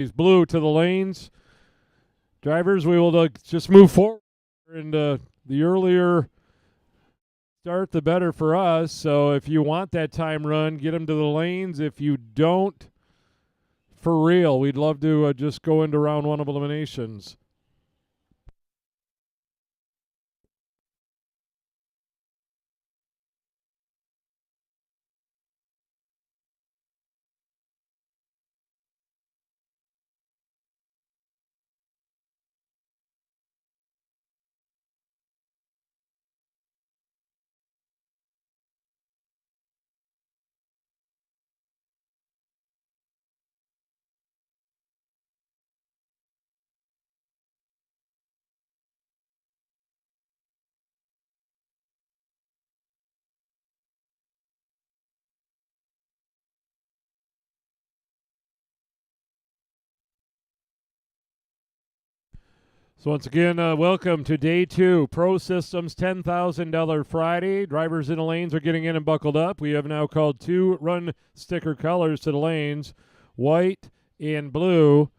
He's blue to the lanes. Drivers, we will just move forward. And the earlier start, the better for us. So if you want that time run, get them to the lanes. If you don't, for real, we'd love to just go into round one of eliminations. So once again, welcome to day two. Pro Systems $10,000 Friday. Drivers in the lanes are getting in and buckled up. We have now called two run sticker colors to the lanes, white and blue.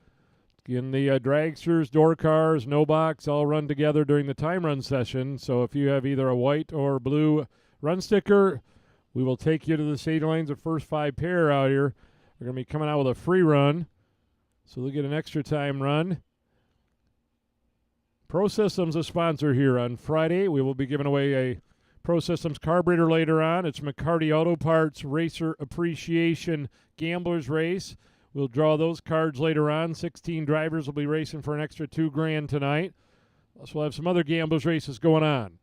In the dragsters, door cars, no box, all run together during the time run session. So if you have either a white or blue run sticker, we will take you to the stage lanes. The first 5 pair out here are going to be coming out with a free run. So they'll get an extra time run. Pro Systems a sponsor here on Friday. We will be giving away a Pro Systems carburetor later on. It's McCarty Auto Parts Racer Appreciation Gamblers Race. We'll draw those cards later on. 16 drivers will be racing for an extra $2,000 tonight. Plus, we'll have some other gamblers races going on.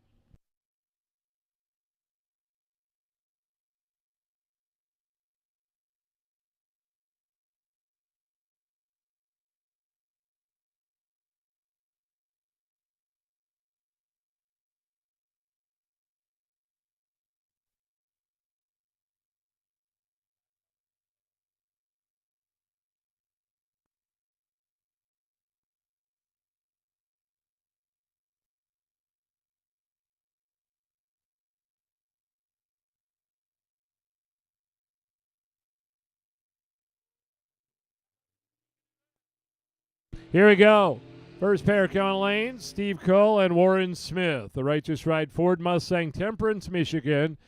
Here we go. First pair coming lanes, Steve Cole and Warren Smith. The Righteous Ride Ford Mustang, Temperance, Michigan,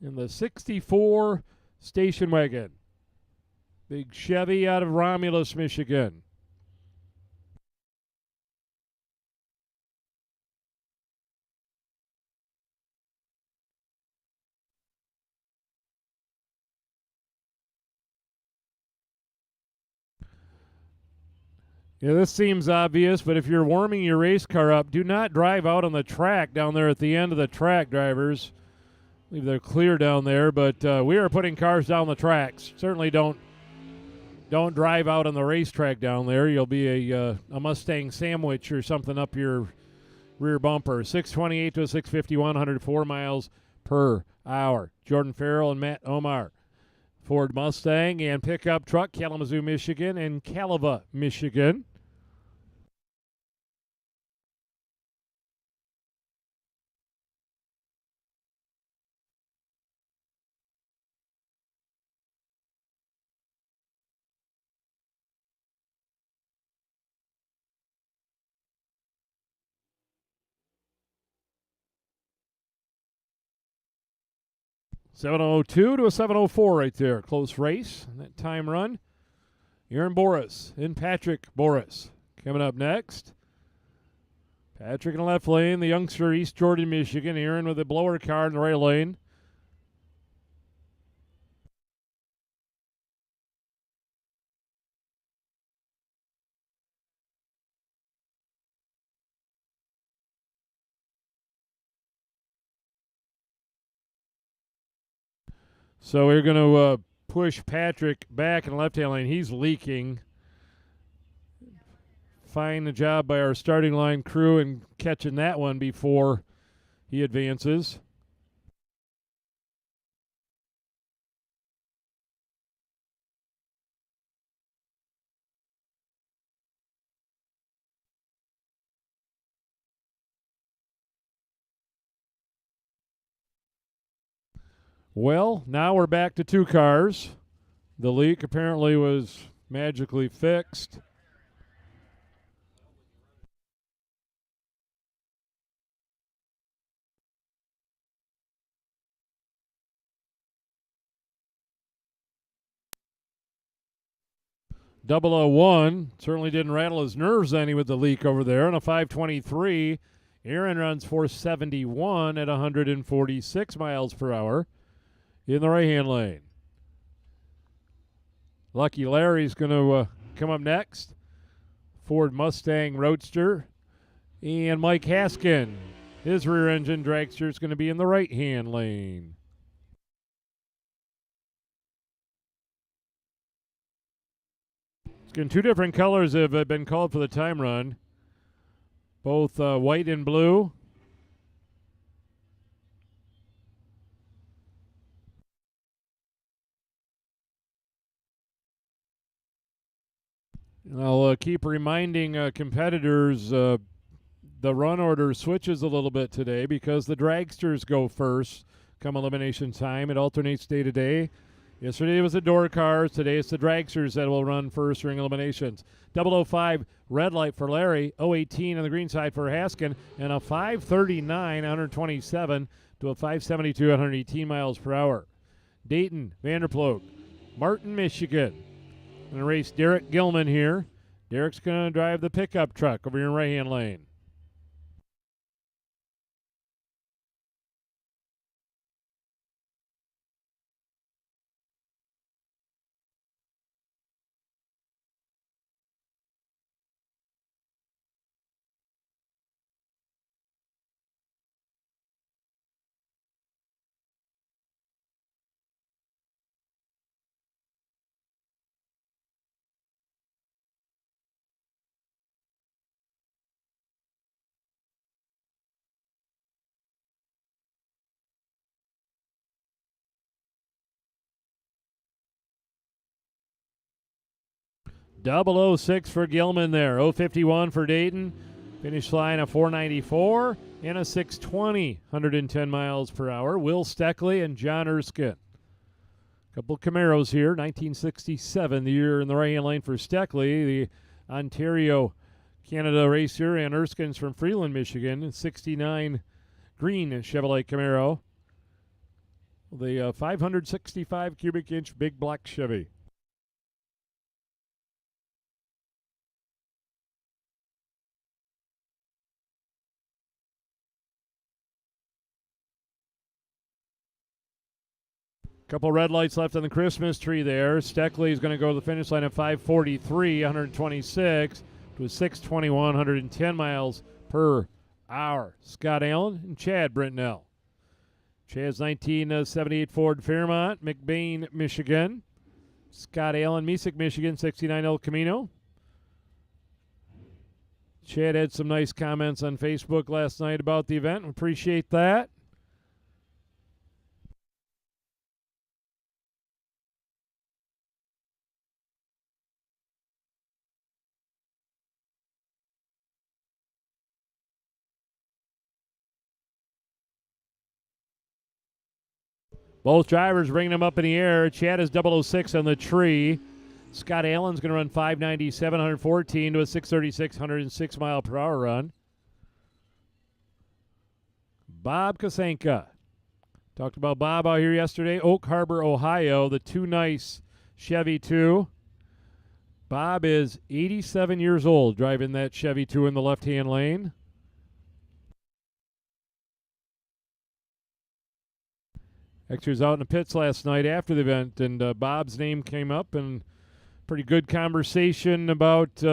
in the 64 station wagon. Big Chevy out of Romulus, Michigan. Yeah, this seems obvious, but if you're warming your race car up, do not drive out on the track down there at the end of the track, drivers. I believe they're clear down there, but we are putting cars down the tracks. Certainly don't drive out on the racetrack down there. You'll be a Mustang sandwich or something up your rear bumper. 628 to a 651, 104 miles per hour. Jordan Farrell and Matt Omar. Ford Mustang and pickup truck, Kalamazoo, Michigan, and Calava, Michigan. $7:02 to a 7:04 right there. Close race. That time run. Aaron Boris and Patrick Boris coming up next. Patrick in the left lane. The youngster, East Jordan, Michigan. Aaron with a blower car in the right lane. So we're going to push Patrick back in the left-hand lane. He's leaking. Fine job by our starting line crew in catching that one before he advances. Well, now we're back to 2 cars. The leak apparently was magically fixed. .001 certainly didn't rattle his nerves any with the leak over there. And a 5:23, Aaron runs 471 at 146 miles per hour in the right-hand lane. Lucky Larry's going to come up next. Ford Mustang Roadster. And Mike Haskin, his rear-engine dragster, is going to be in the right-hand lane. Two different colors have been called for the time run, both white and blue. And I'll keep reminding competitors the run order switches a little bit today because the dragsters go first come elimination time. It alternates day to day. Yesterday it was the door cars. Today it's the dragsters that will run first during eliminations. 005 red light for Larry. 018 on the green side for Haskin. And a 539, 127 to a 572, 118 miles per hour. Dayton, Vanderploeg, Martin, Michigan. Going to race Derek Gilman here. Derek's going to drive the pickup truck over your right-hand lane. .006 for Gilman there. 051 for Dayton. Finish line a 494 and a 620, 110 miles per hour. Will Steckley and John Erskine. Couple Camaros here. 1967, the year in the right-hand lane for Steckley, the Ontario, Canada racer, and Erskine's from Freeland, Michigan. 69 green Chevrolet Camaro. The 565 cubic inch big black Chevy. Couple red lights left on the Christmas tree there. Steckley is going to go to the finish line at 543, 126 to a 621, 110 miles per hour. Scott Allen and Chad Britnell. Chad's 1978 Ford Fairmont, McBain, Michigan. Scott Allen, Mesick, Michigan, 69 El Camino. Chad had some nice comments on Facebook last night about the event. Appreciate that. Both drivers bringing them up in the air. Chad is 006 on the tree. Scott Allen's going to run 597, 114 to a 636, 106 mile per hour run. Bob Kosenka. Talked about Bob out here yesterday. Oak Harbor, Ohio, the Too Nice Chevy 2. Bob is 87 years old driving that Chevy 2 in the left-hand lane. Actually was out in the pits last night after the event, and Bob's name came up, and pretty good conversation about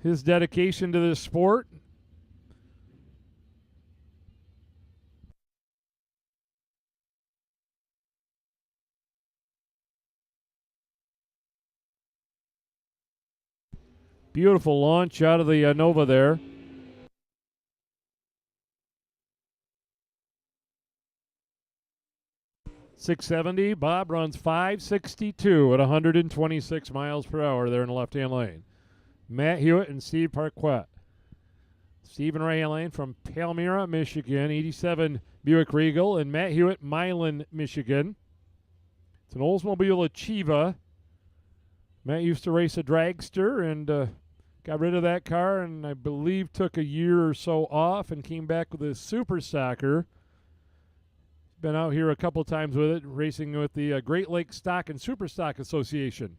his dedication to this sport. Beautiful launch out of the Nova there. .670. Bob runs 562 at 126 miles per hour there in the left-hand lane. Matt Hewitt and Steve Parquette. Steve in right-hand lane from Palmyra, Michigan. 87 Buick Regal. And Matt Hewitt, Milan, Michigan. It's an Oldsmobile Achieva. Matt used to race a Dragster and got rid of that car, and I believe took a year or so off and came back with a Super Stocker. Been out here a couple times with it, racing with the Great Lakes Stock and Super Stock Association.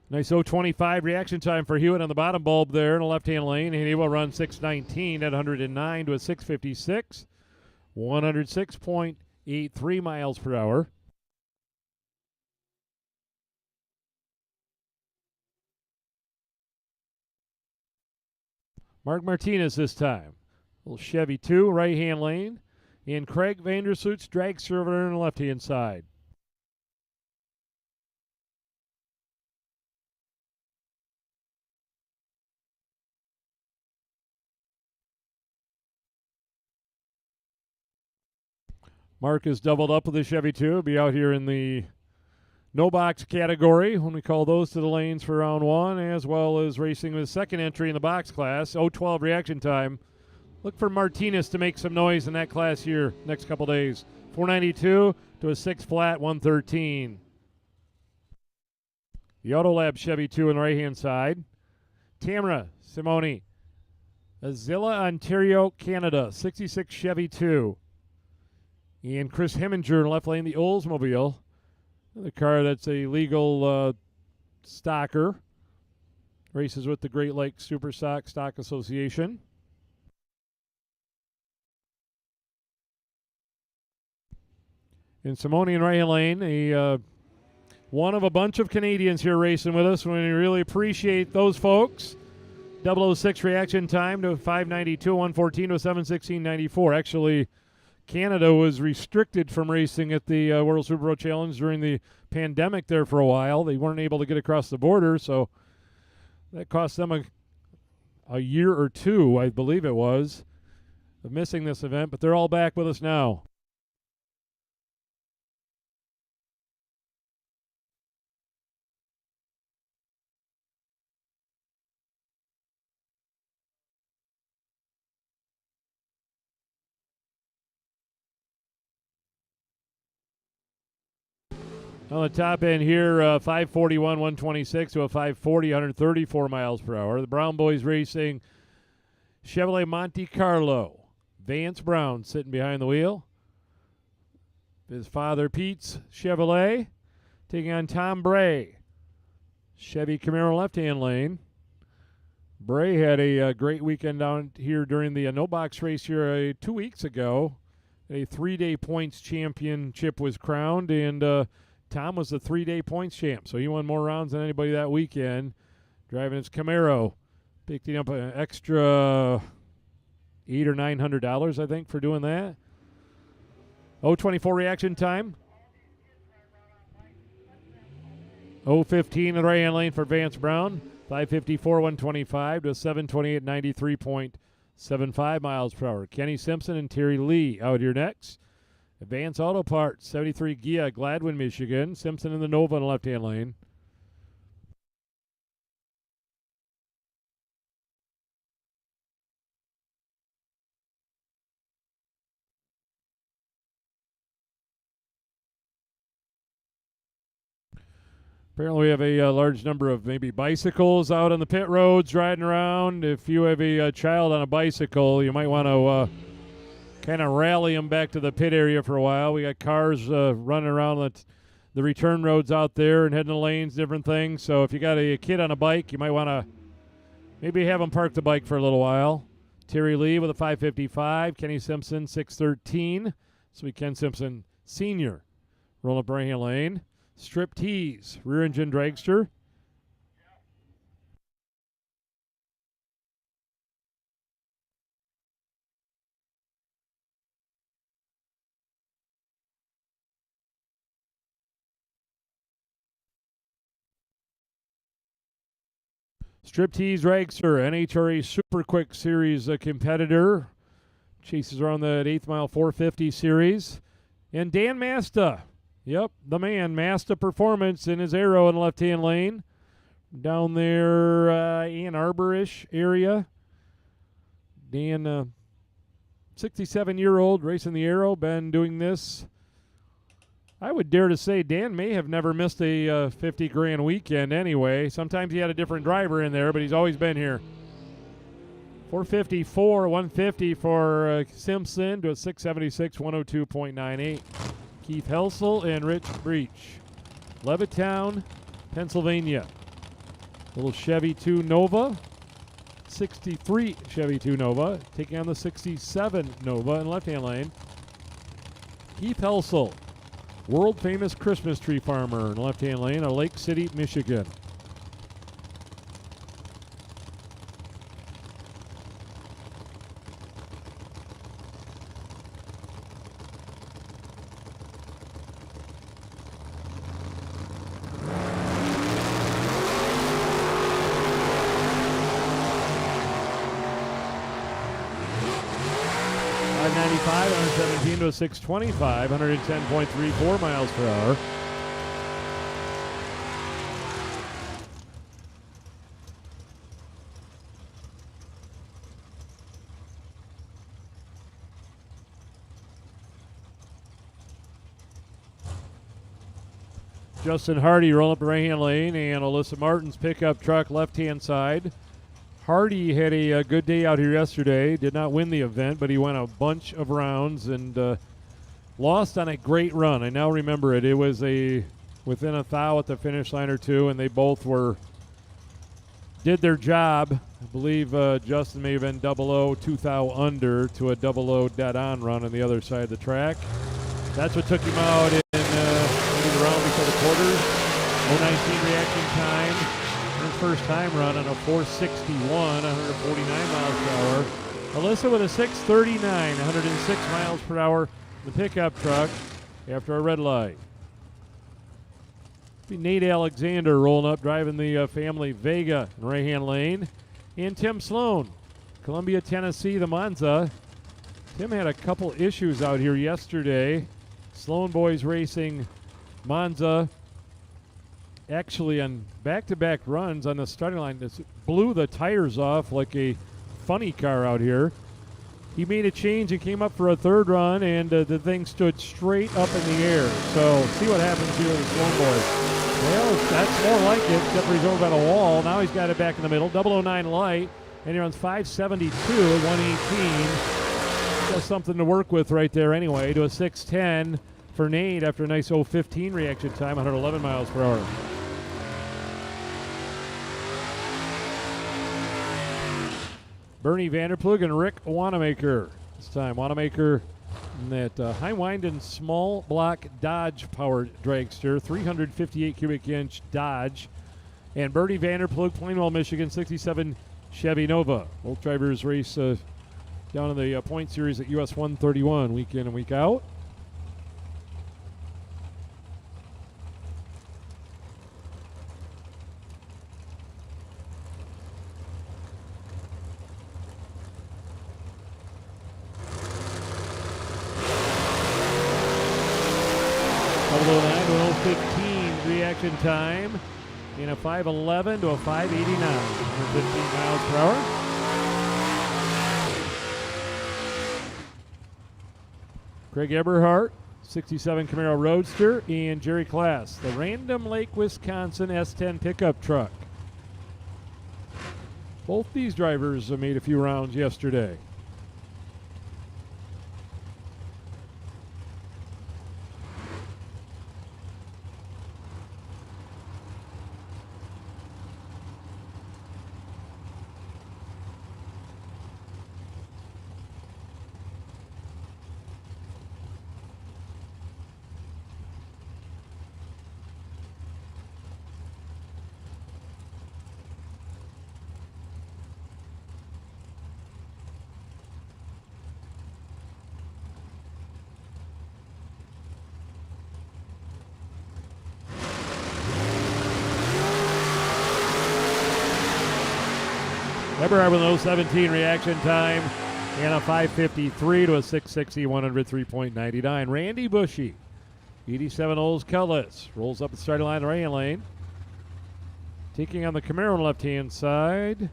Nice 0.25 reaction time for Hewitt on the bottom bulb there in the left-hand lane, and he will run 6:19 at 109 to a 6:56, 106.83 miles per hour. Mark Martinez this time. Little Chevy 2, right-hand lane, and Craig Vandersloot's Dragster over there on the left-hand side. Mark is doubled up with the Chevy 2. He'll be out here in the no box category when we call those to the lanes for round one, as well as racing with second entry in the box class. 0.12 reaction time. Look for Martinez to make some noise in that class here next couple days. 492 to a 6 flat, 113. The Autolab Chevy 2 on the right-hand side. Tamara Simone, Azilla, Ontario, Canada, 66 Chevy 2. And Chris Heminger in left lane, the Oldsmobile. The car that's a legal stocker. Races with the Great Lakes Super Stock Association. And Simone in right lane, one of a bunch of Canadians here racing with us. We really appreciate those folks. 006 reaction time to 592, 114 to 716.94. Actually, Canada was restricted from racing at the World Super Pro Challenge during the pandemic there for a while. They weren't able to get across the border, so that cost them a year or two, I believe it was, of missing this event, but they're all back with us now. On the top end here, 541, 126 to a 540, 134 miles per hour. The Brown boys racing Chevrolet Monte Carlo. Vance Brown sitting behind the wheel. His father, Pete's Chevrolet, taking on Tom Bray. Chevy Camaro left-hand lane. Bray had a great weekend down here during the no box race here 2 weeks ago. A 3-day points championship was crowned, and Tom was the 3-day points champ, so he won more rounds than anybody that weekend. Driving his Camaro, picking up an extra $800 or $900, I think, for doing that. 0.24 reaction time. 0.15 in the right-hand lane for Vance Brown. 554, 125 to 728, 93.75 miles per hour. Kenny Simpson and Terry Lee out here next. Advance Auto Parts, 73 Gia, Gladwin, Michigan. Simpson in the Nova in the left-hand lane. Apparently we have a large number of maybe bicycles out on the pit roads riding around. If you have a child on a bicycle, you might want to kind of rally them back to the pit area for a while. We got cars running around the return roads out there and heading the lanes, different things. So if you got a kid on a bike, you might want to maybe have them park the bike for a little while. Terry Lee with a 555. Kenny Simpson, 613. So Ken Simpson Sr. rolling up right-hand lane. Strip Tees, rear engine dragster. Strip Tees dragster, NHRA Super Quick Series competitor. Chases around that 8th Mile 450 series. And Dan Masta. Yep, the man, Masta Performance in his Aero in the left-hand lane. Down there, Ann Arbor-ish area. Dan 67-year-old racing the Arrow, been doing this. I would dare to say Dan may have never missed a 50 grand weekend anyway. Sometimes he had a different driver in there, but he's always been here. 454, 150 for Simpson to a 676, 102.98. Keith Helsel and Rich Breach. Levittown, Pennsylvania. Little Chevy 2 Nova. 63 Chevy 2 Nova taking on the 67 Nova in left-hand lane. Keith Helsel, world famous Christmas tree farmer in left-hand lane of Lake City, Michigan. To a 625, 110.34 miles per hour. Justin Hardy rolling up the right-hand lane, and Alyssa Martin's pickup truck left-hand side. Hardy had a good day out here yesterday. Did not win the event, but he went a bunch of rounds and lost on a great run. I now remember it. It was within a thou at the finish line or two, and they both did their job. I believe Justin may have been 00, 2 thou under to a 00 dead on run on the other side of the track. That's what took him out in the round before the quarters. 019 reaction time. First time run on a 461, 149 miles per hour. Alyssa with a 639, 106 miles per hour. The pickup truck after a red light. Be Nate Alexander rolling up, driving the family Vega in right-hand lane. And Tim Sloan, Columbia, Tennessee, the Monza. Tim had a couple issues out here yesterday. Sloan boys racing Monza. Actually, on back-to-back runs on the starting line, this blew the tires off like a funny car out here. He made a change and came up for a third run, and the thing stood straight up in the air. So, see what happens here with the Sloan boys. Well, that's more like it, except for he's over by the wall. Now he's got it back in the middle. 009 light, and he runs 572 at 118. Got something to work with right there anyway, to a 610 for Nate after a nice 015 reaction time, 111 miles per hour. Bernie Vanderplug and Rick Wanamaker. This time, Wanamaker in that high-winding small block Dodge-powered dragster, 358 cubic inch Dodge. And Bernie Vanderplug, Plainwell, Michigan, 67 Chevy Nova. Both drivers race down in the point series at US 131 week in and week out. Reaction time in a 511 to a 589, 115 miles per hour. Craig Eberhardt, 67 Camaro Roadster, and Jerry Klass, the Random Lake, Wisconsin S10 pickup truck. Both these drivers made a few rounds yesterday. Eberhard with a 017 reaction time and a 553 to a 660, 103.99. Randy Bushy, 87 Olds Cutlass, rolls up the starting line, the right-hand lane. Taking on the Camaro on the left-hand side.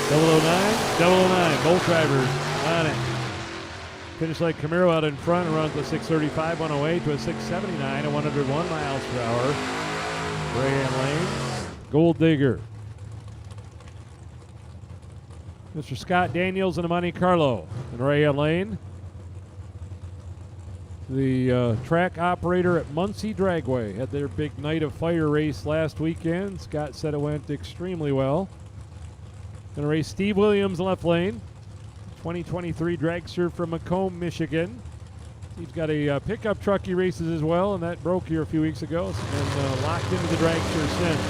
009, both drivers on it. Finished like Camaro out in front, runs a 635, 108 to a 679 at 101 miles per hour. Ray-Ann Lane, Gold Digger. Mr. Scott Daniels in the Monte Carlo in Ray-Ann Lane. The track operator at Muncie Dragway had their big Night of Fire race last weekend. Scott said it went extremely well. Going to race Steve Williams in left lane. 2023 Dragster from Macomb, Michigan. He's got a pickup truck he races as well, and that broke here a few weeks ago. So been locked into the Dragster since.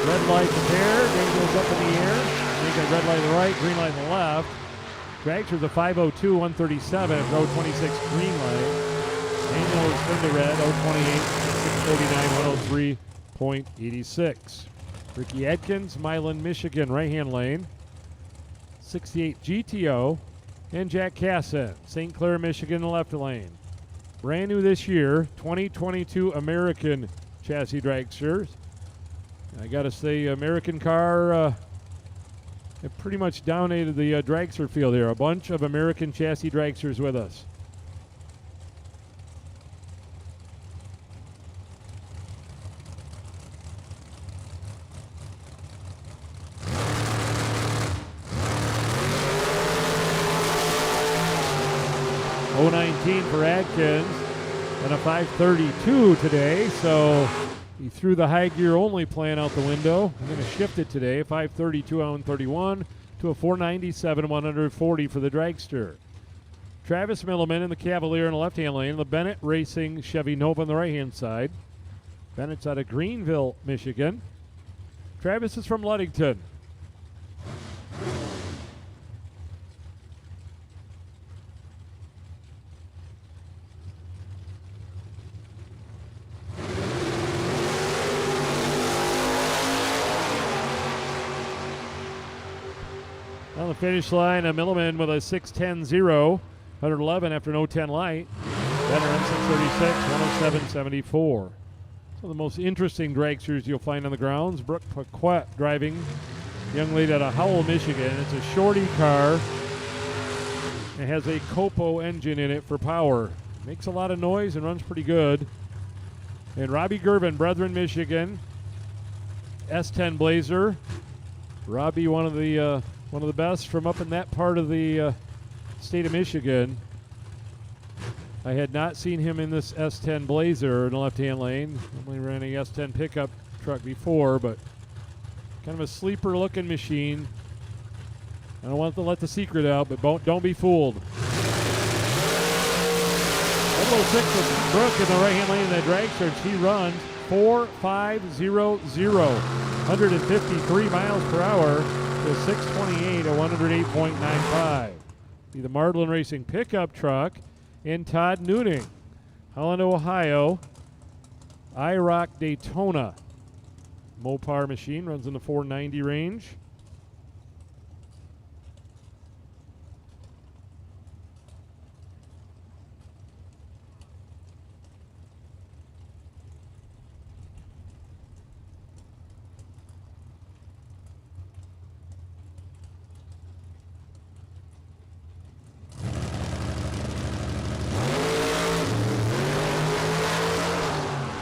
Red light to pair, Daniels up in the air. Then got red light on the right, green light on the left. Dragster's a 5:02, 137 at row 26 green light. Daniels turned to red, 028, 649, 103.86. Ricky Adkins, Milan, Michigan, right-hand lane. 68 GTO, and Jack Casson, St. Clair, Michigan, left lane. Brand new this year, 2022 American chassis dragsters. I got to say, American car have pretty much dominated the dragster field here. A bunch of American chassis dragsters with us. .019 for Adkins and a 532 today, so he threw the high gear only plan out the window. I'm going to shift it today, 532 on 131 to a 497 140 for the dragster. Travis Milliman in the Cavalier in the left-hand lane, the Bennett Racing Chevy Nova on the right-hand side. Bennett's out of Greenville, Michigan. Travis is from Ludington. On the finish line, a Milliman with a 6:10.0, 111 after an 0:10 light. Benner on 6:36, 107.74. Some of the most interesting dragsters you'll find on the grounds. Brooke Paquette driving, young lady out of Howell, Michigan. It's a shorty car. It has a Copo engine in it for power. Makes a lot of noise and runs pretty good. And Robbie Gervin, Brethren, Michigan. S10 Blazer. Robbie, one of the best from up in that part of the state of Michigan. I had not seen him in this S10 Blazer in the left-hand lane. Only ran a S10 pickup truck before, but kind of a sleeper-looking machine. I don't want to let the secret out, but don't be fooled. 006 with Brooke in the right-hand lane in that dragster. She runs 4.500, 153 miles per hour. 628 at 108.95. Be the Mardlin Racing pickup truck and Todd Nooning. Holland, Ohio. IROC Daytona. Mopar machine runs in the 490 range.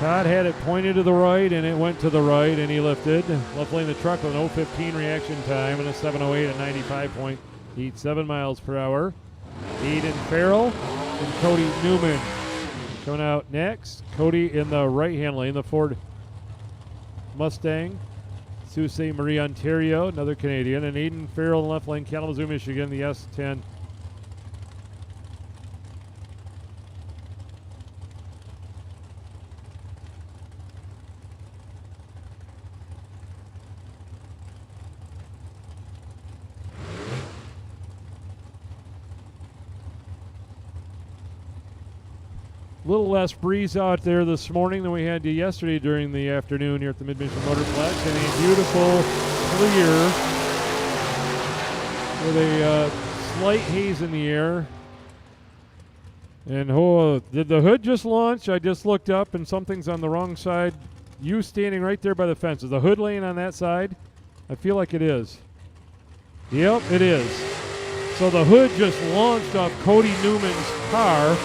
Todd had it pointed to the right, and it went to the right, and he lifted. Left lane the truck with an 0:15 reaction time and a 7:08 at 95.87 miles per hour. Aiden Farrell and Cody Newman coming out next. Cody in the right-hand lane, the Ford Mustang. Sault Ste. Marie, Ontario, another Canadian. And Aiden Farrell in the left lane, Kalamazoo, Michigan, the S10. A little less breeze out there this morning than we had yesterday during the afternoon here at the Mid-Michigan Motorplex, and a beautiful clear with a slight haze in the air. And did the hood just launch? I just looked up and something's on the wrong side. You standing right there by the fence. Is the hood laying on that side? I feel like it is. Yep, it is. So the hood just launched off Cody Newman's car.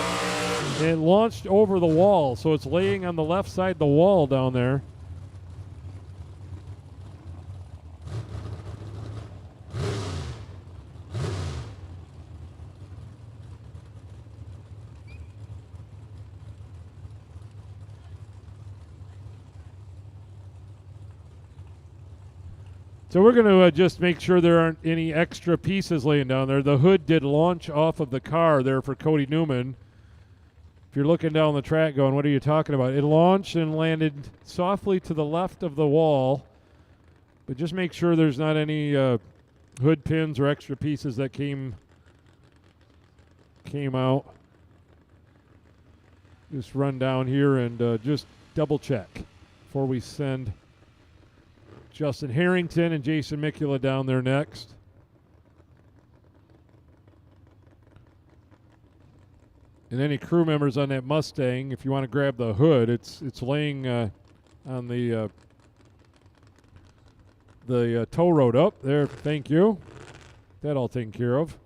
And it launched over the wall, so it's laying on the left side of the wall down there. So we're going to just make sure there aren't any extra pieces laying down there. The hood did launch off of the car there for Cody Newman. If you're looking down the track going, what are you talking about? It launched and landed softly to the left of the wall. But just make sure there's not any hood pins or extra pieces that came out. Just run down here and just double check before we send Justin Harrington and Jason Mikula down there next. And any crew members on that Mustang, if you want to grab the hood, it's laying on the tow road up there. Thank you. That all taken care of.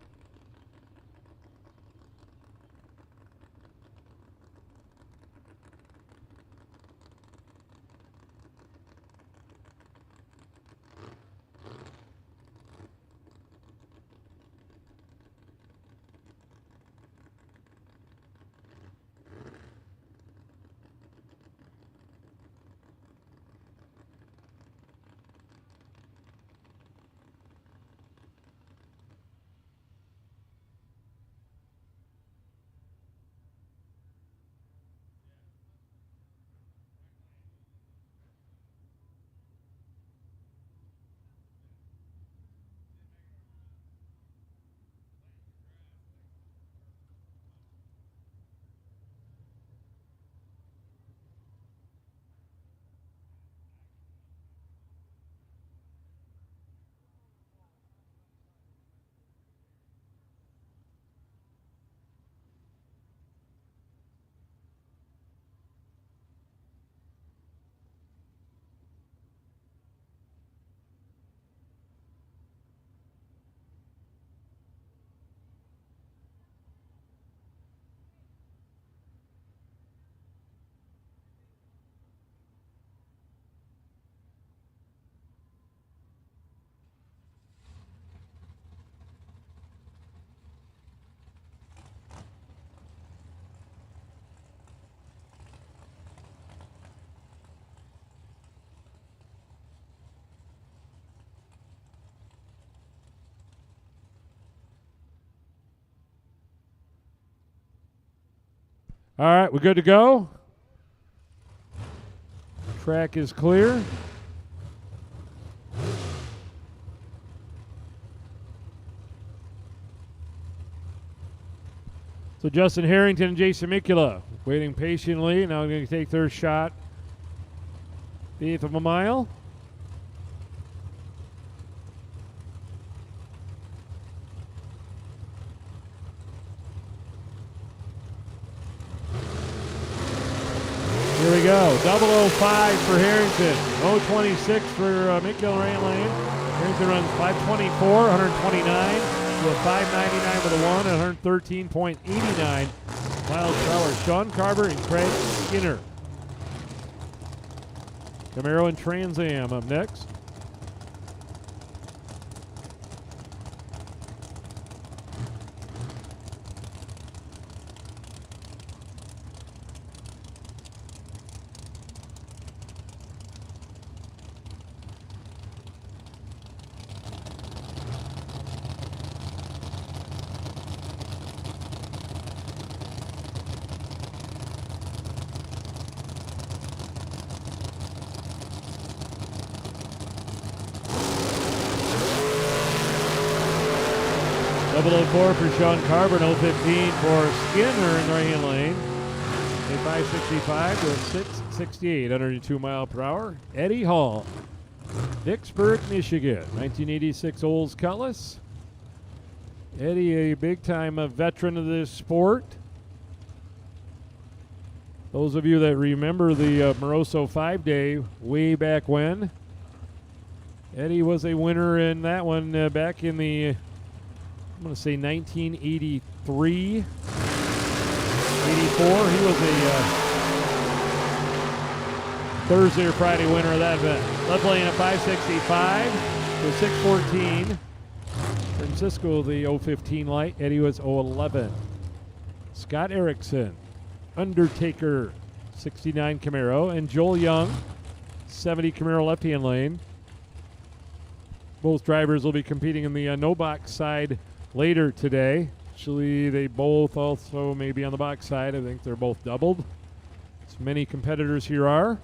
All right, we're good to go. Track is clear. So Justin Harrington and Jason Mikula waiting patiently. Now going to take their shot. The eighth of a mile. Here we go. 005 for Harrington. 026 for Mikula Rain Lane. Harrington runs 524, 129 to a 599 with a 1, 113.89 miles per hour. Sean Carver and Craig Skinner. Camaro and Trans Am up next. Double 04 for Sean Carver, 015 for Skinner in the right-hand lane. A 565 to a 668, 102 mile per hour. Eddie Hall, Vicksburg, Michigan, 1986 Olds Cutlass. Eddie, a big-time veteran of this sport. Those of you that remember the Moroso 5-day way back when, Eddie was a winner in that one back in the, I'm going to say 1983, 84. He was a Thursday or Friday winner of that event. Left lane at 565 to 614. Francisco, the 015 light. Eddie was 011. Scott Erickson, Undertaker, 69 Camaro, and Joel Young, 70 Camaro left-hand lane. Both drivers will be competing in the no box side later today. Actually, they both also may be on the box side. I think they're both doubled. As many competitors here are.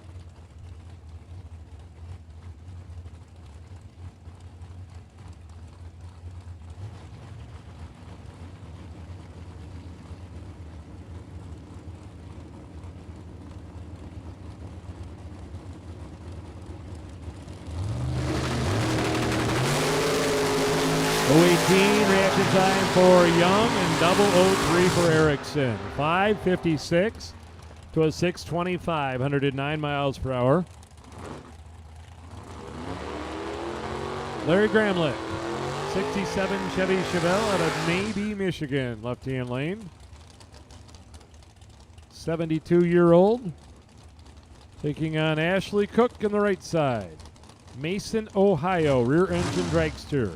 Reaction time for Young and double 03 for Erickson. 5:56 to a 6:25, 109 miles per hour. Larry Gramlich, 67 Chevy Chevelle out of Mabee, Michigan, left-hand lane. 72-year-old taking on Ashley Cook on the right side. Mason, Ohio, rear-engine dragster.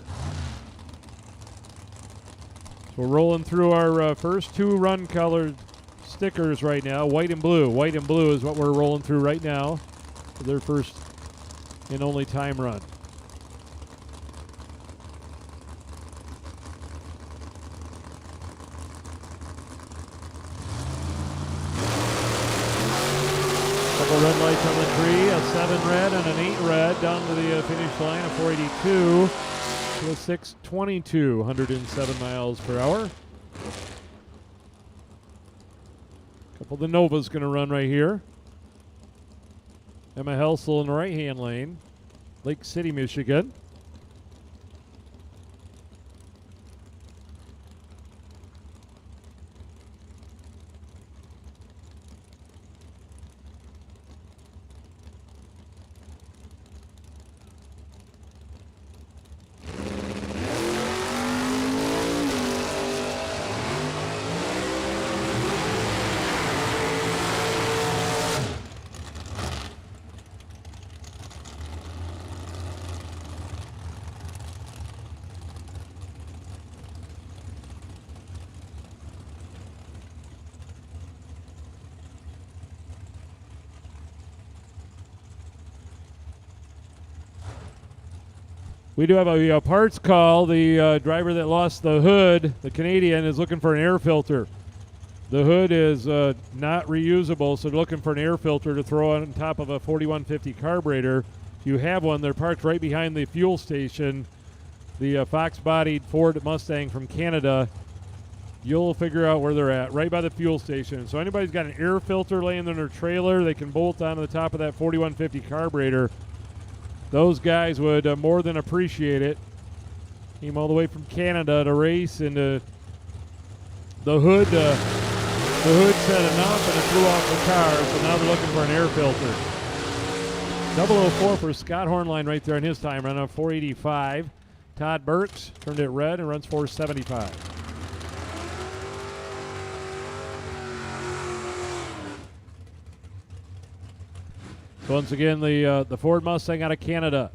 We're rolling through our first two run colored stickers right now, white and blue. White and blue is what we're rolling through right now for their first and only time run. Couple red lights on the tree, a 7 red and an 8 red down to the finish line of 482. To a 6:22, 107 miles per hour. Couple of the Nova's going to run right here. Emma Helsel in the right-hand lane, Lake City, Michigan. We do have a parts call. The driver that lost the hood, the Canadian, is looking for an air filter. The hood is not reusable, so they're looking for an air filter to throw on top of a 4150 carburetor. If you have one, they're parked right behind the fuel station. The Fox-bodied Ford Mustang from Canada. You'll figure out where they're at, right by the fuel station. So anybody's got an air filter laying in their trailer, they can bolt onto the top of that 4150 carburetor. Those guys would more than appreciate it. Came all the way from Canada to race, and the hood said enough, and it flew off the car. So now they're looking for an air filter. 004 for Scott Hornline right there in his time, run up 485. Todd Burks turned it red and runs 475. So once again, the Ford Mustang out of Canada,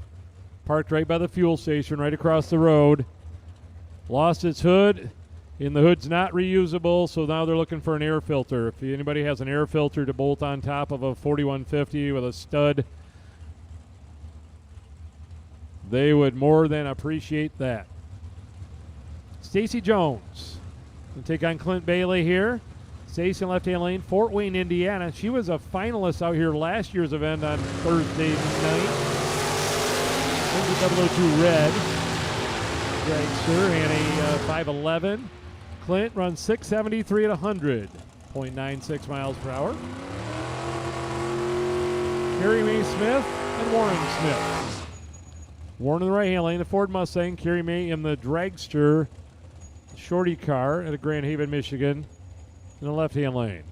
parked right by the fuel station, right across the road. Lost its hood, and the hood's not reusable, so now they're looking for an air filter. If anybody has an air filter to bolt on top of a 4150 with a stud, they would more than appreciate that. Stacy Jones will take on Clint Bailey here. Stacy in left-hand lane, Fort Wayne, Indiana. She was a finalist out here last year's event on Thursday night. 002 red. Dragster and a 511. Clint runs 673 at 100.96 miles per hour. Carrie Mae Smith and Warren Smith. Warren in the right-hand lane, the Ford Mustang. Carrie Mae in the Dragster shorty car at Grand Haven, Michigan, in the left-hand lane.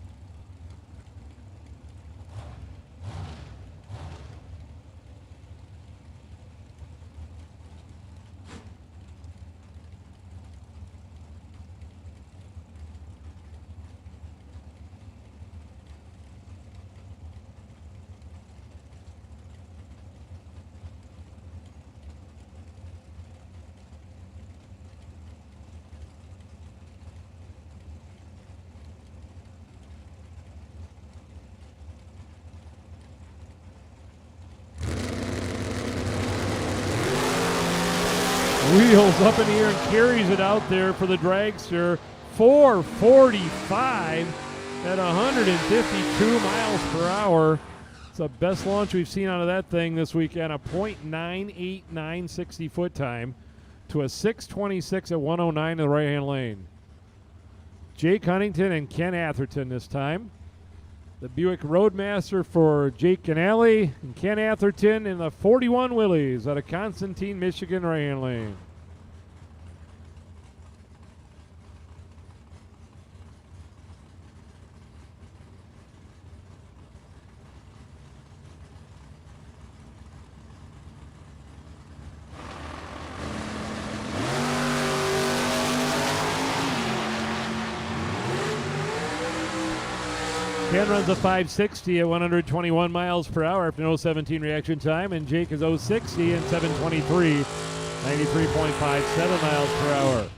Wheels up in the air and carries it out there for the Dragster. 445 at 152 miles per hour. It's the best launch we've seen out of that thing this weekend. A .989 60-foot time to a 626 at 109 in the right-hand lane. Jake Huntington and Ken Atherton this time. The Buick Roadmaster for Jake Canale and Ken Atherton in the 41 Willys out of Constantine, Michigan, right-hand lane. Ken runs a 560 at 121 miles per hour after an 017 reaction time, and Jake is 060 and 723, 93.57 miles per hour.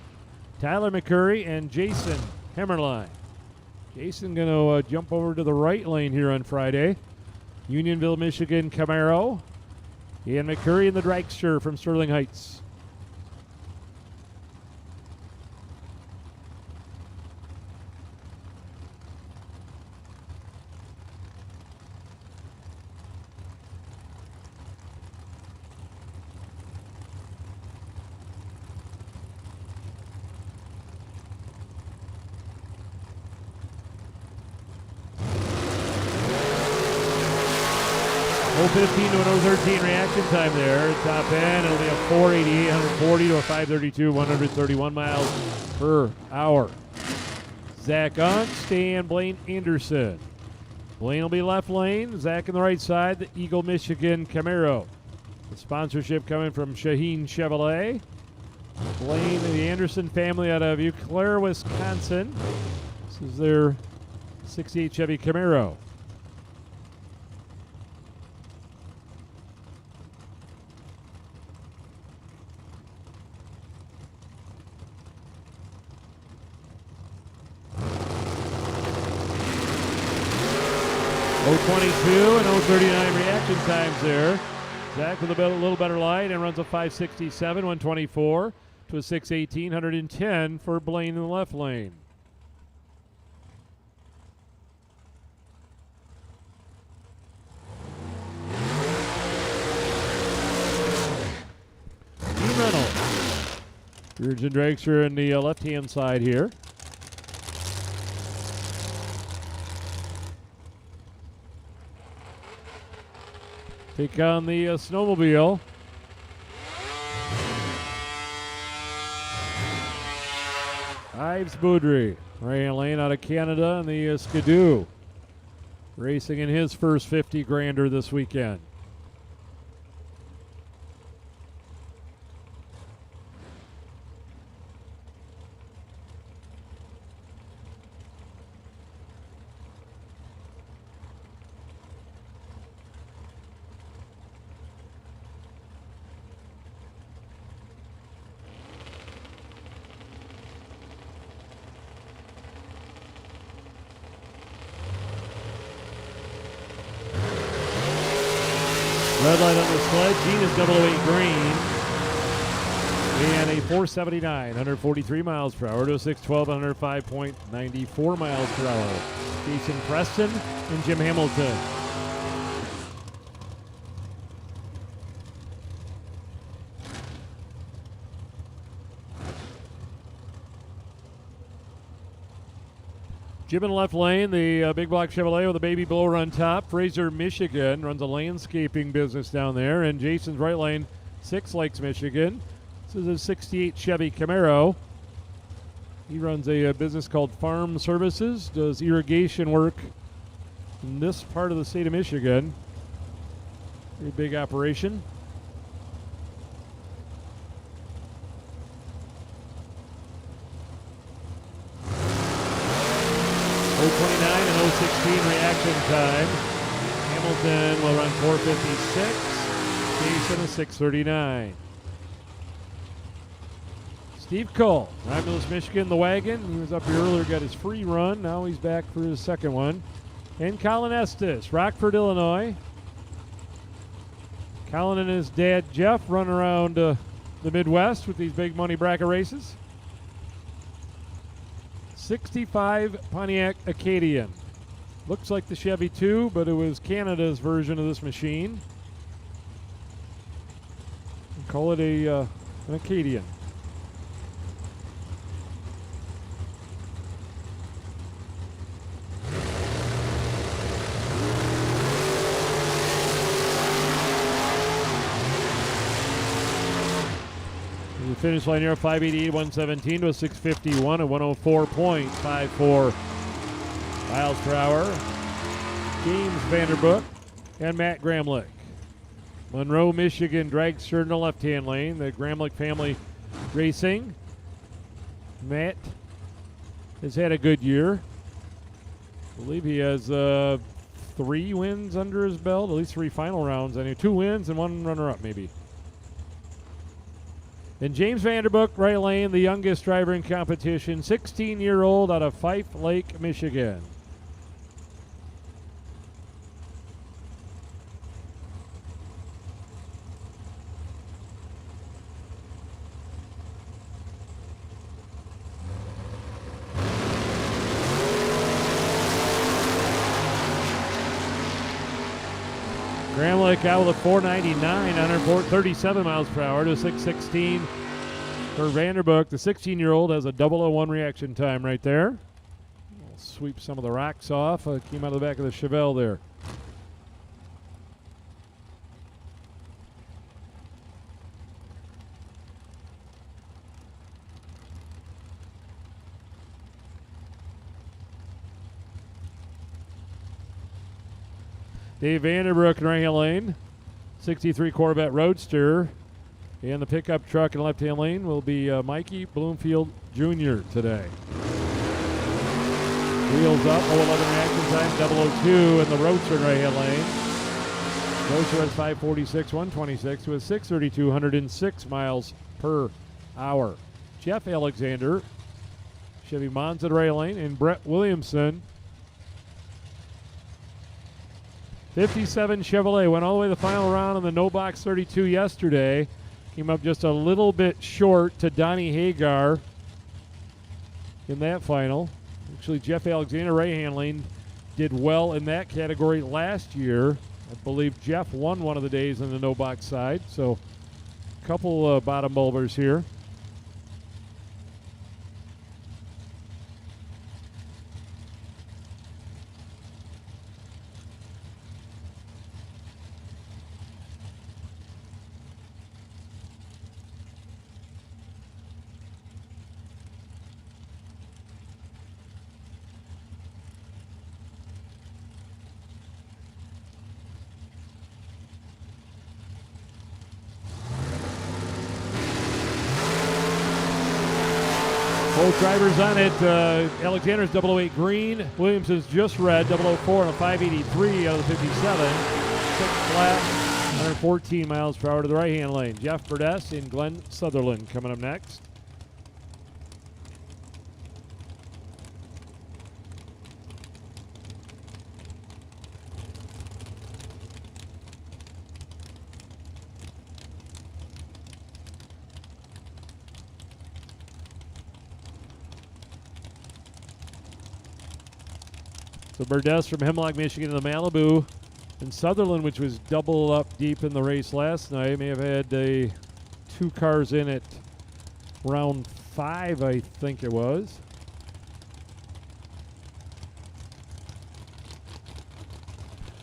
Tyler McCurry and Jason Hemmerline. Jason going to jump over to the right lane here on Friday. Unionville, Michigan Camaro. Ian McCurry in the Dragster from Sterling Heights. .015 to an 013 reaction time there. Top end, it'll be a 488, 140 to a 532, 131 miles per hour. Zach Unst and Blaine Anderson. Blaine will be left lane, Zach in the right side, the Eagle Michigan Camaro. The sponsorship coming from Shaheen Chevrolet. Blaine and the Anderson family out of Eau Claire, Wisconsin. This is their 68 Chevy Camaro. .022 and 039 reaction times there. Zach with a little better light and runs a 567, 124 to a 618, 110 for Blaine in the left lane. Team Reynolds. Virgin Dragster in the left-hand side here. Take on the snowmobile. Ives Boudry, right lane out of Canada, and the Skidoo racing in his first 50 grander this weekend. Red light on the sled. Gene is 008 green. And a 479, 143 miles per hour to a 612, 105.94 miles per hour. Jason Preston and Jim Hamilton. Jim in the left lane, the big block Chevrolet with a baby blower on top. Fraser, Michigan, runs a landscaping business down there. And Jason's right lane, Six Lakes, Michigan. This is a 68 Chevy Camaro. He runs a business called Farm Services, does irrigation work in this part of the state of Michigan. Very big operation. .029 and 016 reaction time. Hamilton will run 456. Jason is 639. Steve Cole, Romulus, Michigan, the wagon. He was up here earlier, got his free run. Now he's back for his second one. And Colin Estes, Rockford, Illinois. Colin and his dad, Jeff, run around the Midwest with these big money bracket races. 65 Pontiac Acadian. Looks like the Chevy 2, but it was Canada's version of this machine. We call it an Acadian. The finish line here, 588, 117 to a 651 at 104.54 miles per hour. James Vanderbook and Matt Gramlich. Monroe, Michigan, Dragster in the left-hand lane. The Gramlich family racing. Matt has had a good year. I believe he has 3 wins under his belt, at least 3 final rounds. I mean, 2 wins and 1 runner-up maybe. And James Vanderbook, right lane, the youngest driver in competition, 16-year-old out of Fife Lake, Michigan. Gramlich out with a 499, 137 miles per hour to 616 for Vanderbook. The 16-year-old has a 001 reaction time right there. We'll sweep some of the rocks off. Came out of the back of the Chevelle there. Dave Vanderbrook in right-hand lane. 63 Corvette Roadster. And the pickup truck in left-hand lane will be Mikey Bloomfield Jr. today. Wheels up, 011 reaction time, 002 in the Roadster in right-hand lane. Roadster has 546, 126 with 632, 106 miles per hour. Jeff Alexander, Chevy Monza in right lane, and Brett Williamson. 57 Chevrolet went all the way to the final round on the No Box 32 yesterday. Came up just a little bit short to Donnie Hagar in that final. Actually, Jeff Alexander, right-hand lane, did well in that category last year. I believe Jeff won one of the days on the No Box side. So a couple bottom bulbers here. Both drivers on it. Alexander's 008 green. Williamson's just red, 004 on a 583 out of the 57. 6 flat, 114 miles per hour to the right-hand lane. Jeff Burdess and Glenn Sutherland coming up next. So Burdess from Hemlock, Michigan to the Malibu. And Sutherland, which was double up deep in the race last night, may have had 2 cars in it round 5, I think it was.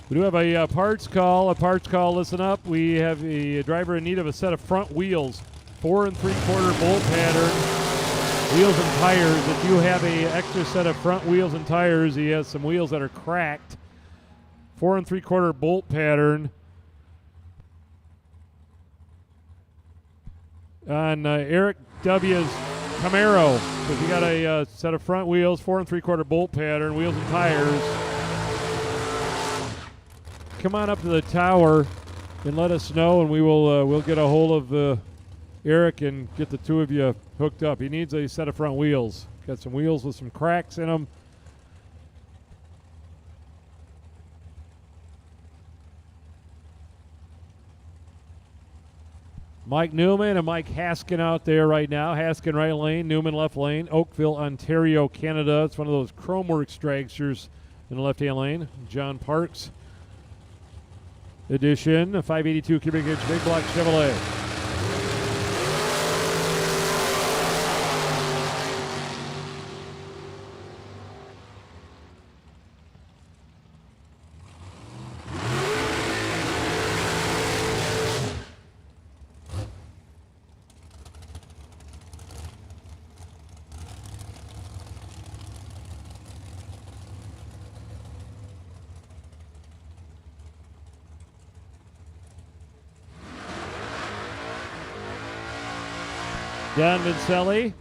We do have a parts call. Listen up. We have a driver in need of a set of front wheels. 4 3/4 bolt pattern. Wheels and tires. If you have a extra set of front wheels and tires, he has some wheels that are cracked. 4 3/4 bolt pattern on Eric W.'s Camaro. So if you got a set of front wheels, 4 3/4 bolt pattern, wheels and tires, come on up to the tower and let us know, and we will we'll get a hold of Eric and get the 2 of you hooked up. He needs a set of front wheels. Got some wheels with some cracks in them. Mike Newman and Mike Haskin out there right now. Haskin right lane, Newman left lane. Oakville, Ontario, Canada. It's one of those Chromeworks dragsters in the left-hand lane. John Parks edition, a 582 cubic inch big block Chevrolet. Don Vincelli,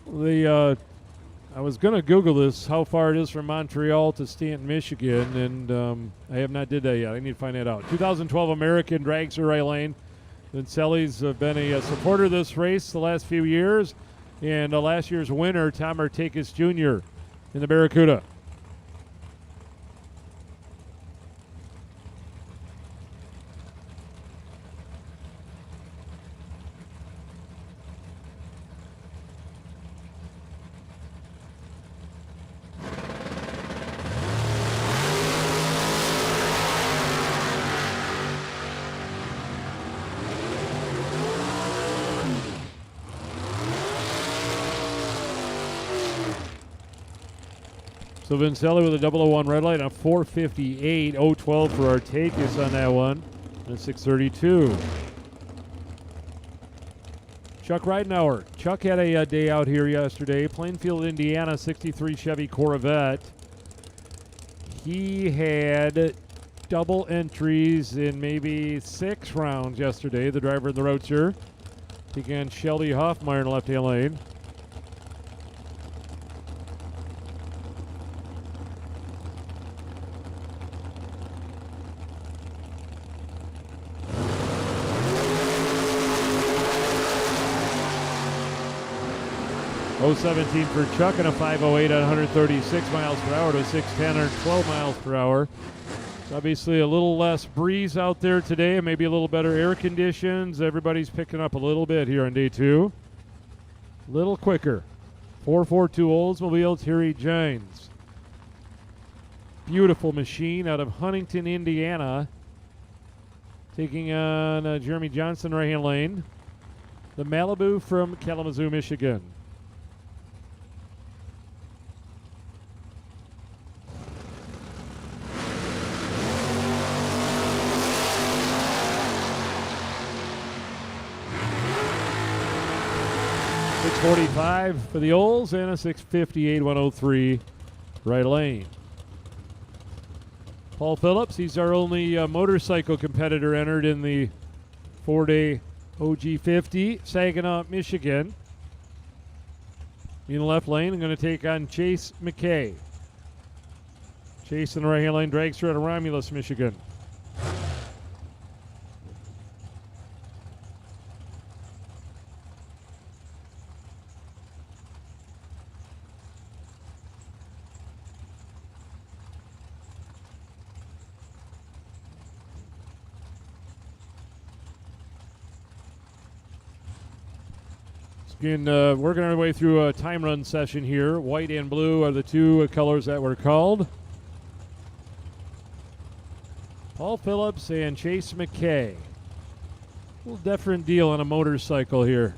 I was going to Google this, how far it is from Montreal to Stanton, Michigan, and I have not did that yet. I need to find that out. 2012 American Dragster right lane. Vincelli's been a supporter of this race the last few years, and last year's winner, Tom Artakis Jr. in the Barracuda. So Vincelli with a 001 red light on a 458, 012 for Artakis on that one, and a 632. Chuck Ridenauer. Chuck had a day out here yesterday. Plainfield, Indiana, 63 Chevy Corvette. He had double entries in maybe 6 rounds yesterday, the driver in the Roadster. Began Shelby Hoffmeyer in the left-hand lane. .017 for Chuck and a 508 at 136 miles per hour to 610, 112 miles per hour. It's obviously a little less breeze out there today and maybe a little better air conditions. Everybody's picking up a little bit here on day 2. A little quicker. 442 Oldsmobile, Terry Gines. Beautiful machine out of Huntington, Indiana. Taking on Jeremy Johnson, right-hand lane. The Malibu from Kalamazoo, Michigan. .645 for the Olds and a 658 103 right lane. Paul Phillips, he's our only motorcycle competitor entered in the 4-day OG50, Saginaw, Michigan. In the left lane, I'm going to take on Chase McKay. Chase in the right-hand lane, Dragster out of Romulus, Michigan. Again, working our way through a time run session here. White and blue are the two colors that were called. Paul Phillips and Chase McKay. A little different deal on a motorcycle here.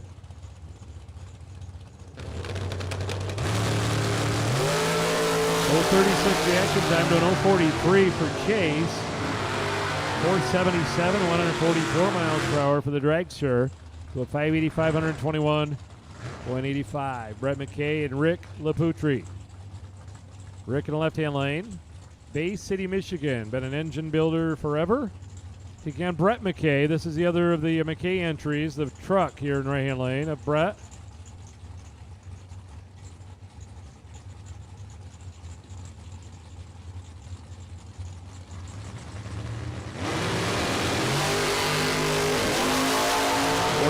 .036 reaction time to an 043 for Chase. 477, 144 miles per hour for the Dragster. To a 585, 121. 185. Brett McKay and Rick Laputri. Rick in the left-hand lane. Bay City, Michigan. Been an engine builder forever. Again, Brett McKay. This is the other of the McKay entries. The truck here in the right-hand lane of Brett.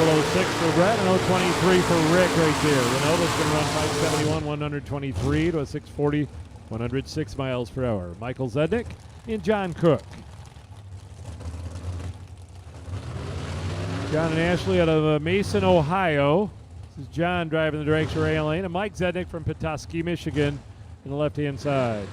.006 for Brett and .023 for Rick right there. Renault's going to run 571, 123 to a 640, 106 miles per hour. Michael Zednick and John Cook. John and Ashley out of Mason, Ohio. This is John driving the Dragster rail lane, and Mike Zednick from Petoskey, Michigan, on the left-hand side.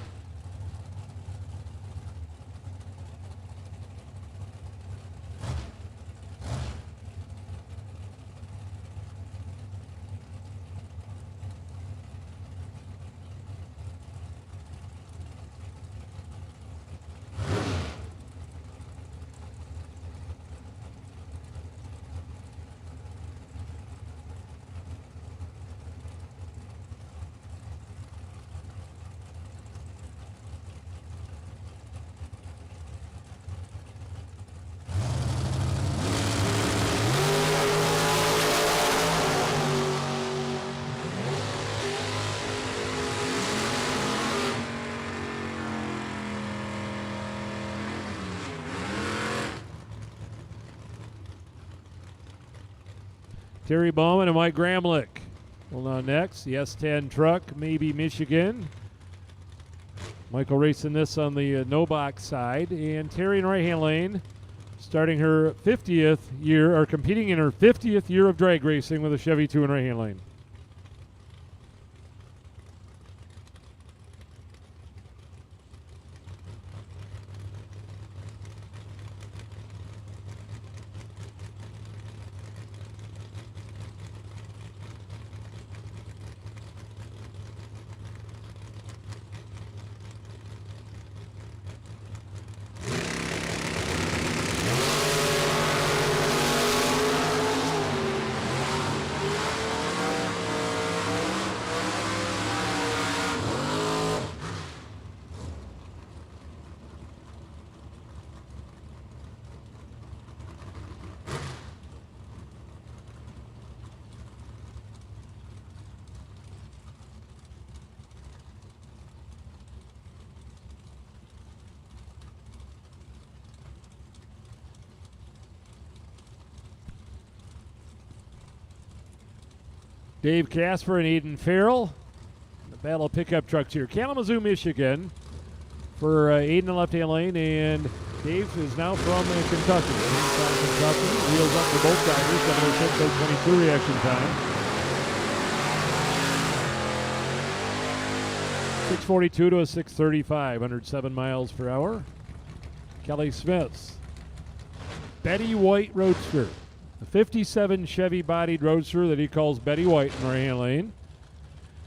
Terry Bowman and Mike Gramlich. Hold on next. The S10 truck, maybe Michigan. Michael racing this on the no-box side. And Terry in right-hand lane, starting her 50th year, or competing in her 50th year of drag racing with a Chevy 2 in right-hand lane. Dave Casper and Aiden Farrell. The battle of pickup trucks here. Kalamazoo, Michigan for Aiden in the left-hand lane, and Dave is now from Kentucky. Kentucky. Wheels up for both drivers. 706, 022 reaction time. 642 to a 635, 107 miles per hour. Kelly Smith's Betty White Roadster. The 57 Chevy-bodied Roadster that he calls Betty White in the right-hand lane.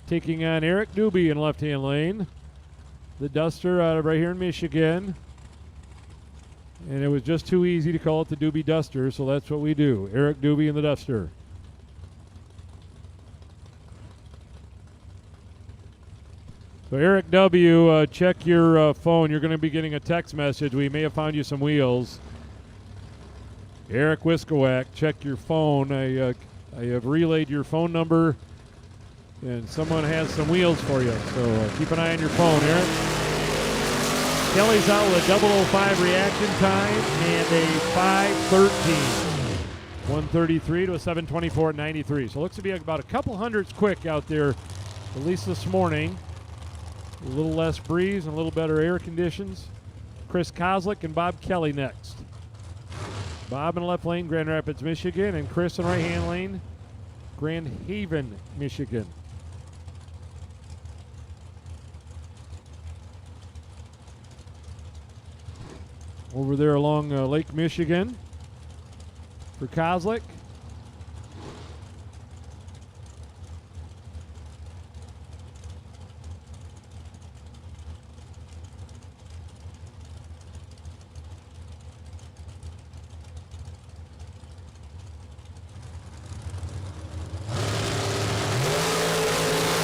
Taking on Eric Doobie in left-hand lane. The Duster out of right here in Michigan. And it was just too easy to call it the Doobie Duster, so that's what we do. Eric Doobie and the Duster. So Eric W., check your phone. You're going to be getting a text message. We may have found you some wheels. Eric Wiskowak, check your phone. I have relayed your phone number, and someone has some wheels for you. So keep an eye on your phone, Eric. Kelly's out with a 005 reaction time and a 5:13. 133 to a 724.93. So it looks to be about a couple hundreds quick out there, at least this morning. A little less breeze and a little better air conditions. Chris Kozlik and Bob Kelly next. Bob in the left lane, Grand Rapids, Michigan, and Chris in right-hand lane, Grand Haven, Michigan. Over there along Lake Michigan for Kozlik.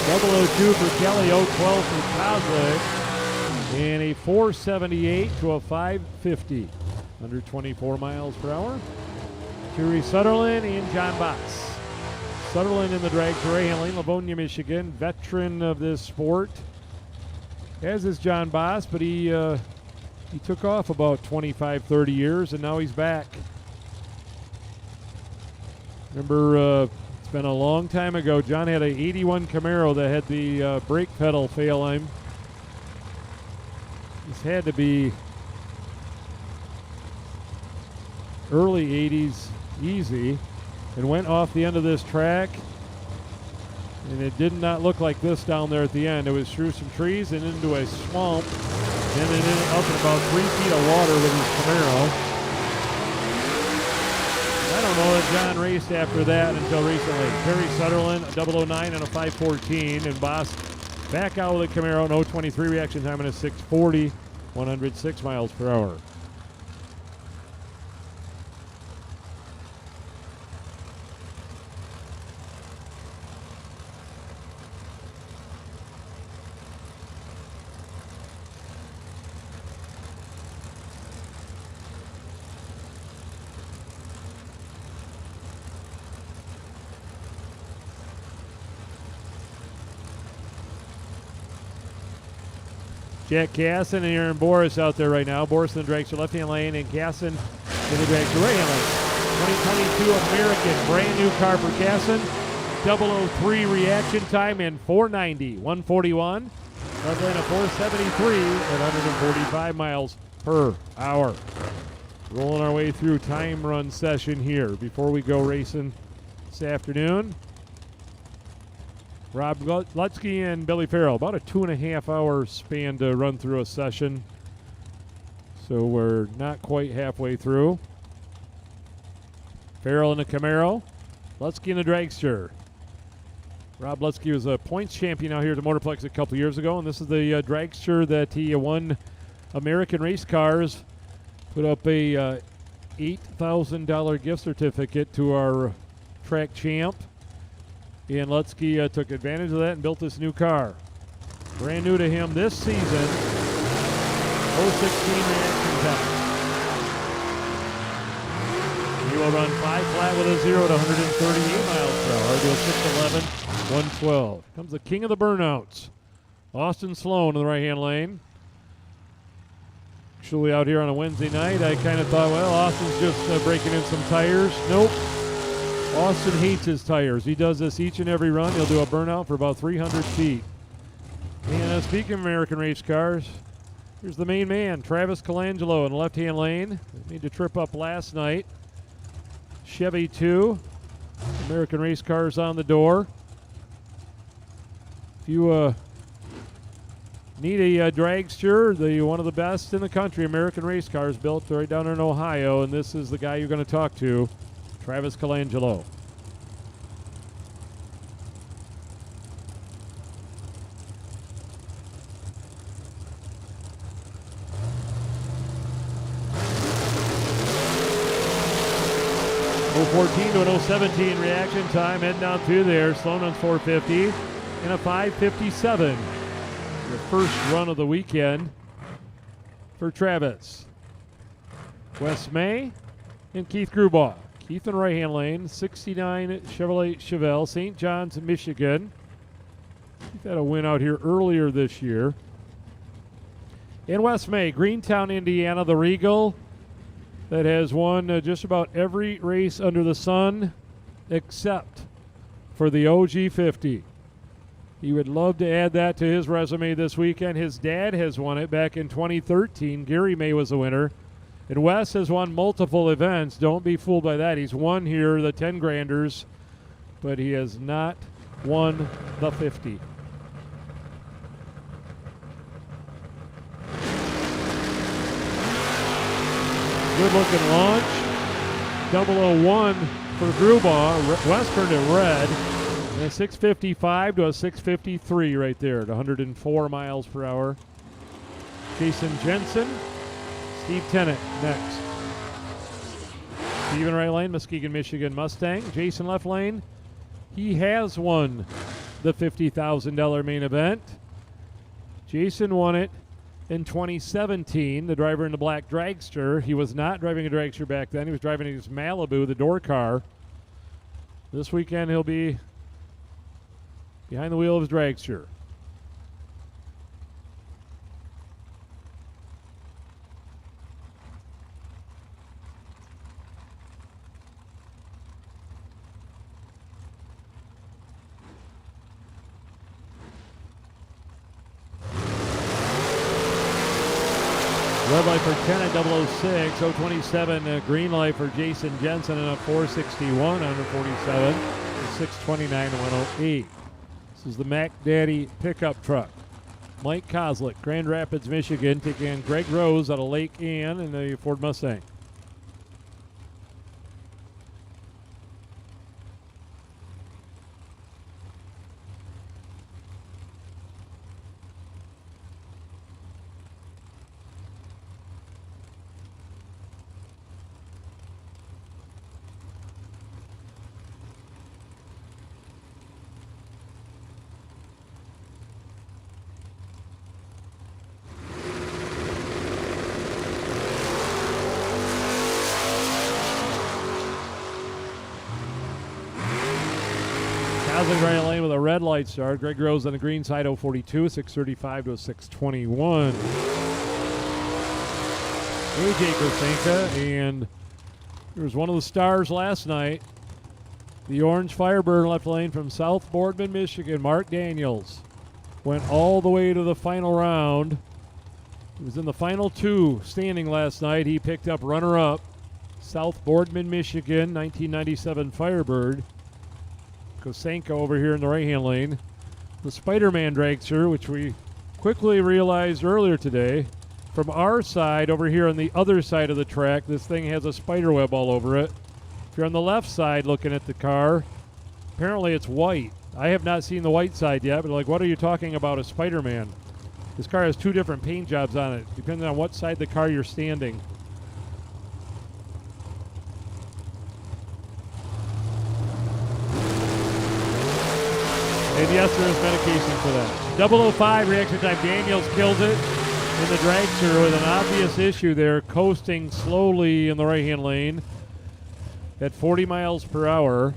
Double 02 for Kelly, 012 for Kozlik, and a 478 to a 550, under 24 miles per hour. Terry Sutherland and John Boss. Sutherland in the Dragster rail lane, Livonia, Michigan, veteran of this sport, as is John Boss, but he took off about 25, 30 years, and now he's back. Remember, it's been a long time ago. John had an 81 Camaro that had the brake pedal fail on him. This had to be early 80s, easy and went off the end of this track. And it did not look like this down there at the end. It was through some trees and into a swamp. And it ended up in about 3 feet of water with his Camaro. I don't know that John raced after that until recently. Terry Sutherland, a 009 and a 514. And Boss back out with a Camaro, an 023 reaction time and a 640, 106 miles per hour. Jack Casson and Aaron Boris out there right now. Boris in the Dragster left-hand lane and Casson in the Dragster right-hand lane. 2022 American, brand new car for Casson. 003 reaction time and 490, 141. Left lane of 473 at 145 miles per hour. Rolling our way through time run session here before we go racing this afternoon. Rob Lutzke and Billy Farrell, about a 2.5 hour span to run through a session. So we're not quite halfway through. Farrell in the Camaro, Lutzke in the Dragster. Rob Lutzke was a points champion out here at the Motorplex a couple years ago, and this is the Dragster that he won American Race Cars. Put up a $8,000 gift certificate to our track champ. And Lutzke took advantage of that and built this new car. Brand new to him this season. 016 reaction time. He will run 5 flat with a 0 to 138 miles per hour to a 611, 112. Comes the king of the burnouts. Austin Sloan in the right-hand lane. Actually out here on a Wednesday night, I kind of thought, well, Austin's just breaking in some tires. Nope. Austin hates his tires. He does this each and every run. He'll do a burnout for about 300 feet. And speaking of American race cars, here's the main man, Travis Colangelo in the left-hand lane. Made the trip up last night. Chevy 2. American race cars on the door. If you need a dragster, one of the best in the country, American race cars built right down there in Ohio, and this is the guy you're going to talk to. Travis Colangelo. .014 to an 017 reaction time, heading down through there. Sloan on 450 and a 557. The first run of the weekend for Travis. Wes May and Keith Grubaugh. Keith in right-hand lane, 69 Chevrolet Chevelle, St. John's, Michigan. Keith had a win out here earlier this year. And Wes May, Greentown, Indiana, the Regal that has won just about every race under the sun except for the OG50. He would love to add that to his resume this weekend. His dad has won it back in 2013. Gary May was the winner. And Wes has won multiple events. Don't be fooled by that. He's won here the 10 granders, but he has not won the 50. Good looking launch. 001 for Grubaugh. Wes turned it red. And a 655 to a 653 right there at 104 miles per hour. Jason Jensen. Steve Tennant next. Steven right lane, Muskegon, Michigan Mustang. Jason left lane. He has won the $50,000 main event. Jason won it in 2017, the driver in the black Dragster. He was not driving a Dragster back then. He was driving his Malibu, the door car. This weekend he'll be behind the wheel of his Dragster. Red light for 10 at 006. 027 green light for Jason Jensen and a 461 under 47. 629 to 108. This is the Mac Daddy pickup truck. Mike Kozlik, Grand Rapids, Michigan, taking on Greg Rose out of Lake Ann in the Ford Mustang. Kozlik right lane with a red light start. Greg Rose on the green side, 042, 635 to 621. AJ Kosenka, and there was one of the stars last night. The orange Firebird left lane from South Boardman, Michigan. Mark Daniels went all the way to the final round. He was in the final two standing last night. He picked up runner-up. South Boardman, Michigan, 1997 Firebird. Kosenka over here in the right-hand lane. The Spider-Man dragster, which we quickly realized earlier today. From our side, over here on the other side of the track, this thing has a spider web all over it. If you're on the left side looking at the car, apparently it's white. I have not seen the white side yet, but like, what are you talking about, a Spider-Man? This car has two different paint jobs on it, depending on what side of the car you're standing. And yes, there is medication for that. 005 reaction time. Daniels kills it in the dragster with an obvious issue there, coasting slowly in the right-hand lane at 40 miles per hour.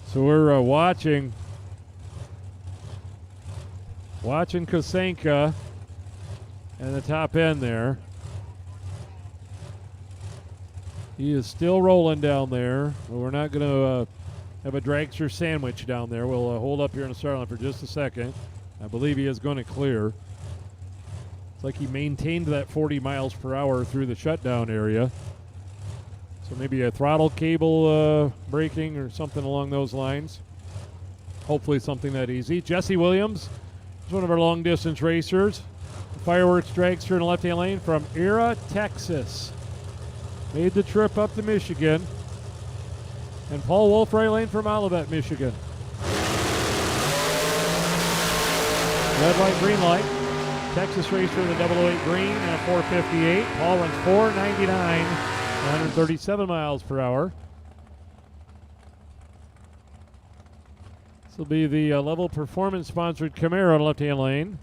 So we're watching Kosenka and the top end there. He is still rolling down there. Well, we're not going to have a dragster sandwich down there. We'll hold up here in the start line for just a second. I believe he is going to clear. It's like he maintained that 40 miles per hour through the shutdown area. So maybe a throttle cable breaking or something along those lines. Hopefully something that easy. Jesse Williams is one of our long-distance racers. Fireworks dragster in the left-hand lane from Era, Texas. Made the trip up to Michigan. And Paul Wolf right lane from Olivet, Michigan. Red light, green light. Texas racer in the 008 green and a 458. Paul runs 499, 137 miles per hour. This will be the Level Performance sponsored Camaro in the left-hand lane.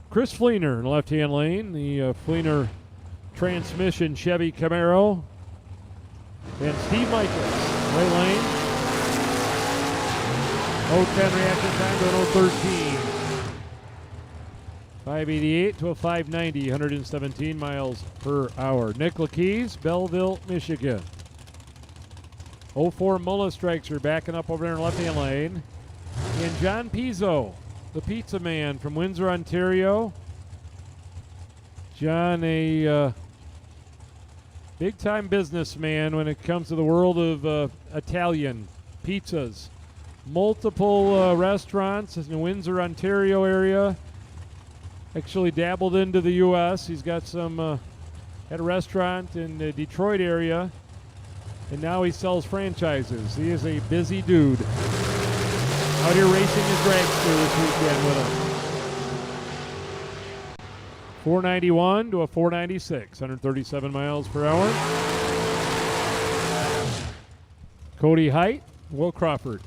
Chris Fleener in the left-hand lane, the Fleener transmission Chevy Camaro. And Steve Michaels, right lane. 010 reaction time to an 013. 588 to a 590, 117 miles per hour. Nick Lakeys, Belleville, Michigan. 04 Mullis dragster backing up over there in the left-hand lane. And John Pizzo, the pizza man from Windsor, Ontario. John, a big-time businessman when it comes to the world of Italian pizzas. Multiple restaurants in the Windsor, Ontario area. Actually dabbled into the U.S. He's got some, had a restaurant in the Detroit area, and now he sells franchises. He is a busy dude. Out here racing his dragster this weekend with us. 491 to a 496, 137 miles per hour. Cody Height, Will Crawford.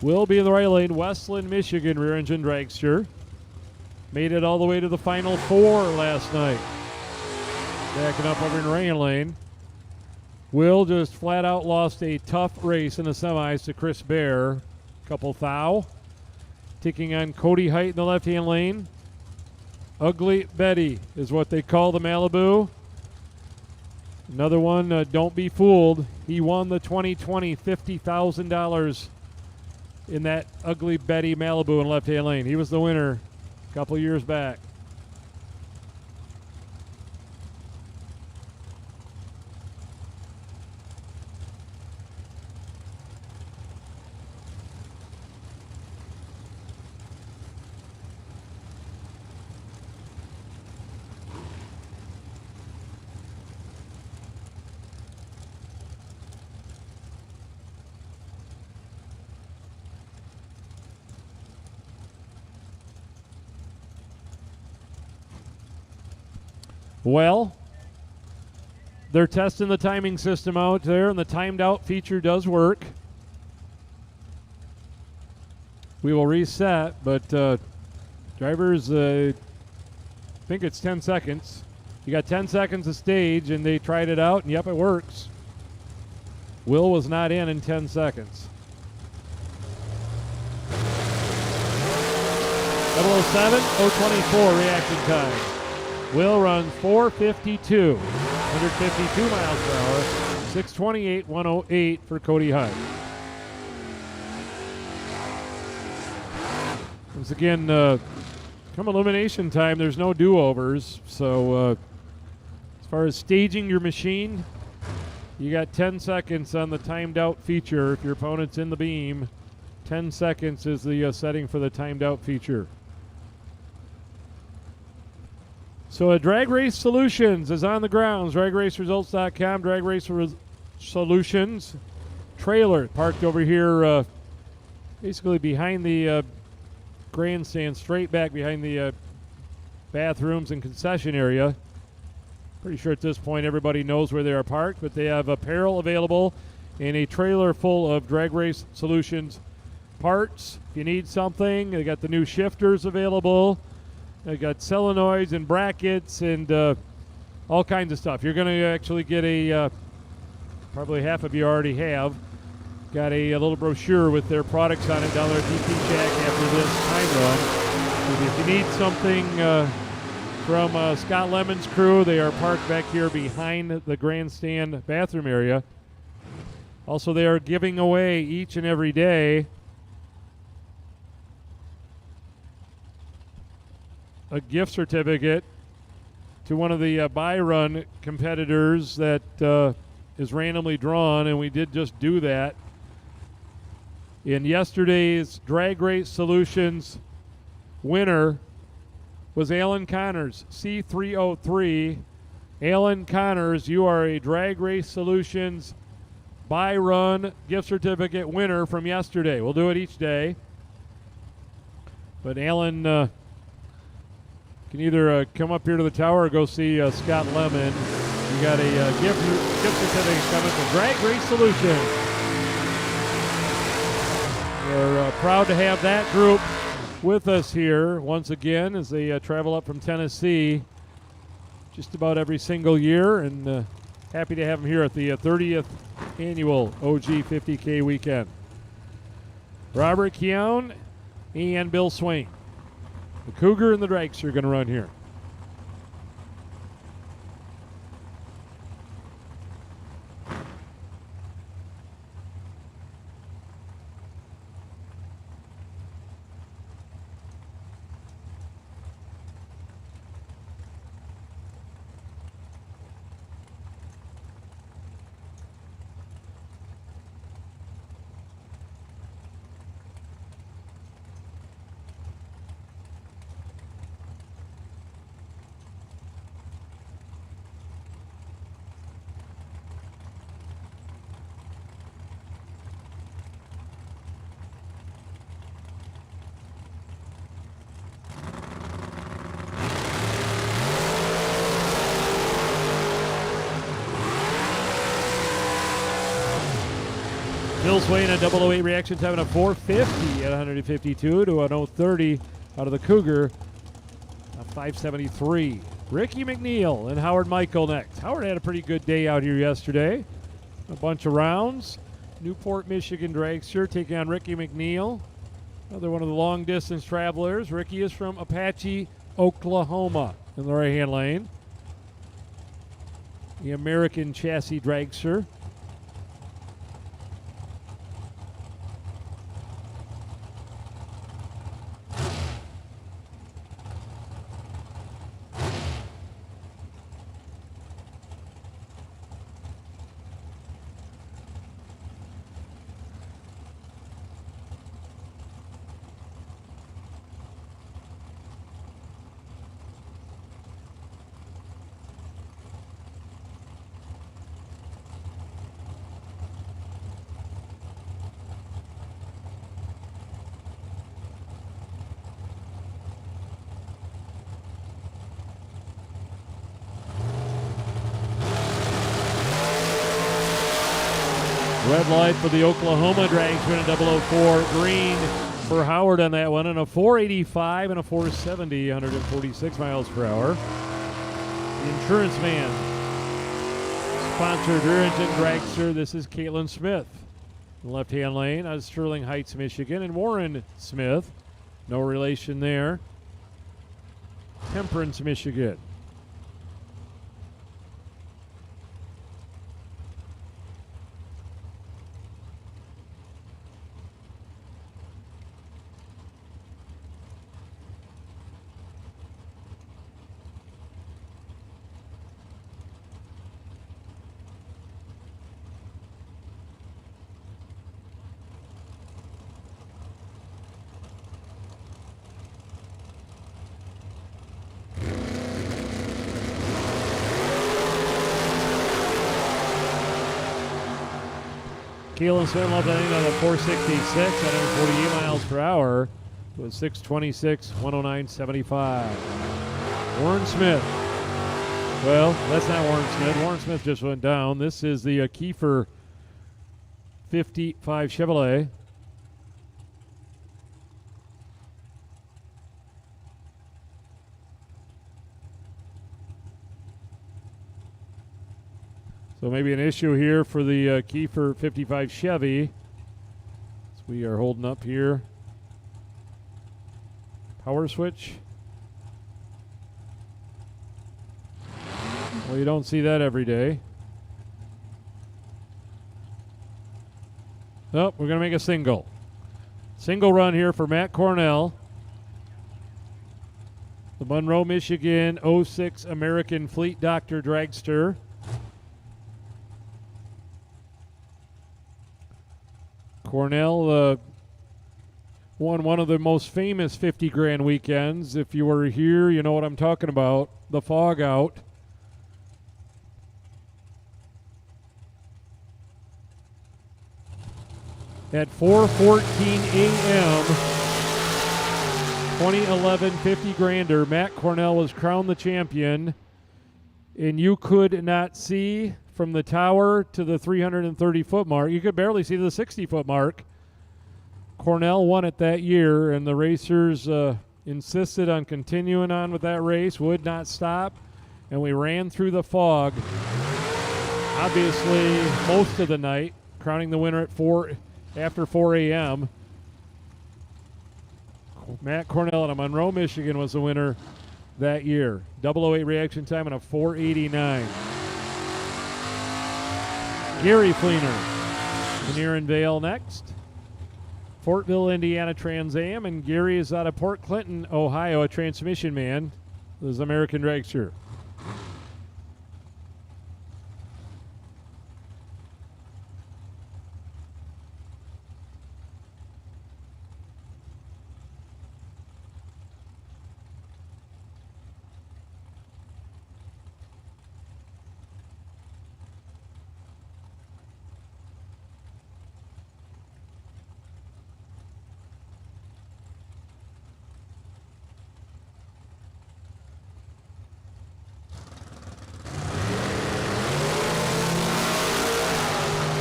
Will be in the right lane, Westland, Michigan, rear engine dragster. made it all the way to the Final Four last night. Backing up over in rain lane. Will just flat out lost a tough race in the semis to Chris Bear. Couple thou. Taking on Cody Height in the left-hand lane. Ugly Betty is what they call the Malibu. Another one, don't be fooled. He won the 2020 $50,000 in that Ugly Betty Malibu in left-hand lane. He was the winner a couple years back. Well, they're testing the timing system out there, and the timed out feature does work. We will reset, but drivers, I think it's 10 seconds. You got 10 seconds of stage, and they tried it out, and yep, it works. Will was not in 10 seconds. 007, 024 reaction time. Will runs 4:52, 152 miles per hour, 6:28, 108 for Cody Height. Once again, come elimination time, there's no do-overs. So as far as staging your machine, you got 10 seconds on the timed out feature. If your opponent's in the beam, 10 seconds is the setting for the timed out feature. So Drag Race Solutions is on the grounds. DragRaceResults.com, Drag Race Solutions trailer parked over here basically behind the grandstand, straight back behind the bathrooms and concession area. Pretty sure at this point everybody knows where they are parked, but they have apparel available and a trailer full of Drag Race Solutions parts. If you need something, they got the new shifters available. They got solenoids and brackets and all kinds of stuff. You're going to actually get a, probably half of you already have, got a little brochure with their products on it down there at DP Shack after this time run. And if you need something from Scott Lemon's crew, they are parked back here behind the grandstand bathroom area. Also, they are giving away each and every day a gift certificate to one of the buy run competitors that is randomly drawn, and we did just do that. In yesterday's Drag Race Solutions winner was Alan Connors, C303. Alan Connors, you are a Drag Race Solutions buy run gift certificate winner from yesterday. We'll do it each day. But Alan can either come up here to the tower or go see Scott Lemon. You got a gift certificate coming from Drag Race Solutions. We're proud to have that group with us here once again as they travel up from Tennessee just about every single year, and happy to have them here at the 30th annual OG 50K weekend. Robert Keown and Bill Swain. The Cougar and the Dragster are going to run here. Bill Swain a 008 reaction time and a 450 at 152 to an 030 out of the Cougar. 573. Ricky McNeil and Howard Michael next. Howard had a pretty good day out here yesterday. A bunch of rounds. Newport, Michigan Dragster taking on Ricky McNeil. Another one of the long-distance travelers. Ricky is from Apache, Oklahoma in the right-hand lane. The American Chassis Dragster. Red light for the Oklahoma Dragster and a 004 green for Howard on that one, and a 485 and a 470, 146 miles per hour. The Insurance Man sponsored rear engine dragster. This is Caitlin Smith in the left-hand lane out of Sterling Heights, Michigan, and Warren Smith, no relation there, Temperance, Michigan. Keelan Smith left that in on a 466, 148 miles per hour. It was 626, 109.75. Warren Smith. Well, that's not Warren Smith. Warren Smith just went down. This is the Kiefer 55 Chevrolet. So maybe an issue here for the Kiefer 55 Chevy. So we are holding up here. Power switch. Well, you don't see that every day. Nope, we're going to make a single. Single run here for Matt Cornell. The Monroe, Michigan 06 American Fleet Doctor Dragster. Cornell won one of the most famous 50 grand weekends. If you were here, you know what I'm talking about. The fog out. At 4:14 a.m., 2011 50 grander, Matt Cornell was crowned the champion, and you could not see from the tower to the 330-foot mark. You could barely see the 60-foot mark. Cornell won it that year, and the racers insisted on continuing on with that race, would not stop, and we ran through the fog, obviously, most of the night, crowning the winner at after 4 a.m. Matt Cornell out of Monroe, Michigan was the winner that year. 008 reaction time and a 489. Gary Fleener, Veneer and Vale next. Fortville, Indiana Trans Am, and Gary is out of Port Clinton, Ohio, a transmission man. This is American Dragster.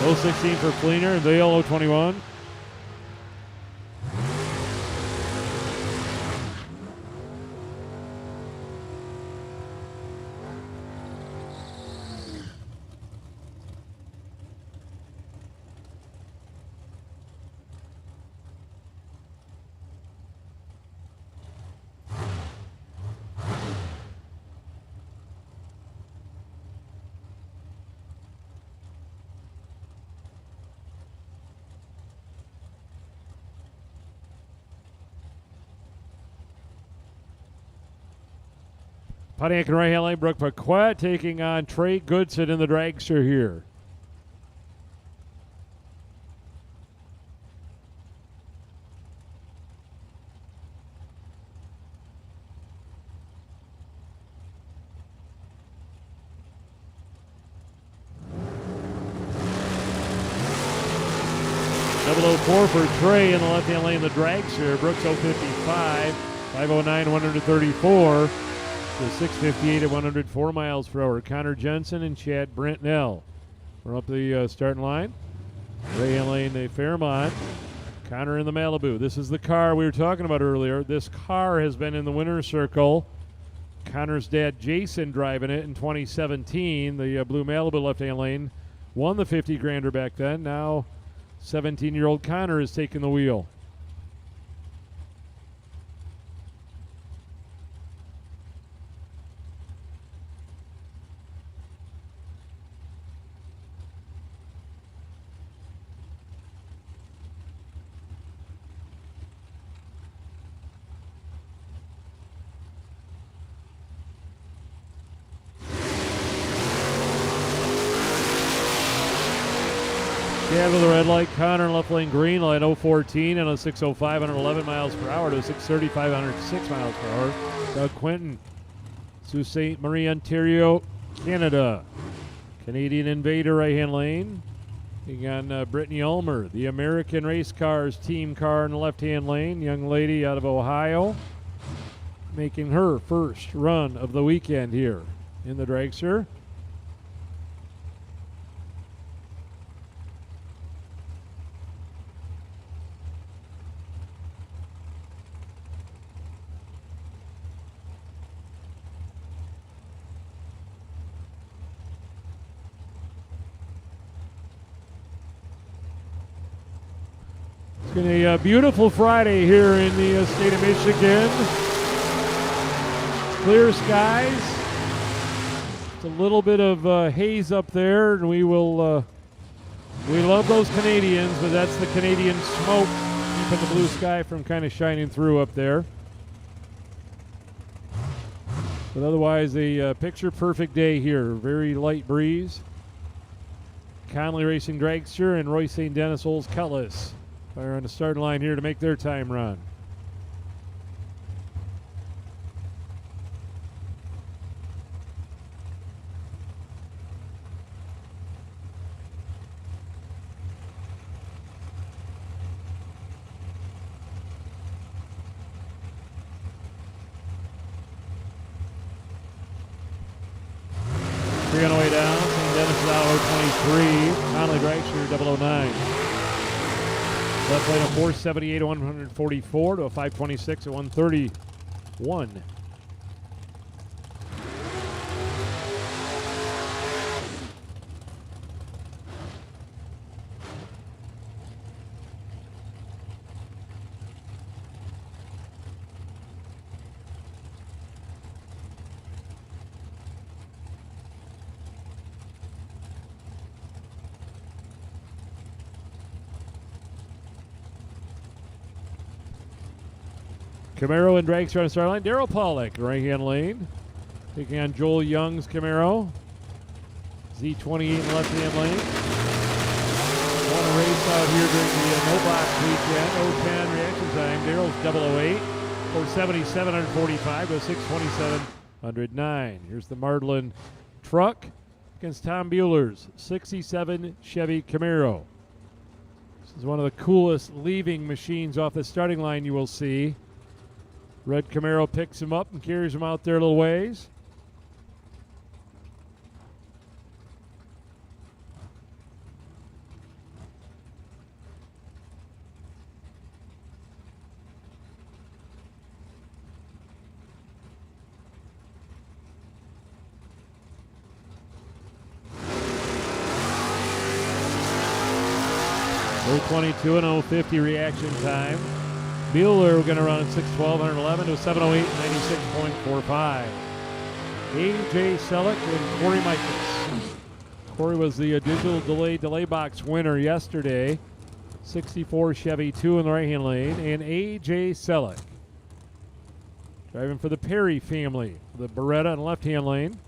Low 16 for Fleener, Vale 021. Pontiac and right-hand lane, Brooke Paquette taking on Trey Goodson in the dragster here. Double 04 for Trey in the left-hand lane, the dragster. Brooks 055, 509, 134. To 658 at 104 miles per hour. Connor Jensen and Chad Brentnell. We're up the starting line. Right-hand lane, the Fairmont. Connor in the Malibu. This is the car we were talking about earlier. This car has been in the winner's circle. Connor's dad, Jason, driving it in 2017. The blue Malibu left-hand lane won the 50 grander back then. Now 17-year-old Connor is taking the wheel. Yeah, with the red light, Connor left lane green light, 014 and a 605, 111 miles per hour to 635, 106 miles per hour. Doug Quinton, Sault Ste. Marie, Ontario, Canada. Canadian Invader right-hand lane. Taking on Brittany Ulmer, the American Race Cars team car in the left-hand lane. Young lady out of Ohio, making her first run of the weekend here in the dragster. It's been a beautiful Friday here in the state of Michigan. Clear skies. It's a little bit of haze up there, and we love those Canadians, but that's the Canadian smoke keeping the blue sky from kind of shining through up there. But otherwise, a picture-perfect day here. Very light breeze. Conley Racing Dragster and Roy St. Dennis Olds Cutlass are on the starting line here to make their time run. Three on the way down. St. Dennis is out 023. Conley Dragster 009. Left lane of 478 at 144 to a 526 at 131. Camaro and Dragster on the start line. Darryl Pollock, right-hand lane. Taking on Joel Young's Camaro. Z28 in the left-hand lane. Won a race out here during the no-box weekend. 010 reaction time. Darryl's 008. 477, 145 to 627, 109. Here's the Mardlin truck against Tom Bueller's 67 Chevy Camaro. This is one of the coolest leaving machines off the starting line you will see. Red Camaro picks him up and carries him out there a little ways. .022 and 050 reaction time. Bueller we're going to run at 612, 111 to 708, 96.45. A.J. Selleck and Corey Michaels. Corey was the digital delay box winner yesterday. 64 Chevy 2 in the right-hand lane. And A.J. Selleck driving for the Perry family. The Beretta in the left-hand lane.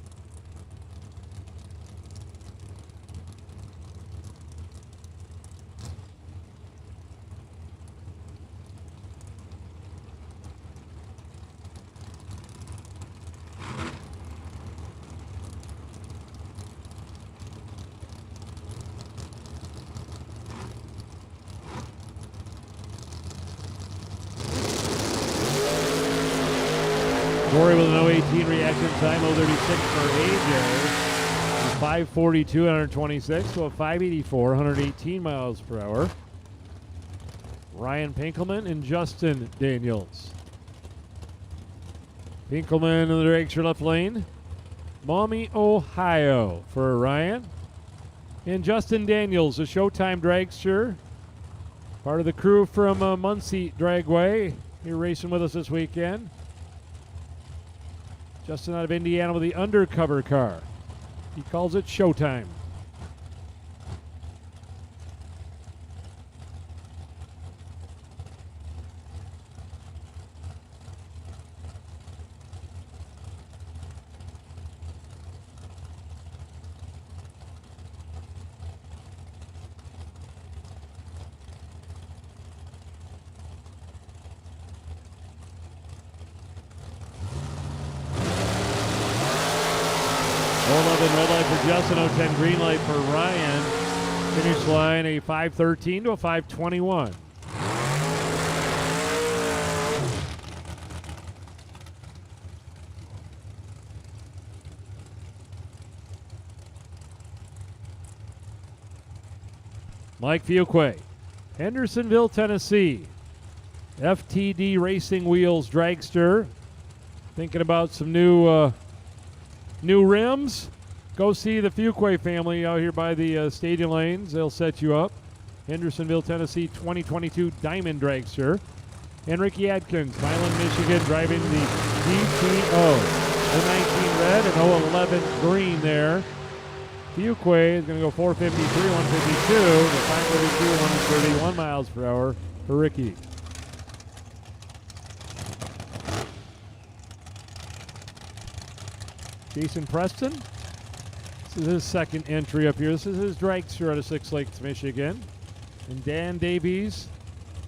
Corey with an 018 reaction time, 036 for AJ. 542, 126 to a 584, 118 miles per hour. Ryan Pinkelman and Justin Daniels. Pinkelman in the Dragster left lane. Maumee, Ohio for Ryan. And Justin Daniels, a Showtime Dragster. Part of the crew from Muncie Dragway. You're racing with us this weekend. Justin out of Indiana with the undercover car. He calls it Showtime. Red light for Justin, 010 green light for Ryan. Finish line a 513 to a 521. Mike Fuquay, Hendersonville, Tennessee. FTD Racing Wheels Dragster. Thinking about some new rims? Go see the Fuquay family out here by the stadium lanes. They'll set you up. Hendersonville, Tennessee 2022 Diamond Dragster. And Ricky Adkins, Milan, Michigan, driving the GTO. 019 red and 011 green there. Fuquay is going to go 453, 152, to 532, 131 miles per hour for Ricky. Jason Preston. This is his second entry up here. This is his dragster out of Six Lakes, Michigan. And Dan Davies,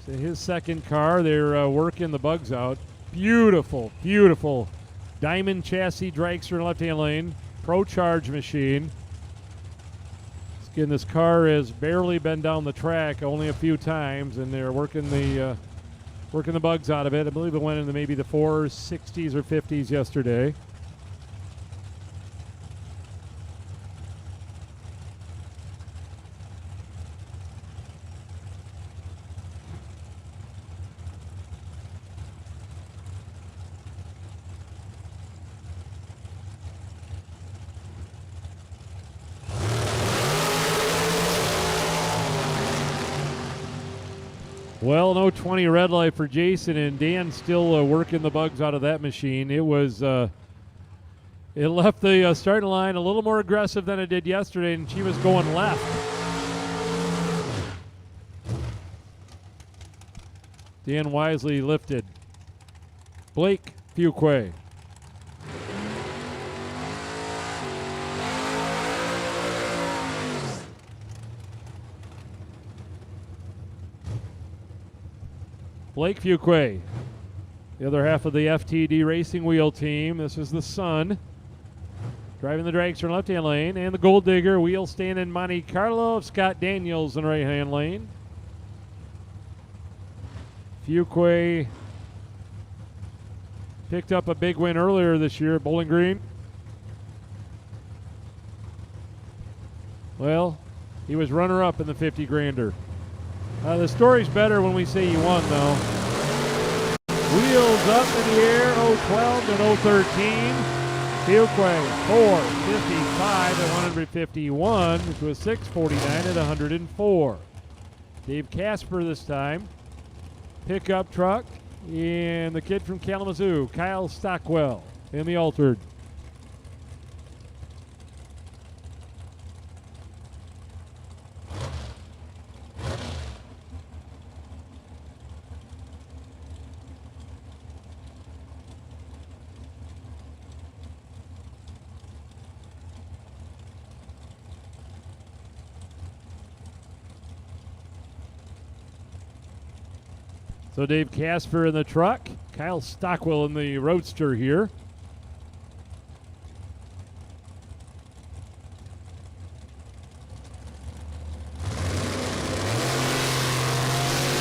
his second car. They're working the bugs out. Beautiful, beautiful diamond chassis dragster in the left-hand lane. Pro Charge machine. Again, this car has barely been down the track, only a few times, and they're working the bugs out of it. I believe it went into maybe the 460s or 50s yesterday. Well, no 20 red light for Jason, and Dan still working the bugs out of that machine. It was, it left the starting line a little more aggressive than it did yesterday, and she was going left. Dan wisely lifted. Blake Fuquay. Blake Fuquay, the other half of the FTD Racing Wheel team. This is the son, driving the dragster in left-hand lane, and the Gold Digger wheel stand in Monte Carlo of Scott Daniels in right-hand lane. Fuquay picked up a big win earlier this year at Bowling Green. Well, he was runner-up in the 50 grander. The story's better when we say you won, though. Wheels up in the air, 012 and 013. Fuquay, 455 at 151, which was 649 at 104. Dave Casper this time. Pickup truck, and the kid from Kalamazoo, Kyle Stockwell, in the altered. So Dave Casper in the truck, Kyle Stockwell in the Roadster here.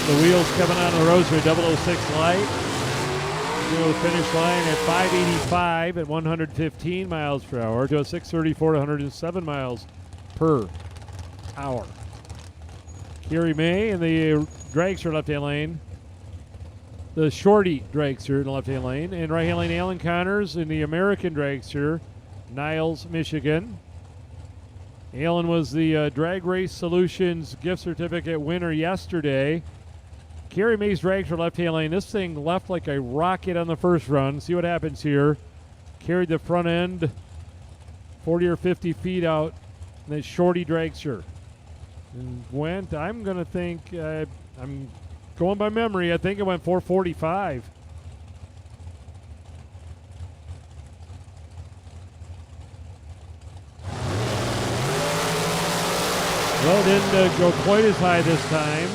The wheels coming on the Roadster, 006 light. To the finish line at 585 at 115 miles per hour to a 634 to 107 miles per hour. Kerry May in the Dragster left-hand lane. The Shorty Dragster in the left-hand lane. In right-hand lane, Alan Connors in the American Dragster, Niles, Michigan. Alan was the Drag Race Solutions gift certificate winner yesterday. Kerry May's Dragster left-hand lane. This thing left like a rocket on the first run. See what happens here. Carried the front end 40 or 50 feet out. And the Shorty Dragster. And went, I'm going to think, I'm going by memory, I think it went 445. Well, didn't go quite as high this time.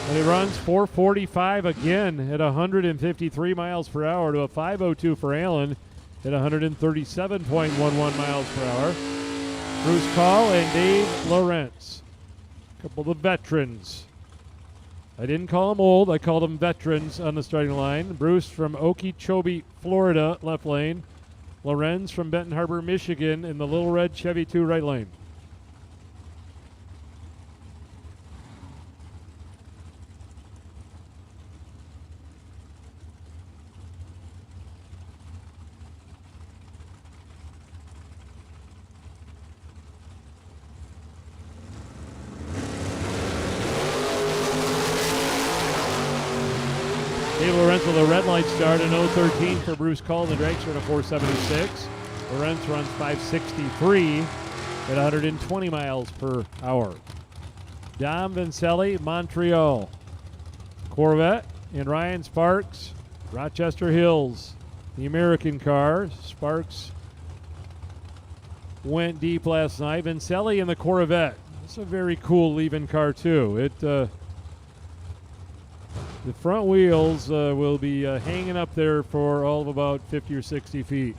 But it runs 445 again at 153 miles per hour to a 502 for Allen at 137.11 miles per hour. Bruce Call and Dave Lawrence, a couple of the veterans. I didn't call them old, I called them veterans on the starting line. Bruce from Okeechobee, Florida, left lane. Lorenz from Benton Harbor, Michigan, in the Little Red Chevy 2 right lane. Dave Lorenz with a red light start in 013 for Bruce Call in the Dragster at a 476. Lorenz runs 563 at 120 miles per hour. Dom Vincelli, Montreal. Corvette and Ryan Sparks, Rochester Hills. The American car. Sparks went deep last night. Vincelli in the Corvette. It's a very cool leave-in car too. The front wheels will be hanging up there for all of about 50 or 60 feet.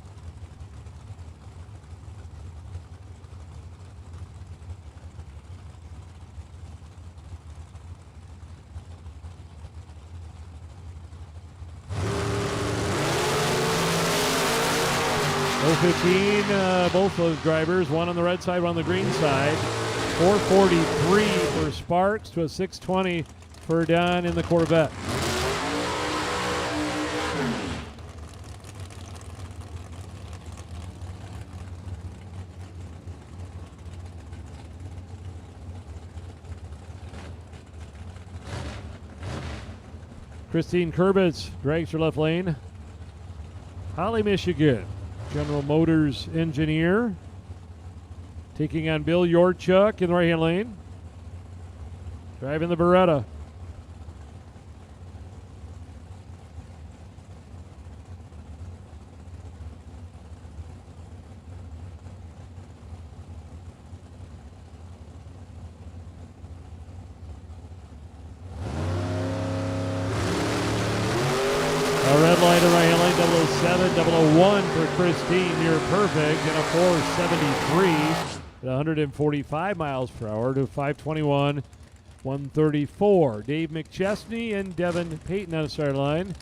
Both those drivers, one on the red side, one on the green side. 443 for Sparks to a 620 for Don in the Corvette. Christine Kurbitz, Dragster left lane. Holly, Michigan, General Motors engineer. Taking on Bill Yorchuk in the right-hand lane. Driving the Beretta. Red light and right-hand lane, 007, 001 for Christine, near perfect, and a 473 at 145 miles per hour to 521, 134. Dave McChesney and Devin Payton on the start line.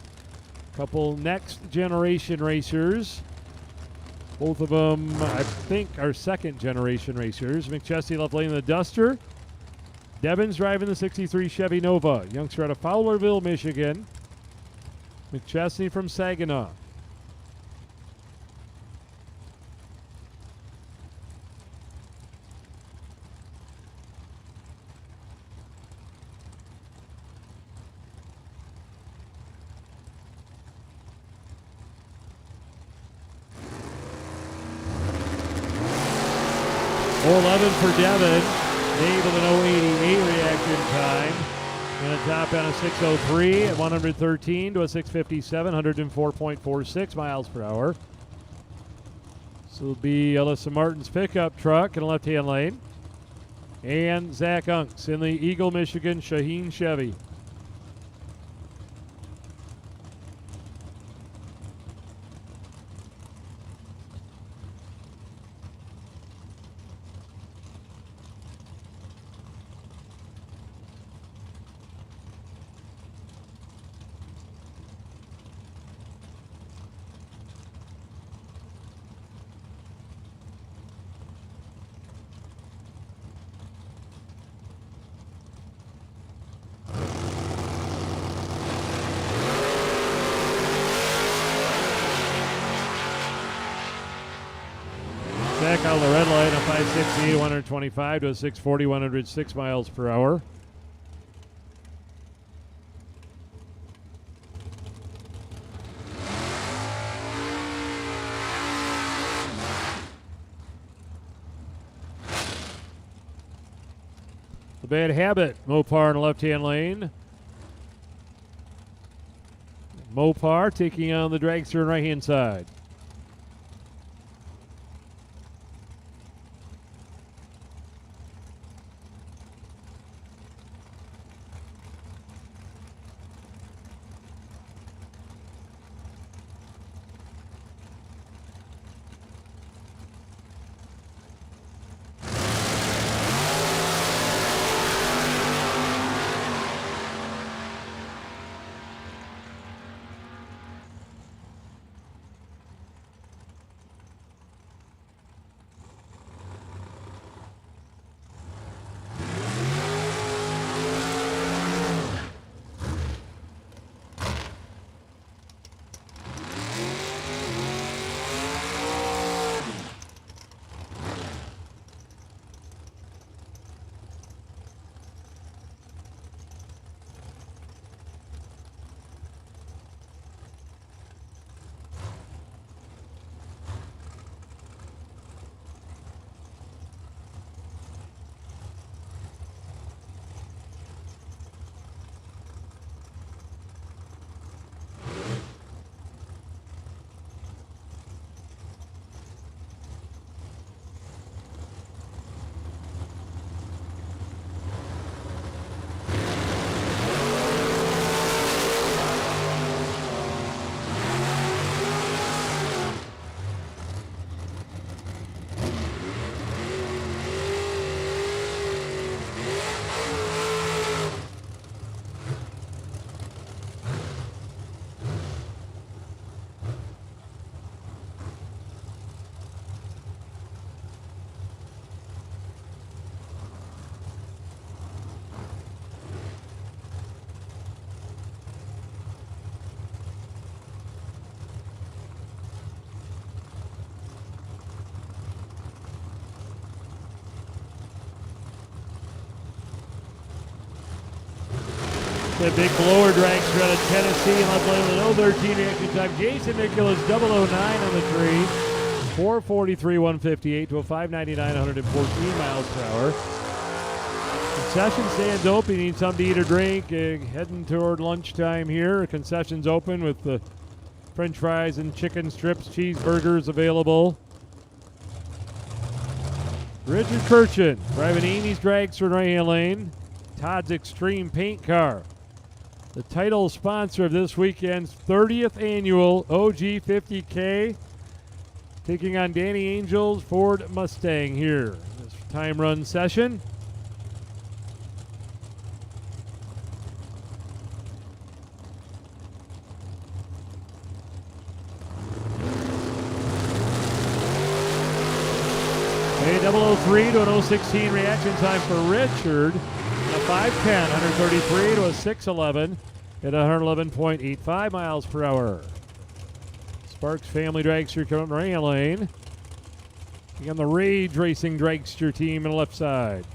Couple next generation racers. Both of them, I think, are second generation racers. McChesney left lane in the Duster. Devin's driving the 63 Chevy Nova. Youngster out of Fowlerville, Michigan. McChesney from Saginaw. .411 for Devin. Dave with an 088 reaction time. And a top end of 603 at 113 to a 657, 104.46 miles per hour. So it'll be Alyssa Martin's pickup truck in the left-hand lane. And Zach Unks in the Eagle, Michigan Shaheen Chevy. mile to the red light, a 560, 125 to a 640, 106 miles per hour. The Bad Habit, Mopar in the left-hand lane. Mopar taking on the Dragster on the right-hand side. The big blower dragster out of Tennessee, left lane with 013 reaction time. Jason Nicholas, 009 on the tree. 443, 158 to a 599, 114 miles per hour. Concession stands open. You need something to eat or drink. Heading toward lunchtime here. Concessions open with the French fries and chicken strips, cheeseburgers available. Richard Kirchen driving Amy's Dragster in right-hand lane. Todd's Extreme Paint Car, the title sponsor of this weekend's 30th annual OG 50K, taking on Danny Angel's Ford Mustang here in this time run session. A 003 to an 016 reaction time for Richard. A 510, 133 to a 611 at 111.85 miles per hour. Sparks Family Dragster coming up the right lane. Again, the Rage Racing Dragster team on the left side.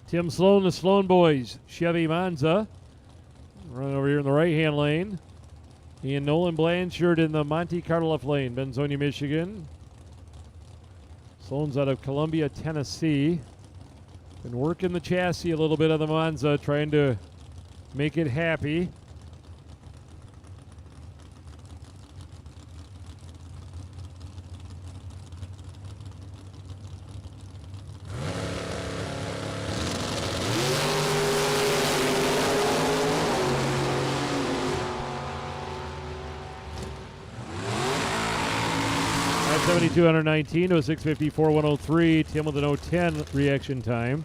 Tim Sloan, the Sloan Boys, Chevy Monza. Running over here in the right-hand lane. And Nolan Blanchard in the Monte Carlo left lane, Benzonia, Michigan. Sloan's out of Columbia, Tennessee. Been working the chassis a little bit on the Monza, trying to make it happy. At 7219 to 654 103. Tim with an 010 reaction time.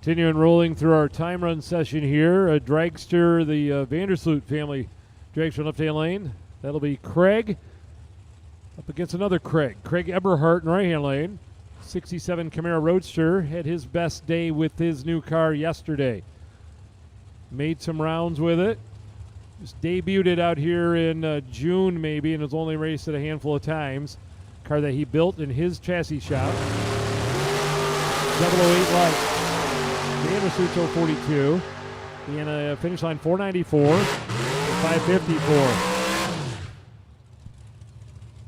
Continuing rolling through our time run session here. A Dragster, the Vandersloot family Dragster left-hand lane. That'll be Craig up against another Craig. Craig Eberhardt in right-hand lane. 67 Camaro Roadster had his best day with his new car yesterday. Made some rounds with it. Just debuted it out here in June maybe, and has only raced it a handful of times. Car that he built in his chassis shop. 008 light. Vandersloot 042. And a finish line 494. 554.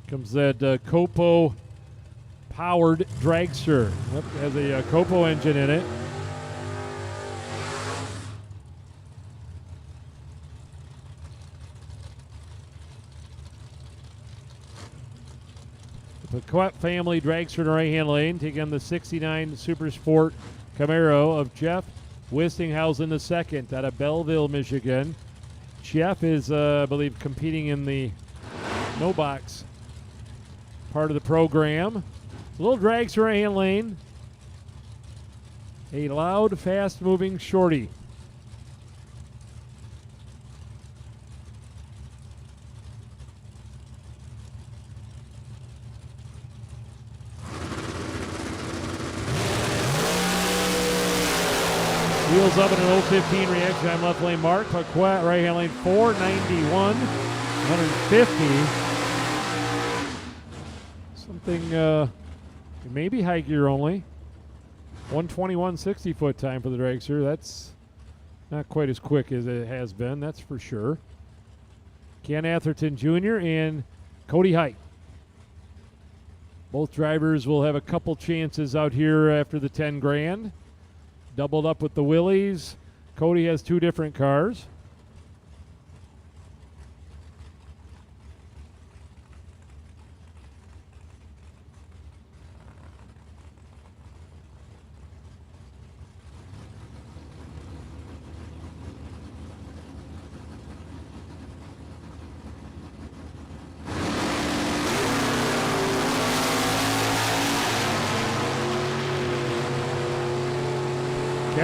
Comes that Copo powered Dragster. Yep, has a Copo engine in it. The Paquette family Dragster in the right-hand lane, taking on the 69 Super Sport Camaro of Jeff Wistinghausen II out of Belleville, Michigan. Jeff is, I believe, competing in the no box part of the program. A little Dragster right-hand lane. A loud, fast-moving shorty. Wheels up in an 015 reaction time left lane mark. Paquette right hand lane 491, 150. Something maybe high gear only. 121 60-foot time for the Dragster. That's not quite as quick as it has been, that's for sure. Ken Atherton Jr. and Cody Height. Both drivers will have a couple chances out here after the 10 grand. Doubled up with the Willies. Cody has two different cars.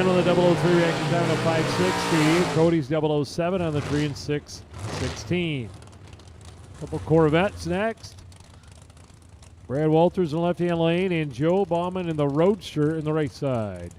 Ken on the 003 reaction down to 560. Cody's 007 on the tree in 616. Couple Corvettes next. Brad Walters in the left-hand lane and Joe Bauman in the Roadster in the right side.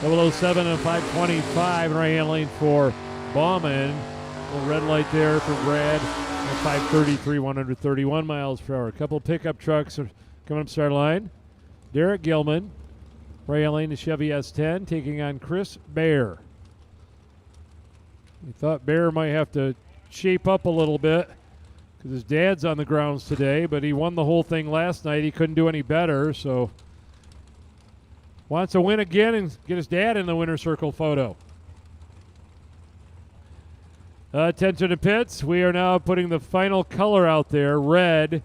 .007 and 525 in right-hand lane for Bauman. Little red light there for Brad at 533, 131 miles per hour. A couple pickup trucks are coming up start line. Derek Gilman, right-hand lane to Chevy S10, taking on Chris Bear. We thought Bear might have to shape up a little bit because his dad's on the grounds today, but he won the whole thing last night. He couldn't do any better, so wants to win again and get his dad in the winner's circle photo. Attention to pits. We are now putting the final color out there, red.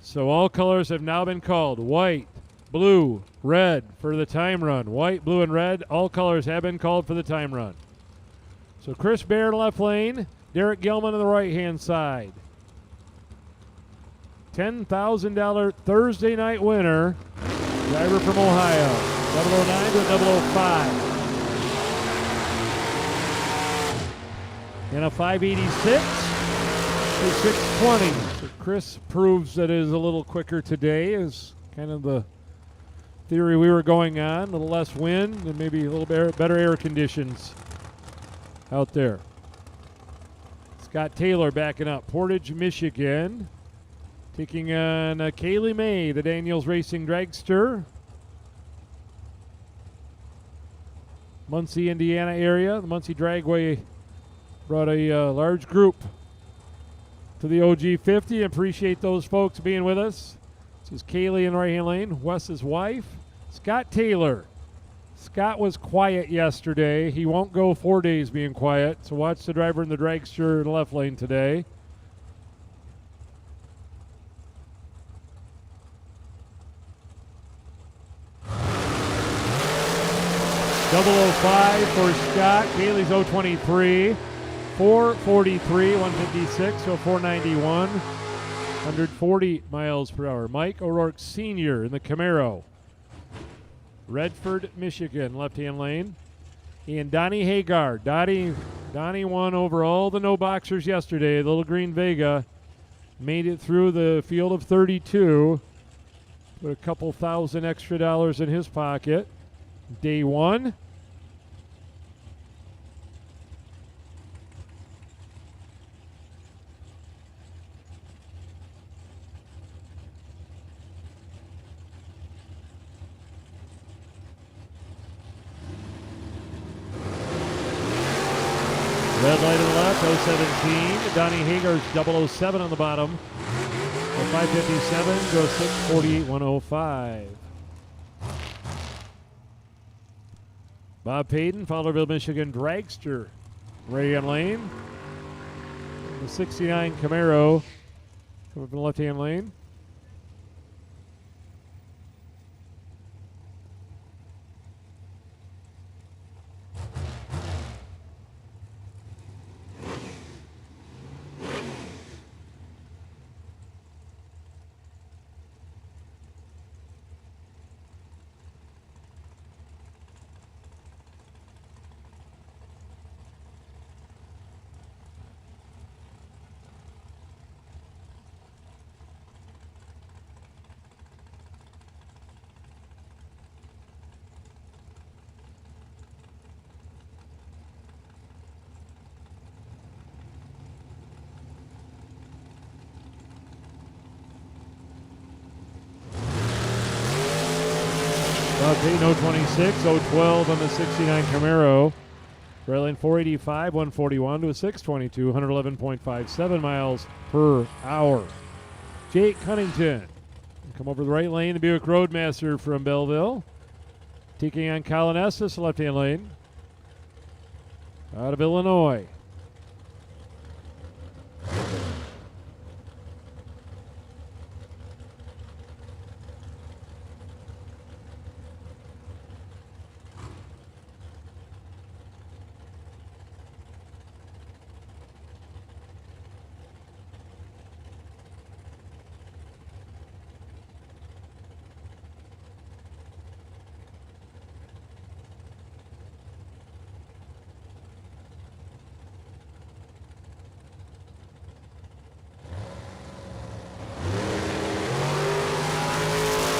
So all colors have now been called. White, blue, red for the time run. White, blue, and red. All colors have been called for the time run. So Chris Bear in left lane, Derek Gilman on the right-hand side. $10,000 Thursday night winner. Driver from Ohio, 009 to 005. And a 586 to 620. So Chris proves that it is a little quicker today, is kind of the theory we were going on. A little less wind and maybe a little better air conditions out there. Scott Taylor backing up. Portage, Michigan. Taking on Kaylee May, the Daniels Racing Dragster. Muncie, Indiana area. The Muncie Dragway brought a large group to the OG 50. Appreciate those folks being with us. This is Kaylee in the right-hand lane. Wes's wife, Scott Taylor. Scott was quiet yesterday. He won't go 4 days being quiet. So watch the driver in the Dragster in the left lane today. 005 for Scott. Kaylee's 023. 443, 156, so 491. 140 miles per hour. Mike O'Rourke Sr. in the Camaro. Redford, Michigan, left-hand lane. And Donnie Hagar. Donnie won over all the no-boxers yesterday. The Little Green Vega made it through the field of 32. Put a couple thousand extra dollars in his pocket. Day one. Red light on the left, 017. Donnie Hagar's 007 on the bottom. 557 goes 648, 105. Bob Payton, Fowlerville, Michigan Dragster. Right-hand lane. The 69 Camaro coming from the left-hand lane. Payton 026, 012 on the 69 Camaro. Trailing 485, 141 to a 622, 111.57 miles per hour. Jake Cunnington. Come over the right lane, the Buick Roadmaster from Belleville. Taking on Colin Estes, left-hand lane. Out of Illinois.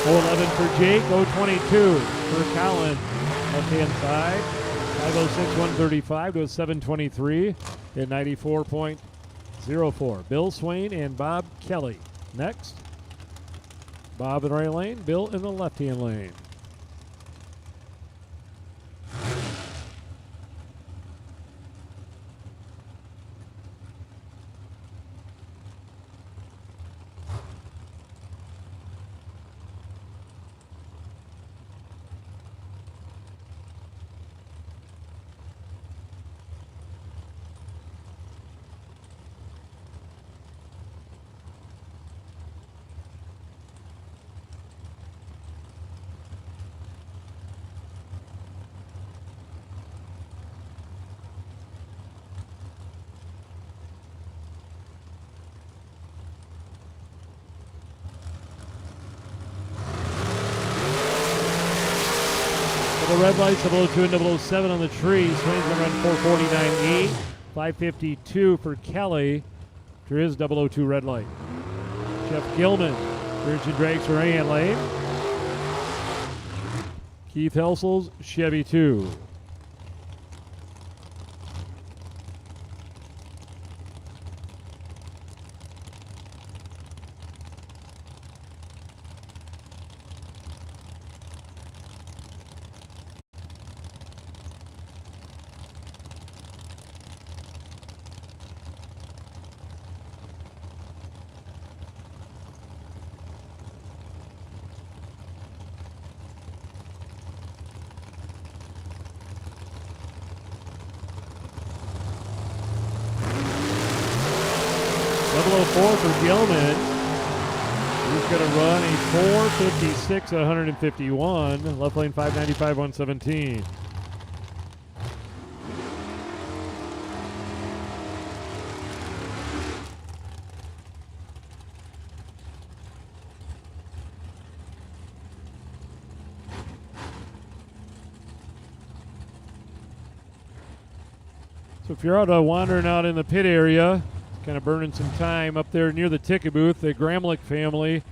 .011 for Jake, 022 for Colin. Left-hand side, 506, 135 to a 723 at 94.04. Bill Swain and Bob Kelly. Next, Bob in the right lane, Bill in the left-hand lane. The red lights, 002 and 007 on the tree. Swain's going to run 449.8. 552 for Kelly. There is 002 red light. Jeff Gilman, Virgin Dragster right-hand lane. Keith Helsels, Chevy 2. For Gilman, he's going to run a 456 at 151. Left lane 595, 117. So if you're out wandering out in the pit area, kind of burning some time up there near the ticket booth, the Gramlich family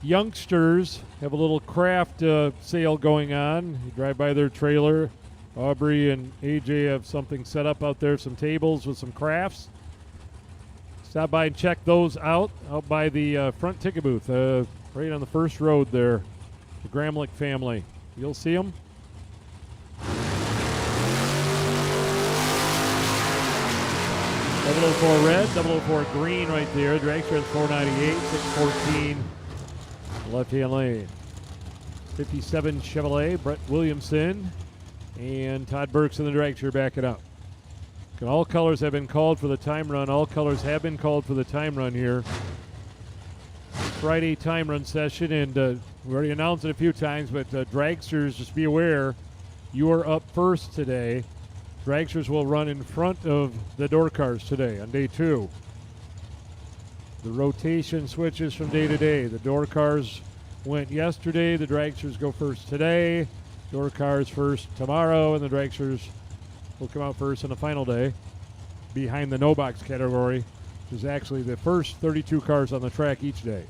youngsters have a little craft sale going on. You drive by their trailer. Aubrey and AJ have something set up out there, some tables with some crafts. Stop by and check those out by the front ticket booth, right on the first road there. The Gramlich family. You'll see them. 004 red, 004 green right there. Dragster has 498, 614 left-hand lane. 57 Chevrolet, Brett Williamson, and Todd Burks in the Dragster backing up. All colors have been called for the time run. All colors have been called for the time run here. Friday time run session, and we already announced it a few times, but Dragsters, just be aware, you are up first today. Dragsters will run in front of the door cars today on day 2. The rotation switches from day to day. The door cars went yesterday. The Dragsters go first today. Door cars first tomorrow, and the Dragsters will come out first on the final day behind the no box category, which is actually the first 32 cars on the track each day.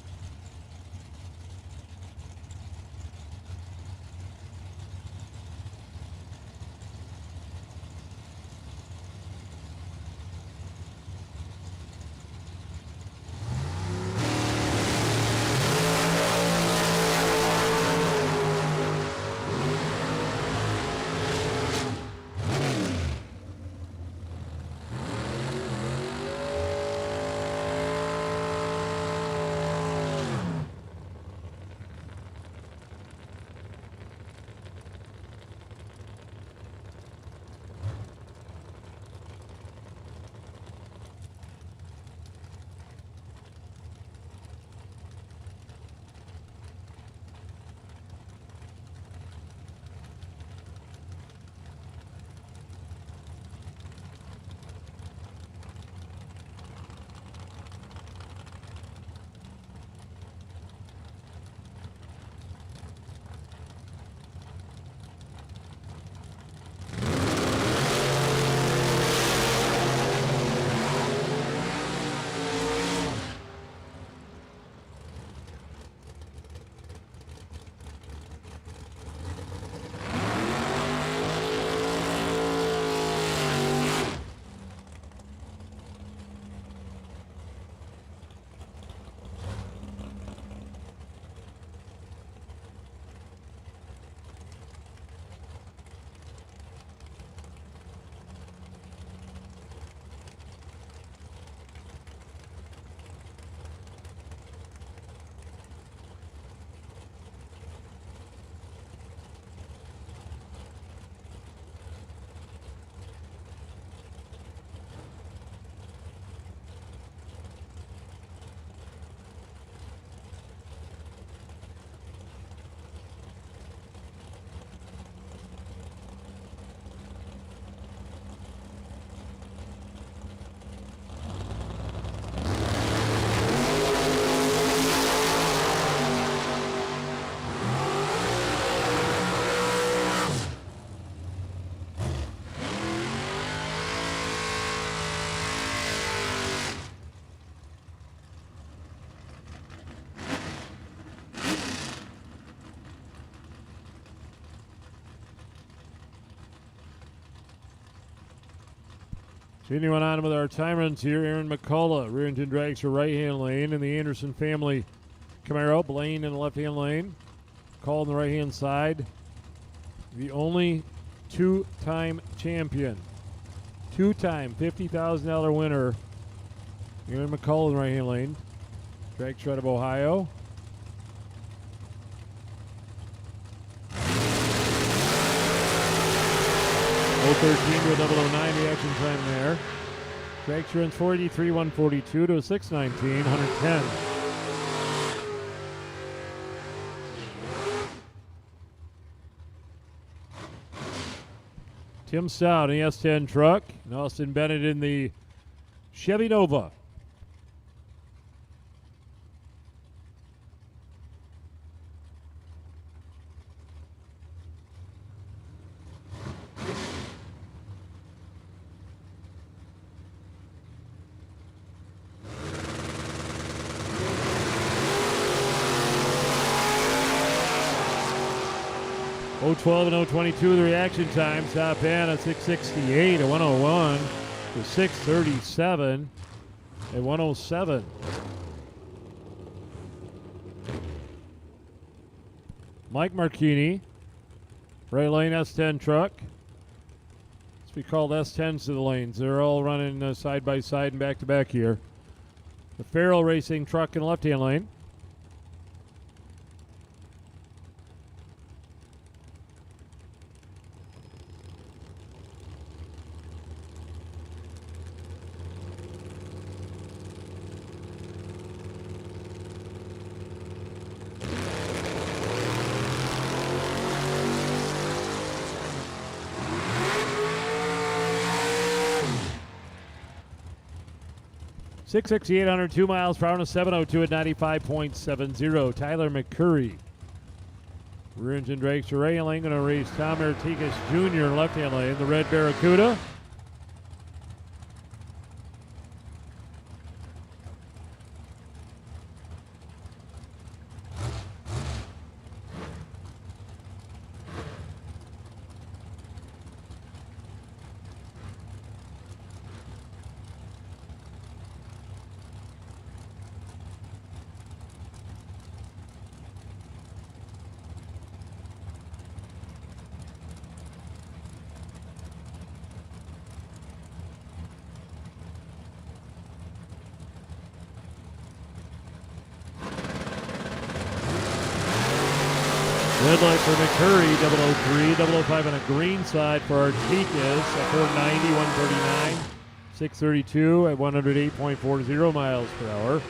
Continuing on with our time runs here, Aaron McCullough, rear engine Dragster right-hand lane, and the Anderson family Camaro, Blaine in the left-hand lane. Call on the right-hand side. The only two-time champion, two-time $50,000 winner, Aaron McCullough in the right-hand lane. Dragster out of Ohio. .013 to a 009 reaction time there. Dragster runs 483, 142 to a 619, 110. Tim Stout in the S10 truck, and Austin Bennett in the Chevy Nova. .012 and .022 the reaction time. Top end at 668 at 101 to 637 at 107. Mike Marchini, right lane S10 truck. Let's be called S10s to the lanes. They're all running side by side and back to back here. The Farrell Racing truck in the left-hand lane. .668, 102 miles per hour, and a 702 at 95.70. Tyler McCurry. Rear engine Dragster right lane, going to race Tom Artigas Jr. left-hand lane, the red Barracuda. Red light for McCurry, 003, 005 on a green side for Artigas at 490, 139, 632 at 108.40 miles per hour.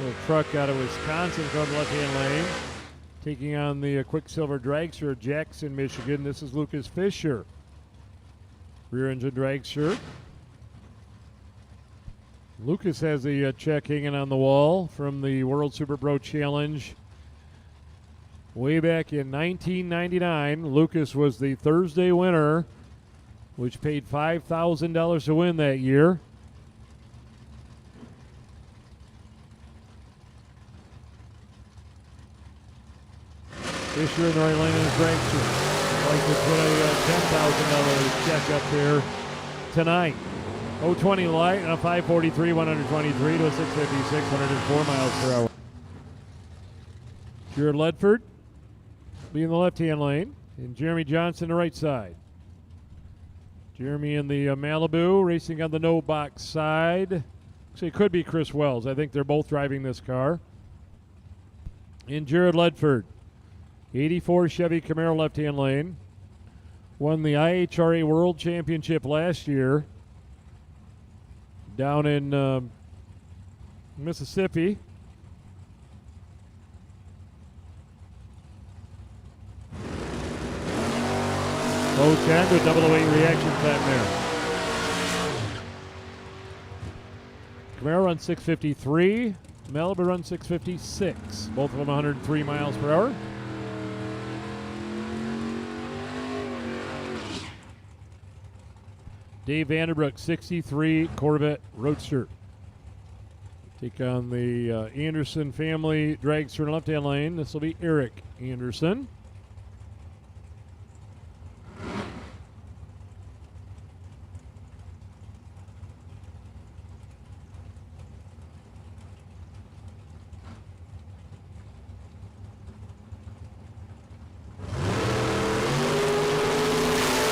The truck out of Wisconsin from the left-hand lane, taking on the Quicksilver Dragster of Jackson, Michigan. This is Lucas Fisher. Rear engine Dragster. Lucas has a check hanging on the wall from the World Super Pro Challenge. Way back in 1999, Lucas was the Thursday winner, which paid $5,000 to win that year. Fisher in the right lane in his Dragster. I'd like to put a $10,000 check up there tonight. 020 light and a 543, 123 to a 656, 104 miles per hour. Jared Ledford be in the left-hand lane, and Jeremy Johnson the right side. Jeremy in the Malibu, racing on the no-box side. Actually, it could be Chris Wells. I think they're both driving this car. And Jared Ledford, 84 Chevy Camaro left-hand lane. Won the IHRA World Championship last year down in Mississippi. .010 to a 008 reaction time there. Camaro runs 653. Malibu runs 656. Both of them 103 miles per hour. Dave Vanderbrook, 63 Corvette Roadster. Take on the Anderson family Dragster in the left-hand lane. This will be Eric Anderson.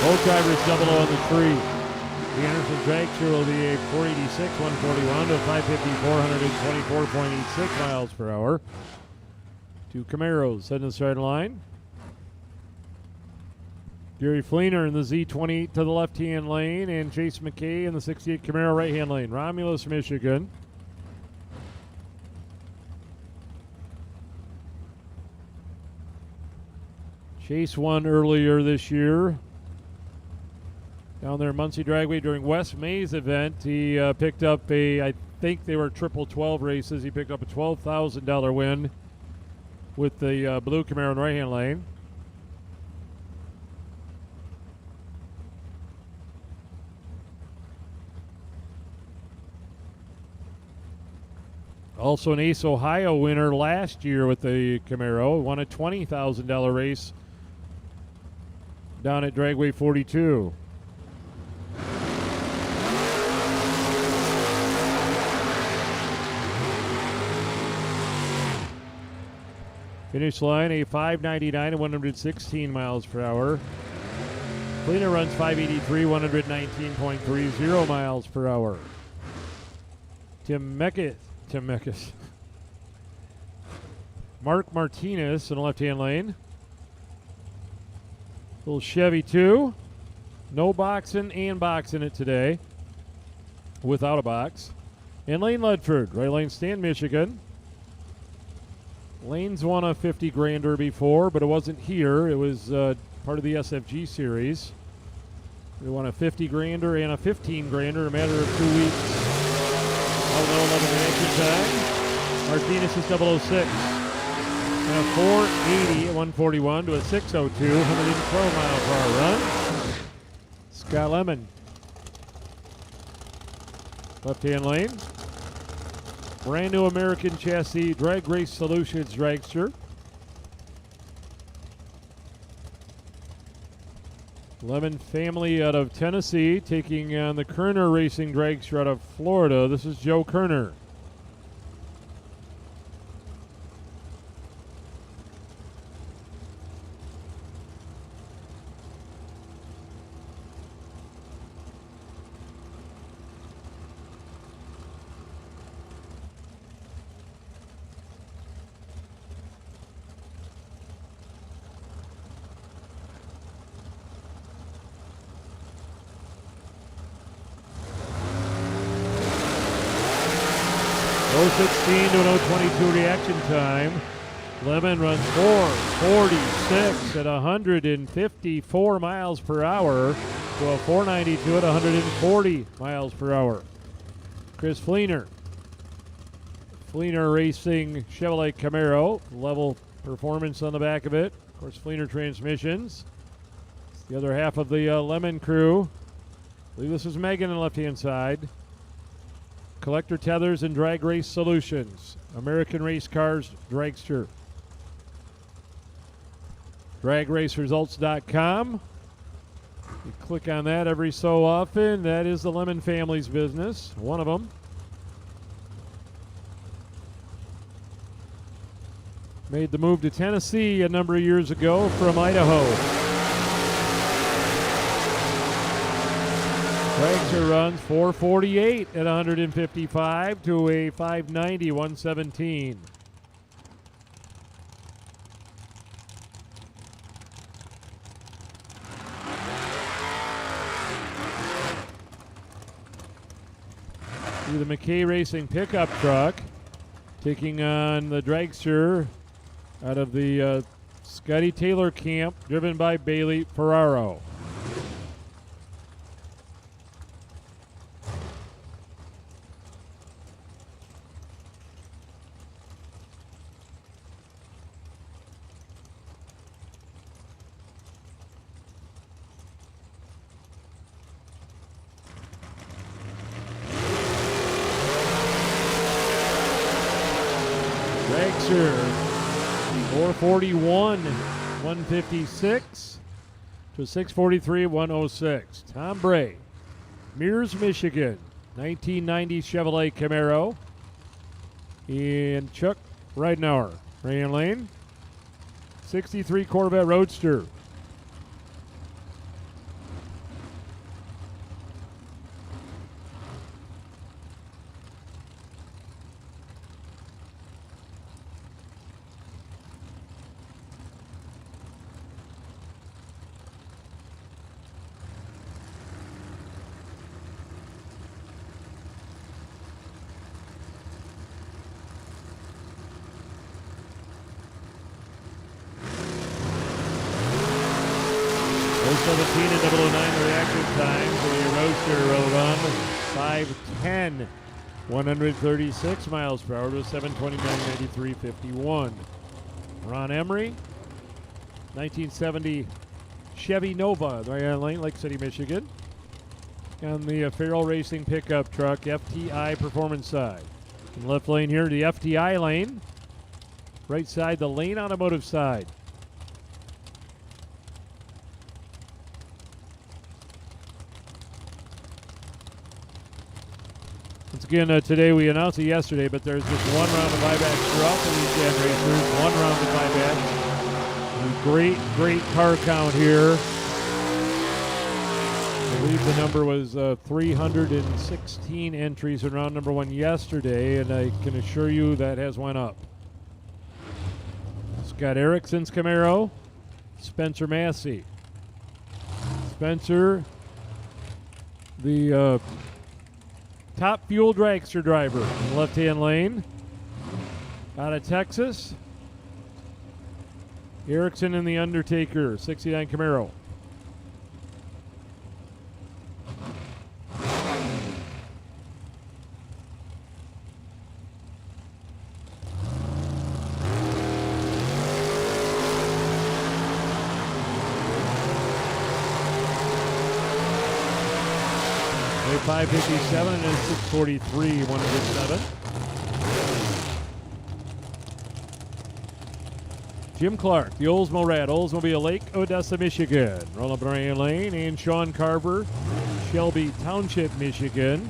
Both drivers double O on the tree. The Anderson Dragster will be a 486, 141 to a 550, 424.86 miles per hour. Two Camaros heading to the starting line. Gary Fleener in the Z28 to the left-hand lane, and Chase McKay in the 68 Camaro right-hand lane. Romulus, Michigan. Chase won earlier this year down there in Muncie Dragway during Wes May's event. He picked up I think they were triple 12 races. He picked up a $12,000 win with the blue Camaro in the right-hand lane. Also an Ace Ohio winner last year with the Camaro. Won a $20,000 race down at Dragway 42. Finish line a 599 and 116 miles per hour. Fleener runs 583, 119.30 miles per hour. Tim Meckes. Mark Martinez in the left-hand lane. Little Chevy 2. No boxing and boxing it today. Without a box. And Lane Ledford, right lane Stan, Michigan. Lane's won a 50 grander before, but it wasn't here. It was part of the SFG series. They won a 50 grander and a 15 grander in a matter of 2 weeks. All in 11 action time. Martinez is 006. And a 480 at 141 to a 602, 112 mile per hour run. Scott Lemon. Left-hand lane. Brand new American chassis Drag Race Solutions Dragster. Lemon family out of Tennessee taking on the Kerner Racing Dragster out of Florida. This is Joe Kerner. .016 to an .022 reaction time. Lemon runs 446 at 154 miles per hour to a 492 at 140 miles per hour. Chris Fleener. Fleener Racing Chevrolet Camaro. Level performance on the back of it. Of course, Fleener Transmissions. It's the other half of the Lemon crew. I believe this is Megan on the left-hand side. Collector Tethers and Drag Race Solutions. American Race Cars Dragster. DragRaceResults.com. You click on that every so often. That is the Lemon family's business. One of them. Made the move to Tennessee a number of years ago from Idaho. Dragster runs 448 at 155 to a 590, 117. To the McKay Racing pickup truck, taking on the Dragster out of the Scotty Taylor camp, driven by Bailey Ferraro. Dragster 441, 156 to 643, 106. Tom Bray, Mears, Michigan, 1990 Chevrolet Camaro. And Chuck Ridenauer, right lane, 63 Corvette Roadster. 017 and 009 the reaction time. So your roadster will run 5:10, 136 miles per hour to 7:29.93.51. Ron Emery, 1970 Chevy Nova, right lane, Lake City, Michigan. On the Farrell Racing pickup truck, FTI Performance side. In left lane here, the FTI lane. Right side, the Lane Automotive side. Once again, today we announced it yesterday, but there's just one round of buybacks throughout the weekend racers. One round of buybacks. Great car count here. I believe the number was 316 entries in round number 1 yesterday, and I can assure you that has went up. Scott Erickson's Camaro, Spencer Massey. Spencer, the top fuel dragster driver in the left-hand lane, out of Texas. Erickson in the Undertaker, 69 Camaro. A 557 and a 643, 107. Jim Clark, the Oldsmo Rat, Oldsmobile Lake, Odessa, Michigan. Roll up Brian Lane and Sean Carver, Shelby Township, Michigan.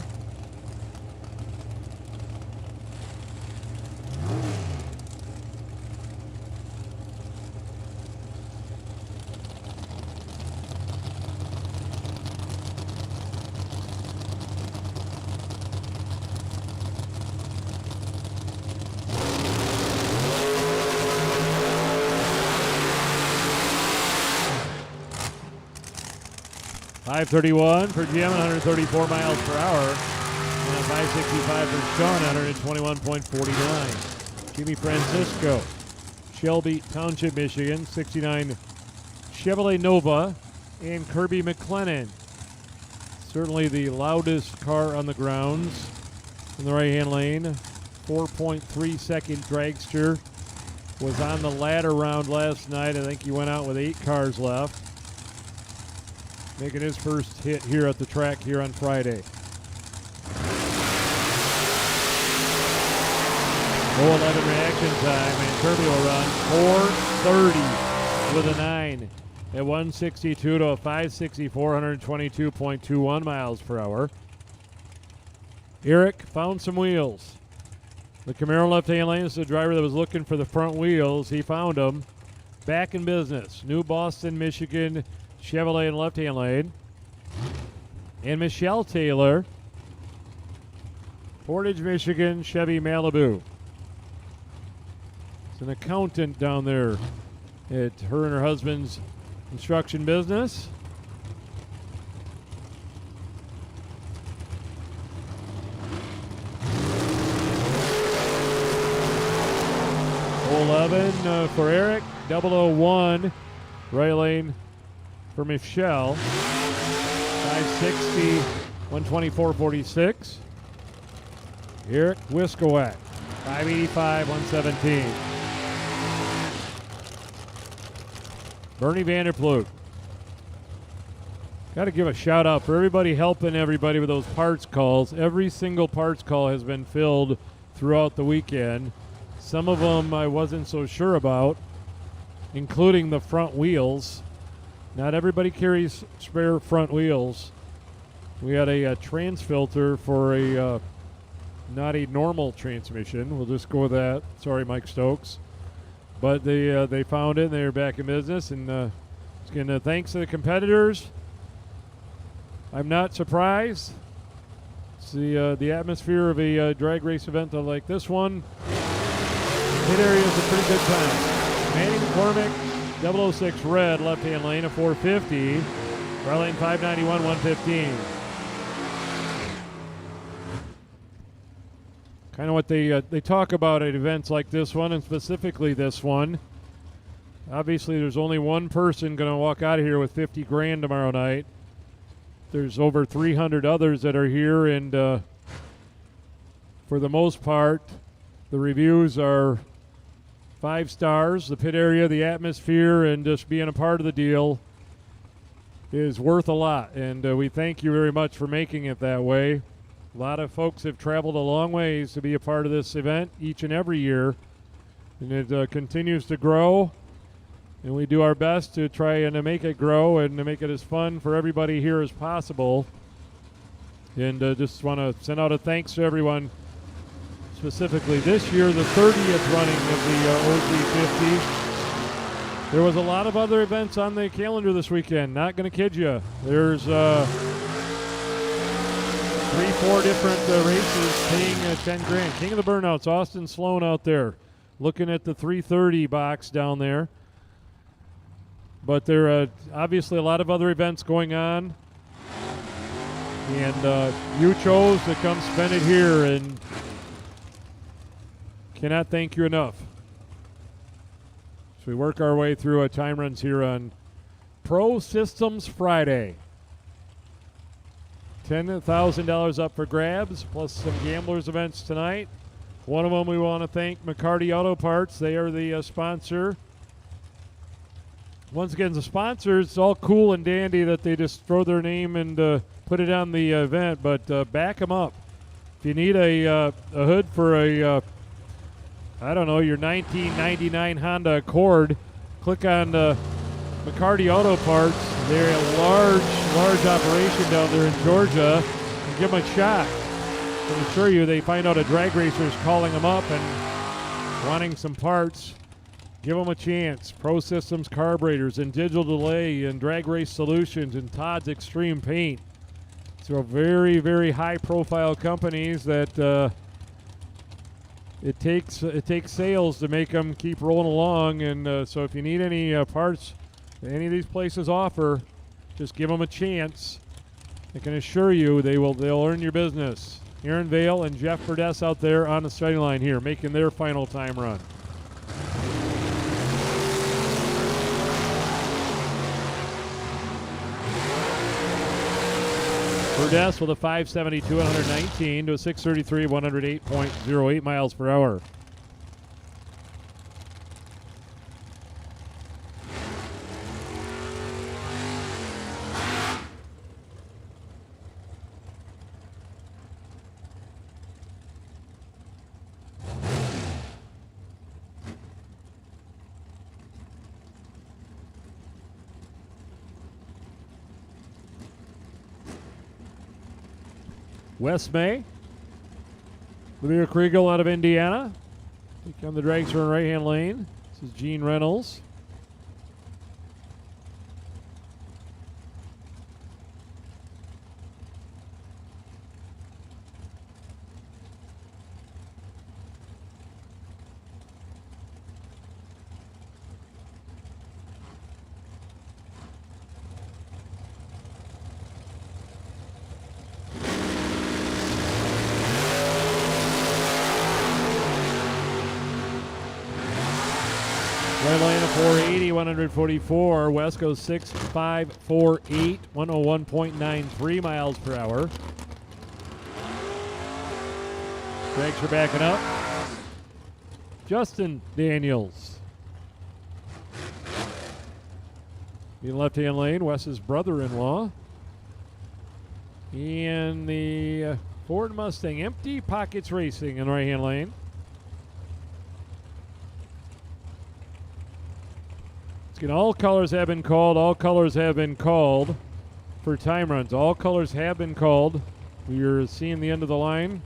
.531 for Jim, 134 miles per hour. And a 565 for Sean, 121.49. Jimmy Francisco, Shelby Township, Michigan, 69 Chevrolet Nova. And Kirby McLennan, certainly the loudest car on the grounds in the right-hand lane. 4.3 second dragster. Was on the ladder round last night. I think he went out with 8 cars left. Making his first hit here at the track here on Friday. 4:11 reaction time, and Kirby will run 4:30 with a 9 at 162 to a 564, 122.21 miles per hour. Eric found some wheels. The Camaro left-hand lane is the driver that was looking for the front wheels. He found them. Back in business. New Boston, Michigan Chevrolet in left-hand lane. And Michelle Taylor, Portage, Michigan Chevy Malibu. It's an accountant down there at her and her husband's construction business. .011 for Eric, 001 right lane for Michelle. 560, 124.46. Eric Wiskowak, 585, 117. Bernie Vanderploeg. Got to give a shout out for everybody helping everybody with those parts calls. Every single parts call has been filled throughout the weekend. Some of them I wasn't so sure about, including the front wheels. Not everybody carries spare front wheels. We had a trans filter for a not a normal transmission. We'll just go with that. Sorry, Mike Stokes. But they found it, and they're back in business. And again, thanks to the competitors. I'm not surprised. It's the atmosphere of a drag race event like this one. Hit area is a pretty good time. Manny McCormick, 006 red, left-hand lane, a 450. Right lane 591, 115. Kind of what they talk about at events like this one, and specifically this one. obviously there's only one person going to walk out of here with 50 grand tomorrow night. There's over 300 others that are here, and for the most part, the reviews are 5 stars. The pit area, the atmosphere, and just being a part of the deal is worth a lot, and we thank you very much for making it that way. A lot of folks have traveled a long ways to be a part of this event each and every year, and it continues to grow, and we do our best to try and to make it grow and to make it as fun for everybody here as possible. And just want to send out a thanks to everyone, specifically this year, the 30th running of the OZ50. There was a lot of other events on the calendar this weekend, not going to kid you. There's 3-4 different races paying 10 grand. King of the Burnouts, Austin Sloan out there looking at the 330 box down there. But there are obviously a lot of other events going on. And you chose to come spend it here, and cannot thank you enough. So we work our way through time runs here on Pro Systems Friday. $10,000 up for grabs, plus some gamblers events tonight. One of them we want to thank McCarty Auto Parts. They are the sponsor. Once again, the sponsors, it's all cool and dandy that they just throw their name and put it on the event, but back them up. If you need a hood for a, I don't know, your 1999 Honda Accord, click on McCarty Auto Parts. They're a large operation down there in Georgia. And give them a shot. I can assure you, they find out a drag racer is calling them up and wanting some parts. Give them a chance. Pro Systems Carburetors and Digital Delay and Drag Race Solutions and Todd's Extreme Paint. So very, very high-profile companies that it takes sales to make them keep rolling along. And so if you need any parts that any of these places offer, just give them a chance. I can assure you they'll earn your business. Aaron Vale and Jeff Burdess out there on the starting line here, making their final time run. Burdess with a 572, 119 to a 633, 108.08 miles per hour. Wes May, Levere Kriegel out of Indiana. Take on the Dragster in right-hand lane. This is Gene Reynolds. Red lane of 480, 144. West goes 6.548, 101.93 miles per hour. Dragster backing up. Justin Daniels. In left-hand lane, Wes's brother-in-law. And the Ford Mustang, Empty Pockets Racing in right-hand lane. All colors have been called. All colors have been called for time runs. All colors have been called. We're seeing the end of the line.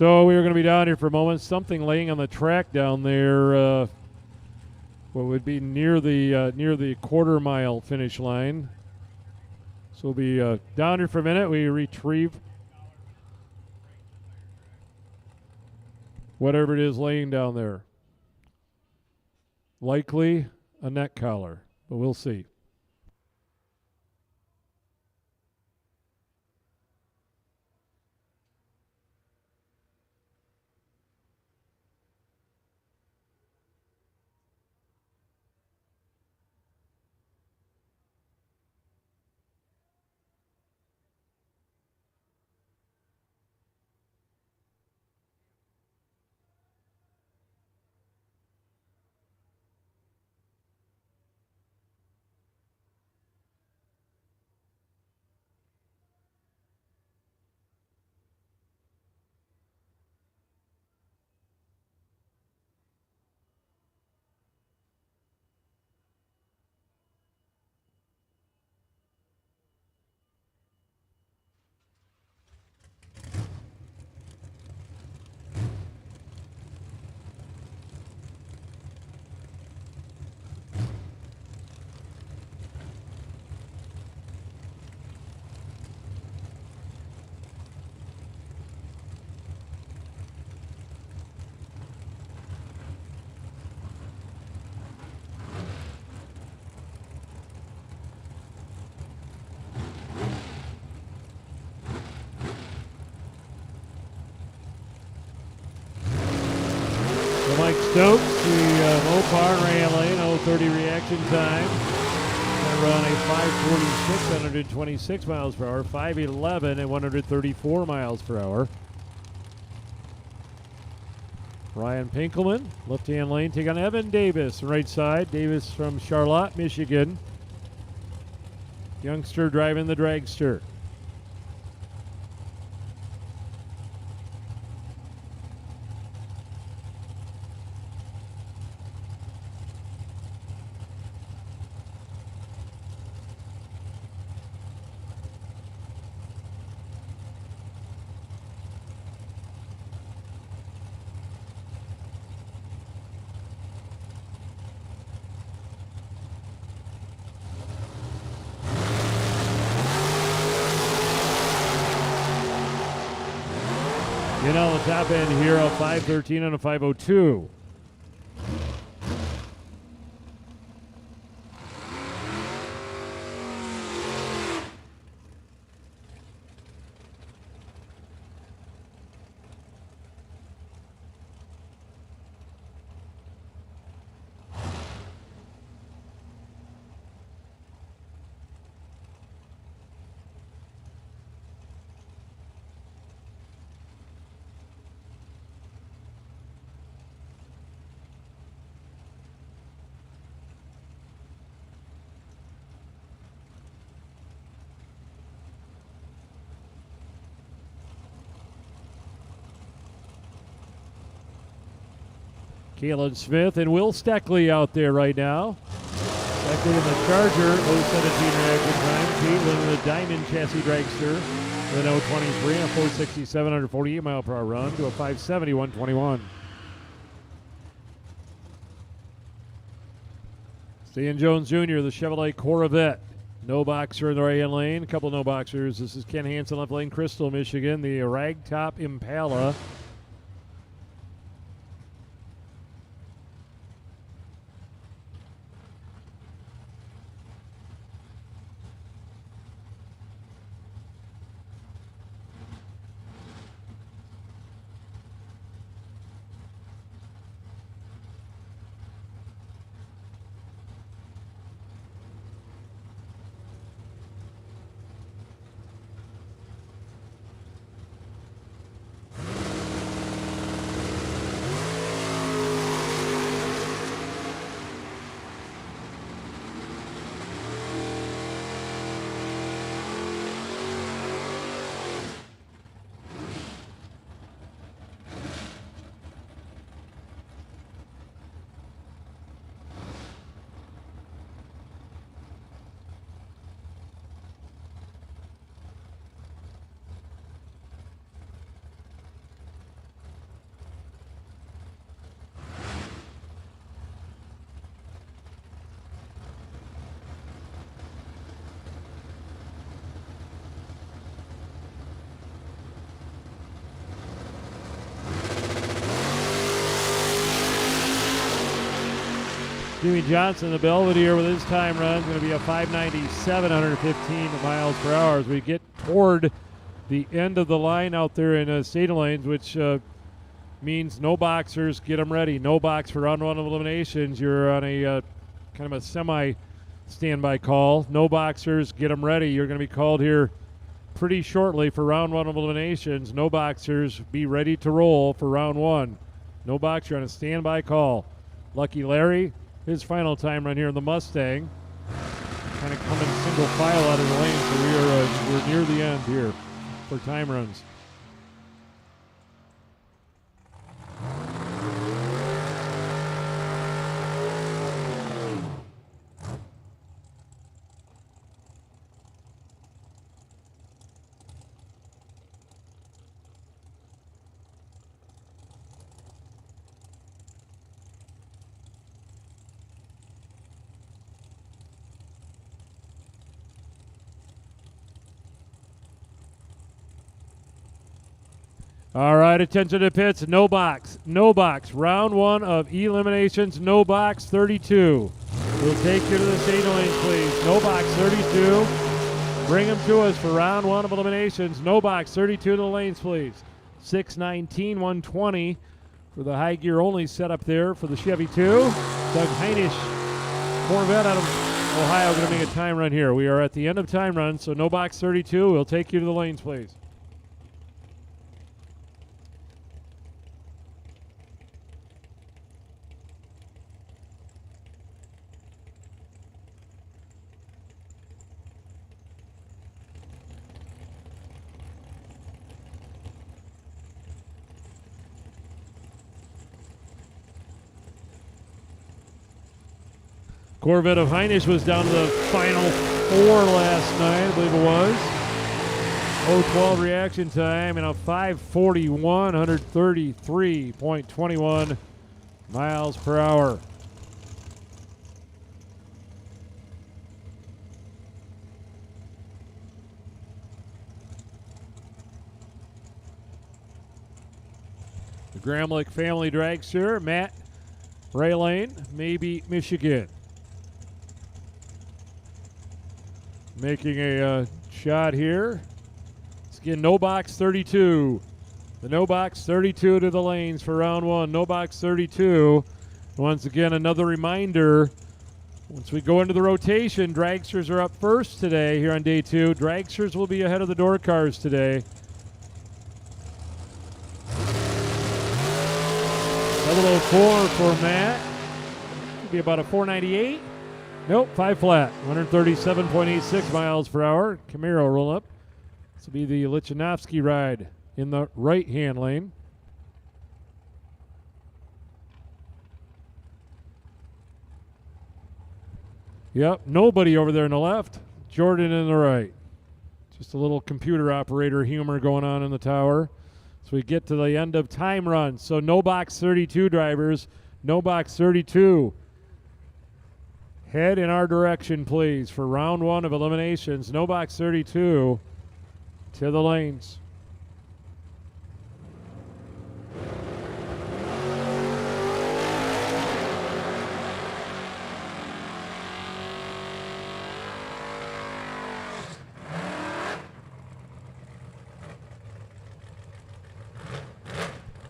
So we are going to be down here for a moment. Something laying on the track down there, what would be near the quarter mile finish line. So we'll be down here for a minute. We retrieve whatever it is laying down there. Likely a neck collar, but we'll see. Mike Stokes, the Mopar rail lane, 030 reaction time. Gonna run a 546, 126 miles per hour, 511 and 134 miles per hour. Ryan Pinkelman, left-hand lane, take on Evan Davis, right side. Davis from Charlotte, Michigan. Youngster driving the Dragster. In on the top end here, a 513 and a 502. Kalen Smith and Will Steckley out there right now. Steckley in the Charger, 017 reaction time. Caitlin in the Diamond Chassis Dragster with an 023 and a 467, 148 mile per hour run to a 570, 121. Stan Jones Jr., the Chevrolet Corvette. No boxer in the right-hand lane. A couple no boxers. This is Ken Hansen, left lane, Crystal, Michigan. The Ragtop Impala. Jimmy Johnson, the Belvedere, with his time run is going to be a 5:97, 115 miles per hour as we get toward the end of the line out there in State Lanes, which means no boxers. Get them ready. No box for round one of eliminations. You're on a kind of a semi-standby call. No boxers. Get them ready. You're going to be called here pretty shortly for round one of eliminations. No boxers. Be ready to roll for round one. No boxer on a standby call. Lucky Larry, his final time run here in the Mustang. Kind of coming single file out of the lane, so we're near the end here for time runs. All right, attention to pits. No box. No box. Round one of eliminations. No box 32. We'll take you to the state lanes, please. No box 32. Bring them to us for round one of eliminations. No box 32 to the lanes, please. 619, 120 for the high gear only setup there for the Chevy 2. Doug Heinisch, Corvette out of Ohio, going to make a time run here. We are at the end of time run, so no box 32. We'll take you to the lanes, please. Corvette of Heinisch was down to the final four last night, I believe it was. 0-12 reaction time and a 5:41, 133.21 miles per hour. The Gramlich family dragster, Matt Raylane, maybe Michigan. Making a shot here. It's again no box 32. The no box 32 to the lanes for round one. No box 32. Once again, another reminder. Once we go into the rotation, dragsters are up first today here on day two. Dragsters will be ahead of the door cars today. 004 for Matt. Could be about a 498. Nope, 5 flat, 137.86 miles per hour. Camaro roll up. This will be the Lichanovsky ride in the right-hand lane. Yep, nobody over there in the left. Jordan in the right. Just a little computer operator humor going on in the tower. So we get to the end of time run. So no box 32 drivers. No box 32. Head in our direction, please, for round one of eliminations. No box 32 to the lanes.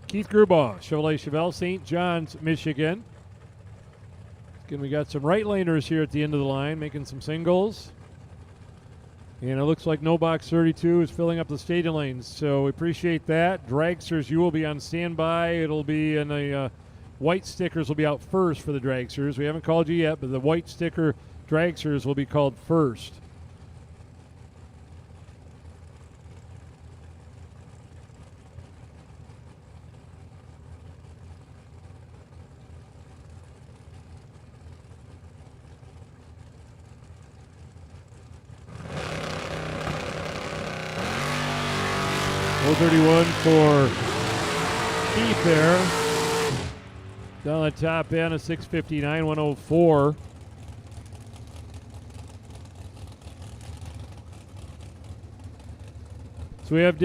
Keith Grubaugh, Chevrolet Chevelle, St. John's, Michigan. Again, we got some right laners here at the end of the line making some singles. And it looks like no box 32 is filling up the stadium lanes. So we appreciate that. Dragsters, you will be on standby. It'll be in the white stickers will be out first for the dragsters. We haven't called you yet, but the white sticker dragsters will be called first. .031 for Keith there. Down the top end, a 6:59, 104. So we have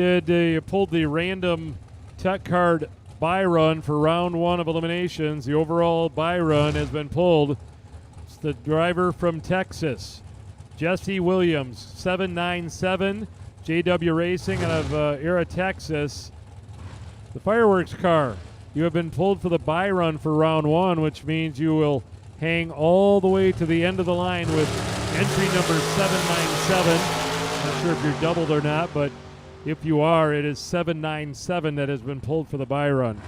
pulled the random tech card buy run for round one of eliminations. The overall buy run has been pulled. the driver from Texas. Jesse Williams, 797, JW Racing out of Era, Texas. The fireworks car. You have been pulled for the bye run for round one, which means you will hang all the way to the end of the line with entry number 797. Not sure if you're doubled or not, but if you are, it is 797 that has been pulled for the bye run.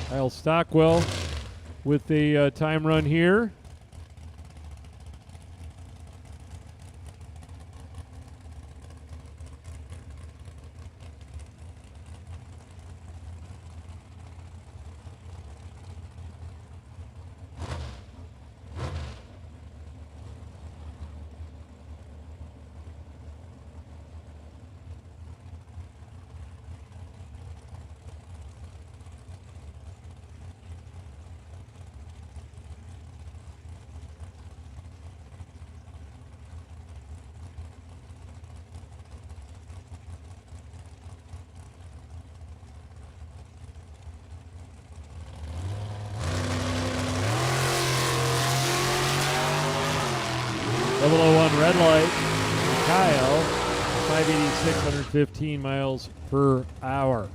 Kyle Stockwell with the time run here. .001 red light, Kyle, 586, 115 miles per hour.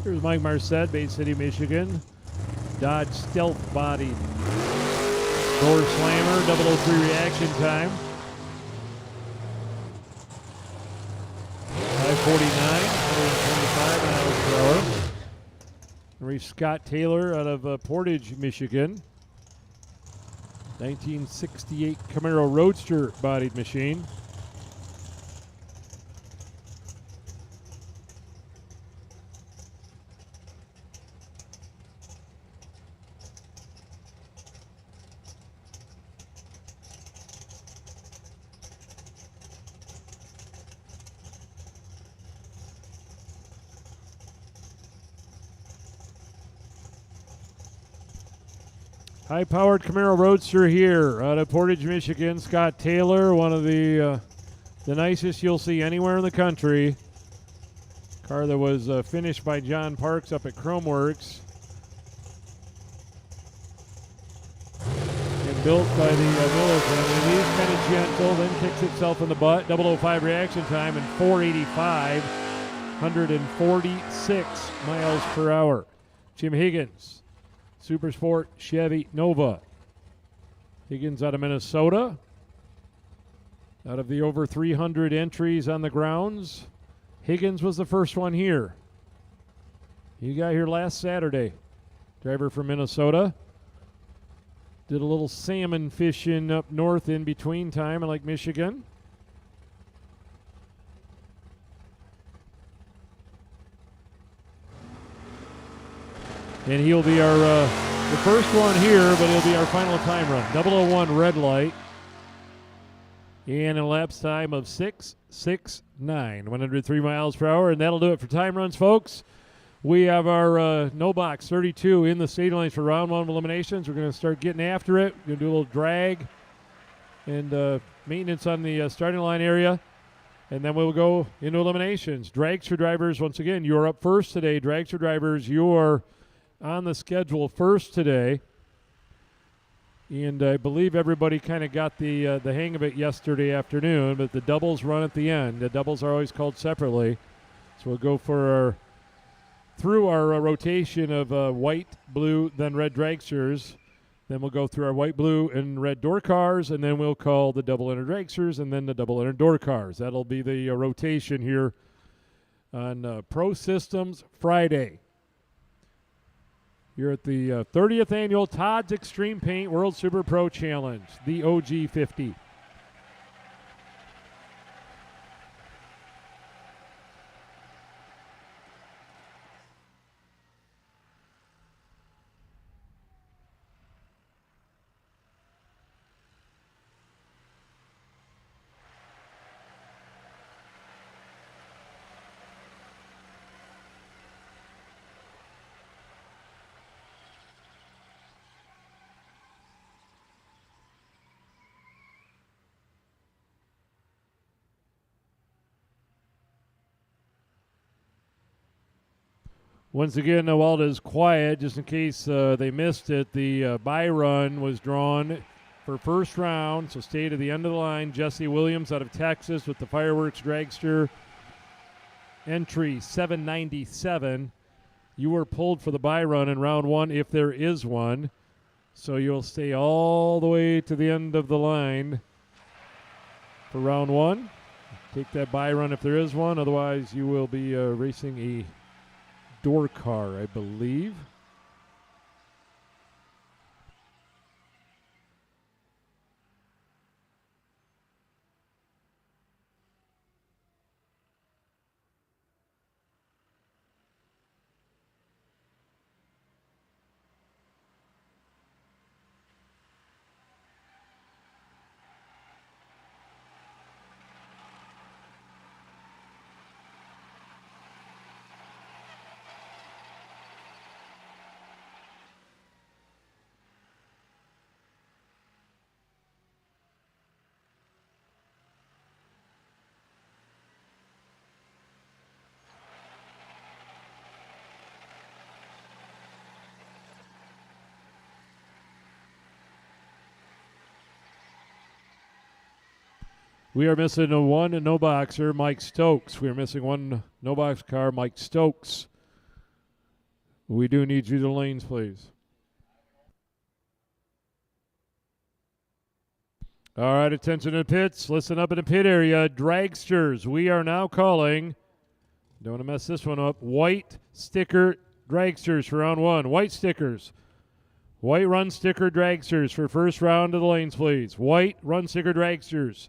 Here's Mike Marcet, Bay City, Michigan. Dodge stealth bodied. Door slammer, 003 reaction time. 549, 125 miles per hour. Race Scott Taylor out of Portage, Michigan. 1968 Camaro Roadster bodied machine. High-powered Camaro Roadster here out of Portage, Michigan. Scott Taylor, one of the nicest you'll see anywhere in the country. Car that was finished by John Parks up at Chromeworks. And built by the Miller family. He's kind of gentle, then kicks itself in the butt. 005 reaction time and 485, 146 miles per hour. Jim Higgins. Super Sport Chevy Nova. Higgins out of Minnesota. Out of the over 300 entries on the grounds, Higgins was the first one here. He got here last Saturday. Driver from Minnesota. Did a little salmon fishing up north in between time in Lake Michigan. And he'll be our the first one here, but he'll be our final time run. 001 red light. And a lapse time of 6:69, 103 miles per hour. And that'll do it for time runs, folks. We have our no box 32 in the state lanes for round one of eliminations. We're going to start getting after it. We're going to do a little drag and maintenance on the starting line area. And then we'll go into eliminations. Dragster drivers, once again, you're up first today. Dragster drivers, you're on the schedule first today. And I believe everybody kind of got the hang of it yesterday afternoon, but the doubles run at the end. The doubles are always called separately. So we'll go for through our rotation of white, blue, then red dragsters. Then we'll go through our white, blue, and red door cars, and then we'll call the double inner dragsters and then the double inner door cars. That'll be the rotation here on Pro Systems Friday. You're at the 30th Annual Todd's Extreme Paint World Super Pro Challenge, the OG 50. Once again, while it is quiet, just in case they missed it, the bye run was drawn for first round, so stay to the end of the line. Jesse Williams out of Texas with the Fireworks Dragster, entry 797. You were pulled for the bye run in round one, if there is one, so you'll stay all the way to the end of the line for round one. Take that bye run if there is one, otherwise you will be racing a door car, I believe. We are missing a one no boxer, Mike Stokes. We are missing one no box car, Mike Stokes. We do need you to lanes, please. All right, attention to the pits. Listen up in the pit area. Dragsters, we are now calling, don't want to mess this one up, white sticker dragsters for round one. White stickers. White run sticker dragsters for first round of the lanes, please. White run sticker dragsters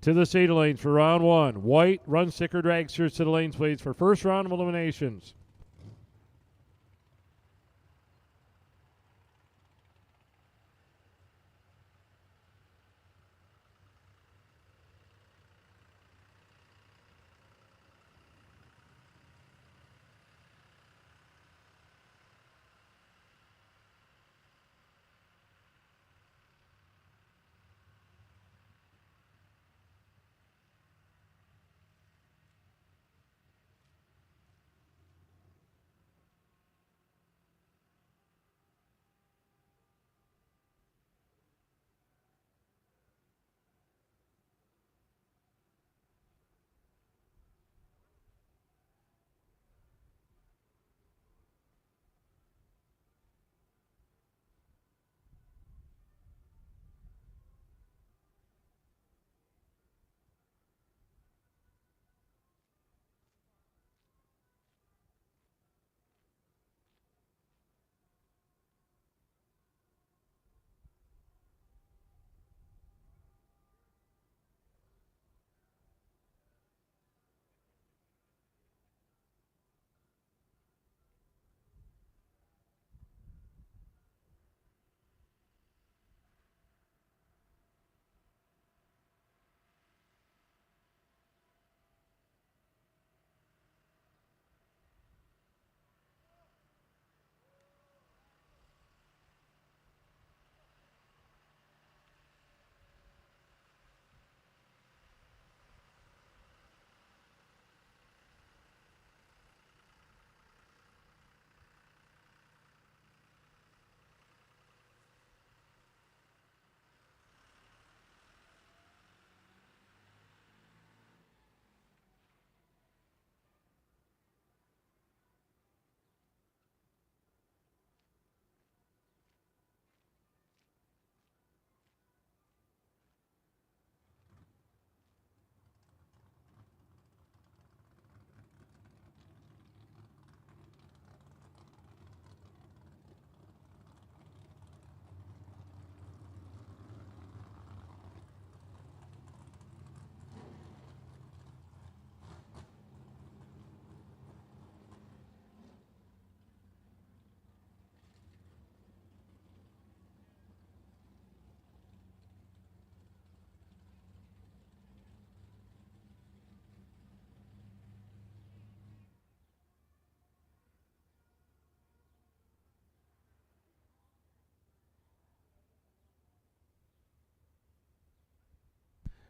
to the state lanes for round one. White run sticker dragsters to the lanes, please, for first round of eliminations.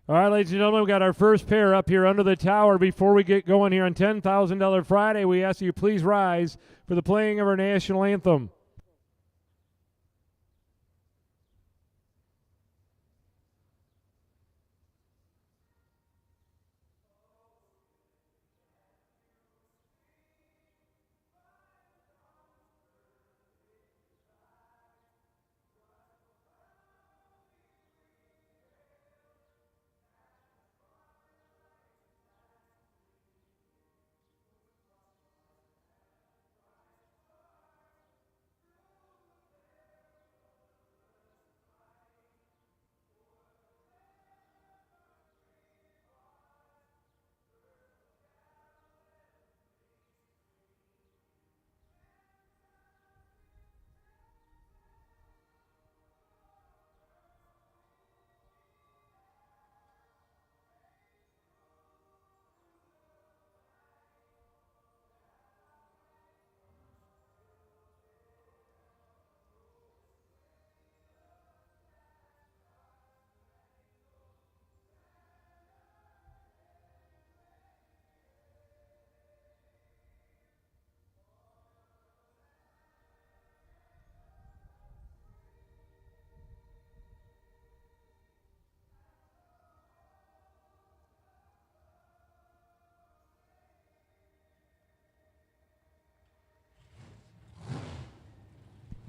All right, ladies and gentlemen, we got our first pair up here under the tower. Before we get going here on $10,000 Friday, we ask you please rise for the playing of our national anthem.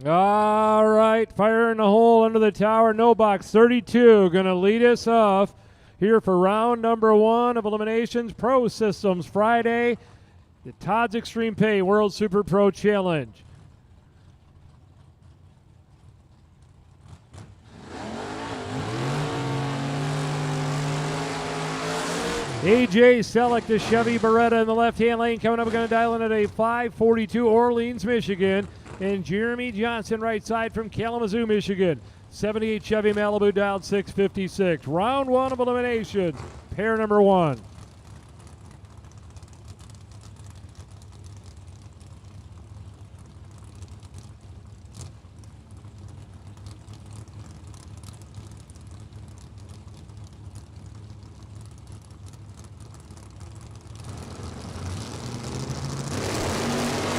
All right, fire in the hole under the tower. No box 32 going to lead us off here for round number 1 of Eliminations Pro Systems Friday, the Todd's Extreme Pay World Super Pro Challenge. AJ Selleck, the Chevy Beretta in the left-hand lane, coming up. We're going to dial in at a 542 Orleans, Michigan. And Jeremy Johnson, right side from Kalamazoo, Michigan. 78 Chevy Malibu, dialed 656. Round 1 of elimination, pair number 1.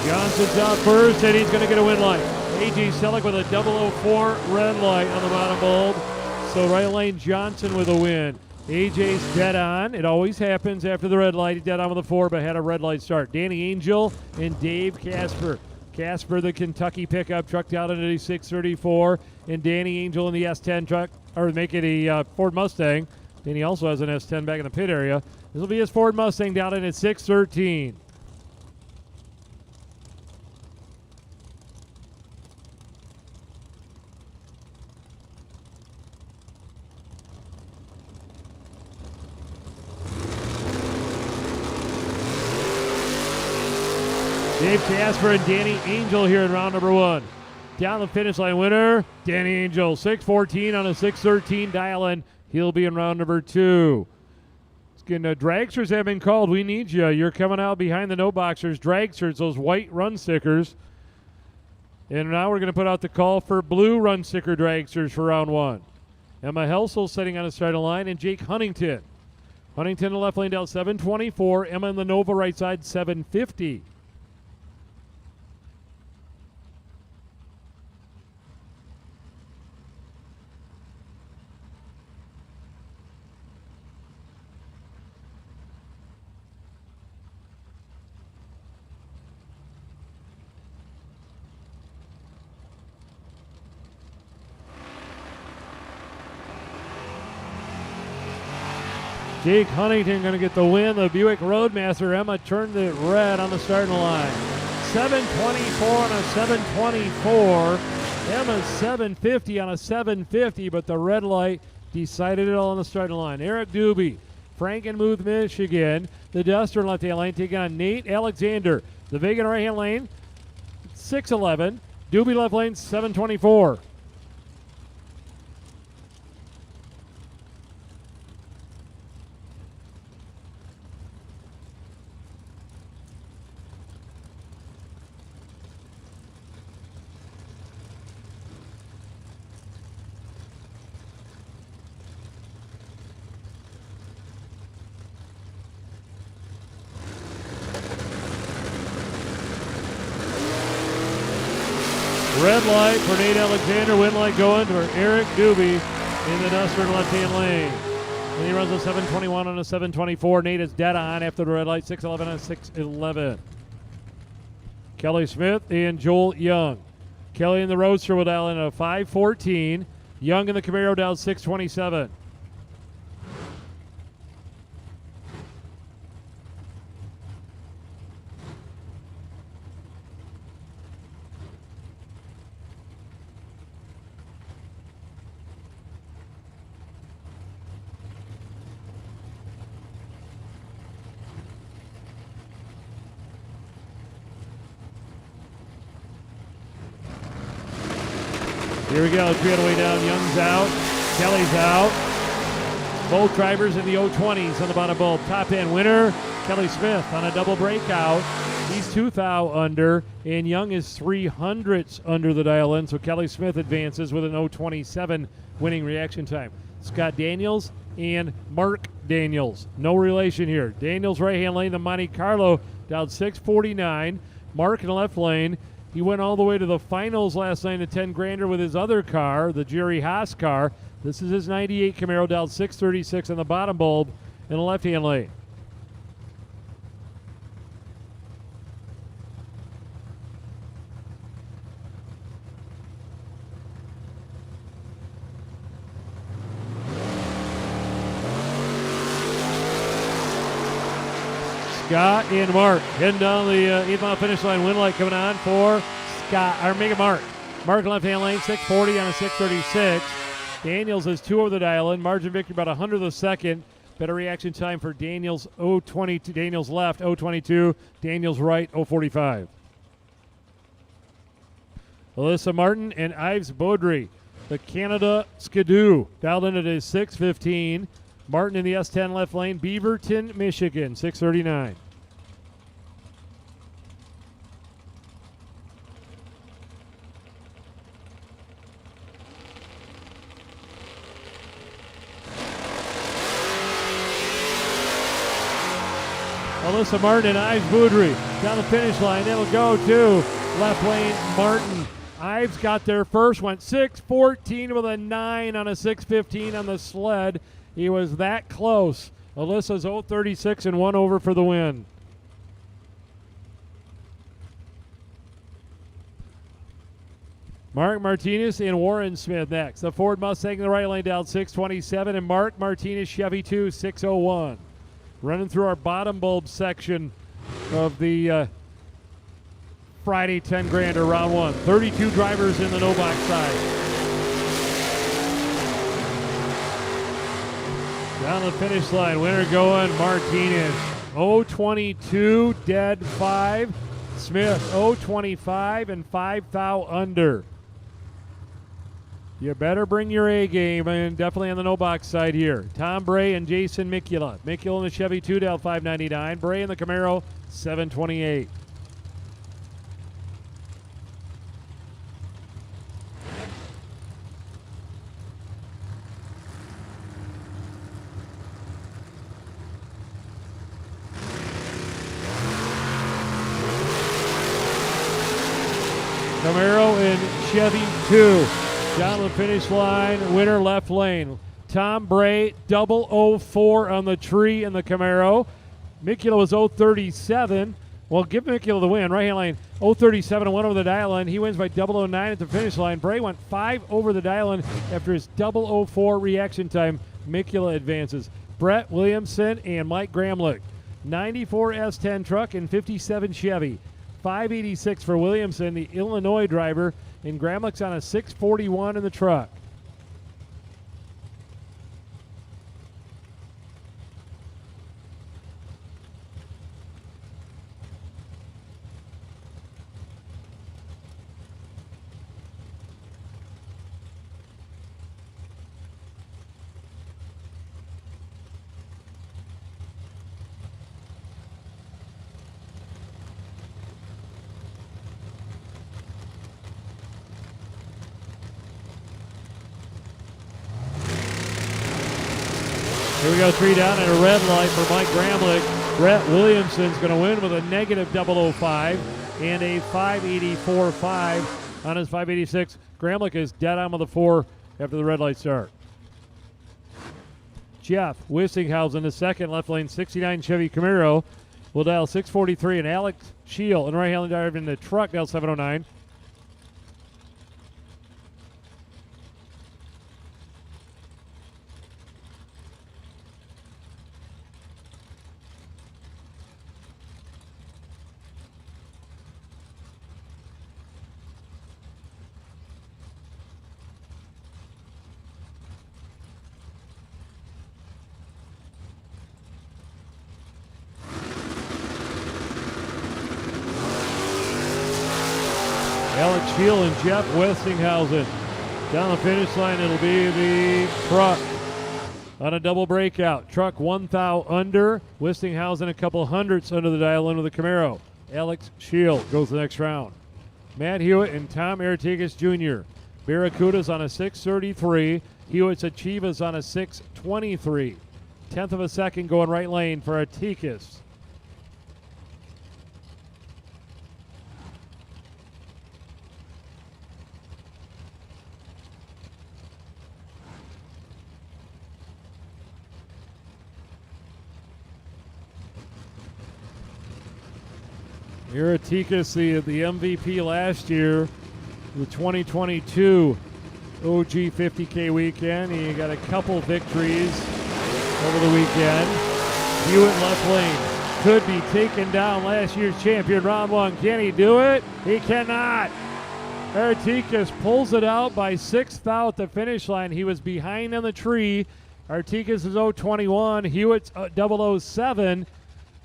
Johnson's out first, and he's going to get a win light. A.J. Selleck with a 004 red light on the bottom bulb. So right lane Johnson with a win. A.J.'s dead on. It always happens after the red light. He's dead on with a 4, but had a red light start. Danny Angel and Dave Casper. Casper, the Kentucky pickup truck, down into a 634. And Danny Angel in the S10 truck, or make it a Ford Mustang. Danny also has an S10 back in the pit area. This will be his Ford Mustang down in at 613. Dave Casper and Danny Angel here in round number 1. Down the finish line winner, Danny Angel, 6:14 on a 6:13 dial-in. He'll be in round number 2. Dragsters have been called. We need you. You're coming out behind the no boxers. Dragsters, those white run stickers. And now we're going to put out the call for blue run sticker dragsters for round 1. Emma Helsel sitting on the starting line, and Jake Huntington. Huntington in the left lane down 724. Emma in the Nova right side 750. Jake Huntington going to get the win. The Buick Roadmaster. Emma turned it red on the starting line. 724 on a 724. Emma's 750 on a 750, but the red light decided it all on the starting line. Eric Doobie, Frankenmuth, Michigan. The Duster in left-hand lane taking on Nate Alexander. The Vega in right-hand lane, 611. Doobie left lane, 724. Red light for Nate Alexander. Win light going for Eric Doobie in the Nussford left-hand lane. And he runs a 7:21 on a 7:24. Nate is dead on after the red light. 6:11 on 6:11. Kelly Smith and Joel Young. Kelly in the Roadster will dial in a 5:14. Young in the Camaro down 6:27. Here we go, three on the way down. Young's out, Kelly's out. Both drivers in the 020s on the bottom bulb. Top end winner, Kelly Smith on a double breakout. He's 2 thou under, and Young is 300ths under the dial in, so Kelly Smith advances with an 027 winning reaction time. Scott Daniels and Mark Daniels. No relation here. Daniels right-hand lane, the Monte Carlo down 6:49. Mark in the left lane. He went all the way to the finals last night at 10 grander with his other car, the Jerry Haas car. This is his 98 Camaro down 6:36 on the bottom bulb in the left-hand lane. Scott and Mark heading down the 8-mile finish line. Win light coming on for Mark. Mark left-hand lane, 6:40 on a 6:36. Daniels is 2 over the dial in. Margin victory about 100th of a second. Better reaction time for Daniels, 0:22. Daniels left, 0:22. Daniels right, 0:45. Alyssa Martin and Ives Baudry. The Canada Skidoo dialed in at a 6:15. Martin in the S10 left lane, Beaverton, Michigan, 6:39. Alyssa Martin and Ives Baudry down the finish line. They will go to left lane, Martin. Ives got there first, went 6:14 with a 9 on a 6:15 on the sled. He was that close. Alyssa's 0:36 and 1 over for the win. Mark Martinez and Warren Smith next. The Ford Mustang in the right lane down 6:27, and Mark Martinez Chevy 2, 6:01. Running through our bottom bulb section of the Friday 10 grander round 1. 32 drivers in the no box side. Down the finish line, winner going Martinez. 0:22, dead 5. Smith 0:25 and 5 thou under. You better bring your A game, and definitely on the no box side here. Tom Bray and Jason Mikula. Mikula in the Chevy 2 down 599. Bray in the Camaro 728. Camaro and Chevy 2. Down the finish line, winner left lane. Tom Bray, 004 on the tree in the Camaro. Mikula was 037. Well, give Mikula the win. Right-hand lane, 037 and 1 over the dial line. He wins by 009 at the finish line. Bray went 5 over the dial line after his 004 reaction time. Mikula advances. Brett Williamson and Mike Gramlich. 94 S10 truck and 57 Chevy. 586 for Williamson, the Illinois driver, and Gramlich's on a 641 in the truck. Here we go, 3 down and a red light for Mike Gramlich. Brett Williamson's going to win with a negative 005 and a 584.5. on his 586. Gramlich is dead on with the 4 after the red light start. Jeff Wissinghausen, the second, left lane 69 Chevy Camaro, will dial 643, and Alex Scheel in right-hand drive in the truck, dial 709. Alex Scheel and Jeff Westinghausen. Down the finish line, it'll be the truck on a double breakout. Truck 1 thou under. Westinghausen a couple hundredths under the dial in with the Camaro. Alex Scheel goes the next round. Matt Hewitt and Tom Artigas Jr. Barracudas on a 633. Hewitt's Achievas on a 623. 10th of a second going right lane for Artigas. Artigas, the MVP last year, the 2022 OG 50K weekend. He got a couple victories over the weekend. Hewitt left lane could be taking down last year's champion, round 1. Can he do it? He cannot. Artigas pulls it out by 6th out the finish line. He was behind on the tree. Artigas is 021. Hewitt's 007.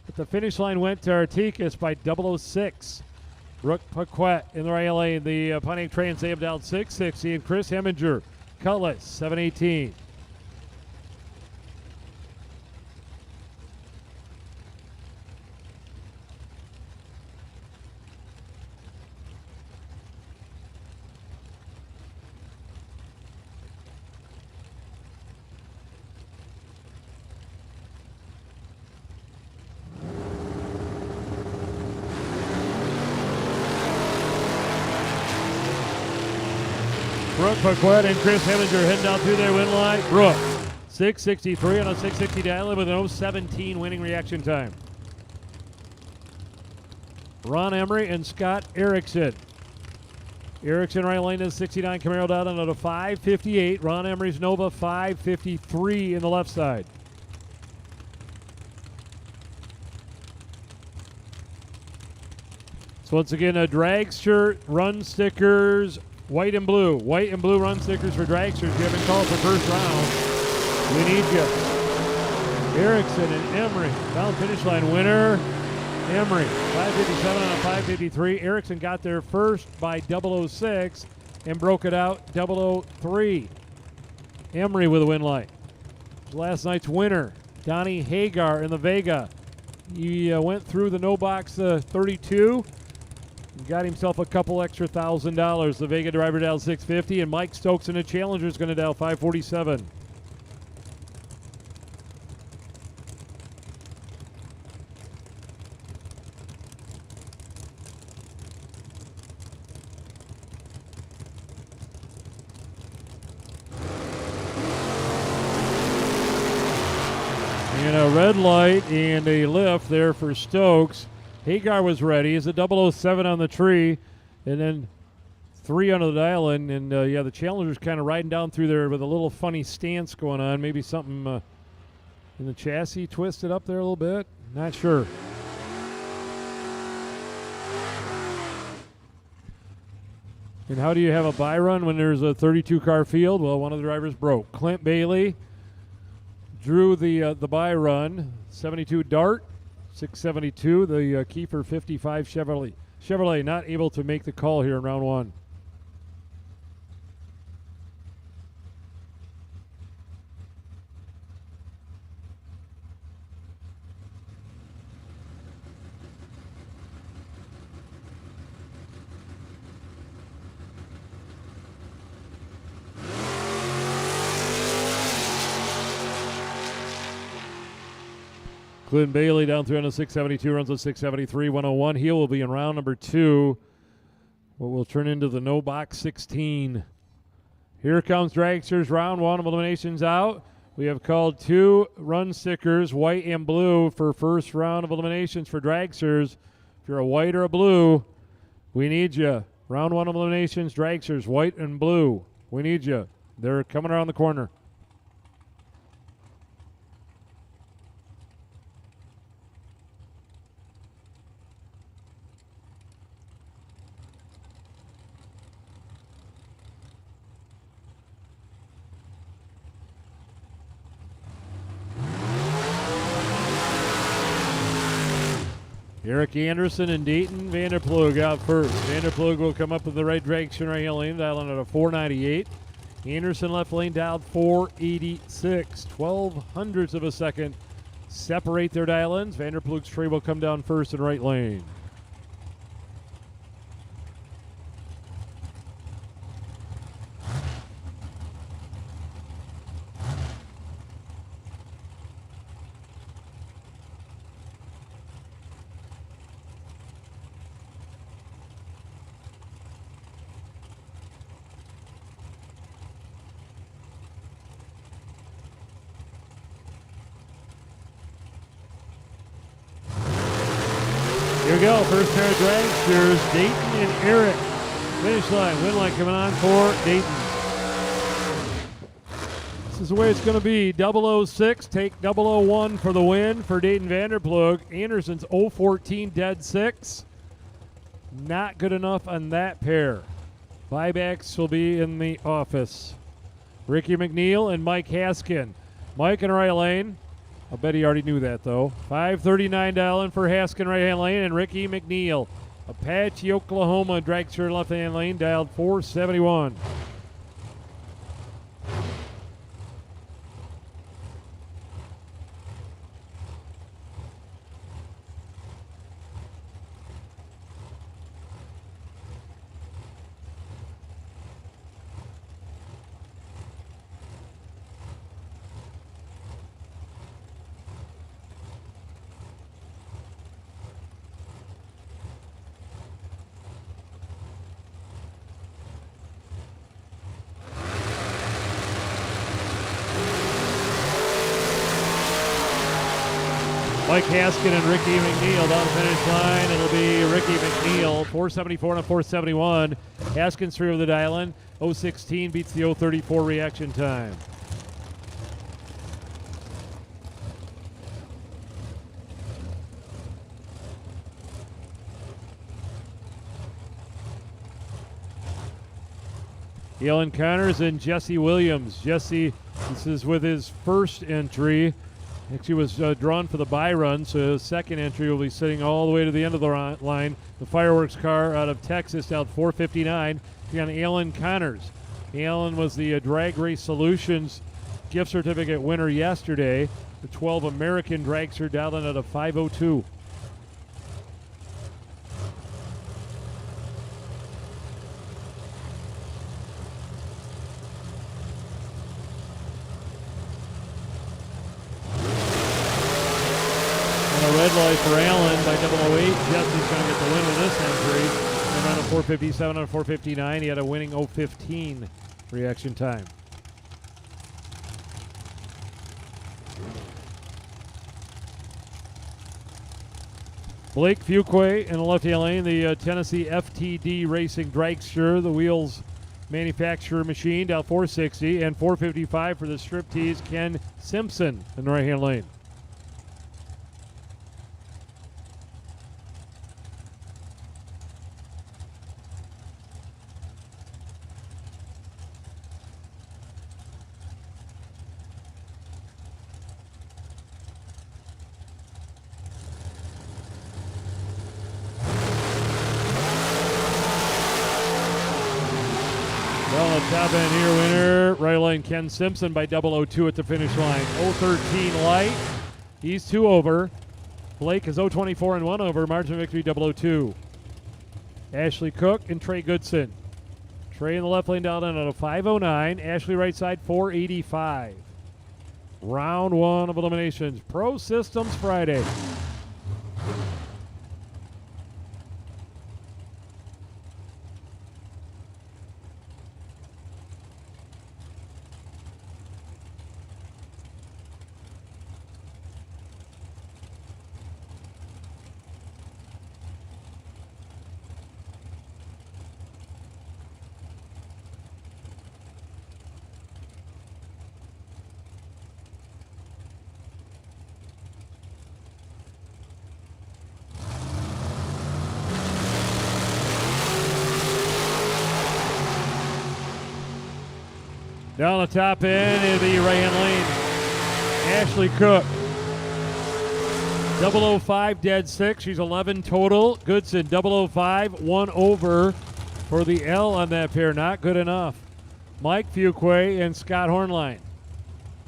But the finish line went to Artigas by 006. Brooke Paquette in the right lane. The Pontiac Trans Am down 660. And Chris Heminger, Cutlass, 718. Brooke Paquette and Chris Heminger heading down through their win line. Brooke, 663 on a 660 dial with an 017 winning reaction time. Ron Emery and Scott Erickson. Erickson right lane is 69 Camaro down on a 558. Ron Emery's Nova 553 in the left side. So once again, a Dragster run stickers. White and blue run stickers for Dragsters. If you haven't called for first round, we need you. Erickson and Emery, down finish line winner. Emery, 557 on a 553. Erickson got there first by 006 and broke it out 003. Emery with a win light. Last night's winner, Donnie Hagar in the Vega. He went through the no box 32. Got himself a couple extra $1,000. The Vega driver dialed 650, and Mike Stokes in the Challenger is going to dial 547. And a red light and a lift there for Stokes. Hagar was ready. He's a 007 on the tree, and then 3 under the dial. And yeah, the Challenger's kind of riding down through there with a little funny stance going on. Maybe something in the chassis twisted up there a little bit. Not sure. And how do you have a buy run when there's a 32-car field? Well, one of the drivers broke. Clint Bailey drew the buy run. 72 Dart. 672, the Kiefer 55 Chevrolet not able to make the call here in round 1. Clint Bailey down through on a 672, runs a 673, 101. He will be in round number 2. what will turn into the no box 16. Here comes Dragster's round one of eliminations out. We have called 2 run stickers, white and blue, for first round of eliminations for Dragsters. If you're a white or a blue, we need you. Round one of eliminations, Dragsters, white and blue. We need you. They're coming around the corner. Eric Anderson and Dayton Vanderplug out first. Vanderplug will come up with the right direction, right hand lane, dialing at a 498. Anderson left lane dialed 486. 12 hundredths of a second separate their dial-ins. Vanderplug's tree will come down first in right lane. Here we go, first pair of dragsters, Dayton and Eric. Finish line, win line coming on for Dayton. This is the way it's going to be. 006, take 001 for the win for Dayton Vanderplug. Anderson's 014 dead 6. Not good enough on that pair. Buybacks will be in the office. Ricky McNeil and Mike Haskin. Mike in right lane. I bet he already knew that, though. 539 dial in for Haskin right-hand lane, and Ricky McNeil. Apache, Oklahoma, dragster left-hand lane, dialed 471. Mike Haskin and Ricky McNeil down the finish line. It'll be Ricky McNeil, 474 and a 471. Haskin's through the dial-in. 016 beats the 034 reaction time. Alan Connors and Jesse Williams. Jesse, this is with his first entry. Actually was drawn for the buy run, so his second entry will be sitting all the way to the end of the line. The fireworks car out of Texas down 459. On Alan Connors. Alan was the Drag Race Solutions gift certificate winner yesterday. The 12 American dragster down at a 502. Red light for Allen by 008. Jesse's going to get the win with this entry. And on a 457 on a 459, he had a winning 015 reaction time. Blake Fuquay in the left-hand lane, the Tennessee FTD Racing dragster, the wheels manufacturer machine, down 460 and 455 for the striptease Ken Simpson in the right-hand lane. Well, the top end here winner, right lane Ken Simpson by 002 at the finish line. 013 light. He's 2 over. Blake is 024 and 1 over. Margin of victory 002. Ashley Cook and Trey Goodson. Trey in the left lane down at a 509. Ashley right side 485. Round one of eliminations. Pro Systems Friday. Down the top end in the right-hand lane, Ashley Cook. 005 dead 6. She's 11 total. Goodson 005, 1 over for the L on that pair. Not good enough. Mike Fuquay and Scott Hornline.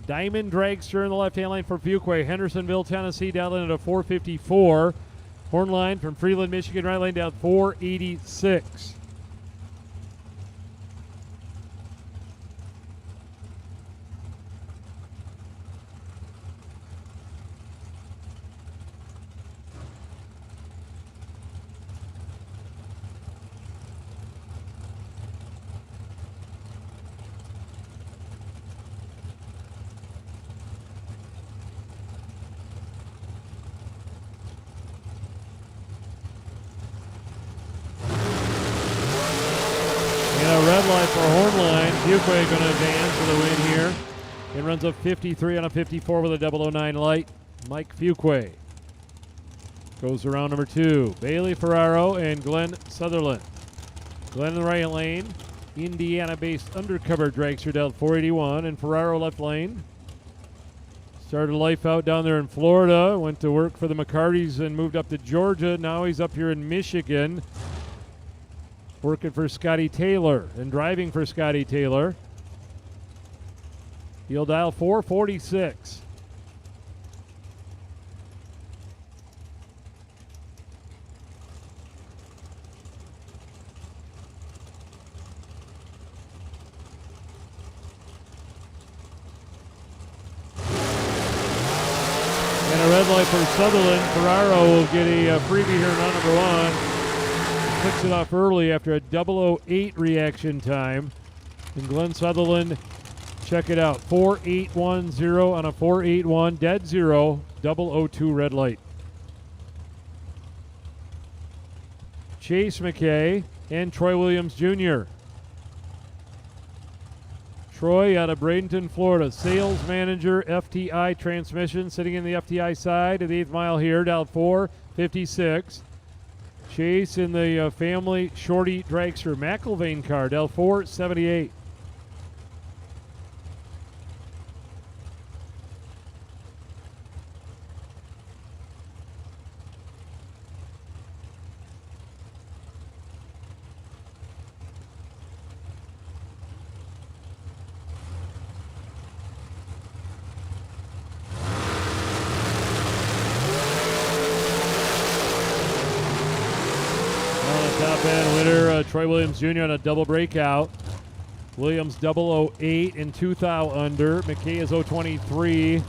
Diamond Dragster in the left-hand lane for Fuquay. Hendersonville, Tennessee down in at a 454. Hornline from Freeland, Michigan, right lane down 486. Red light for Hornline. Fuquay going to advance for the win here. It runs a 53 on a 54 with a 009 light. Mike Fuquay goes around number 2. Bailey Ferraro and Glenn Sutherland. Glenn in the right lane. Indiana-based undercover dragster dealt 481, and Ferraro left lane. Started life out down there in Florida. Went to work for the McCartys and moved up to Georgia. Now he's up here in Michigan, working for Scotty Taylor and driving for Scotty Taylor. He'll dial 446. And a red light for Sutherland. Ferraro will get a freebie here on number 1. Picks it off early after a 008 reaction time. And Glenn Sutherland, check it out, 4810 on a 481, dead 0, 002 red light. Chase McKay and Troy Williams Jr. Troy out of Bradenton, Florida, sales manager, FTI transmission, sitting in the FTI side of the 8th mile here, down 456. Chase in the family shorty dragster McIlvain car, Del 478. Top end winner, Troy Williams Jr. on a double breakout. Williams 008 and 2 thou under. McKay is 023.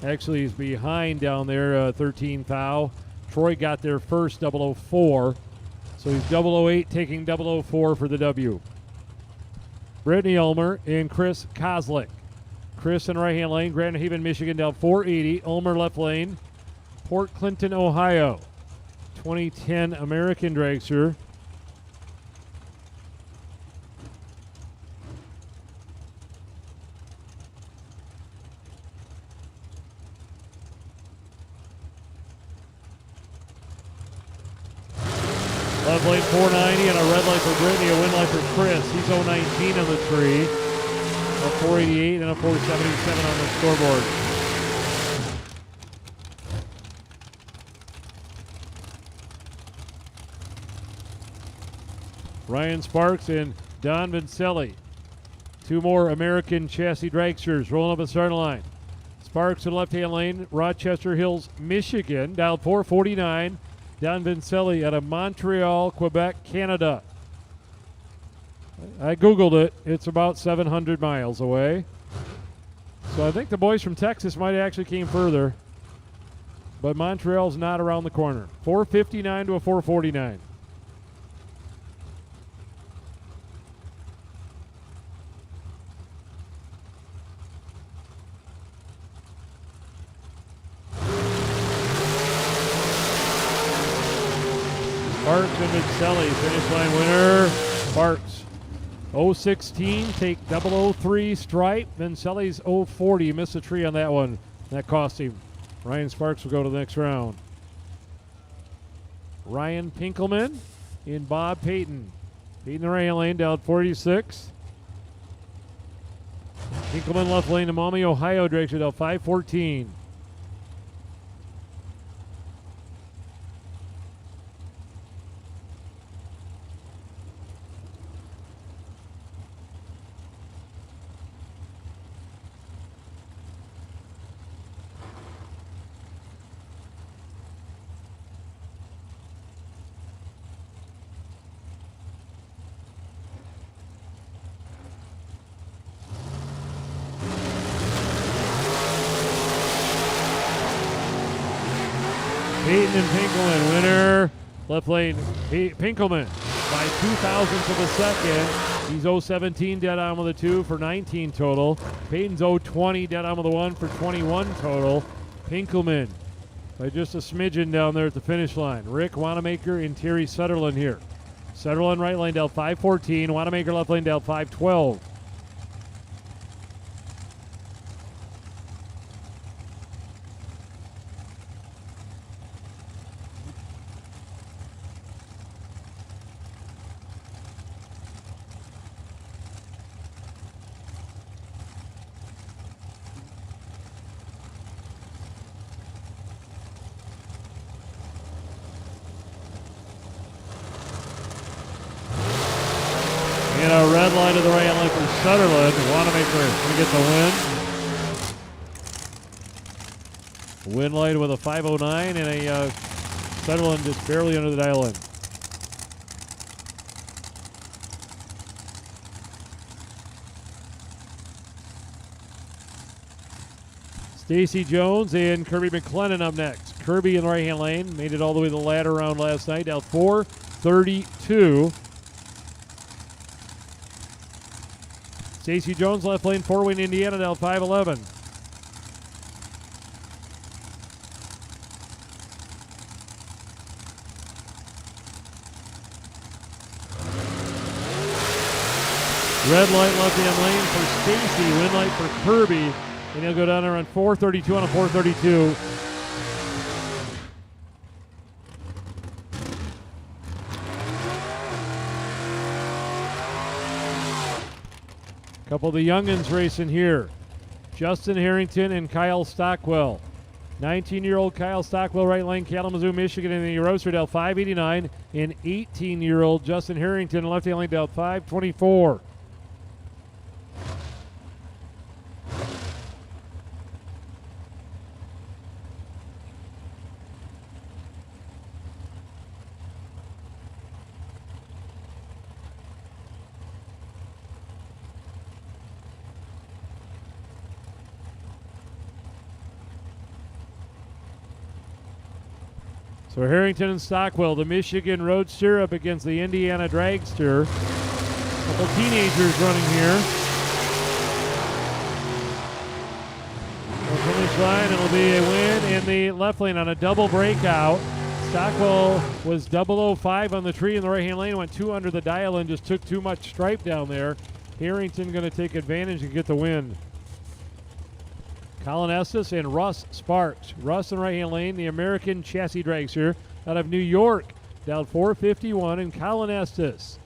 Actually, he's behind down there, 13 thou. Troy got there first, 004. So he's 008 taking 004 for the W. Brittany Ulmer and Chris Kozlik. Chris in right-hand lane, Grand Haven, Michigan, down 480. Ulmer left lane. Port Clinton, Ohio. 2010 American dragster. Left lane 490 and a red light for Brittany, a win light for Chris. He's 019 on the tree. A 488 and a 477 on the scoreboard. Ryan Sparks and Don Vincelli. 2 more American chassis dragsters rolling up the starting line. Sparks in left-hand lane, Rochester Hills, Michigan, down 449. Don Vincelli out of Montreal, Quebec, Canada. I Googled it. It's about 700 miles away. So I think the boys from Texas might have actually came further. But Montreal's not around the corner. 459 to a 449. Sparks and Vincelli, finish line winner. Sparks 016, take 003 stripe. Vincelli's 040, missed a tree on that one. That cost him. Ryan Sparks will go to the next round. Ryan Pinkelman and Bob Payton. Payton the right lane down 46. Hinkleman left lane to Maumee, Ohio, Dragster down 5-14. Peyton and Pinkelman, winner. Left lane, Pinkelman by 2 thousandths of a second. He's 0.17 dead on with a 2 for 19 total. Peyton's 0.20 dead on with a 1 for 21 total. Pinkelman by just a smidgen down there at the finish line. Rick Wanamaker and Terry Sutherland here. Sutherland right lane down 5.14. Wanamaker left lane down 5.12. And a red line to the right lane for Sutherland. Wanamaker going to get the win. Win line with a 5.09 and a Sutherland just barely under the dial in. Stacy Jones and Kirby McClellan up next. Kirby in the right-hand lane made it all the way to the ladder round last night, down 4.32. Stacy Jones left lane, Fort Wayne, Indiana, down 5.11. Red light left-hand lane for Stacy, win light for Kirby, and he'll go down around 4.32 on a 4.32. Couple of the youngins racing here. Justin Harrington and Kyle Stockwell. 19-year-old Kyle Stockwell, right lane, Kalamazoo, Michigan, in the Roadster, down 5.89. And 18-year-old Justin Harrington, left-hand lane, down 5.24. So Harrington and Stockwell, the Michigan Roadster up against the Indiana Dragster. Couple teenagers running here. Finish line, it'll be a win in the left lane on a double breakout. Stockwell was 005 on the tree in the right-hand lane, went 2 under the dial and just took too much stripe down there. Harrington going to take advantage and get the win. Colin Estes and Russ Sparks. Russ in right-hand lane, the American Chassis Dragster out of New York, down 4.51, and Colin Estes.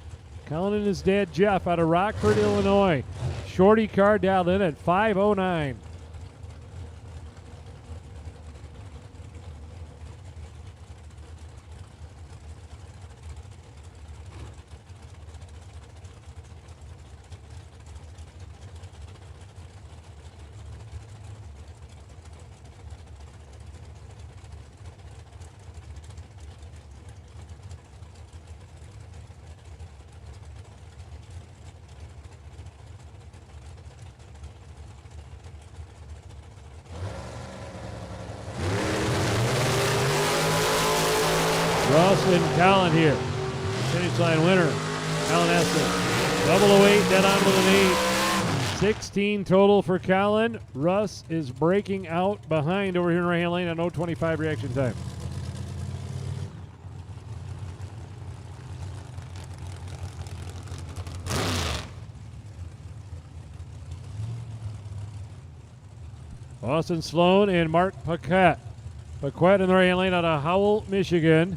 Colin and his dad Jeff out of Rockford, Illinois. Shorty car dialed in at 5.09. Russ and Colin here. Finish line winner, Colin Estes. 008, dead on with an 8. 16 total for Colin. Russ is breaking out behind over here in right-hand lane on 0.25 reaction time. Austin Sloan and Mark Paquette. Paquette in the right-hand lane out of Howell, Michigan.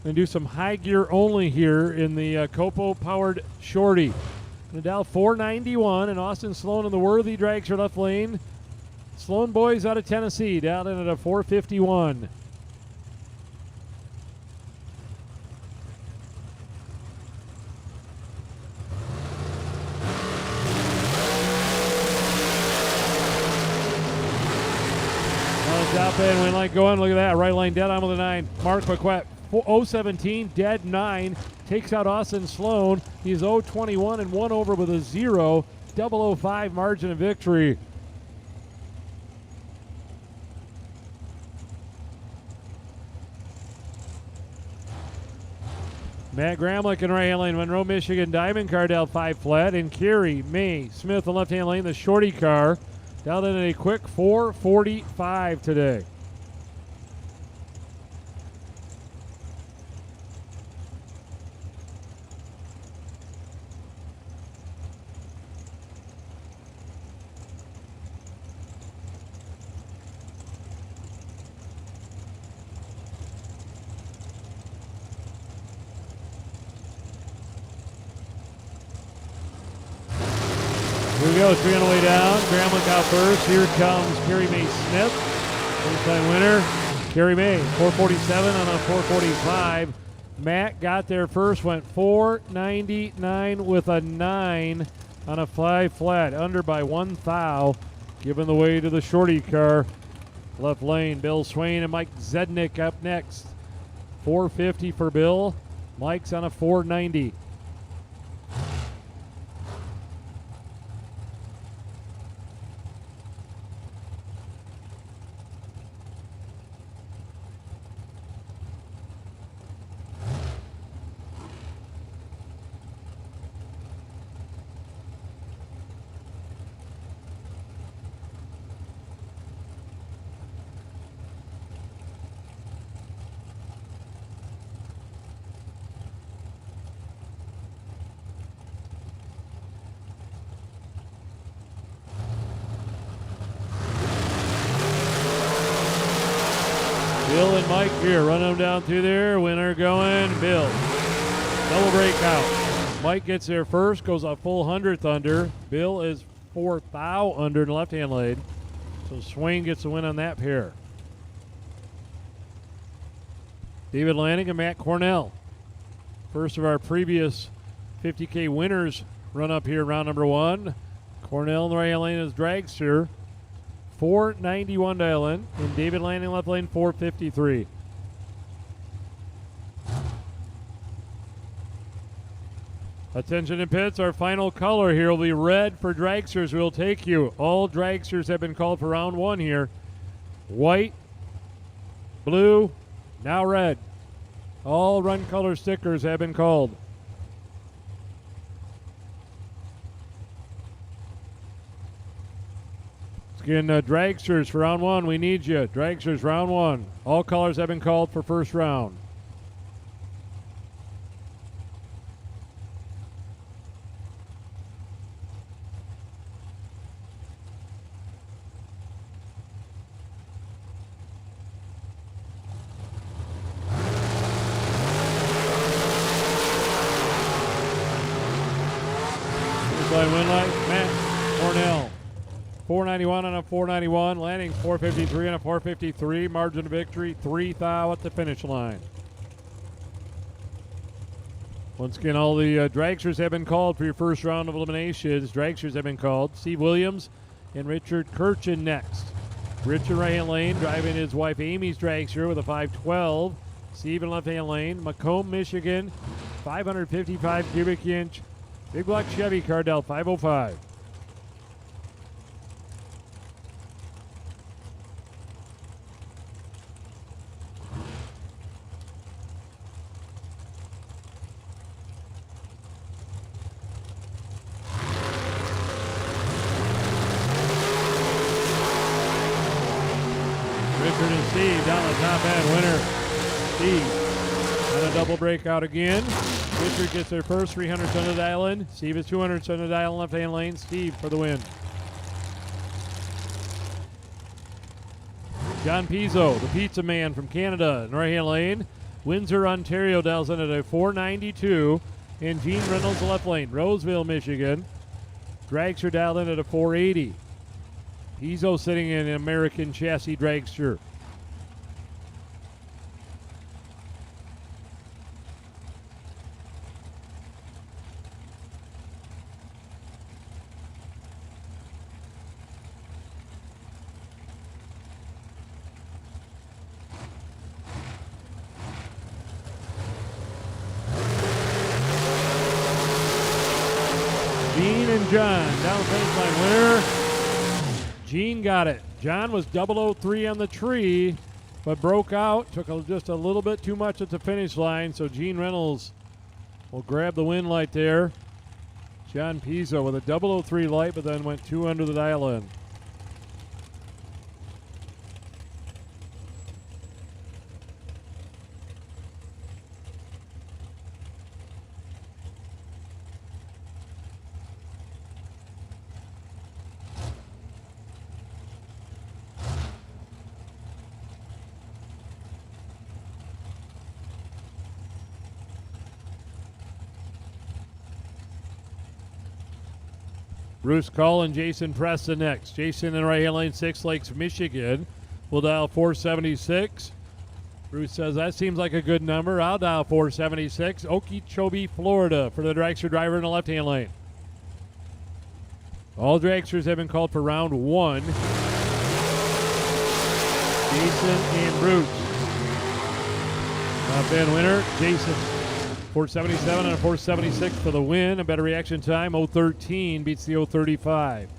And do some high gear only here in the Copo powered Shorty. Nadal 491, and Austin Sloan in the worthy dragster left lane. Sloan boys out of Tennessee, down in at a 451. Top end, win line going. Look at that. Right line dead on with a 9. Mark Paquette, 017, dead 9. Takes out Austin Sloan. He's 021 and 1 over with a 0. 005 margin of victory. Matt Gramlich in right hand lane. Monroe, Michigan. Diamond car down 5 flat. And Carey, May, Smith in left hand lane. The shorty car. Down in a quick 4:45 today. Here we go, 3 on the way down. Gramlich out first. Here comes Carey May Smith. First time winner, Carey May, 447 on a 445. Matt got there first, went 499 with a 9 on a 5 flat, under by 1 thou, giving the way to the shorty car. Left lane, Bill Swain and Mike Zednick up next. 450 for Bill. Mike's on a 490. Bill and Mike here, running them down through there. Winner going, Bill. Double breakout. Mike gets there first, goes a full 100th under. Bill is 4 thou under in the left-hand lane. So Swain gets the win on that pair. David Lanning and Matt Cornell. First of our previous 50K winners run up here, round number 1. Cornell in the right-hand lane is Dragster. 491 dial in, and David Lanning left lane 453. Attention in pits, our final color here will be red for dragsters. We'll take you. All dragsters have been called for round 1 here. White, blue, now red. All run color stickers have been called. Again, dragsters for round 1, we need you. Dragsters round 1. All colors have been called for first round. First line win light, Matt Cornell. 491 on a 491, Lanning 453 on a 453, margin of victory 3 thou at the finish line. Once again, all the dragsters have been called for your first round of eliminations. Dragsters have been called. Steve Williams and Richard Kirchen next. Richard right-hand lane, driving his wife Amy's dragster with a 512. Steve in left-hand lane, Macomb, Michigan, 555 cubic inch, big block Chevy Cardell 505. Richard and Steve down the top end. Winner, Steve. And a double breakout again. Richard gets their first 300 on the dial in. Steve is 200 on the dial in left hand lane. Steve for the win. John Pizzo, the pizza man from Canada, in right hand lane. Windsor, Ontario dials in at a 492. And Gene Reynolds, the left lane. Roseville, Michigan. Dragster dialed in at a 480. Pizzo sitting in an American chassis dragster. Gene and John down the finish line. Winner. Gene got it. John was 003 on the tree, but broke out. Took just a little bit too much at the finish line, so Gene Reynolds will grab the win light there. John Pizzo with a 003 light, but then went 2 under the dial in. Bruce Call and Jason Preston next. Jason in right-hand lane, 6 Lakes, Michigan. We'll dial 476. Bruce says, that seems like a good number. I'll dial 476. Okeechobee, Florida for the dragster driver in the left-hand lane. All dragsters have been called for round 1. Jason and Bruce. Top 10 winner, Jason. 477 and a 476 for the win. A better reaction time, 013 beats the 035.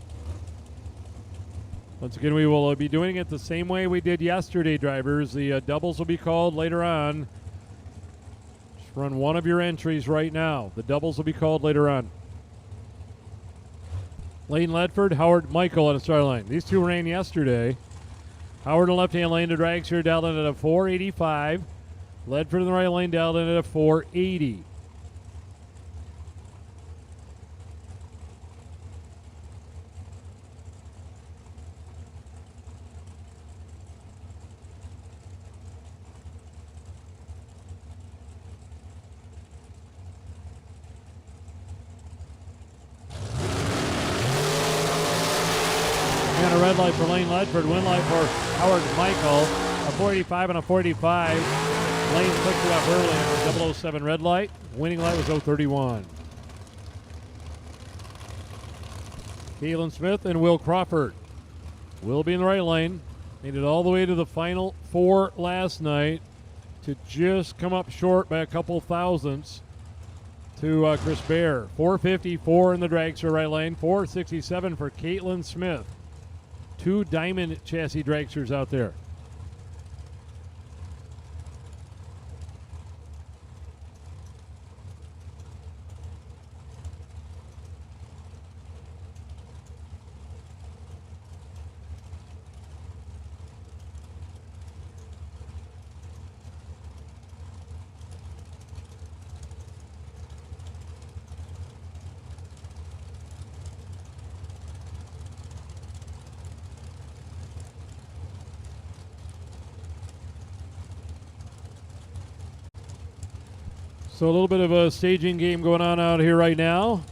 Once again, we will be doing it the same way we did yesterday, drivers. The doubles will be called later on. Just run one of your entries right now. The doubles will be called later on. Lane Ledford, Howard Michael on the start line. These two ran yesterday. Howard in the left-hand lane to dragster, dialed in at a 485. Ledford in the right lane, dialed in at a 480. And a red light for Lane Ledford, win light for Howard Michael. A 485 and a 485. Lane clicked it up early on the 007 red light. Winning light was 031. Keelan Smith and Will Crawford will be in the right lane. Made it all the way to the final 4 last night to just come up short by a couple thousandths to Chris Bear. 454 in the dragster right lane. 467 for Caitlin Smith. 2 diamond chassis dragsters out there. So a little bit of a staging game going on out here right now.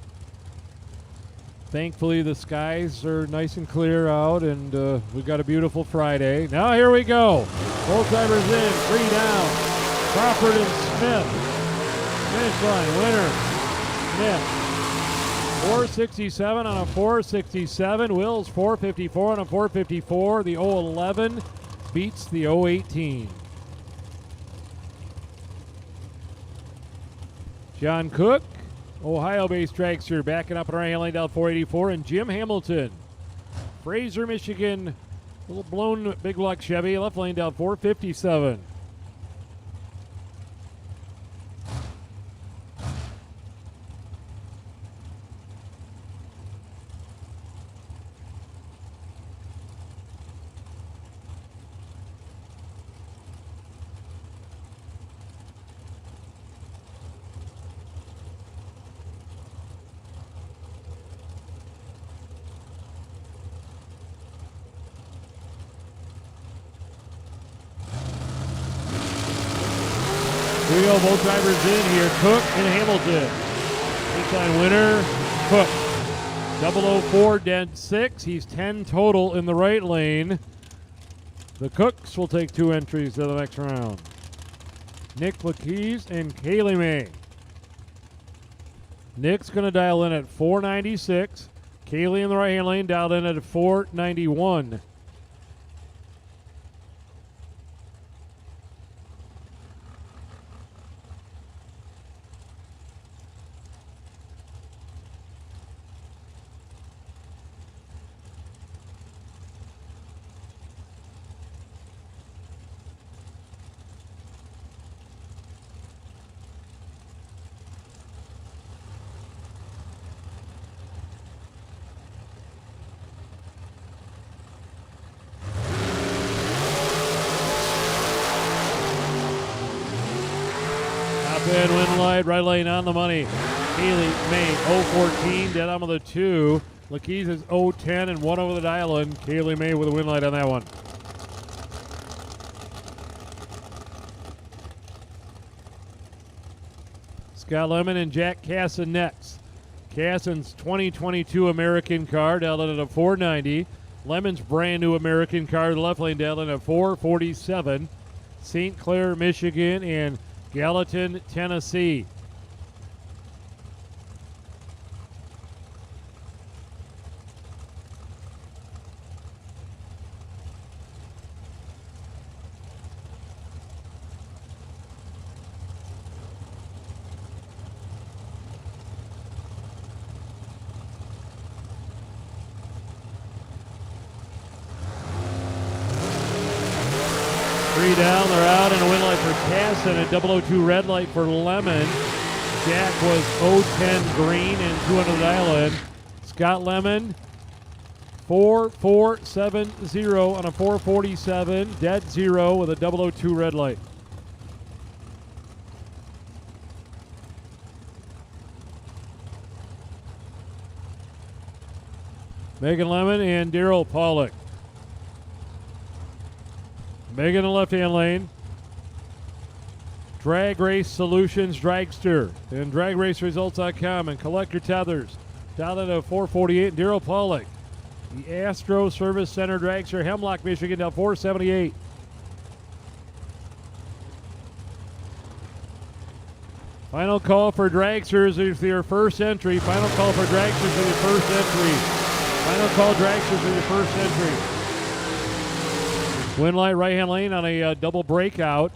Thankfully, the skies are nice and clear out, and we've got a beautiful Friday. Now here we go. Both drivers in, 3 down. Crawford and Smith. Finish line, winner, Smith. 467 on a 467. Will's 454 on a 454. The 011 beats the 018. John Cook, Ohio-based dragster, backing up in right lane down 484, and Jim Hamilton, Fraser, Michigan, little blown big block Chevy, left lane down 457. Here we go, both drivers in here, Cook and Hamilton. Finish line winner, Cook. 004, dead 6. He's 10 total in the right lane. The Cooks will take 2 entries to the next round. Nick Lakeys and Kaylee May. Nick's going to dial in at 496. Kaylee in the right-hand lane dialed in at 491. Good win light, right lane on the money. Kaylee May 014, dead on with a 2. Lakeys is 010 and 1 over the dial in. Kaylee May with a win light on that one. Scott Lemon and Jack Casson next. Casson's 2022 American car dialed in at a 490. Lemon's brand new American car, the left lane dialed in at 447. St. Clair, Michigan and Gallatin, Tennessee. Three down, they're out, and a win light for Casson, a 002 red light for Lemon. Jack was 010 green and 2 under the dial in. Scott Lemon, 4470 on a 447, dead 0 with a 002 red light. Megan Lemon and Daryl Pollock. Megan in the left-hand lane. Drag Race Solutions Dragster and DragRaceResults.com and collect your tethers. Down at a 448. Daryl Pollock. The Astro Service Center Dragster, Hemlock, Michigan, down 478. Final call for Dragsters is your first entry. Final call for Dragsters is your first entry. Final call Dragsters is your first entry. Win light right-hand lane on a double breakout.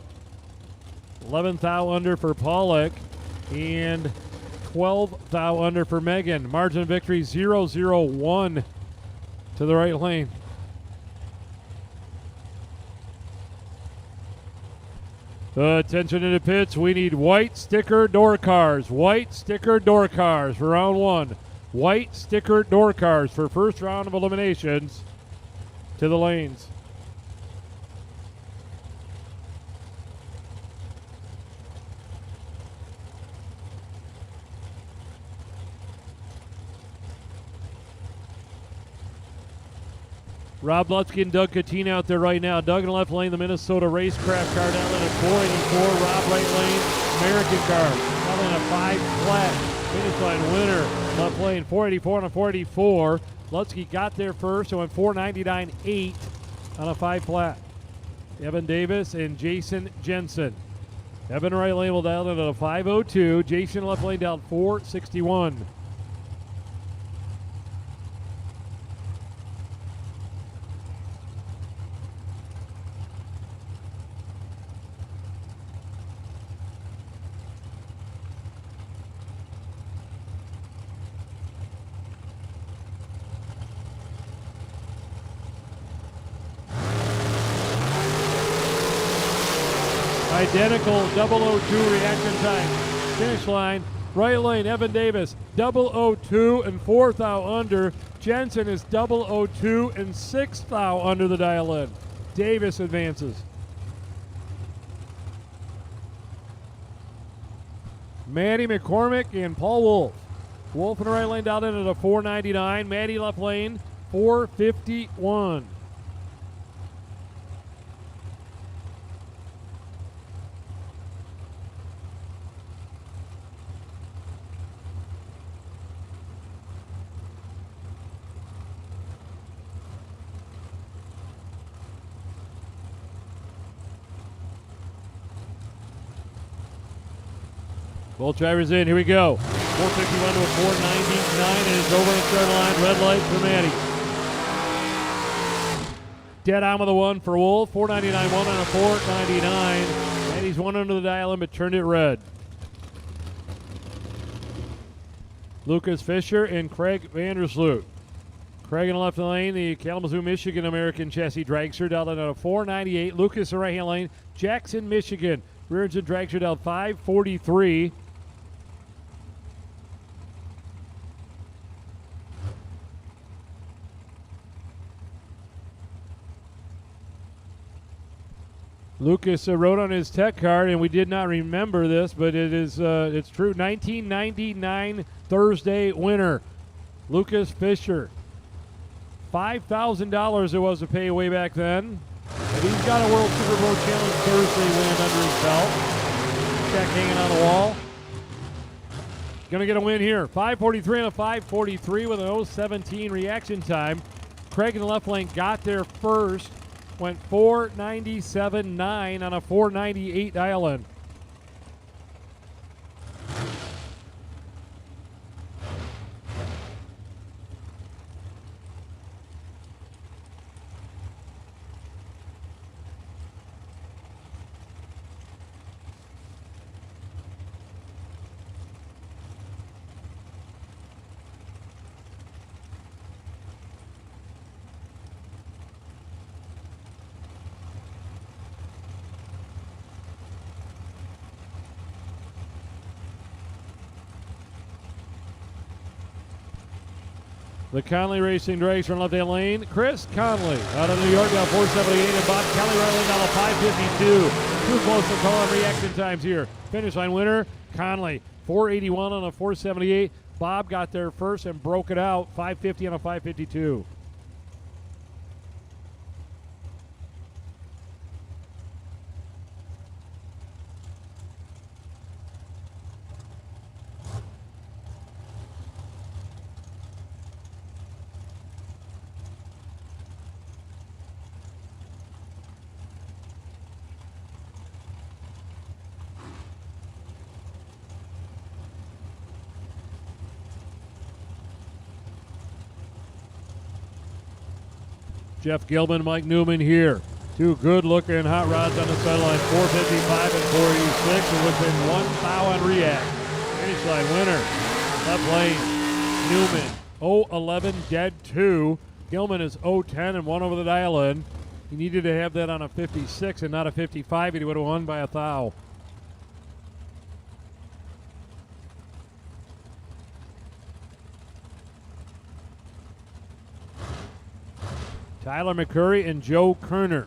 11th thou under for Pollock and 12th thou under for Megan. Margin of victory 0-0-1 to the right lane. Attention in the pits. We need white sticker door cars. White sticker door cars for round 1. White sticker door cars for first round of eliminations to the lanes. Rob Lutzky and Doug Katina out there right now. Doug in the left lane, the Minnesota Racecraft car down in at 484. Rob right lane, American car down in a 5 flat. Finish line winner, left lane 484 on a 484. Lutzky got there first and went 499.8 on a 5 flat. Evan Davis and Jason Jensen. Evan right lane will dial in at a 502. Jason left lane down 461. Identical 002 reaction time. Finish line, right lane, Evan Davis, 002 and 4th thou under. Jensen is 002 and 6th thou under the dial in. Davis advances. Maddie McCormick and Paul Wolf. Wolf in the right lane down in at a 499. Maddie left lane, 451. Both drivers in. Here we go. 451 to a 499, and it's over the start line. Red light for Maddie. Dead on with a 1 for Wolf. 499 1 on a 499. Maddie's one under the dial in, but turned it red. Lucas Fisher and Craig Vandersloot. Craig in the left lane, the Kalamazoo, Michigan American chassis dragster down at a 498. Lucas in the right-hand lane, Jackson, Michigan. Rear engine dragster down 543. Lucas wrote on his tech card, and we did not remember this, but it's true. 1999 Thursday winner, Lucas Fisher. $5,000 it was to pay way back then. And he's got a World Super Bowl Challenge Thursday win under his belt. Check hanging on the wall. Gonna get a win here. 5:43 and a 5:43 with an 0:17 reaction time. Craig in the left lane got there first. Went 497.9 on a 498 dial-in. The Conley Racing Dragster in left-hand lane. Chris Conley out of New York down 478, and Bob Kelly right lane down to 552. Too close to call on reaction times here. Finish line winner, Conley. 481 on a 478. Bob got there first and broke it out. 550 on a 552. Jeff Gilman, Mike Newman here. Two good-looking hot rods on the sideline, 455 and 486, and within 1 foul on react. Finish line winner, left lane, Newman, 0-11, dead 2. Gilman is 0-10 and 1 over the dial-in. He needed to have that on a 56 and not a 55, and he would have won by a thou. Tyler McCurry and Joe Kerner.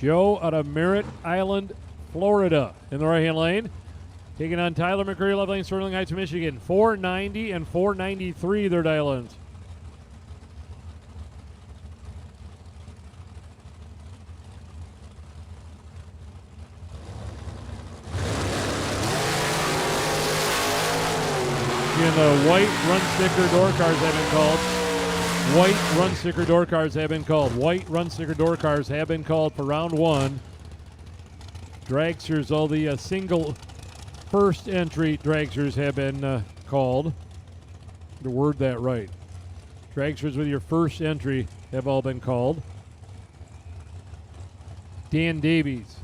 Joe out of Merritt Island, Florida in the right-hand lane. Taking on Tyler McCurry, left lane, Sterling Heights, Michigan. 490 and 493 their dial-ins. And the white run sticker door cards have been called. White run sticker door cards have been called. White run sticker door cards have been called for round 1. Dragsters, all the single first entry dragsters have been called. To word that right. Dragsters with your first entry have all been called. Dan Davies,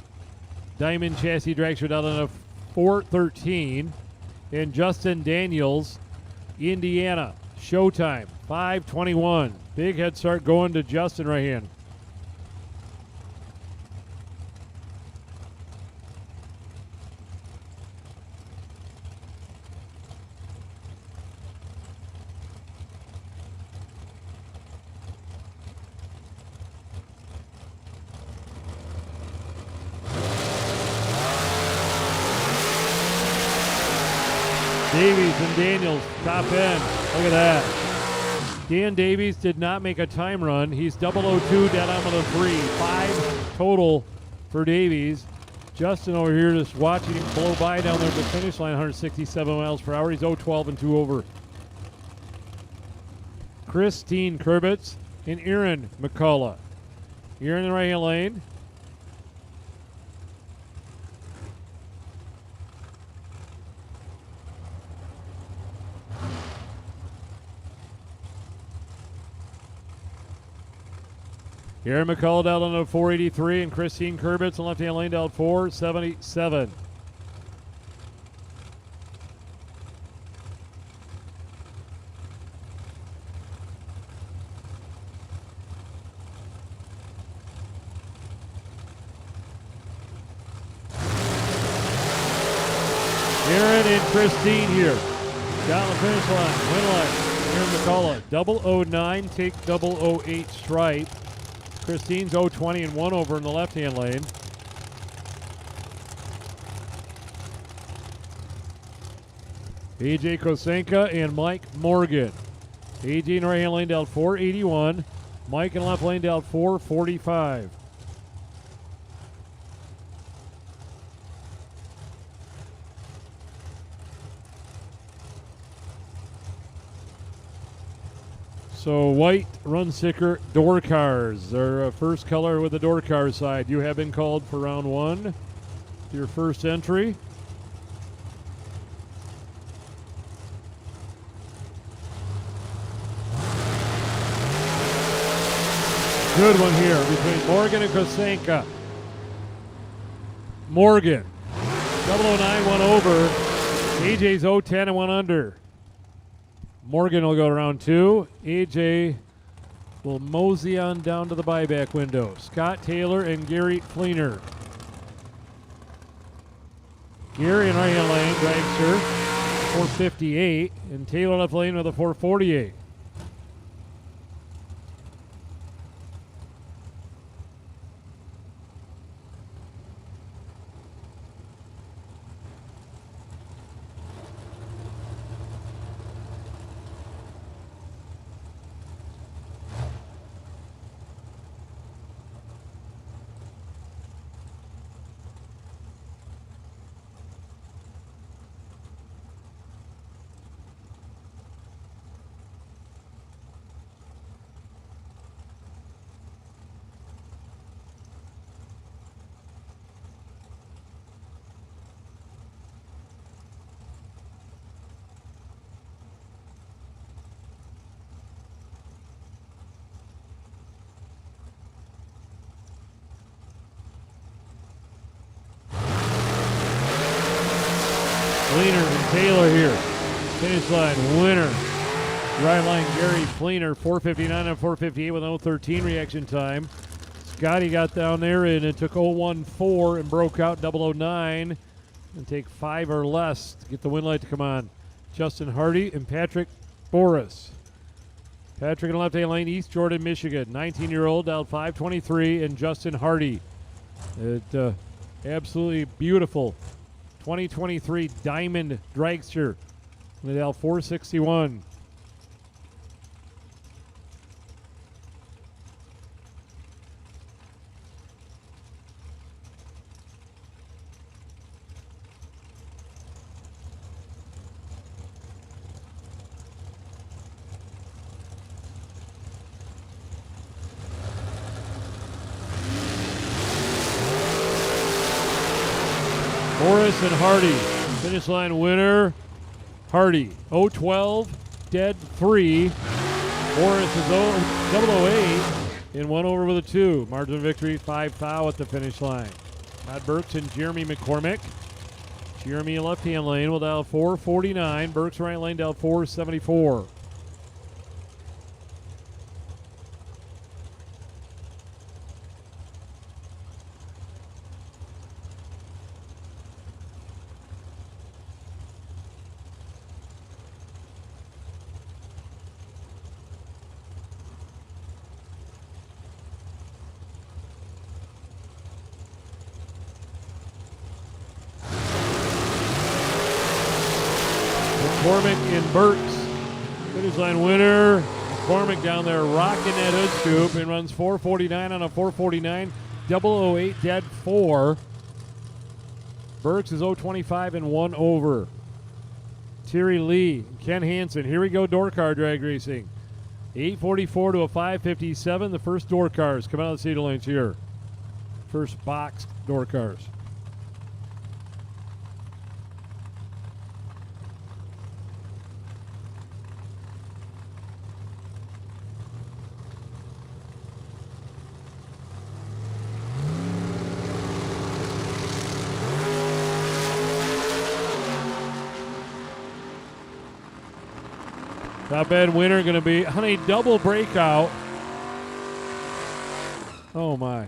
Diamond Chassis Dragster down on a 413. And Justin Daniels, Indiana, Showtime, 521. Big head start going to Justin right hand. Davies and Daniels, top end. Look at that. Dan Davies did not make a time run. He's 002, dead on with a 3. 5 total for Davies. Justin over here just watching him blow by down there at the finish line, 167 miles per hour. He's 012 and 2 over. Christine Kurbitz and Aaron McCullough. Aaron in the right-hand lane. Aaron McCall down on a 483, and Christine Kurbitz in left-hand lane down 477. Aaron and Christine here. Down the finish line, win line. Aaron McCullough, 009, take 008 stripe. Christine's 020 and 1 over in the left-hand lane. AJ Kosenka and Mike Morgan. AJ in right-hand lane down 481. Mike in left lane down 445. So white run sticker door cars. Their first color with the door car side. You have been called for round one. Your first entry. Good one here between Morgan and Kosenka. Morgan, 009, 1 over. AJ's 010 and 1 under. Morgan will go to round two. AJ will mosey on down to the buyback window. Scott Taylor and Gary Fleener. Gary in right-hand lane, Dragster, 458, and Taylor left lane with a 448. Fleener and Taylor here. Finish line winner. Right line Gary Fleener, 459 and 458 with 013 reaction time. Scotty got down there and it took 014 and broke out 009 and take 5 or less to get the win light to come on. Justin Hardy and Patrick Boris. Patrick in the left-hand lane, East Jordan, Michigan. 19-year-old, down 523, and Justin Hardy. Absolutely beautiful 2023 Diamond Dragster. Down 461. Morris and Hardy. Finish line winner, Hardy. 012, dead 3. Morris is 008 and 1 over with a 2. Margin of victory 5 thou at the finish line. Todd Burks and Jeremy McCormick. Jeremy left-hand lane will dial 449. Burks right lane dial 474. McCormick and Burks. Finish line winner. McCormick down there rocking that hood scoop and runs 449 on a 449. 008 dead 4. Burks is 025 and 1 over. Terry Lee, Ken Hansen. Here we go, door car drag racing. 844 to a 557. The first door cars come out of the Cedar Lanes here. First box door cars. Top end winner going to be on a double breakout. Oh my.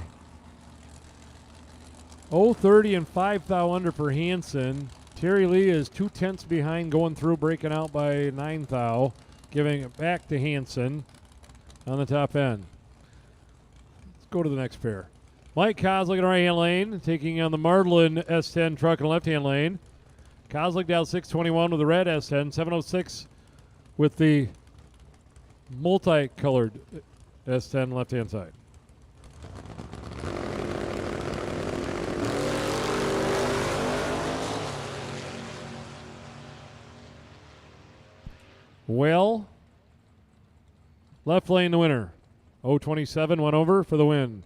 0.30 and 5 thou under for Hansen. Terry Lee is 2/10 behind, going through, breaking out by 9 thou, giving it back to Hansen on the top end. Let's go to the next pair. Mike Kozlik in the right-hand lane, taking on the Marlin S10 truck in the left-hand lane. Kozlik down 621 with the red S10, 706 with the multicolored S10 left-hand side. Well, left lane the winner. 0.27 went over for the win.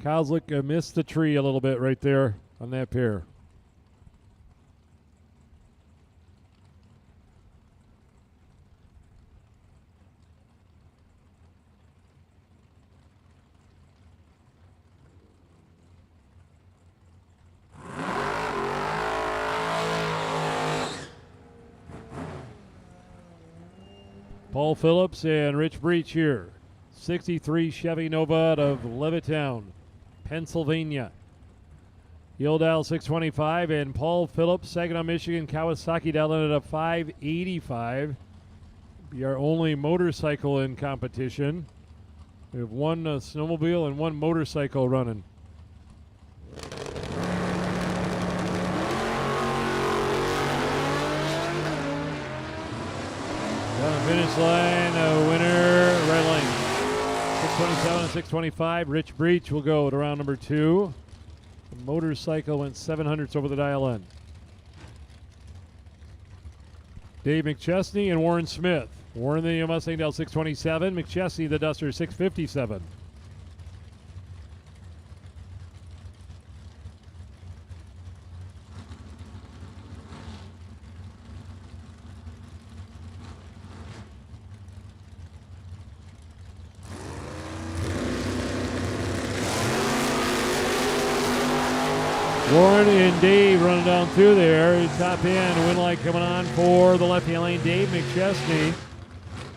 Kozlik missed the tree a little bit right there on that pair. Paul Phillips and Rich Breach here. 63 Chevy Nova out of Levittown, Pennsylvania. Yield dial 625, and Paul Phillips, Saginaw, Michigan, Kawasaki dial in at a 585. Be our only motorcycle in competition. We have one snowmobile and one motorcycle running. Down the finish line, winner, right lane. 627 and 625. Rich Breach will go to round number 2. The motorcycle went 700ths over the dial in. Dave McChesney and Warren Smith. Warren the Mustang dial 627. McChesney the Duster 657. Warren and Dave running down through there. Top end, win light coming on for the left-hand lane. Dave McChesney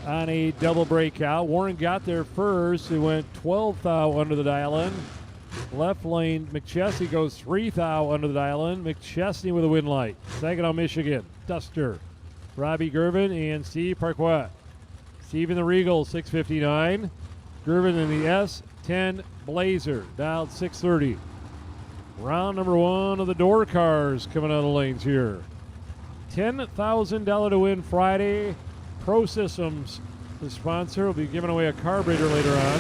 on a double breakout. Warren got there first. He went 12 thou under the dial-in. Left lane, McChesney goes 3 thou under the dial-in. McChesney with a win light. Saginaw, Michigan, Duster, Robbie Gervin and Steve Parquet. Steve in the Regal, 659. Gervin in the S10 Blazer, dialed 630. Round number 1 of the door cars coming out of the lanes here. $10,000 to win Friday. Pro Systems, the sponsor, will be giving away a carburetor later on.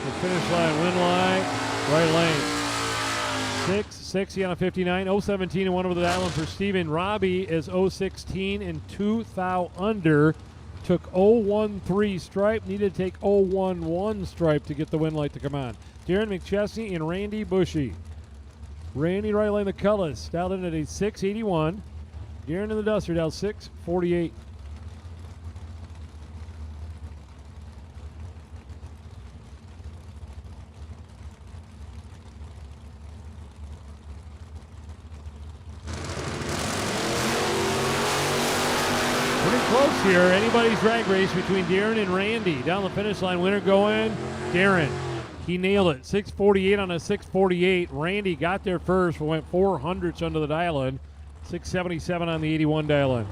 The finish line, win line, right lane. 660 on a 59, 017 and 1 over the dial for Steven. Robbie is 016 and 2 thou under. Took 013 stripe, needed to take 011 stripe to get the win light to come on. Darren McChesney and Randy Bushy. Randy right lane the Cullis, dialed in at a 681. Darren in the Duster, dialed 648. Close here. Anybody's drag race between Darren and Randy. Down the finish line, winner going Darren. He nailed it. 648 on a 648. Randy got there first, but went 400ths under the dial-in. 677 on the 81 dial-in.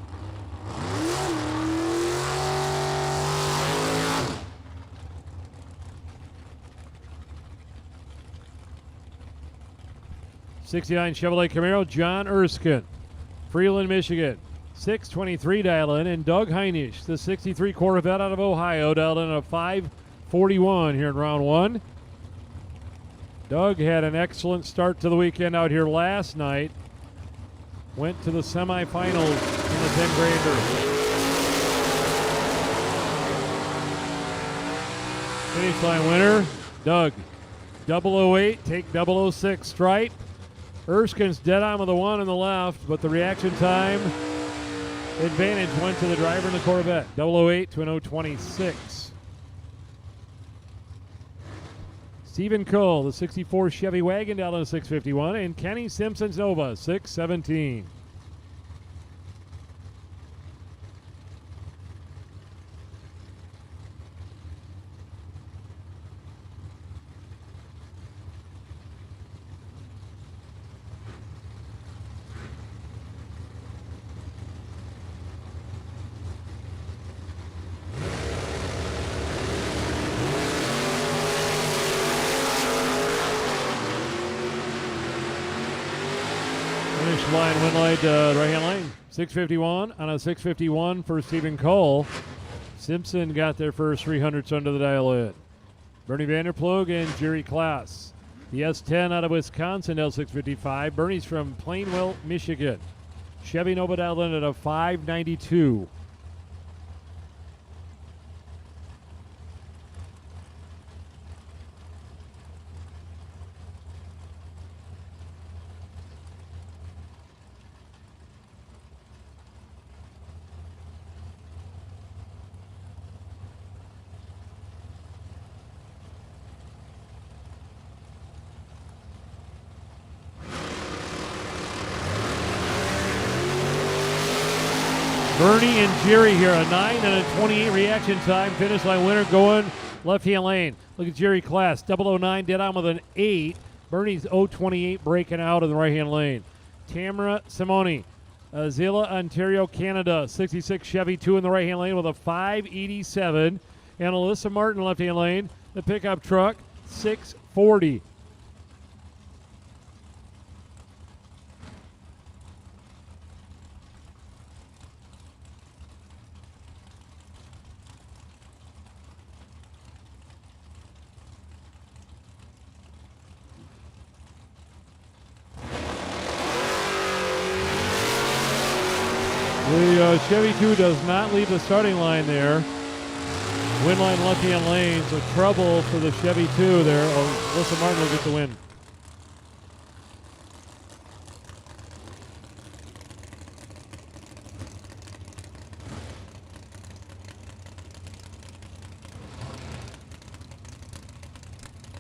'69 Chevrolet Camaro, John Erskine. Freeland, Michigan. 623 dial-in, and Doug Heinisch, the 63 Corvette out of Ohio, dialed in at a 541 here in round 1. Doug had an excellent start to the weekend out here last night. Went to the semifinals in the 10 grander. Finish line winner, Doug. 008, take 006 stripe. Erskine's dead on with the 1 on the left, but the reaction time advantage went to the driver in the Corvette. 008 to an 026. Stephen Cole, the 64 Chevy Wagon down to 651, and Kenny Simpson's Nova, 617. Finish line, win light, right-hand lane. 651 on a 651 for Stephen Cole. Simpson got their first 300s under the dial in. Bernie Vanderplug and Jerry Klaas. The S10 out of Wisconsin, L655. Bernie's from Plainville, Michigan. Chevy Nova dialed in at a 592. Bernie and Jerry here, a 9 and a 28 reaction time. Finish line winner going left-hand lane. Look at Jerry Klaas, 009 dead on with an 8. Bernie's 028 breaking out in the right-hand lane. Tamara Simone, Zilla, Ontario, Canada, 66 Chevy 2 in the right-hand lane with a 587. And Alyssa Martin, left-hand lane, the pickup truck, 640. The Chevy 2 does not leave the starting line there. Win line left-hand lane, so trouble for the Chevy 2 there. Alyssa Martin will get the win.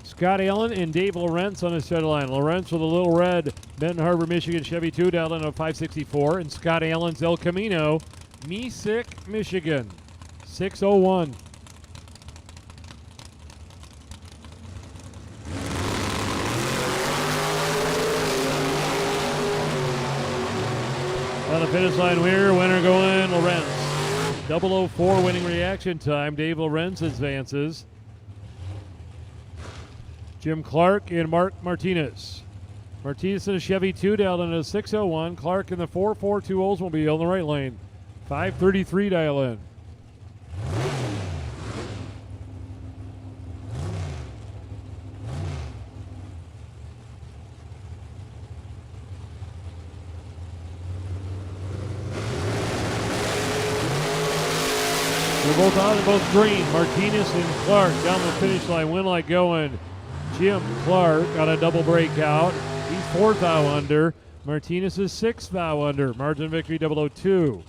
Scott Allen and Dave Lawrence on the center line. Lawrence with a little red Benton Harbor, Michigan Chevy 2 down in a 564. And Scott Allen's El Camino, Mesick, Michigan, 601. On the finish line winner going Lawrence. 004 winning reaction time. Dave Lawrence advances. Jim Clark and Mark Martinez. Martinez in a Chevy 2 down in a 601. Clark in the 442 Oldsmobile in the right lane. 533 dial in. They're both out and both green. Martinez and Clark down the finish line. Win light going. Jim Clark on a double breakout. He's 4th thou under. Martinez is 6th thou under. Margin victory 002.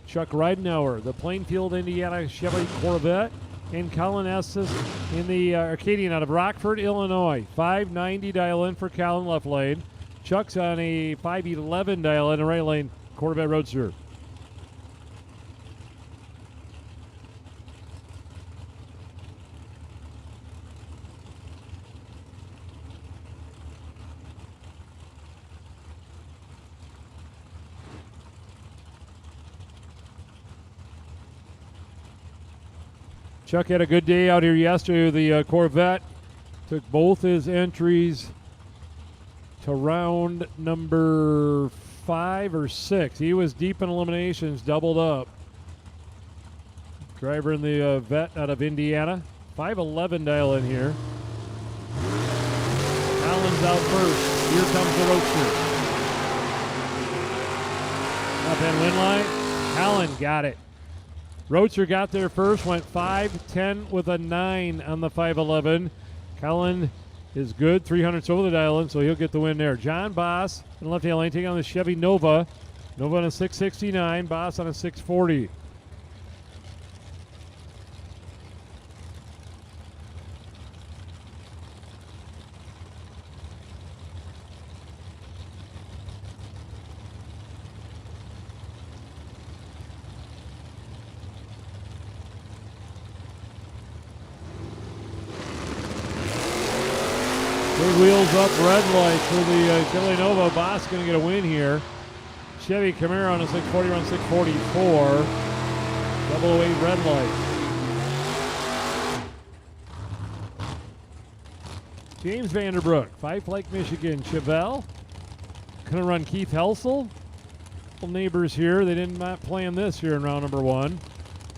Chuck Ridenauer, the Plainfield, Indiana Chevy Corvette. And Colin Estes in the Arcadian out of Rockford, Illinois. 590 dial in for Colin left lane. Chuck's on a 511 dial in the right lane Corvette Roadster. Chuck had a good day out here yesterday with the Corvette. Took both his entries to round number 5 or 6. He was deep in eliminations, doubled up. Driver in the Vet out of Indiana. 511 dial in here. Allen's out first. Here comes the Roadster. Up and win line. Allen got it. Roadster got there first, went 5-10 with a 9 on the 511. Colin is good, 300s over the dial-in, so he'll get the win there. John Boss in the left-hand lane taking on the Chevy Nova. Nova on a 669, Boss on a 640. Big wheels up, red light for the Chevrolet Nova. Boss going to get a win here. Chevy Camaro on a 640 around 644. 008 red light. James Vanderbrook, Five Lake, Michigan. Chevelle. Going to run Keith Helsel. Couple neighbors here. They did not plan this here in round number 1.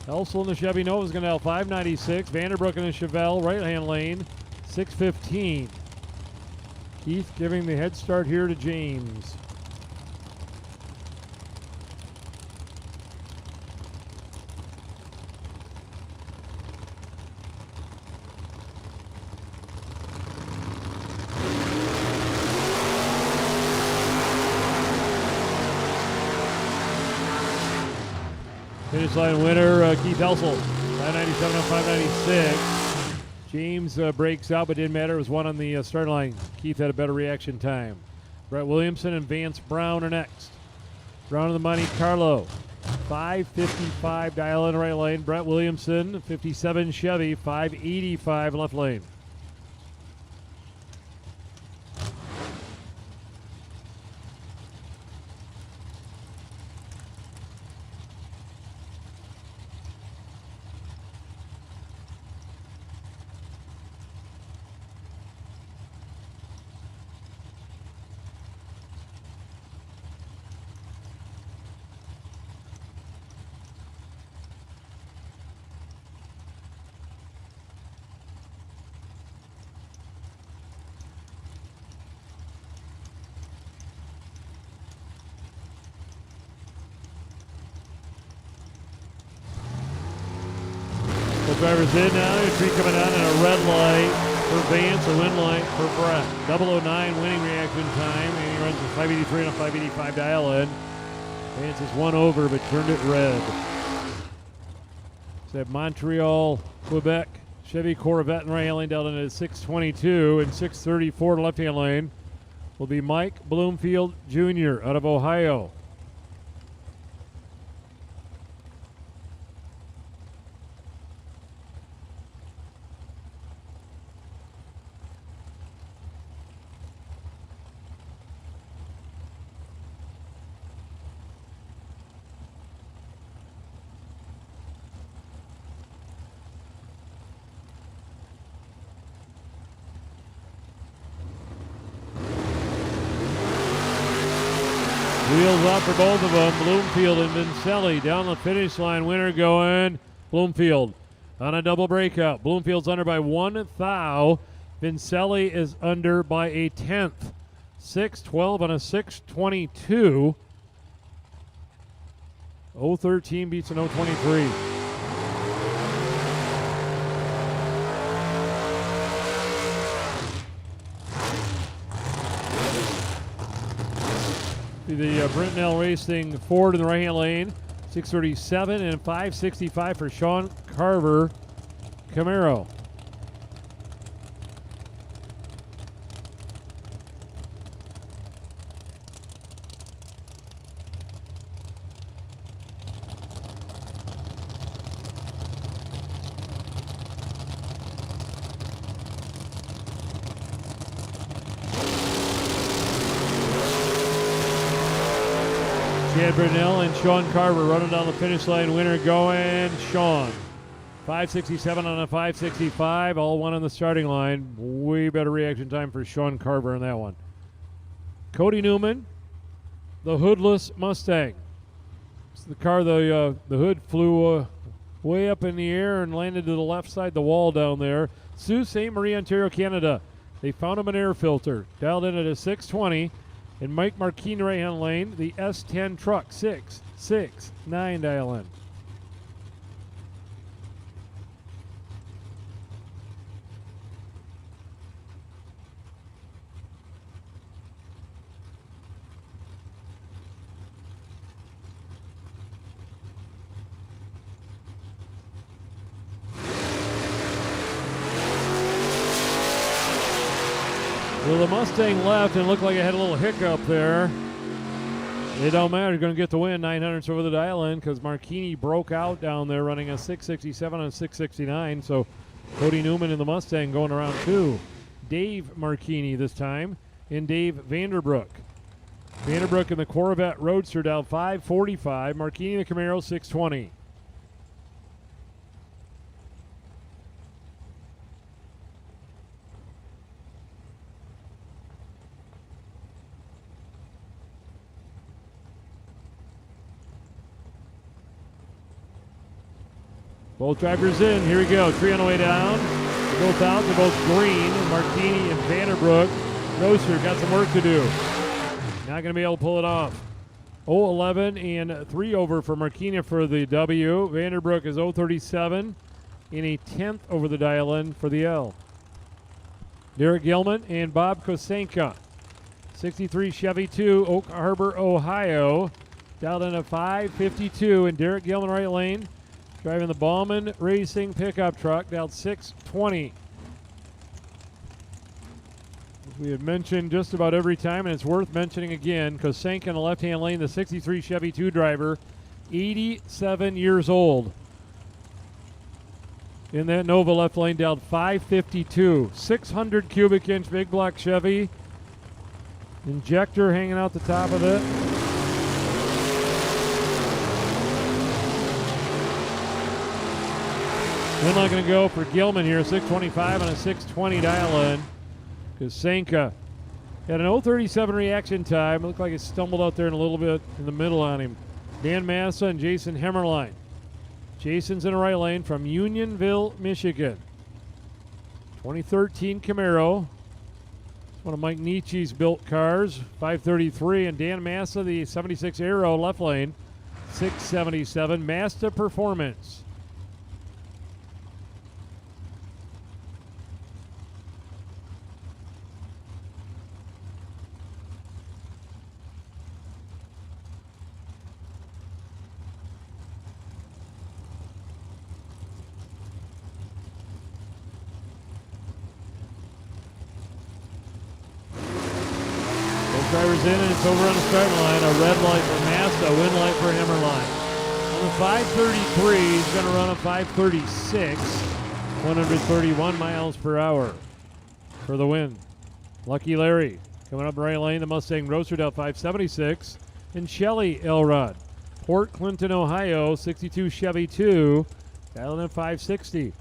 Helsel in the Chevy Nova is going to have 596. Vanderbrook in the Chevelle, right-hand lane, 615. Keith giving the head start here to James. Finish line winner, Keith Helsel, 597 on 596. James breaks out, but didn't matter. It was one on the starting line. Keith had a better reaction time. Brett Williamson and Vance Brown are next. Brown in the Monte Carlo, 555 dial in right lane. Brett Williamson, 57 Chevy, 585 left lane. Drivers in now. A tree coming down and a red light for Vance, a win light for Brett. 009 winning reaction time. And he runs a 583 and a 585 dial in. Vance is one over but turned it red. So at Montreal, Quebec, Chevy Corvette and right-hand lane down into 622 and 634 to left-hand lane will be Mike Bloomfield Jr. out of Ohio. Wheels up for both of them. Bloomfield and Vincelli down the finish line. Winner going Bloomfield on a double breakout. Bloomfield's under by 1 thou. Vincelli is under by a 10th. 6:12 on a 6:22. 0:13 beats an 0:23. The Britnell Racing Ford in the right-hand lane, 637 and 565 for Sean Carver Camaro. Chad Britnell and Sean Carver running down the finish line. Winner going Sean. 567 on a 565. All one on the starting line. Way better reaction time for Sean Carver in that one. Cody Newman, the hoodless Mustang. It's the car, the hood flew way up in the air and landed to the left side the wall down there. Sault Ste. Marie, Ontario, Canada. They found him an air filter. Dialed in at a 620. And Mike Marquine right-hand lane, the S10 truck, 669 dial in. Well, the Mustang left and looked like it had a little hiccup there. It don't matter. You're going to get the win. 900s over the dial in because Marquini broke out down there running a 667 and 669. So Cody Newman in the Mustang going around 2. Dave Marchini this time, and Dave Vanderbroek. Vanderbroek in the Corvette Roadster down 545. Marchini in the Camaro 620. Both drivers in. Here we go. Tree on the way down. They're both out. They're both green. Marchini and Vanderbroek. Roadster got some work to do. Not going to be able to pull it off. 0-11 and 3 over for Marchini for the W. Vanderbroek is 0-37 and a 10th over the dial-in for the L. Derek Gilman and Bob Kosenka. 63 Chevy 2, Oak Harbor, Ohio. Dialed in at 552, and Derek Gilman right lane. Driving the Ballman Racing pickup truck, down 620. As we have mentioned just about every time, and it's worth mentioning again, Kosenka in the left-hand lane, the 63 Chevy 2 driver, 87 years old. In that Nova left lane, down 552. 600 cubic inch big block Chevy. Injector hanging out the top of it. Winlock going to go for Gilman here, 625 on a 620 dial-in. Kosenka had an 037 reaction time. Looked like it stumbled out there in a little bit in the middle on him. Dan Massa and Jason Hemmerline. Jason's in the right lane from Unionville, Michigan. 2013 Camaro. One of Mike Nietzsche's built cars, 533. And Dan Massa, the 76 Aero left lane, 677. Mazda Performance. Drivers in, and it's over on the starting line. A red light for Massa, a win light for Hemmerline. On the 533, he's going to run a 536, 131 miles per hour for the win. Lucky Larry coming up right lane, the Mustang Roadster down 576, and Shelley Elrod. Port Clinton, Ohio, 62 Chevy 2, dialed in 560.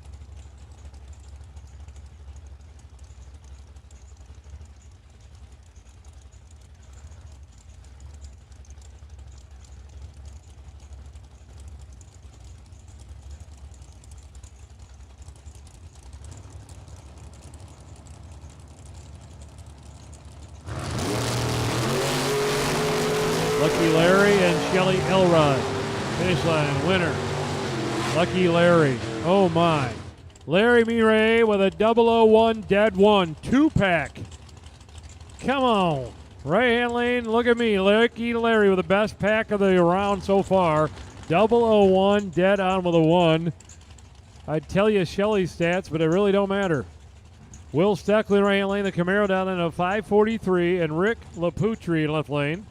Lucky Larry and Shelley Elrod. Finish line winner. Lucky Larry. Oh my. Larry Miret with a 001 dead one. 2-pack. Come on. Right hand lane. Look at me. Lucky Larry with the best pack of the round so far. 001 dead on with a 1. I'd tell you Shelley's stats, but it really don't matter. Will Steckley right hand lane. The Camaro down in a 543. And Rick Laputri in left lane.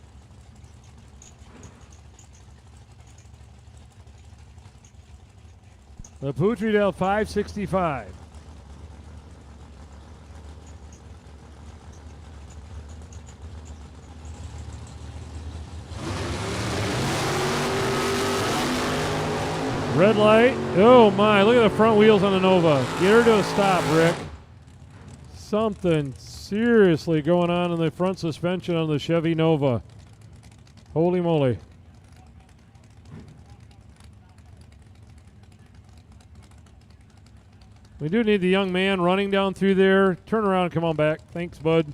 The Putridale 565. Red light. Oh my, look at the front wheels on the Nova. Get her to a stop, Rick. Something seriously going on in the front suspension on the Chevy Nova. Holy moly. We do need the young man running down through there. Turn around and come on back. Thanks, bud.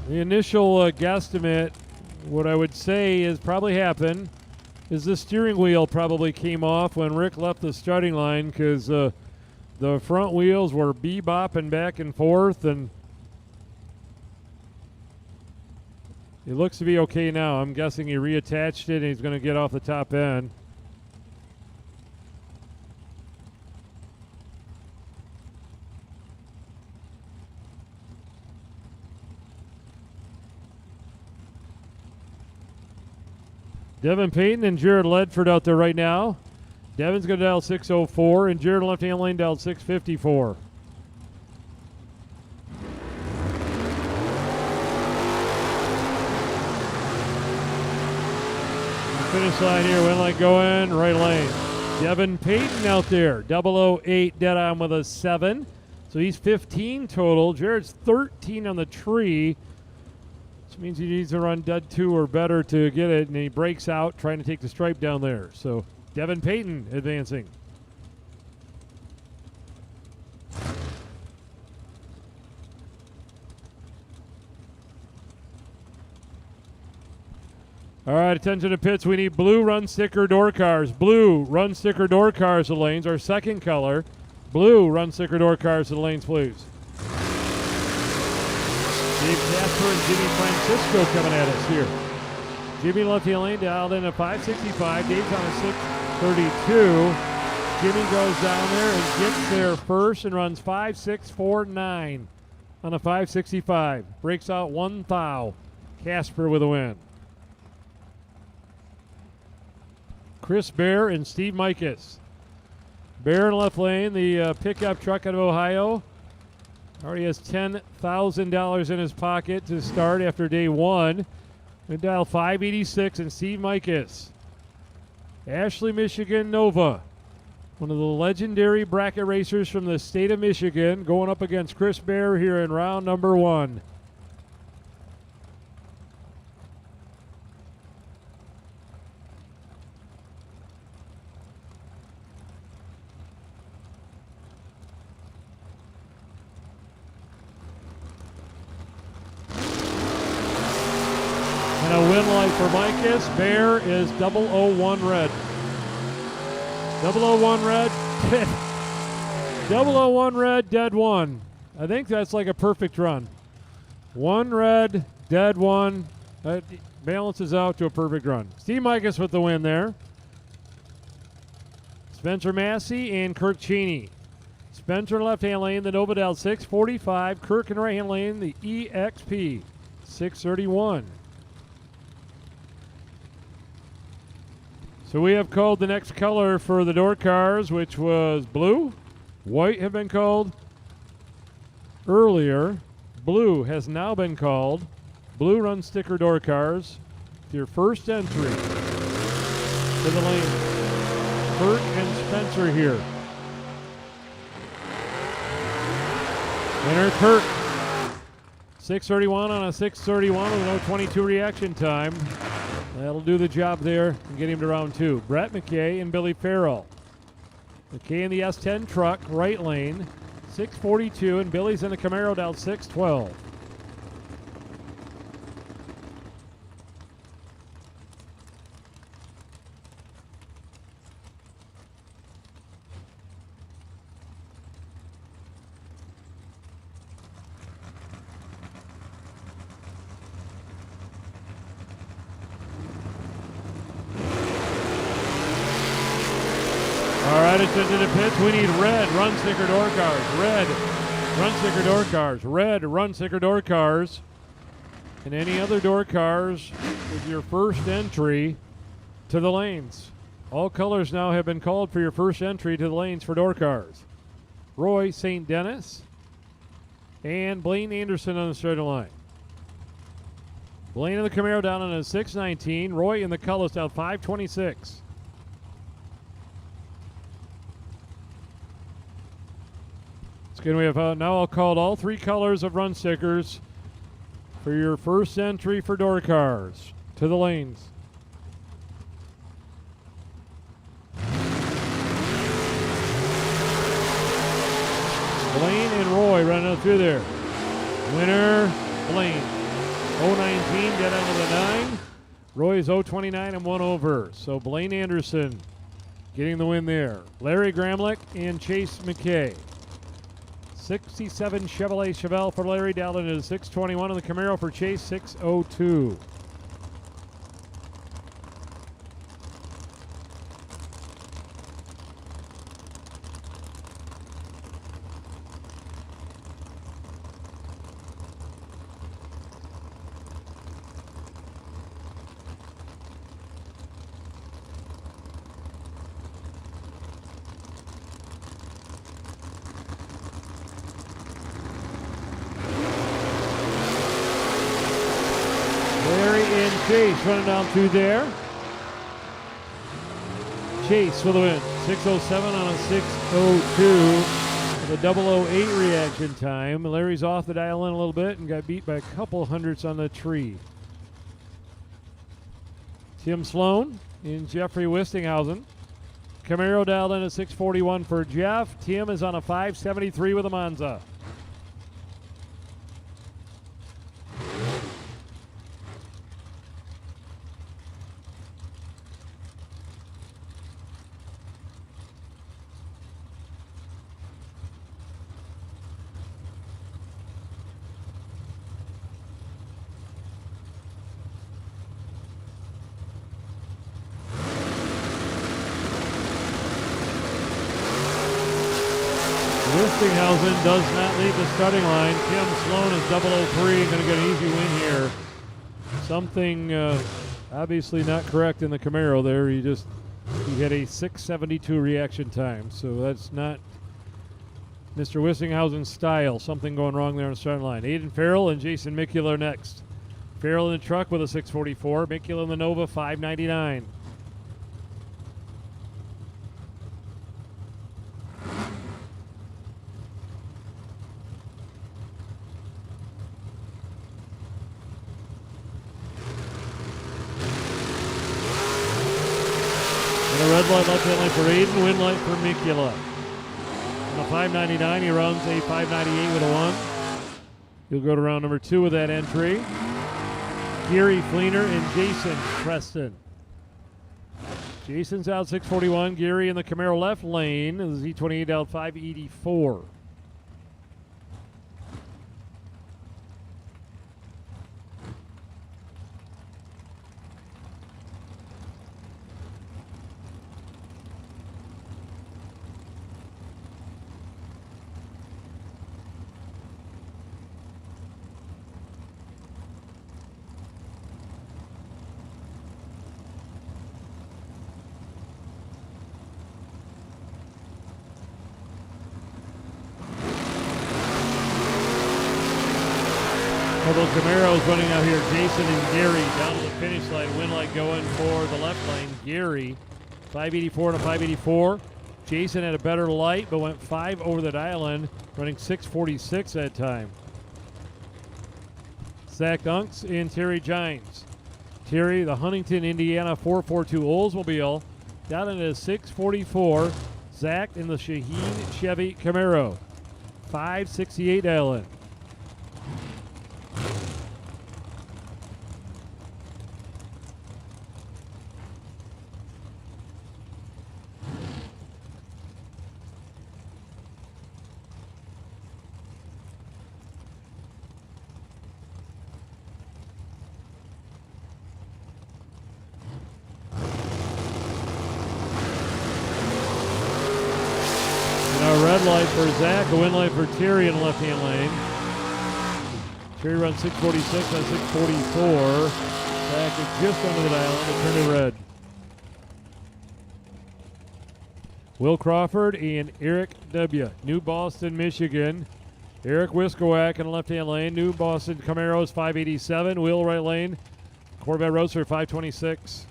The initial guesstimate, what I would say is probably happened, is the steering wheel probably came off when Rick left the starting line because the front wheels were bebopping back and forth, and it looks to be okay now. I'm guessing he reattached it and he's going to get off the top end. Devin Payton and Jared Ledford out there right now. Devin's going to dial 604, and Jared left-hand lane dialed 654. Finish line here, win light going, right lane. Devin Payton out there, 008 dead on with a 7. So he's 15 total. Jared's 13 on the tree, which means he needs to run dead 2 or better to get it, and he breaks out trying to take the stripe down there. So Devin Payton advancing. All right, attention to pits. We need blue run sticker door cars. Blue run sticker door cars to the lanes, our second color. Blue run sticker door cars to the lanes, please. Dave Casper and Jimmy Francisco coming at us here. Jimmy left-hand lane dialed in at 565. Dave's on a 632. Jimmy goes down there and gets there first and runs 5.649 on a 565. Breaks out 1 thou. Casper with a win. Chris Bear and Steve Mikas. Bear in left lane, the pickup truck out of Ohio. Already has $10,000 in his pocket to start after day 1. We dial 586 and Steve Mikas. Ashley, Michigan Nova. One of the legendary bracket racers from the state of Michigan going up against Chris Bear here in round number 1. And a win light for Mikas. Bear is 001 red. 001 red. 001 red, dead 1. I think that's like a perfect run. 1 red, dead 1. That balances out to a perfect run. Steve Mikas with the win there. Spencer Massey and Kirk Cheney. Spencer in left-hand lane, the Nova dialed 645. Kirk in right-hand lane, the EXP 631. So we have called the next color for the door cars, which was blue. White had been called earlier. Blue has now been called. Blue run sticker door cars. Your first entry to the lane. Kirk and Spencer here. Winner Kirk. 631 on a 631 with no 22 reaction time. That'll do the job there and get him to round 2. Brett McKay and Billy Farrell. McKay in the S10 truck, right lane, 642, and Billy's in the Camaro down 612. All right, attention to pits. We need red run sticker door cars. Red run sticker door cars. Red run sticker door cars. And any other door cars with your first entry to the lanes. All colors now have been called for your first entry to the lanes for door cars. Roy St. Dennis and Blaine Anderson on the starting line. Blaine in the Camaro down on a 619. Roy in the Cullis down 526. We have now called all 3 colors of run stickers for your first entry for door cars to the lanes. Blaine and Roy running through there. Winner, Blaine. 019, dead under the 9. Roy's 029 and 1 over. So Blaine Anderson getting the win there. Larry Gramlich and Chase McKay. 67 Chevrolet Chevelle for Larry, down into 621 on the Camaro for Chase, 602. Larry and Chase running down through there. Chase for the win. 6:07 on a 6:02 with a 008 reaction time. Larry's off the dial in a little bit and got beat by a couple hundredths on the tree. Tim Sloan and Jeffrey Wistinghausen. Camaro dialed in at 6:41 for Jeff. Tim is on a 5:73 with a Monza. Wistinghausen does not leave the starting line. Tim Sloan is 003, going to get an easy win here. Something obviously not correct in the Camaro there. He had a 6:72 reaction time, so that's not Mr. Wistinghausen's style. Something going wrong there on the starting line. Aiden Farrell and Jason Mikula next. Farrell in the truck with a 6:44. Mikula in the Nova 5:99. Red light left hand light for Aiden, win light for Mikula. On a 5:99, he runs a 5:98 with a 1. He'll go to round number 2 with that entry. Gary Fleener and Jason Preston. Jason's out 6:41. Gary in the Camaro left lane. The Z28 out 5:84. Those Camaros running out here. Jason and Gary down to the finish line. Win light going for the left lane. Gary, 5:84 and a 5:84. Jason had a better light, but went 5 over the dial in, running 6:46 that time. Zach Unks and Terry Gines. Terry, the Huntington, Indiana 442 Oldsmobile, down into 6:44. Zach in the Shaheen Chevy Camaro, 5:68 dial in. Red light for Zach, a win light for Terry in the left-hand lane. Terry runs 6:46 on 6:44. Zach is just under the dial and turn to red. Will Crawford and Eric W., New Boston, Michigan. Eric Wiskowak in the left-hand lane. New Boston Camaros 587. Will right lane. Corvette Roadster 526.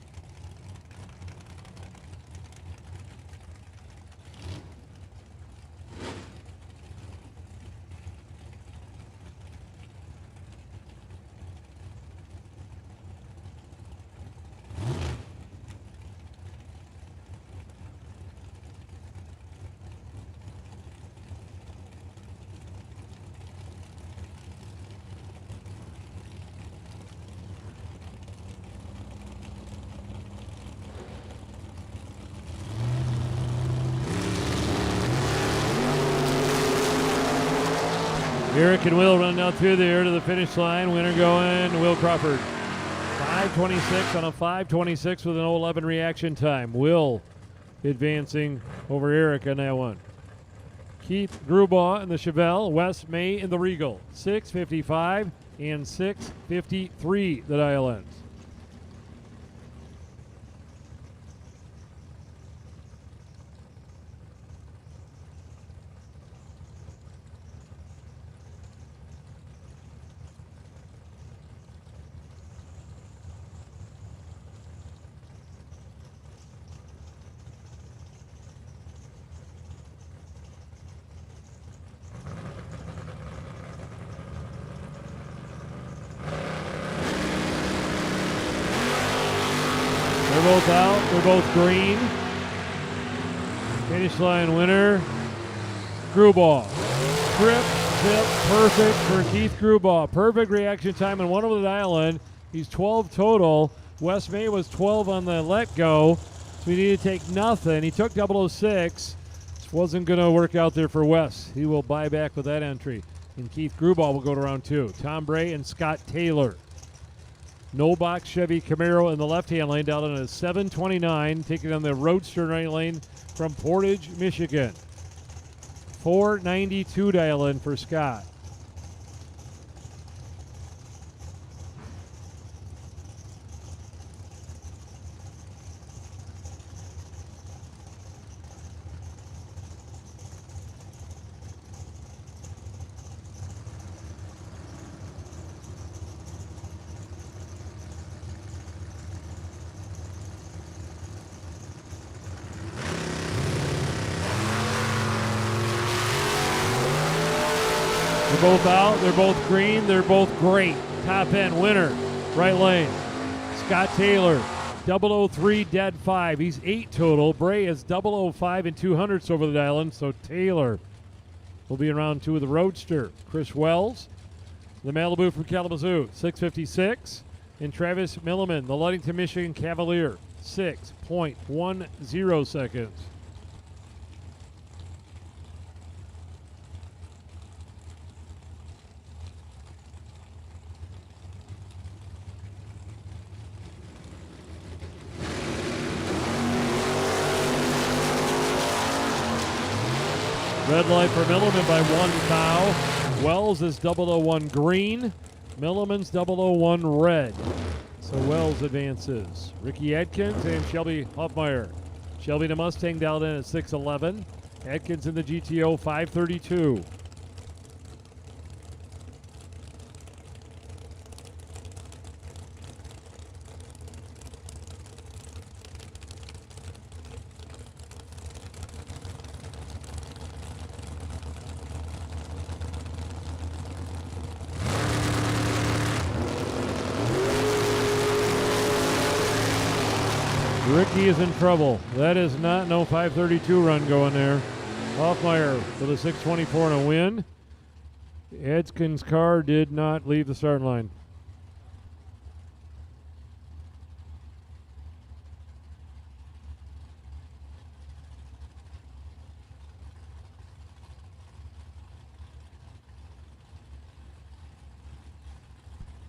Eric and Will running out through there to the finish line. Winner going, Will Crawford. 5:26 on a 5:26 with an 0:11 reaction time. Will advancing over Eric on that one. Keith Grubaugh in the Chevelle. Wes May in the Regal. 6:55 and 6:53 the dial ends. They're both out. They're both green. Finish line winner, Grubauer. Trip, zip, perfect for Keith Grubauer. Perfect reaction time and one over the island. He's 12 total. Wes May was 12 on the let go, so he needed to take nothing. He took 006. This wasn't going to work out there for Wes. He will buy back with that entry. And Keith Grubauer will go to round 2. Tom Bray and Scott Taylor. No box Chevy Camaro in the left-hand lane down in a 729, taking on the Roadster right lane from Portage, Michigan. 492 dial in for Scott. They're both out. They're both green. They're both great. Top end winner. Right lane. Scott Taylor. 003 dead 5. He's 8 total. Bray is 005 and 200ths over the island. So Taylor will be in round 2 of the Roadster. Chris Wells, the Malibu from Kalamazoo, 656. And Travis Milliman, the Ludington, Michigan Cavalier, 6.10 seconds. Red light for Milliman by 1 foul. Wells is 001 green. Milliman's 001 red. So Wells advances. Ricky Adkins and Shelby Hoffmeyer. Shelby the Mustang dialed in at 6'11". Adkins in the GTO 532. Ricky is in trouble. That is not no 532 run going there. Hoffmeyer with a 624 and a win. Adkins' car did not leave the starting line.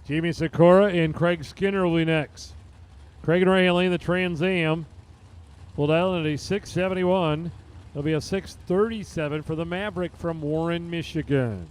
Jamie Sikora and Craig Skinner will be next. Craig and Ray Lane, the Trans Am, will dial in at a 671. There'll be a 637 for the Maverick from Warren, Michigan.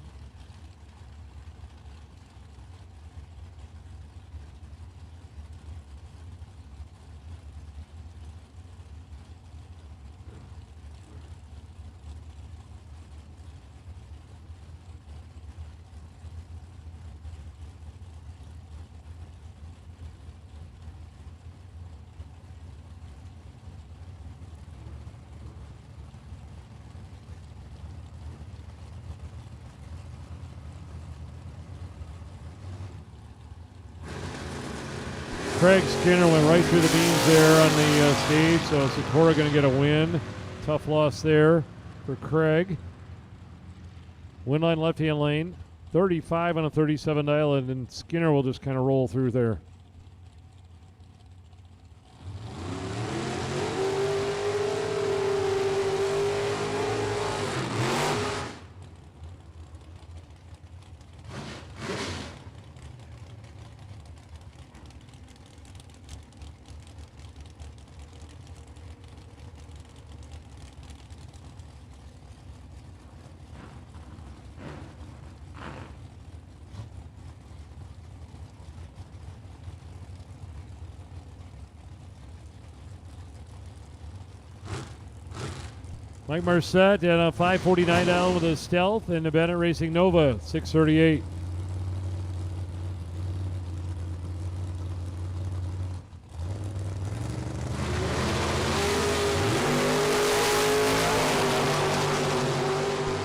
Craig Skinner went right through the beams there on the stage, so Sikora going to get a win. Tough loss there for Craig. Win line left-hand lane, 35 on a 37 dial, and Skinner will just kind of roll through there. Mike Marcette at a 549 down with a Stealth, and the Bennett Racing Nova, 638.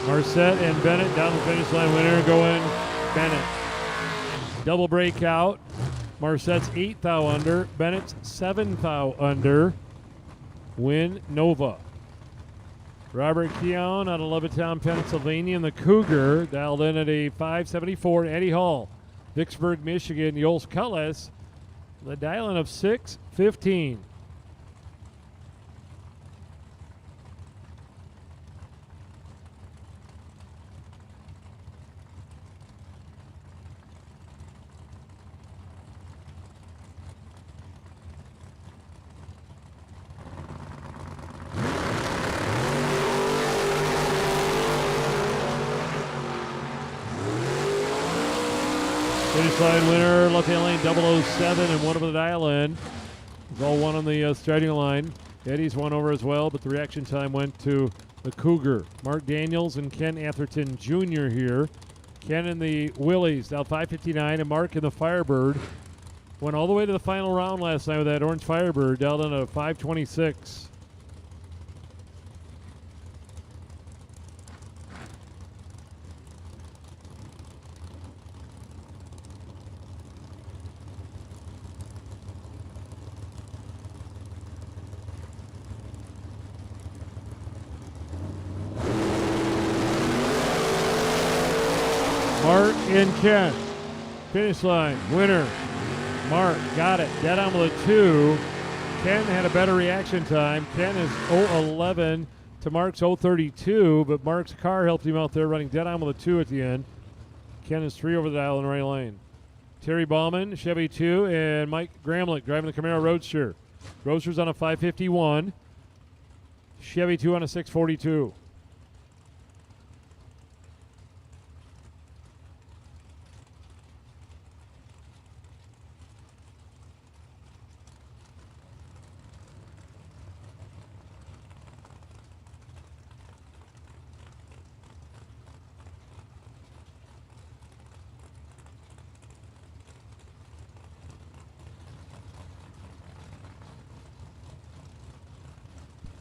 Marcette and Bennett down the finish line winner going Bennett. Double breakout. Marsette's 8 thou under. Bennett's 7 thou under. Win Nova. Robert Keown out of Levittown, Pennsylvania, and the Cougar dialed in at a 574. Eddie Hall, Vicksburg, Michigan, Yoels Cullis, the dial-in of 615. Finish line winner, left-hand lane 007 and one over the dial-in. It's all one on the starting line. Eddie's one over as well, but the reaction time went to the Cougar. Mark Daniels and Ken Atherton Jr. here. Ken in the Willies, now 559, and Mark in the Firebird. Went all the way to the final round last night with that orange Firebird, down in a 526. Mark and Ken. Finish line, winner. Mark got it. Dead on with a 2. Ken had a better reaction time. Ken is 011 to Mark's 032, but Mark's car helped him out there running dead on with a 2 at the end. Ken is 3 over the dial in the right lane. Terry Bauman, Chevy 2, and Mike Gramlich driving the Camaro Roadster. Roadster's on a 551. Chevy 2 on a 642.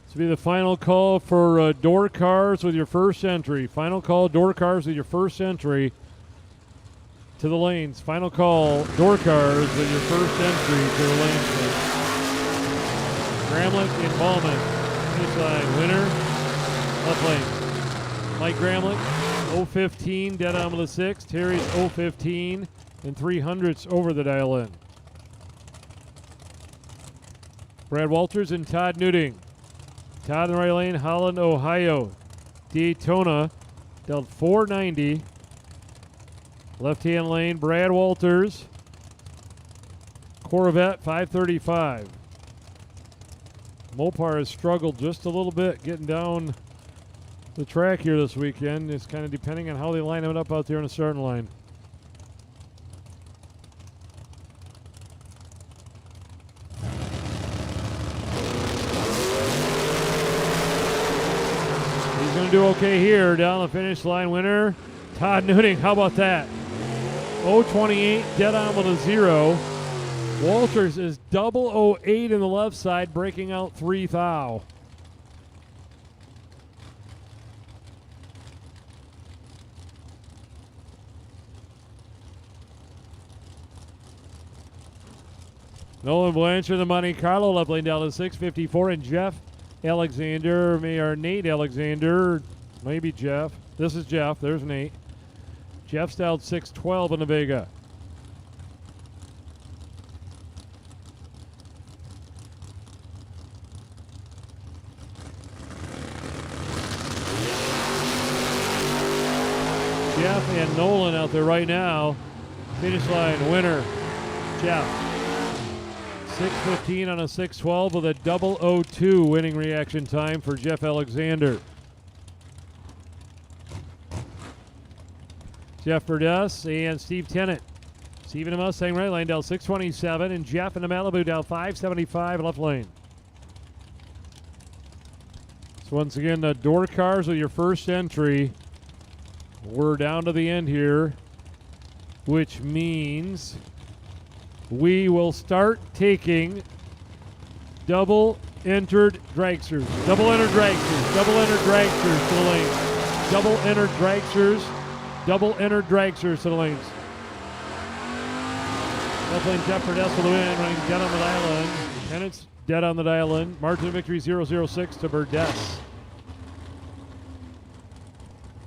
This will be the final call for door cars with your first entry. Final call, door cars with your first entry to the lanes. Final call, door cars with your first entry to the lanes. Gramlich and Ballman. Finish line winner, left lane. Mike Gramlich, 015, dead on with a 6. Terry's 015 and 300ths over the dial in. Brad Walters and Todd Newting. Todd in the right lane, Holland, Ohio. Daytona, dealt 490. Left-hand lane, Brad Walters. Corvette, 535. Mopar has struggled just a little bit getting down the track here this weekend. It's kind of depending on how they line it up out there in the starting line. Going to do okay here. Down the finish line winner, Todd Newting. How about that? 028, dead on with a 0. Walters is 008 in the left side, breaking out 3 thou. Nolan Blanchard, the Monte Carlo, left lane down to 654, and Jeff Alexander, or Nate Alexander, maybe Jeff. This is Jeff. There's Nate. Jeff's down 612 in the Vega. Jeff and Nolan out there right now. Finish line winner, Jeff. 6:15 on a 6:12 with a 002 winning reaction time for Jeff Alexander. Jeff Burdess and Steve Tennant. Steve in the Mustang right lane down 627, and Jeff in the Malibu down 575 left lane. So once again, the door cars with your first entry. We're down to the end here, which means we will start taking double entered dragsters. Double entered dragsters. Double entered dragsters to the lanes. Double entered dragsters. Double entered dragsters to the lanes. Left lane Jeff Ferdess with the win, running dead on the dial in. Pennant's dead on the dial in. Margin of victory 006 to Burdess.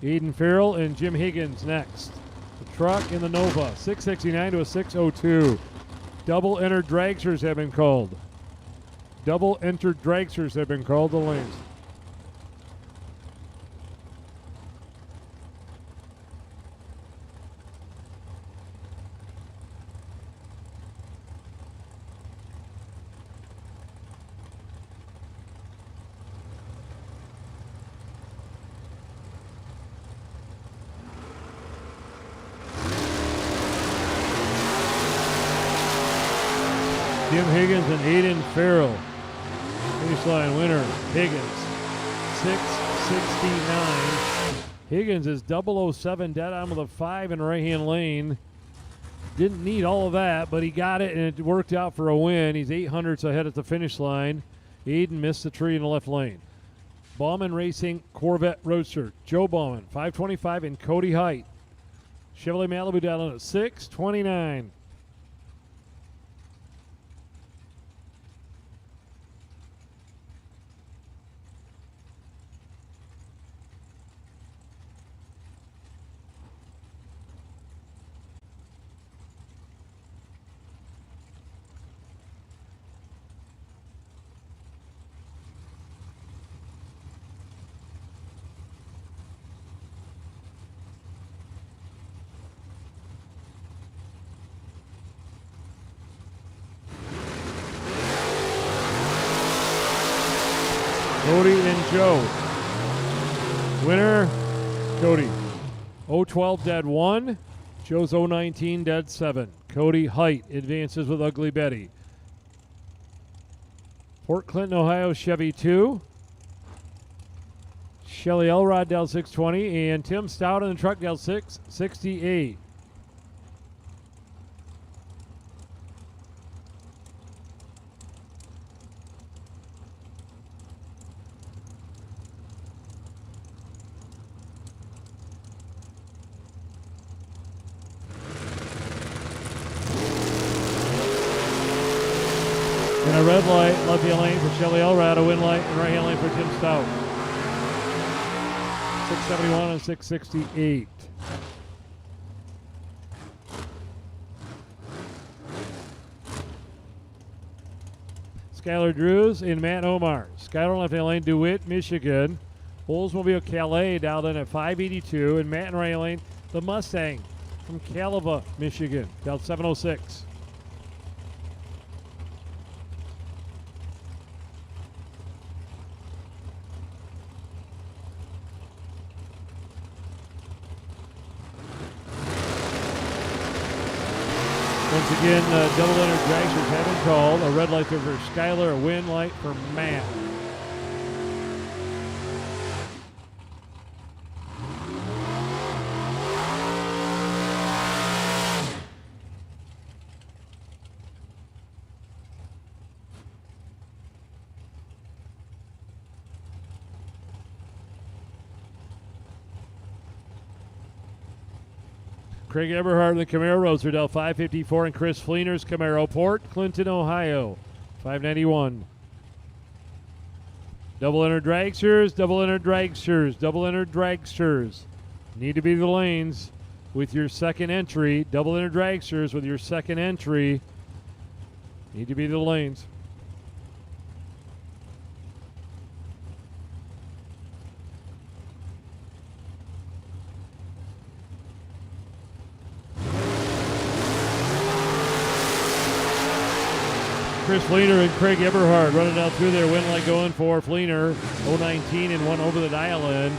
Aiden Farrell and Jim Higgins next. The truck in the Nova, 669 to a 602. Double entered dragsters have been called. Double entered dragsters have been called the lanes. Jim Higgins and Aiden Farrell. Finish line winner, Higgins, 669. Higgins is 007 dead on with a 5 in the right-hand lane. Didn't need all of that, but he got it, and it worked out for a win. He's 800ths ahead at the finish line. Aiden missed the tree in the left lane. Bauman Racing Corvette Roadster. Joe Bauman, 525, and Cody Height. Chevrolet Malibu down at 629. Cody and Joe. Winner, Cody. 012 dead 1. Joe's 019 dead 7. Cody Height advances with Ugly Betty. Port Clinton, Ohio, Chevy 2. Shelly Elrod down 620. And Tim Stout in the truck down 668. And a red light, left-hand lane for Shelly Elrod, a win light, and right-hand lane for Tim Stout. 671 and 668. Skylar Drews and Matt Omar. Skylar left-hand lane, DeWitt, Michigan. Oldsmobile Calais down in at 582, and Matt in right-hand lane, the Mustang from Caliva, Michigan, down 706. Once again, double entered dragsters have been called. A red light there for Skylar, a win light for Matt. Craig Eberhardt in the Camaro Roadster, Dell 554, and Chris Fleener's Camaro, Port Clinton, Ohio, 591. Double entered dragsters, double entered dragsters, double entered dragsters. Need to be the lanes with your second entry. Double entered dragsters with your second entry. Need to be the lanes. Chris Fleener and Craig Eberhard running down through there. Win light going for Fleener. 019 and 1 over the dial in.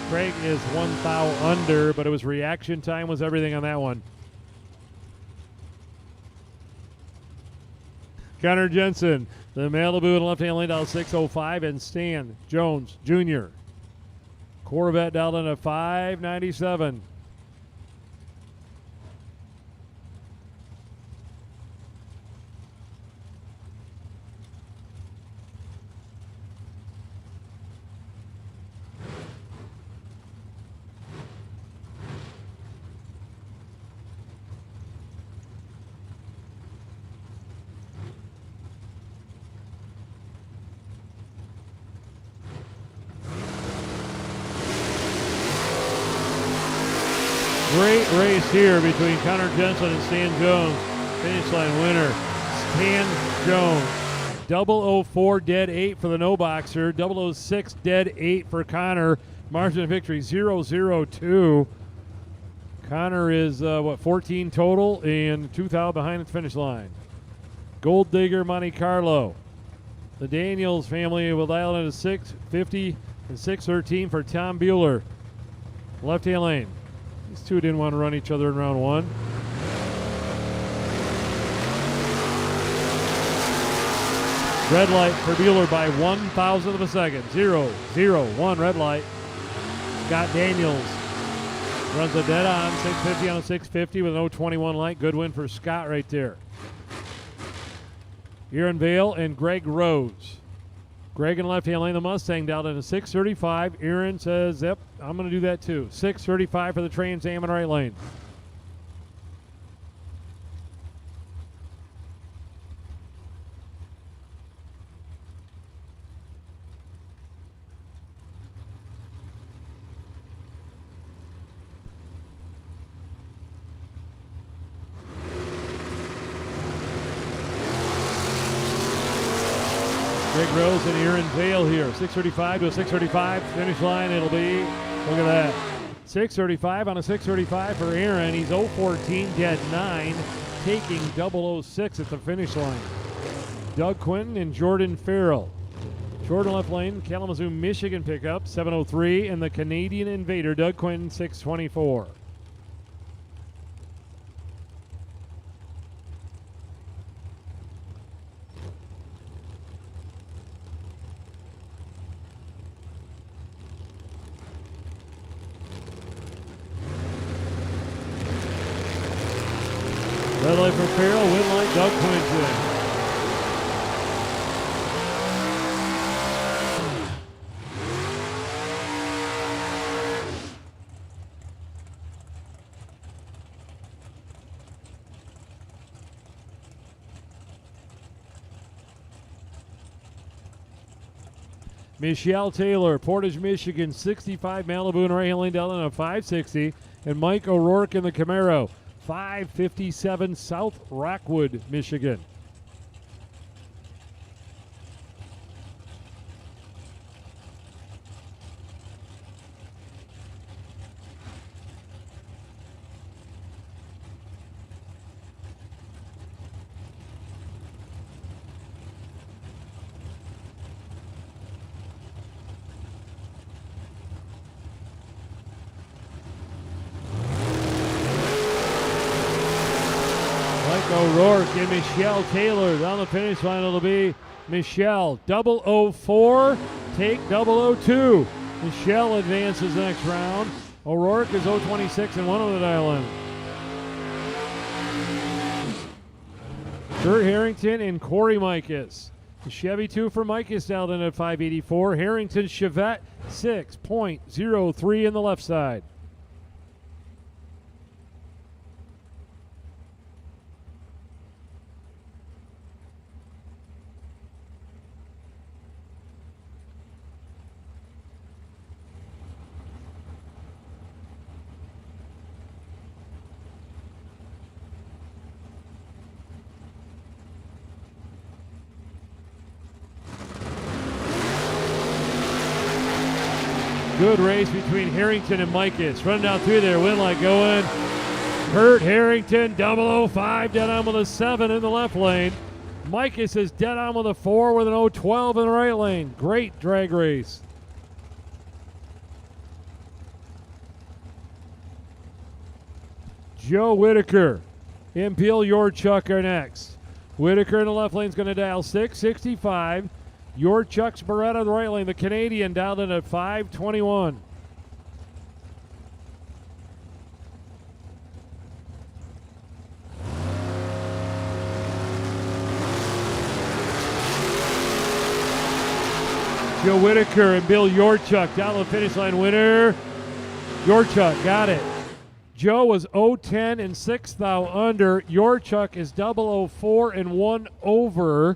Craig is 1 thou under, but it was reaction time was everything on that one. Connor Jensen, the Malibu in left-hand lane down 605, and Stan Jones Jr. Corvette down in a 597. Great race here between Connor Jensen and Stan Jones. Finish line winner, Stan Jones. 004 dead 8 for the no boxer. 006 dead 8 for Connor. Margin of victory 002. Connor is 14 total and 2,000 behind the finish line. Gold Digger Monte Carlo. The Daniels family will dial into 650 and 613 for Tom Bueller. Left hand lane. These two didn't want to run each other in round one. Red light for Bueller by 1,000th of a second. 0-0-1 red light. Scott Daniels runs a dead on 650 on a 650 with an 021 light. Good win for Scott right there. Aaron Vale and Greg Rose. Greg in left hand lane, the Mustang down in a 635. Aaron says, yep, I'm going to do that too. 635 for the Trans Am in right lane. Greg Rose and Aaron Vale here. 635 to a 635. Finish line, it'll be, look at that. 635 on a 635 for Aaron. He's 014, dead 9, taking 006 at the finish line. Doug Quinton and Jordan Farrell. Jordan left lane, Kalamazoo, Michigan pickup, 703, and the Canadian Invader, Doug Quinton, 624. Red light for Farrell, win light, Doug Quinton. Michelle Taylor, Portage, Michigan, 65 Malibu and right hand lane down on a 560. And Mike O'Rourke in the Camaro, 557 South Rockwood, Michigan. O'Rourke and Michelle Taylor down the finish line. It'll be Michelle 004, take 002. Michelle advances the next round. O'Rourke is 026 and 1 over the dial in. Kurt Harrington and Corey Mikas. The Chevy 2 for Mikas down in at 584. Harrington Chevette 6.03 in the left side. Good race between Harrington and Mikas. Running down through there, win light going. Kurt Harrington, 005, dead on with a 7 in the left lane. Mikas is dead on with a 4 with an 012 in the right lane. Great drag race. Joe Whitaker and Bill Yorchuk are next. Whitaker in the left lane is going to dial 665. Yorchuk's Beretta in the right lane. The Canadian down in at 521. Joe Whitaker and Bill Yorchuk down the finish line. Winner, Yorchuk, got it. Joe was 010 and 6 thou under. Yorchuk is 004 and 1 over.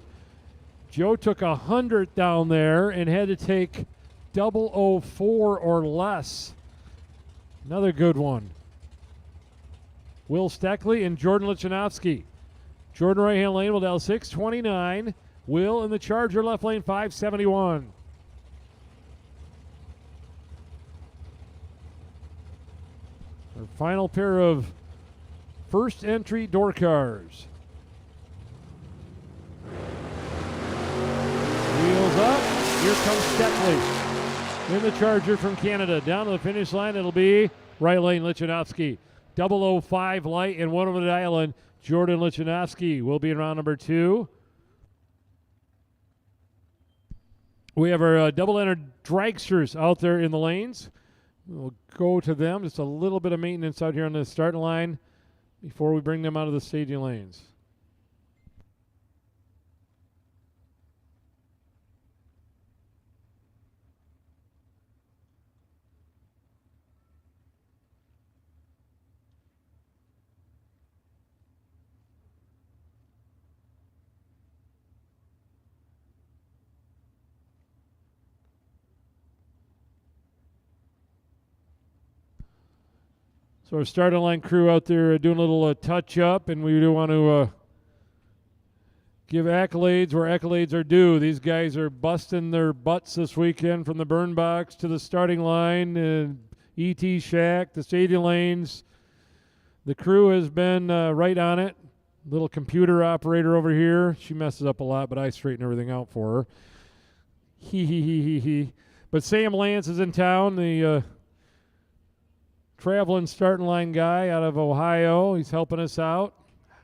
Joe took 100 down there and had to take 004 or less. Another good one. Will Steckley and Jordan Lichanowski. Jordan right-hand lane will dial 629. Will in the Charger left lane 571. Our final pair of first entry door cars. Wheels up. Here comes Steckley in the Charger from Canada. Down to the finish line, it'll be right lane Lichanowski. 005 light and one over the island. Jordan Lichanowski will be in round number 2. We have our double-entered dragsters out there in the lanes. We'll go to them. Just a little bit of maintenance out here on the starting line before we bring them out of the staging lanes. So our starting line crew out there doing a little touch-up, and we do want to give accolades where accolades are due. These guys are busting their butts this weekend from the burn box to the starting line, ET Shack, the stadium lanes. The crew has been right on it. Little computer operator over here. She messes up a lot, but I straighten everything out for her. He. But Sam Lance is in town, the traveling starting line guy out of Ohio. He's helping us out.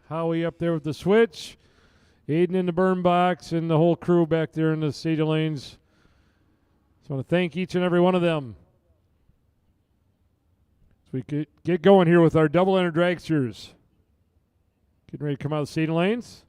Howie up there with the switch. Aiden in the burn box, and the whole crew back there in the stadium lanes. Just want to thank each and every one of them. So we could get going here with our double-entered dragsters. Getting ready to come out of the stadium lanes.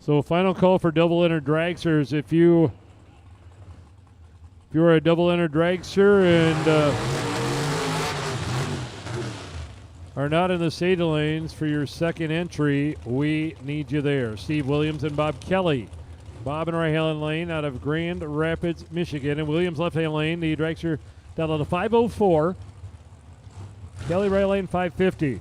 So final call for double-entered dragsters. If you're a double-entered dragster and are not in the stadium lanes for your second entry, we need you there. Steve Williams and Bob Kelly. Bob in right-hand lane out of Grand Rapids, Michigan. And Williams left-hand lane, the dragster down to 504. Kelly right lane 550.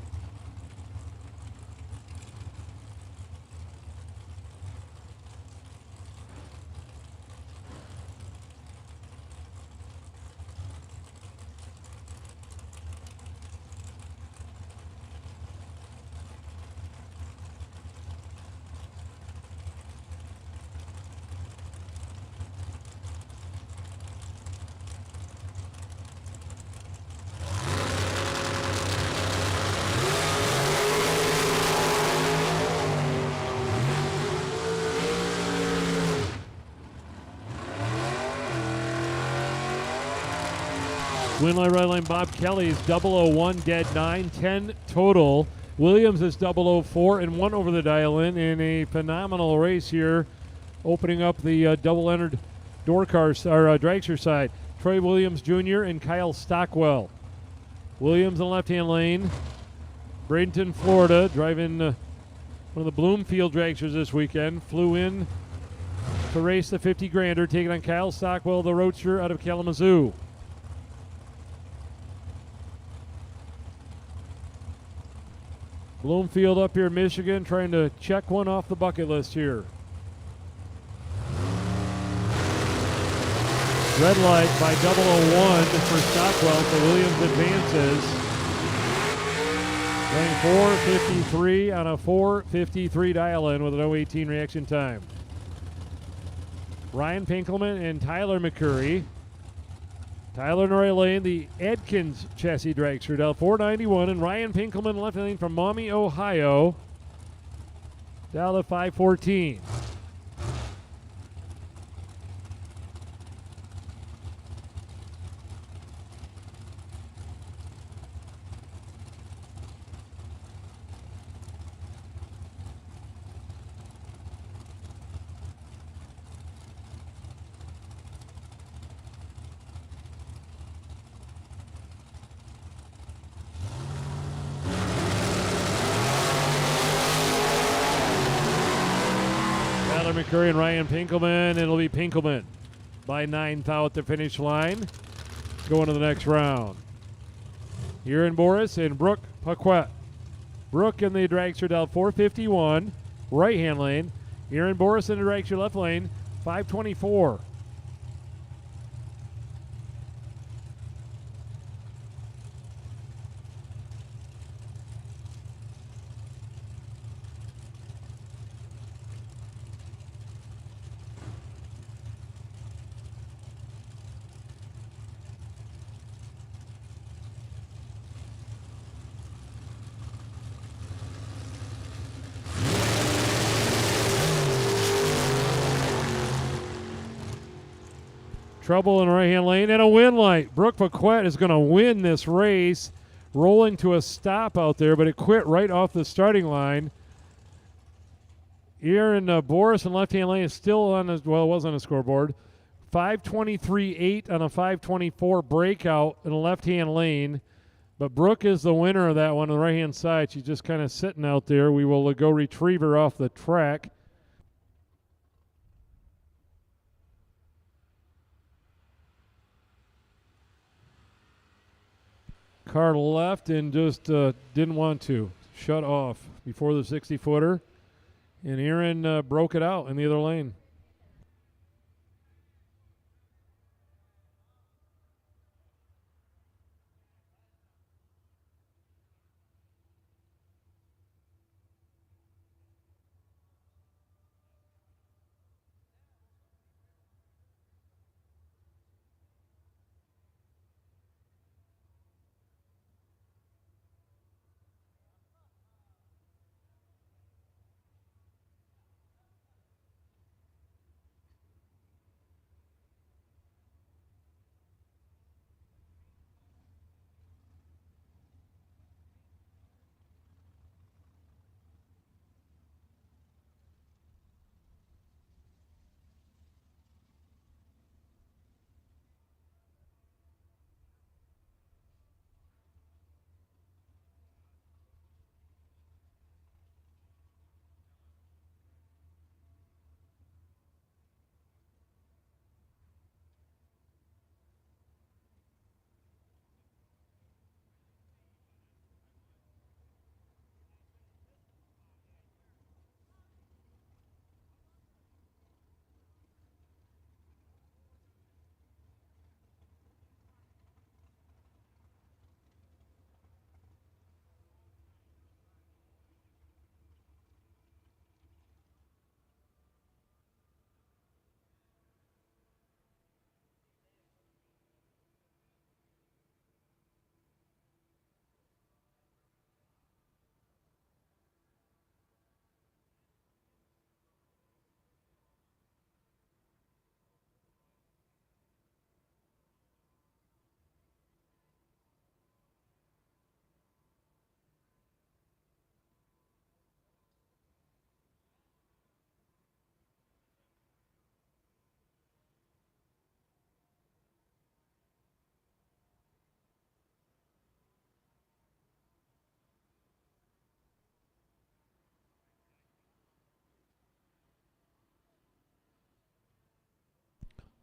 Win line right lane, Bob Kelly is 001, dead 9, 10 total. Williams is 004 and 1 over the dial-in a phenomenal race here, opening up the double-entered door cars, or dragster side. Troy Williams Jr. and Kyle Stockwell. Williams in the left-hand lane. Bradenton, Florida, driving one of the Bloomfield dragsters this weekend. Flew in to race the 50 grander, taking on Kyle Stockwell, the roadster out of Kalamazoo. Bloomfield up here in Michigan, trying to check one off the bucket list here. Red light by 001 for Stockwell, so Williams advances. Running 4:53 on a 4:53 dial-in with an 0:18 reaction time. Ryan Pinkelman and Tyler McCurry. Tyler in the right lane, the Adkins chassis dragster down 491, and Ryan Pinkelman left lane from Maumee, Ohio, down to 514. Tyler McCurry and Ryan Pinkelman. It'll be Pinkelman by 9th out the finish line. Going to the next round. Aaron Boris and Brooke Paquette. Brooke in the dragster down 451, right-hand lane. Aaron Boris in the dragster left lane, 524. Trouble in the right-hand lane and a win light. Brooke Paquette is going to win this race, rolling to a stop out there, but it quit right off the starting line. Aaron Boris in left-hand lane is still on it was on the scoreboard. 5:23.8 on a 5:24 breakout in the left-hand lane. But Brooke is the winner of that one on the right-hand side. She's just kind of sitting out there. We will go retrieve her off the track. Car left and just didn't want to. Shut off before the 60-footer. And Aaron broke it out in the other lane.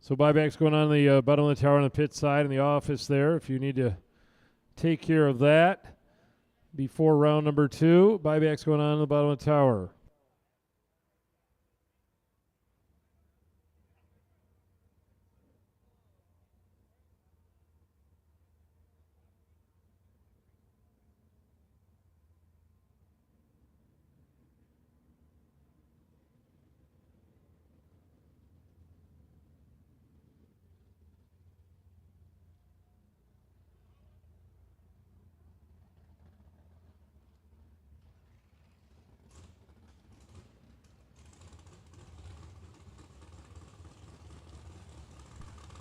So buyback's going on the bottom of the tower on the pit side in the office there. If you need to take care of that before round number 2, buyback's going on the bottom of the tower.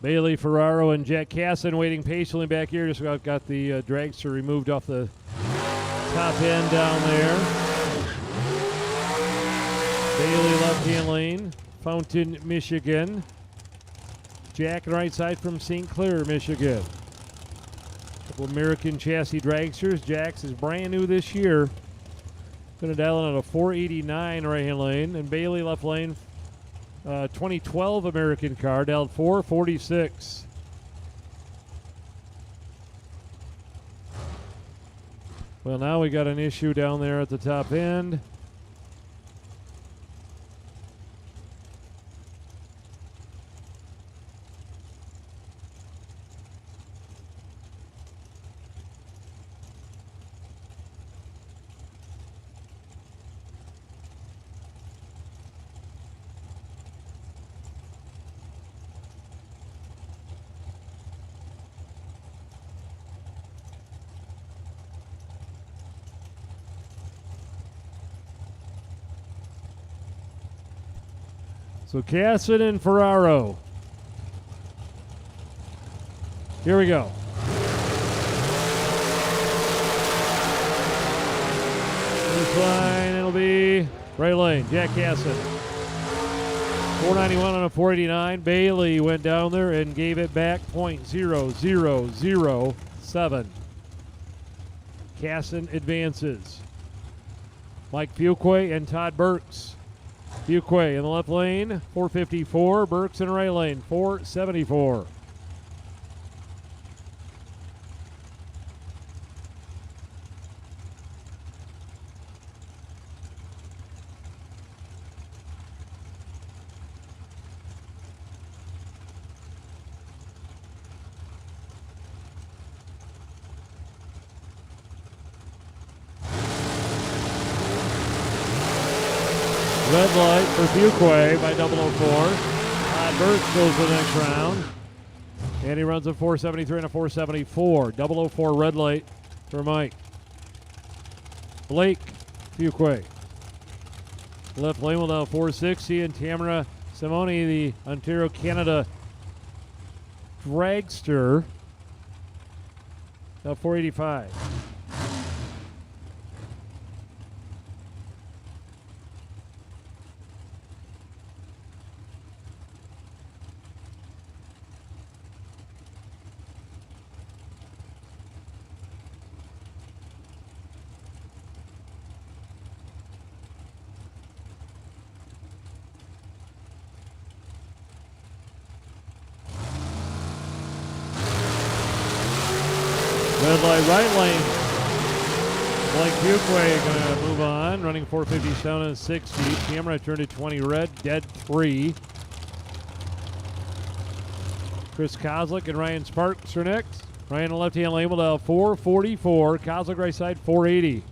Bailey Ferraro and Jack Casson waiting patiently back here. Just got the dragster removed off the top end down there. Bailey left-hand lane, Fountain, Michigan. Jack right side from St. Clair, Michigan. Couple American chassis dragsters. Jack's is brand new this year. Going to dial in at a 489 right-hand lane. And Bailey left lane 2012 American car, down 446. Well, now we got an issue down there at the top end. So Casson and Ferraro. Here we go. This line, it'll be right lane. Jack Casson. 491 on a 489. Bailey went down there and gave it back. .0007. Casson advances. Mike Fuquay and Todd Burks. Fuquay in the left lane, 454. Burks in the right lane, 474. Red light for Fuquay by 004. Todd Burks goes to the next round. And he runs a 473 and a 474. 004 red light for Mike. Blake Fuquay. Left lane will now 460. And Tamara Simoni, the Ontario, Canada Dragster, now 485. Red light right lane. Blake Fuquay going to move on, running 457 and 60. Camera turned to 20 red, dead 3. Chris Kozlik and Ryan Sparks are next. Ryan on left-hand lane will out 444. Kozlik right side 480.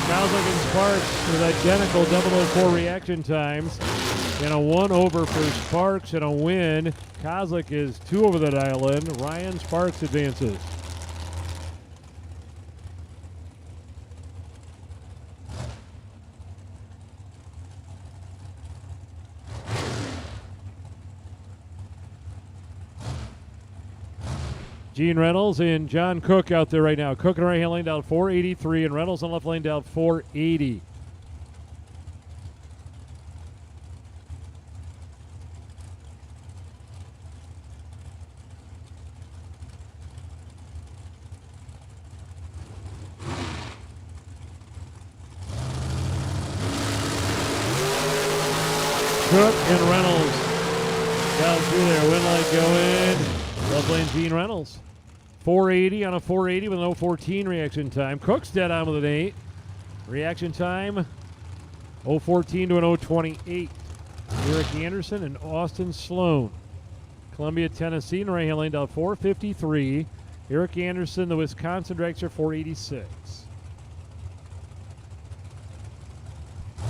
Kozlik and Sparks with identical 004 reaction times. And a 1 over for Sparks and a win. Kozlik is 2 over the dial in. Ryan Sparks advances. Gene Reynolds and John Cook out there right now. Cook in the right-hand lane down 483 and Reynolds on left lane down 480. Cook and Reynolds down through there. Win light go in. Left lane Gene Reynolds. 480 on a 480 with an 014 reaction time. Cook's dead on with an 8. Reaction time 014 to an 028. Eric Anderson and Austin Sloan. Columbia, Tennessee in the right-hand lane down 453. Eric Anderson, the Wisconsin Dragster, 486.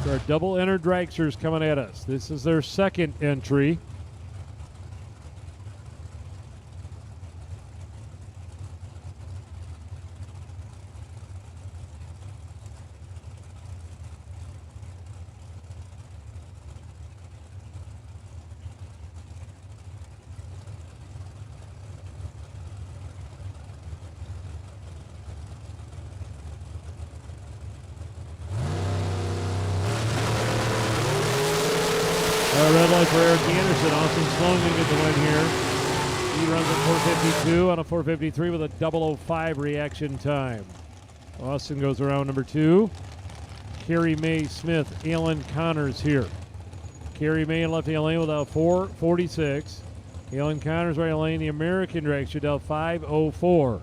Our double enter dragsters coming at us. This is their second entry. Red light for Eric Anderson. Austin Sloan going to get the win here. He runs at 4:52 on a 4:53 with a 0:05 reaction time. Austin goes around number 2. Carrie Mae Smith, Alan Connors here. Carrie Mae in left-hand lane without 4:46. Alan Connors right lane, the American dragster down 5:04.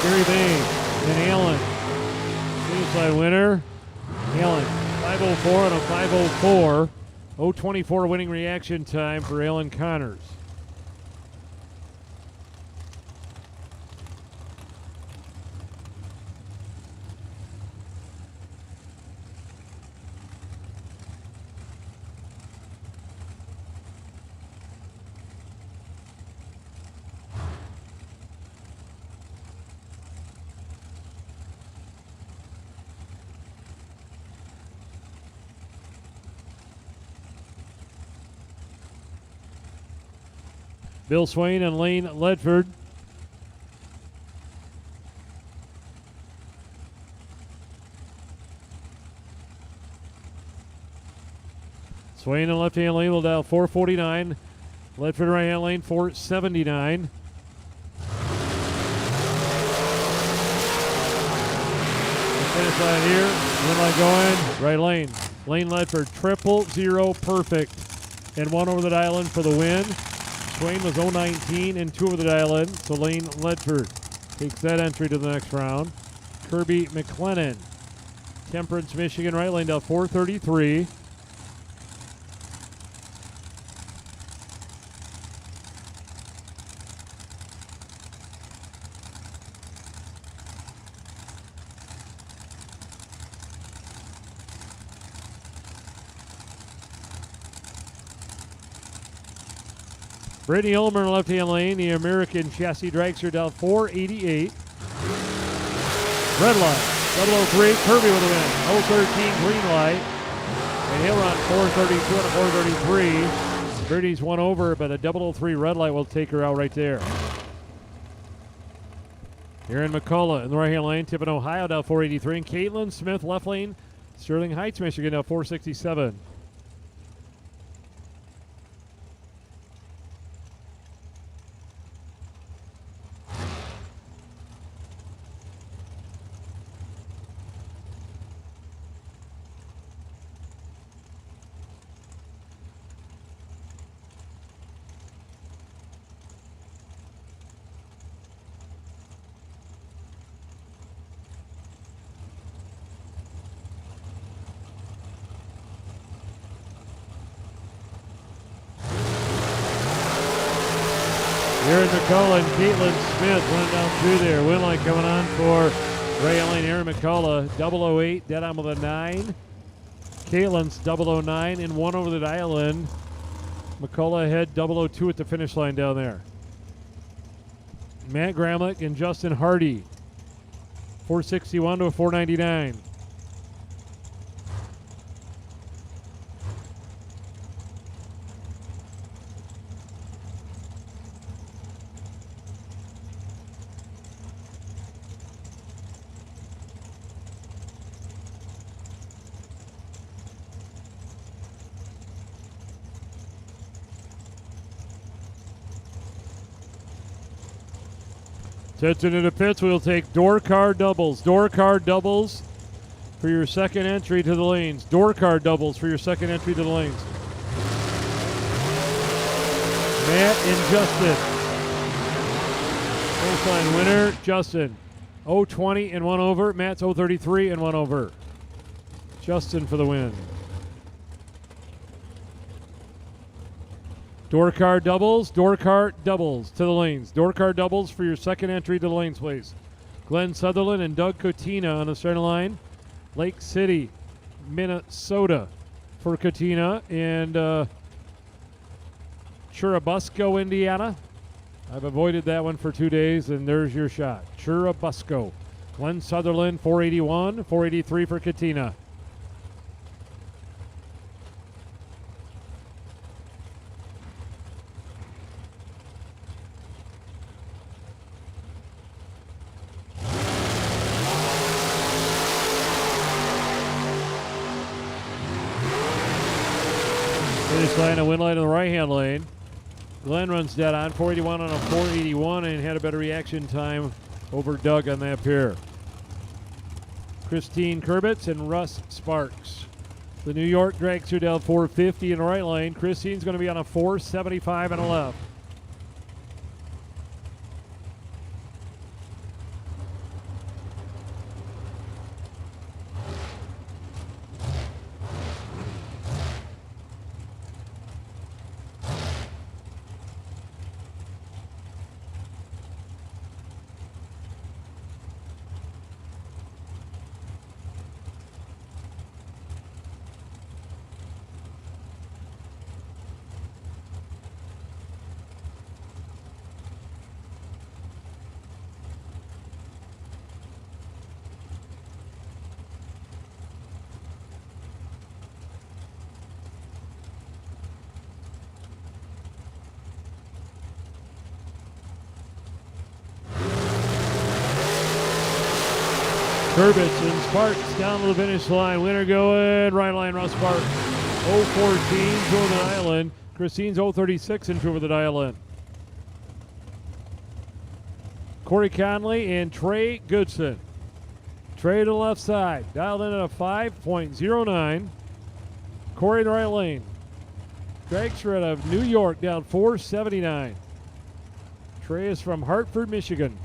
Carrie Mae and Allen. Finish line winner. Allen, 5:04 on a 5:04. 0:24 winning reaction time for Alan Connors. Bill Swain and Lane Ledford. Swain in left-hand lane will dial 4:49. Ledford right-hand lane 4:79. Finish line here. Win line going. Right lane. Lane Ledford 000 perfect. And 1 over the island for the win. Swain was 0:19 and 2 over the island. So Lane Ledford takes that entry to the next round. Kirby McLennan. Temperance, Michigan, right lane down 4:33. Brittany Ulmer in left-hand lane, the American chassis dragster down 4:88. Red light, 003, Kirby with a win. 013, green light. And he'll run 4:32 and a 4:33. Brittany's one over, but a 003 red light will take her out right there. Aaron McCullough in the right-hand lane, Tippin, Ohio down 4:83. And Caitlin Smith, left lane, Sterling Heights, Michigan down 4:67. Aaron McCullough and Caitlin Smith running down through there. Win line coming on for Ray Lane. Aaron McCullough, 008, dead on with a 9. Caitlin's 009 and 1 over the island. McCullough ahead 002 at the finish line down there. Matt Gramlich and Justin Hardy, 461 to a 499. Attention to the pits. We'll take door car doubles. Door car doubles for your second entry to the lanes. Door car doubles for your second entry to the lanes. Matt and Justin. First line winner, Justin. 020 and 1 over. Matt's 033 and 1 over. Justin for the win. Door car doubles to the lanes. Door car doubles for your second entry to the lanes, please. Glenn Sutherland and Doug Cotina on the center line. Lake City, Minnesota for Cotina. And Churubusco, Indiana. I've avoided that one for 2 days, and there's your shot. Churubusco. Glenn Sutherland, 481, 483 for Cotina. Finish line, a win line in the right-hand lane. Glenn runs dead on, 481 on a 481, and had a better reaction time over Doug on that pair. Christine Kurbitz and Russ Sparks. The New York Dragster down 450 in the right lane. Christine's going to be on a 475 on the left. Kurbitz and Sparks down to the finish line. Winner going right line, Russ Sparks. 014, two over the island. Christine's 036 and two over the dial in. Corey Conley and Trey Goodson. Trey to the left side. Dialed in at a 5.09. Corey in the right lane. Dragster out of New York down 479. Trey is from Hartford, Michigan.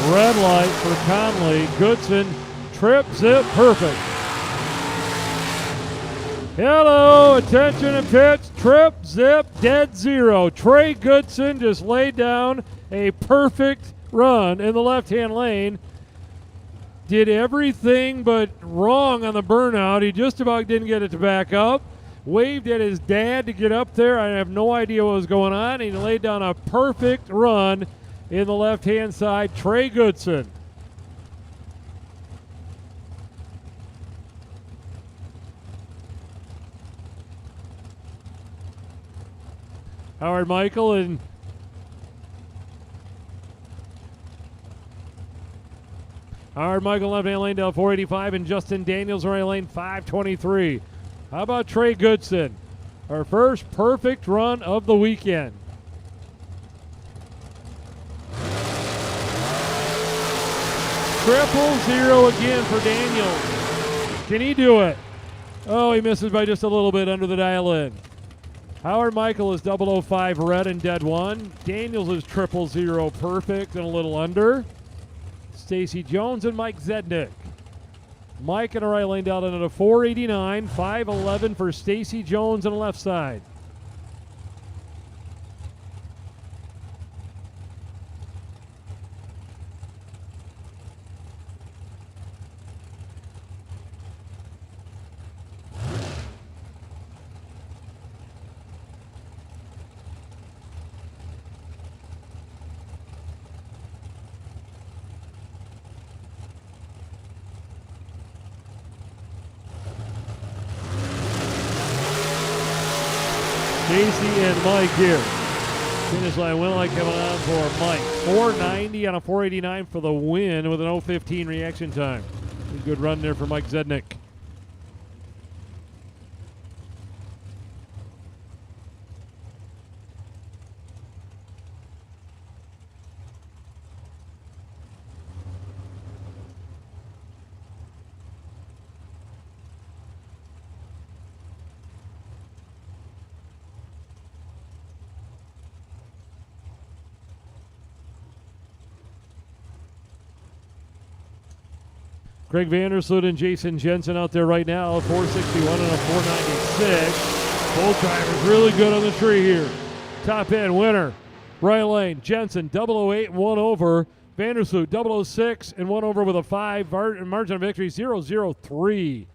Red light for Conley. Goodson, trip, zip, perfect. Hello, attention and pitch, trip, zip, dead zero. Trey Goodson just laid down a perfect run in the left-hand lane. Did everything but wrong on the burnout. He just about didn't get it to back up. Waved at his dad to get up there. I have no idea what was going on. He laid down a perfect run in the left-hand side, Trey Goodson. Howard Michael and left-hand lane down 485, and Justin Daniels right lane 523. How about Trey Goodson? Our first perfect run of the weekend. Triple zero again for Daniels. Can he do it? Oh, he misses by just a little bit under the dial-in. Howard Michael is 005 red and dead one. Daniels is triple zero perfect and a little under. Stacy Jones and Mike Zednick. Mike in the right lane down into 489, 511 for Stacy Jones on the left side. Casey and Mike here. Finish line win light coming on for Mike. 490 on a 489 for the win with an 0:15 reaction time. Good run there for Mike Zednick. Greg Vandersloot and Jason Jensen out there right now, 461 and a 496. Both drivers really good on the tree here. Top end winner, right lane, Jensen, 008 and 1 over. Vandersloot, 006 and 1 over with a 5. Margin of victory, 003.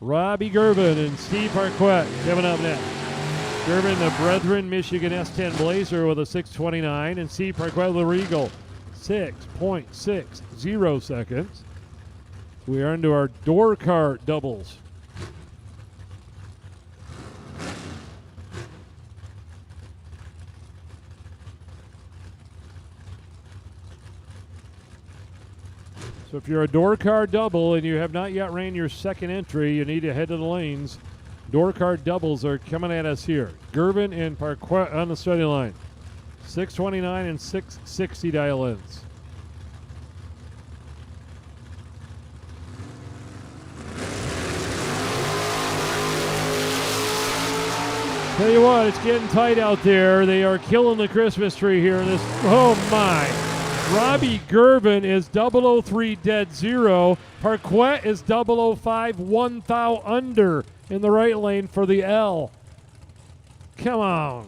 Robbie Gervin and Steve Harquette coming up next. Gervin, the Brethren Michigan S10 Blazer with a 6:29, and Steve Harquette, the Regal, 6.60 seconds. We are into our door cart doubles. So if you're a door car double and you have not yet ran your second entry, you need to head to the lanes. Door car doubles are coming at us here. Gervin and Parquet on the starting line. 6:29 and 6:60 dial-ins. Tell you what, it's getting tight out there. They are killing the Christmas tree here in this. Oh my. Robbie Gervin is 003 dead zero. Parquet is 005 1 thou under in the right lane for the L. Come on.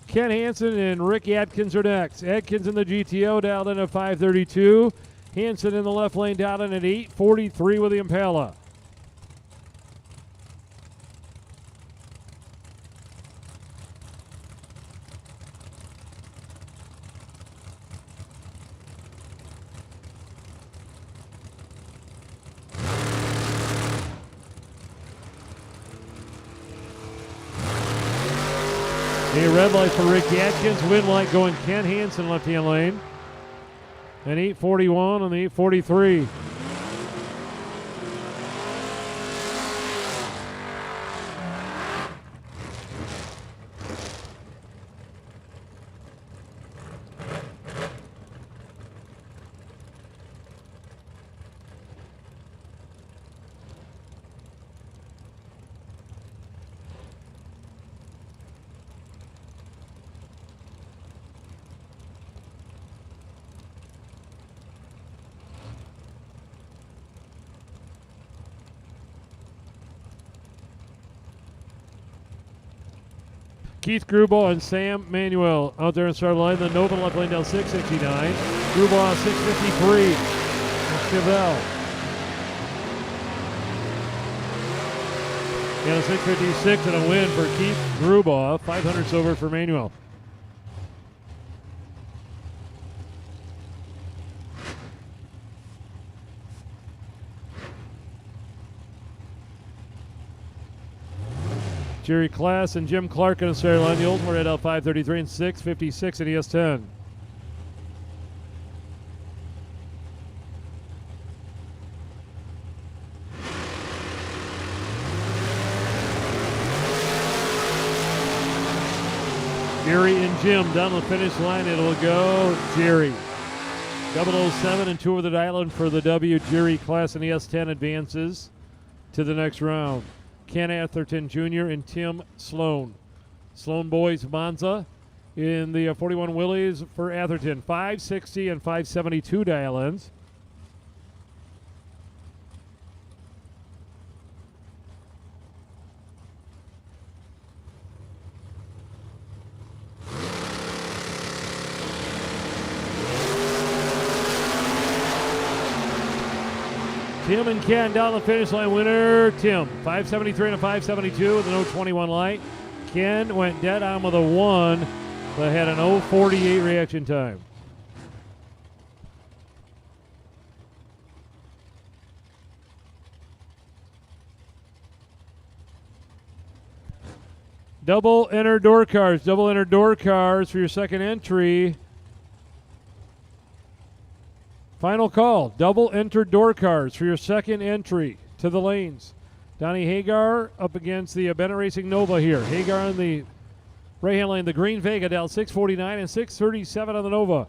Ken Hansen and Rick Atkins are next. Atkins in the GTO dialed in at 532. Hansen in the left lane dialed in at 843 with the Impala. A red light for Rick Atkins, win light going Ken Hansen left-hand lane. And 841 on the 843. Keith Grubauer and Sam Manuel out there in start line. The Nova left lane down 669. Grubauer 653. Chevelle. And a 656 and a win for Keith Grubauer. 500 over for Manuel. Jerry Class and Jim Clark on the starting line. The Oldsmobile red out 533 and 656 in ES10. Jerry and Jim down the finish line. It'll go Jerry. 007 and 2 over the island for the W. Jerry Class and ES10 advances to the next round. Ken Atherton Jr. and Tim Sloan. Sloan boys Monza in the 41 Willys for Atherton. 560 and 572 dial-ins. Tim and Ken down the finish line. Winner, Tim. 573 and a 572 with an 021 light. Ken went dead on with a 1, but had an 048 reaction time. Double enter door cars. Double enter door cars for your second entry. Final call. Double enter door cars for your second entry to the lanes. Donnie Hagar up against the Bennett Racing Nova here. Hagar on the right-hand lane. The green Vega down 649 and 637 on the Nova.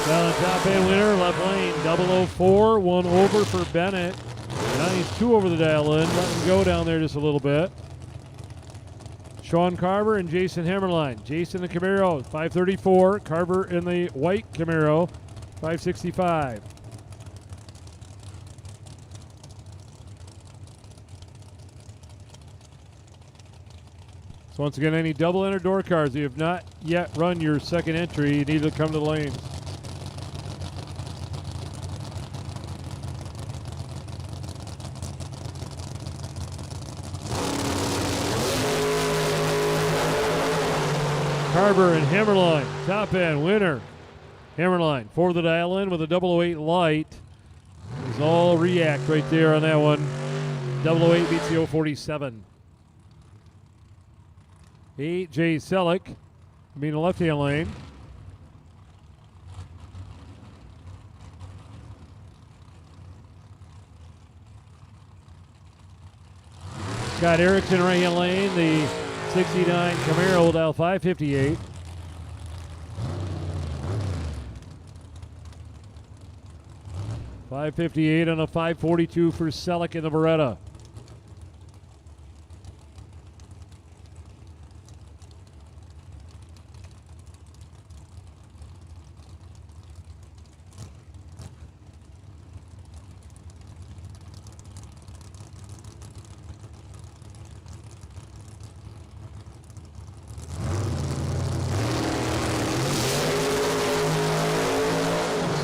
Down the top end winner, left lane, 004, one over for Bennett. Now he's two over the dial in, let him go down there just a little bit. Sean Carver and Jason Hammerline. Jason the Camaro, 534. Carver in the white Camaro, 565. So once again, any double enter door cars, if you have not yet run your second entry, you need to come to the lanes. Carver and Hammerline, top end winner. Hammerline for the dial in with a 008 light. It's all react right there on that one. 008 beats the 047. A.J. Selleck being the left hand lane. Scott Erickson right hand lane. The 69 Camaro will dial 558. .558 on a 542 for Selleck in the Beretta.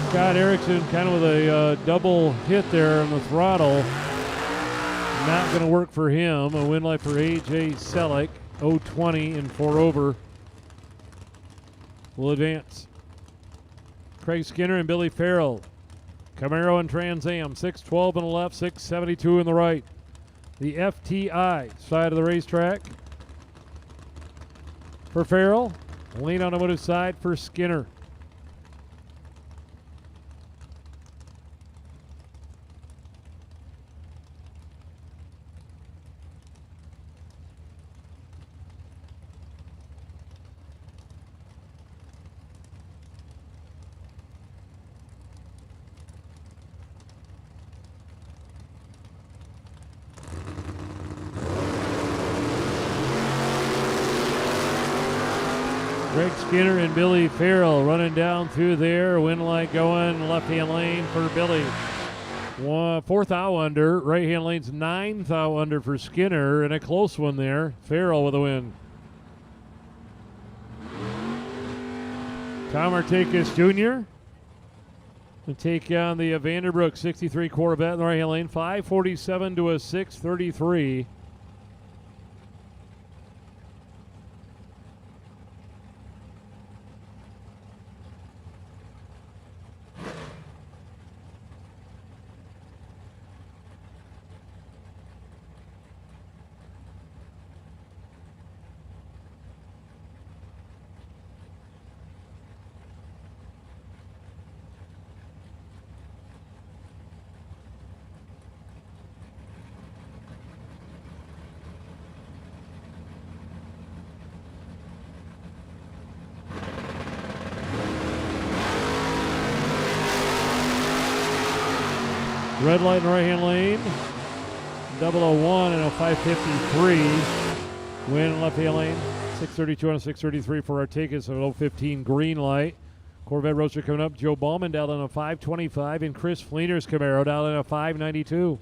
Scott Erickson kind of with a double hit there on the throttle. Not going to work for him. A win light for A.J. Selleck, 020 and 4 over. Will advance. Craig Skinner and Billy Farrell. Camaro and Trans Am, 612 on the left, 672 on the right. The FTI side of the racetrack for Farrell. Lean automotive side for Skinner. Greg Skinner and Billy Farrell running down through there. Wind light going left-hand lane for Billy. Fourth out under. Right-hand lane's ninth out under for Skinner, and a close one there. Farrell with a win. Tom Artakis Jr. to take on the Vanderbrook 63 Corvette in the right-hand lane. 547 to a 633. Red light in the right-hand lane. 001 and a 553. Win left-hand lane. 632 and a 633 for Artakis. A 015 green light. Corvette Roadster coming up. Joe Ballman down on a 525. And Chris Fleener's Camaro down on a 592.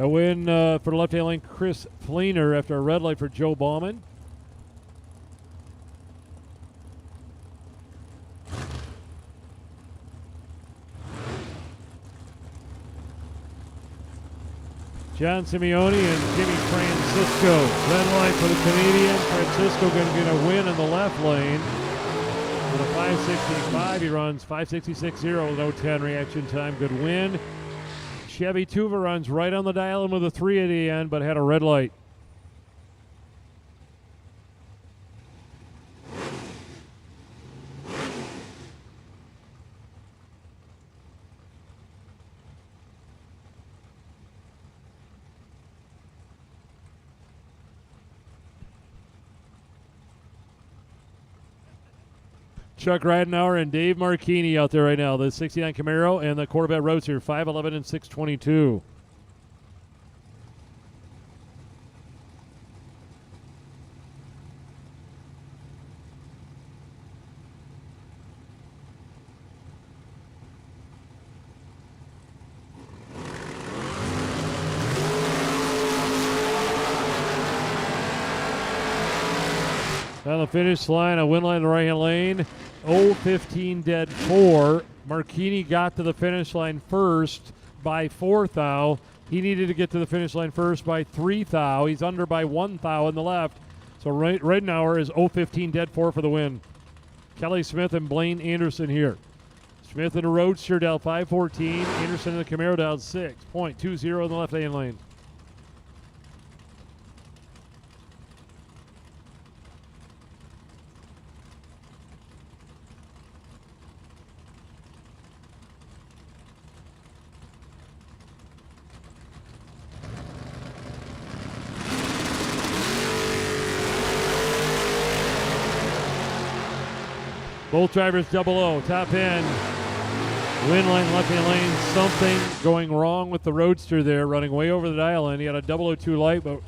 A win for the left-hand lane, Chris Fleener after a red light for Joe Bauman. John Simeone and Jimmy Francisco. Red light for the Canadian. Francisco going to get a win in the left lane. With a 5.65, he runs 5.66.0 with no 10 reaction time. Good win. Chevy Tuva runs right on the dial in with a 3 at the end, but had a red light. Chuck Ridenauer and Dave Marchini out there right now. The 69 Camaro and the Corvette Roadster, 511 and 622. On the finish line, a win line in the right-hand lane. 0-15 dead 4. Marchini got to the finish line first by 4 thou. He needed to get to the finish line first by 3 thou. He's under by 1 thou in the left. So Ridenauer is 0-15 dead 4 for the win. Kelly Smith and Blaine Anderson here. Smith in the Roadster dialed 514. Anderson in the Camaro dialed 6.20 in the left-hand lane. Both drivers 00, top end. Win line, left-hand lane. Something going wrong with the Roadster there, running way over the dial end. He had a 002 light, but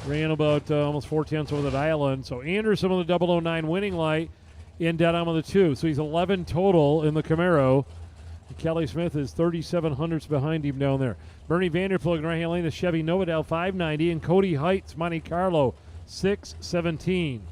ran about almost 4 tenths over the dial end. So Anderson with a 009 winning light in dead on with a 2. So he's 11 total in the Camaro. Kelly Smith is 37 hundredths behind him down there. Bernie Vanderpool in right-hand lane, the Chevy Novadell 590, and Cody Heights, Monte Carlo 617.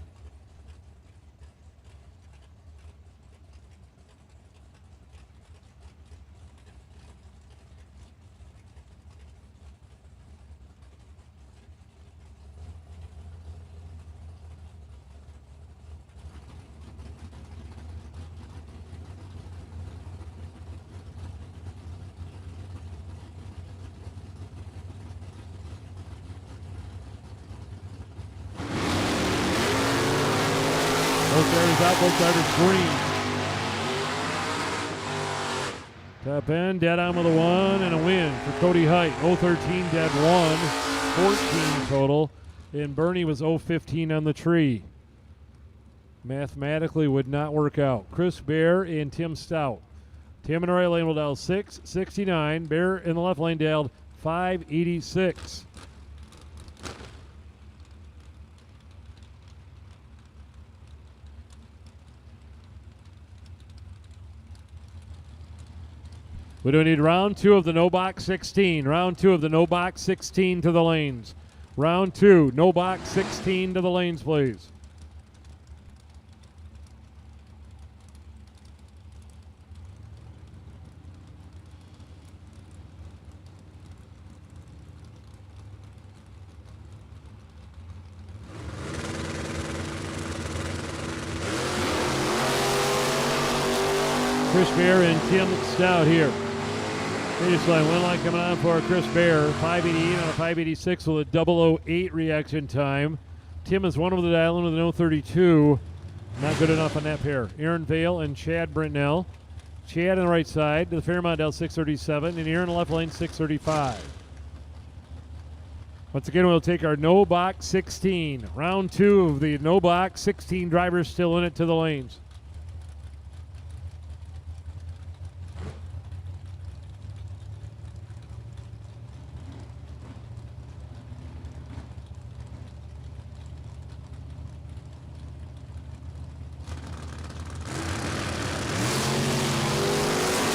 Both drivers out, both drivers green. Top end, dead on with a 1 and a win for Cody Height. 013 dead 1, 14 total. And Bernie was 015 on the tree. Mathematically would not work out. Chris Bear and Tim Stout. Tim in the right lane will dial 669. Bear in the left lane dialed 586. We do need round 2 of the no box 16. Round 2 of the no box 16 to the lanes. Round 2, no box 16 to the lanes, please. Chris Bear and Tim Stout here. Finish line, win line coming on for Chris Bear. 588 on a 586 with a 008 reaction time. Tim is one over the dial in with an 032. Not good enough on that pair. Aaron Vale and Chad Brentnell. Chad on the right side to the Fairmont dial 637, and Aaron in the left lane 635. Once again, we'll take our no box 16. Round 2 of the no box 16 drivers still in it to the lanes.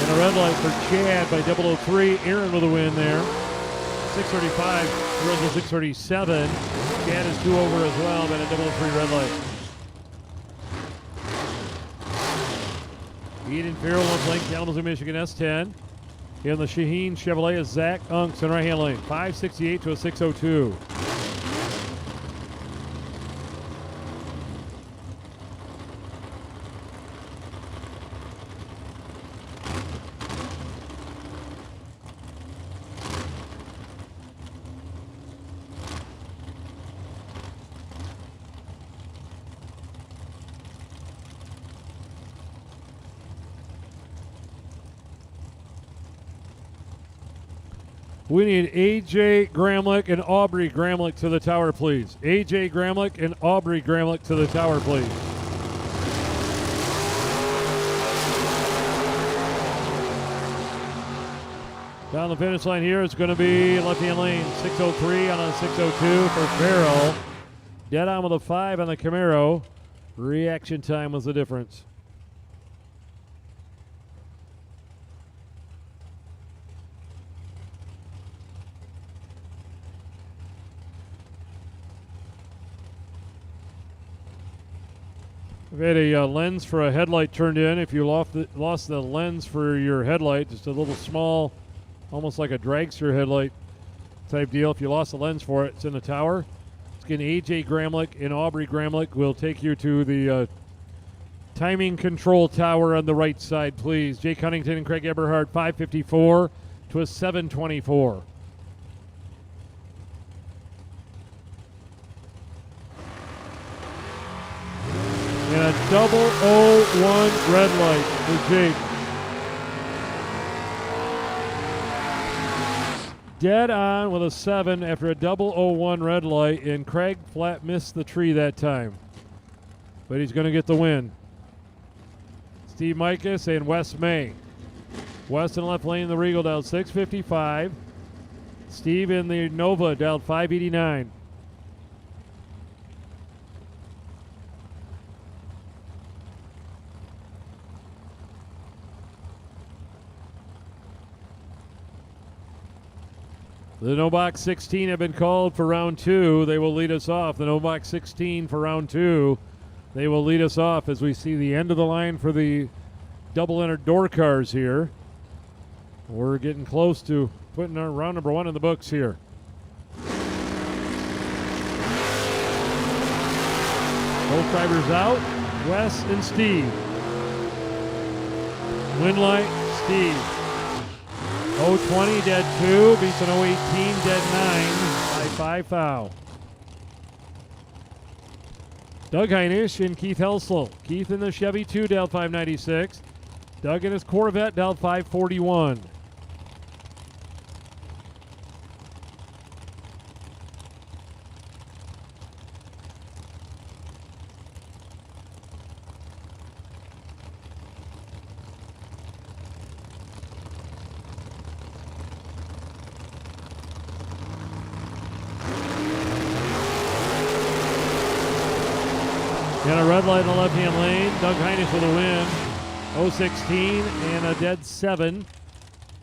And a red light for Chad by 003. Aaron with a win there. 635. The Reds are 637. Chad is 2 over as well, but a double 3 red light. Eden Farrell, 1 length, Kalamazoo, Michigan, S10. In the Shaheen Chevrolet is Zach Unks in right-hand lane. 568 to a 602. We need AJ Gramlich and Aubrey Gramlich to the tower, please. AJ Gramlich and Aubrey Gramlich to the tower, please. Down the finish line here, it's going to be left-hand lane. 603 on a 602 for Farrell. Dead on with a 5 on the Camaro. Reaction time was the difference. We've had a lens for a headlight turned in. If you lost the lens for your headlight, just a little small, almost like a dragster headlight type deal. If you lost the lens for it, it's in the tower. It's getting AJ Gramlich and Aubrey Gramlich. We'll take you to the timing control tower on the right side, please. Jake Huntington and Craig Eberhardt, 554 to a 724. And a 001 red light for Jake. Dead on with a 7 after a 001 red light, and Craig flat missed the tree that time. But he's going to get the win. Steve Mikas and Wes May. Wes in the left lane in the Regal dialed 655. Steve in the Nova dialed 589. The No Box 16 have been called for round 2. They will lead us off. The No Box 16 for round 2. They will lead us off as we see the end of the line for the double-entered door cars here. We're getting close to putting our round number 1 in the books here. Both drivers out, Wes and Steve. Win light, Steve. 020 dead 2, beats an 018 dead 9 by 5 foul. Doug Heinisch and Keith Helsel. Keith in the Chevy 2 dialed 596. Doug in his Corvette dialed 541. And a red light in the left-hand lane. Doug Heinisch with a win. 016 and a dead 7.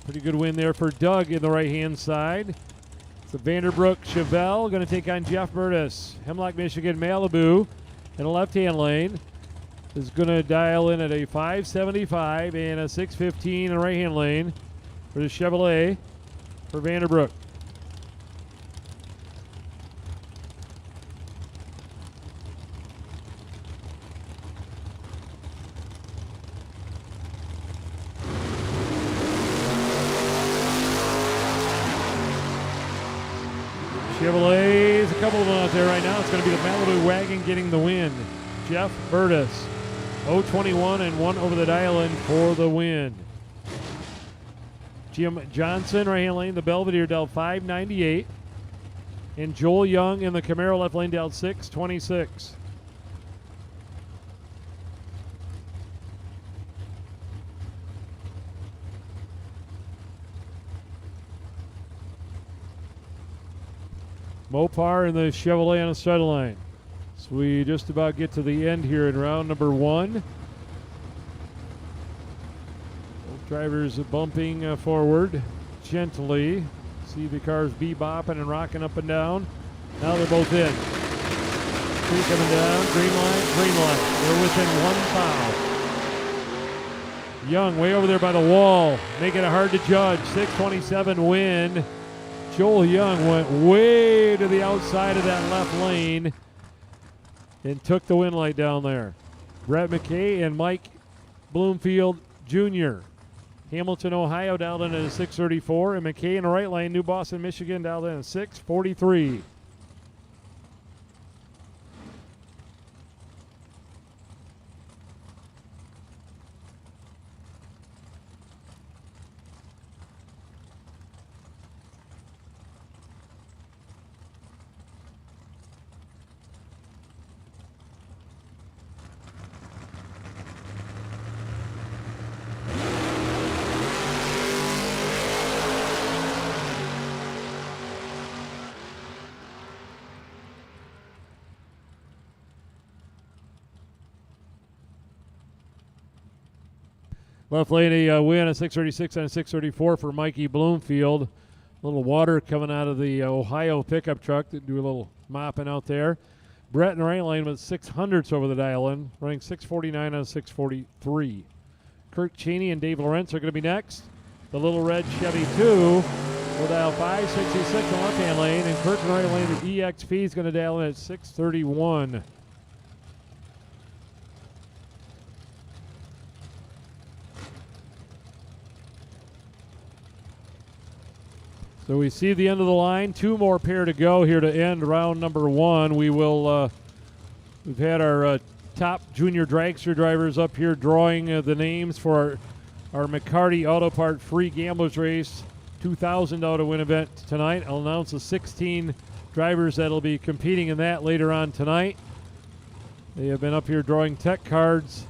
Pretty good win there for Doug in the right-hand side. It's a Vanderbrook Chevelle going to take on Jeff Burtis. Hemlock, Michigan, Malibu in the left-hand lane is going to dial in at a 575 and a 615 in the right-hand lane for the Chevrolet for Vanderbrook. Chevrolets, a couple of them out there right now. It's going to be the Malibu wagon getting the win. Jeff Burtis, 021 and 1 over the dial-in for the win. Jim Johnson, right-hand lane, the Belvedere dialed 598. And Joel Young in the Camaro left lane dialed 626. Mopar in the Chevrolet on the side line. So we just about get to the end here in round number 1. Both drivers bumping forward gently. See the cars bebopping and rocking up and down. Now they're both in. Three coming down. Green light. They're within one foul. Young way over there by the wall, making it hard to judge. 6:27 win. Joel Young went way to the outside of that left lane and took the win light down there. Brett McKay and Mike Bloomfield Jr. Hamilton, Ohio, dialed in at a 6:34, and McKay in the right lane, New Boston, Michigan, dialed in at 6:43. Left lane a win, a 6:36 and a 6:34 for Mikey Bloomfield. A little water coming out of the Ohio pickup truck to do a little mopping out there. Brett in the right lane with 600ths over the dial-in, running 6:49 and a 6:43. Kurt Cheney and Dave Lawrence are going to be next. The little red Chevy 2 will dial 566 in the left-hand lane, and Kurt in the right lane, the EXP is going to dial in at 6:31. So we see the end of the line. Two more pair to go here to end round number one. We've had our top junior dragster drivers up here drawing the names for our McCarty Auto Part Free Gamblers Race $2,000 to win event tonight. I'll announce the 16 drivers that'll be competing in that later on tonight. They have been up here drawing tech cards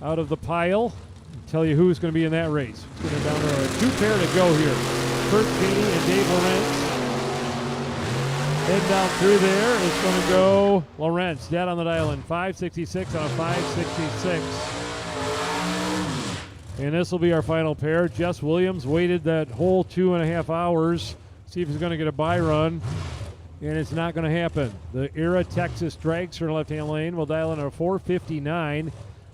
out of the pile. I'll tell you who's going to be in that race. It's going down to two pair to go here. Kurt Cheney and Dave Lawrence. Head down through there. It's going to go Lawrence, dead on the dial in 566 on a 566. And this will be our final pair. Jess Williams waited that whole 2.5 hours, see if he's going to get a buy run, and it's not going to happen. The Era Texas Dragster in the left-hand lane will dial in at a 459. Going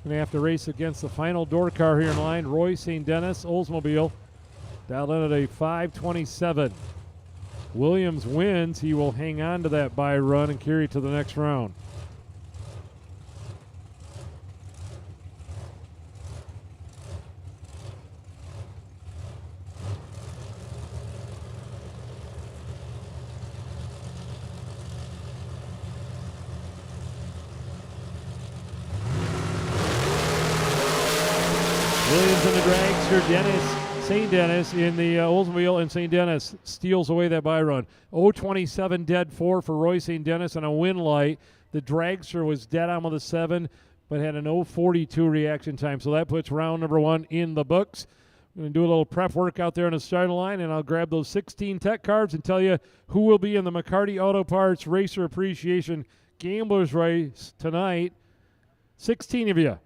to have to race against the final door car here in line, Roy St. Dennis Oldsmobile. Dialed in at a 527. Williams wins. He will hang on to that buy run and carry it to the next round. Williams in the dragster, St. Dennis in the Oldsmobile, and St. Dennis steals away that buy run. 0.27 dead 4 for Roy St. Dennis on a win light. The dragster was dead on with a 7, but had an 0.42 reaction time. So that puts round number one in the books. I'm going to do a little prep work out there on the starting line, and I'll grab those 16 tech cards and tell you who will be in the McCarty Auto Parts Racer Appreciation Gamblers Race tonight. 16 of you.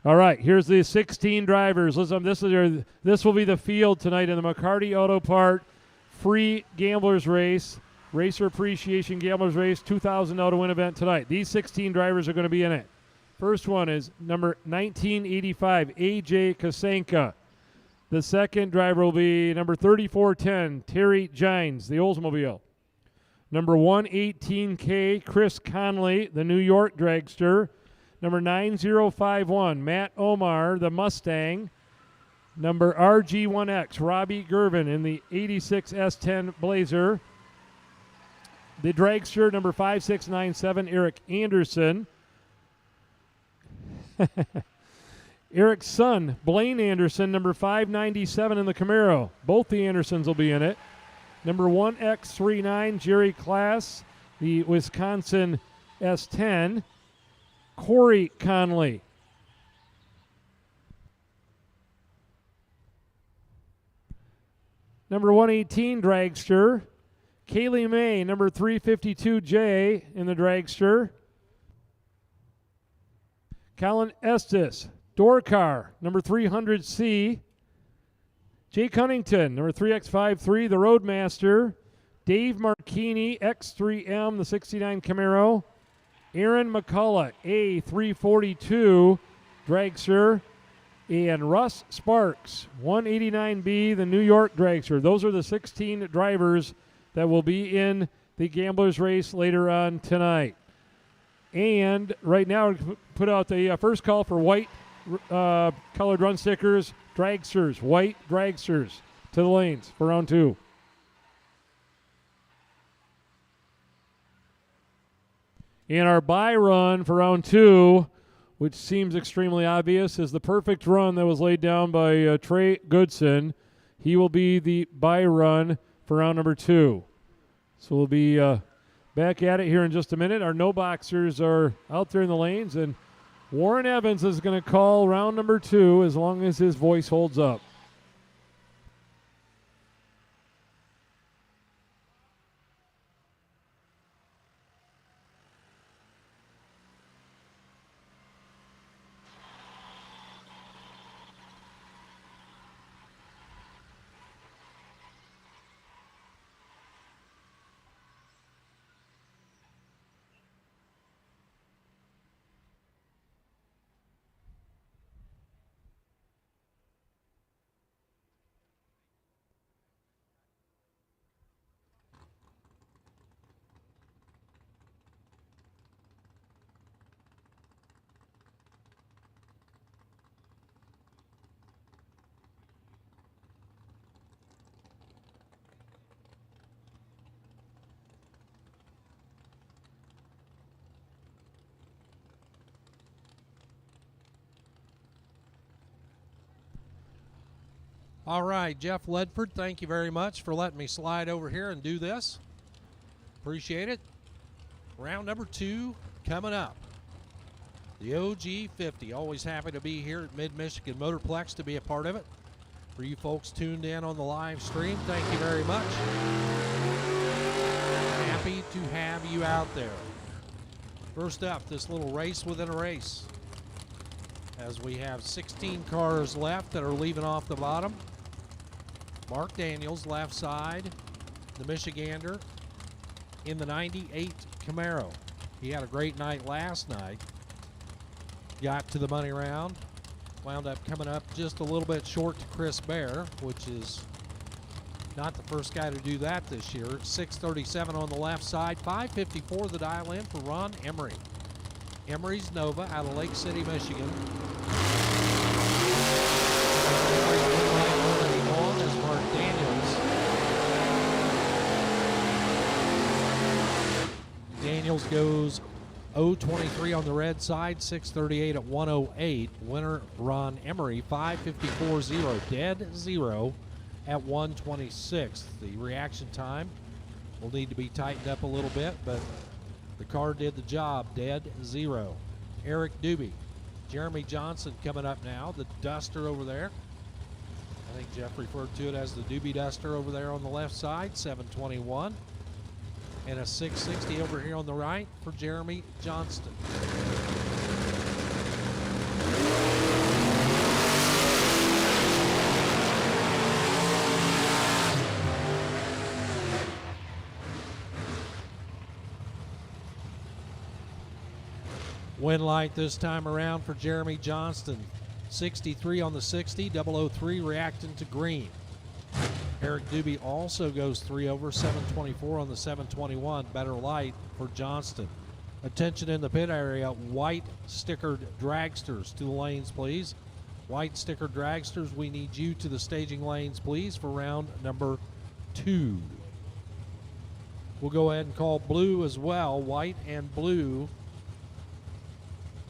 All right, here's the 16 drivers. Listen, this will be the field tonight in the McCarty Auto Part Free Gamblers Race, Racer Appreciation Gamblers Race, $2,000 to win event tonight. These 16 drivers are going to be in it. First one is number 1985, AJ Kasenka. The second driver will be number 3410, Terry Gines, the Oldsmobile. Number 118K, Chris Conley, the New York Dragster. Number 9051, Matt Omar, the Mustang. Number RG1X, Robbie Gervin in the 86 S10 Blazer. The Dragster, number 5697, Eric Anderson. Eric's son, Blaine Anderson, number 597 in the Camaro. Both the Andersons will be in it. Number 1X39, Jerry Class, the Wisconsin S10. Corey Conley. number 118 Dragster. Kaylee May, number 352J in the Dragster. Colin Estes, Dorcar, number 300C. Jake Huntington, number 3X53, the Roadmaster. Dave Marchini, X3M, the 69 Camaro. Aaron McCulloch, A342 Dragster. And Russ Sparks, 189B, the New York Dragster. Those are the 16 drivers that will be in the Gamblers race later on tonight. And right now, put out the first call for white colored run stickers, Dragsters, white Dragsters to the lanes for round 2. And our buy run for round 2, which seems extremely obvious, is the perfect run that was laid down by Trey Goodson. He will be the buy run for round number 2. So we'll be back at it here in just a minute. Our no boxers are out there in the lanes, and Warren Evans is going to call round number 2 as long as his voice holds up. All right, Jeff Ledford, thank you very much for letting me slide over here and do this. Appreciate it. Round number 2 coming up. The OG 50. Always happy to be here at Mid-Michigan Motorplex to be a part of it. For you folks tuned in on the live stream, thank you very much. Happy to have you out there. First up, this little race within a race. As we have 16 cars left that are leaving off the bottom. Mark Daniels, left side, the Michigander in the 98 Camaro. He had a great night last night. Got to the money round. Wound up coming up just a little bit short to Chris Bear, which is not the first guy to do that this year. 637 on the left side, 554 the dial in for Ron Emery. Emery's Nova out of Lake City, Michigan. Daniels goes 0-23 on the red side, 638 at 108. Winner Ron Emery, 554.0, dead 0 at 126. The reaction time will need to be tightened up a little bit, but the car did the job, dead 0. Eric Doobie, Jeremy Johnson coming up now, the Duster over there. I think Jeff referred to it as the Doobie Duster over there on the left side, 721. And a 660 over here on the right for Jeremy Johnston. Win light this time around for Jeremy Johnston. 63 on the 60, 003 reacting to green. Eric Doobie also goes 3 over, 724 on the 721, better light for Johnston. Attention in the pit area, white stickered dragsters to the lanes, please. White stickered dragsters, we need you to the staging lanes, please, for round number 2. We'll go ahead and call blue as well, white and blue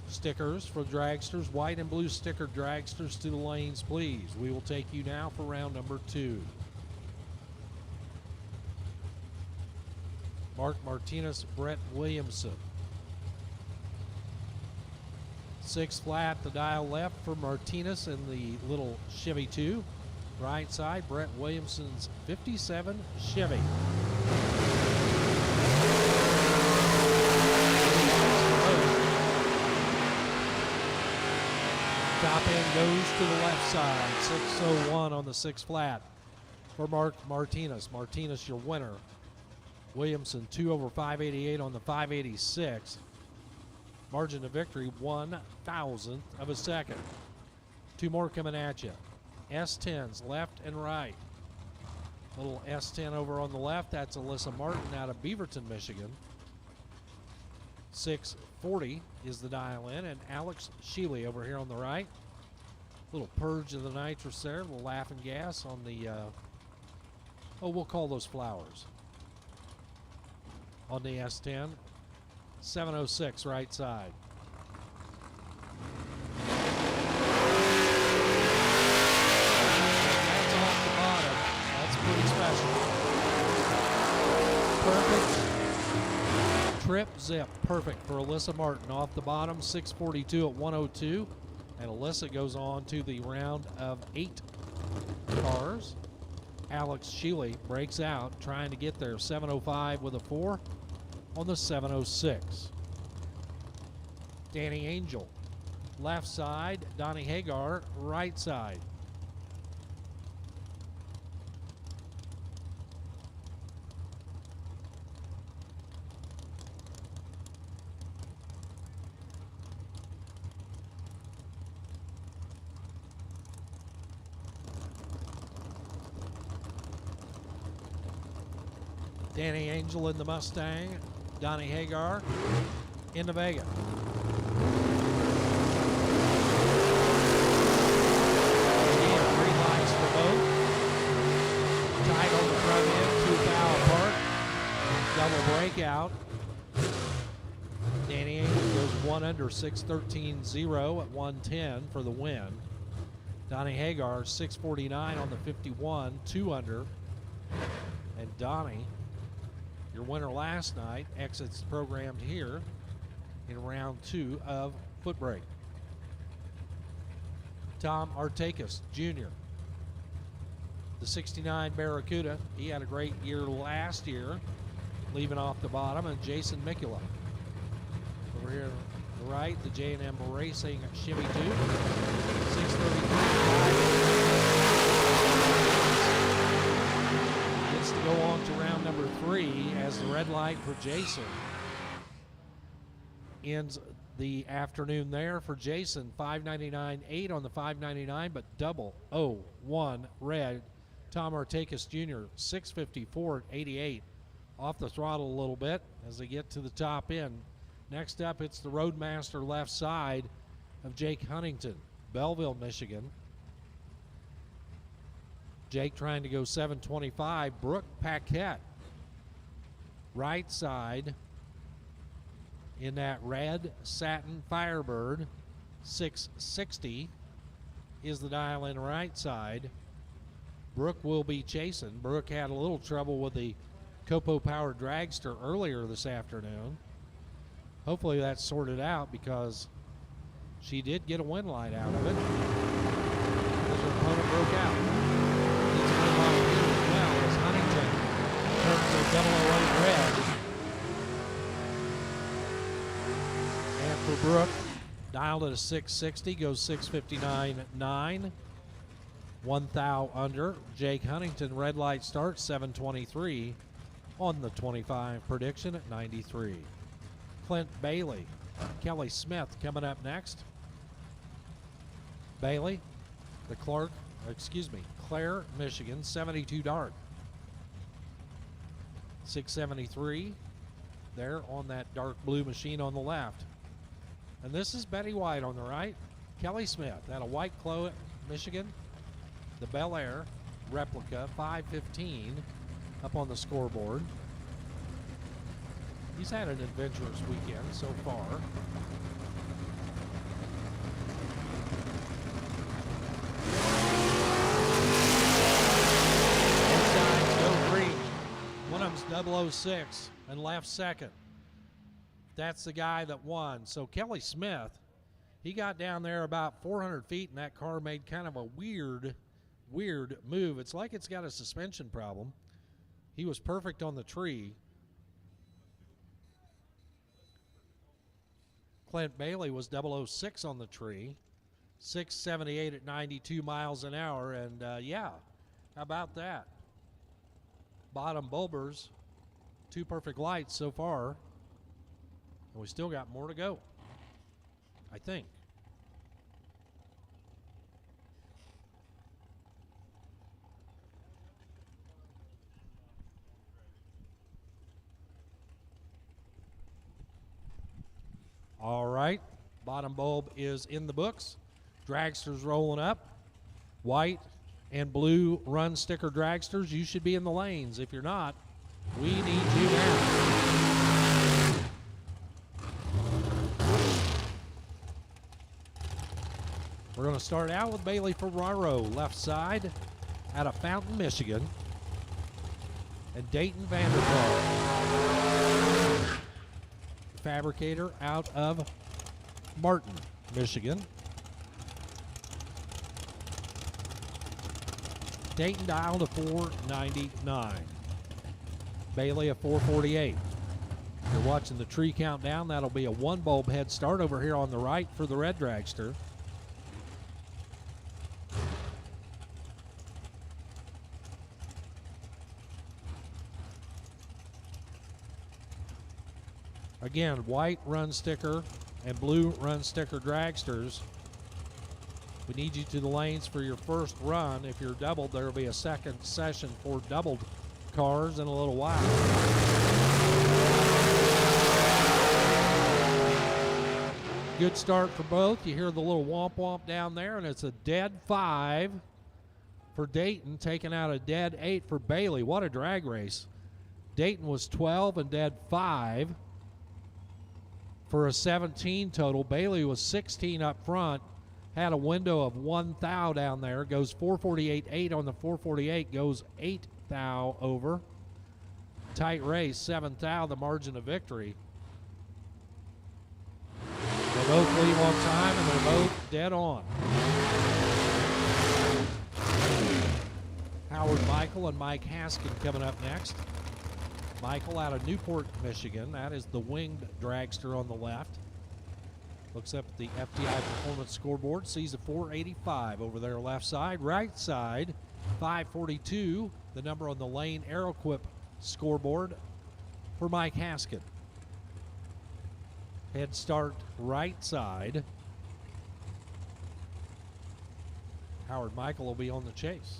stickers for dragsters, white and blue sticker dragsters to the lanes, please. We will take you now for round number 2. Mark Martinez, Brett Williamson. 6 flat, the dial left for Martinez in the little Chevy 2. Right side, Brett Williamson's 57 Chevy. Top end goes to the left side. 601 on the 6 flat for Mark Martinez. Martinez, your winner. Williamson 2 over 588 on the 586. Margin of victory 1/1000th of a second. 2 more coming at you. S10s left and right. Little S10 over on the left. That's Alyssa Martin out of Beaverton, Michigan. 640 is the dial in, and Alex Sheely over here on the right. Little purge of the nitrous there, a little laughing gas on the, we'll call those flowers. On the S10, 706 right side. That's off the bottom. That's pretty special. Perfect. Trip zip, perfect for Alyssa Martin off the bottom, 642 at 102. And Alyssa goes on to the round of 8 cars. Alex Sheely breaks out, trying to get there, 705 with a 4 on the 706. Danny Angel, left side. Donnie Hagar, right side. Danny Angel in the Mustang. Donnie Hagar in the Vega. Again, 3 lights for both. Tight on the front end, 2 foul apart. Double breakout. Danny Angel goes 1 under, 613.0 at 110 for the win. Donnie Hagar, 649 on the 51, 2 under. And Donnie, your winner last night, exits programmed here in round 2 of foot brake. Tom Artakis Jr., the 69 Barracuda. He had a great year last year, leaving off the bottom. And Jason Mikula. Over here on the right, the J&M Racing Chevy 2. 633. Gets to go on to round number 3 as the red light for Jason ends the afternoon there for Jason. 599.8 on the 599, but double 01 red. Tom Artakis Jr. 654.88. Off the throttle a little bit as they get to the top end. Next up, it's the Roadmaster left side of Jake Huntington, Belleville, Michigan. Jake trying to go 725. Brooke Paquette, right side in that red satin Firebird. 660 is the dial in right side. Brooke will be chasing. Brooke had a little trouble with the Copo powered Dragster earlier this afternoon. Hopefully that's sorted out because she did get a win light out of it because her opponent broke out. It's a win light here as well as Huntington turns to 008 red. And for Brooke, dialed at a 660, goes 659.9. 1 thou under. Jake Huntington, red light start, 723 on the 25 prediction at 93. Clint Bailey, Kelly Smith coming up next. Bailey, the Clare, Michigan, 72 dark. 673 there on that dark blue machine on the left. And this is Betty White on the right. Kelly Smith out of White Cloud, Michigan. The Bel Air replica, 515 up on the scoreboard. He's had an adventurous weekend so far. Inside, go green. One of them's 006 and left second. That's the guy that won. So Kelly Smith, he got down there about 400 feet, and that car made kind of a weird weird move. It's like it's got a suspension problem. He was perfect on the tree. Clint Bailey was 006 on the tree. 678 at 92 miles an hour. And yeah, how about that? Bottom bulbers, 2 perfect lights so far. And we still got more to go, I think. All right, bottom bulb is in the books. Dragster's rolling up. White and blue run sticker dragsters, you should be in the lanes. If you're not, we need you now. We're going to start out with Bailey Ferraro, left side, out of Fountain, Michigan. And Dayton Vanderbilt, fabricator out of Martin, Michigan. Dayton dialed a 499. Bailey a 448. You're watching the tree countdown. That'll be a 1 bulb head start over here on the right for the red dragster. Again, white run sticker and blue run sticker dragsters. We need you to the lanes for your first run. If you're doubled, there will be a second session for doubled cars in a little while. Good start for both. You hear the little womp womp down there, and it's a dead 5 for Dayton, taking out a dead 8 for Bailey. What a drag race. Dayton was 12 and dead 5 for a 17 total. Bailey was 16 up front. Had a window of 1 thou down there. Goes 448.8 on the 448. Goes 8 thou over. Tight race, 7 thou, the margin of victory. They both leave on time, and they're both dead on. Howard Michael and Mike Haskin coming up next. Michael out of Newport, Michigan. That is the winged dragster on the left. Looks up at the FTI Performance scoreboard, sees a 485 over there left side. Right side, 542, the number on the Lane Aeroquip scoreboard for Mike Haskin. Head start right side. Howard Michael will be on the chase.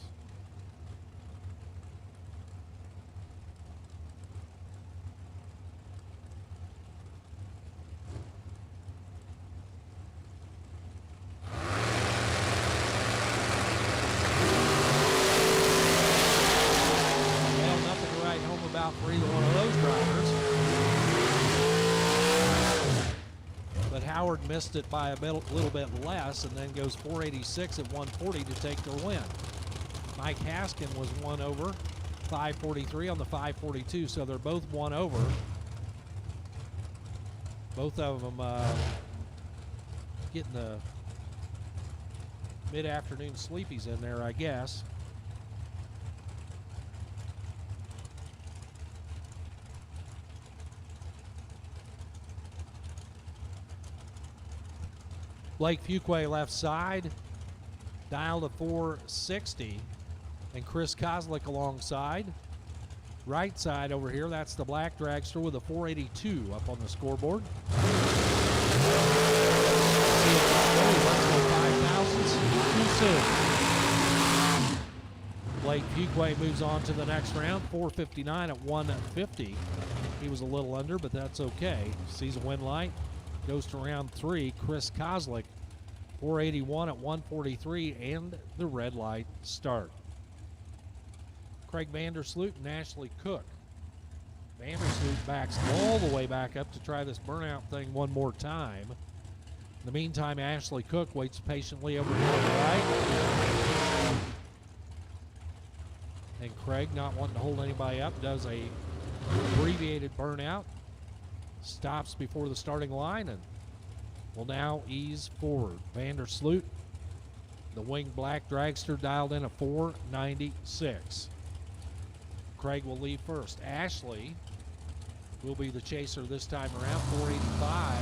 For either one of those drivers. But Howard missed it by a little bit less, and then goes 486 at 140 to take the win. Mike Haskin was 1 over, 543 on the 542, so they're both 1 over. Both of them getting the mid-afternoon sleepies in there, I guess. Blake Fuquay left side, dialed a 460, and Chris Kozlik alongside. Right side over here, that's the black dragster with a 482 up on the scoreboard. 5,000 too soon. Blake Fuquay moves on to the next round, 459 at 150. He was a little under, but that's okay. Sees a win light. Goes to round 3. Chris Kozlik, 481 at 143, and the red light start. Craig Vandersloot and Ashley Cook. Vandersloot backs all the way back up to try this burnout thing one more time. In the meantime, Ashley Cook waits patiently over here on the right. And Craig, not wanting to hold anybody up, does a abbreviated burnout. Stops before the starting line and will now ease forward. Vandersloot The wing black dragster dialed in a 496. Craig will lead first. Ashley will be the chaser this time around, 485.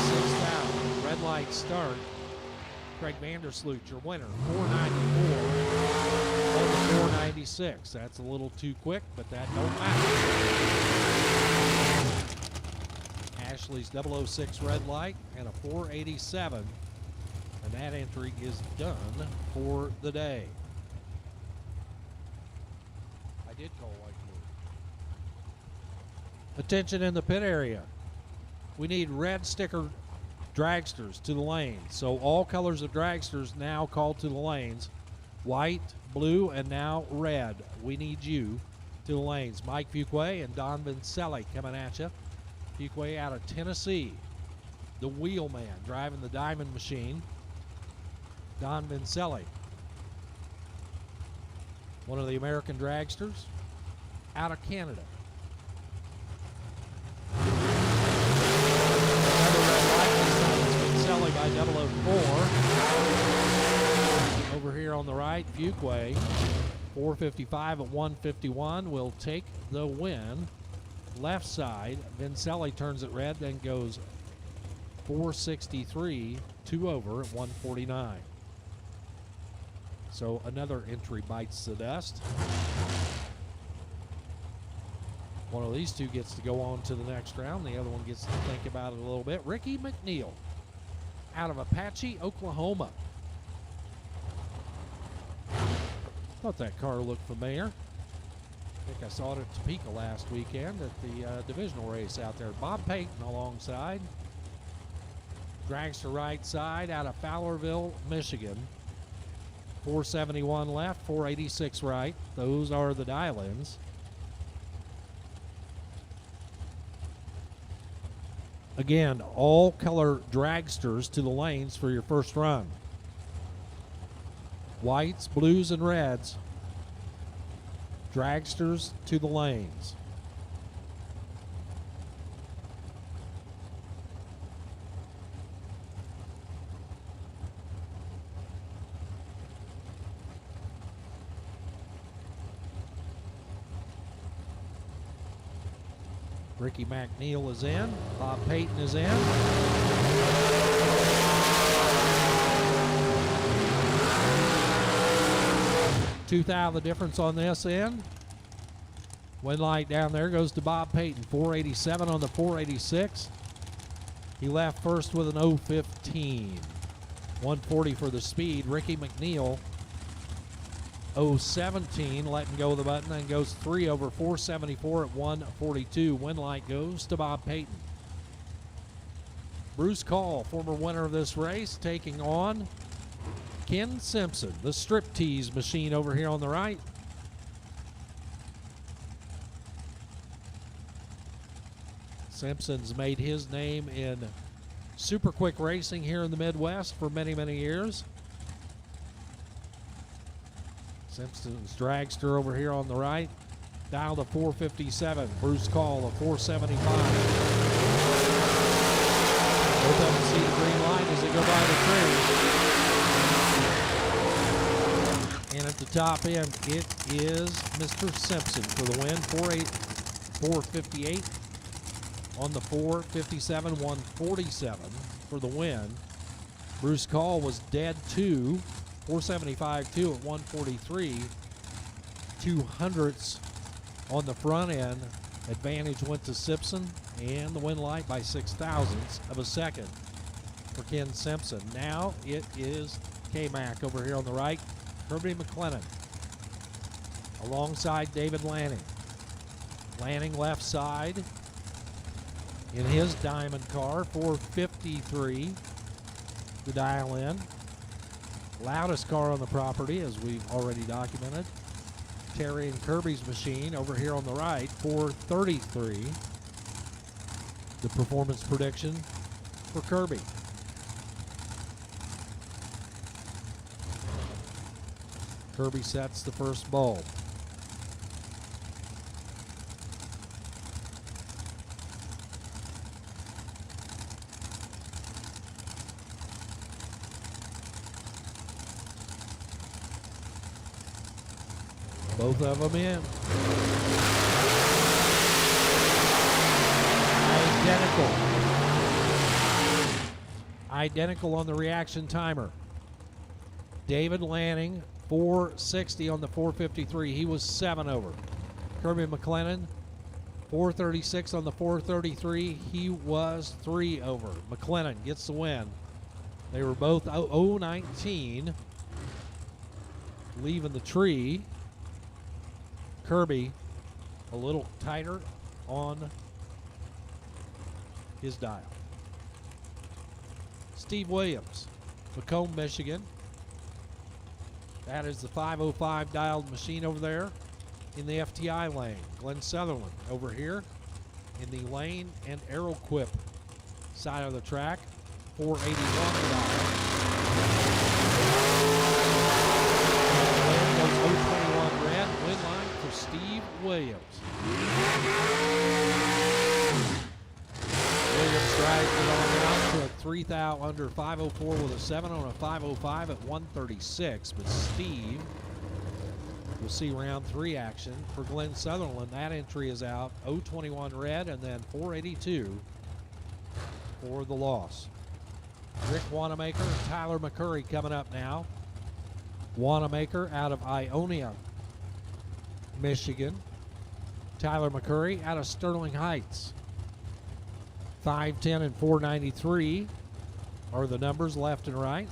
Sixth out. Red light start. Craig Vandersloot, your winner, 494 on the 496. That's a little too quick, but that don't matter. Ashley's 006 red light and a 487. And that entry is done for the day. I did call white blue. Attention in the pit area. We need red sticker dragsters to the lanes. So all colors of dragsters now called to the lanes. White, blue, and now red. We need you to the lanes. Mike Fuquay and Don Vincelli coming at you. Fuquay out of Tennessee. The wheelman driving the diamond machine. Don Vincelli, one of the American dragsters, out of Canada. Vincelli by 004. Over here on the right, Fuquay, 455 at 151 will take the win. Left side, Vincelli turns it red, then goes 463, 2 over at 149. So another entry bites the dust. One of these two gets to go on to the next round. The other one gets to think about it a little bit. Ricky McNeil out of Apache, Oklahoma. Thought that car looked familiar. I think I saw it at Topeka last weekend at the divisional race out there. Bob Payton alongside. Dragster right side out of Fowlerville, Michigan. 471 left, 486 right. Those are the dial-ins. Again, all color dragsters to the lanes for your first run. Whites, blues, and reds. Dragsters to the lanes. Ricky McNeil is in. Bob Payton is in. $2,000 the difference on this end. Win light down there goes to Bob Payton. 487 on the 486. He left first with an 015. 140 for the speed. Ricky McNeil 017, letting go of the button, and goes 3 over 474 at 142. Win light goes to Bob Payton. Bruce Call, former winner of this race, taking on Ken Simpson, the striptease machine over here on the right. Simpson's made his name in super quick racing here in the Midwest for many, many years. Simpson's dragster over here on the right. Dial to 457. Bruce Call of 475. Both of them see the green light as they go by the tree. And at the top end, it is Mr. Simpson for the win. 458 on the 457, 147 for the win. Bruce Call was dead 2. 475 2 at 143. 200ths on the front end. Advantage went to Simpson, and the win light by 0.006 of a second for Ken Simpson. Now it is K-Mac over here on the right. Kirby McLennan alongside David Lanning. Lanning left side in his diamond car, 453 to dial in. Loudest car on the property, as we've already documented. Terry and Kirby's machine over here on the right, 433. The performance prediction for Kirby. Kirby sets the first bulb. Both of them in. Identical on the reaction timer. David Lanning, 460 on the 453. He was 7 over. Kirby McLennan, 436 on the 433. He was 3 over. McLennan gets the win. They were both 019. Leaving the tree. Kirby a little tighter on his dial. Steve Williams, Macomb, Michigan. That is the 505 dialed machine over there in the FTI lane. Glenn Sutherland over here in the lane and Aeroquip side of the track. 481 dial. Glenn goes 021 red. Win line for Steve Williams. Williams drives it on out to a 3,000 under 504 with a 7 on a 505 at 136. But Steve, we'll see round 3 action for Glenn Sutherland. That entry is out 021 red and then 482 for the loss. Rick Wanamaker and Tyler McCurry coming up now. Wanamaker out of Ionia, Michigan. Tyler McCurry out of Sterling Heights. 510 and 493 are the numbers left and right.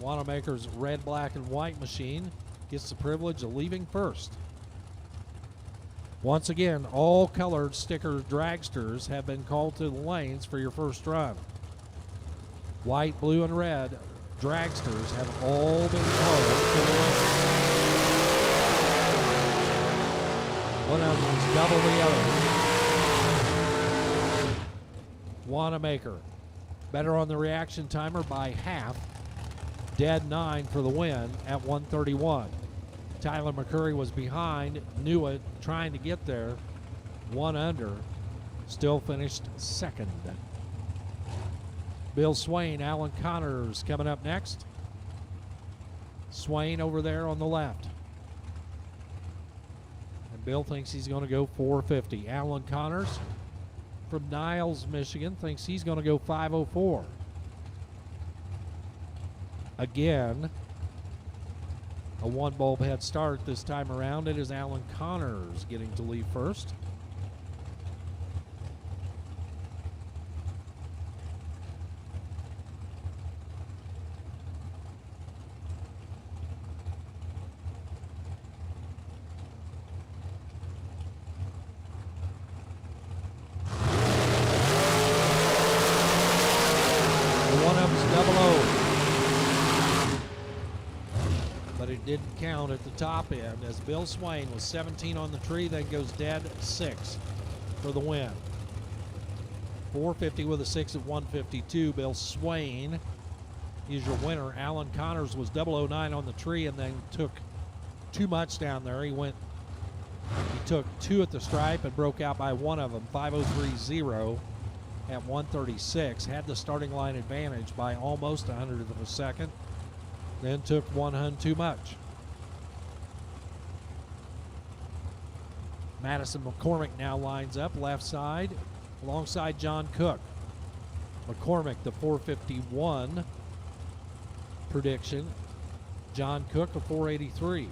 Wanamaker's red, black, and white machine gets the privilege of leaving first. Once again, all colored sticker dragsters have been called to the lanes for your first run. White, blue, and red dragsters have all been called to the lanes. One of them is double the other. Wanamaker better on the reaction timer by half. Dead 9 for the win at 131. Tyler McCurry was behind, knew it, trying to get there. 1 under, still finished second. Bill Swain, Alan Connors coming up next. Swain over there on the left. And Bill thinks he's going to go 450. Alan Connors from Niles, Michigan, thinks he's going to go 504. Again, a 1 bulb head start this time around. It is Alan Connors getting to leave first. Didn't count at the top end as Bill Swain was 17 on the tree, then goes dead 6 for the win. 450 with a 6 at 152. Bill Swain is your winner. Alan Connors was 009 on the tree and then took too much down there. He took 2 at the stripe and broke out by 1 of them. 503.0 at 136. Had the starting line advantage by almost 100th of a second. Then took 1 hun too much. Madison McCormick now lines up left side alongside John Cook. McCormick, the 451 prediction. John Cook, the 483.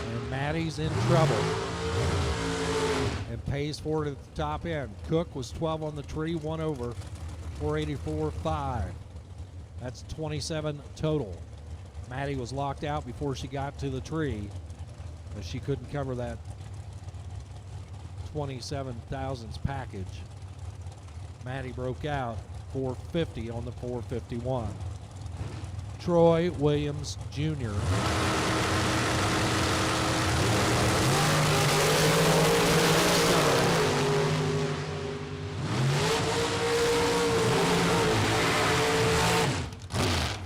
And Maddie's in trouble. And pays for it at the top end. Cook was 12 on the tree, 1 over, 484.5. That's 27 total. Maddie was locked out before she got to the tree, but she couldn't cover that 27 thousandths package. Maddie broke out 450 on the 451. Troy Williams Jr.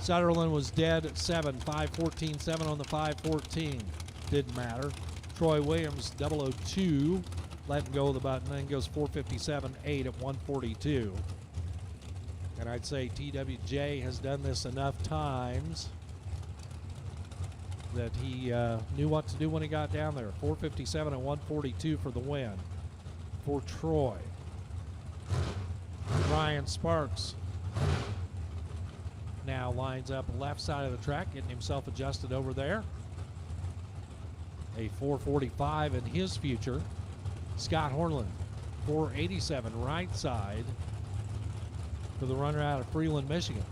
Sutherland was dead at 7, 514.7 on the 514. Didn't matter. Troy Williams 002 letting go of the button, then goes 457.8 at 142. And I'd say TWJ has done this enough times that he knew what to do when he got down there. 457 and 142 for the win for Troy. Ryan Sparks now lines up left side of the track, getting himself adjusted over there. A 445 in his future. Scott Hornland, 487 right side for the runner out of Freeland, Michigan.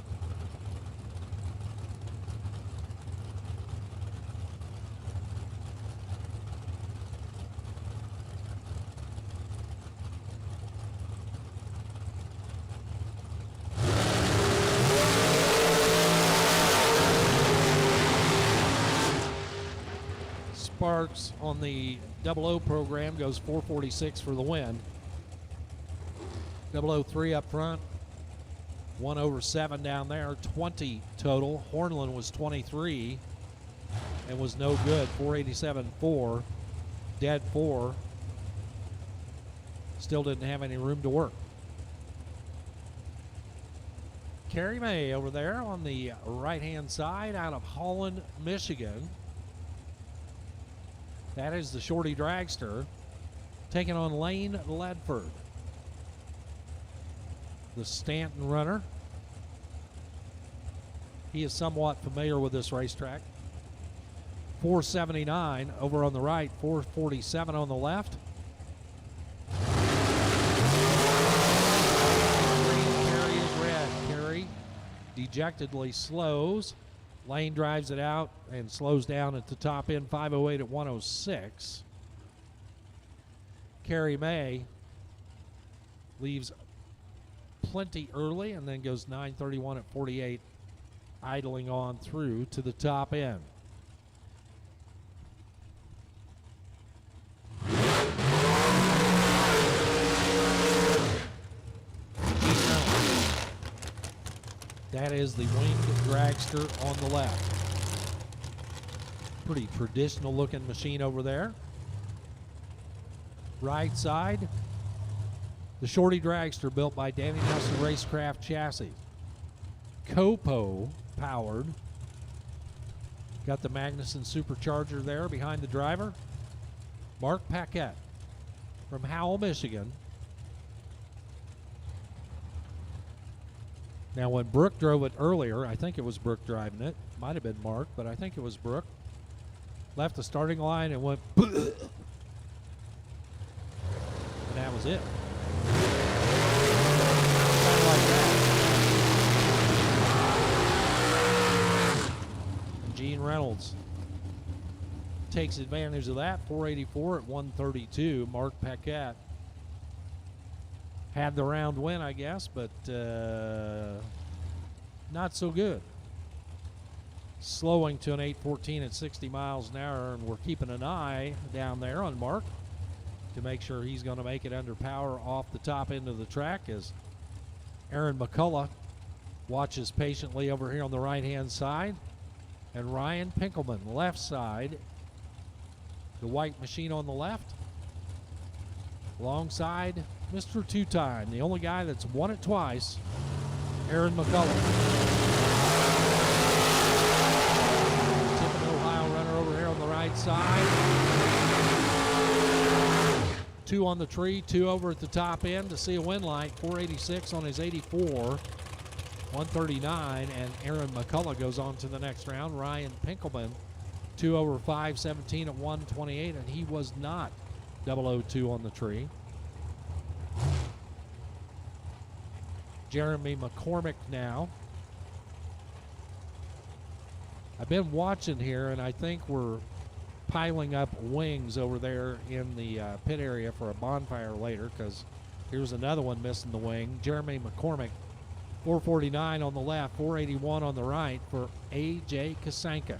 Sparks on the 00 program goes 446 for the win. 003 up front, 1/7 down there, 20 total. Hornland was 23 and was no good. 487.4, dead 4. Still didn't have any room to work. Carrie May over there on the right-hand side out of Holland, Michigan. That is the Shorty Dragster taking on Lane Ledford, the Stanton runner. He is somewhat familiar with this racetrack. 479 over on the right, 447 on the left. Carey is red. Carey dejectedly slows. Lane drives it out and slows down at the top end, 508 at 106. Carrie May leaves plenty early and then goes 931 at 48, idling on through to the top end. That is the winged dragster on the left. Pretty traditional looking machine over there. Right side, the Shorty Dragster built by Danny Nelson Racecraft Chassis. Copo powered. Got the Magnuson supercharger there behind the driver. Mark Paquette from Howell, Michigan. Now, when Brooke drove it earlier, I think it was Brooke driving it. Might have been Mark, but I think it was Brooke. Left the starting line and went, and that was it. Kind of like that. And Gene Reynolds takes advantage of that. 484 at 132. Mark Paquette had the round win, I guess, but not so good. Slowing to an 814 at 60 miles an hour, and we're keeping an eye down there on Mark to make sure he's going to make it under power off the top end of the track as Aaron McCullough watches patiently over here on the right-hand side, and Ryan Pinkelman, left side, the white machine on the left, alongside Mr. Two-Time, the only guy that's won it twice, Aaron McCullough. Tipping Ohio runner over here on the right side. 2 on the tree, 2 over at the top end to see a win light. 486 on his 84, 139, and Aaron McCullough goes on to the next round. Ryan Pinkelman, 2 over 517 at 128, and he was not 002 on the tree. Jeremy McCormick now. I've been watching here, and I think we're piling up wings over there in the pit area for a bonfire later, because here's another one missing the wing. Jeremy McCormick, 449 on the left, 481 on the right for A.J. Kasanka.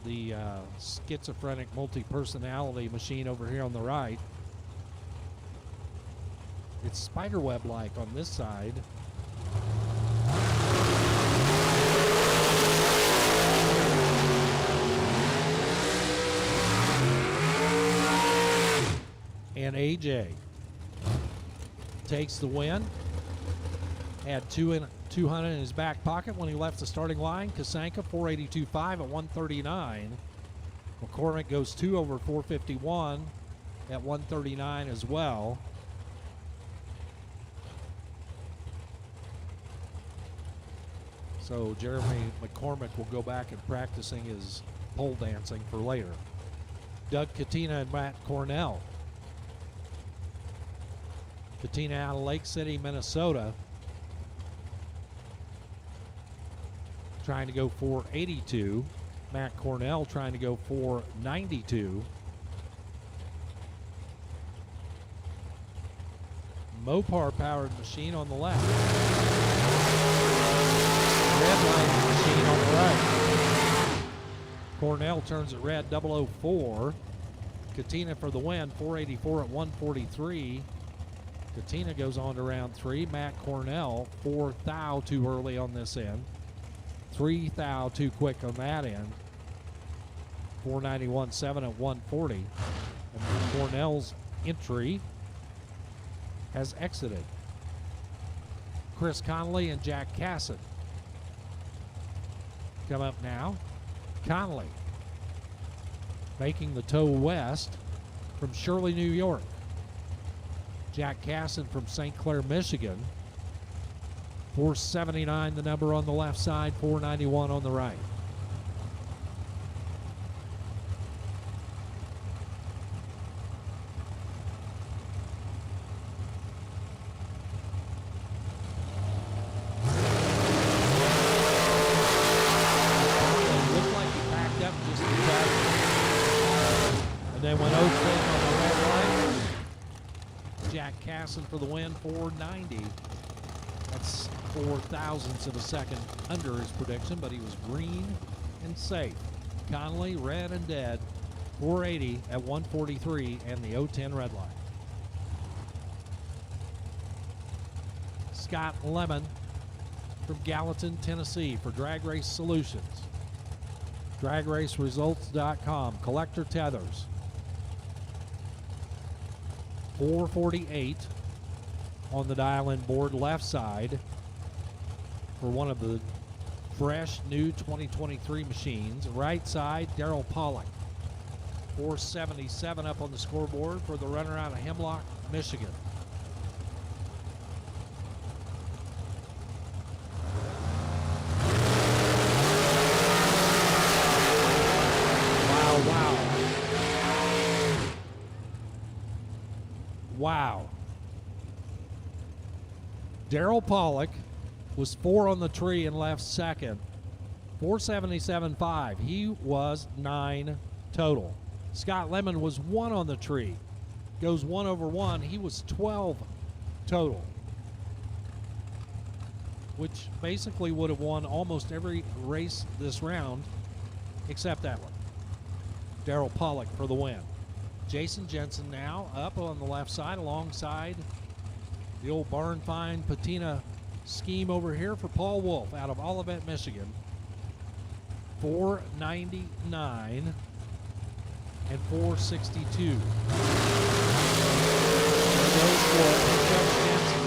The schizophrenic multi-personality machine over here on the right. It's spiderweb-like on this side. AJ takes the win. Had 200 in his back pocket when he left the starting line. Kasanka 482.5 at 139. McCormick goes 2 over 451 at 139 as well. So Jeremy McCormick will go back and practicing his pole dancing for later. Doug Katina and Matt Cornell. Katina out of Lake City, Minnesota. Trying to go 482. Matt Cornell trying to go 492. Mopar powered machine on the left. Redlining machine on the right. Cornell turns it red 004. Katina for the win, 484 at 143. Katina goes on to round 3. Matt Cornell, 4 thou too early on this end. 3 thou too quick on that end. 491.7 at 140. And Cornell's entry has exited. Chris Connolly and Jack Casson come up now. Connolly making the tow west from Shirley, New York. Jack Casson from St. Clair, Michigan. 479 the number on the left side, 491 on the right. Looked like he backed up just a touch. And then went 0-10 on the red light. Jack Casson for the win, 490. That's 4 thousandths of a second under his prediction, but he was green and safe. Connolly, red and dead, 480 at 143 and the 0-10 red line. Scott Lemon from Gallatin, Tennessee for Drag Race Solutions. DragRaceResults.com. Collector tethers. 448 on the dial-in board left side for one of the fresh new 2023 machines. Right side, Daryl Pollock. 477 up on the scoreboard for the runner out of Hemlock, Michigan. Wow. Daryl Pollock was 4 on the tree and left second. 477.5. He was 9 total. Scott Lemon was 1 on the tree. Goes 1 over 1. He was 12 total. Which basically would have won almost every race this round except that one. Daryl Pollock for the win. Jason Jensen now up on the left side alongside the old barn find patina scheme over here for Paul Wolf out of Olivet, Michigan. 499 and 462. There goes for Jensen.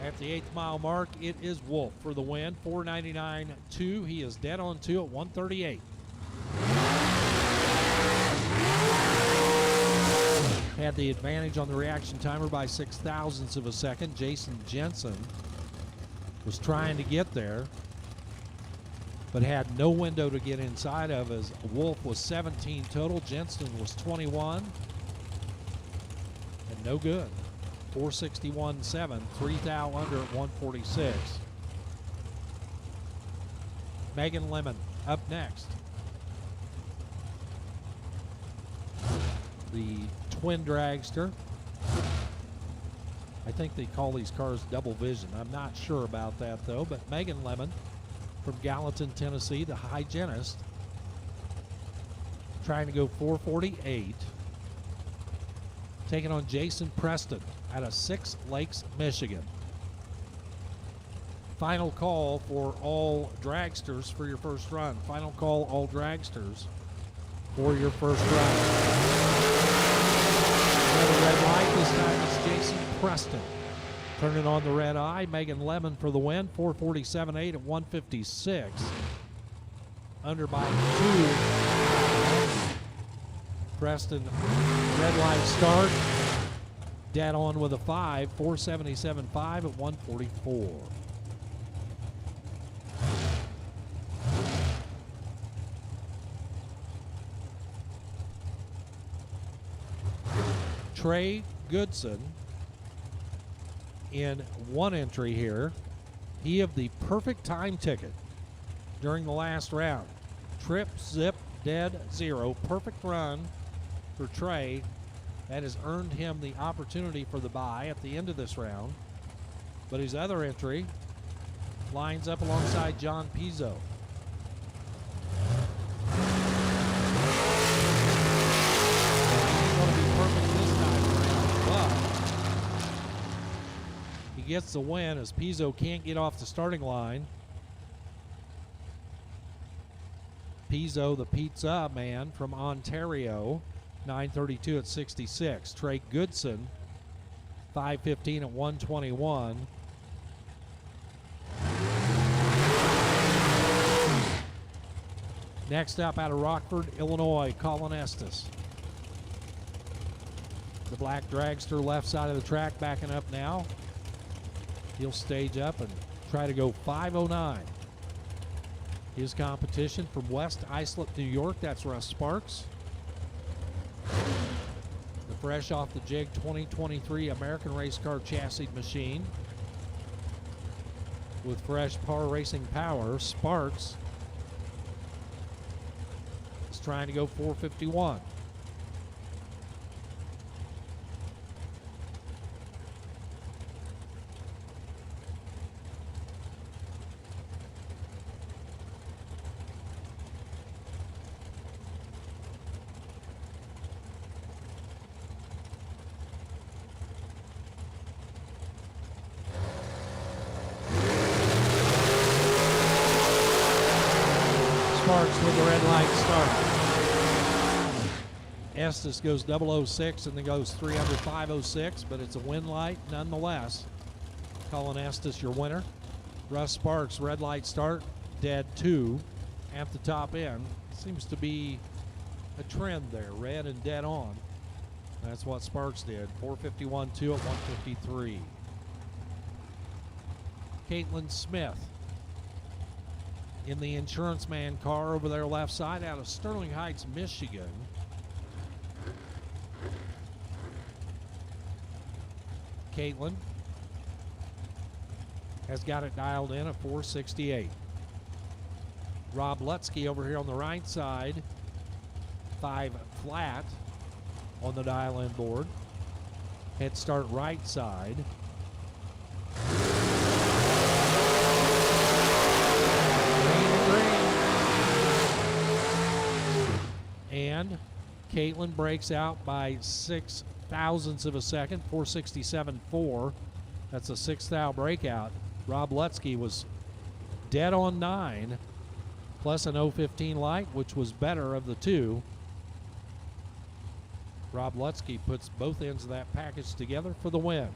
At the 8th mile mark, it is Wolf for the win. 499.2. He is dead on 2 at 138. Had the advantage on the reaction timer by 6 thousandths of a second. Jason Jensen was trying to get there, but had no window to get inside of as Wolf was 17 total. Jensen was 21. And no good. 461.7, 3 thou under at 146. Megan Lemon up next. The twin dragster. I think they call these cars double vision. I'm not sure about that though, but Megan Lemon from Gallatin, Tennessee, the hygienist, trying to go 448. Taking on Jason Preston out of Six Lakes, Michigan. Final call for all dragsters for your first run. Final call, all dragsters. for your first run. Another red light. This time it's Jason Preston. Turning on the red eye. Megan Lemon for the win. 447.8 at 156. Under by 2. Preston, red light start. Dead on with a 5. 477.5 at 144. Trey Goodson in one entry here. He of the perfect time ticket during the last round. Trip, zip, dead, 0. Perfect run for Trey. That has earned him the opportunity for the bye at the end of this round. But his other entry lines up alongside John Pizzo. He gets the win as Pizzo can't get off the starting line. Pizzo, the pizza man from Ontario, 9:32 at 66. Trey Goodson, 5:15 at 121. Next up out of Rockford, Illinois, Colin Estes. The black dragster left side of the track backing up now. He'll stage up and try to go 5:09. His competition from West Islip, New York, that's Russ Sparks. The fresh off the jig 2023 American Race Car Chassis machine with fresh Par Racing power. Sparks is trying to go 451. With the red light start. Estes goes 006 and then goes 3 under 506, but it's a win light nonetheless. Colin Estes, your winner. Russ Sparks, red light start, dead 2 at the top end. Seems to be a trend there, red and dead on. That's what Sparks did. 451.2 at 153. Caitlin Smith in the Insurance Man car over there left side out of Sterling Heights, Michigan. Caitlin has got it dialed in at 468. Rob Lutzke over here on the right side, 5 flat on the dial-in board. Head start right side. And Caitlin breaks out by 6 thousandths of a second, 467.4. That's a 6th thou breakout. Rob Lutzke was dead on 9, plus an 015 light, which was better of the two. Rob Lutzke puts both ends of that package together for the win.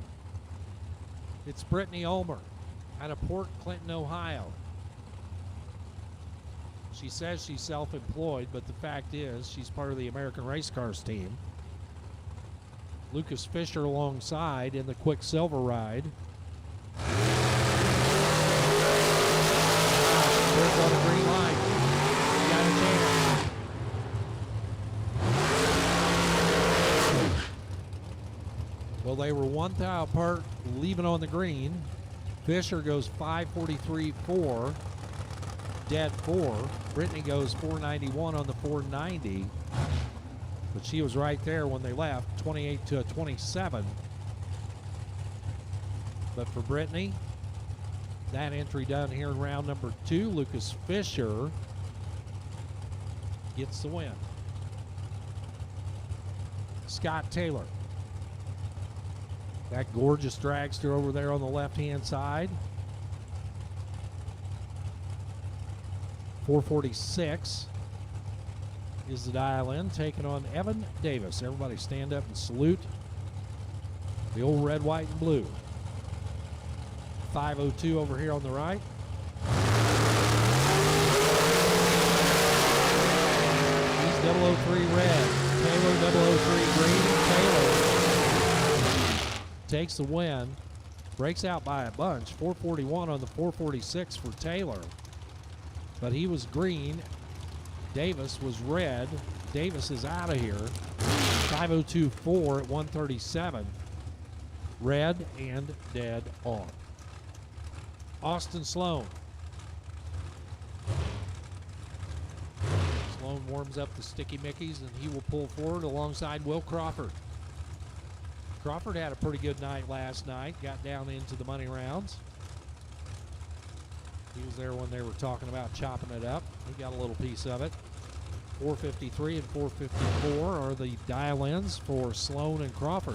It's Brittany Ulmer out of Port Clinton, Ohio. She says she's self-employed, but the fact is she's part of the American Race Cars team. Lucas Fisher alongside in the Quicksilver ride. There's on the green light. Got a chance. Well, they were 1 thou apart, leaving on the green. Fisher goes 5:43.4. Dead 4. Brittany goes 491 on the 490. But she was right there when they left, 28 to a 27. But for Brittany, that entry done here in round number 2, Lucas Fisher gets the win. Scott Taylor. That gorgeous dragster over there on the left-hand side. 446. is the dial-in, taking on Evan Davis. Everybody stand up and salute the old red, white, and blue. 502 over here on the right. He's 003 red. Taylor 003 green. Taylor takes the win. Breaks out by a bunch. 441 on the 446 for Taylor. But he was green. Davis was red. Davis is out of here. 502.4 at 137. Red and dead on. Austin Sloan. Sloan warms up the Sticky Mickeys, and he will pull forward alongside Will Crawford. Crawford had a pretty good night last night. Got down into the money rounds. He was there when they were talking about chopping it up. He got a little piece of it. 453 and 454 are the dial-ins for Sloan and Crawford.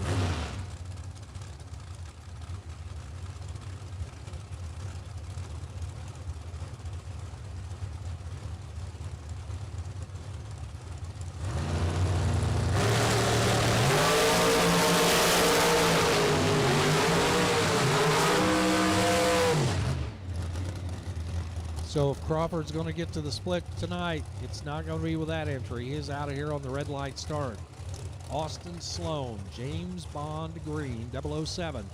So if Crawford's going to get to the split tonight, it's not going to be with that entry. He is out of here on the red light start. Austin Sloan, James Bond Green, 007,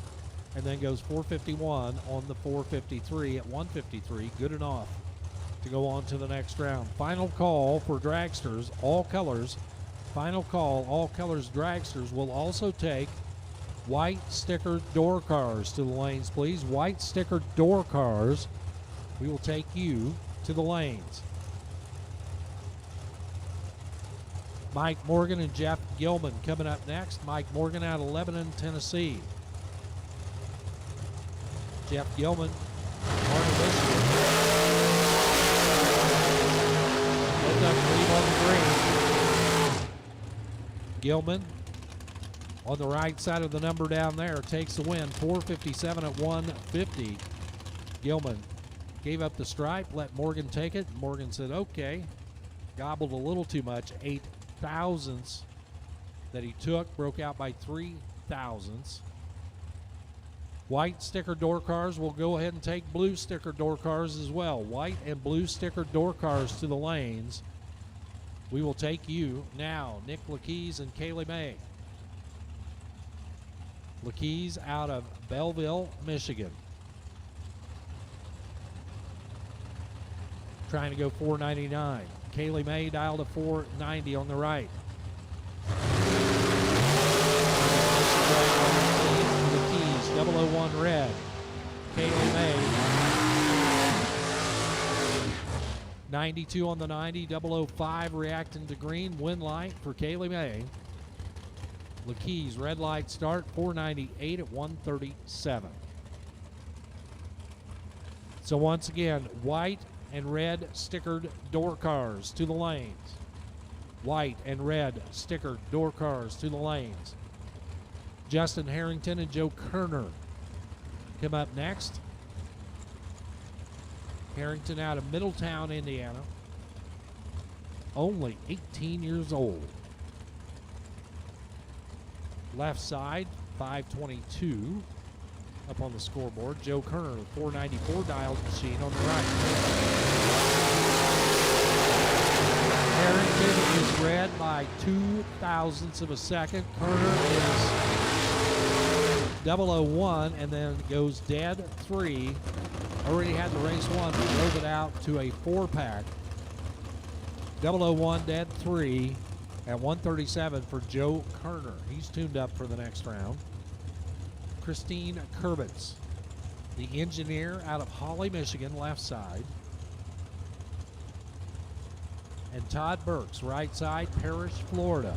and then goes 451 on the 453 at 153. Good enough to go on to the next round. Final call for Dragsters, all colors. Final call, all colors Dragsters will also take white sticker door cars to the lanes, please. White sticker door cars. We will take you to the lanes. Mike Morgan and Jeff Gilman coming up next. Mike Morgan out of Lebanon, Tennessee. Jeff Gilman, Martin Michigan. Both up lead on the green. Gilman on the right side of the number down there takes the win. 457 at 150. Gilman gave up the stripe, let Morgan take it. Morgan said, okay. Gobbled a little too much. 8 thousandths that he took, broke out by 3 thousandths. White sticker door cars will go ahead and take blue sticker door cars as well. White and blue sticker door cars to the lanes. We will take you now. Nick Lakeys and Kaylee May. Lakeys out of Belleville, Michigan. Trying to go 499. Kaylee May dialed to 490 on the right. The keys, 001 red. Kaylee May. 92 on the 90, 005 reacting to green. Win light for Kaylee May. The keys, red light start, 498 at 137. So once again, white and red stickered door cars to the lanes. White and red stickered door cars to the lanes. Justin Harrington and Joe Kerner come up next. Harrington out of Middletown, Indiana. Only 18 years old. Left side, 522. Up on the scoreboard, Joe Kerner, the 494 dialed machine on the right. Harrington is red by 2 thousandths of a second. Kerner is 001 and then goes dead 3. Already had the race 1, but drove it out to a 4-pack. 001 dead 3 at 137 for Joe Kerner. He's tuned up for the next round. Christine Kurbitz, the engineer out of Holly, Michigan, left side. And Todd Burks, right side, Parrish, Florida.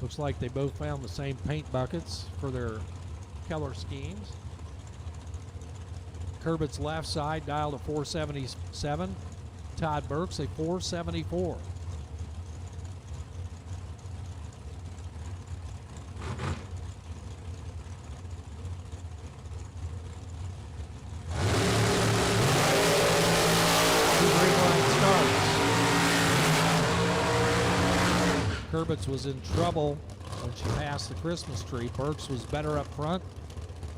Looks like they both found the same paint buckets for their color schemes. Kurbitz left side, dialed to 477. Todd Burks, a 474. Kurbitz was in trouble when she passed the Christmas tree. Burks was better up front.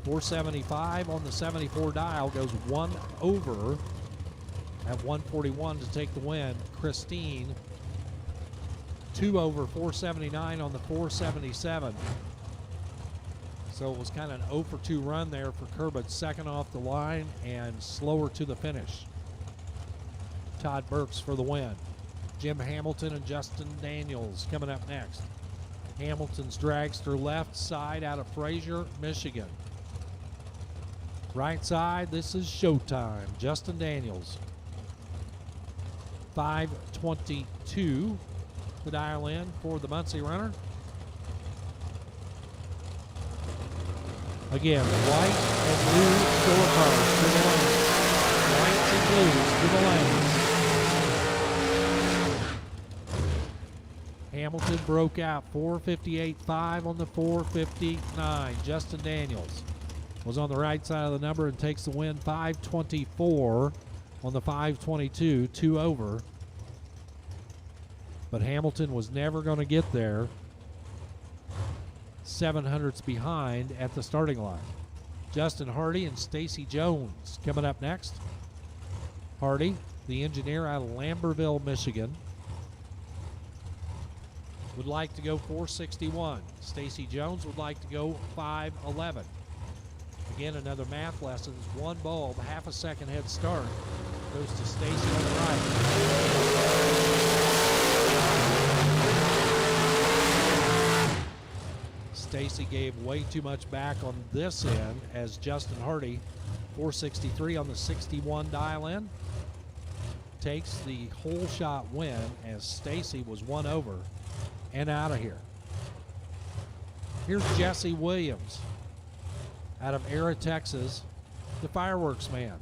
475 on the 74 dial, goes 1 over at 141 to take the win. Christine 2 over 479 on the 477. So it was kind of an 0 for 2 run there for Kurbitz, second off the line and slower to the finish. Todd Burks for the win. Jim Hamilton and Justin Daniels coming up next. Hamilton's Dragster left side out of Fraser, Michigan. Right side, this is showtime. Justin Daniels. 5:22 to dial in for the Muncie runner. Again, white and blue door cars to the lanes. Whites and blues to the lanes. Hamilton broke out 4:58.5 on the 4:59. Justin Daniels was on the right side of the number and takes the win. 5:24 on the 5:22, 2 over. But Hamilton was never going to get there. 700ths behind at the starting line. Justin Hardy and Stacy Jones coming up next. Hardy, the engineer out of Lamberville, Michigan, would like to go 461. Stacy Jones would like to go 511. Again, another math lesson. One bulb, half a second head start, goes to Stacy on the right. Stacy gave way too much back on this end as Justin Hardy, 463 on the 61 dial in, takes the whole shot win as Stacy was 1 over and out of here. Here's Jesse Williams out of Era, Texas, the fireworks man.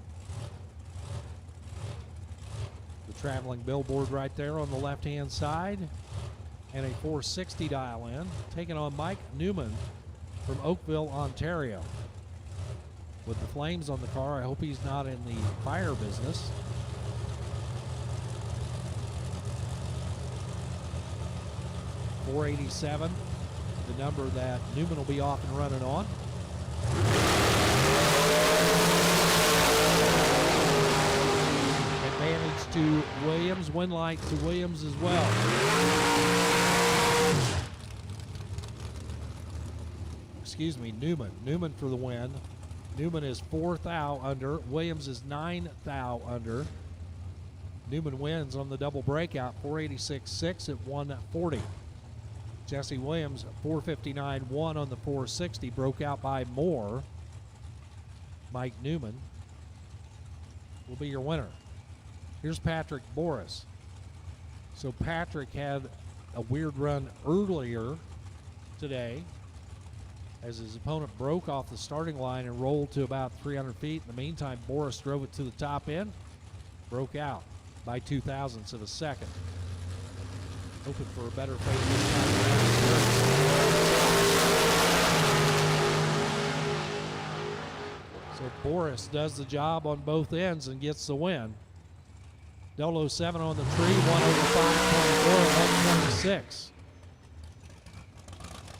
The traveling billboard right there on the left-hand side, and a 460 dial in, taking on Mike Newman from Oakville, Ontario. With the flames on the car, I hope he's not in the fire business. .487, the number that Newman will be off and running on. Advantage to Williams, win light to Williams as well. Excuse me, Newman. Newman for the win. Newman is 4th thou under. Williams is 9th thou under. Newman wins on the double breakout, 486.6 at 140. Jesse Williams, 459.1 on the 460, broke out by more. Mike Newman will be your winner. Here's Patrick Boris. So Patrick had a weird run earlier today as his opponent broke off the starting line and rolled to about 300 feet. In the meantime, Boris drove it to the top end, broke out by 2,000ths of a second. Hoping for a better fate this time around. So Boris does the job on both ends and gets the win. 007 on the tree, 1 over 5.4, 126.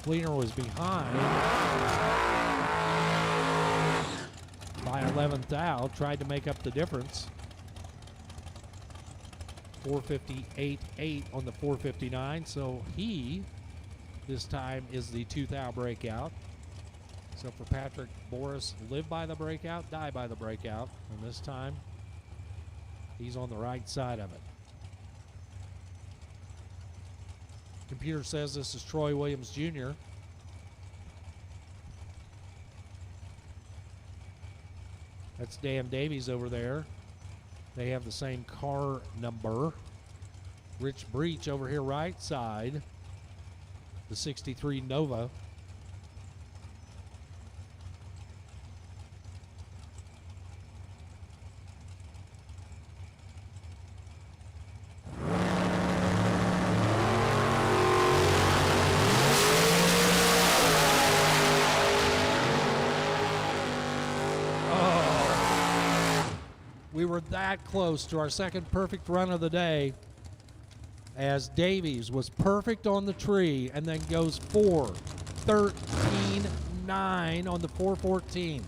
Cleaner was behind by 11th out, tried to make up the difference. 458.8 on the 459, so he this time is the 2th out breakout. So for Patrick Boris, live by the breakout, die by the breakout, and this time he's on the right side of it. Computer says this is Troy Williams Jr. That's Dan Davies over there. They have the same car number. Rich Breach over here right side. The 63 Nova. We were that close to our second perfect run of the day as Davies was perfect on the tree and then goes 4:13.9 on the 414.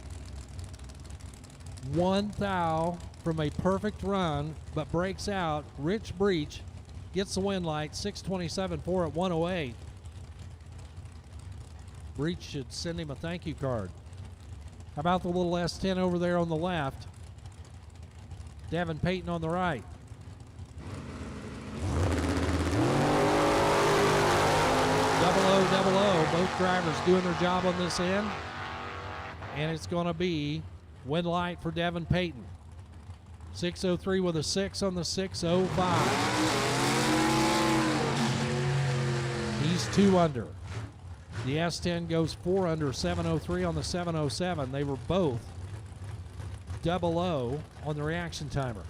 1 thou from a perfect run, but breaks out. Rich Breach gets the win light, 6:27.4 at 108. Breach should send him a thank you card. How about the little S10 over there on the left? Devin Payton on the right. Double O, both drivers doing their job on this end. And it's going to be win light for Devin Payton. 6:03 with a 6 on the 6:05. He's 2 under. The S10 goes 4 under, 7:03 on the 7:07. They were both double O on the reaction timer.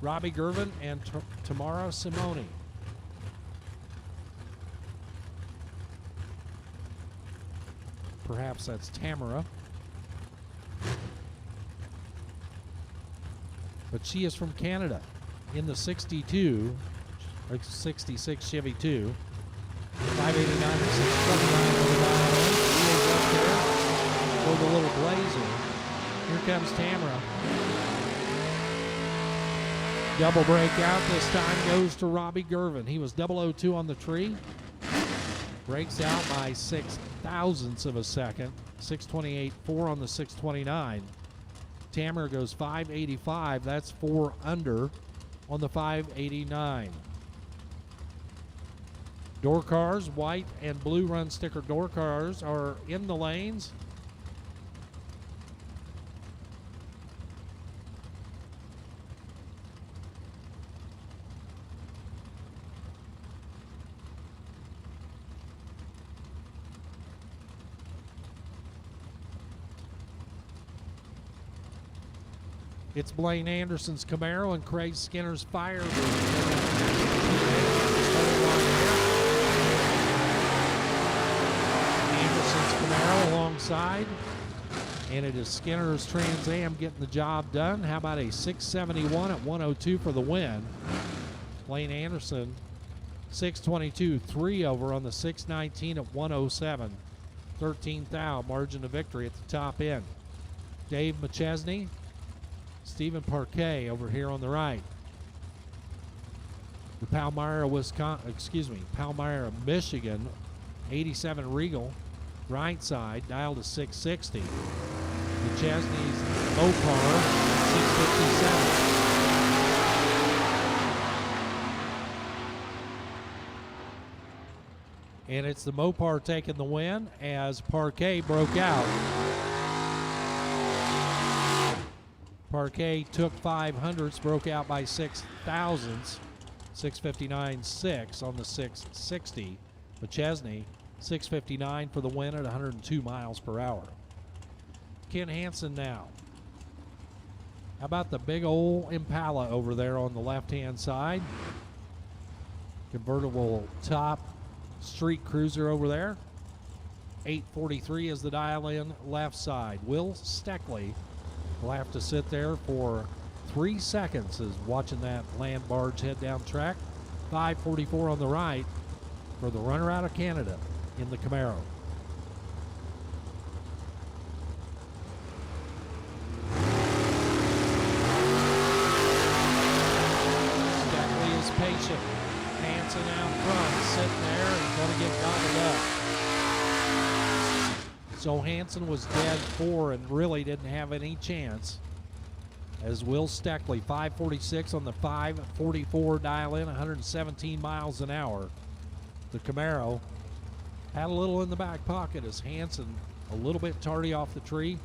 Robbie Gervin and Tamara Simone. Perhaps that's Tamara. But she is from Canada in the 62, or 66 Chevy 2. 589 and 629 on the dial. He is up there for the little Blazer. Here comes Tamara. Double breakout this time goes to Robbie Gervin. He was 002 on the tree. Breaks out by 6 thousandths of a second. 6:28.4 on the 6:29. Tamara goes 5:85. That's 4 under on the 5:89. Door cars, white and blue run sticker door cars are in the lanes. It's Blaine Anderson's Camaro and Craig Skinner's Firebird. Anderson's Camaro alongside, and it is Skinner's Trans Am getting the job done. How about a 671 at 102 for the win? Blaine Anderson, 622, 3 over on the 619 at 107. 13 thou, margin of victory at the top end. Dave McChesney, Stephen Parquet over here on the right. The Palmyra, Palmyra, Michigan, 87 Regal, right side, dialed to 660. McChesney's Mopar, 657. And it's the Mopar taking the win as Parquet broke out. Parquet took 500ths, broke out by 6 thousandths, 659.6 on the 660. McChesney, 659 for the win at 102 miles per hour. Ken Hansen now. How about the big old Impala over there on the left-hand side? Convertible top street cruiser over there. 843 is the dial-in left side. Will Steckley will have to sit there for 3 seconds as watching that land barge head down track. 544 on the right for the runner out of Canada in the Camaro. Steckley is patient. Hansen out front, sitting there and going to get gobbled up. So Hansen was dead 4 and really didn't have any chance. As Will Steckley, 546 on the 544 dial in, 117 miles an hour. The Camaro had a little in the back pocket as Hansen a little bit tardy off the tree.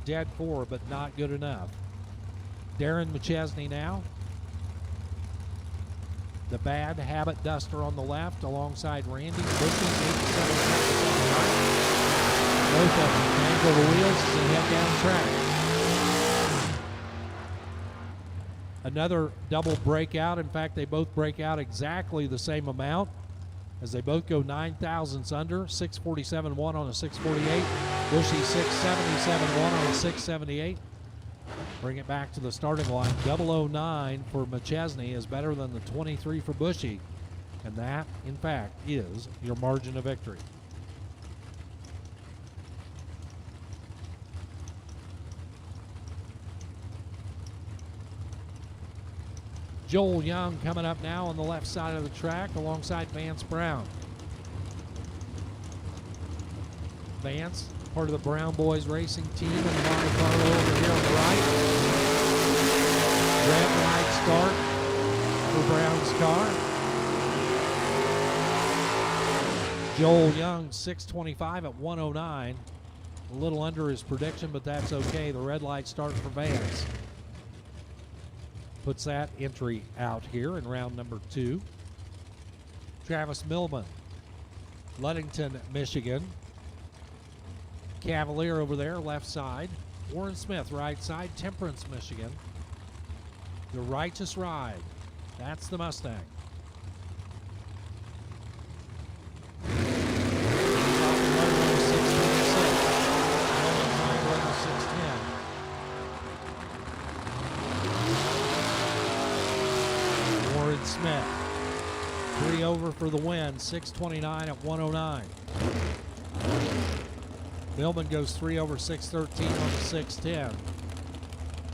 Dead 4, but not good enough. Darren McChesney now. The Bad Habit Duster on the left alongside Randy Bushy, 87. Both of them angle the wheels as they head down track. Another double breakout. In fact, they both break out exactly the same amount as they both go 9 thousandths under. 647.1 on a 648. Bushy 677.1 on a 678. Bring it back to the starting line. 009 for McChesney is better than the 23 for Bushy. And that, in fact, is your margin of victory. Joel Young coming up now on the left side of the track alongside Vance Brown. Vance, part of the Brown Boys racing team, and the Monte Carlo over here on the right. Red light start for Brown's car. Joel Young, 6:25 at 1:09. A little under his prediction, but that's okay. The red light start for Vance. Puts that entry out here in round number 2. Travis Millman, Ludington, Michigan. Cavalier over there, left side. Warren Smith, right side. Temperance, Michigan. The Righteous Ride. That's the Mustang. Warren Smith. 3 over for the win. 6:29 at 1:09. Millman goes 3 over 6:13 on the 6:10.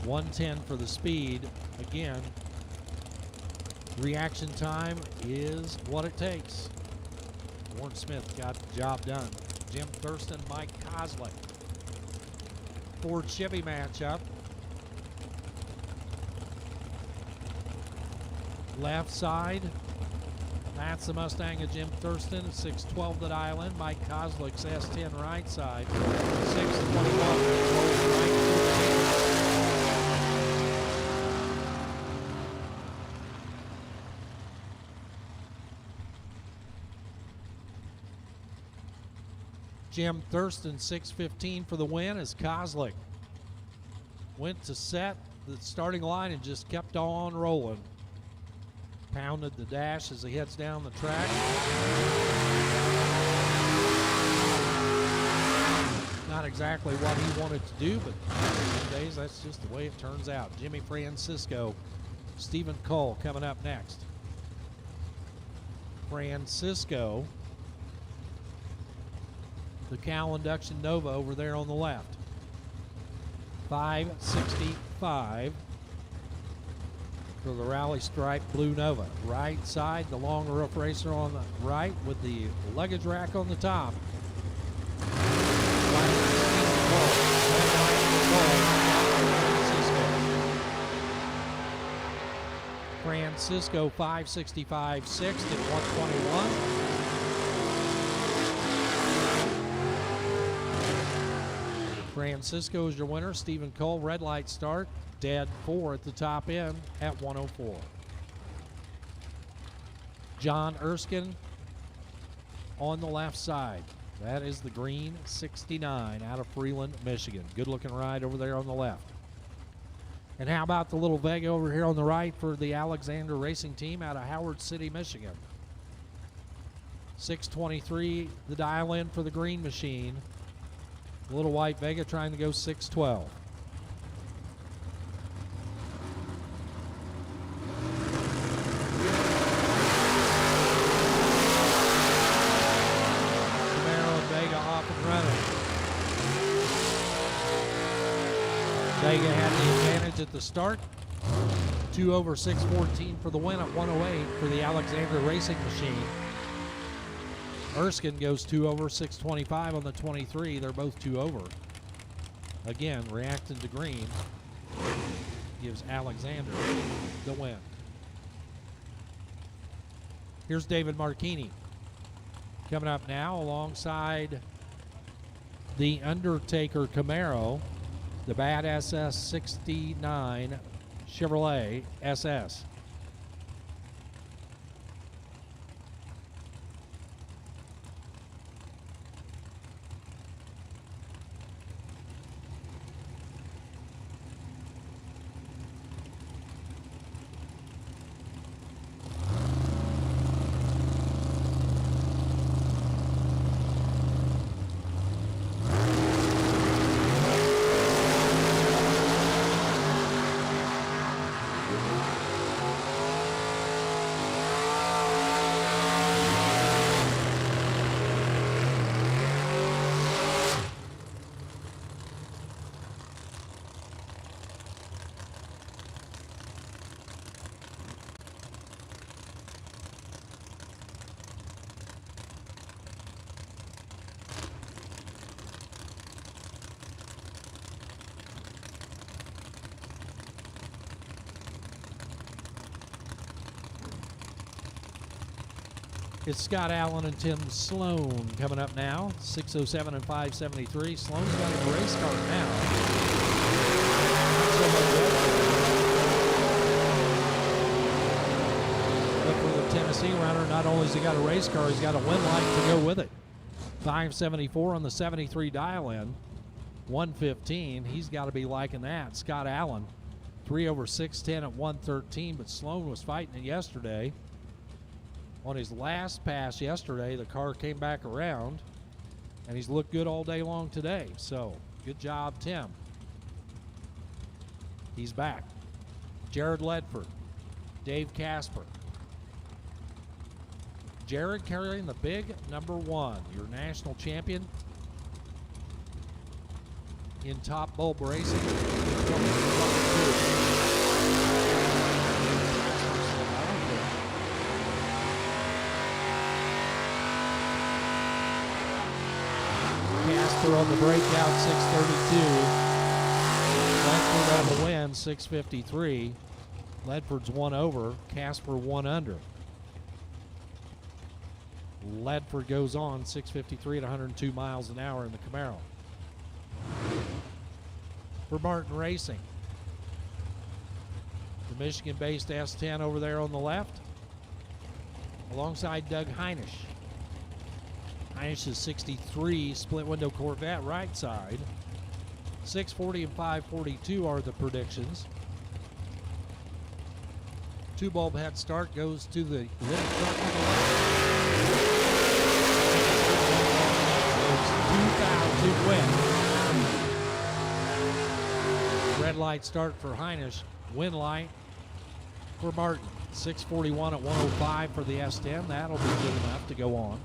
1:10 for the speed. Again, reaction time is what it takes. Warren Smith got the job done. Jim Thurston, Mike Koslick. Ford Chevy matchup. Left side. That's the Mustang of Jim Thurston, 6:12 to dial in. Mike Koslick's S10 right side, 6:21. Jim Thurston, 6:15 for the win as Koslick went to set the starting line and just kept on rolling. Pounded the dash as he heads down the track. Not exactly what he wanted to do, but some days that's just the way it turns out. Jimmy Francisco, Stephen Cole coming up next. Francisco, the Cal Induction Nova over there on the left. 5:65. For the Rally Stripe Blue Nova. Right side, the long roof racer on the right with the luggage rack on the top. Francisco 5:65 sixth at 1:21. Francisco is your winner. Stephen Cole, red light start. Dead 4 at the top end at 1:04. John Erskine on the left side. That is the green 69 out of Freeland, Michigan. Good looking ride over there on the left. And how about the little Vega over here on the right for the Alexander Racing Team out of Howard City, Michigan. 6:23 the dial in for the green machine. The little white Vega trying to go 6:12. Vega had the advantage at the start. 2 over 6:14 for the win at 1:08 for the Alexander Racing Machine. Erskine goes 2 over 6:25 on the 23. They're both 2 over. Again, reacting to green gives Alexander the win. Here's David Marchini coming up now alongside the Undertaker Camaro. The Bad SS 69 Chevrolet SS. It's Scott Allen and Tim Sloan coming up now. 6:07 and 5:73. Sloan's got a race car now. Not so much yet. But for the Tennessee runner, not only has he got a race car, he's got a win light to go with it. 574 on the 73 dial-in. 115. He's got to be liking that. Scott Allen, 3 over 610 at 113, but Sloan was fighting it yesterday. On his last pass yesterday, the car came back around, and he's looked good all day long today. So, good job, Tim. He's back. Jared Ledford, Dave Casper. Jared carrying the big number 1, your national champion in top bulb racing. Casper on the breakout, 632. Ledford on the win, 653. Ledford's 1 over, Casper 1 under. Ledford goes on 653 at 102 miles an hour in the Camaro. For Martin Racing, the Michigan-based S10 over there on the left, alongside Doug Heinisch. Heinish's 63 split window Corvette right side. 640 and 542 are the predictions. 2 bulb head start goes to the little truck on the left. 2,000 win. Red light start for Heinisch. Win light for Martin. 641 at 105 for the S10. That'll be good enough to go on.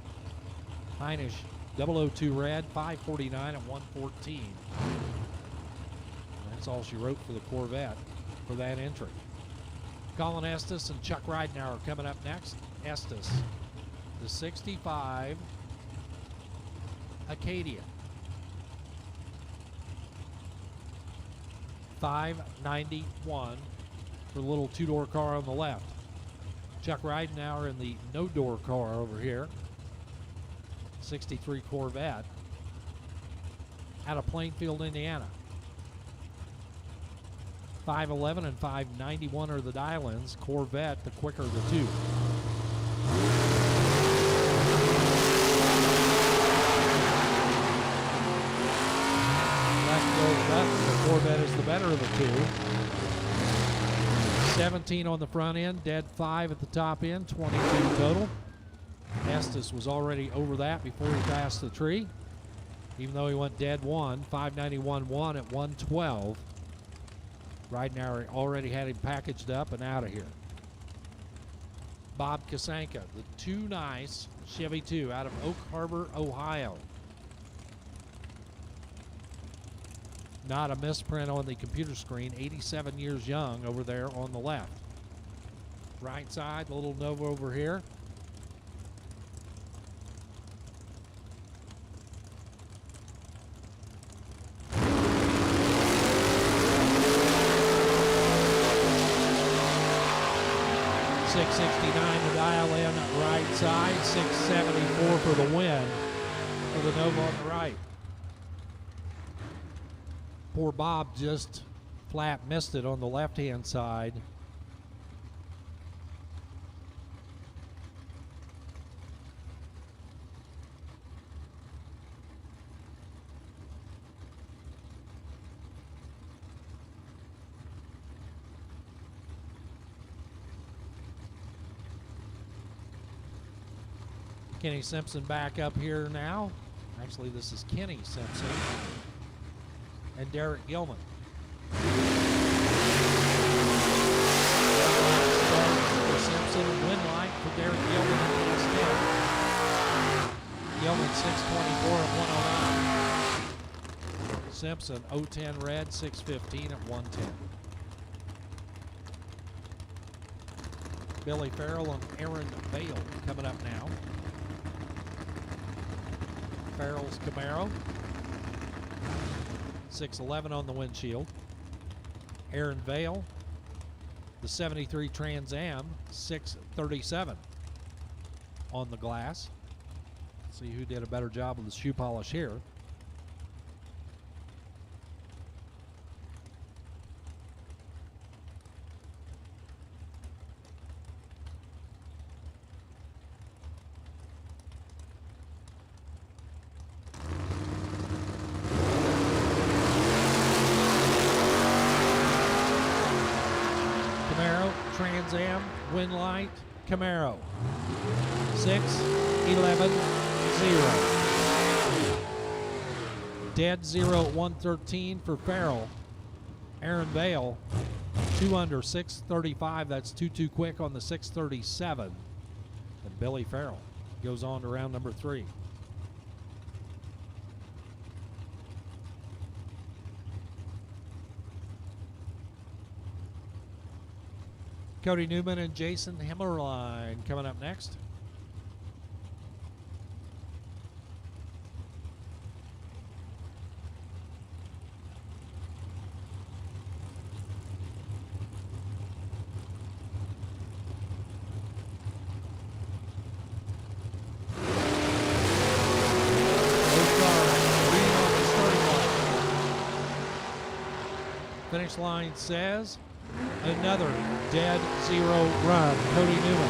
Heinisch 002 red, 549 at 114. That's all she wrote for the Corvette for that entry. Colin Estes and Chuck Ridenauer coming up next. Estes, the 65 Acadia. 591 for the little 2-door car on the left. Chuck Ridenauer in the no-door car over here. 63 Corvette out of Plainfield, Indiana. 511 and 591 are the dial-ins. Corvette, the quicker of the 2. Left goes button. The Corvette is the better of the 2. 17 on the front end, dead 5 at the top end, 22 total. Estes was already over that before he passed the tree, even though he went dead 1. 591-1 at 112. Ridenauer already had him packaged up and out of here. Bob Kasanka, the 2 nice Chevy 2 out of Oak Harbor, Ohio. Not a misprint on the computer screen. 87 years young over there on the left. Right side, the little Nova over here. $669 to dial in right side, $674 for the win for the Nova on the right. Poor Bob just flat missed it on the left-hand side. Kenny Simpson back up here now. Actually, this is Kenny Simpson and Derek Gilman. Start for Simpson and win light for Derek Gilman at the S10. Gilman 624 at 109. Simpson 010 red, 615 at 110. Billy Farrell and Aaron Bale coming up now. Farrell's Camaro, 611 on the windshield. Aaron Vale, the 73 Trans Am, 637. on the glass. See who did a better job with the shoe polish here. Trans Am, Winlight, Camaro. 6-11-0. Dead 0 at 113 for Farrell. Aaron Vale, 2 under, 635. That's 2 quick on the 637. And Billy Farrell goes on to round number 3. Cody Newman and Jason Himmerline coming up next. Finish line says another dead 0 run. Cody Newman.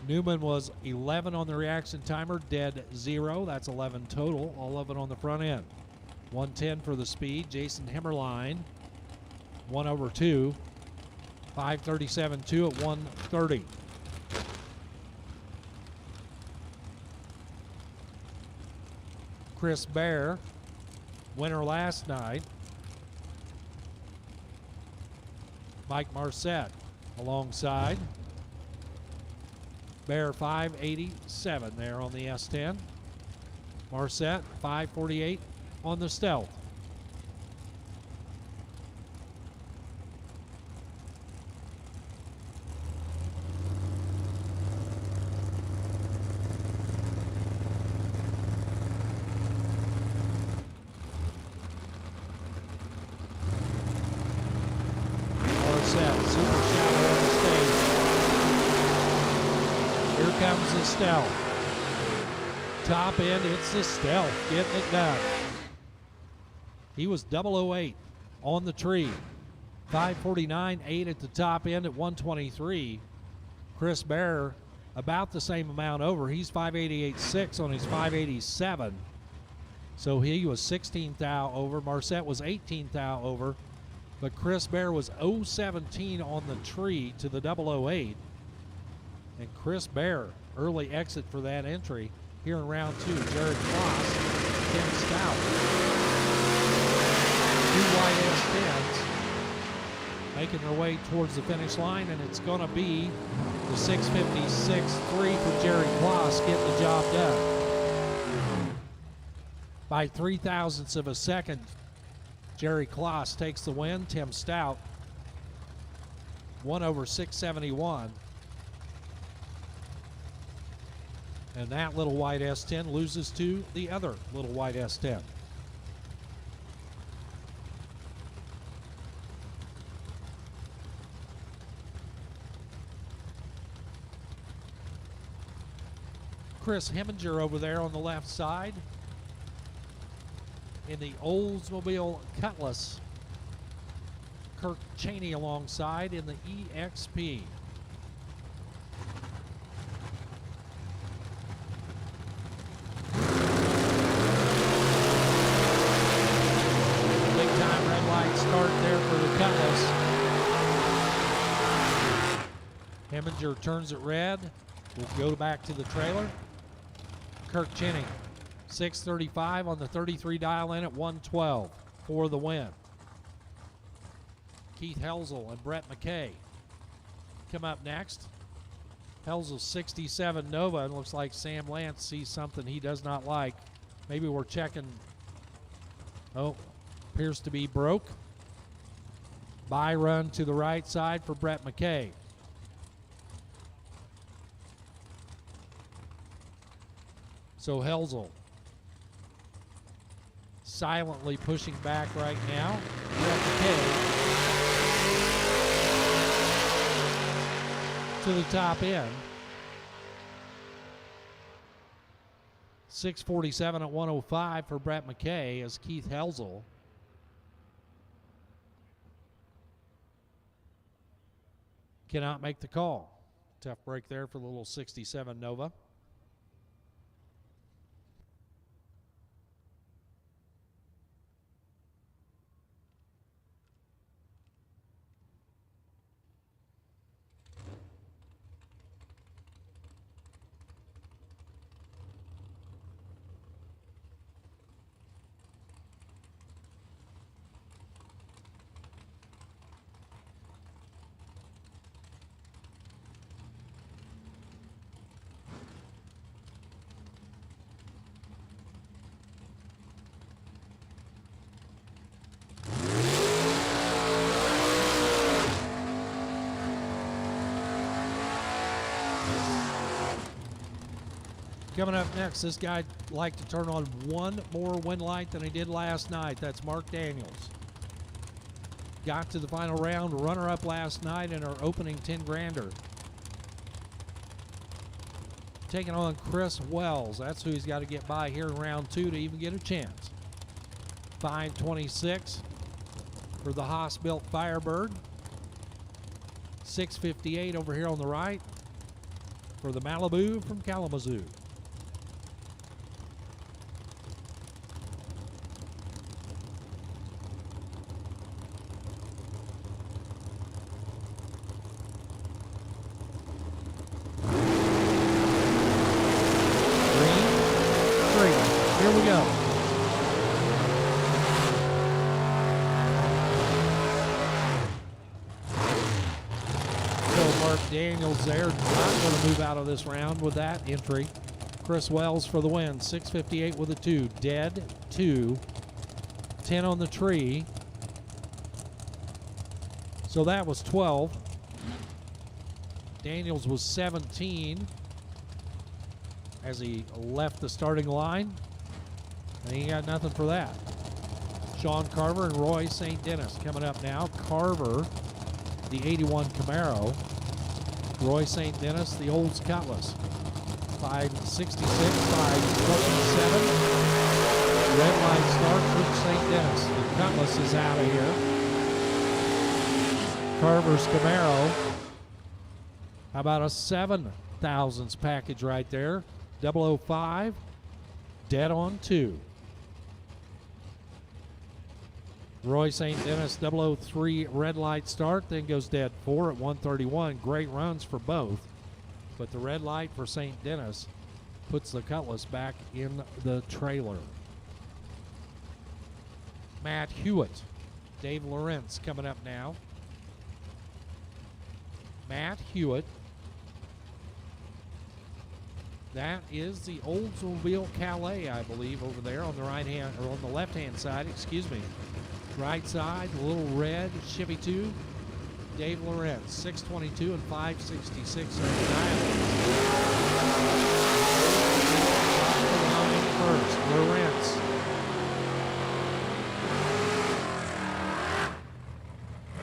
Newman was 11 on the reaction timer, dead 0. That's 11 total, all of it on the front end. 110 for the speed. Jason Himmerline, 1/2. 537.2 at 130. Chris Bear, winner last night. Mike Marcette alongside. Bear 587 there on the S10. Marcette 548 on the Stealth. Comes the Stealth. Top end, it's the Stealth getting it done. He was 008 on the tree. 549.8 at the top end at 123. Chris Bear about the same amount over. He's 588.6 on his 587. So he was 16th thou over. Marcette was 18th thou over. But Chris Bear was 017 on the tree to the 008. And Chris Bear, early exit for that entry here in round 2. Jared Kloss, Tim Stout. 2 wide S10s making their way towards the finish line, and it's going to be the 656.3 for Jared Kloss getting the job done. By 0.03 of a second, Jerry Kloss takes the win. Tim Stout, 1/671. And that little white S10 loses to the other little white S10. Chris Heminger over there on the left side in the Oldsmobile Cutlass. Kirk Cheney alongside in the EXP. Start there for the Cutlass. Heminger turns it red. We'll go back to the trailer. Kirk Cheney, 635 on the 33 dial in at 112 for the win. Keith Helzel and Brett McKay come up next. Helzel 67 Nova, and looks like Sam Lance sees something he does not like. Maybe we're checking. Oh, appears to be broke. By run to the right side for Brett McKay. So Helzel silently pushing back right now. Brett McKay to the top end. 6:47 at 105 for Brett McKay as Keith Helzel cannot make the call. Tough break there for the little 67 Nova. Coming up next, this guy'd like to turn on one more wind light than he did last night. That's Mark Daniels. Got to the final round, runner-up last night in our opening 10-grander. Taking on Chris Wells. That's who he's got to get by here in round 2 to even get a chance. 5:26 for the Haas-built Firebird. 6:58 over here on the right for the Malibu from Kalamazoo. Here we go. So Mark Daniels there, not going to move out of this round with that entry. Chris Wells for the win, 6:58 with a 2. Dead 2. 10 on the tree. So that was 12. Daniels was 17 as he left the starting line. And he got nothing for that. Sean Carver and Roy St. Dennis coming up now. Carver, the 81 Camaro. Roy St. Dennis, the Olds Cutlass. 5:66, 5:27. Red line start for St. Dennis. The Cutlass is out of here. Carver's Camaro. How about a 7,000s package right there? 005, dead on 2. Roy St. Dennis 003 red light start, then goes dead 4 at 131. Great runs for both, but the red light for St. Dennis puts the Cutlass back in the trailer. Matt Hewitt, Dave Lawrence coming up now. Matt Hewitt. That is the Oldsmobile Calais, I believe, over there on the right hand, or on the left hand side, excuse me. Right side, a little red, Chevy 2. Dave Lawrence, 6:22 and 5:66 are the first. Lawrence.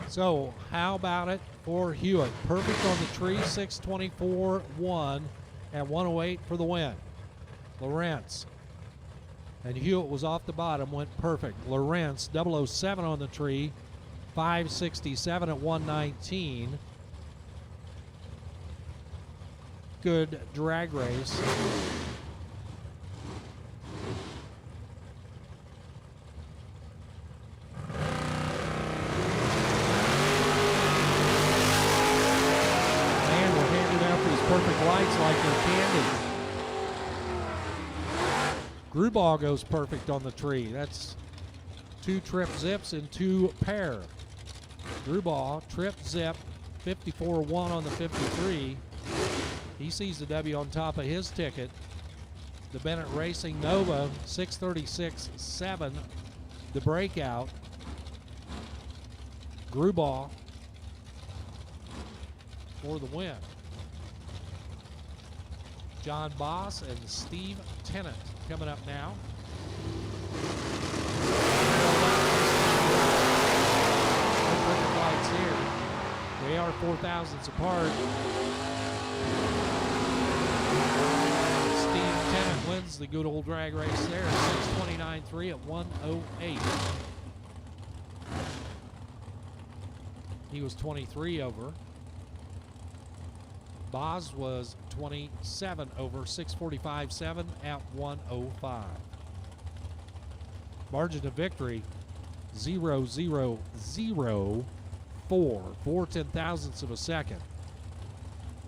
So, how about it for Hewitt? Perfect on the tree, 6:24.1 at 108 for the win. Lawrence. And Hewitt was off the bottom, went perfect. Lawrence, 007 on the tree, 5:67 at 119. Good drag race. Man, we're handing out these perfect lights like they're candy. Grubauer goes perfect on the tree. That's 2 trip zips and 2 pair. Grubauer, trip zip, 54.1 on the 53. He sees the W on top of his ticket. The Bennett Racing Nova, 6:36.7, the breakout. Grubauer for the win. John Boss and Steve Tennant coming up now. Lights here. They are 4,000s apart. wins the good old drag race there. 6:29.3 at 1:08. He was 23 over. Boz was 27 over, 6:45.7 at 1:05. Margin of victory 0.004, 4/10,000ths of a second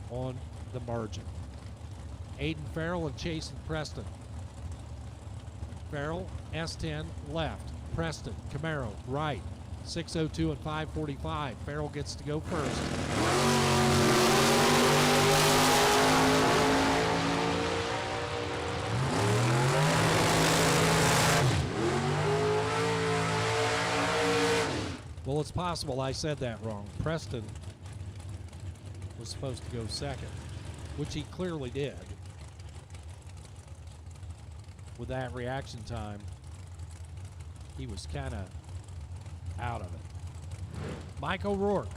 on the margin. Aiden Farrell and Chasen Preston. Farrell, S10 left. Preston, Camaro, right. 6:02 and 5:45. Farrell gets to go first. Well, it's possible I said that wrong. Preston was supposed to go second, which he clearly did. With that reaction time, he was kind of out of it. Mike O'Rourke.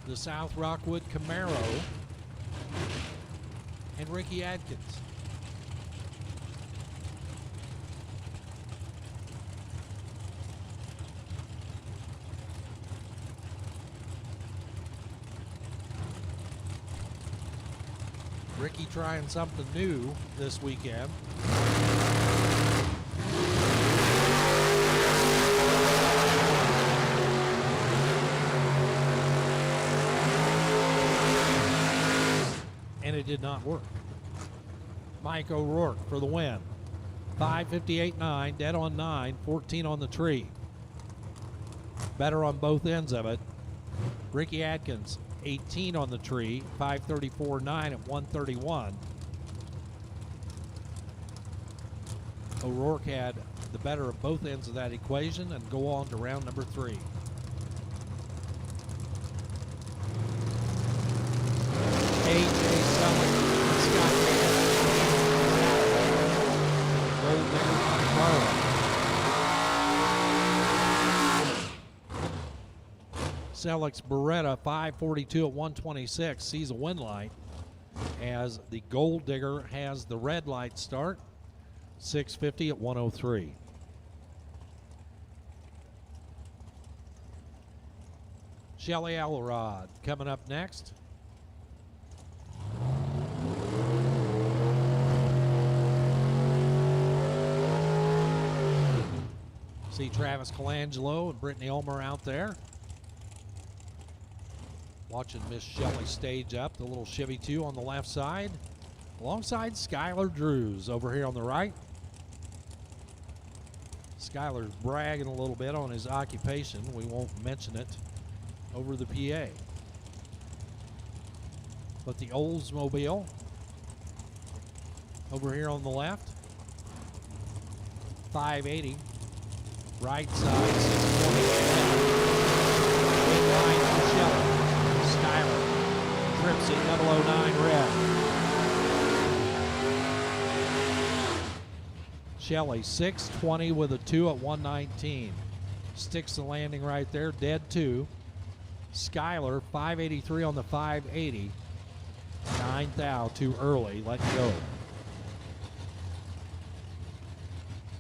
The South Rockwood Camaro. And Ricky Adkins. Ricky trying something new this weekend. And it did not work. Mike O'Rourke for the win. 5:58.9, dead on 9, 14 on the tree. Better on both ends of it. Ricky Adkins, 18 on the tree, 5:34.9 at 1:31. O'Rourke had the better of both ends of that equation and go on to round number 3. A.J. Selleck and Scott Gold Digger Monte Carlo. Selleck's Beretta 542 at 126 sees a win light as the Gold Digger has the red light start, 650 at 103. Shelly Elrod coming up next. See Travis Colangelo and Brittany Ulmer out there. Watching Miss Shelley stage up the little Chevy 2 on the left side. Alongside Skylar Drews over here on the right. Skylar's bragging a little bit on his occupation. We won't mention it over the PA. But the Oldsmobile over here on the left. 580. Right side, 620. In line for Shelley. Skyler trips it, 009 red. Shelley, 620 with a 2 at 119. Sticks the landing right there, dead 2. Skyler, 583 on the 580. 9 thou too early, let go.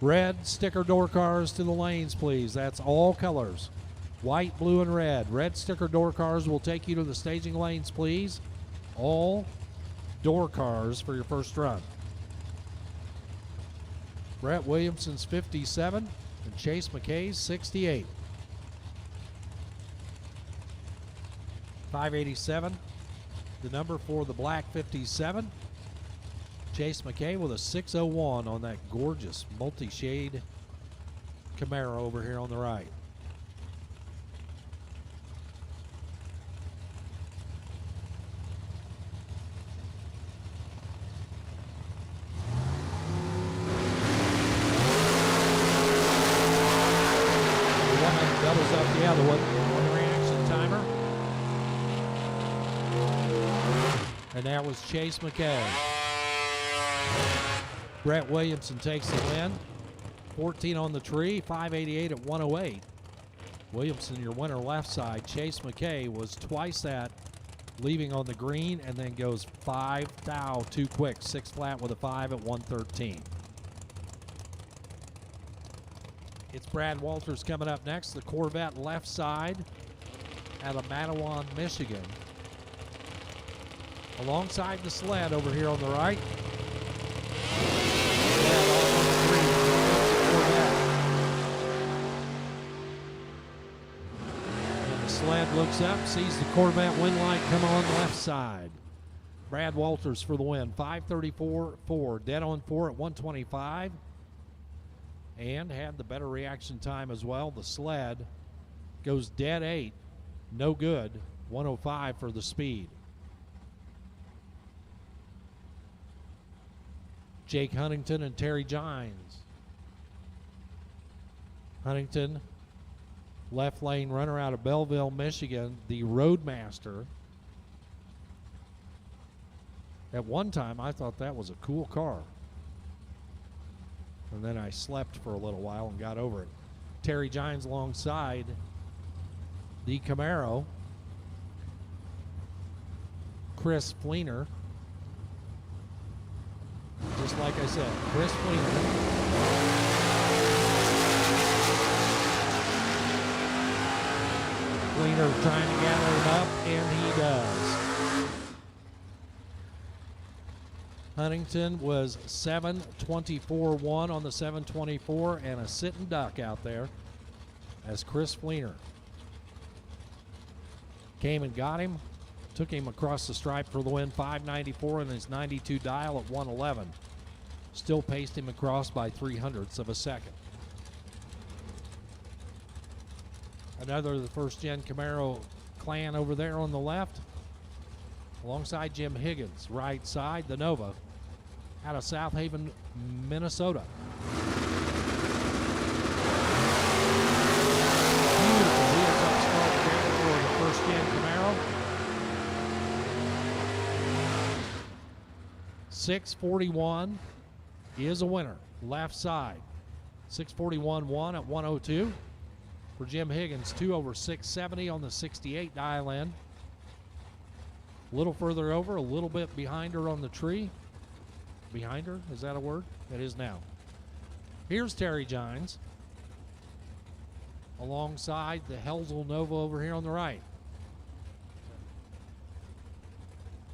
Red sticker door cars to the lanes, please. That's all colors. White, blue, and red. Red sticker door cars will take you to the staging lanes, please. All door cars for your first run. Brett Williamson's 57 and Chase McKay's 68. 587, the number for the black 57. Chase McKay with a 601 on that gorgeous multi-shade Camaro over here on the right. Doubles up the other one. One reaction timer. And that was Chase McKay. Brett Williamson takes the win. 14 on the tree, 588 at 108. Williamson, your winner left side. Chase McKay was twice that leaving on the green, and then goes 5 thou too quick. 6 flat with a 5 at 113. It's Brad Walters coming up next, the Corvette left side out of Mattawan, Michigan. Alongside the sled over here on the right. Sled off on the green. Corvette. And the sled looks up, sees the Corvette wind light come on the left side. Brad Walters for the win. 5:34.4. Dead on 4 at 125. And had the better reaction time as well. The sled goes dead 8. No good. 105 for the speed. Jake Huntington and Terry Gines. Huntington, left lane runner out of Belleville, Michigan, the Roadmaster. At one time, I thought that was a cool car. And then I slept for a little while and got over it. Terry Gines alongside the Camaro. Chris Fleener. Just like I said, Chris Fleener. Fleener trying to gather him up, and he does. Huntington was 7:24.1 on the 724 and a sitting duck out there as Chris Fleener came and got him, took him across the stripe for the win. 594 in his 92 dial at 111. Still paced him across by 0.03 of a second. Another of the first gen Camaro clan over there on the left. Alongside Jim Higgins, right side, the Nova, out of South Haven, Minnesota. Beautiful wheels-up start there for the first-gen Camaro. 641 is a winner, left side. 641.1 at 102 for Jim Higgins. 2 over 670 on the 68 dial in. A little further over, a little bit behind her on the tree. Behind her, is that a word? It is now. Here's Terry Gines alongside the Helsel Nova over here on the right.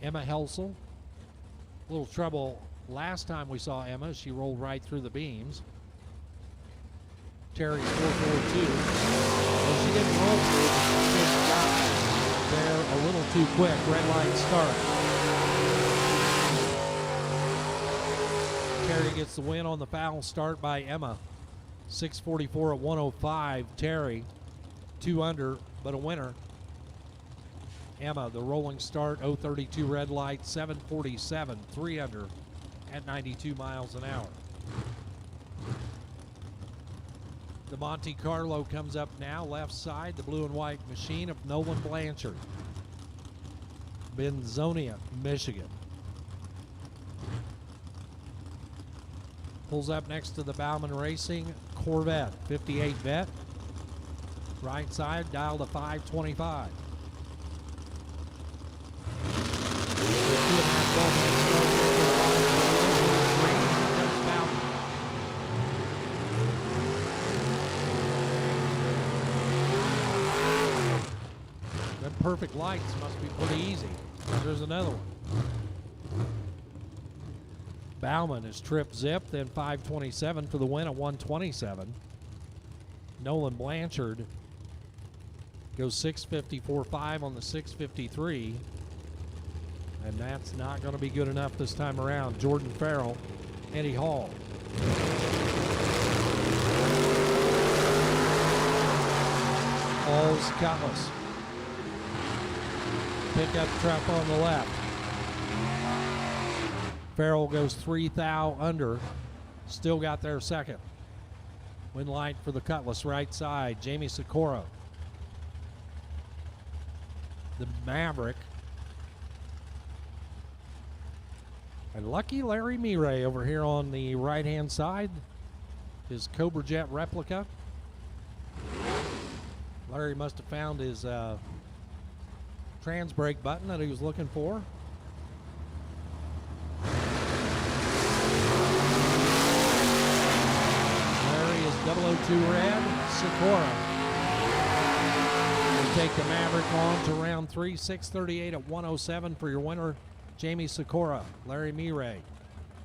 Emma Helsel. A little trouble last time we saw Emma. She rolled right through the beams. Terry's 442. Well, she didn't roll through, but she just got there a little too quick. Red light start. Terry gets the win on the foul start by Emma. 644 at 105. Terry 2 under, but a winner. Emma, the rolling start, 032 red light, 747, 3 under at 92 miles an hour. The Monte Carlo comes up now, left side, the blue and white machine of Nolan Blanchard. Benzonia, Michigan. Pulls up next to the Bauman Racing Corvette, 58 vet. Right side, dial to 525. Them perfect lights must be pretty easy. There's another one. Bauman is trip zip, then 527 for the win at 127. Nolan Blanchard goes 654.5 on the 653. And that's not going to be good enough this time around. Jordan Farrell, Eddie Hall. Hall's Cutlass. Pickup truck on the left. Farrell goes 3 thou under. Still got there second. Wind light for the Cutlass right side. Jamie Socorro. The Maverick. And lucky Larry Miret over here on the right-hand side. His Cobra Jet replica. Larry must have found his trans brake button that he was looking for. There is 002 Red, Sikora. We'll take the Maverick on to round 3, 6:38 at 107 for your winner, Jamie Sikora. Larry Miray.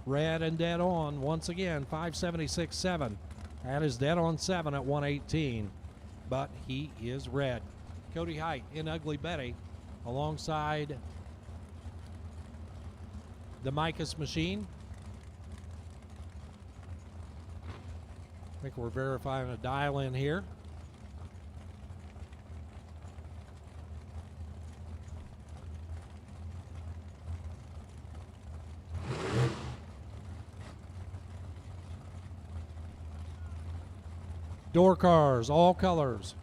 Red and dead on once again, 576.7. That is dead on 7 at 118, but he is red. Cody Height in Ugly Betty alongside the Micus machine. I think we're verifying a dial in here. Door cars, all colors.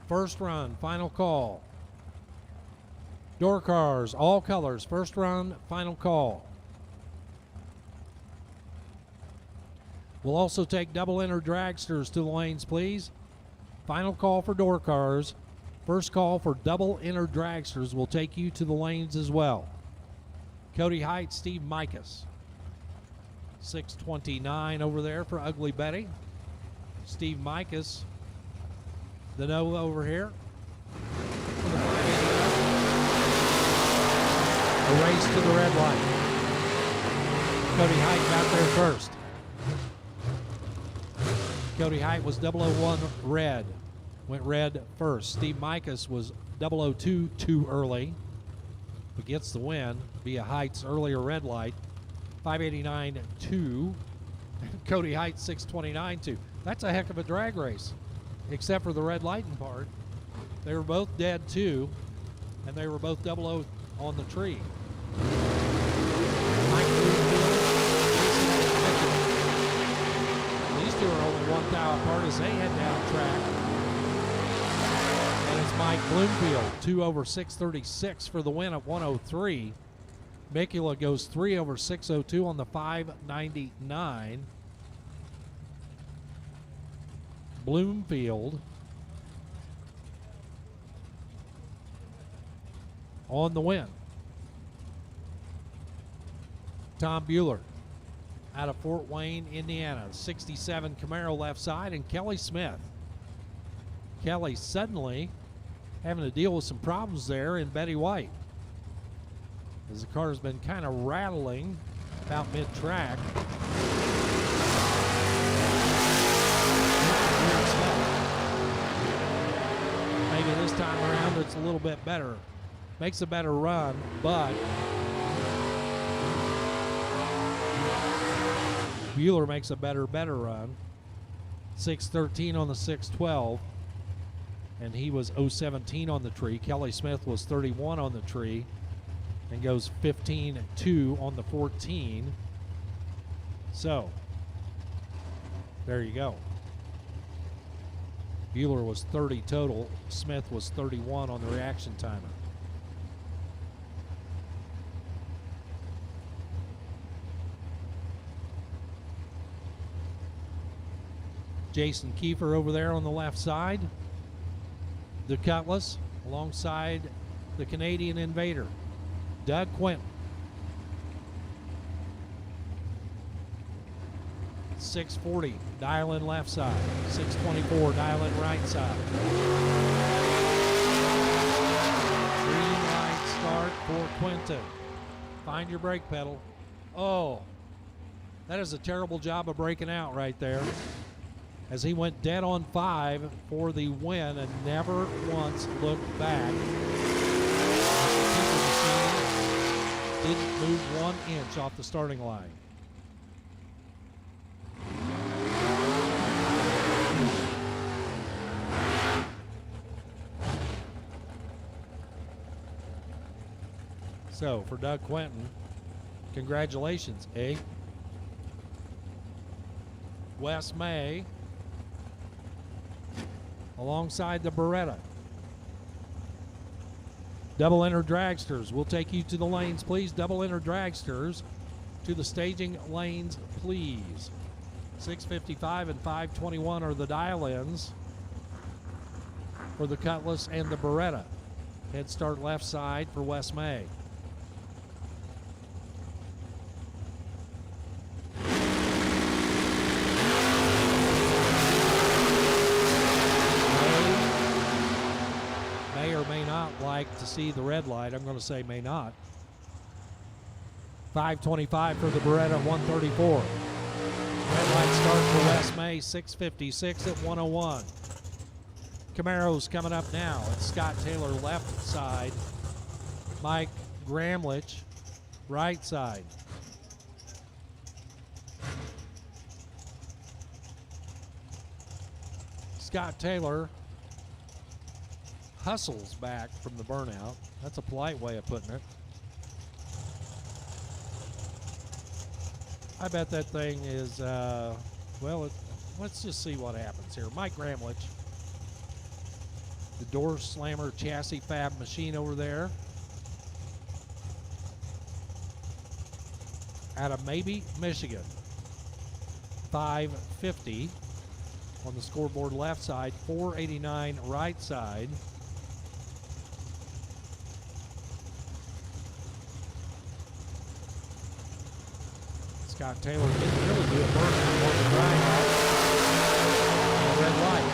First run, final call. Door cars, all colors. First run, final call. We'll also take double enter dragsters to the lanes, please. Final call for door cars. First call for double enter dragsters will take you to the lanes as well. Cody Height, Steve Micus. 629 over there for Ugly Betty. Steve Micus, the no over here. A race to the red light. Cody Height got there first. Cody Height was 001 red, went red first. Steve Micus was 002 too early, but gets the win via Height's earlier red light. 589.2. Cody Height 629.2. That's a heck of a drag race, except for the red lighting part. They were both dead too, and they were both 00 on the tree. These two are only 1 thou apart as they head down track. And it's Mike Bloomfield, 2 over 636 for the win at 103. Mikula goes 3 over 602 on the 599. Bloomfield on the win. Tom Bueller out of Fort Wayne, Indiana. 67 Camaro left side, and Kelly Smith. Kelly suddenly having to deal with some problems there in Betty White, as the car has been kind of rattling about mid-track. Maybe this time around it's a little bit better. Makes a better run, but Bueller makes a better run. 613 on the 612, and he was 017 on the tree. Kelly Smith was 31 on the tree and goes 15-2 on the 14. So there you go. Bueller was 30 total. Smith was 31 on the reaction timer. Jason Kiefer over there on the left side. The Cutlass alongside the Canadian Invader, Doug Quinton. 640, dial in left side. 624, dial in right side. Green light start for Quinton. Find your brake pedal. Oh, that is a terrible job of breaking out right there, as he went dead on 5 for the win and never once looked back. The didn't move 1 inch off the starting line. So for Doug Quinton, congratulations, eh? Wes May alongside the Beretta. Double enter dragsters. We'll take you to the lanes, please. Double enter dragsters to the staging lanes, please. 655 and 521 are the dial-ins for the Cutlass and the Beretta. Head start left side for West May. May or may not like to see the red light. I'm going to say may not. 5:25 for the Beretta 134. Red light start for West May, 6:56 at 101. Camaro's coming up now. It's Scott Taylor left side. Mike Gramlich right side. Scott Taylor hustles back from the burnout. That's a polite way of putting it. I bet that thing is, let's just see what happens here. Mike Gramlich, the door slammer chassis fab machine over there. Out of maybe Michigan. 550 on the scoreboard left side, 489 right side. Scott Taylor didn't really do a burnout on the drive out. Red light.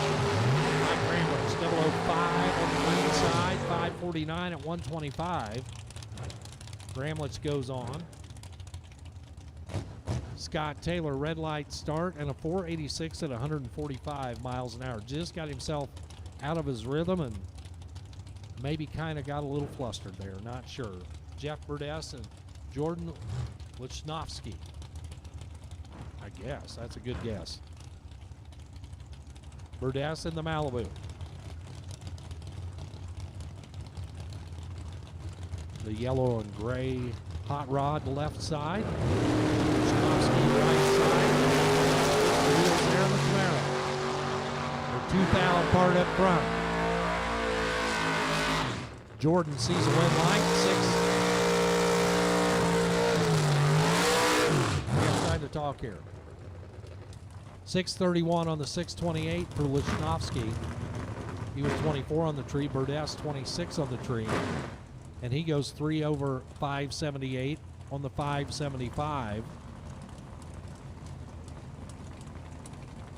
Mike Gramlich, 005 on the green side, 549 at 125. Gramlich goes on. Scott Taylor, red light start and a 486 at 145 miles an hour. Just got himself out of his rhythm and maybe kind of got a little flustered there, not sure. Jeff Burdess and Jordan Lichnowsky. I guess, that's a good guess. Burdess in the Malibu. The yellow and gray hot rod left side. Lichnowsky right side. The wheels there in the Camaro. The 2,000 part up front. Jordan sees a red light, 6. We have time to talk here. 631 on the 628 for Lichnowsky. He was 24 on the tree. Burdess 26 on the tree. And he goes 3 over 578 on the 575.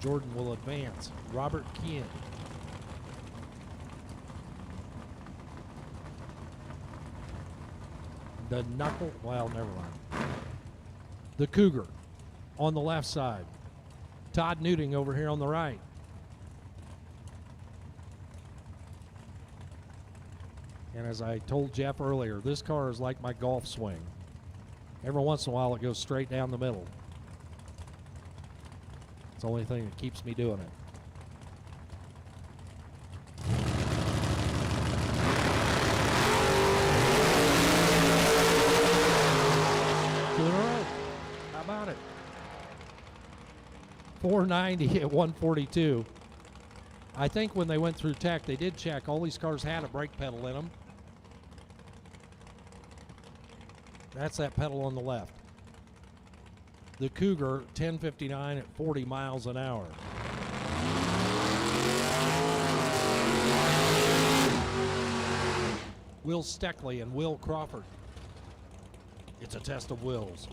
Jordan will advance. Robert Kean. The knuckle, well, never mind. The Cougar on the left side. Todd Newting over here on the right. And as I told Jeff earlier, this car is like my golf swing. Every once in a while it goes straight down the middle. It's the only thing that keeps me doing it. Doing all right. How about it? 490 at 142. I think when they went through tech, they did check. All these cars had a brake pedal in them. That's that pedal on the left. The Cougar, 1059 at 40 miles an hour. Will Steckley and Will Crawford. It's a test of wills.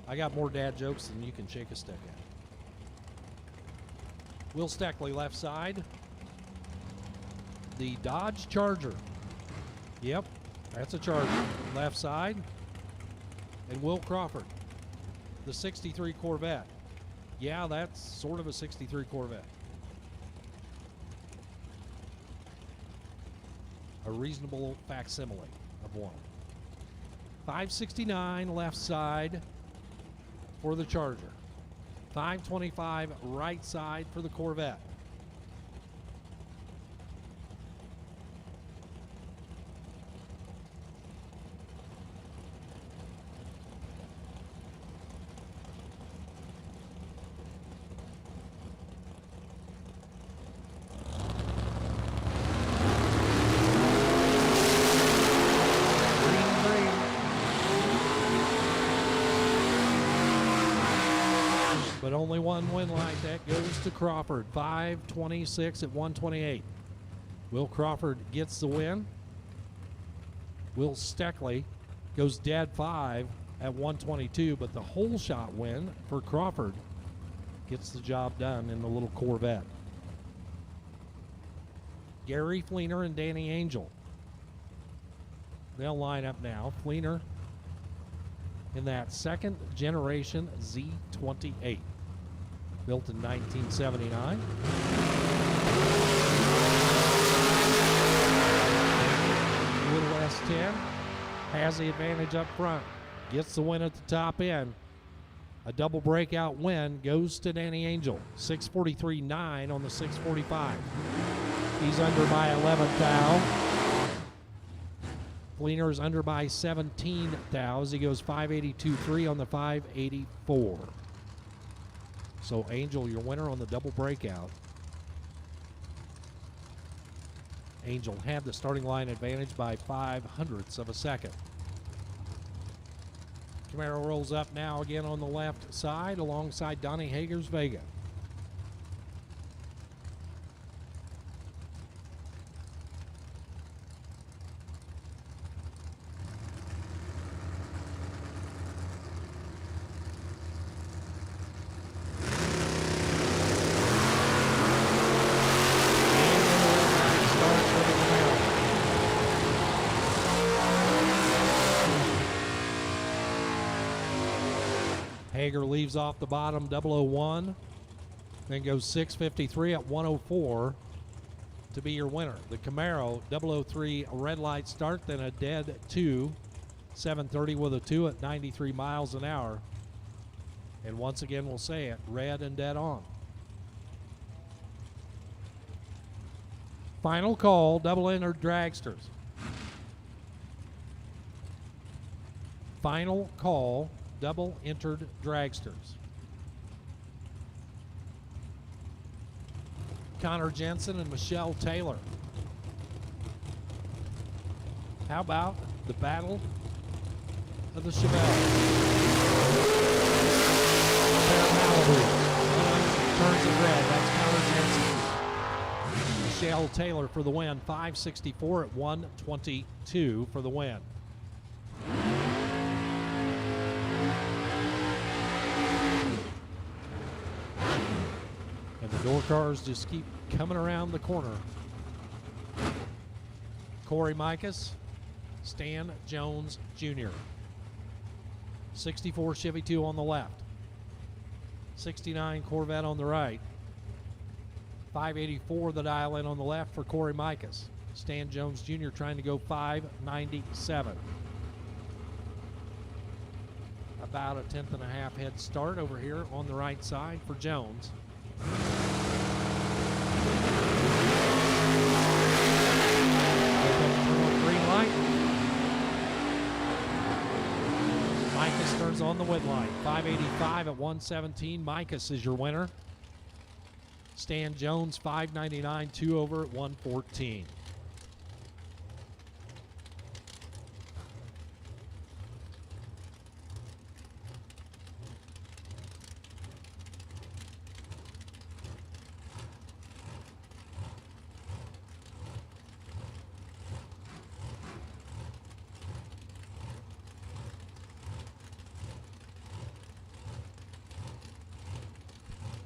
I got more dad jokes than you can shake a stick at. Will Steckley left side. The Dodge Charger. Yep, that's a Charger. Left side. And Will Crawford. The 63 Corvette. Yeah, that's sort of a 63 Corvette. A reasonable facsimile of one. 569 left side for the Charger. 525 right side for the Corvette. But only one win light. That goes to Crawford. 526 at 128. Will Crawford gets the win. Will Steckley goes dead 5 at 122, but the whole shot win for Crawford gets the job done in the little Corvette. Gary Fleener and Danny Angel. They'll line up now. Fleener in that second generation Z28, built in 1979. Little S10 has the advantage up front, gets the win at the top end. A double breakout win goes to Danny Angel. 6:43.9 on the 6:45. He's under by 11 thou. Fleener's under by 17 thou as he goes 5:82.3 on the 5:84. So Angel, your winner on the double breakout. Angel had the starting line advantage by 0.05 of a second. Camaro rolls up now again on the left side alongside Donnie Hager's Vega. Hager leaves off the bottom 001, then goes 6:53 at 104 to be your winner. The Camaro 003 a red light start, then a dead 2, 7:30 with a 2 at 93 miles an hour. And once again, we'll say it, red and dead on. Final call, double-entered dragsters. Final call, double-entered dragsters. Connor Jensen and Michelle Taylor. How about the battle of the Chevelle? Malibu. Turns it red. That's Connor Jensen. Michelle Taylor for the win. 5:64 at 122 for the win. And the door cars just keep coming around the corner. Corey Mikas, Stan Jones Jr. 64 Chevy 2 on the left. 69 Corvette on the right. 584 the dial in on the left for Corey Mikas. Stan Jones Jr. trying to go 597. About a 10th and a half head start over here on the right side for Jones. Green light. Mikas turns on the win light. 585 at 117. Mikas is your winner. Stan Jones 599, 2 over at 114.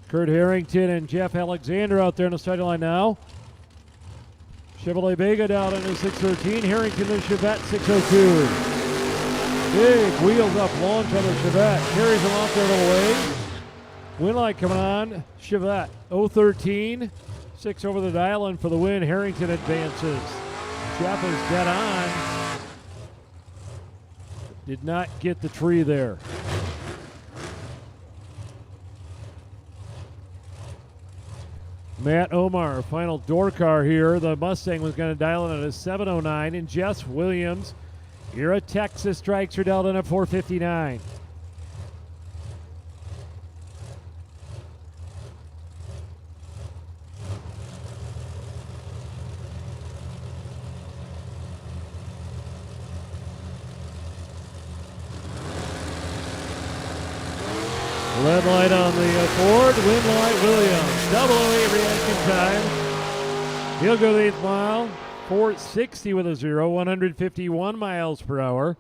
Kurt Harrington and Jeff Alexander out there on the starting line now. Chevrolet Vega down in the 613. Harrington the Chevette 602. Big wheels up launch on the Chevette. Carries them out there a little way. Win light coming on. Chevette 013. 6 over the dial in for the win. Harrington advances. Jeff is dead on. Did not get the tree there. Matt Omar, final door car here. The Mustang was going to dial in at a 709. And Jess Williams, you're a Texas Dragster dialed in at 459. Red light on the Ford, win light Williams. 008 reaction time. He'll go the 8th mile. 460 with a 0, 151 miles per hour.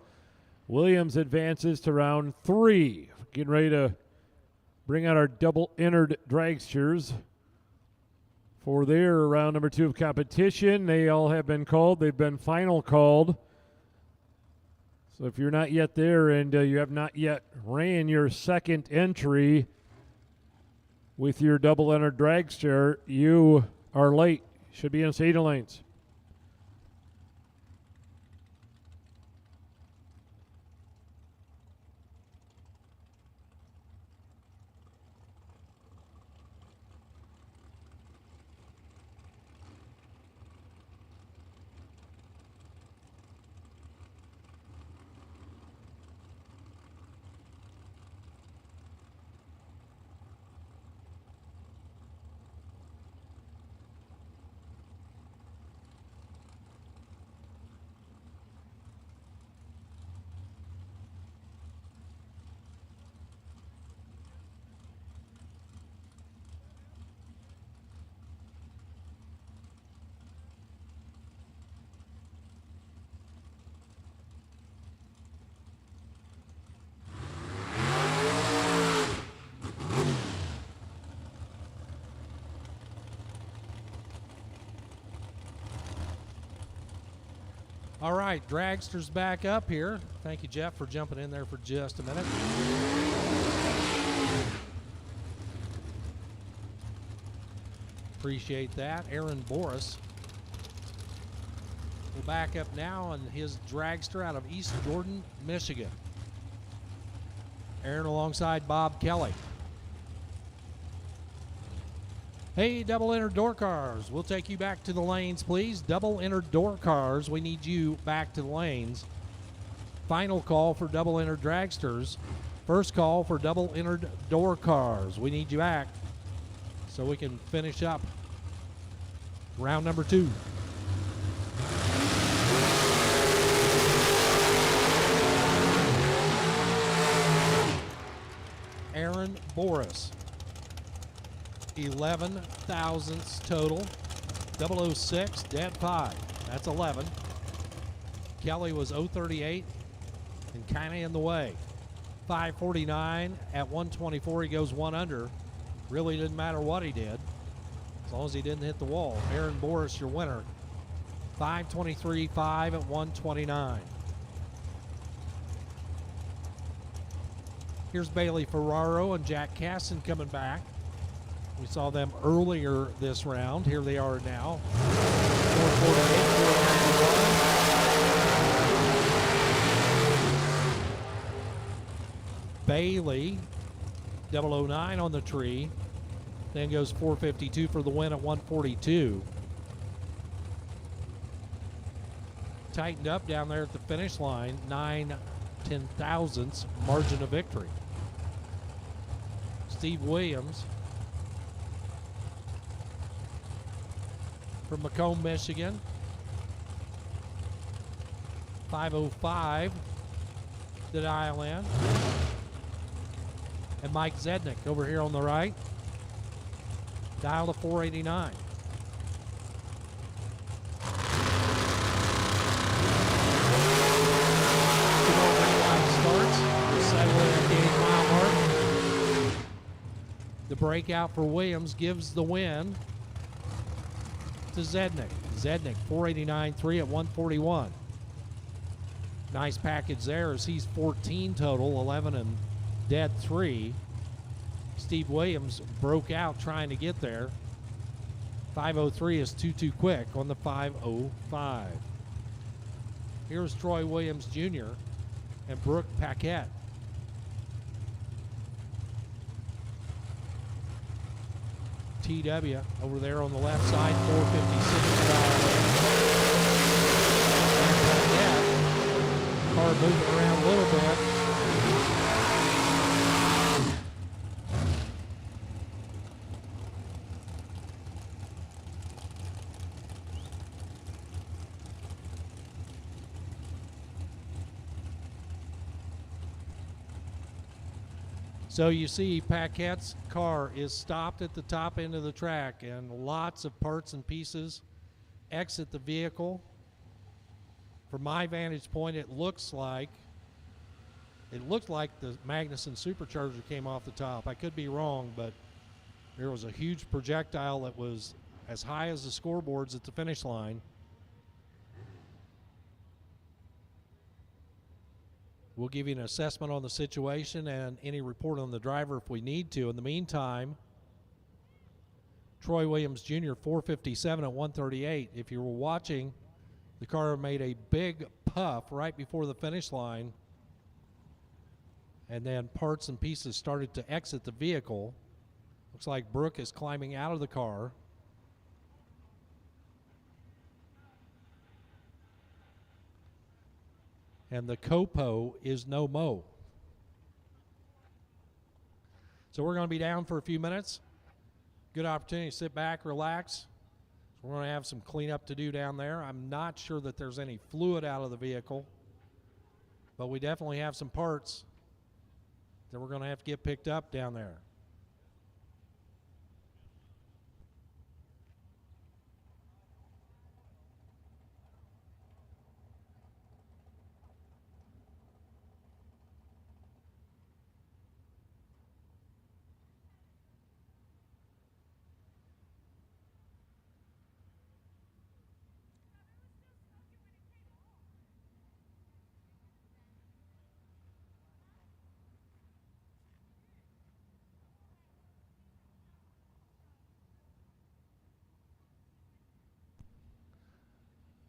Williams advances to round 3. Getting ready to bring out our double-entered dragsters for their round number 2 of competition. They all have been called. They've been final called. So if you're not yet there and you have not yet ran your second entry with your double-entered dragster, you are late. Should be in SATA lanes. All right, Dragster's back up here. Thank you, Jeff, for jumping in there for just a minute. Appreciate that. Aaron Boris will back up now on his dragster out of East Jordan, Michigan. Aaron alongside Bob Kelly. Hey, double-entered door cars. We'll take you back to the lanes, please. Double-entered door cars. We need you back to the lanes. Final call for double-entered dragsters. First call for double-entered door cars. We need you back so we can finish up round number 2. Aaron Boris. 11 thousandths total. 006, dead 5. That's 11. Kelly was 038 and kind of in the way. 549 at 124. He goes 1 under. Really didn't matter what he did as long as he didn't hit the wall. Aaron Boris, your winner. 523.5 at 129. Here's Bailey Ferraro and Jack Casson coming back. We saw them earlier this round. Here they are now. 448, 491. Bailey, 009 on the tree. Then goes 452 for the win at 142. Tightened up down there at the finish line. 9/10,000ths margin of victory. Steve Williams from Macomb, Michigan. 505 to dial in. And Mike Zednick over here on the right. Dial to 489. Starts. At the 8-mile mark. The breakout for Williams gives the win to Zednick. Zednick 489.3 at 141. Nice package there as he's 14 total, 11 and dead 3. Steve Williams broke out trying to get there. 503 is too quick on the 505. Here's Troy Williams Jr. and Brooke Paquette. TW over there on the left side, 456. Car moving around a little bit. So you see Paquette's car is stopped at the top end of the track and lots of parts and pieces exit the vehicle. From my vantage point, it looked like the Magnuson supercharger came off the top. I could be wrong, but there was a huge projectile that was as high as the scoreboards at the finish line. We'll give you an assessment on the situation and any report on the driver if we need to. In the meantime, Troy Williams Jr., 457 at 138. If you were watching, the car made a big puff right before the finish line, and then parts and pieces started to exit the vehicle. Looks like Brooke is climbing out of the car. And the Copo is no mo. So we're going to be down for a few minutes. Good opportunity to sit back, relax. We're going to have some cleanup to do down there. I'm not sure that there's any fluid out of the vehicle, but we definitely have some parts that we're going to have to get picked up down there.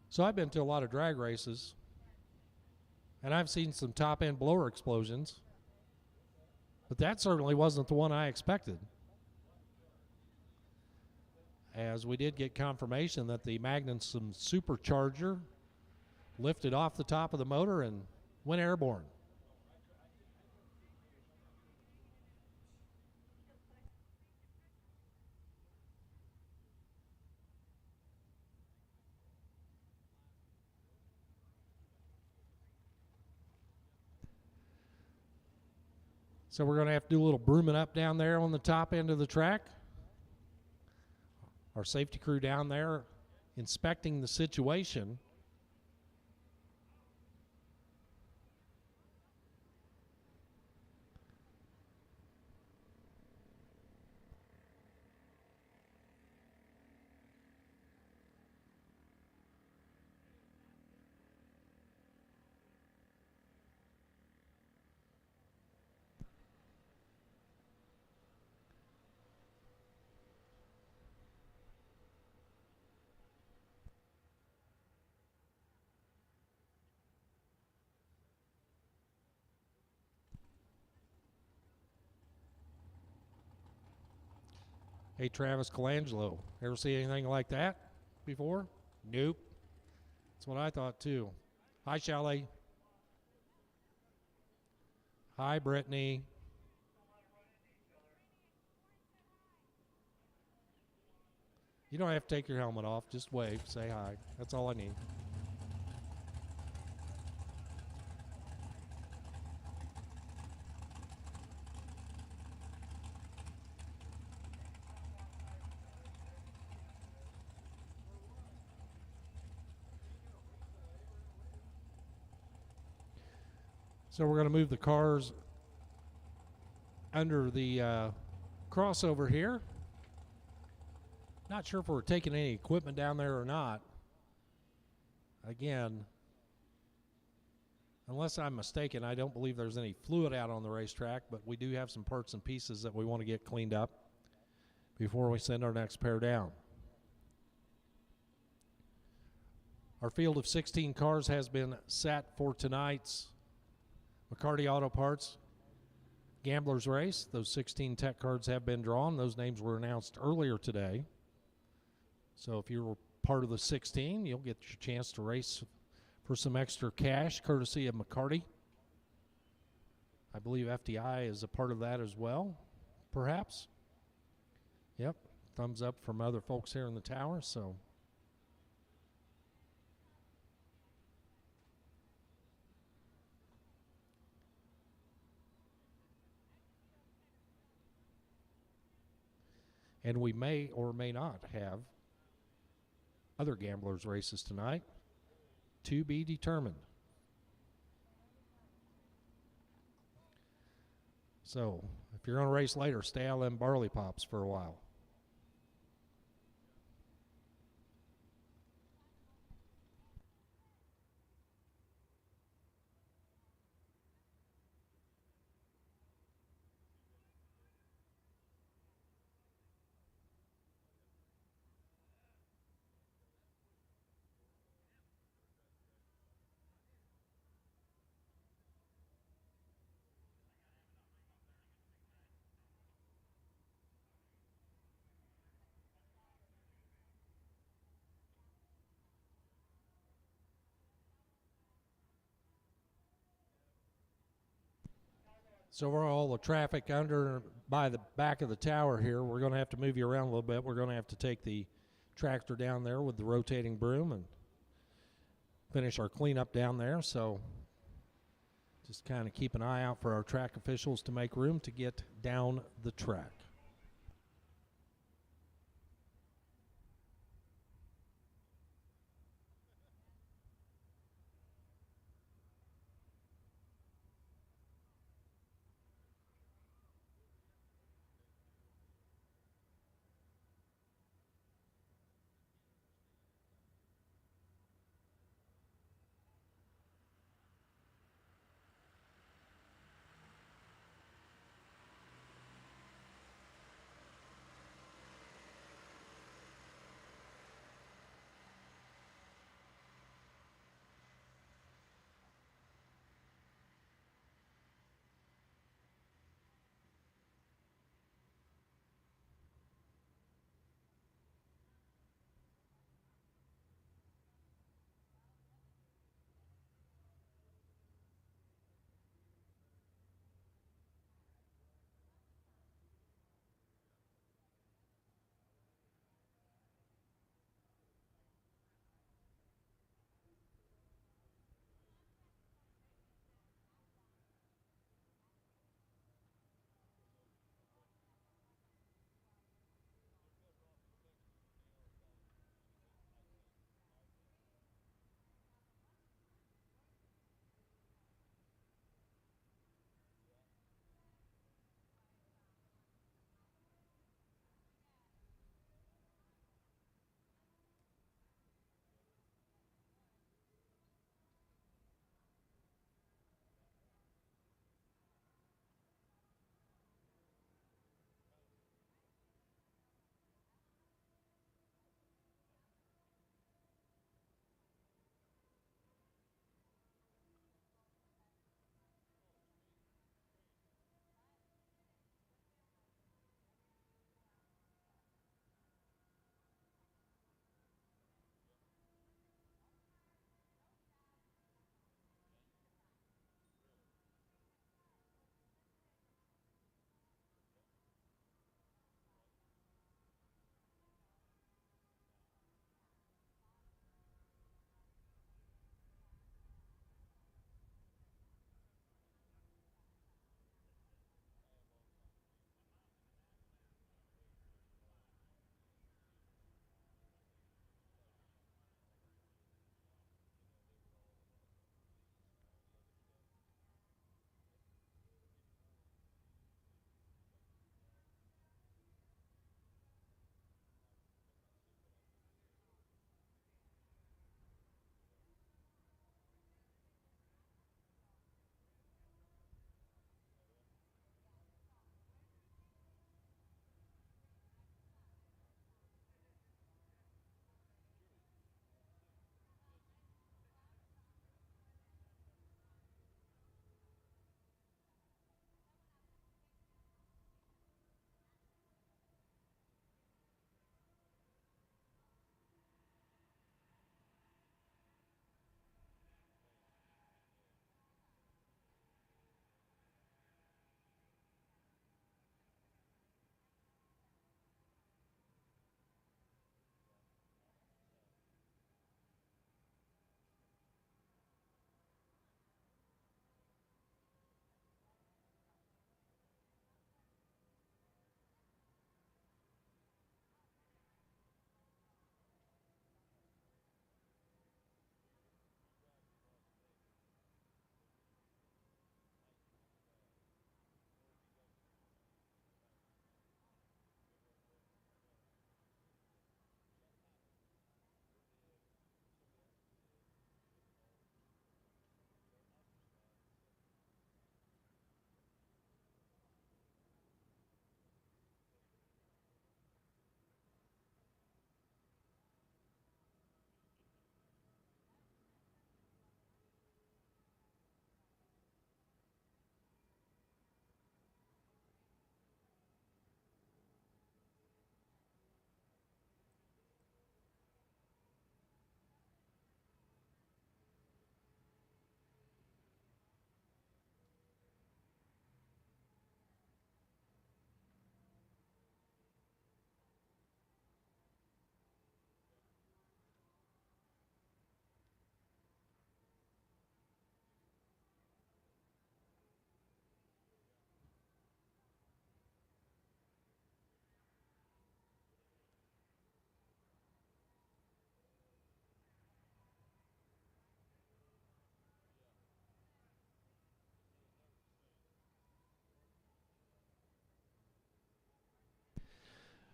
So I've been to a lot of drag races, and I've seen some top-end blower explosions, but that certainly wasn't the one I expected. As we did get confirmation that the Magnuson supercharger lifted off the top of the motor and went airborne. So we're going to have to do a little brooming up down there on the top end of the track. Our safety crew down there inspecting the situation. Hey, Travis Colangelo, ever see anything like that before? Nope. That's what I thought too. Hi, Shelley. Hi, Brittany. You don't have to take your helmet off. Just wave, say hi. That's all I need. So we're going to move the cars under the crossover here. Not sure if we're taking any equipment down there or not. Again, unless I'm mistaken, I don't believe there's any fluid out on the racetrack, but we do have some parts and pieces that we want to get cleaned up before we send our next pair down. Our field of 16 cars has been set for tonight's McCarty Auto Parts Gamblers Race. Those 16 tech cards have been drawn. Those names were announced earlier today. So if you were part of the 16, you'll get your chance to race for some extra cash, courtesy of McCarty. I believe FDI is a part of that as well, perhaps. Yep, thumbs up from other folks here in the tower, so. And we may or may not have other gamblers' races tonight. To be determined. So, if you're going to race later, stay out of them barley pops for a while. So overall, the traffic under by the back of the tower here, we're going to have to move you around a little bit. We're going to have to take the tractor down there with the rotating broom and finish our cleanup down there. So just kind of keep an eye out for our track officials to make room to get down the track.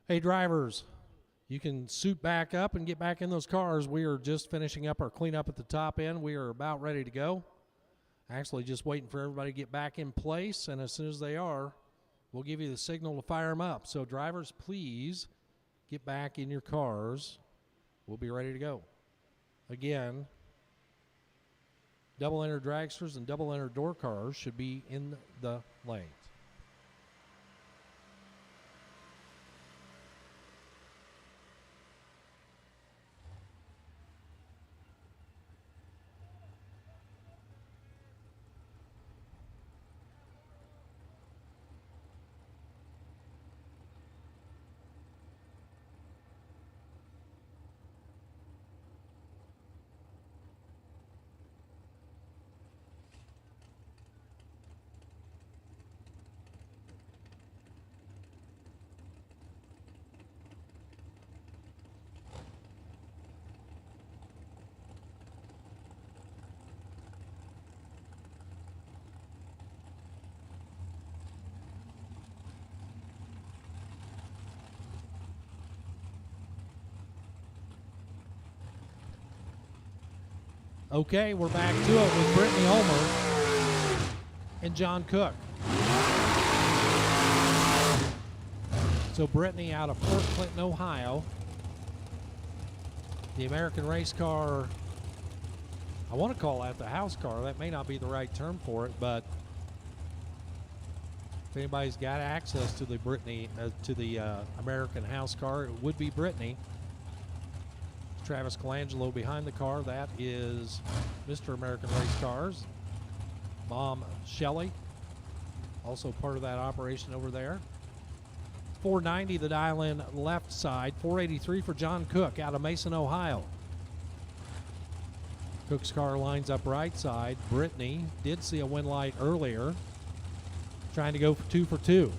Hey, drivers, you can suit back up and get back in those cars. We are just finishing up our cleanup at the top end. We are about ready to go. Actually, just waiting for everybody to get back in place, and as soon as they are, we'll give you the signal to fire them up. So, drivers, please get back in your cars. We'll be ready to go. Again, double-enter dragsters and double-enter door cars should be in the lanes. Okay, we're back to it with Brittany Homer and John Cook. So Brittany out of Port Clinton, Ohio. The American race car, I want to call that the house car. That may not be the right term for it, but if anybody's got access to the American house car, it would be Brittany. Travis Colangelo behind the car. That is Mr. American Race Cars. Mom Shelley, also part of that operation over there. 490 the dial-in left side. 483 for John Cook out of Mason, Ohio. Cook's car lines up right side. Brittany did see a win light earlier, trying to go for 2 for 2.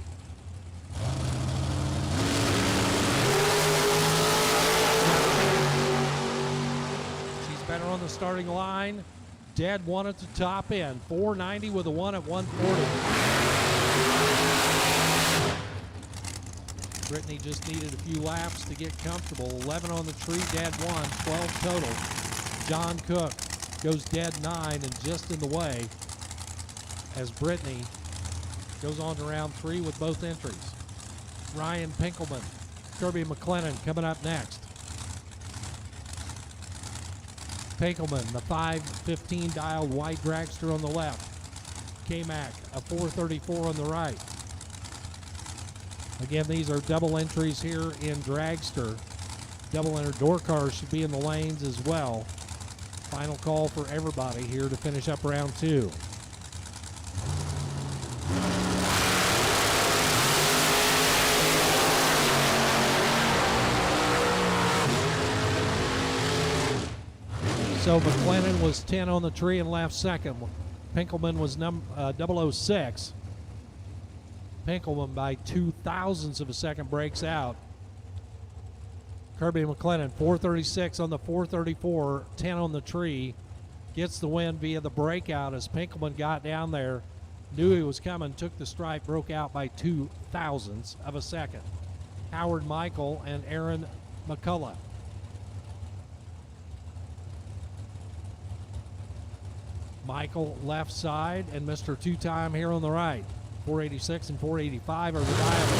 Better on the starting line. Dead one at the top end. 490 with a 1 at 140. Brittany just needed a few laps to get comfortable. 11 on the tree, dead 1, 12 total. John Cook goes dead 9 and just in the way as Brittany goes on to round 3 with both entries. Ryan Pinkelman, Kirby McLennan coming up next. Pinkelman, the 515 dialed white dragster on the left. K-Mac, a 434 on the right. Again, these are double entries here in dragster. Double enter door cars should be in the lanes as well. Final call for everybody here to finish up round 2. So McLennan was 10 on the tree and left second. Pinkelman was 006. Pinkelman by 0.02 of a second breaks out. Kirby McLennan 436 on the 434, 10 on the tree. Gets the win via the breakout as Pinkelman got down there, knew he was coming, took the stripe, broke out by 0.02 of a second. Howard Michael and Aaron McCullough. Michael left side and Mr. Two-Time here on the right. 486 and 485 are the diamonds.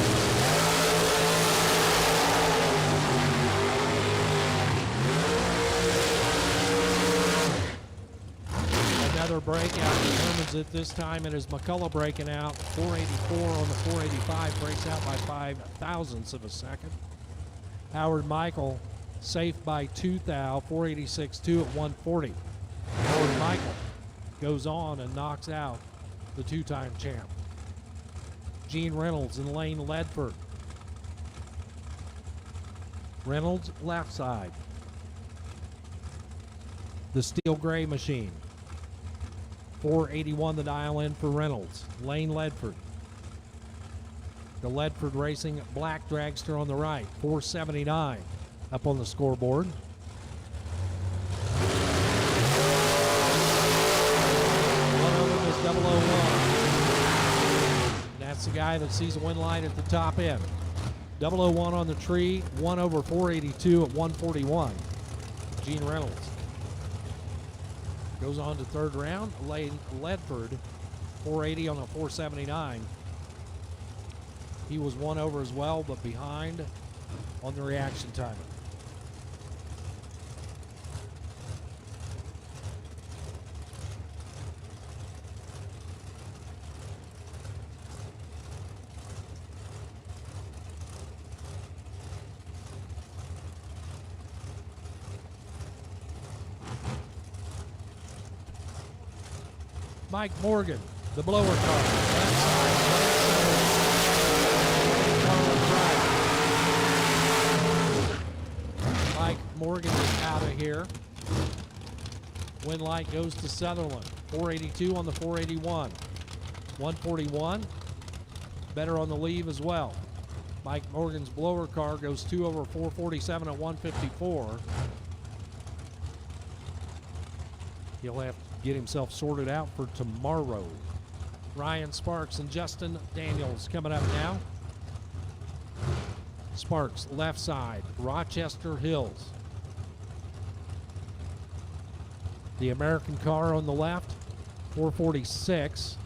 Another breakout determines it. This time it is McCullough breaking out. 484 on the 485 breaks out by 0.05 of a second. Howard Michael safe by 2 thou. 486 2 at 140. Howard Michael goes on and knocks out the two-time champ. Gene Reynolds and Lane Ledford. Reynolds left side. The steel gray machine. 481 the dial in for Reynolds. Lane Ledford. The Ledford Racing black dragster on the right. 479 up on the scoreboard. One of them is 001. That's the guy that sees a win light at the top end. 001 on the tree, 1 over 482 at 141. Gene Reynolds goes on to third round. Lane Ledford, 480 on a 479. He was 1 over as well, but behind on the reaction timer. Mike Morgan, the blower car. Left side, right. Mike Morgan is out of here. Win light goes to Sutherland. 482 on the 481. 141. Better on the leave as well. Mike Morgan's blower car goes 2 over 447 at 154. He'll have to get himself sorted out for tomorrow. Ryan Sparks and Justin Daniels coming up now. Sparks, left side, Rochester Hills. The American car on the left, 446.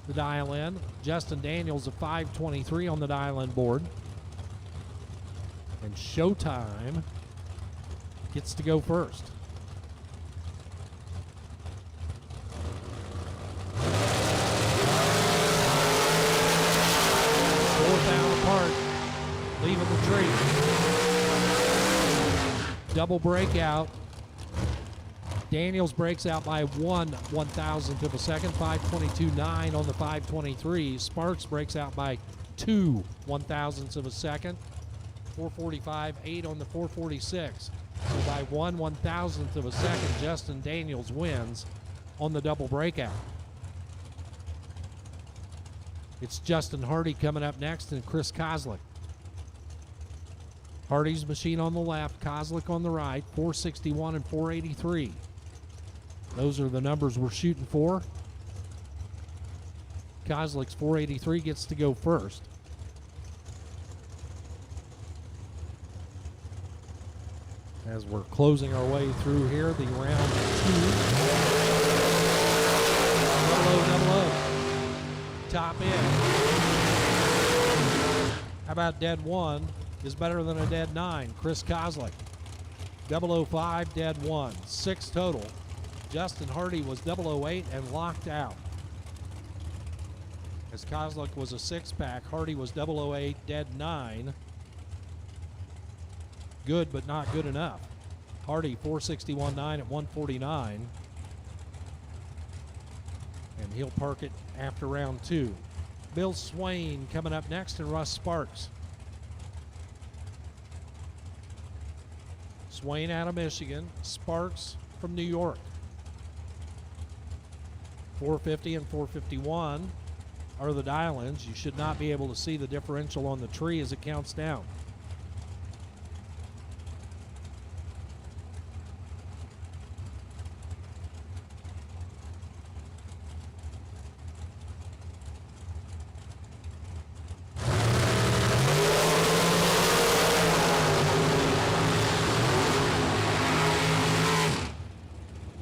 The dial in. Justin Daniels, a 523 on the dial in board. And Showtime gets to go first. Leaving the tree. Double breakout. Daniels breaks out by 1/1000th of a second, 522.9 on the 523. Sparks breaks out by 2/1000ths of a second, 445.8 on the 446. So by 1/1000th of a second, Justin Daniels wins on the double breakout. It's Justin Hardy coming up next and Chris Kozlik. Hardy's machine on the left, Kozlik on the right, 461 and 483. Those are the numbers we're shooting for. Kozlik's 483 gets to go first. As we're closing our way through here, the round 2. 0-0. Top end. How about dead 1? Is better than a dead 9. Chris Kozlik. 005, dead 1. 6 total. Justin Hardy was 008 and locked out. As Kozlik was a 6-pack, Hardy was 008, dead 9. Good, but not good enough. Hardy 461.9 at 149. And he'll park it after round 2. Bill Swain coming up next and Russ Sparks. Swain out of Michigan, Sparks from New York. 450 and 451 are the dial-ins. You should not be able to see the differential on the tree as it counts down.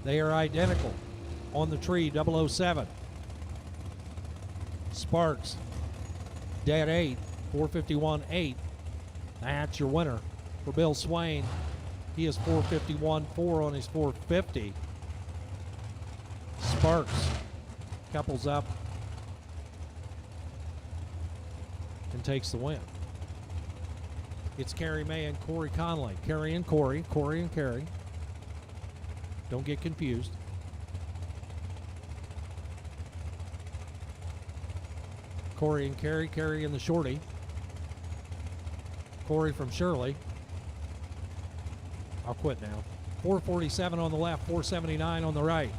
They are identical on the tree, 007. Sparks, dead 8, 451.8. That's your winner for Bill Swain. He is 451.4 on his 450. Sparks couples up and takes the win. It's Kerry May and Corey Conley. Kerry and Corey, Corey and Kerry. Don't get confused. Corey and Kerry, Kerry and the shorty. Corey from Shirley. I'll quit now. 447 on the left, 479 on the right.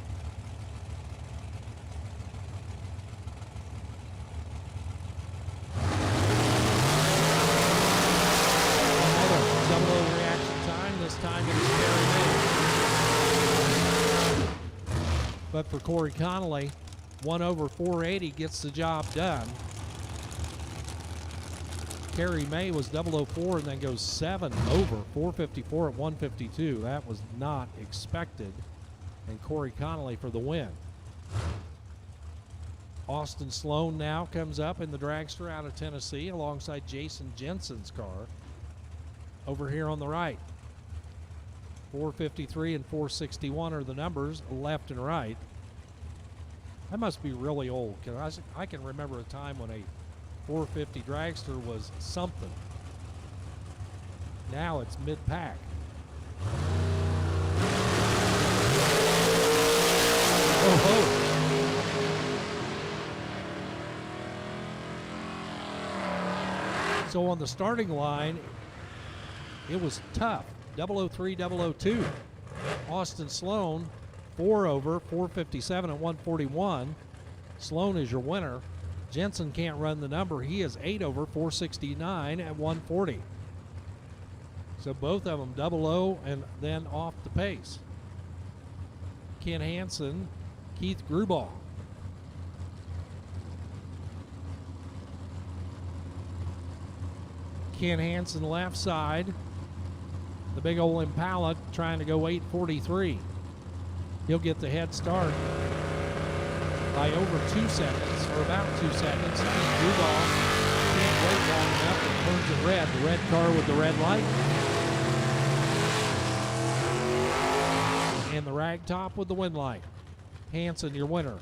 Another double reaction time. This time it is Kerry May. But for Corey Connolly, 1 over 480 gets the job done. Carrie May was 004 and then goes 7 over, 454 at 152. That was not expected. And Corey Connolly for the win. Austin Sloan now comes up in the Dragster out of Tennessee alongside Jason Jensen's car over here on the right. 453 and 461 are the numbers left and right. I must be really old because I can remember a time when a 450 Dragster was something. Now it's mid-pack. Oh. So on the starting line, it was tough. 003, 002. Austin Sloan, 4 over, 457 at 141. Sloan is your winner. Jensen can't run the number. He is 8 over, 469 at 140. So both of them 00 and then off the pace. Ken Hansen, Keith Grubauer. Ken Hansen left side. The big old Impala trying to go 843. He'll get the head start by over 2 seconds, or about 2 seconds. Keith Grubauer can't wait long enough and turns it red. The red car with the red light. And the rag top with the wind light. Hansen, your winner.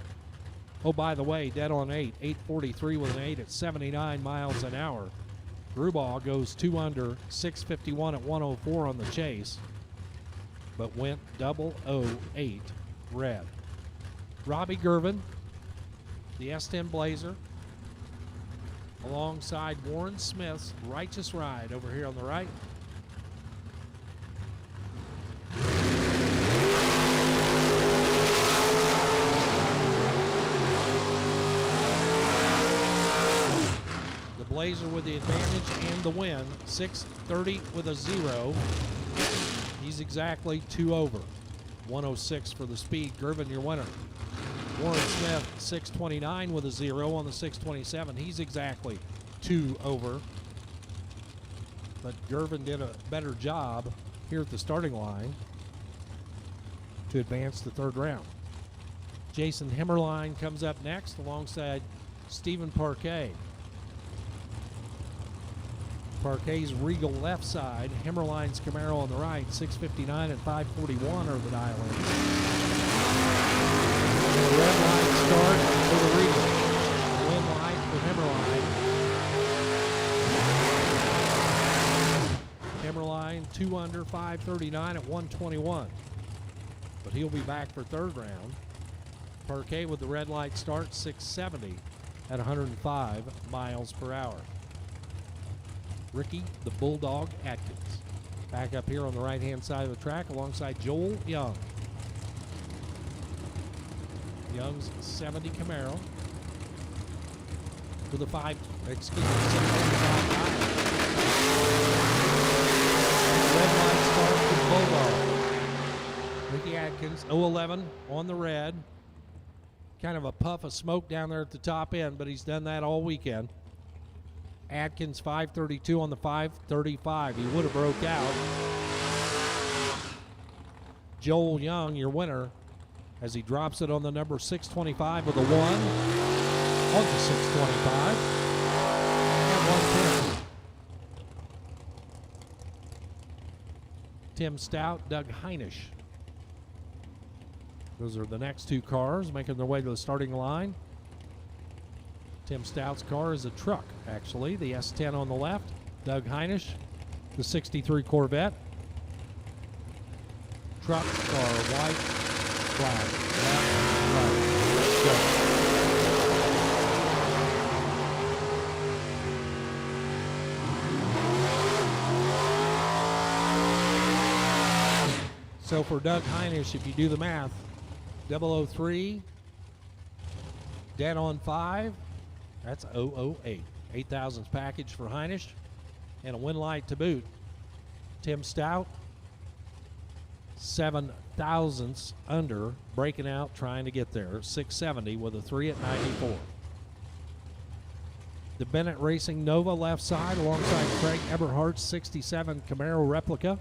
Oh, by the way, dead on 8. 843 with an 8 at 79 miles an hour. Grubauer goes 2 under, 651 at 104 on the chase, but went 008 red. Robbie Gervin, the S10 Blazer, alongside Warren Smith's Righteous Ride over here on the right. Blazer with the advantage and the win. 630 with a 0. He's exactly 2 over. 106 for the speed. Gervin, your winner. Warren Smith, 629 with a 0 on the 627. He's exactly 2 over. But Gervin did a better job here at the starting line to advance the third round. Jason Himmerline comes up next alongside Stephen Parquet. Parquet's Regal left side, Himmerline's Camaro on the right, 659 and 541 are the dial-ins. The red line start for the Regal. Wind light for Himmerline. Himmerline 2 under, 539 at 121. But he'll be back for third round. Parquet with the red light start, 670 at 105 miles per hour. Ricky the Bulldog Atkins back up here on the right-hand side of the track alongside Joel Young. Young's 70 Camaro with a 775. Red line start for Bulldog. Ricky Atkins, 011 on the red. Kind of a puff of smoke down there at the top end, but he's done that all weekend. Atkins 532 on the 535. He would have broke out. Joel Young, your winner, as he drops it on the number 625 with a 1 on the 625 and 110. Tim Stout, Doug Heinisch. Those are the next two cars making their way to the starting line. Tim Stout's car is a truck, actually. The S10 on the left. Doug Heinisch, the 63 Corvette. Truck car, white, black, left, right. Let's go. So for Doug Heinisch, if you do the math, 003, dead on 5. That's 008. 8,000s package for Heinisch and a wind light to boot. Tim Stout, 7,000ths under, breaking out, trying to get there. 670 with a 3 at 94. the Bennett Racing Nova left side alongside Craig Eberhardt's 67 Camaro replica.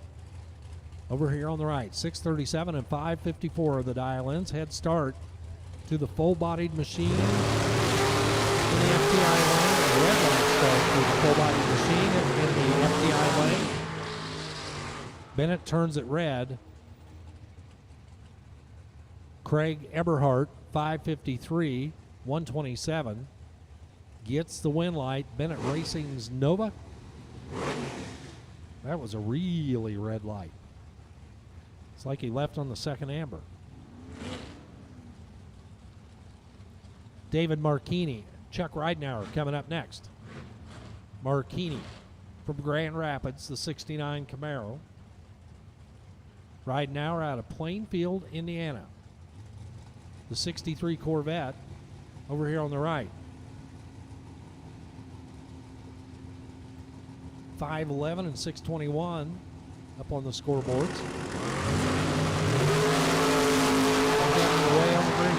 Over here on the right, 637 and 554 are the dial-ins. Head start to the full-bodied machine in the FTI lane. And the red line start to the full-bodied machine in the FTI lane. Bennett turns it red. Craig Eberhardt, 553, 127, gets the win light. Bennett Racing's Nova. That was a really red light. It's like he left on the second amber. David Marchini, Chuck Ridenauer coming up next. Marchini from Grand Rapids, the 69 Camaro. Ridenauer out of Plainfield, Indiana. The 63 Corvette over here on the right. 5'11 and 621 up on the scoreboards. Away on the green.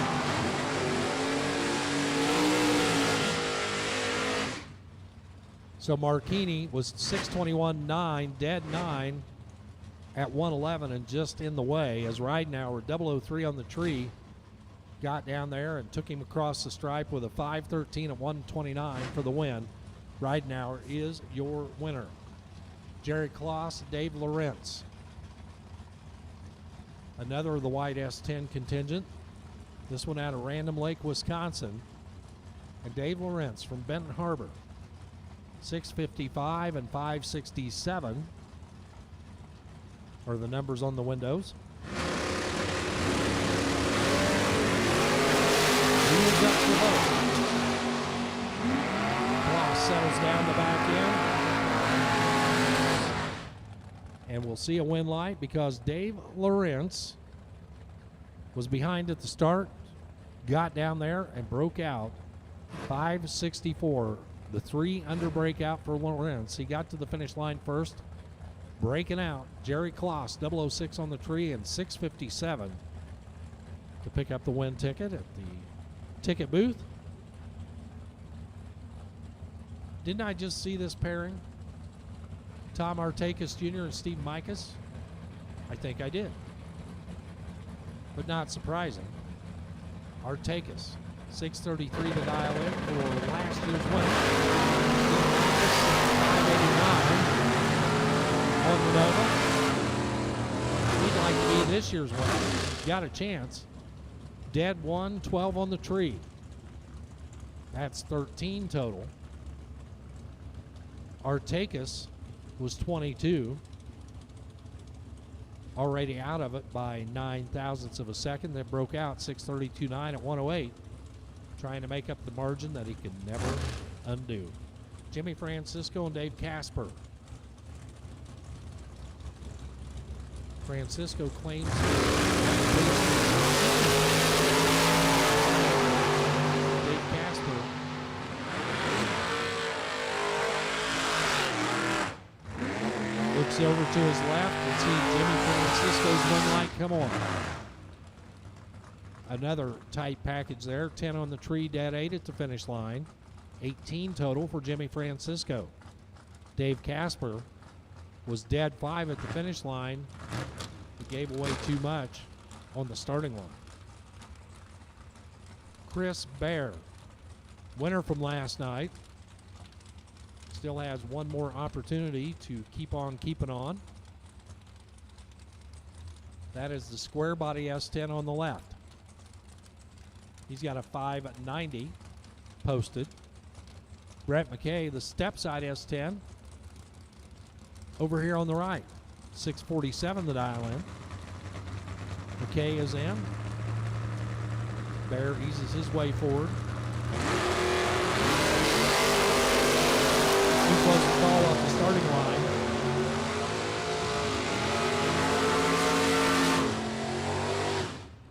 So Marchini was 621.9, dead 9 at 111 and just in the way as Ridenauer, 003 on the tree, got down there and took him across the stripe with a 513 at 129 for the win. Ridenauer is your winner. Jerry Kloss, Dave Lawrence. Another of the white S10 contingent. This one out of Random Lake, Wisconsin. And Dave Lawrence from Benton Harbor. 655 and 567 are the numbers on the windows. Wheels up for both. Kloss settles down the back end. And we'll see a win light because Dave Lawrence was behind at the start, got down there and broke out 564. The 3 under breakout for Lawrence. He got to the finish line first, breaking out. Jerry Kloss, 006 on the tree, and 657 to pick up the win ticket at the ticket booth. Didn't I just see this pairing? Tom Artakis Jr. and Steve Mikas? I think I did. But not surprising. Artakis, 633 to dial in for last year's winner. 589 on the Nova. He'd like to be this year's winner. Got a chance. Dead 1, 12 on the tree. That's 13 total. Artakis was 22. Already out of it by 9 thousandths of a second. That broke out 632.9 at 108. Trying to make up the margin that he could never undo. Jimmy Francisco and Dave Casper. Francisco claims Dave Casper looks over to his left and sees Jimmy Francisco's win light come on. Another tight package there. 10 on the tree, dead 8 at the finish line. 18 total for Jimmy Francisco. Dave Casper was dead 5 at the finish line. He gave away too much on the starting line. Chris Bear, winner from last night, still has one more opportunity to keep on keeping on. That is the square body S10 on the left. He's got a 590 posted. Brett McKay, the step side S10, over here on the right. 647 the dial in. McKay is in. Bear eases his way forward. Too close to fall off the starting line.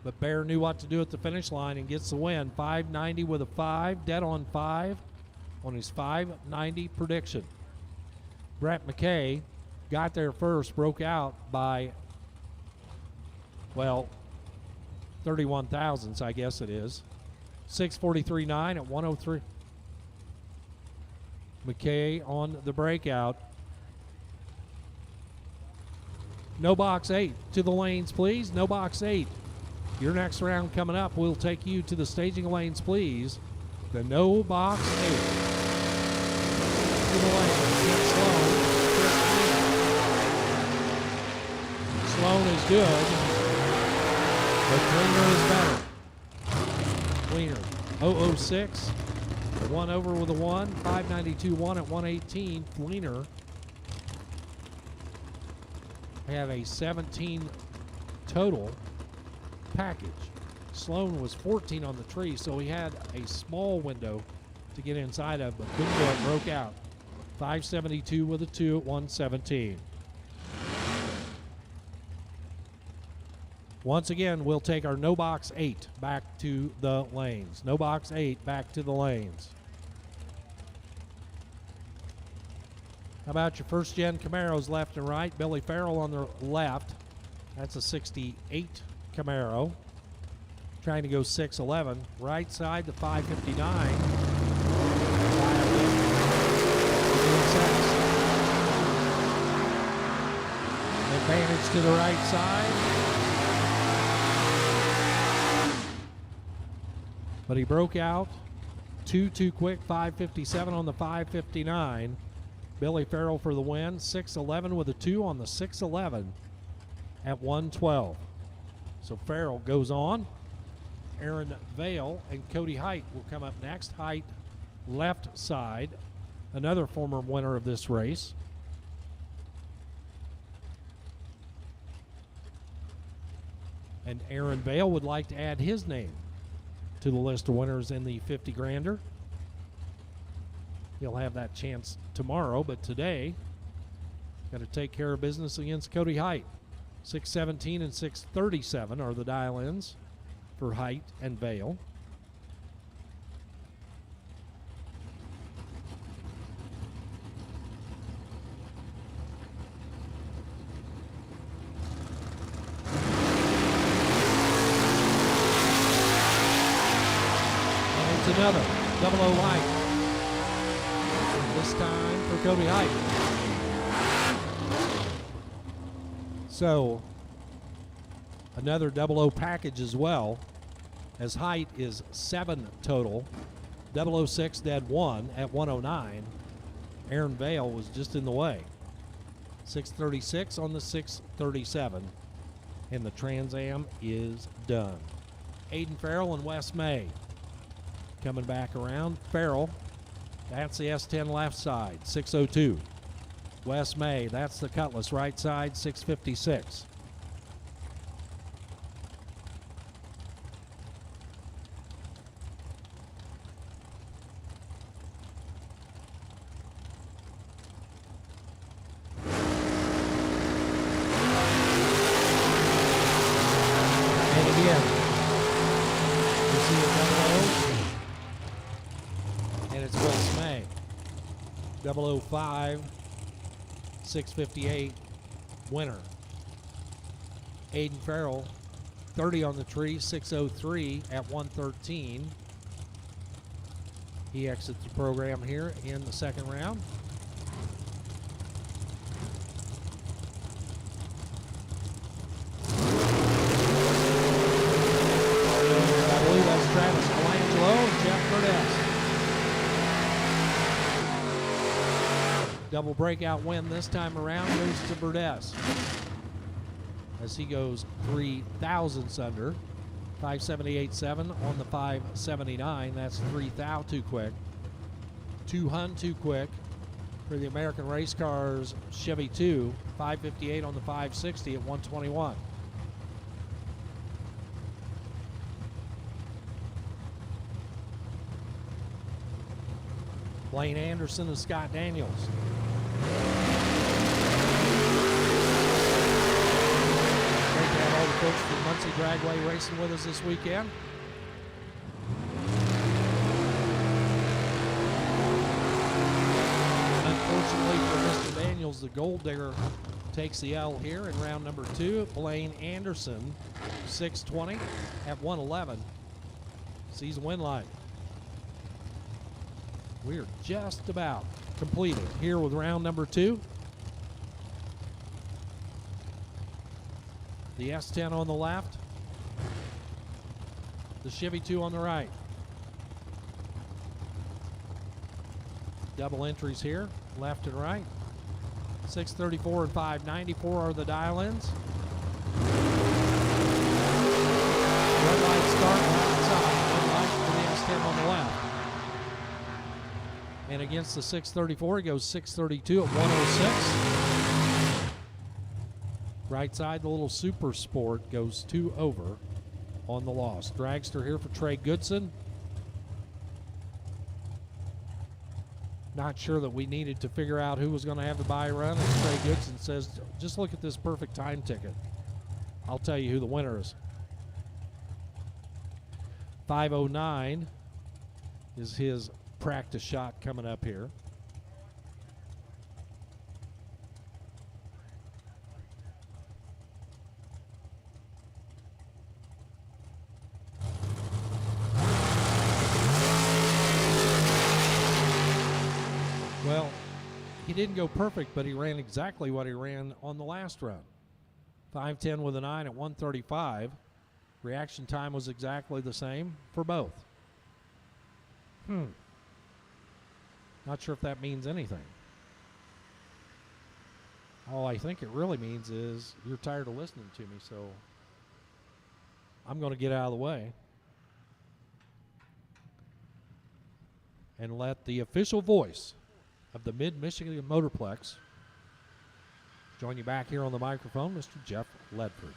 But Bear knew what to do at the finish line and gets the win. 590 with a 5, dead on 5 on his 590 prediction. Brett McKay got there first, broke out by, well, 31 thousandths, I guess it is. 643.9 at 103. McKay on the breakout. No box 8 to the lanes, please. No box 8. Your next round coming up, we'll take you to the staging lanes, please. The no box 8. To the lanes. Get Sloan. Sloan is good, but Cleaner is better. Cleaner, 006. 1 over with a 1. 592-1 at 118. Fleener have a 17 total package. Sloan was 14 on the tree, so he had a small window to get inside of, but couldn't do it, broke out. 572 with a 2 at 117. Once again, we'll take our no box 8 back to the lanes. No box 8 back to the lanes. How about your first gen Camaros left and right? Billy Farrell on the left. That's a 68 Camaro. Trying to go 611. Right side, the 559. Advantage to the right side. But he broke out. Too quick, 557 on the 559. Billy Farrell for the win. 611 with a 2 on the 611 at 112. So Farrell goes on. Aaron Vale and Cody Height will come up next. Height, left side. Another former winner of this race. And Aaron Vale would like to add his name to the list of winners in the 50 grander. He'll have that chance tomorrow, but today, got to take care of business against Cody Height. 617 and 637 are the dial-ins for Height and Vale. And it's another 00 light. This time for Cody Height. So, another 00 package as well, as Height is 7 total. 006 dead 1 at 109. Aaron Vale was just in the way. 636 on the 637. And the Trans Am is done. Aiden Farrell and Wes May coming back around. Farrell, that's the S10 left side, 602. Wes May, that's the Cutlass right side, 656. And again, you see a 00, and it's Wes May. 005, 658, winner. Aiden Farrell, 30 on the tree, 603 at 113. He exits the program here in the second round. I believe that's Travis Colangelo and Jeff Burdess. Double breakout win this time around goes to Burdess as he goes 3 thousandths under. 578.7 on the 579. That's 3 thou too quick. 2 hun too quick for the American Race Cars Chevy 2. 558 on the 560 at 121. Blaine Anderson and Scott Daniels. Great to have all the folks from Muncie Dragway racing with us this weekend. Unfortunately for Mr. Daniels, the Gold Digger takes the L here in round number 2. Blaine Anderson, 620 at 111. Sees a win line. We are just about completed here with round number 2. The S10 on the left. The Chevy 2 on the right. Double entries here, left and right. 634 and 594 are the dial-ins. Red light start outside. Red light for the S10 on the left. And against the 634, it goes 632 at 106. Right side, the little Super Sport goes 2 over on the loss. Dragster here for Trey Goodson. Not sure that we needed to figure out who was going to have the buy run. And Trey Goodson says, just look at this perfect time ticket. I'll tell you who the winner is. 509 is his practice shot coming up here. Well, he didn't go perfect, but he ran exactly what he ran on the last run. 5:10 with a 9 at 135. Reaction time was exactly the same for both. Not sure if that means anything. All I think it really means is you're tired of listening to me, so I'm going to get out of the way and let the official voice of the Mid-Michigan Motorplex join you back here on the microphone, Mr. Jeff Ledford.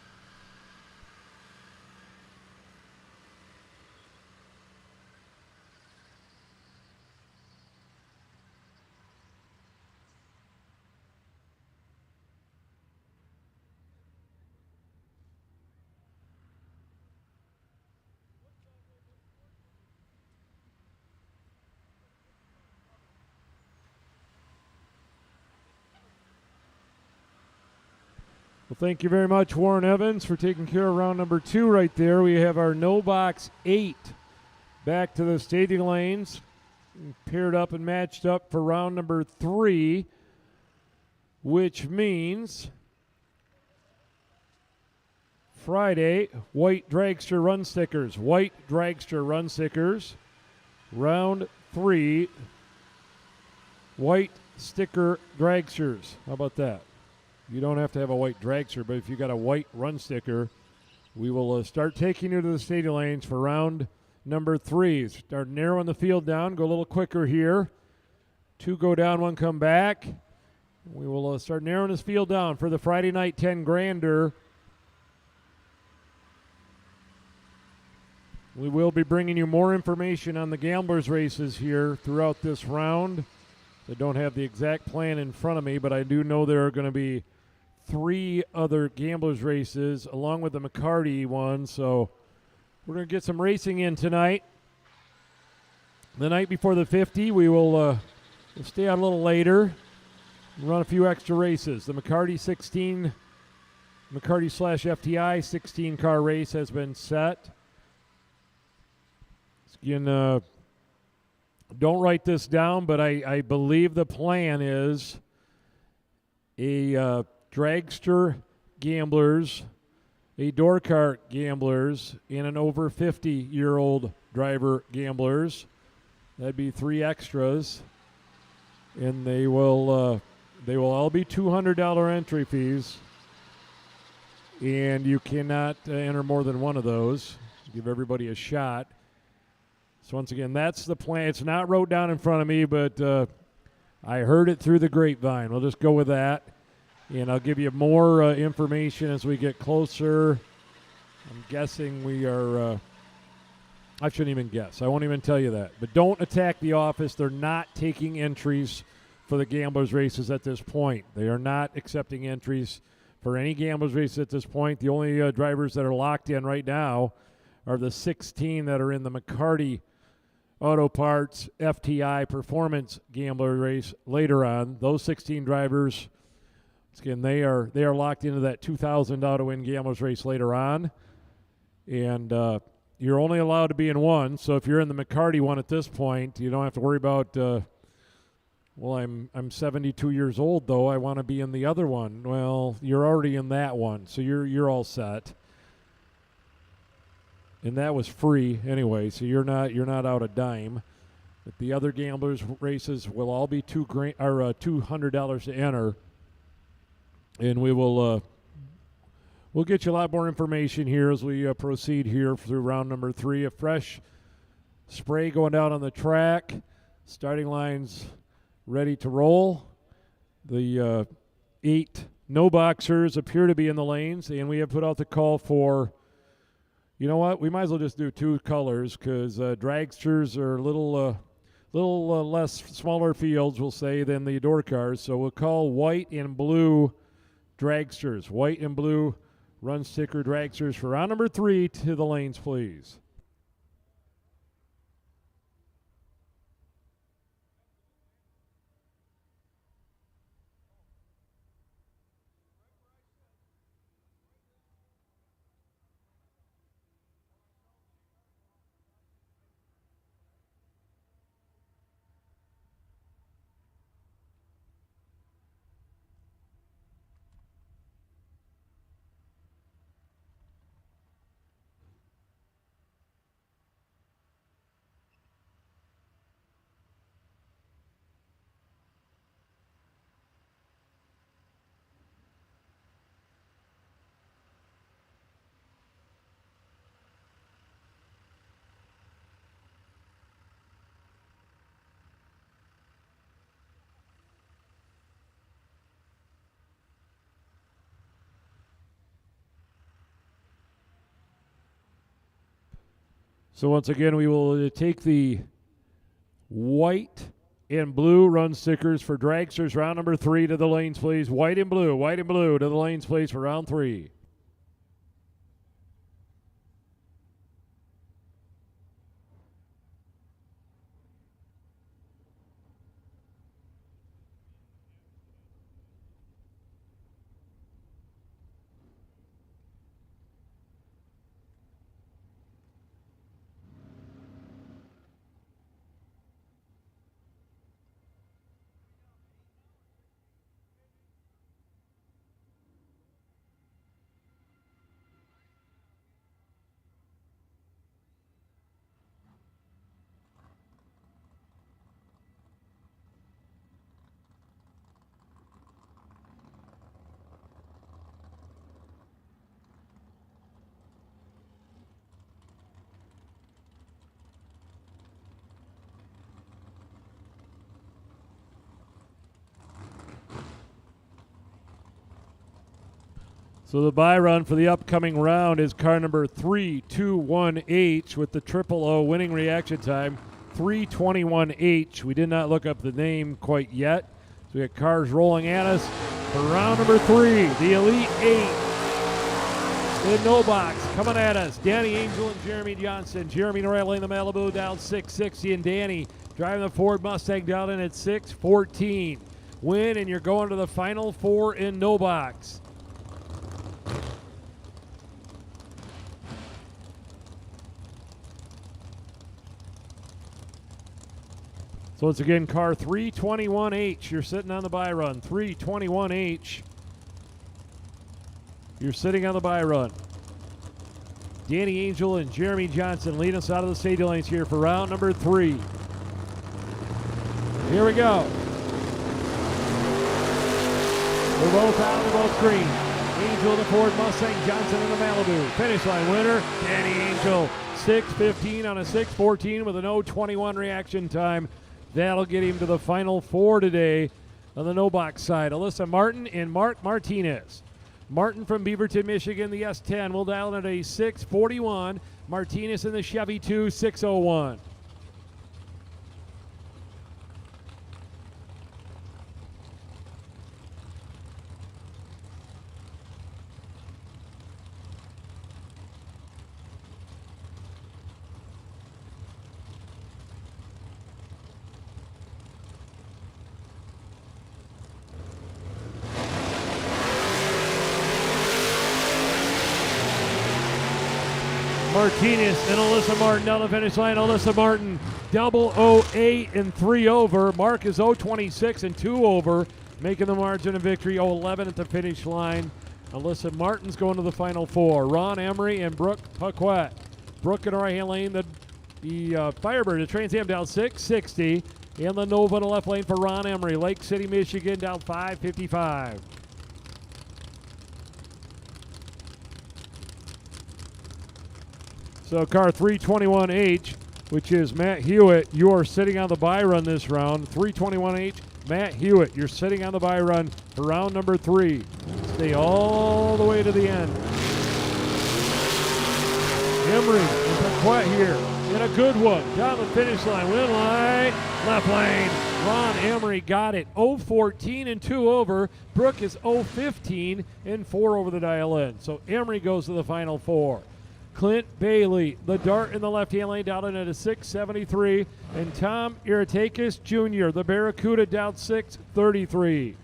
Well, thank you very much, Warren Evans, for taking care of round number 2 right there. We have our no box 8 back to the staging lanes, paired up and matched up for round number 3, which means Friday, white Dragster run stickers. White Dragster run stickers. Round 3, white sticker dragsters. How about that? You don't have to have a white dragster, but if you got a white run sticker, we will start taking you to the stadium lanes for round number 3. Start narrowing the field down. Go a little quicker here. 2 go down, 1 come back. We will start narrowing this field down for the Friday night 10 grander. We will be bringing you more information on the gamblers races here throughout this round. I don't have the exact plan in front of me, but I do know there are going to be 3 other gamblers races along with the McCarty one. So we're going to get some racing in tonight. The night before the 50, we will we'll stay out a little later and run a few extra races. The McCarty 16, McCarty/FTI 16 car race has been set. Again, don't write this down, but I believe the plan is a dragster gamblers, a door cart gamblers, and an over 50-year-old driver gamblers. That'd be 3 extras, and they will all be $200 entry fees, and you cannot enter more than one of those. Give everybody a shot. So once again, that's the plan. It's not wrote down in front of me, but I heard it through the grapevine. We'll just go with that. And I'll give you more information as we get closer. I'm guessing we are, I shouldn't even guess. I won't even tell you that. But don't attack the office. They're not taking entries for the gamblers races at this point. They are not accepting entries for any gamblers races at this point. The only drivers that are locked in right now are the 16 that are in the McCarty Auto Parts FTI Performance Gambler race later on. Those 16 drivers, again, they are locked into that $2,000 to win gamblers race later on. And you're only allowed to be in one. So if you're in the McCarty one at this point, you don't have to worry about. Well, I'm 72 years old though. I want to be in the other one. Well, you're already in that one, so you're all set. And that was free anyway, so you're not out a dime. But the other gamblers races will all be $200 to enter, and we'll get you a lot more information here as we proceed here through round number 3. A fresh spray going down on the track. Starting lines ready to roll. The 8 no boxers appear to be in the lanes, and we have put out the call for. You know what? We might as well just do 2 colors because dragsters are a little less smaller fields, we'll say, than the door cars. So we'll call white and blue dragsters. White and blue run sticker dragsters for round number 3 to the lanes, please. So once again, we will take the white and blue run stickers for dragsters round number 3 to the lanes, please. White and blue to the lanes, please, for round 3. So the buy run for the upcoming round is car number 321H with the 000 winning reaction time, 321H. We did not look up the name quite yet. So we got cars rolling at us for round number 3, the Elite 8. In no box, coming at us, Danny Angel and Jeremy Johnson. Jeremy Norelli in the Malibu down 660, and Danny driving the Ford Mustang down in at 614. Win, and you're going to the final 4 in no box. So once again, car 321H, you're sitting on the buy run. 321H, you're sitting on the buy run. Danny Angel and Jeremy Johnson lead us out of the stadium lanes here for round number 3. Here we go. They're both out, they're both green. Angel in the Ford Mustang, Johnson in the Malibu. Finish line winner, Danny Angel. 6:15 on a 6:14 with an 0:21 reaction time. That'll get him to the final 4 today on the no box side. Alyssa Martin and Mark Martinez. Martin from Beaverton, Michigan, the S10. We'll dial in at a 6:41. Martinez in the Chevy 2, 6:01. Martinez and Alyssa Martin down the finish line. Alyssa Martin, 008 and 3 over. Mark is 026 and 2 over, making the margin of victory 011 at the finish line. Alyssa Martin's going to the final 4. Ron Emery and Brooke Paquette. Brooke in the right-hand lane, the Firebird, the Trans Am down 660. And the Nova in the left lane for Ron Emery. Lake City, Michigan down 555. So car 321H, which is Matt Hewitt, you are sitting on the bye run this round. 321H, Matt Hewitt, you're sitting on the bye run for round number 3. Stay all the way to the end. Emery and Paquette here in a good one. Down the finish line, win line, left lane. Ron Emery got it. 014 and 2 over. Brooke is 015 and 4 over the dial in. So Emery goes to the final 4. Clint Bailey, the dart in the left-hand lane, down in at a 673. And Tom Iratakis Jr., the Barracuda, down 633.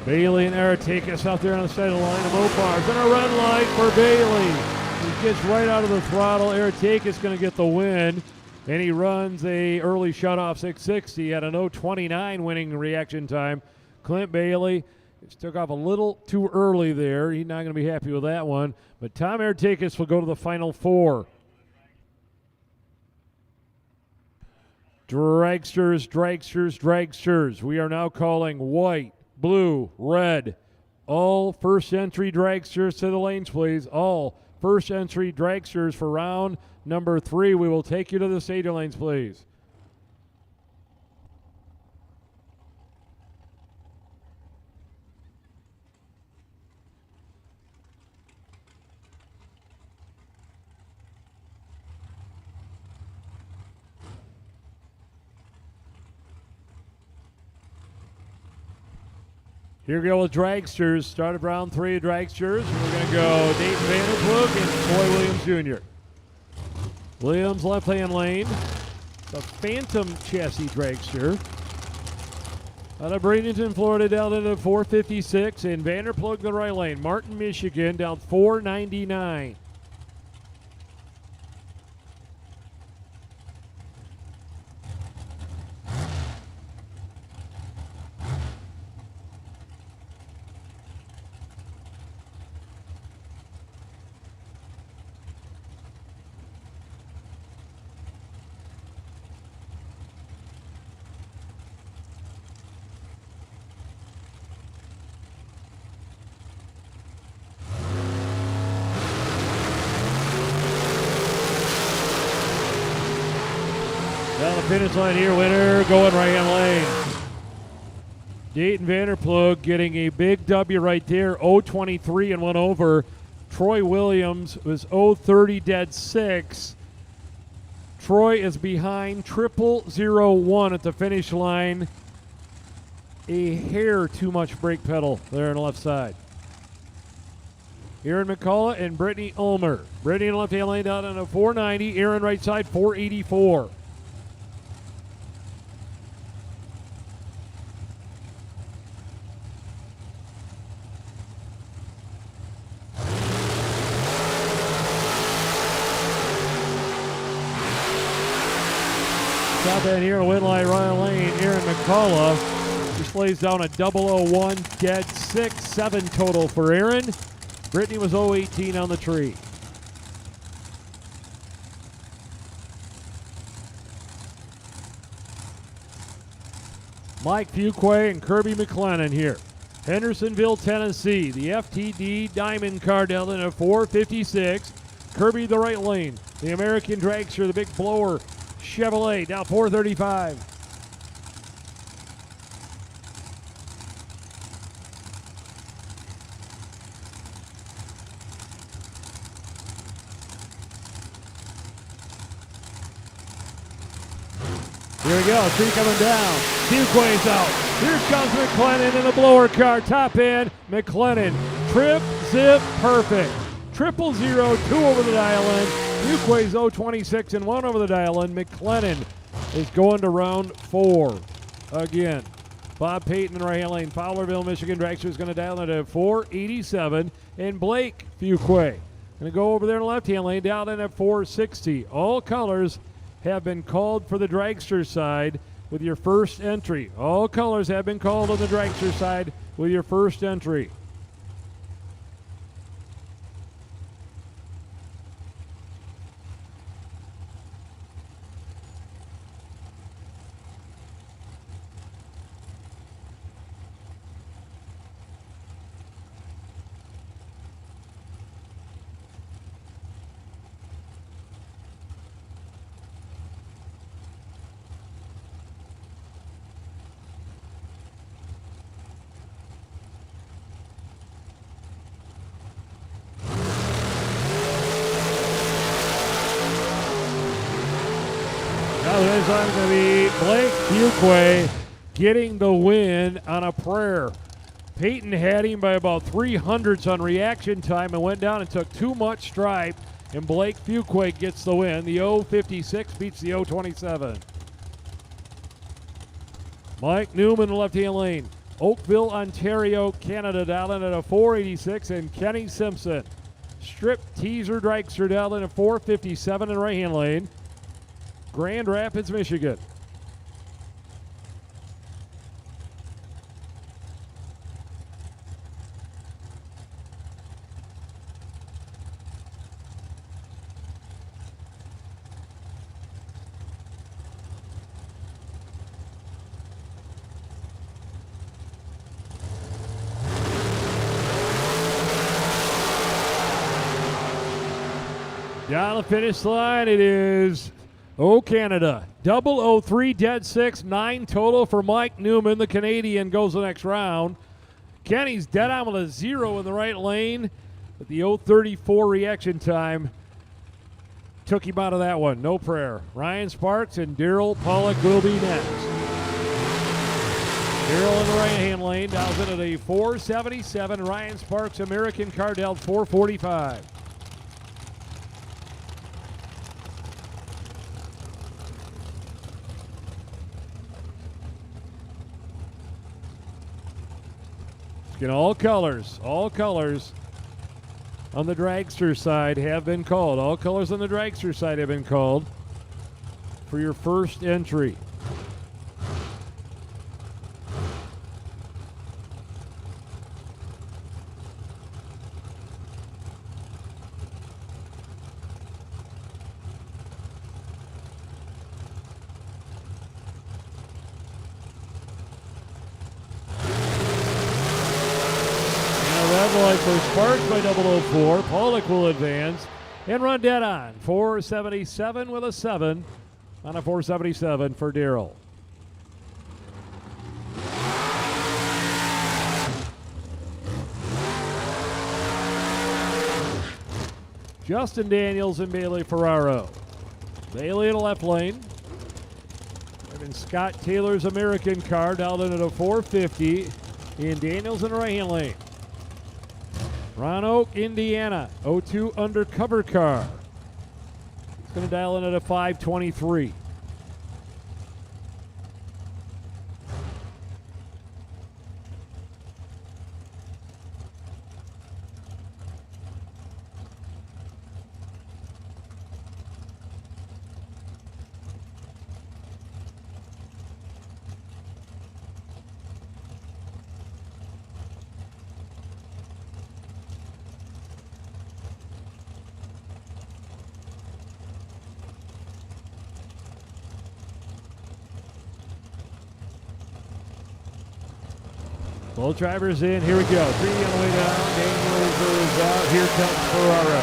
Bailey and Iratakis out there on the side of the line of Mopars. And a run light for Bailey. He gets right out of the throttle. Iratakis going to get the win. And he runs a early shutoff 660 at an 029 winning reaction time. Clint Bailey just took off a little too early there. He's not going to be happy with that one. But Tom Iratakis will go to the final 4. Dragsters, dragsters, dragsters. We are now calling white, blue, red. All first entry dragsters to the lanes, please. All first entry dragsters for round number 3. We will take you to the stadium lanes, please. Here we go with dragsters. Start of round 3 dragsters. We're going to go Dayton Vanderplug and Troy Williams Jr. Williams left-hand lane. The Phantom chassis dragster. Out of Bradenton, Florida, down into 456. And Vanderplug the right lane. Martin, Michigan, down 499. Down the finish line here, winner going right-hand lane. Dayton Vanderplug getting a big W right there, 023 and 1 over. Troy Williams was 030 dead 6. Troy is behind 0001 at the finish line. A hair too much brake pedal there on the left side. Aaron McCullough and Brittany Ulmer. Brittany in the left-hand lane down on a 490. Aaron right side 484. Top end here, win line, Ryan Lane, Aaron McCullough. Just lays down a 001, dead 6, 7 total for Aaron. Brittany was 018 on the tree. Mike Fuquay and Kirby McLennan here. Hendersonville, Tennessee. The FTD Diamond car down in a 456. Kirby the right lane. The American Dragster, the big blower. Chevrolet down 435. Here we go, three coming down. Fuquay's out. Here comes McLennan in the blower car, top end. McLennan, trip, zip, perfect. 000, 2 over the dial in. Fuquay's 026 and 1 over the dial in. McLennan is going to round 4 again. Bob Payton in the right-hand lane. Fowlerville, Michigan. Dragster is going to dial in at 487. And Blake Fuquay going to go over there in the left-hand lane, dial in at 460. All colors have been called for the Dragster side with your first entry. All colors have been called on the Dragster side with your first entry. Now this time going to be Blake Fuquay getting the win on a prayer. Peyton had him by about 300s on reaction time and went down and took too much stripe, and Blake Fuquay gets the win. The 056 beats the 027. Mike Newman, left-hand lane. Oakville, Ontario, Canada, dialed in at a 486, and Kenny Simpson. Strip Teaser Dragster dialed in at 457 in right-hand lane. Grand Rapids, Michigan. Down the finish line, it is Canada. 003, dead 6, 9 total for Mike Newman. The Canadian goes the next round. Kenny's dead on with a 0 in the right lane, but the 034 reaction time took him out of that one. No prayer. Ryan Sparks and Daryl Pollock will be next. Daryl in the right-hand lane, dials in at a 477. Ryan Sparks, American Cardell, 445. Get all colors on the Dragster side have been called. All colors on the Dragster side have been called for your first entry. For Sparks by 004. Pollock will advance and run dead on. 477 with a 7 on a 477 for Daryl. Justin Daniels and Bailey Ferraro. Bailey in the left lane. And Scott Taylor's American car dialed in at a 450. And Daniels in the right-hand lane. Roanoke, Indiana, 02 undercover car. It's going to dial in at a 523. Both drivers in. Here we go. 3 on the way down. Daniels is out. Here comes Ferraro.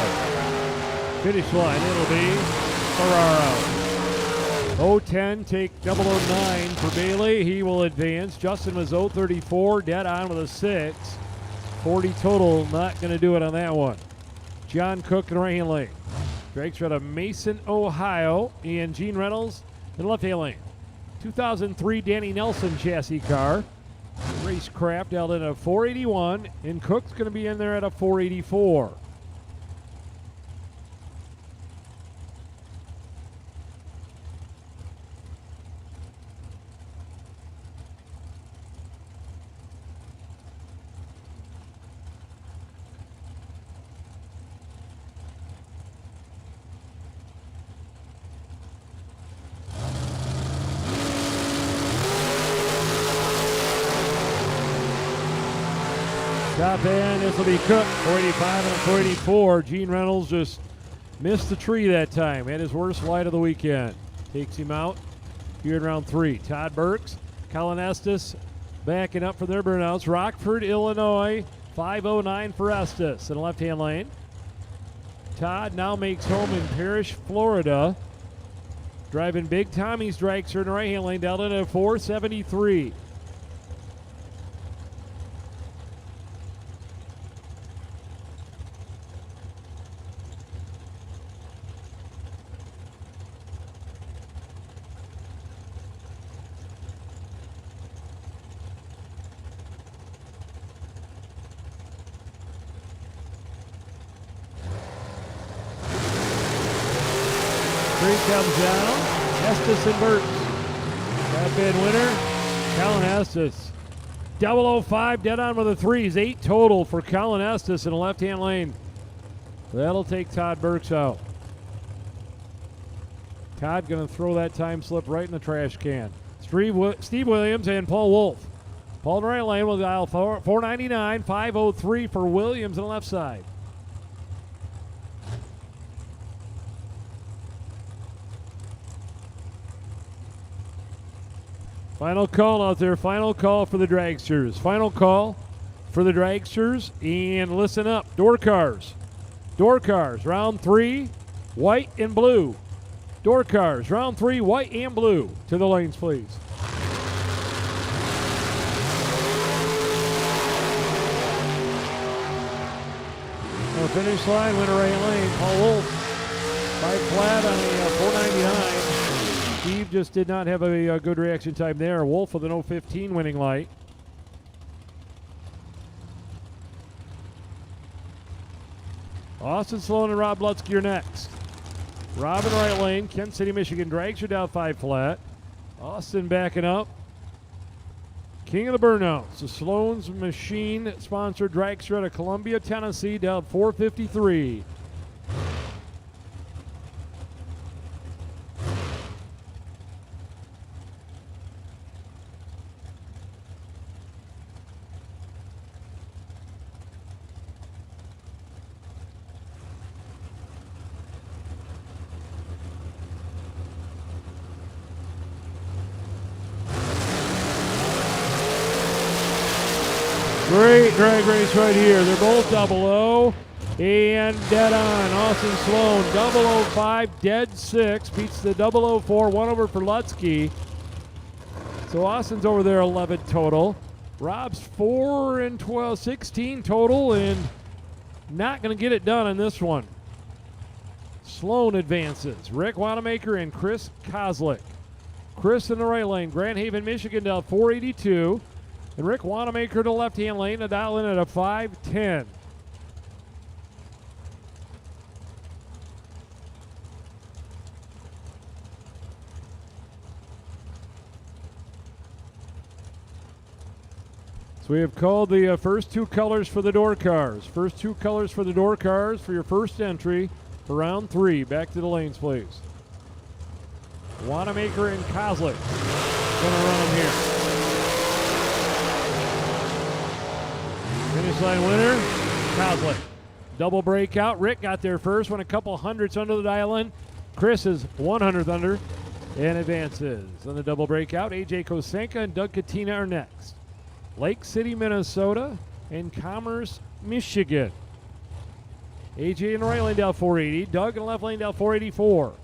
Finish line. It'll be Ferraro. 010 take 009 for Bailey. He will advance. Justin was 034. Dead on with a 6. 40 total. Not going to do it on that one. John Cook in the right-hand lane. Drake's out of Mason, Ohio. And Gene Reynolds in the left-hand lane. 2003 Danny Nelson chassis car. Racecraft out in a 481, and Cook's going to be in there at a 484. Top end, this will be Cook, 485 and a 484. Gene Reynolds just missed the tree that time. Had his worst light of the weekend. Takes him out here in round 3. Todd Burks, Colin Estes backing up for their burnouts. Rockford, Illinois, 509 for Estes in the left-hand lane. Todd now makes home in Parrish, Florida. Driving Big Tommy's Dragster in the right-hand lane down into a 473. Comes down, Estes and Burks. Top end winner, Colin Estes. 005 dead on with the threes. 8 total for Colin Estes in the left-hand lane. That'll take Todd Burks out. Todd going to throw that time slip right in the trash can. Steve Williams and Paul Wolf. Paul in the right lane with aisle 499, 503 for Williams on the left side. Final call out there. Final call for the Dragsters. Final call for the Dragsters. And listen up. Door cars. Door cars. Round 3, white and blue. Door cars. Round 3, white and blue. To the lanes, please. On the finish line, winner right lane. Paul Wolf. 5 flat on a 499. Steve just did not have a good reaction time there. Wolf with an 015 winning light. Austin Sloan and Rob Lutzke are next. Rob in the right lane. Kent City, Michigan Dragster down 5 flat. Austin backing up. King of the Burnouts. The Sloan's Machine sponsored Dragster out of Columbia, Tennessee down 453. Great drag race right here. They're both 00 and dead on. Austin Sloan, 005, dead 6, beats the 004, 1 over for Lutzke. So Austin's over there 11 total. Rob's 4 and 12, 16 total, and not going to get it done in this one. Sloan advances. Rick Wanamaker and Chris Kozlik. Chris in the right lane. Grand Haven, Michigan down 482. And Rick Wanamaker to left-hand lane, a dial in at a 510. So we have called the first 2 colors for the door cars. First 2 colors for the door cars for your first entry for round 3. Back to the lanes, please. Wanamaker and Kozlik going to run them here. Finish line winner, Kozlik. Double breakout. Rick got there first, went a couple hundredths under the dial-in. Chris is 100th under and advances. On the double breakout, AJ Kosenka and Doug Katina are next. Lake City, Minnesota, and Commerce, Michigan. AJ in the right lane down 480. Doug in the left lane down 484.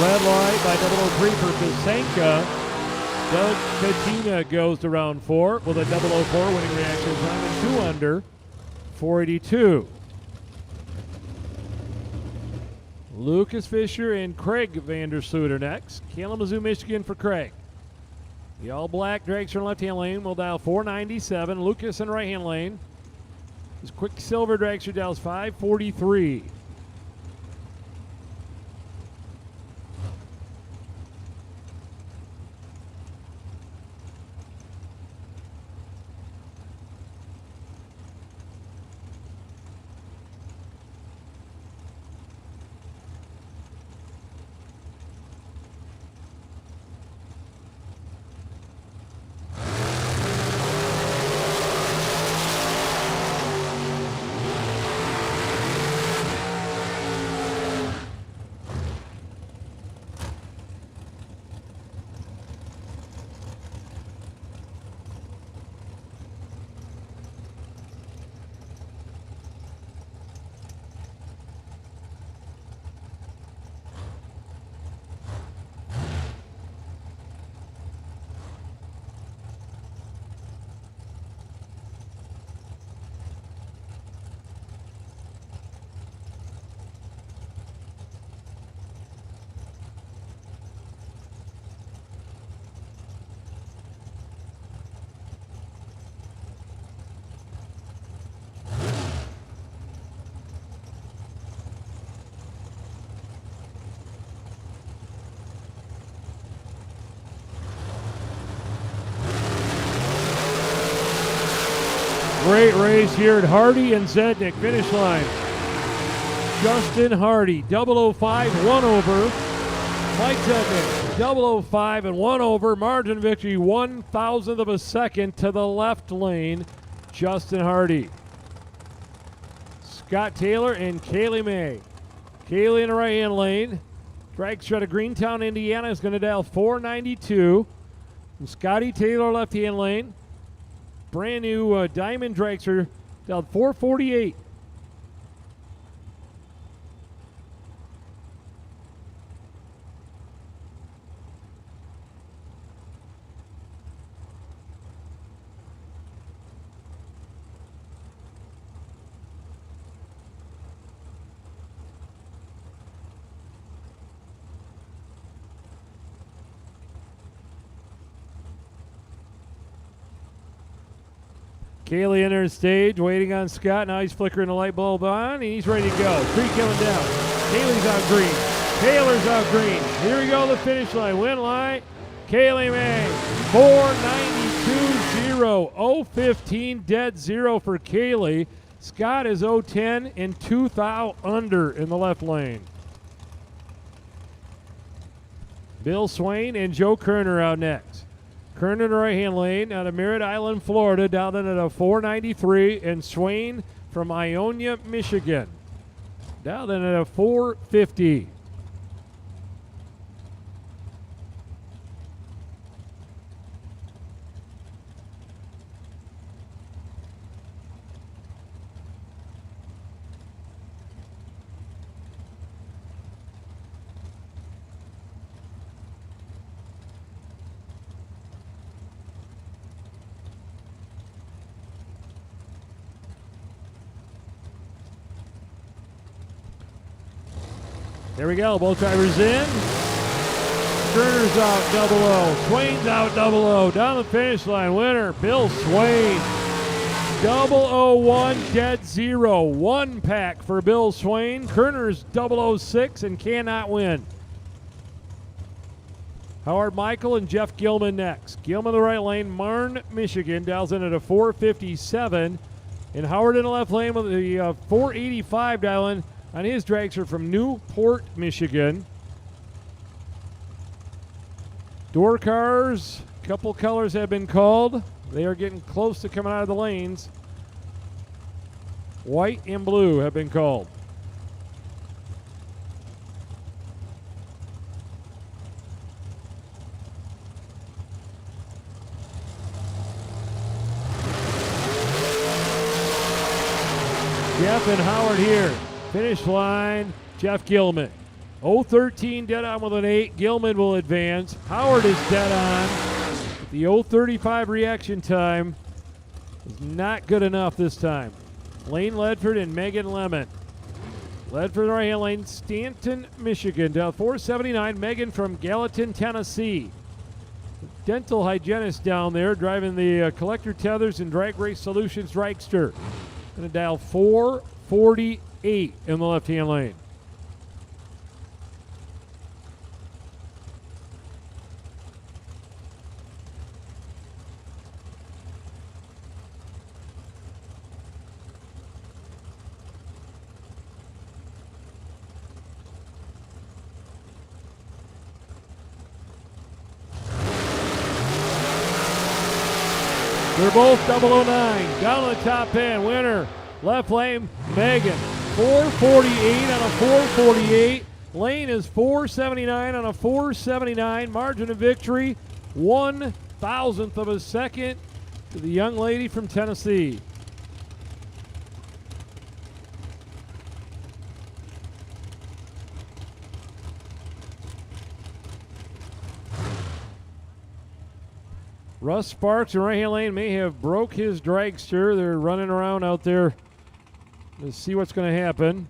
Red light by 003 for Kasenka. Doug Katina goes to round 4 with a 004 winning reaction time and 2 under, 482. Lucas Fisher and Craig Vandersloot are next. Kalamazoo, Michigan for Craig. The all-black Dragster in left-hand lane will dial 497. Lucas in right-hand lane. His Quicksilver Dragster dials 543. Great race here at Hardy and Zednik. Finish line. Justin Hardy, 005, 1 over. Mike Zednik, 005 and 1 over. Margin victory, 1,000th of a second to the left lane. Justin Hardy. Scott Taylor and Kaylee May. Kaylee in the right-hand lane. Dragster out of Greentown, Indiana is going to dial 492. And Scotty Taylor, left-hand lane. Brand new Diamond Dragster, dialed 448. Kaylee enters stage, waiting on Scott. Now he's flickering the light bulb on, and he's ready to go. 3 killing down. Kaylee's out green. Taylor's out green. Here we go, the finish line. Win line. Kaylee May, 492.0. 015 dead zero for Kaylee. Scott is 010 and 2 thou under in the left lane. Bill Swain and Joe Kerner out next. Kerner in the right-hand lane out of Merritt Island, Florida, down in at a 493, and Swain from Ionia, Michigan, down in at a 450. There we go, both drivers in. Kerner's out 00. Swain's out 00. Down the finish line, winner, Bill Swain. 001 dead zero. 1 pack for Bill Swain. Kerner's 006 and cannot win. Howard Michael and Jeff Gilman next. Gilman the right lane, Marne, Michigan, dials in at a 457. And Howard in the left lane with the 485 dialing on his dragster from Newport, Michigan. Door cars, couple colors have been called. They are getting close to coming out of the lanes. White and blue have been called. Jeff and Howard here. Finish line, Jeff Gilman. 013 dead on with an 8. Gilman will advance. Howard is dead on. The 035 reaction time is not good enough this time. Lane Ledford and Megan Lemon. Ledford right hand lane, Stanton, Michigan. Down 479, Megan from Gallatin, Tennessee. Dental hygienist down there driving the collector tethers and drag race solutions dragster. Going to dial 448 in the left hand lane. They're both 009. Down the top end. Winner, left lane, Megan. 448 on a 448. Lane is 479 on a 479. Margin of victory, 1/1000th of a second to the young lady from Tennessee. Russ Sparks in right-hand lane may have broke his dragster. They're running around out there to see what's going to happen.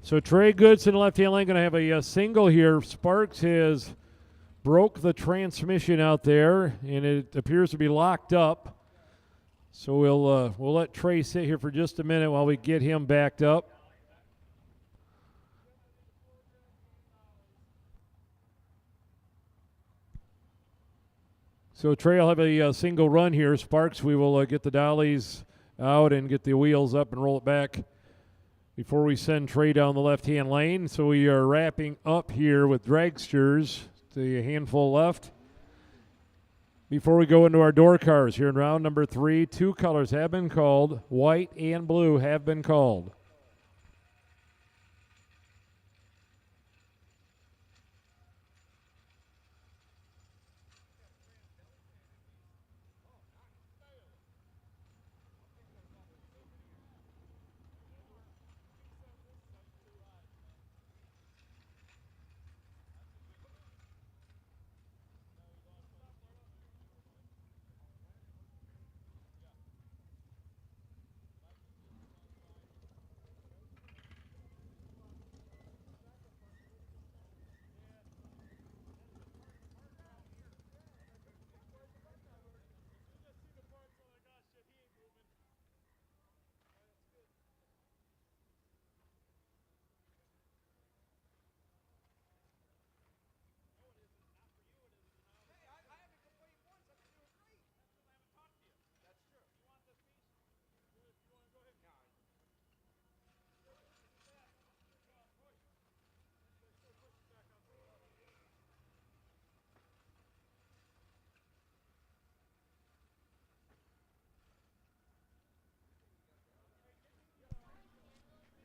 So Trey Goodson, left-hand lane, going to have a single here. Sparks has broke the transmission out there, and it appears to be locked up. So we'll let Trey sit here for just a minute while we get him backed up. So Trey will have a single run here. Sparks, we will get the dollies out and get the wheels up and roll it back before we send Trey down the left-hand lane. So we are wrapping up here with dragsters. The handful left. Before we go into our door cars here in round number 3, 2 colors have been called. White and blue have been called.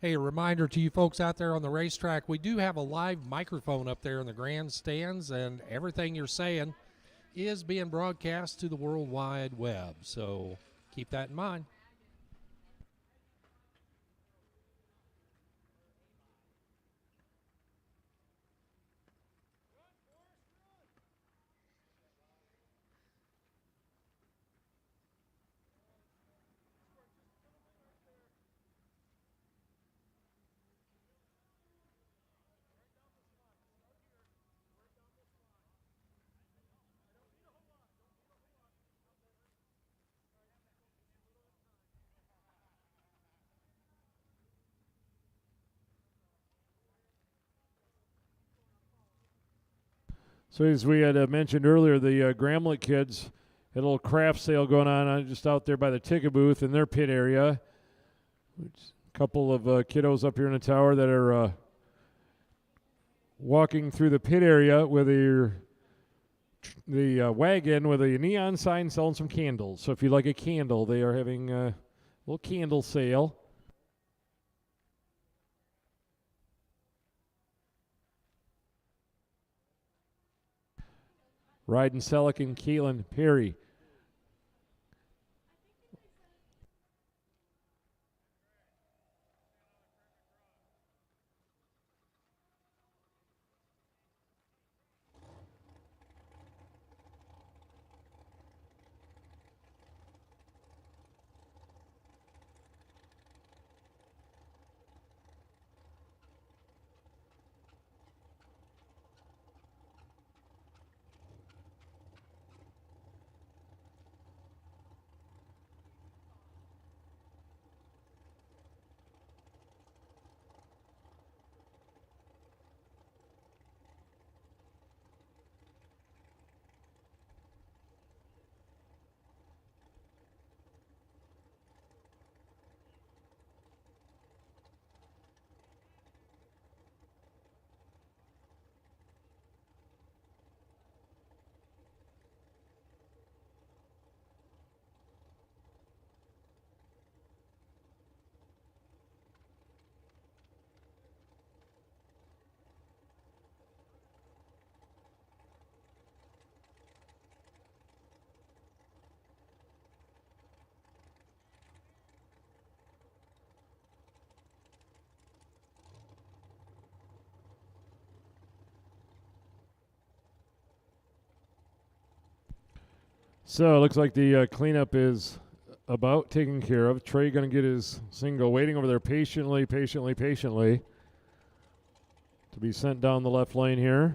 Hey, a reminder to you folks out there on the racetrack, we do have a live microphone up there in the grandstands, and everything you're saying is being broadcast to the World Wide Web. So keep that in mind. So as we had mentioned earlier, the Gramlet kids had a little craft sale going on just out there by the ticket booth in their pit area. A couple of kiddos up here in the tower that are walking through the pit area with the wagon with a neon sign selling some candles. So if you like a candle, they are having a little candle sale. Ryden Selleck and Caitlin Perry. So it looks like the cleanup is about taken care of. Trey going to get his single, waiting over there patiently to be sent down the left lane here.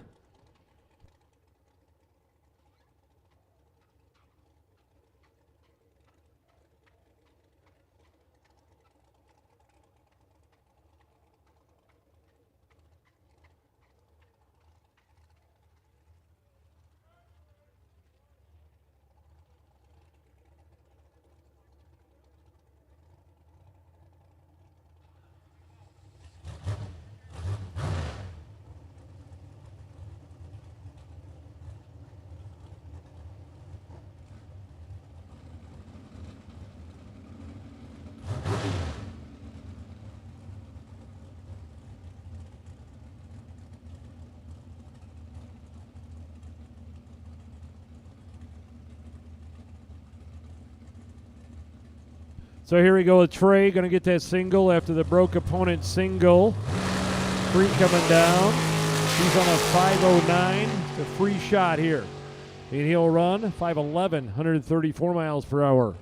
So here we go with Trey, going to get that single after the broke opponent single. Free coming down. He's on a 5:09. The free shot here. And he'll run 5:11, 134 miles per hour.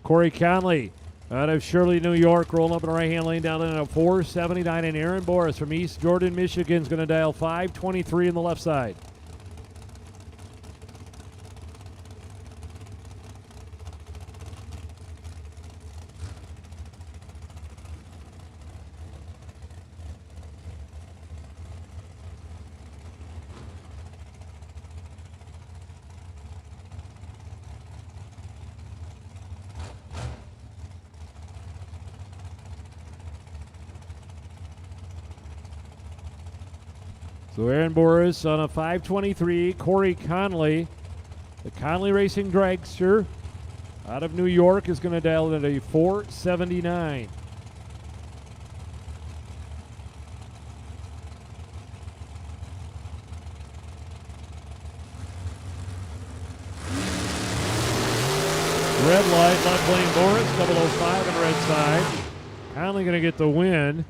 Corey Conley out of Shirley, New York, rolling up in the right-hand lane down in a 479. And Aaron Boris from East Jordan, Michigan is going to dial 523 on the left side. So Aaron Boris on a 523. Corey Conley, the Conley Racing Dragster out of New York, is going to dial in at a 479. Red light, left lane Boris, 005 on the red side. Conley going to get the win.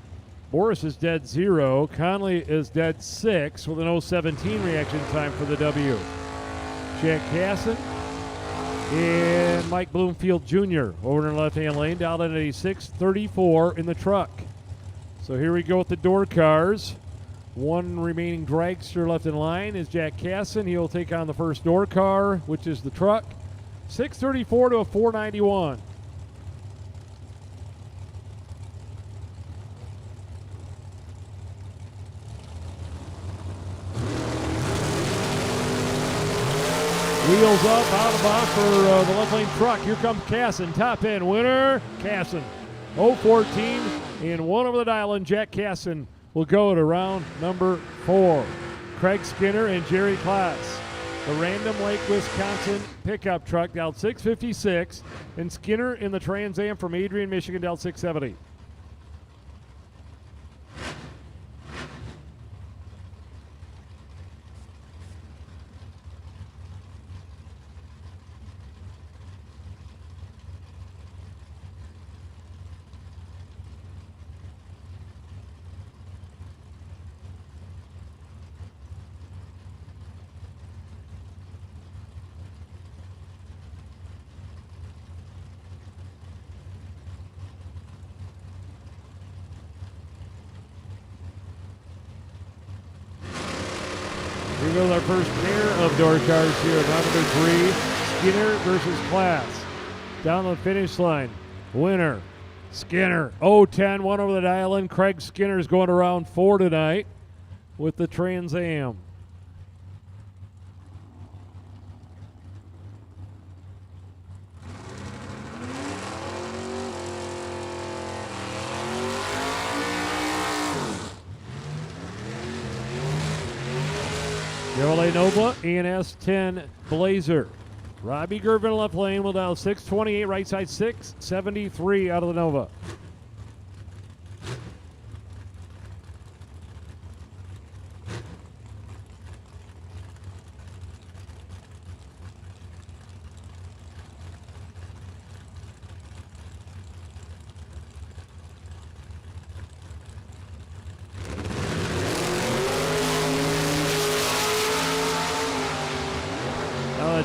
Boris is dead 0. Conley is dead 6 with an 017 reaction time for the W. Jack Casson and Mike Bloomfield Jr. over in the left-hand lane, down at a 6:34 in the truck. So here we go with the door cars. One remaining dragster left in line is Jack Casson. He'll take on the first door car, which is the truck. 634 to a 491. Wheels up, out of box for the left lane truck. Here comes Casson, top end winner, Casson. 014 and one over the dial, and Jack Casson will go to round number 4. Craig Skinner and Jerry Klaas. The Random Lake, Wisconsin pickup truck dealt 656, and Skinner in the Trans Am from Adrian, Michigan dealt 670. Here goes our first pair of door cars here. Round number 3, Skinner versus Klaas. Down the finish line, winner, Skinner. 0-10, one over the dial in. Craig Skinner's going to round 4 tonight with the Trans Am. Chevrolet Nova and S10 Blazer. Robbie Gervin left lane will dial 628, right side 673 out of the Nova.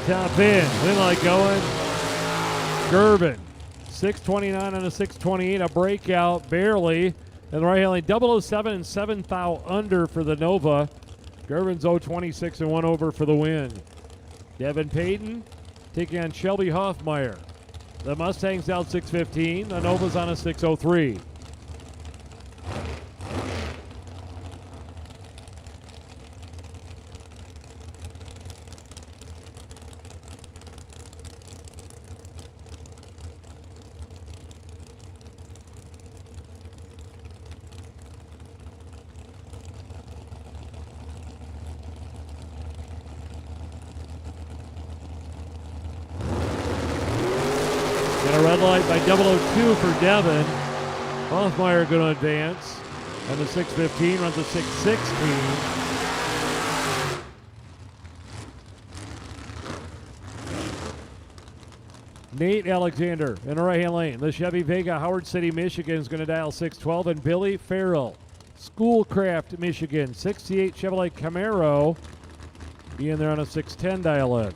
Top end, Winlight going. Gervin, 629 and a 628, a breakout, barely. And the right hand lane, 007 and 7 thou under for the Nova. Gervin's 026 and 1 over for the win. Devin Payton taking on Shelby Hoffmeyer. The Mustang's out 615, the Nova's on a 603. Got a red light by 002 for Devin. Hoffmeyer going to advance. And the 615 runs a 616. Nate Alexander in the right-hand lane. The Chevy Vega, Howard City, Michigan is going to dial 612. And Billy Farrell, Schoolcraft, Michigan, 68 Chevrolet Camaro. Be in there on a 610 dial in.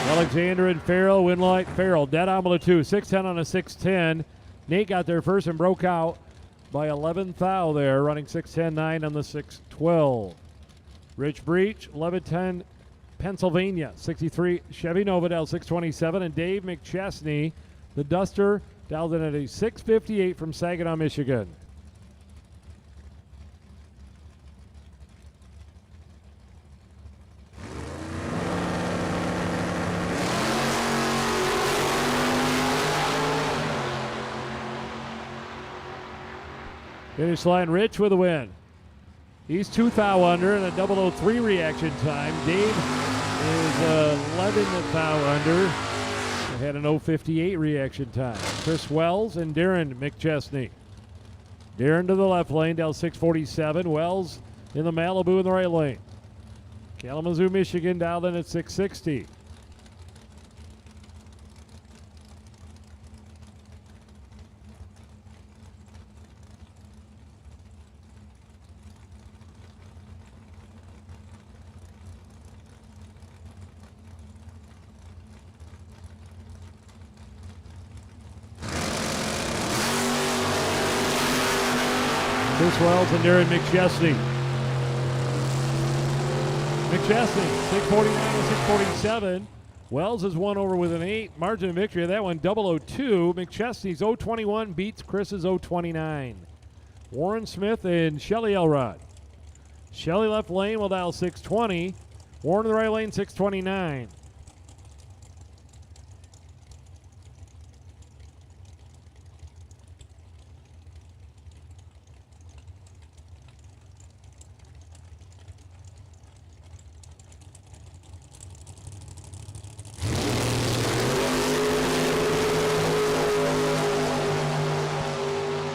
Alexander and Farrell, Winlight, Farrell, dead on the 2, 610 on a 610. Nate got there first and broke out by 11 thou there, running 610.9 on the 612. Rich Breach, 1110 Pennsylvania, 63 Chevy Nova, dialed 627. And Dave McChesney, the Duster, dialed in at a 658 from Saginaw, Michigan. Finish line, Rich with a win. He's 2 thou under and a 003 reaction time. Dave is 11 thou under. Had an 058 reaction time. Chris Wells and Darren McChesney. Darren to the left lane, down 647. Wells in the Malibu in the right lane. Kalamazoo, Michigan, dialed in at 660. Chris Wells and Darren McChesney. McChesney, 649 to 647. Wells is 1 over with an 8. Margin of victory of that one, 002. McChesney's 021 beats Chris's 029. Warren Smith and Shelly Elrod. Shelly left lane will dial 620. Warren in the right lane, 629.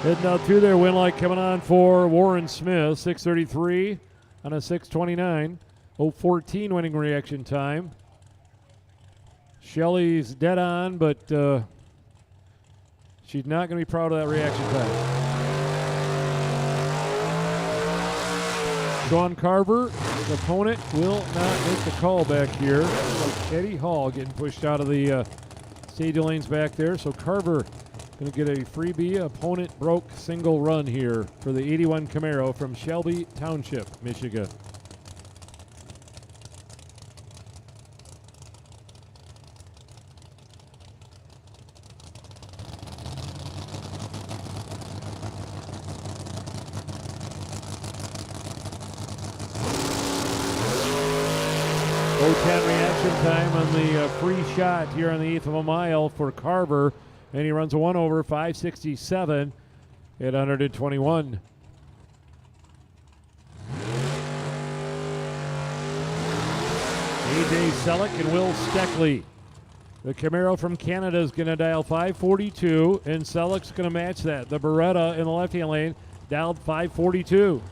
Heading out through there, win light coming on for Warren Smith, 633 on a 629. 014 winning reaction time. Shelly's dead on, but she's not going to be proud of that reaction time. Sean Carver, his opponent, will not make the call back here. Like Eddie Hall getting pushed out of the stage lanes back there. So Carver going to get a freebie. Opponent broke single run here for the 81 Camaro from Shelby Township, Michigan. .010 reaction time on the free shot here on the 1/8 of a mile for Carver. And he runs a 1 over 567 at 121. AJ Selleck and Will Steckley. The Camaro from Canada is going to dial 542, and Selleck's going to match that. The Beretta in the left-hand lane dialed 542.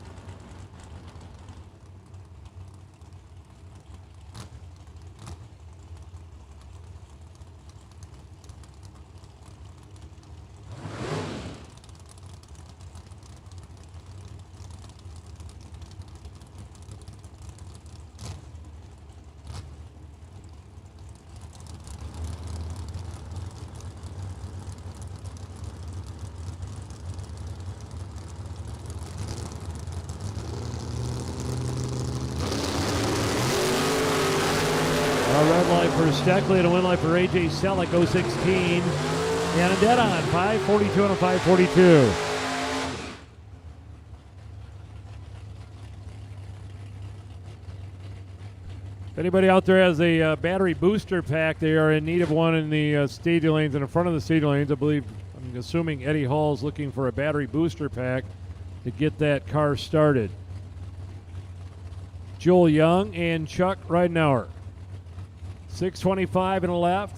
Red light for Steckley and a win light for AJ Selleck, 016. And a dead on, 542 and a 542. If anybody out there has a battery booster pack, they are in need of one in the stage lanes and in front of the stage lanes. I'm assuming Eddie Hall is looking for a battery booster pack to get that car started. Joel Young and Chuck Ridenauer. 625 and a left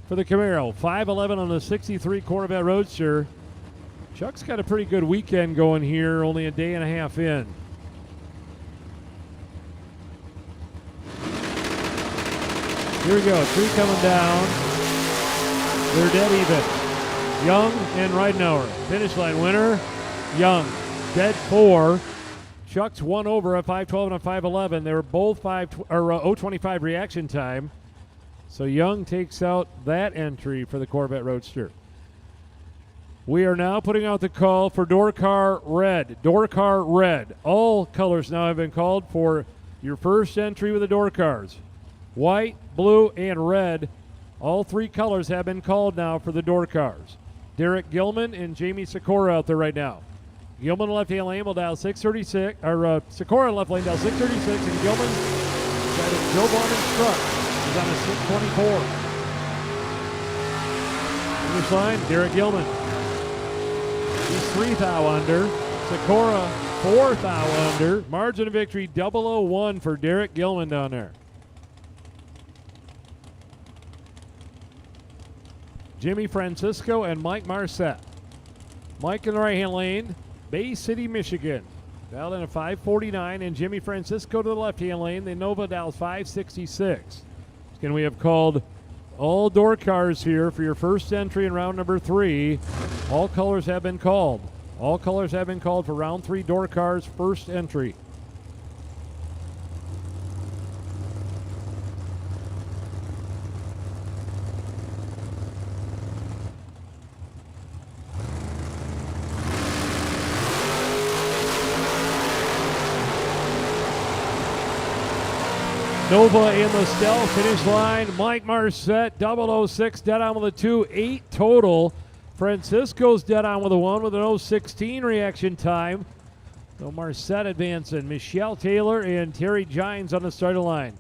for the Camaro. 511 on the 63 Corvette Roadster. Chuck's got a pretty good weekend going here, only a day and a half in. Here we go, 3 coming down. They're dead even. Young and Ridenauer. Finish line winner, Young. Dead 4. Chuck's 1 over at 512 and a 511. They were both 025 reaction time. So Young takes out that entry for the Corvette Roadster. We are now putting out the call for door car red. Door car red. All colors now have been called for your first entry with the door cars. White, blue, and red. All 3 colors have been called now for the door cars. Derek Gilman and Jamie Sikora out there right now. Gilman left-hand lane will dial 636, or Sikora left lane dial 636, and Gilman got a Joe Barnum's truck. He's on a 624. Finish line, Derek Gilman. He's 3 thou under. Sikora 4 thou under. Margin of victory 001 for Derek Gilman down there. Jimmy Francisco and Mike Marset. Mike in the right-hand lane. Bay City, Michigan. Dialed in at 549, and Jimmy Francisco to the left-hand lane. The Nova dials 566. Again, we have called all door cars here for your first entry in round number 3. All colors have been called. All colors have been called for round 3 door cars, first entry. Nova in the Stell finish line. Mike Marcette, 006, dead on with a 2, 8 total. Francisco's dead on with a 1 with an 016 reaction time. So Marcette advancing. Michelle Taylor and Terry Gines on the starting line.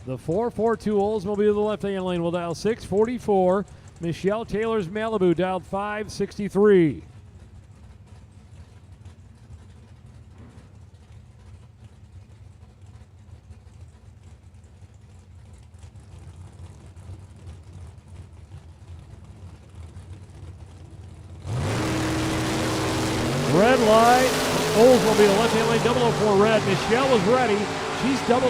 The 442 Oldsmobile to the left-hand lane will dial 644. Michelle Taylor's Malibu dialed 563. Red light, Oldsmobile, left-hand lane, 004 red. Michelle is ready. She's 007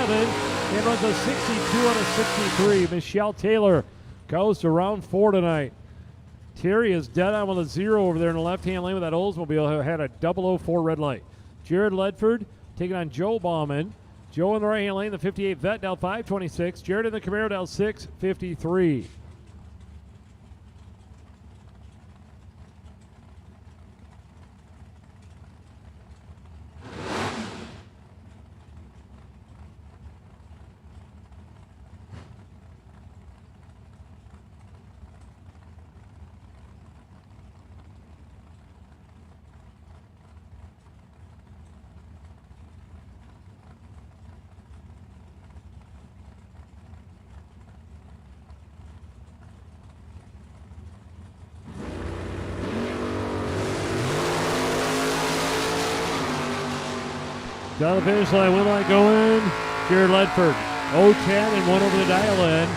and runs a 62 on a 63. Michelle Taylor goes to round 4 tonight. Terry is dead on with a 0 over there in the left-hand lane with that Oldsmobile who had a 004 red light. Jared Ledford taking on Joe Bauman. Joe in the right-hand lane, the 58 Vet, dial 526. Jared in the Camaro, dial 653. Down the finish line, win line going. Jared Ledford, 010 and 1 over the dial in.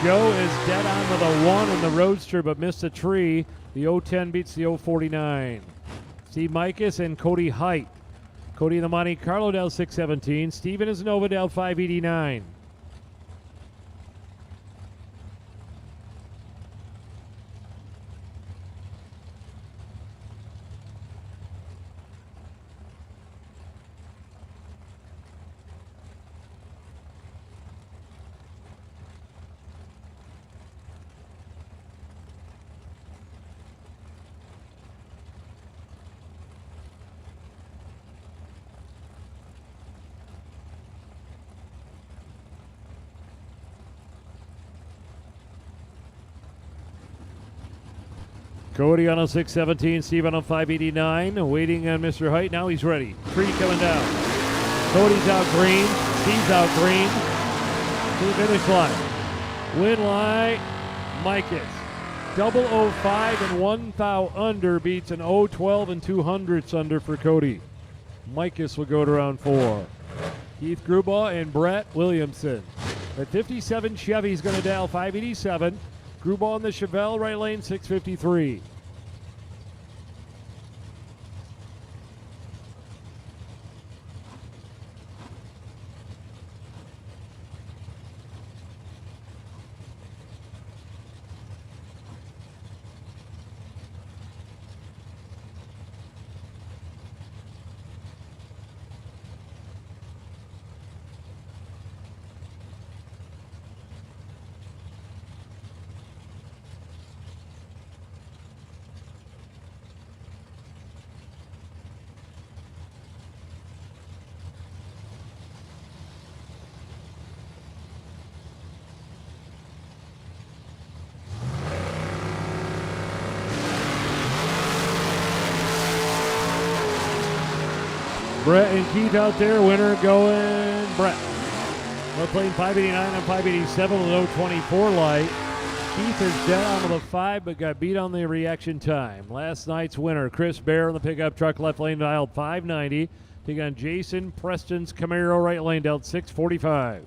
Joe is dead on with a 1 in the Roadster but missed a tree. The 010 beats the 049. Steve Mikas and Cody Height. Cody in the Monte Carlo dial 617. Steven is Nova dial 589. Cody on a 617, Steve on a 589, waiting on Mr. Height. Now he's ready. Tree coming down. Cody's out green. Steve's out green. To the finish line. Win line, Mikas. 005 and 1 thou under beats an 012 and 200ths under for Cody. Mikas will go to round 4. Keith Grubaugh and Brett Williamson. At 57, Chevy's going to dial 587. Grubaugh in the Chevelle, right lane, 653. Brett and Keith out there. Winner going Brett. We're playing 589 and 587 with 024 light. Keith is down with a 5 but got beat on the reaction time. Last night's winner, Chris Bear in the pickup truck left lane dialed 590. Taking on Jason Preston's Camaro right lane dialed 645.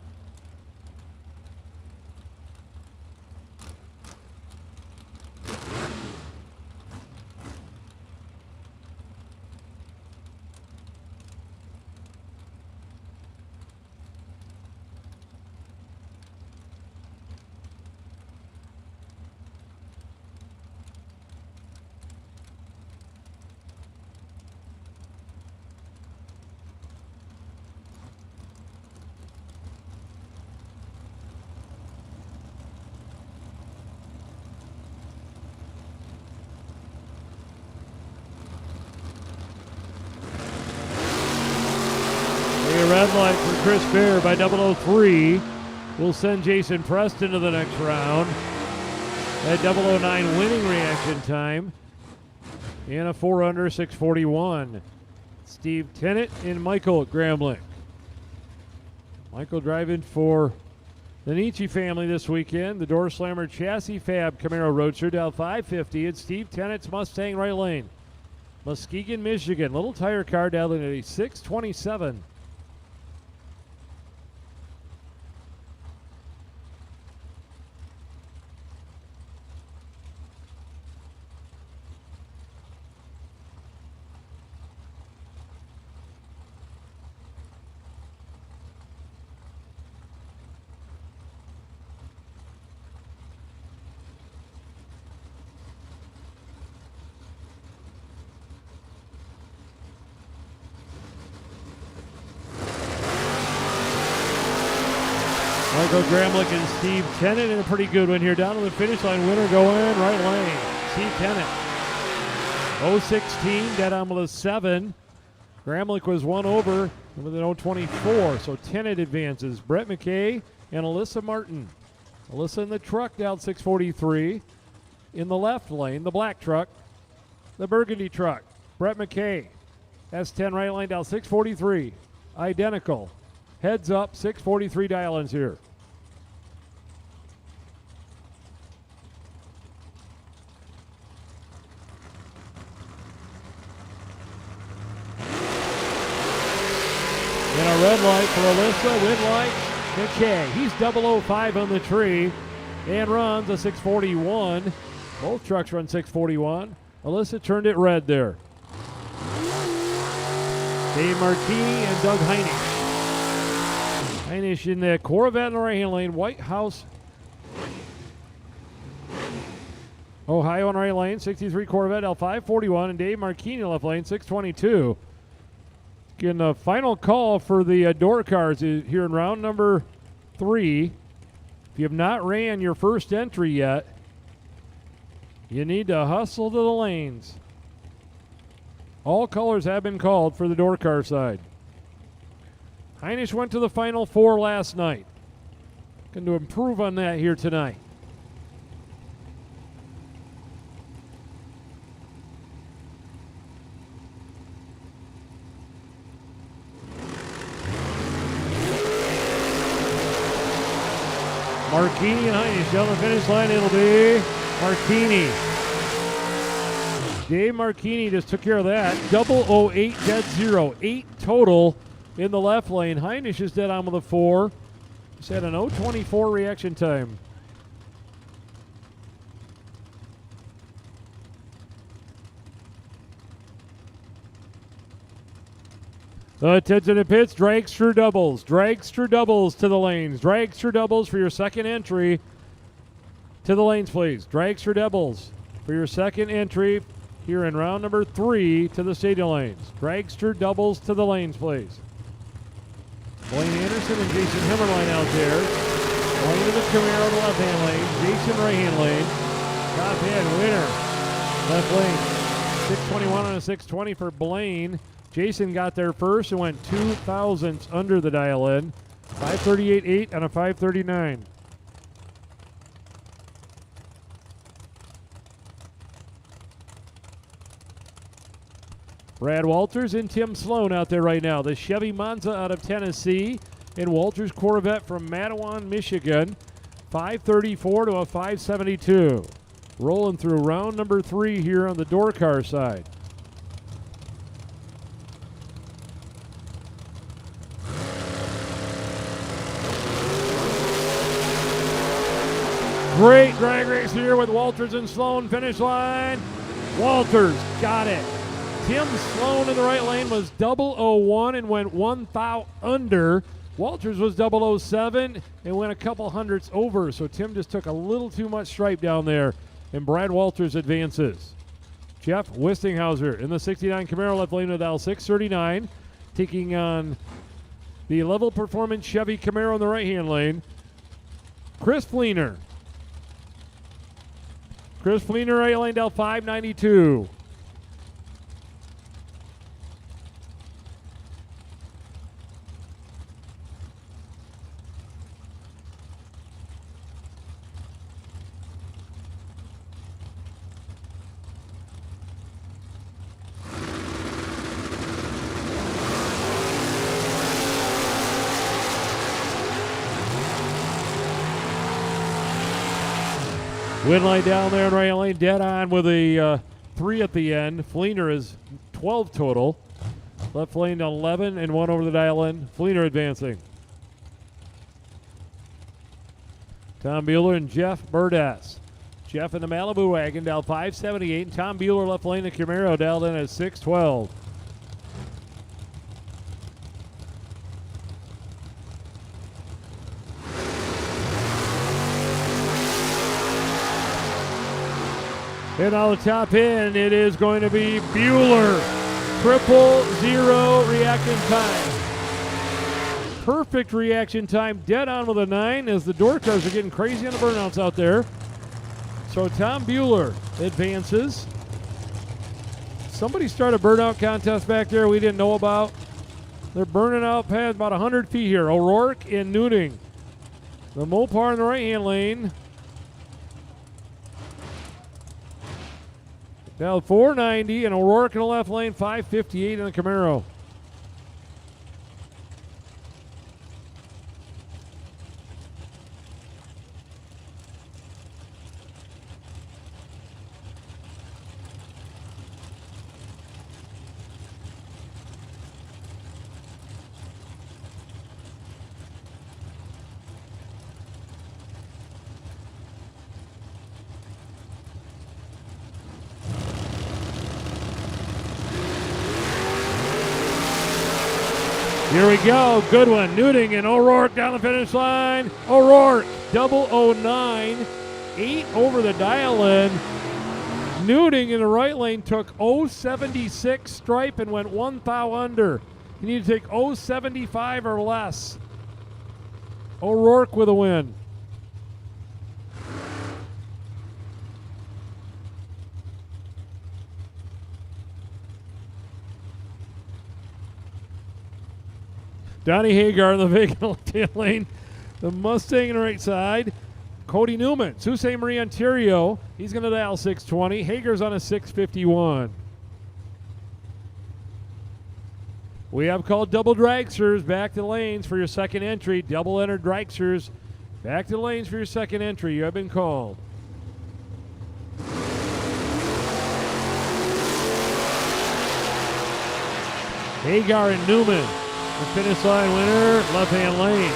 red light for Chris Bear by 003. We'll send Jason Preston to the next round at 009 winning reaction time. And a 4 under 641. Steve Tennant and Michael Gramlich. Michael driving for the Nietzsche family this weekend. The Door Slammer Chassis Fab Camaro Roadster down 550. It's Steve Tennant's Mustang right lane. Muskegon, Michigan. Little tire car down at a 627. Michael Gramlich and Steve Tennant in a pretty good one here. Down to the finish line. Winner going right lane. Steve Tennant. 016, dead on with a 7. Gramlich was one over with an 024. So Tennant advances. Brett McKay and Alyssa Martin. Alyssa in the truck down 643. In the left lane, the black truck. The burgundy truck. Brett McKay. S10 right lane down 643. Identical. Heads up, 643 dial-ins here. And a red light for Alyssa, win light, McKay. He's 005 on the tree and runs a 641. Both trucks run 641. Alyssa turned it red there. Dave Martini and Doug Heinisch. Heinisch in the Corvette in the right-hand lane. White House, Ohio in the right lane. 63 Corvette L541. And Dave Martini left lane, 622. Again, the final call for the door cars is here in round number 3. If you have not ran your first entry yet, you need to hustle to the lanes. All colors have been called for the door car side. Heinisch went to the final 4 last night. Going to improve on that here tonight. Martini and Heinisch down the finish line. It'll be Martini. Dave Martini just took care of that. 008 dead 0. 8 total in the left lane. Heinisch is dead on with a 4. He's had an 024 reaction time. Attention to pits, dragster doubles. Dragster doubles to the lanes. Dragster doubles for your second entry to the lanes, please. Dragster doubles for your second entry here in round number 3 to the stadium lanes. Dragster doubles to the lanes, please. Blaine Anderson and Jason Himmerline out there. Blaine to the Camaro in the left-hand lane. Jason right-hand lane. Top end winner. Left lane. 621 on a 620 for Blaine. Jason got there first and went 2 thousandths under the dial-in. 538.8 on a 539. Brad Walters and Tim Sloan out there right now. The Chevy Monza out of Tennessee and Walters Corvette from Mattawan, Michigan. 534 to a 572. Rolling through round number 3 here on the door car side. Great drag race here with Walters and Sloan. Finish line. Walters got it. Tim Sloan in the right lane was 001 and went 1 thou under. Walters was 007 and went a couple hundredths over. So Tim just took a little too much stripe down there, and Brad Walters advances. Jeff Wistinghauser in the 69 Camaro left lane with L639, taking on the Level Performance Chevy Camaro in the right-hand lane. Chris Fleener. Chris Fleener, right lane, down 592. Wind light down there in right lane, dead on with a 3 at the end. Fleener is 12 total. Left lane 11 and 1 over the dial in. Fleener advancing. Tom Bueller and Jeff Burdass. Jeff in the Malibu wagon down 578. And Tom Bueller left lane in Camaro dialed in at 612. And on the top end, it is going to be Bueller. 000 reaction time. Perfect reaction time, dead on with a 9 as the door cars are getting crazy on the burnouts out there. So Tom Bueller advances. Somebody started a burnout contest back there we didn't know about. They're burning out past about 100 feet here. O'Rourke and Newting. The Mopar in the right-hand lane. Now 490 and O'Rourke in the left lane, 558 in the Camaro. Here we go, good one. Newting and O'Rourke down the finish line. O'Rourke, 009, 8 over the dial-in. Newting in the right lane took 076 stripe and went 1 thou under. You need to take 075 or less. O'Rourke with a win. Donnie Hagar in the vacant tail lane. The Mustang in the right side. Cody Newman, Sault Ste. Marie, Ontario. He's going to dial 620. Hager's on a 651. We have called double dragsters back to the lanes for your second entry. Double entered dragsters back to the lanes for your second entry. You have been called. Hagar and Newman. The finish line winner, left-hand lane.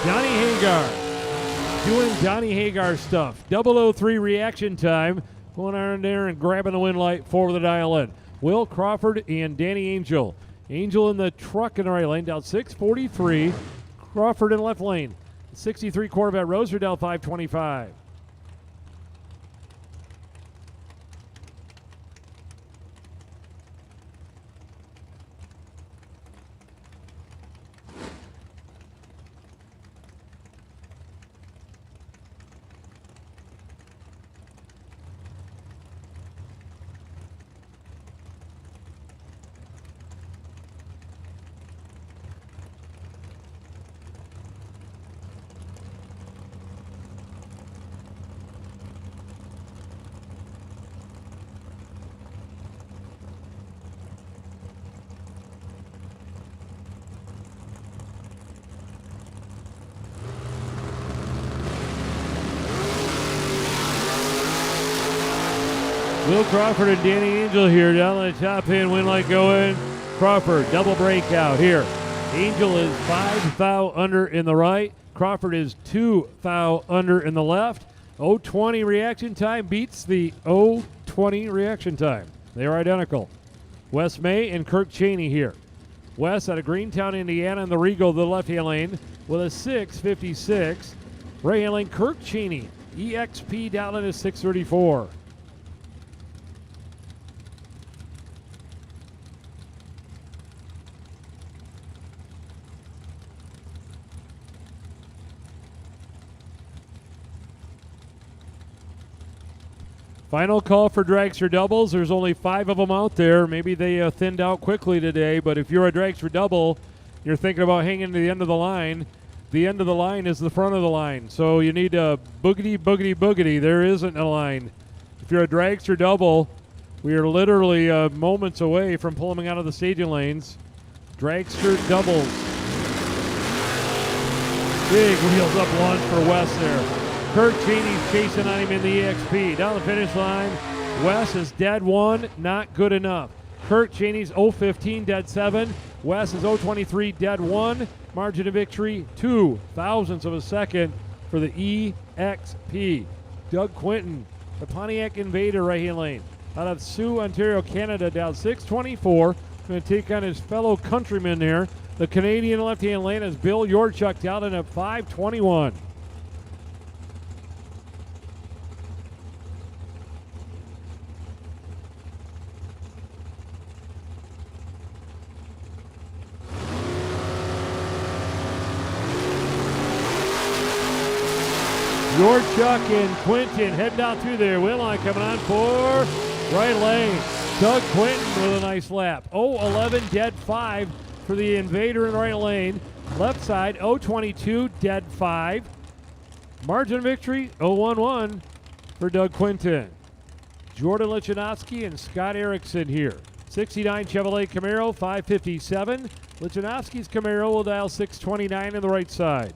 Johnny Hagar doing Johnny Hagar stuff. 003 reaction time. Going on there and grabbing the win light for the dial-in. Will Crawford and Danny Angel. Angel in the truck in the right lane, down 643. Crawford in the left lane. 63 Corvette Roser, down 525. Will Crawford and Danny Angel here down on the top end, win light going. Crawford, double breakout here. Angel is 5 thou under in the right. Crawford is 2 thou under in the left. 020 reaction time beats the 020 reaction time. They are identical. Wes May and Kirk Cheney here. Wes out of Greentown, Indiana in the Regal, the left-hand lane with a 656. Right-hand lane, Kirk Cheney. EXP down in a 634. Final call for dragster doubles. There's only 5 of them out there. Maybe they thinned out quickly today, but if you're a dragster double, you're thinking about hanging to the end of the line. The end of the line is the front of the line, so you need a boogity, boogity, boogity. There isn't a line. If you're a dragster double, we are literally moments away from pulling out of the staging lanes. Dragster doubles. Big wheels up launch for Wes there. Kurt Cheney's chasing on him in the EXP. Down the finish line, Wes is dead 1, not good enough. Kurt Cheney's 0.15, dead 7. Wes is 0.23, dead 1. Margin of victory, 2 thousandths of a second for the EXP. Doug Quinton, the Pontiac Invader right-hand lane. Out of Sioux, Ontario, Canada, down 6.24. Going to take on his fellow countryman there. The Canadian left-hand lane is Bill Yorchuk down in at 5.21. Yorchuk and Quinton heading down through there. Wheelline coming on for right lane. Doug Quinton with a nice lap. 0.11, dead 5 for the Invader in right lane. Left side, 0.22, dead 5. Margin of victory, 0.11 for Doug Quinton. Jordan Lichanowski and Scott Erickson here. 69 Chevrolet Camaro, 557. Lichanowski's Camaro will dial 629 on the right side.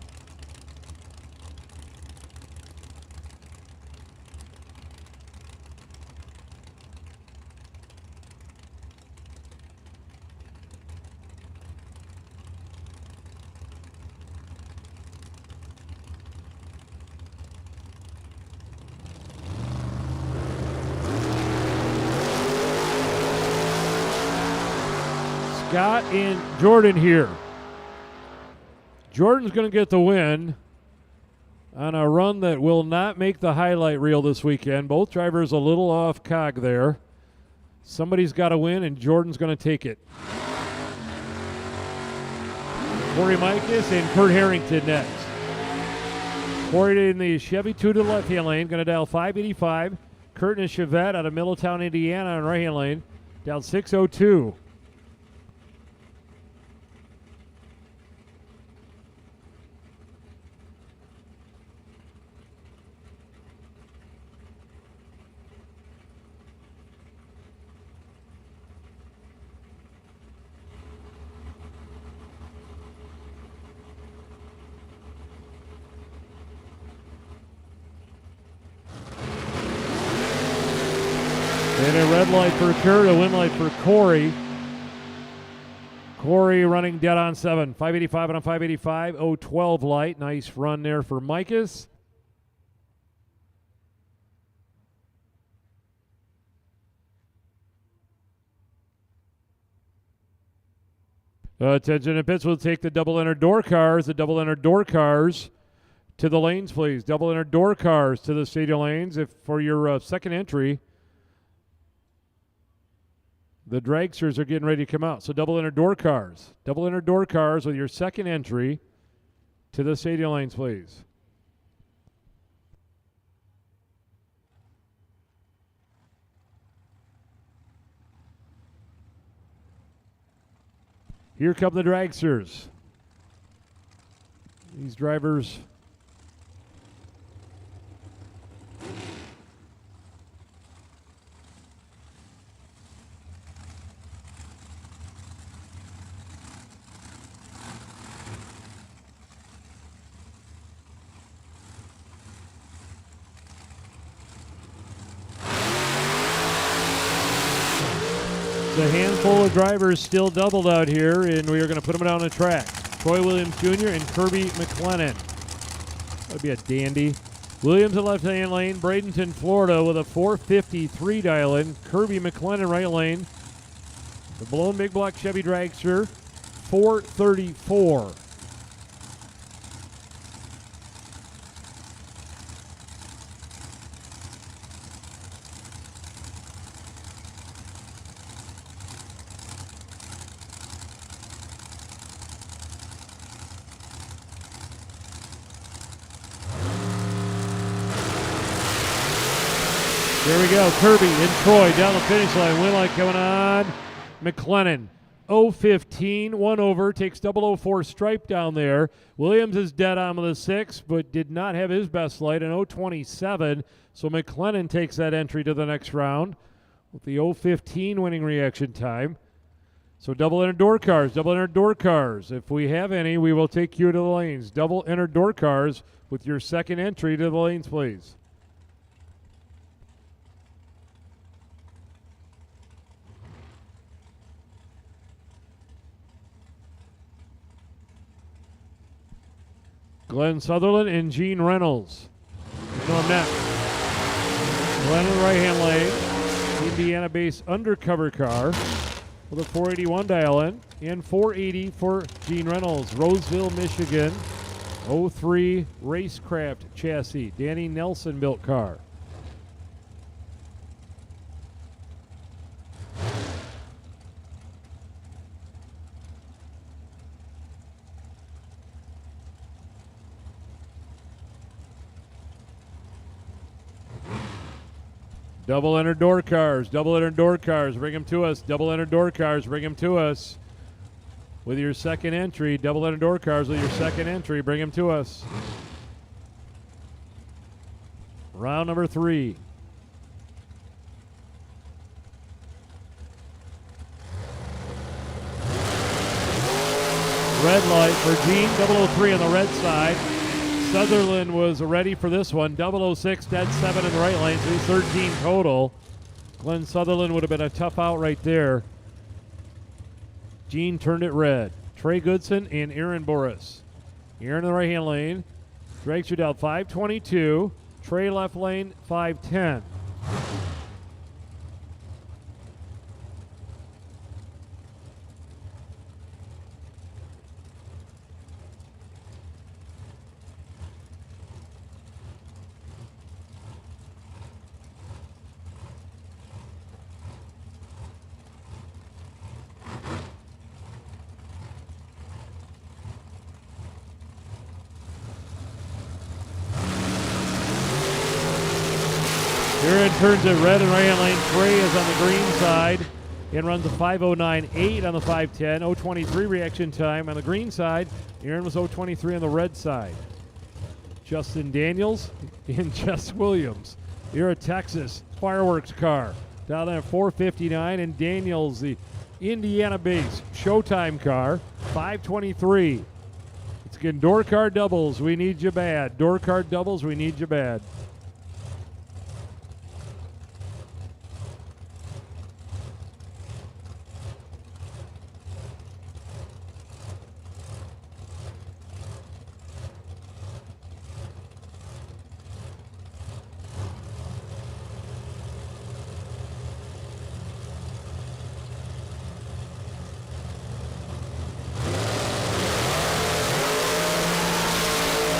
Scott and Jordan here. Jordan's going to get the win on a run that will not make the highlight reel this weekend. Both drivers a little off cog there. Somebody's got to win, and Jordan's going to take it. Corey Mikas and Kurt Harrington next. Corey in the Chevy 2 to the left-hand lane, going to dial 585. Kurt in a Chevette out of Middletown, Indiana on right-hand lane, down 602. And a red light for Kurt, a win light for Corey. Corey running dead on 7. 585 on 585. 012 light. Nice run there for Mikas. Attention in pits, we'll take the double entered door cars. The double entered door cars to the lanes, please. Double entered door cars to the stadium lanes. If for your second entry, the dragsters are getting ready to come out. So double entered door cars. Double entered door cars with your second entry to the stadium lanes, please. Here come the dragsters. These drivers a handful of drivers still doubled out here, and we are going to put them down the track. Troy Williams Jr. and Kirby McLennan. That would be a dandy. Williams in left-hand lane, Bradenton, Florida with a 453 dial-in. Kirby McLennan right lane. The blown big block Chevy Dragster, 434. There we go. Kirby and Troy down the finish line. Win light coming on. McLennan, 015, one over, takes 004 stripe down there. Williams is dead on with a 6, but did not have his best light, an 027. So McLennan takes that entry to the next round with the 015 winning reaction time. So double entered door cars, double entered door cars. If we have any, we will take you to the lanes. Double entered door cars with your second entry to the lanes, please. Glenn Sutherland and Gene Reynolds. No, I'm next. Glenn in the right-hand lane. Indiana-based undercover car with a 481 dial-in. And 480 for Gene Reynolds. Roseville, Michigan. 03 Racecraft chassis. Danny Nelson built car. Double entered door cars, double entered door cars, bring them to us. Double entered door cars, bring them to us. With your second entry, double entered door cars with your second entry, bring them to us. Round number 3. Red light for Gene, 003 on the red side. Sutherland was ready for this one. 006, dead 7 in the right lane, so he's 13 total. Glenn Sutherland would have been a tough out right there. Gene turned it red. Trey Goodson and Aaron Boris. Aaron in the right-hand lane. Dragster down 522. Trey left lane 510. Aaron turns it red in right-hand lane. Trey is on the green side and runs a 5:09.8 on the 5:10. 0:23 reaction time on the green side. Aaron was 0:23 on the red side. Justin Daniels and Jess Williams. Here at Texas fireworks car. Down there at 4:59, and Daniels, the Indiana-based Showtime car, 5:23. It's again door car doubles. We need you bad. Door car doubles. We need you bad.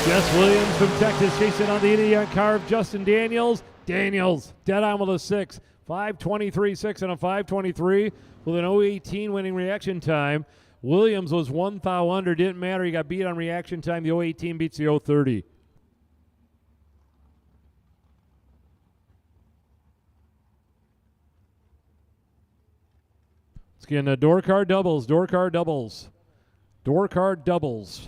Jess Williams from Texas chasing on the Indiana car of Justin Daniels. Daniels dead on with a 6. 5:23.6 and a 5:23 with an 0:18 winning reaction time. Williams was 1 thou under. Didn't matter. He got beat on reaction time. The 0:18 beats the 0:30. Let's get into door car doubles. Door car doubles. Door car doubles.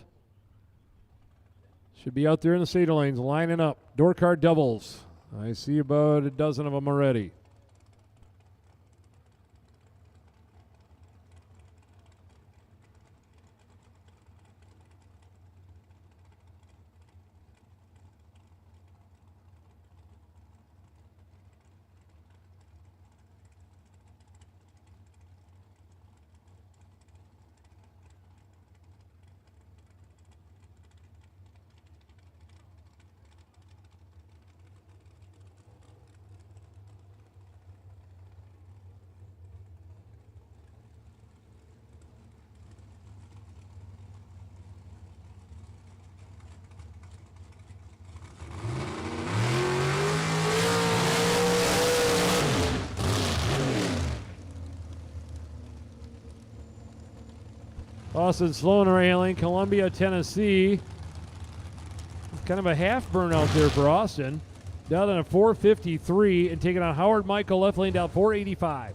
Should be out there in the Cedar lanes lining up. Door car doubles. I see about a dozen of them already. Austin Sloan railing, Columbia, Tennessee. It's kind of a half burnout there for Austin. Down at a 4:53 and taking on Howard Michael, left lane down 4:85.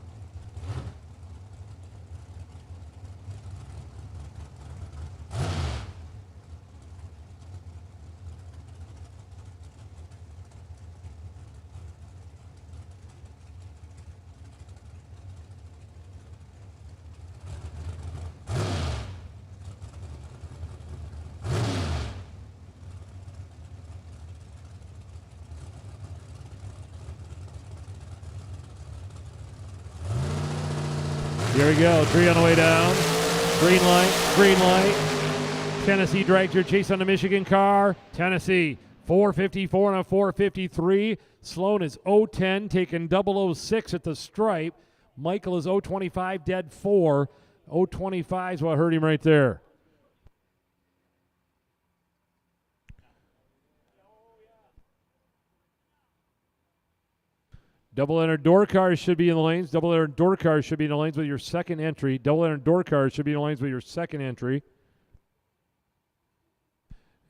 Here we go. 3 on the way down. Green light. Green light. Tennessee Dragster chase on the Michigan car. Tennessee 454 and a 453. Sloan is 010, taking 006 at the stripe. Michael is 025, dead 4. 025 is what hurt him right there. Double enter door cars should be in the lanes. Double enter door cars should be in the lanes with your second entry. Double enter door cars should be in the lanes with your second entry.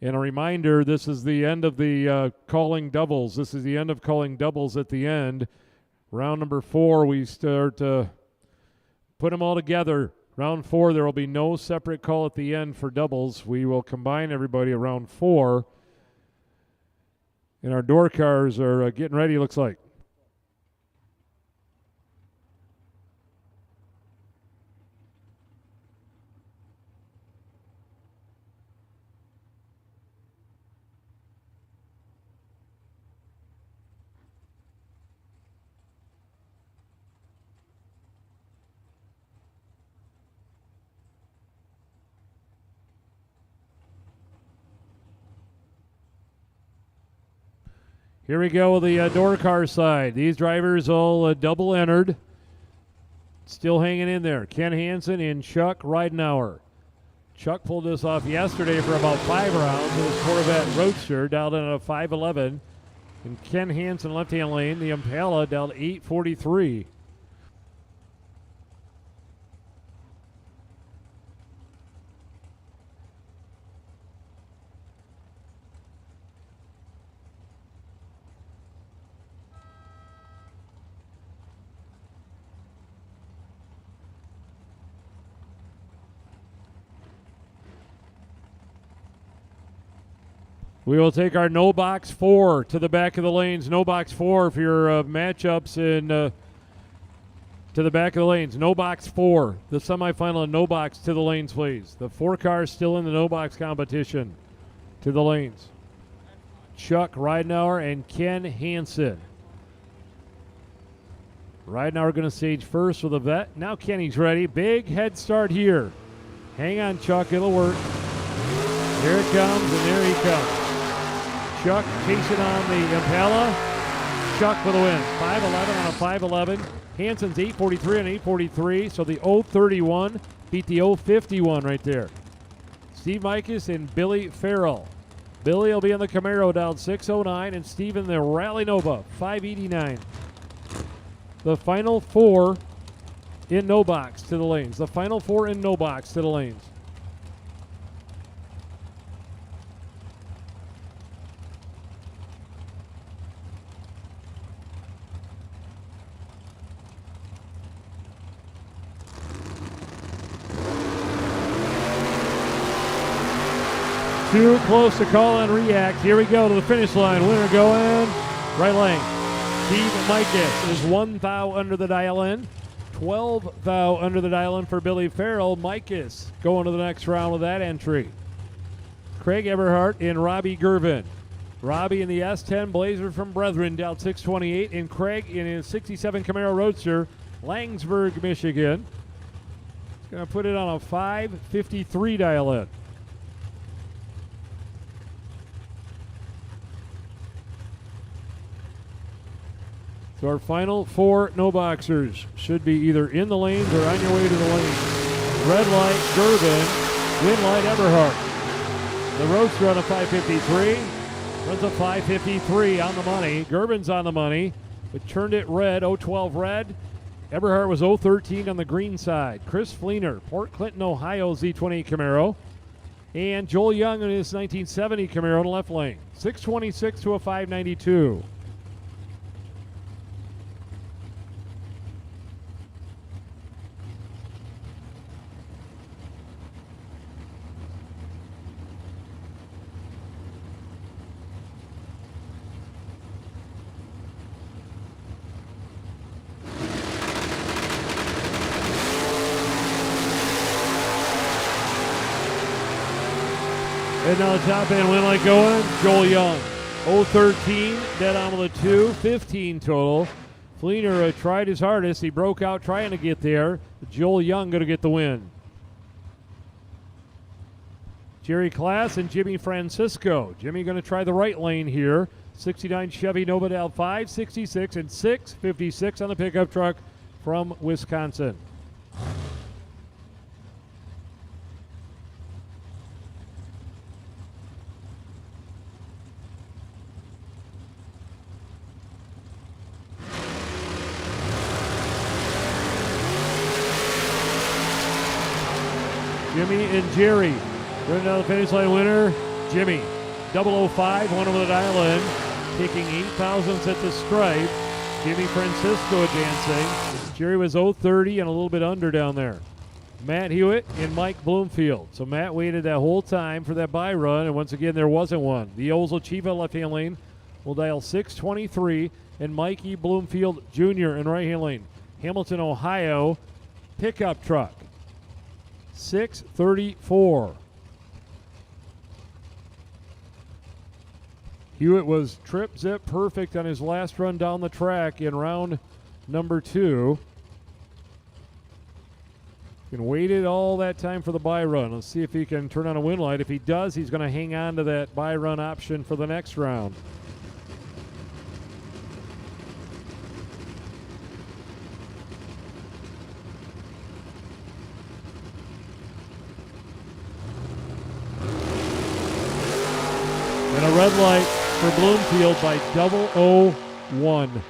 And a reminder, this is the end of the calling doubles. This is the end of calling doubles at the end. Round number 4, we start to put them all together. Round 4, there will be no separate call at the end for doubles. We will combine everybody at round 4. And our door cars are getting ready, looks like. Here we go with the door car side. These drivers all double entered. Still hanging in there. Ken Hansen and Chuck Ridenauer. Chuck pulled this off yesterday for about 5 rounds with his Corvette Roadster, dialed in at a 511. And Ken Hansen left-hand lane, the Impala, dialed 843. We will take our no box 4 to the back of the lanes. No box 4 for your matchups in to the back of the lanes. No box 4. The semifinal and no box to the lanes, please. The 4 cars still in the no box competition to the lanes. Chuck Ridenauer and Ken Hansen. Ridenauer going to stage first with a vet. Now Kenny's ready. Big head start here. Hang on, Chuck. It'll work. Here it comes, and there he comes. Chuck chasing on the Impala. Chuck for the win. 511 on a 511. Hansen's 843 on 843. So the 031 beat the 051 right there. Steve Mikus and Billy Farrell. Billy will be on the Camaro down 609, and Steve in the Rally Nova 589. The final 4 in no box to the lanes. The final 4 in no box to the lanes. Too close to call and react. Here we go to the finish line. Winner going right lane. Steve Mikus is 1 thou under the dial in. 12 thou under the dial in for Billy Farrell. Mikus going to the next round with that entry. Craig Eberhardt and Robbie Gervin. Robbie in the S10 Blazer from Brethren, dialed 628. And Craig in his 67 Camaro Roadster, Langsburg, Michigan. He's going to put it on a 553 dial in. So our final 4 no boxers should be either in the lanes or on your way to the lanes. Red light, Gervin. Green light, Eberhardt. The Roadster on a 553. Runs a 553 on the money. Gervin's on the money, but turned it red, 012 red. Eberhardt was 013 on the green side. Chris Fleener, Port Clinton, Ohio, Z28 Camaro. And Joel Young in his 1970 Camaro in the left lane. 626 to a 592. And now the top end win like going, Joel Young. 013, dead on with a 2, 15 total. Fleener tried his hardest. He broke out trying to get there. Joel Young going to get the win. Jerry Class and Jimmy Francisco. Jimmy going to try the right lane here. 69 Chevy Novedale 566 and 656 on the pickup truck from Wisconsin. Jimmy and Jerry. Running down the finish line winner, Jimmy. 005, one over the dial in. Taking 8 thousandths at the stripe. Jimmy Francisco advancing. Jerry was 030 and a little bit under down there. Matt Hewitt and Mike Bloomfield. So Matt waited that whole time for that bye run, and once again, there wasn't one. The Ozo Chiva left-hand lane will dial 623, and Mikey Bloomfield Jr. in right-hand lane. Hamilton, Ohio, pickup truck. 634. Hewitt was trip zip perfect on his last run down the track in round number 2. And waited all that time for the bye run. Let's see if he can turn on a win light. If he does, he's going to hang on to that bye run option for the next round. And a red light for Bloomfield by 001.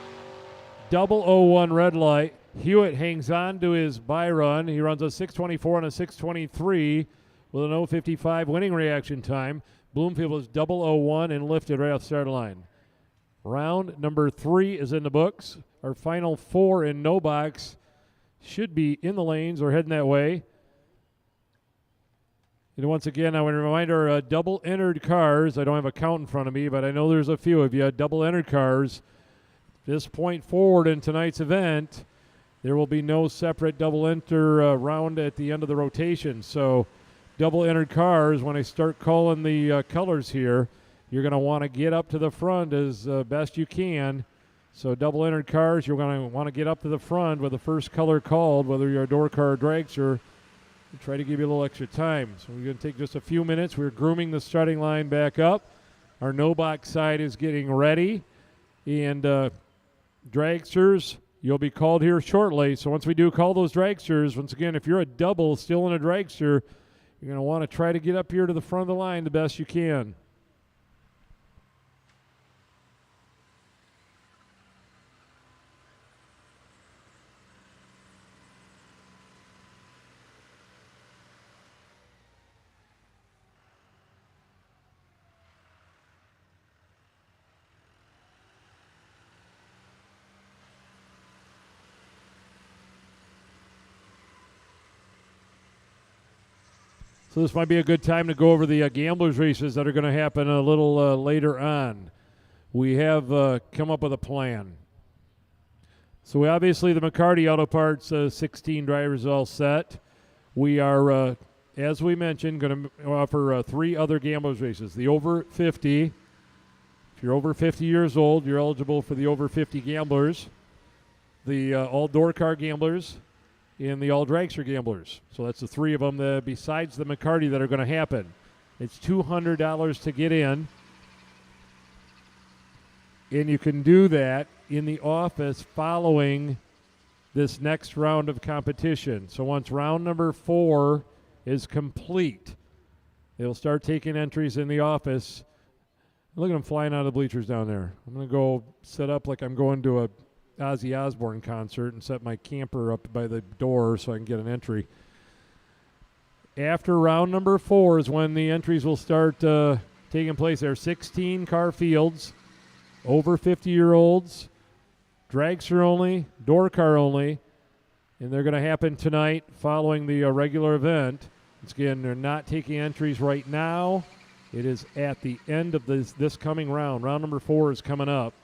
001 red light. Hewitt hangs on to his bye run. He runs a 6:24 and a 6:23 with an 0:55 winning reaction time. Bloomfield was 001 and lifted right off the start line. Round number 3 is in the books. Our final 4 in no box should be in the lanes or heading that way. And once again, I want to remind our double-entered cars. I don't have a count in front of me, but I know there's a few of you. Double-entered cars. This point forward in tonight's event, there will be no separate double-enter round at the end of the rotation. So double-entered cars, when I start calling the colors here, you're going to want to get up to the front as best you can. So double-entered cars, you're going to want to get up to the front with the first color called, whether you're a door car or dragster. Try to give you a little extra time. So we're going to take just a few minutes. We're grooming the starting line back up. Our no box side is getting ready. And dragsters, you'll be called here shortly. So once we do call those dragsters, once again, if you're a double still in a dragster, you're going to want to try to get up here to the front of the line the best you can. So this might be a good time to go over the gamblers races that are going to happen a little later on. We have come up with a plan. So we obviously, the McCarty Auto Parts 16 drivers all set. We are, as we mentioned, going to offer 3 other gamblers races. The over 50. If you're over 50 years old, you're eligible for the over 50 gamblers. The all door car gamblers. And the all dragster gamblers. So that's the 3 of them besides the McCarty that are going to happen. It's $200 to get in. And you can do that in the office following this next round of competition. So once round number 4 is complete, they'll start taking entries in the office. Look at them flying out of the bleachers down there. I'm going to go set up like I'm going to a Ozzy Osbourne concert and set my camper up by the door so I can get an entry. After round number 4 is when the entries will start taking place. There are 16 car fields, over 50-year-olds, dragster only, door car only, and they're going to happen tonight following the regular event. Once again, they're not taking entries right now. It is at the end of this coming round. Round number 4 is coming up.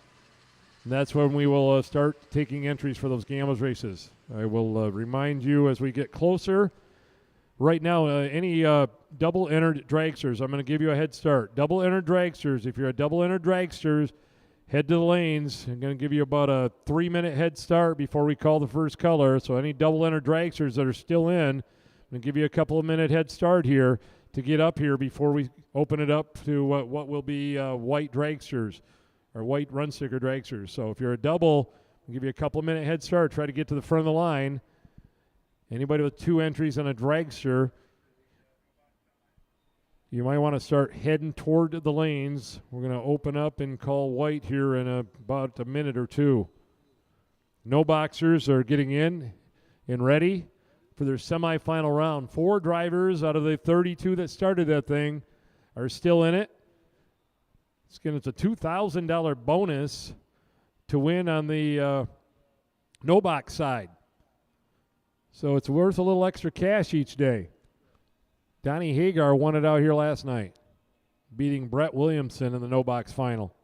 And that's when we will start taking entries for those gamblers races. I will remind you as we get closer. Right now, any double-entered dragsters, I'm going to give you a head start. Double-entered dragsters, if you're a double-entered dragsters, head to the lanes. I'm going to give you about a 3-minute head start before we call the first color. So any double-enter dragsters that are still in, I'm going to give you a couple of minute head start here to get up here before we open it up to what will be white dragsters or white run sticker dragsters. So if you're a double, I'll give you a couple of minute head start. Try to get to the front of the line. Anybody with 2 entries on a dragster, you might want to start heading toward the lanes. We're going to open up and call white here in about a minute or two. No boxers are getting in and ready for their semifinal round. 4 drivers out of the 32 that started that thing are still in it. It's a $2,000 bonus to win on the no box side. So it's worth a little extra cash each day. Donnie Hagar won it out here last night, beating Brett Williamson in the no box final.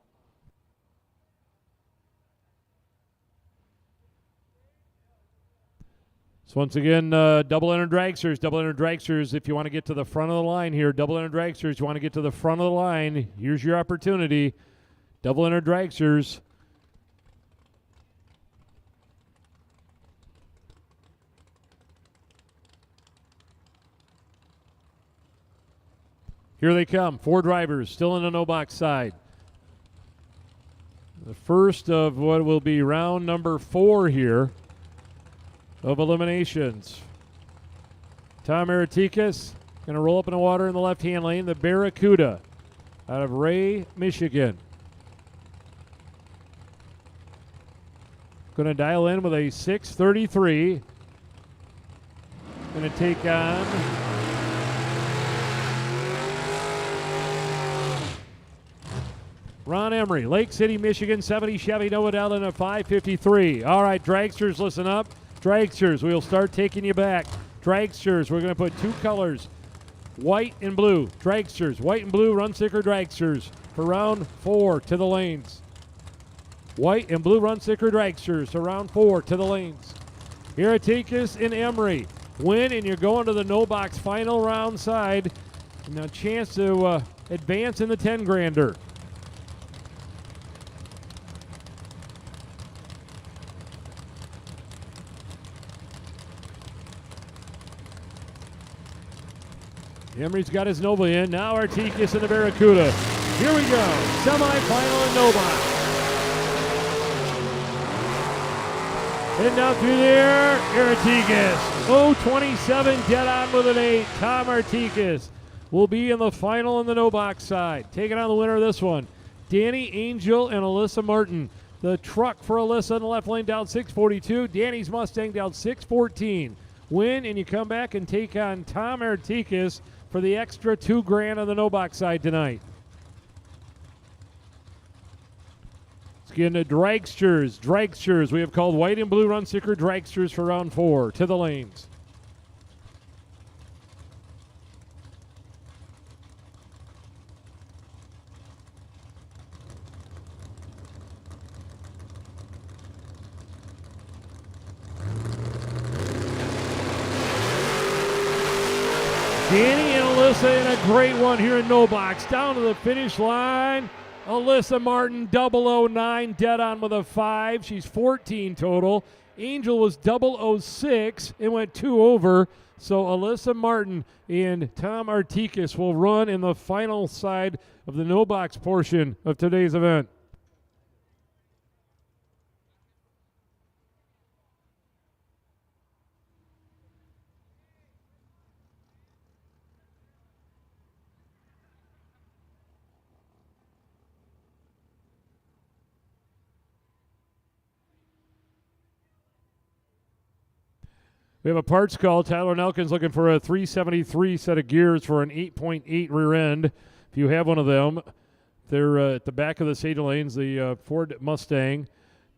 So once again, double-enter dragsters, if you want to get to the front of the line here, double-enter dragsters, you want to get to the front of the line, here's your opportunity. Double-enter dragsters. Here they come, 4 drivers, still in the no-box side. The first of what will be round number 4 here of eliminations. Tom Aratikas going to roll up in the water in the left-hand lane. The Barracuda out of Ray, Michigan. Going to dial in with a 633. Going to take on Ron Emery, Lake City, Michigan, 70 Chevy Nova Delta in a 553. All right, dragsters, listen up. Dragsters, we'll start taking you back. Dragsters, we're going to put 2 colors, white and blue. Dragsters, white and blue run sticker dragsters for round 4 to the lanes. White and blue run sticker dragsters for round 4 to the lanes. Aratikas and Emery win, and you're going to the no box final round side. And a chance to advance in the 10 grander. Emery's got his Nova in. Now Aratikas and the Barracuda. Here we go. Semifinal and no box. Heading out through there, Aratikas. 0-27, dead on with an 8. Tom Aratikas will be in the final in the no box side. Taking on the winner of this one, Danny Angel and Alyssa Martin. The truck for Alyssa in the left lane down 642. Danny's Mustang down 614. Win, and you come back and take on Tom Aratikas for the extra $2,000 on the no box side tonight. Let's get into dragsters. We have called white and blue run sticker dragsters for round 4 to the lanes. Danny and Alyssa in a great one here in no box. Down to the finish line. Alyssa Martin, 009, dead on with a 5. She's 14 total. Angel was 006 and went 2 over. So Alyssa Martin and Tom Aratikas will run in the final side of the no box portion of today's event. We have a parts call. Tyler Nelkin's looking for a 373 set of gears for an 8.8 rear end. If you have one of them, they're at the back of the Sage Lanes, the Ford Mustang.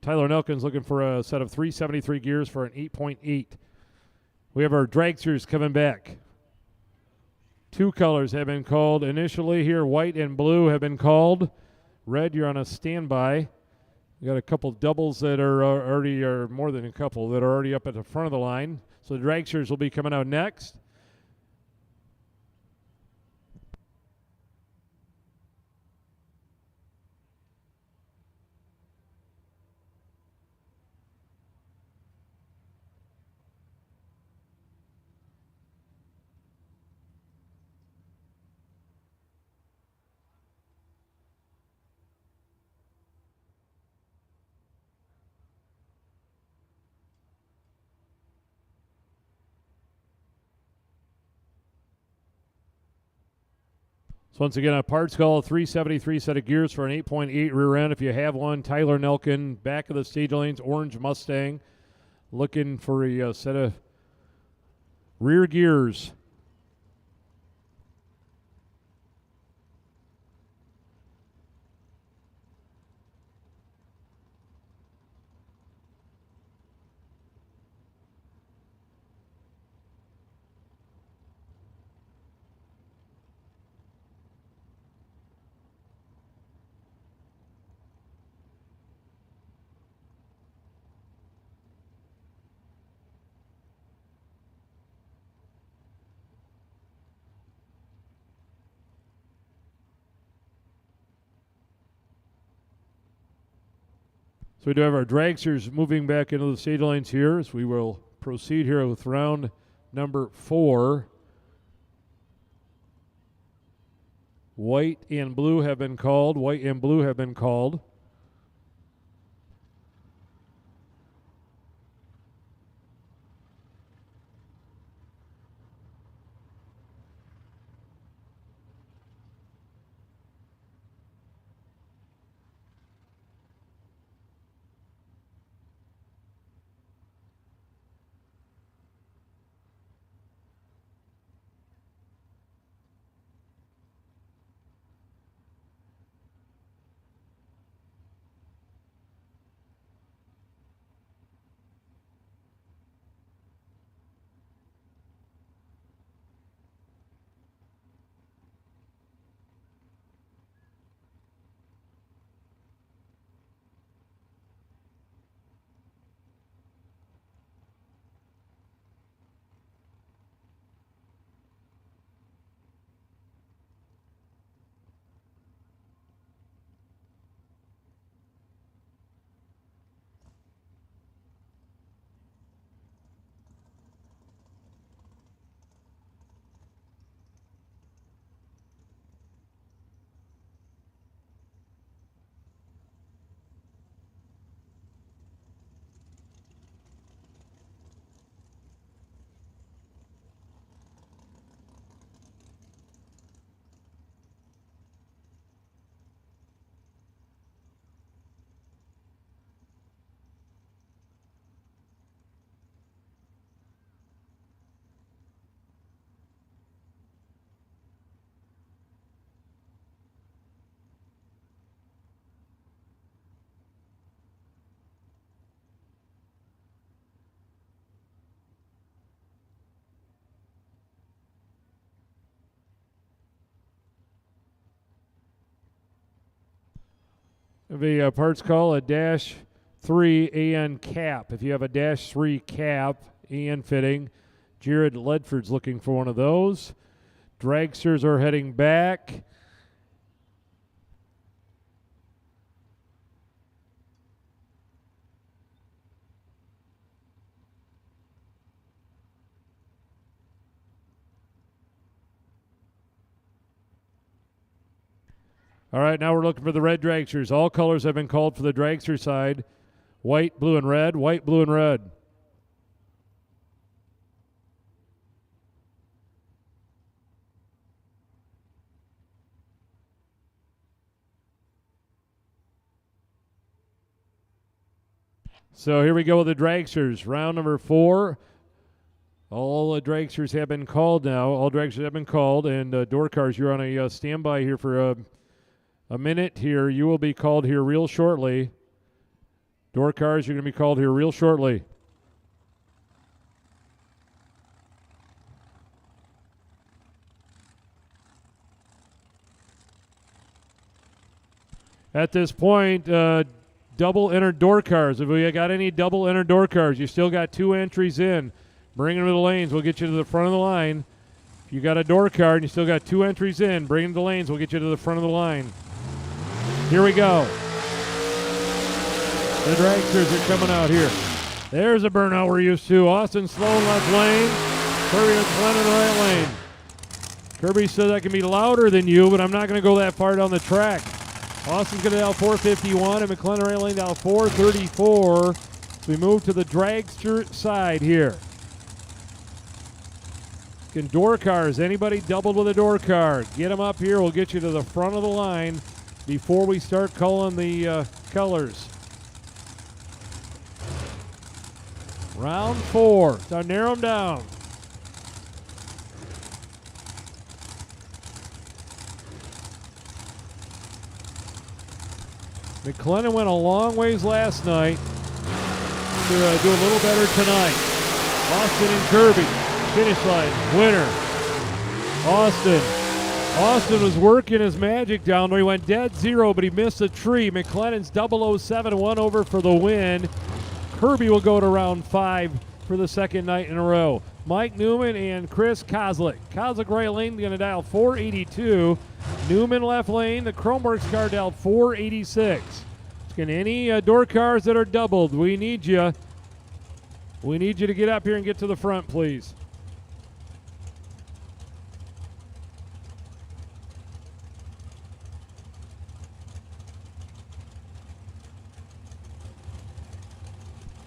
Tyler Nelkin's looking for a set of 373 gears for an 8.8. We have our dragsters coming back. 2 colors have been called initially here. White and blue have been called. Red, you're on a standby. We got a couple doubles that are already, or more than a couple, that are already up at the front of the line. So the dragsters will be coming out next. once again, a parts call, 373 set of gears for an 8.8 rear end. If you have one, Tyler Nelkin, back of the stage lanes, orange Mustang, looking for a set of rear gears. So we do have our dragsters moving back into the stage lanes here as we will proceed here with round number 4. White and blue have been called. White and blue have been called. The parts call, a dash 3 AN cap. If you have a dash 3 cap, AN fitting, Jared Ledford's looking for one of those. Dragsters are heading back. All right, now we're looking for the red dragsters. All colors have been called for the dragster side. White, blue, and red. White, blue, and red. So here we go with the dragsters. Round number 4. All the dragsters have been called now. All dragsters have been called. And door cars, you're on a standby here for a minute here. You will be called here real shortly. Door cars, you're going to be called here real shortly. At this point, double entered door cars. If we got any double entered door cars, you still got 2 entries in. Bring them to the lanes. We'll get you to the front of the line. If you got a door card and you still got 2 entries in, bring them to the lanes. We'll get you to the front of the line. Here we go. The dragsters are coming out here. There's a burnout we're used to. Austin Sloan left lane. Kirby McClennan right lane. Kirby says I can be louder than you, but I'm not going to go that far down the track. Austin's going to dial 451 and McClennan right lane dial 434. We move to the dragster side here. Can door cars, anybody doubled with a door car? Get them up here. We'll get you to the front of the line before we start calling the colors. Round 4. So narrow them down. McLennan went a long ways last night to do a little better tonight. Austin and Kirby, finish line, winner. Austin was working his magic down there. He went dead zero, but he missed a tree. McLennan's 007 1 over for the win. Kirby will go to round 5 for the second night in a row. Mike Newman and Chris Kozlik. Kozlik right lane going to dial 482. Newman left lane. The Chromworks car dialed 486. Can any door cars that are doubled? We need you. We need you to get up here and get to the front, please.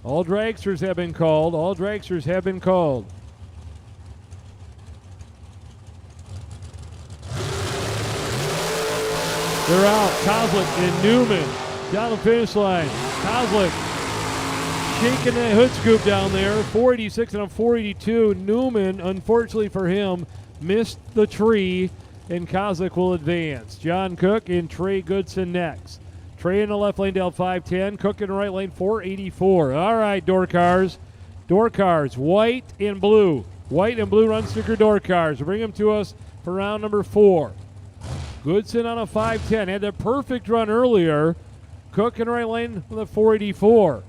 All dragsters have been called. All dragsters have been called. They're out. Kozlik and Newman down the finish line. Kozlik shaking that hood scoop down there. 486 and a 482. Newman, unfortunately for him, missed the tree, and Kozlik will advance. John Cook and Trey Goodson next. Trey in the left lane, down 510. Cook in the right lane, 484. All right, door cars. Door cars, white and blue. White and blue run sticker door cars. Bring them to us for round number 4. Goodson on a 510. Had the perfect run earlier. Cook in the right lane with a 484.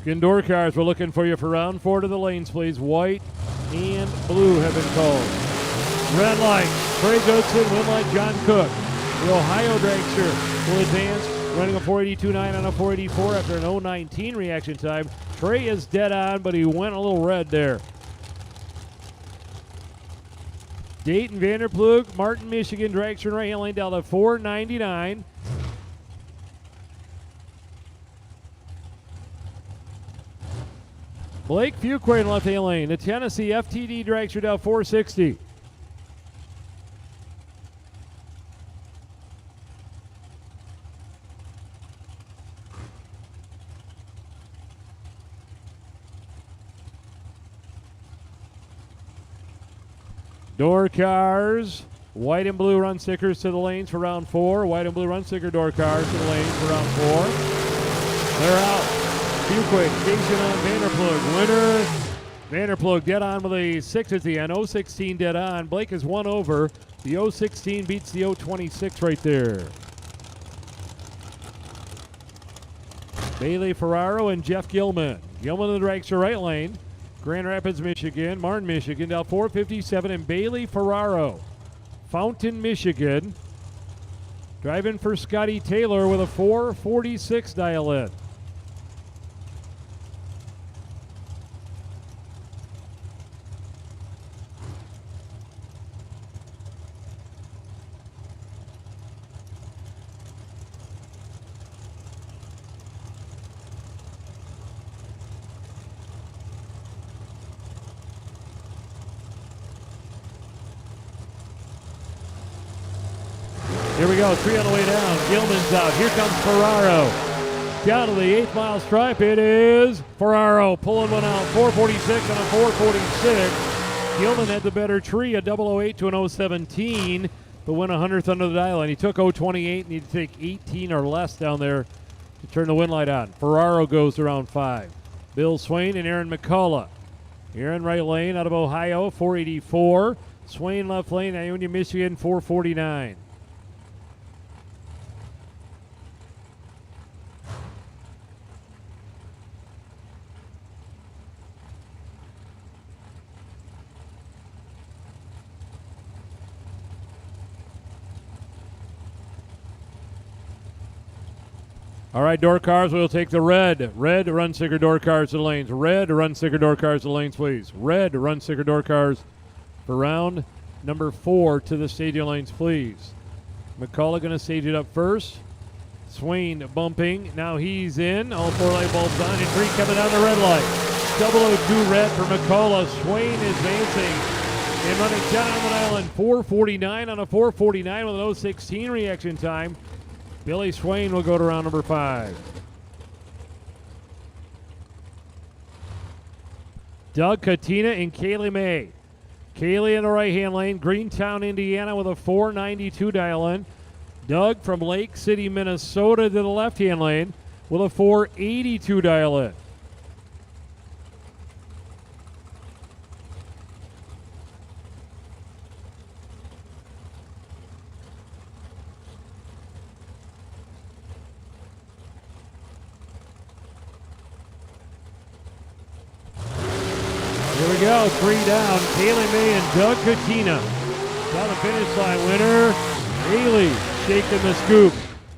Skin door cars, we're looking for you for round 4 to the lanes, please. White and blue have been called. Red light, Trey Goodson, win light, John Cook. The Ohio dragster will advance, running a 482.9 on a 484 after an 019 reaction time. Trey is dead on, but he went a little red there. Dayton Vanderplug, Martin, Michigan, dragster in right-hand lane down to 499. Blake Fuquay in left-hand lane. The Tennessee FTD dragster down 460. Door cars. White and blue run stickers to the lanes for round 4. White and blue run sticker door cars to the lanes for round 4. They're out. Fuquay, Jason on Vanderplug, winner. Vanderplug dead on with a 6 at the end. 016 dead on. Blake is 1 over. The 016 beats the 026 right there. Bailey Ferraro and Jeff Gilman. Gilman in the dragster right lane. Grand Rapids, Michigan. Martin, Michigan down 457. And Bailey Ferraro. Fountain, Michigan. Driving for Scotty Taylor with a 446 dial in. Here we go, 3 on the way down. Gilman's out. Here comes Ferraro. Down to the 8th mile stripe. It is Ferraro pulling one out. 446 and a 446. Gilman had the better tree, a 008 to an 017, but went 100th under the dial. And he took 028 and he had to take 18 or less down there to turn the wind light on. Ferraro goes to round 5. Bill Swain and Aaron McCullough. Aaron right lane out of Ohio, 484. Swain left lane, Ionia, Michigan, 449. All right, door cars, we'll take the red. Red run sticker door cars to the lanes. Red run sticker door cars to the lanes, please. Red run sticker door cars for round number 4 to the stadium lanes, please. McCullough going to stage it up first. Swain bumping. Now he's in. All 4 light bulbs on. And 3 coming down the red light. 002 red for McCullough. Swain advancing and running down on the island. 4:49 on a 4:49 with an 0:16 reaction time. Billy Swain will go to round number 5. Doug Katina and Kaylee May. Kaylee in the right-hand lane, Greentown, Indiana with a 492 dial-in. Doug from Lake City, Minnesota to the left-hand lane with a 482 dial-in. Here we go, 3 down. Kaylee May and Doug Katina. Down the finish line winner, Haley shaking the scoop.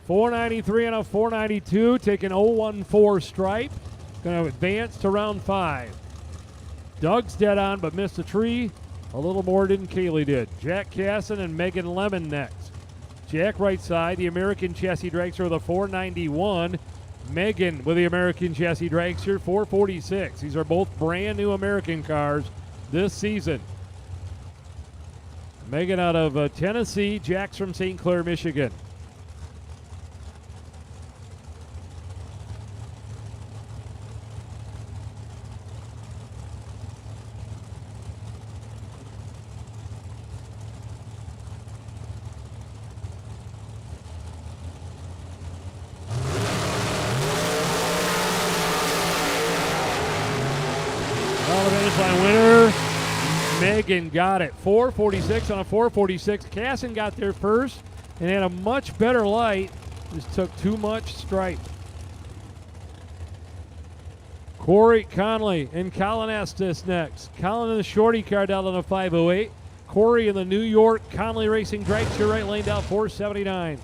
493 and a 492, taking 014 stripe. Going to advance to round 5. Doug's dead on, but missed a tree. A little more than Kaylee did. Jack Casson and Megan Lemon next. Jack right side, the American Chassis Dragster with a 491. Megan with the American Chassis Dragster, 446. These are both brand new American cars this season. Megan out of Tennessee, Jack's from St. Clair, Michigan. Winner, Megan got it. 446 on a 446. Casson got there first and had a much better light. Just took too much stripe. Corey Conley and Colin Estes next. Colin in the shorty car down on a 508. Corey in the New York Conley Racing Dragster right lane down 479.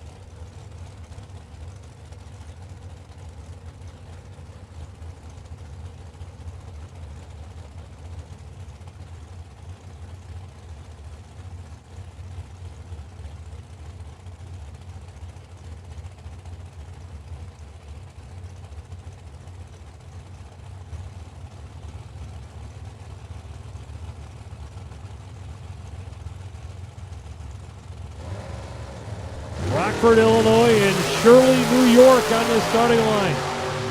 Rockford, Illinois, and Shirley, New York on the starting line.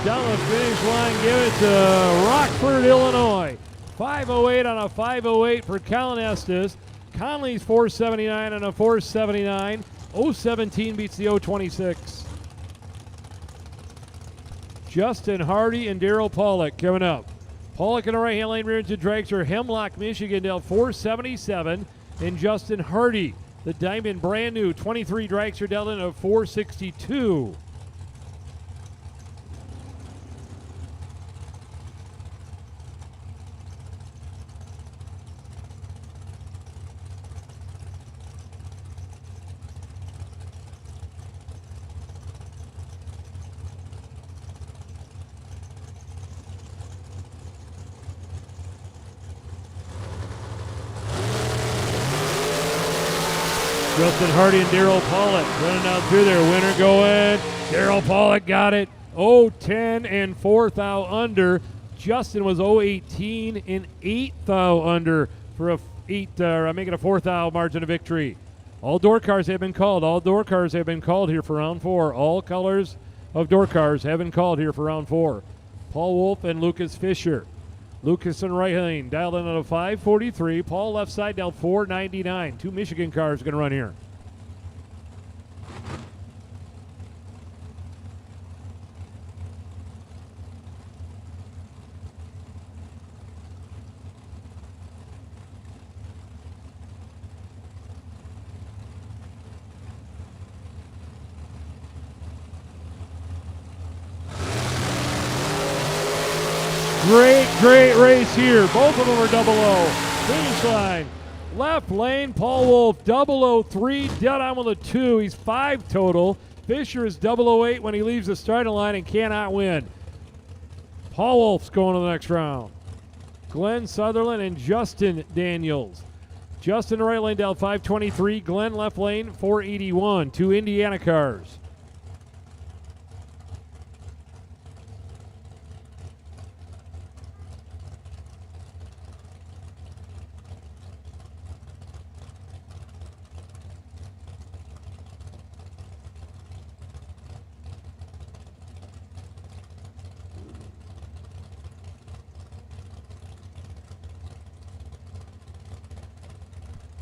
Down the finish line, give it to Rockford, Illinois. 508 on a 508 for Colin Estes. Conley's 479 on a 479. 017 beats the 026. Justin Hardy and Daryl Pollock coming up. Pollock in the right-hand lane, rear into Dragster, Hemlock, Michigan, down 477. And Justin Hardy, the Diamond brand new 23 Dragster Delta of 462. Justin Hardy and Daryl Pollock running down through there. Winner going. Daryl Pollock got it. 010 and 4th thou under. Justin was 018 and 8th thou under for making a 4th thou margin of victory. All door cars have been called. All door cars have been called here for round 4. All colors of door cars have been called here for round 4. Paul Wolf and Lucas Fisher. Lucas in right lane, dialed in at a 543. Paul left side, dialed 499. 2 Michigan cars going to run here. Great race here. Both of them are 00. Finish line. Left lane, Paul Wolf, 003, dead on with a 2. He's 5 total. Fisher is 008 when he leaves the starting line and cannot win. Paul Wolf's going to the next round. Glenn Sutherland and Justin Daniels. Justin right lane down 523. Glenn left lane 481. Two Indiana cars.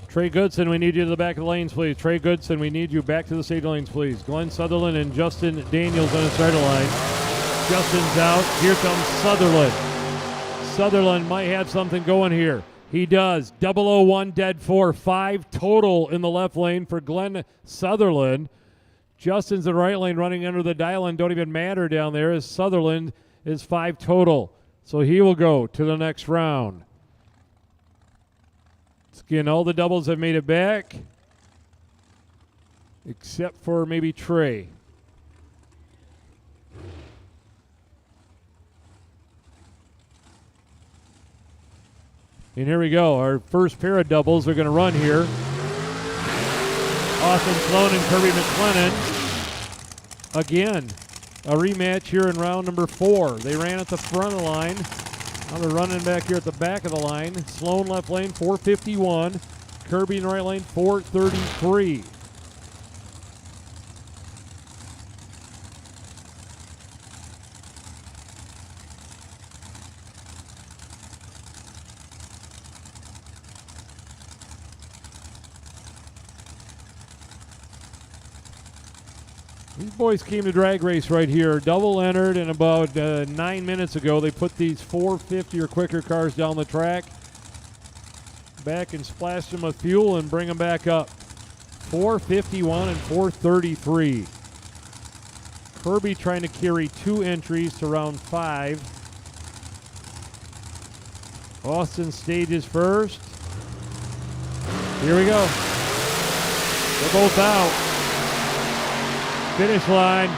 Trey Goodson, we need you to the back of the lanes, please. Trey Goodson, we need you back to the stage lanes, please. Glenn Sutherland and Justin Daniels on the starter line. Justin's out. Here comes Sutherland. Sutherland might have something going here. He does. 001 dead 4. 5 total in the left lane for Glenn Sutherland. Justin's in the right lane running under the dial and don't even matter down there as Sutherland is 5 total. So he will go to the next round. Again, all the doubles have made it back, except for maybe Trey. And here we go. Our first pair of doubles are going to run here. Austin Sloan and Kirby McLennan. Again, a rematch here in round number 4. They ran at the front of the line. Now they're running back here at the back of the line. Sloan left lane, 451. Kirby in the right lane, 433. These boys came to drag race right here. Double entered, and about 9 minutes ago, they put these 450 or quicker cars down the track, back and splash them with fuel and bring them back up. 451 and 433. Kirby trying to carry 2 entries to round 5. Austin stages first. Here we go. They're both out. Finish line.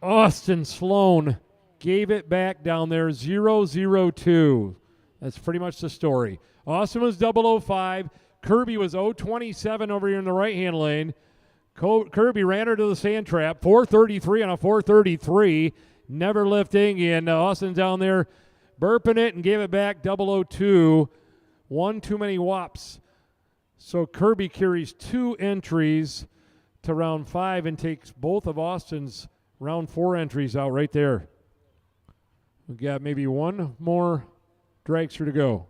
Austin Sloan gave it back down there, 002. That's pretty much the story. Austin was 005. Kirby was 027 over here in the right-hand lane. Kirby ran her to the sand trap, 433 on a 433, never lifting, and Austin down there burping it and gave it back, 002. One too many whops. So Kirby carries 2 entries to round 5 and takes both of Austin's round 4 entries out right there. We've got maybe one more dragster to go.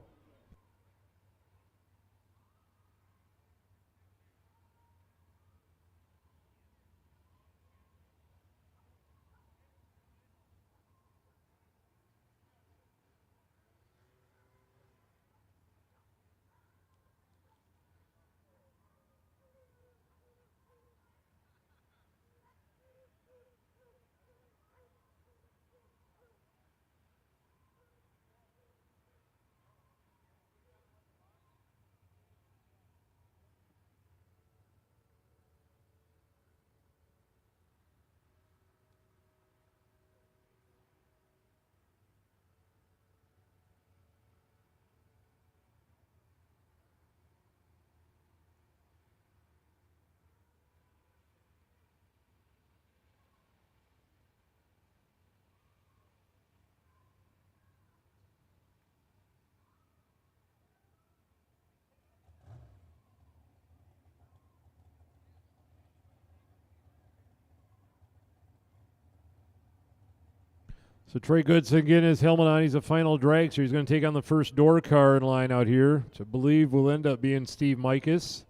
So Trey Goodson getting his helmet on. He's a final dragster. He's going to take on the first door car in line out here, which I believe will end up being Steve Mikas.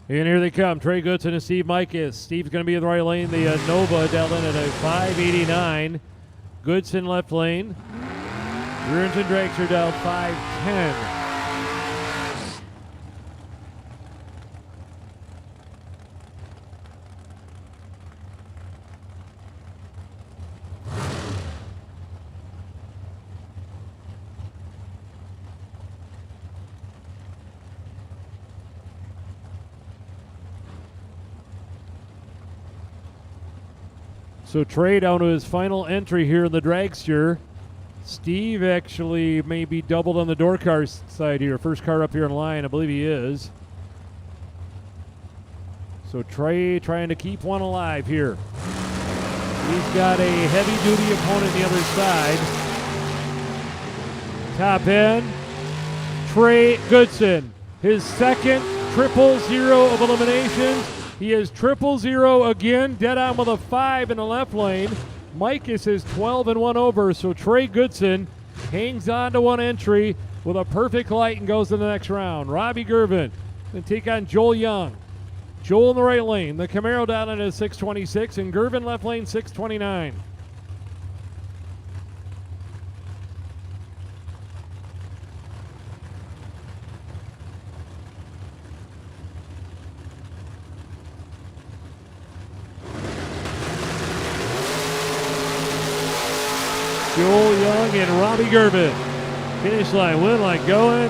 And here they come. Trey Goodson and Steve Mikas. Steve's going to be in the right lane. The Nova down in at a 589. Goodson left lane. Burns and Dragster down 510. So Trey down to his final entry here in the Dragster. Steve actually may be doubled on the door car side here. First car up here in line, I believe he is. So Trey trying to keep one alive here. He's got a heavy-duty opponent on the other side. Top end, Trey Goodson. His second 000 of eliminations. He is 000 again, dead on with a 5 in the left lane. Mikas is 12 and 1 over, so Trey Goodson hangs on to one entry with a perfect light and goes to the next round. Robbie Gervin can take on Joel Young. Joel in the right lane, the Camaro down into 626, and Gervin left lane 629. Joel Young and Robbie Gervin. Finish line, win line going.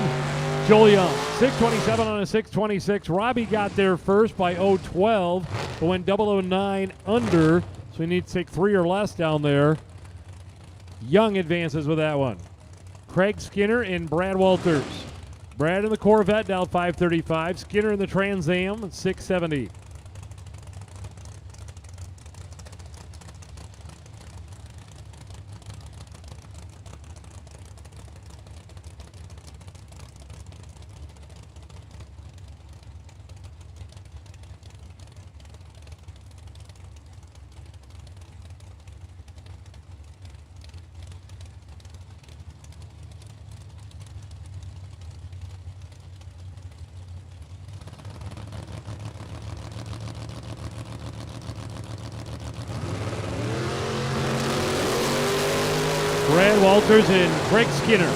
Joel Young, 627 on a 626. Robbie got there first by 012, but went 009 under, so he needs to take 3 or less down there. Young advances with that one. Craig Skinner and Brad Walters. Brad in the Corvette down 535. Skinner in the Trans Am 670. Brad Walters and Craig Skinner.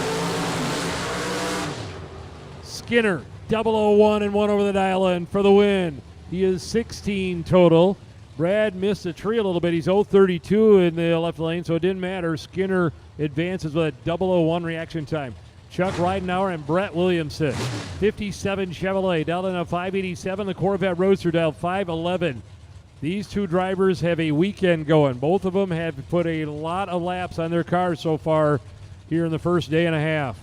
Skinner, 001 and 1 over the dial in for the win. He is 16 total. Brad missed a tree a little bit. He's 032 in the left lane, so it didn't matter. Skinner advances with a 001 reaction time. Chuck Ridenauer and Brett Williamson. 57 Chevrolet down in a 587. The Corvette Roadster down 511. These two drivers have a weekend going. Both of them have put a lot of laps on their cars so far here in the first day and a half.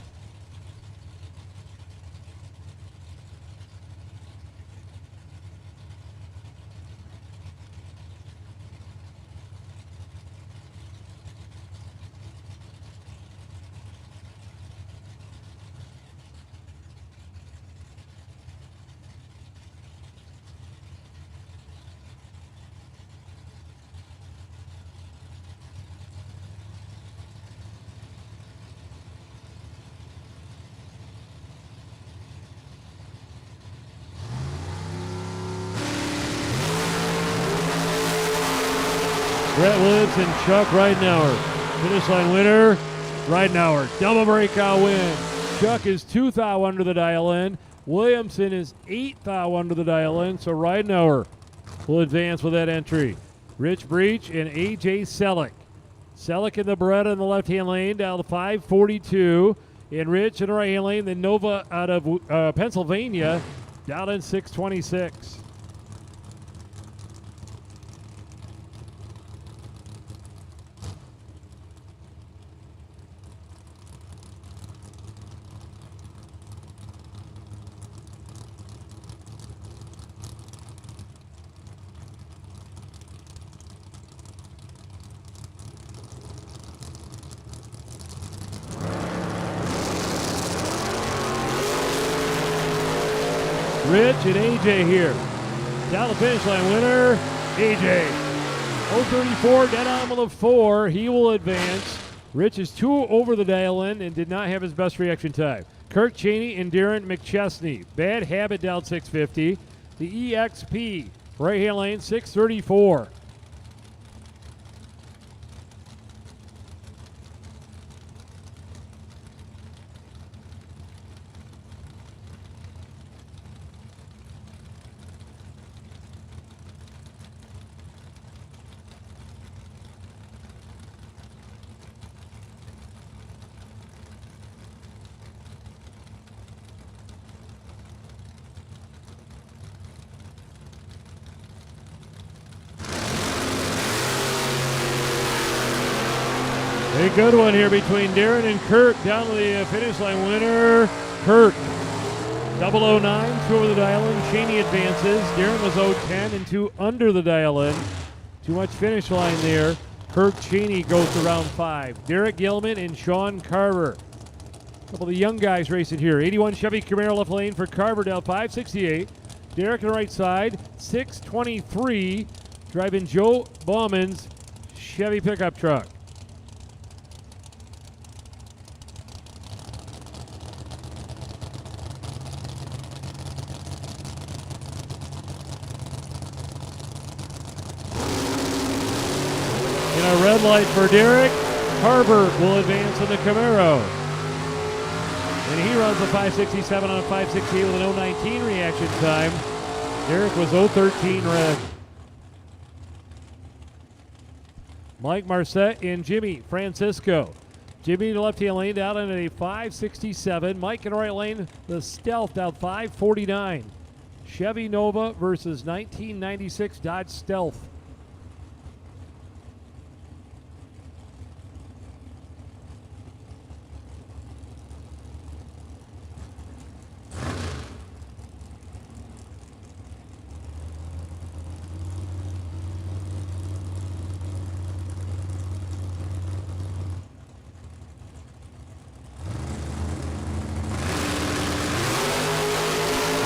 Brett Woods and Chuck Ridenauer. Finish line winner, Ridenauer. Double breakout win. Chuck is 2th thou under the dial in. Williamson is 8th thou under the dial in. So Ridenauer will advance with that entry. Rich Breach and A.J. Selleck. Selleck in the Beretta in the left-hand lane down to 542. And Rich in the right-hand lane. The Nova out of Pennsylvania down in 626. Rich and AJ here. Down the finish line winner, AJ. 034, dead on with a 4. He will advance. Rich is 2 over the dial in and did not have his best reaction time. Kirk Cheney and Darren McChesney. Bad Habit down 650. The EXP, right-hand lane, 634. A good one here between Darren and Kirk. Down to the finish line winner, Kirk. 009, 2 over the dial-in. Cheney advances. Darren was 010 and 2 under the dial-in. Too much finish line there. Kirk Cheney goes to round 5. Derek Gilman and Sean Carver. A couple of the young guys racing here. 81 Chevy Camaro left lane for Carver down 568. Derek on the right side, 623. Driving Joe Bauman's Chevy pickup truck. In a red light for Derek, Carver will advance in the Camaro. And he runs a 567 on a 568 with an 019 reaction time. Derek was 013 red. Mike Marcette and Jimmy Francisco. Jimmy in the left-hand lane down in a 567. Mike in the right lane, the Stealth down 549. Chevy Nova versus 1996 Dodge Stealth.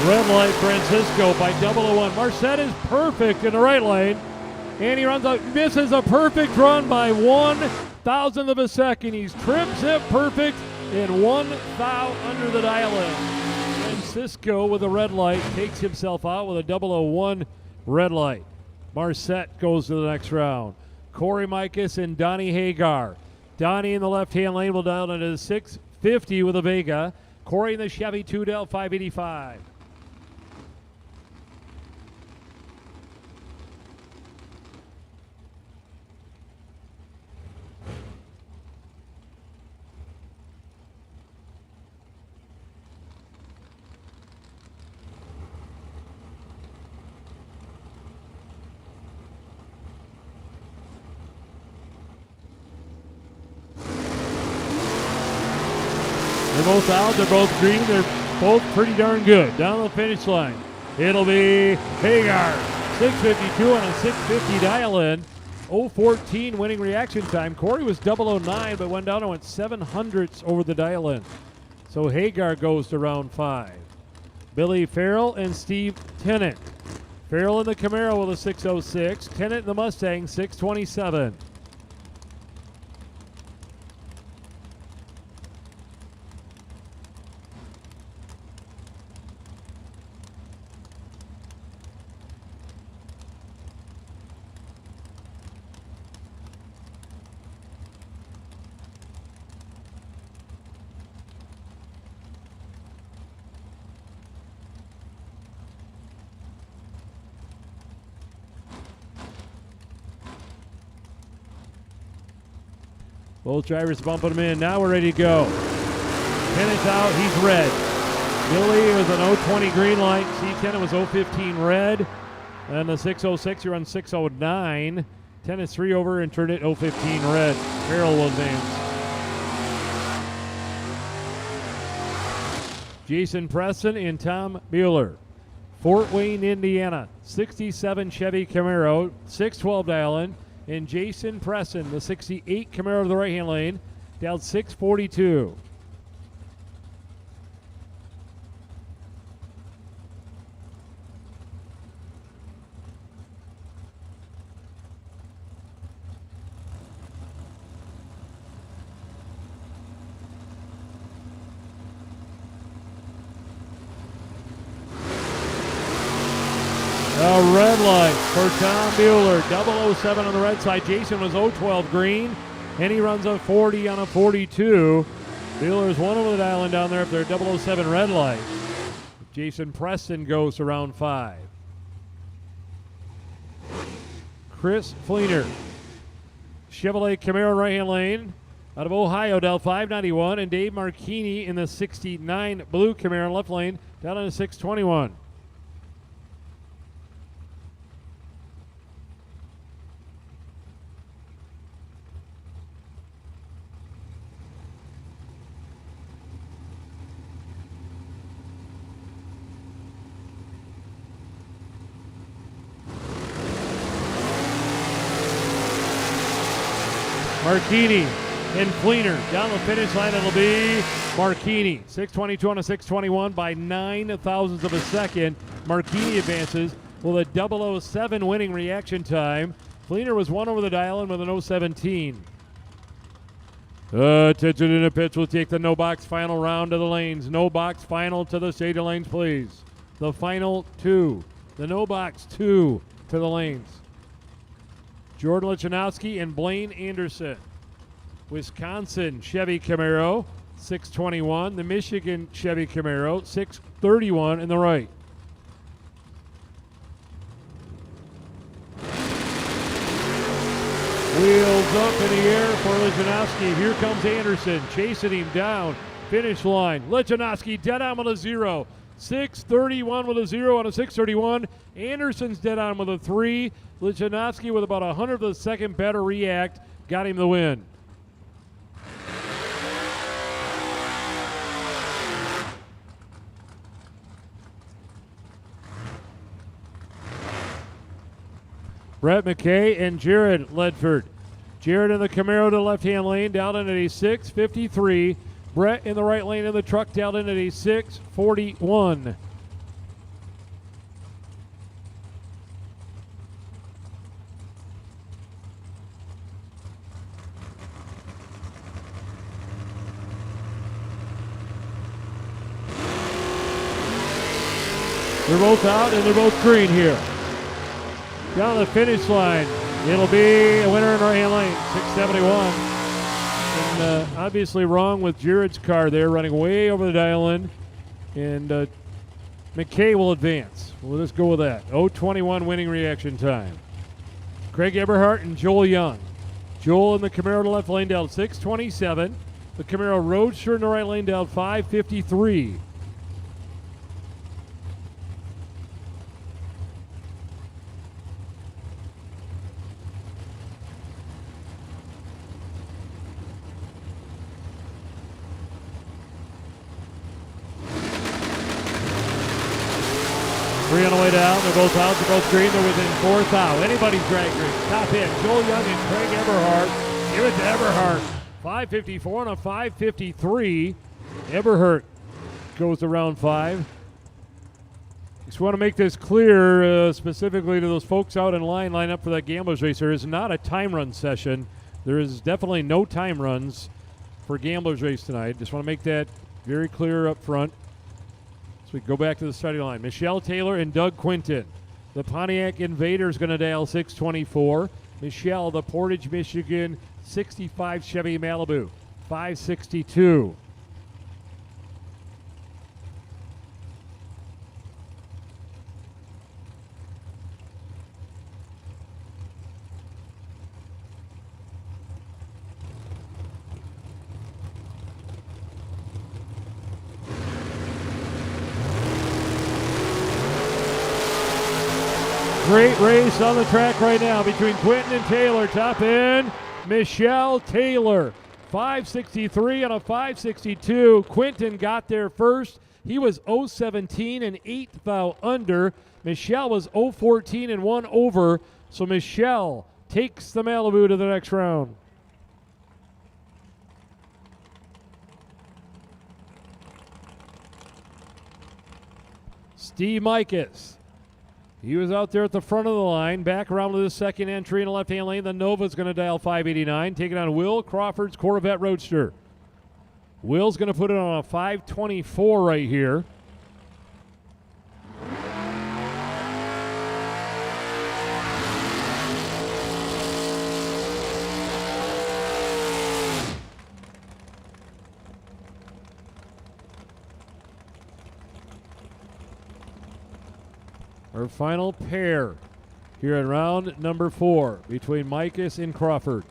Red light Francisco by 001. Marcette is perfect in the right lane. And he runs out, misses a perfect run by 1,000th of a second. He's trim zip perfect in 1 thou under the dial-in. Francisco with a red light takes himself out with a 001 red light. Marcette goes to the next round. Corey Mikas and Donnie Hagar. Donnie in the left-hand lane will dial into 650 with a Vega. Corey in the Chevy 2Del 585. They're both out, they're both green, they're both pretty darn good. Down the finish line, it'll be Hagar, 652 on a 650 dial-in, 014 winning reaction time. Corey was 009, but went down and went 700ths over the dial-in. So Hagar goes to round 5. Billy Farrell and Steve Tennant. Farrell in the Camaro with a 606, Tennant in the Mustang 627. Both drivers bumping him in. Now we're ready to go. Tennant's out. He's red. Billy was an 020 green light. Steve Tennant was 015 red. And the 606, he runs 609. Tennant's 3 over and turned it 015 red. Farrell will advance. Jason Preston and Tom Bueller. Fort Wayne, Indiana. 67 Chevy Camaro. 612 dial-in. And Jason Preston, the 68 Camaro to the right-hand lane, down 642. red light for Tom Bueller. 007 on the red side. Jason was 012 green, and he runs a 40 on a 42. Bueller's one over the dial down there if they're 007 red light. Jason Preston goes to round 5. Chris Fleener, Chevrolet Camaro right-hand lane out of Ohio, down 591, and Dave Marchini in the 69 blue Camaro left lane, down in the 621. Marchini and Fleener down the finish line. It'll be Marchini. 622 on a 621 by 9 thousandths of a second. Marchini advances with a 007 winning reaction time. Fleener was one over the dial in with an 017. Attention in the pitch. We'll take the no box final round to the lanes. No box final to the stadium lanes, please. The final 2. The no box 2 to the lanes. Jordan Lichanowski and Blaine Anderson. Wisconsin Chevy Camaro, 621. The Michigan Chevy Camaro, 631 in the right. Wheels up in the air for Lichanowski. Here comes Anderson, chasing him down. Finish line. Lichanowski dead on with a 0. 631 with a 0 on a 631. Anderson's dead on with a 3. Lichanowski with about 100th of a second better react. Got him the win. Brett McKay and Jared Ledford. Jared in the Camaro to the left-hand lane, down in at a 6:53. Brett in the right lane in the truck, down in at a 6:41. They're both out and they're both green here. Down the finish line, it'll be a winner in right-hand lane, 671. And obviously wrong with Jared's car there, running way over the dial-in. And McKay will advance. We'll just go with that. 021 winning reaction time. Craig Eberhardt and Joel Young. Joel in the Camaro to the left lane down 627. The Camaro Roadster in the right lane down 553. Three on the way down. They're both out. They're both green. They're within 4th out. Anybody's drag race. Top end. Joel Young and Craig Eberhardt. Give it to Eberhardt. 554 and a 553. Eberhardt goes to round 5. Just want to make this clear, specifically to those folks out in line up for that Gamblers race. There is not a time run session. There is definitely no time runs for Gamblers race tonight. Just want to make that very clear up front. So we go back to the starting line. Michelle Taylor and Doug Quinton. The Pontiac Invader is going to dial 624. Michelle, the Portage, Michigan 65 Chevy Malibu, 562. Great race on the track right now between Quinton and Taylor. Top end, Michelle Taylor. 563 on a 562. Quinton got there first. He was 017 and 8th thou under. Michelle was 014 and 1 over. So Michelle takes the Malibu to the next round. Steve Mikas. He was out there at the front of the line, back around to the second entry in the left-hand lane. The Nova's going to dial 589, taking on Will Crawford's Corvette Roadster. Will's going to put it on a 524 right here. Our final pair here in round number 4 between Micus and Crawford.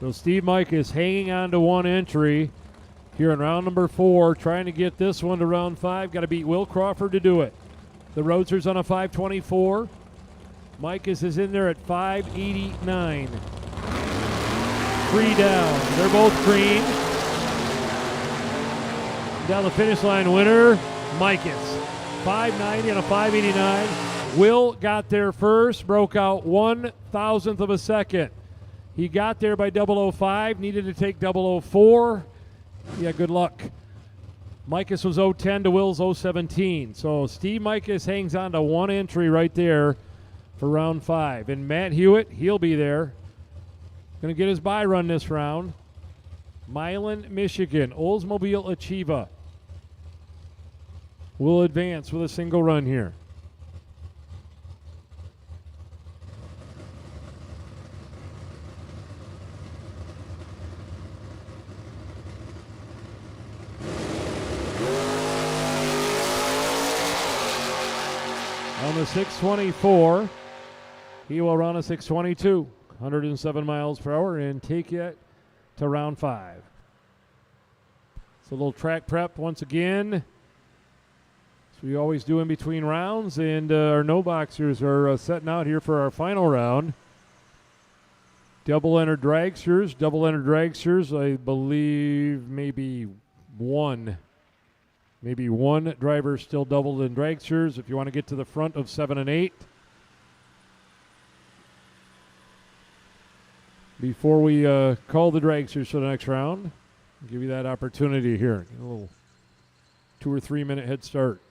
So Steve Micus hanging on to one entry here in round number 4, trying to get this one to round 5. Got to beat Will Crawford to do it. The Roadster's on a 524. Micus is in there at 589. 3 down. They're both green. Down the finish line winner, Micus. 590 and a 589. Will got there first, broke out 1,000th of a second. He got there by 005, needed to take 004. Yeah, good luck. Micus was 010 to Will's 017. So Steve Micus hangs on to one entry right there for round 5. And Matt Hewitt, he'll be there. Going to get his bye run this round. Milan, Michigan, Oldsmobile Achieva will advance with a single run here. On the 624, he will run a 622, 107 miles per hour, and take it to round 5. So a little track prep once again, as we always do in between rounds, and our no-boxers are setting out here for our final round. Double-entered dragsters, I believe maybe one driver still doubled in dragsters if you want to get to the front of 7 and 8. Before we call the dragsters for the next round, I'll give you that opportunity here. A little 2 or 3 minute head start.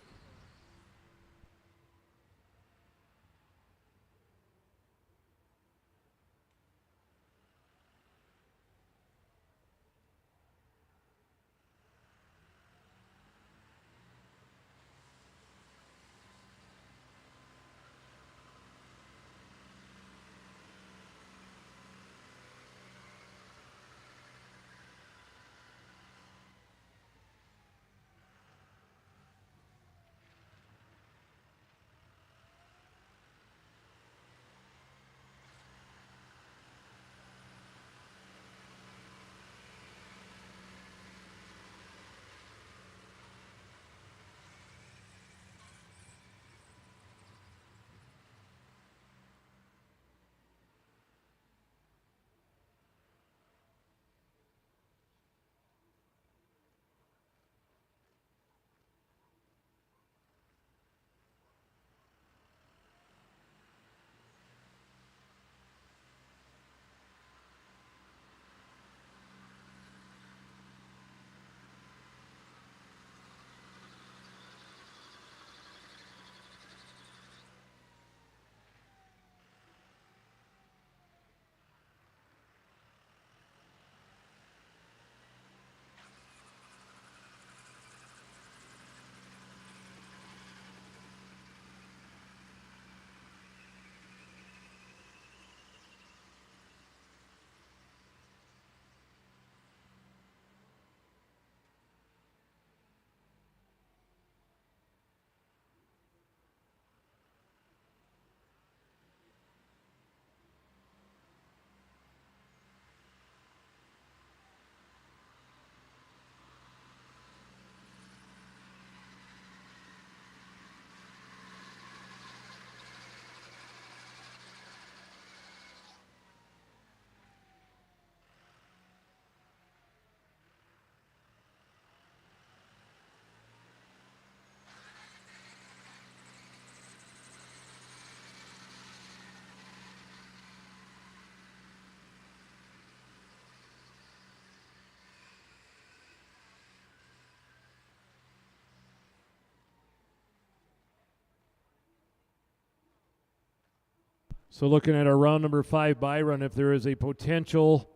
So looking at our round number 5 bye run, if there is a potential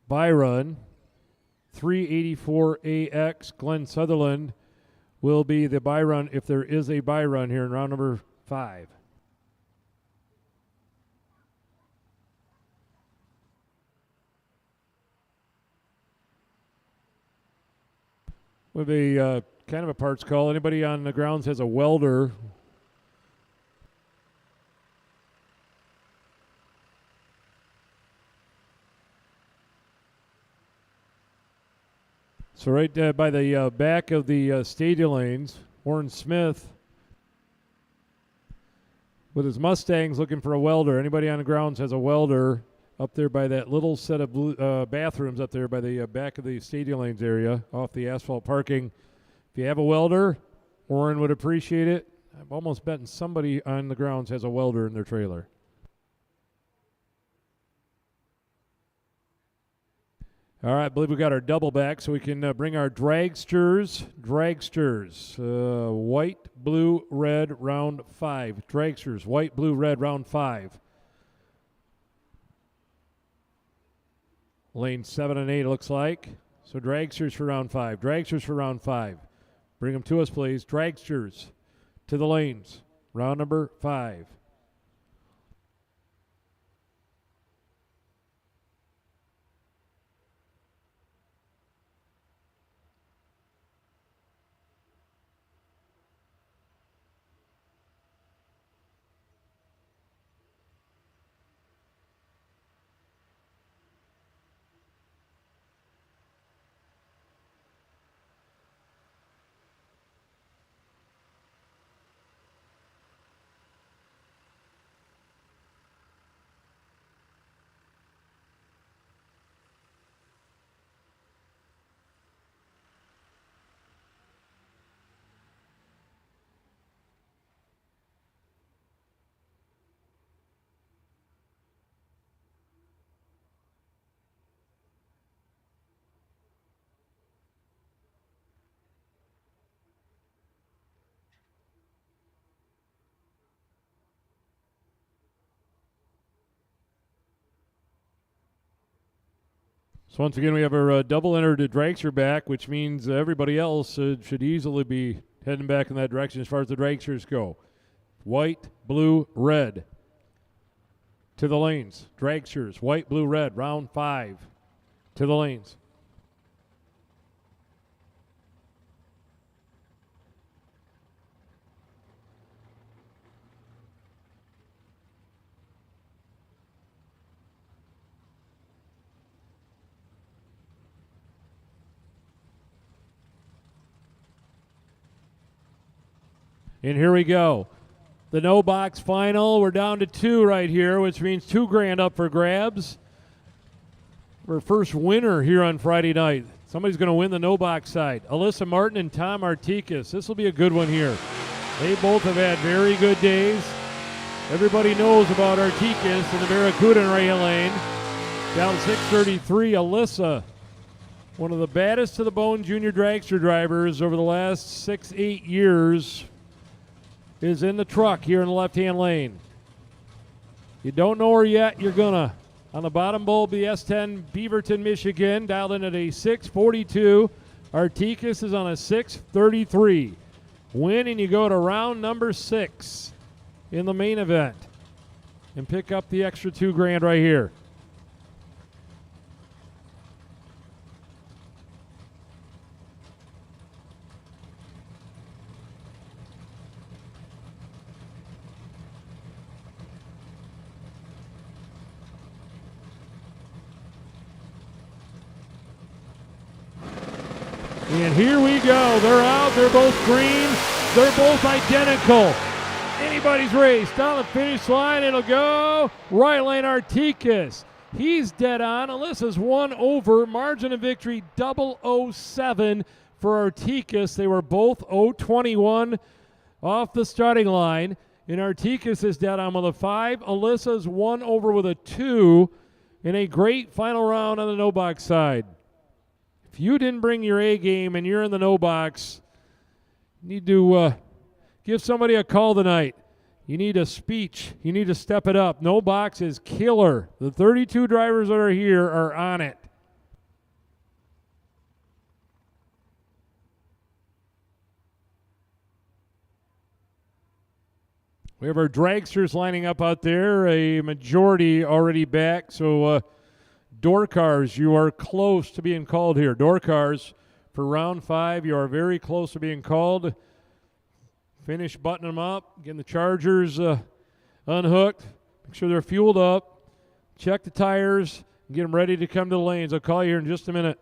bye run, 384AX. Glenn Sutherland will be the bye run if there is a bye run here in round number 5. With a kind of a parts call. Anybody on the grounds has a welder. So right by the back of the stadium lanes, Warren Smith with his Mustangs looking for a welder. Anybody on the grounds has a welder up there by that little set of bathrooms up there by the back of the stadium lanes area off the asphalt parking. If you have a welder, Warren would appreciate it. I'm almost betting somebody on the grounds has a welder in their trailer. All right, I believe we got our double back, so we can bring our dragsters. White, blue, red, round 5. Dragsters, white, blue, red, round 5. Lane 7 and 8, it looks like. So dragsters for round 5. Dragsters for round 5. Bring them to us, please. Dragsters to the lanes. Round number 5. So once again, we have our double entered dragster back, which means everybody else should easily be heading back in that direction as far as the dragsters go. White, blue, red to the lanes. Dragsters, white, blue, red, round 5 to the lanes. And here we go. The no box final. We're down to 2 right here, which means $2,000 up for grabs. Our first winner here on Friday night. Somebody's going to win the no box side. Alyssa Martin and Tom Artikas. This will be a good one here. They both have had very good days. Everybody knows about Artikas and the Barracuda in right lane. Down 633, Alyssa, one of the baddest to the bone junior dragster drivers over the last 6-8 years, is in the truck here in the left-hand lane. You don't know her yet, you're gonna. On the bottom bowl, BS10 Beaverton, Michigan, dialed in at a 642. Artikas is on a 633. Win and you go to round number 6 in the main event and pick up the extra $2,000 right here. And here we go. They're out. They're both green. They're both identical. Anybody's race. Down the finish line, it'll go. Right lane Artikas. He's dead on. Alyssa's 1 over. Margin of victory 007 for Artikas. They were both 021 off the starting line. And Artikas is dead on with a 5. Alyssa's 1 over with a 2. In a great final round on the no box side. If you didn't bring your A game and you're in the no box, you need to give somebody a call tonight. You need a speech. You need to step it up. No box is killer. The 32 drivers that are here are on it. We have our dragsters lining up out there, a majority already back. So, door cars, you are close to being called here. Door cars for round 5, you are very close to being called. Finish buttoning them up, getting the chargers unhooked. Make sure they're fueled up. Check the tires and get them ready to come to the lanes. I'll call you here in just a minute.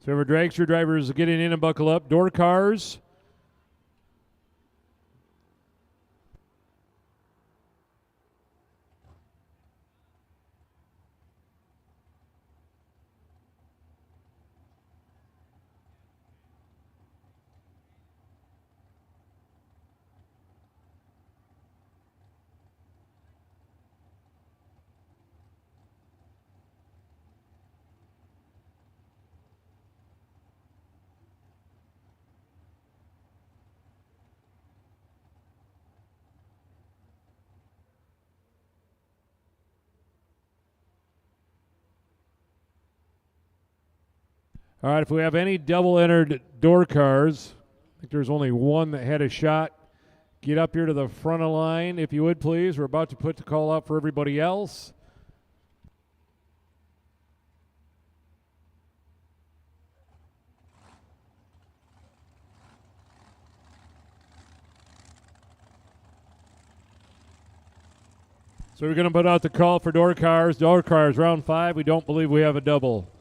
So our dragster drivers getting in and buckle up. Door cars. All right, if we have any double-entered door cars, I think there's only one that had a shot. Get up here to the front of the line, if you would, please. We're about to put the call out for everybody else. So we're going to put out the call for door cars. Door cars, round 5. We don't believe we have a double.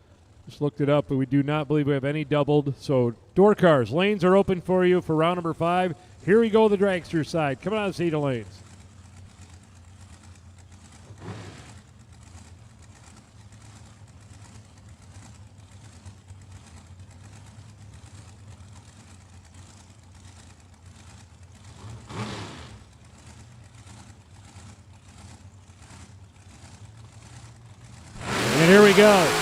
Just looked it up, but we do not believe we have any doubled. So door cars, lanes are open for you for round number 5. Here we go, the dragster side. Come on, see the lanes. And here we go.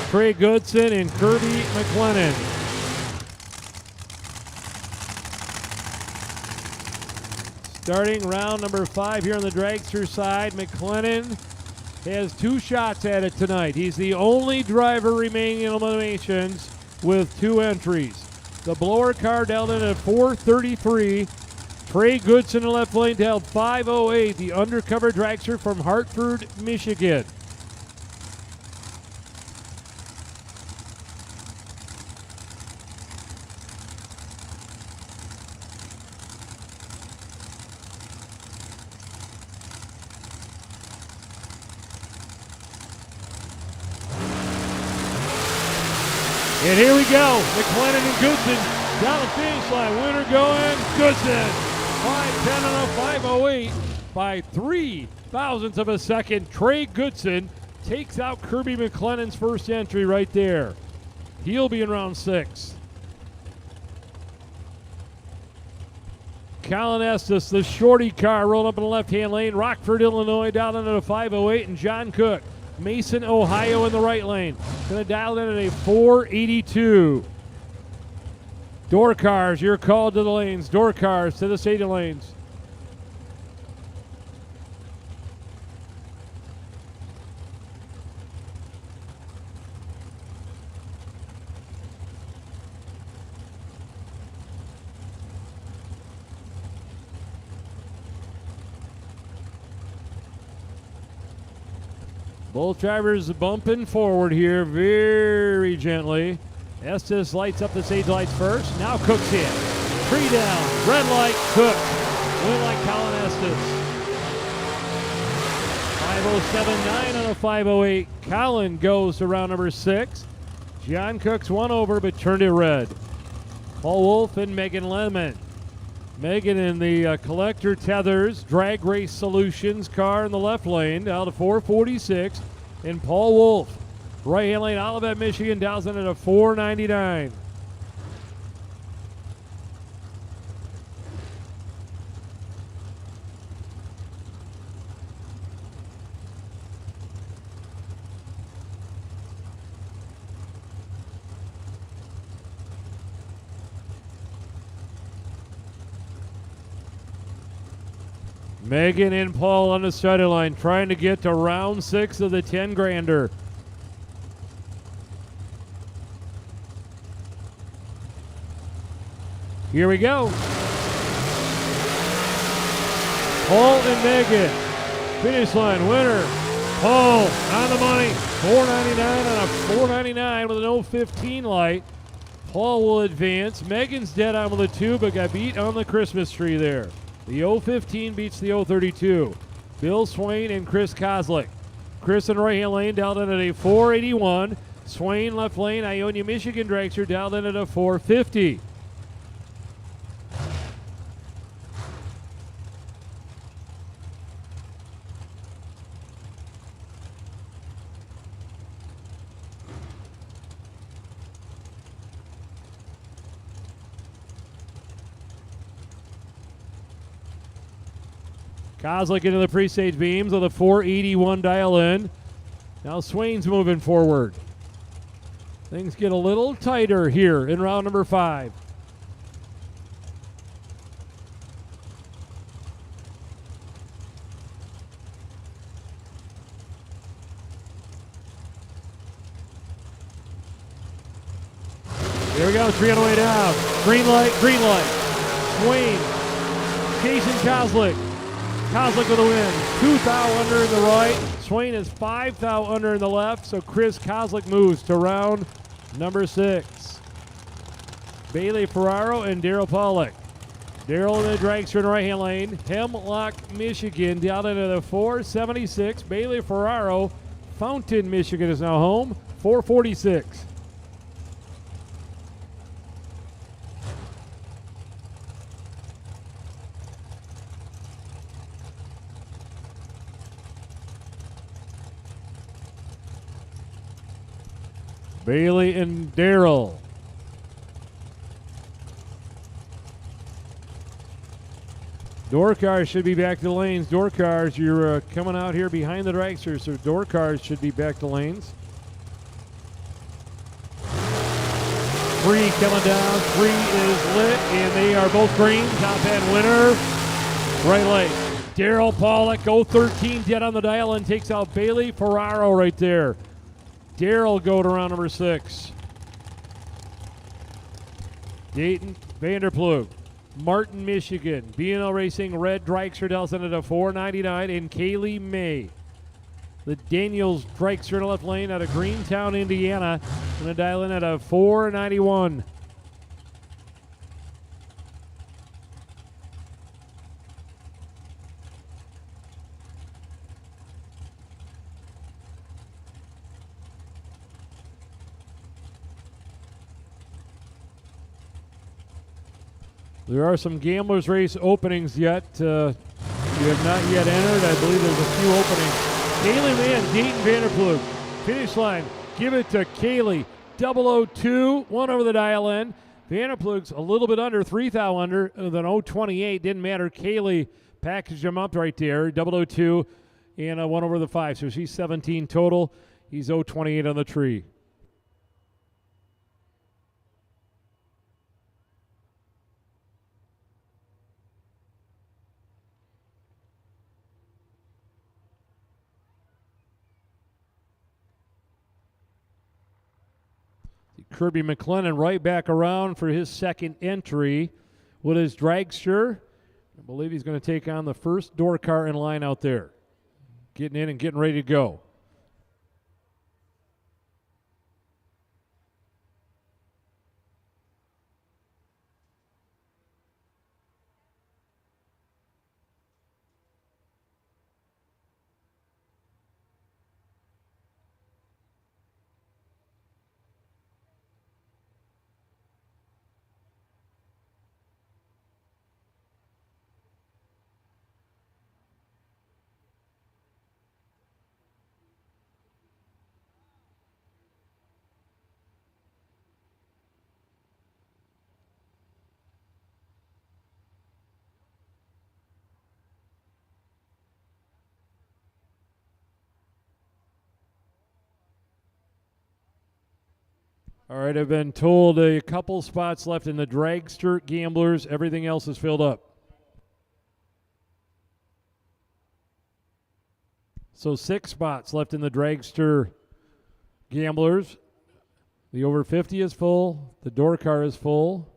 Trey Goodson and Kirby McLennan. Starting round number 5 here on the dragster side, McLennan has 2 shots at it tonight. He's the only driver remaining in eliminations with 2 entries. The blower car dealt in at 4:33. Trey Goodson in the left lane held 5:08. The undercover dragster from Hartford, Michigan. And here we go, McLennan and Goodson down the finish line. Winner going, Goodson. 5:10 and a 5:08 by 3 thousandths of a second. Trey Goodson takes out Kirby McLennan's first entry right there. He'll be in round 6. Colin Estes, the shorty car, rolling up in the left-hand lane. Rockford, Illinois, down into the 5:08, and John Cook, Mason, Ohio, in the right lane. Going to dial in at a 4:82. Door cars, you're called to the lanes. Door cars to the stadium lanes. Both drivers bumping forward here very gently. Estes lights up the stage lights first. Now Cook's in. 3 down. Red light, Cook. Win like Colin Estes. 5:07.9 on a 5:08. Colin goes to round number 6. John Cook's one over but turned it red. Paul Wolf and Megan Lemon. Megan in the Collector Tethers Drag Race Solutions car in the left lane down to 4:46. And Paul Wolf, right-hand lane, Olivet, Michigan, down in at a 4:99. Megan and Paul on the starting line trying to get to round 6 of the 10 grander. Here we go. Paul and Megan. Finish line winner. Paul on the money. 4.99 on a 4.99 with an 0.15 light. Paul will advance. Megan's dead on with a 2 but got beat on the Christmas tree there. The 0.15 beats the 0.32. Bill Swain and Chris Kozlik. Chris in right-hand lane dialed in at a 4.81. Swain left lane, Ionia, Michigan Dragster dialed in at a 4.50. Kozlik into the pre-stage beams with a 481 dial in. Now Swain's moving forward. Things get a little tighter here in round number 5. Here we go, 3 on the way down. Green light, green light. Swain, Jason Kozlik. Kozlik with a win. 2 thou under in the right. Swain is 5 thou under in the left, so Chris Kozlik moves to round number 6. Bailey Ferraro and Daryl Pollock. Daryl in the dragster in the right-hand lane. Hemlock, Michigan, down into the 476. Bailey Ferraro, Fountain, Michigan is now home. 446. Bailey and Daryl. Door cars should be back to the lanes. Door cars, you're coming out here behind the dragster, so door cars should be back to lanes. 3 coming down. 3 is lit, and they are both green. Top end winner. Right lane. Daryl Pollock, 013 dead on the dial and takes out Bailey Ferraro right there. Daryl go to round number 6. Dayton Vanderploeg, Martin, Michigan. B&L Racing Red Dragster dells in at a 499 and Kaylee May. The Daniels Dragster in the left lane out of Greentown, Indiana. Going to dial in at a 491. There are some Gamblers Race openings yet. You have not yet entered. I believe there's a few openings. Kaylee Mann, Dayton Vanderploeg. Finish line. Give it to Kaylee. 002, 1 over the dial in. Vanderploeg's a little bit under, 3 thou under, than 028. Didn't matter. Kaylee packaged him up right there. 002 and 1 over the 5. So she's 17 total. He's 028 on the tree. Kirby McLennan right back around for his second entry with his dragster. I believe he's going to take on the first door car in line out there. Getting in and getting ready to go. All right, I've been told a couple spots left in the Dragster Gamblers. Everything else is filled up. So 6 spots left in the Dragster Gamblers. The over 50 is full. The door car is full.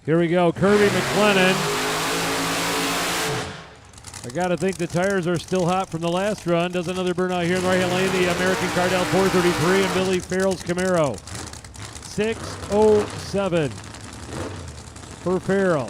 Here we go, Kirby McLennan. I got to think the tires are still hot from the last run. Does another burnout here in the right-hand lane. The American Cardell 433 and Billy Farrell's Camaro. 6:07 for Farrell.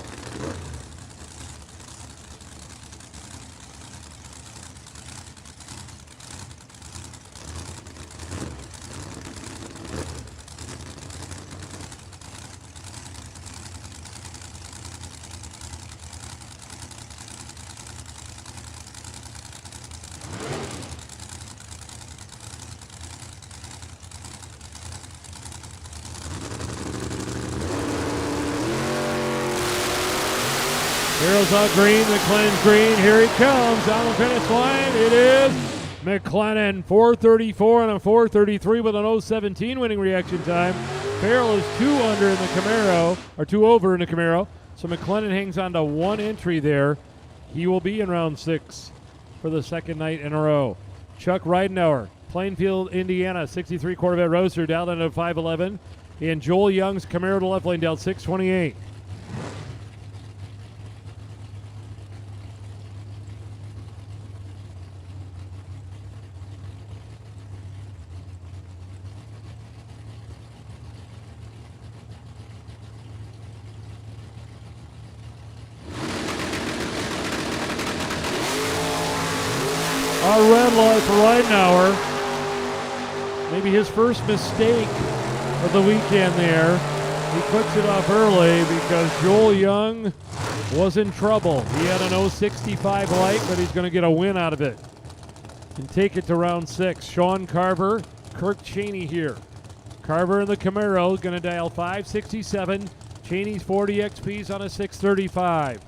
Farrell's out green, McLennan's green. Here he comes down the finish line. It is McLennan, 434 and a 433 with an 017 winning reaction time. Farrell is 2 under in the Camaro, or 2 over in the Camaro. So McLennan hangs on to 1 entry there. He will be in round 6 for the second night in a row. Chuck Ridenauer, Plainfield, Indiana, 63 Corvette Roadster, down into 511. And Joel Young's Camaro to left lane, down 628. A red light for Ridenauer. Maybe his first mistake of the weekend there. He clicks it off early because Joel Young was in trouble. He had an 065 light, but he's going to get a win out of it and take it to round 6. Sean Carver, Kirk Cheney here. Carver in the Camaro is going to dial 567. Cheney's 40 XPs on a 635.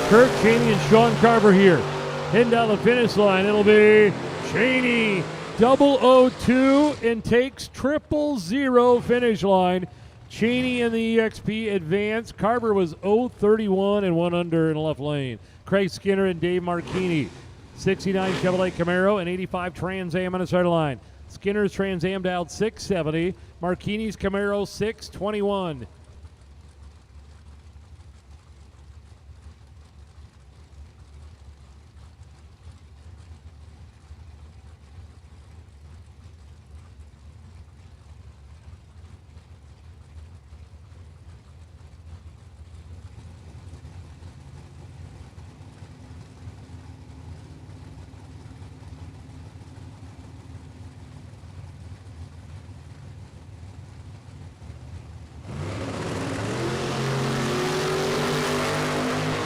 Kirk Cheney and Sean Carver here. Heading down the finish line, it'll be Cheney 002 and takes 000 finish line. Cheney in the EXP advance. Carver was 031 and 1 under in the left lane. Craig Skinner and Dave Marchini. 69 Chevrolet Camaro and 85 Trans Am on the start line. Skinner's Trans Am dialed 670. Marchini's Camaro 621.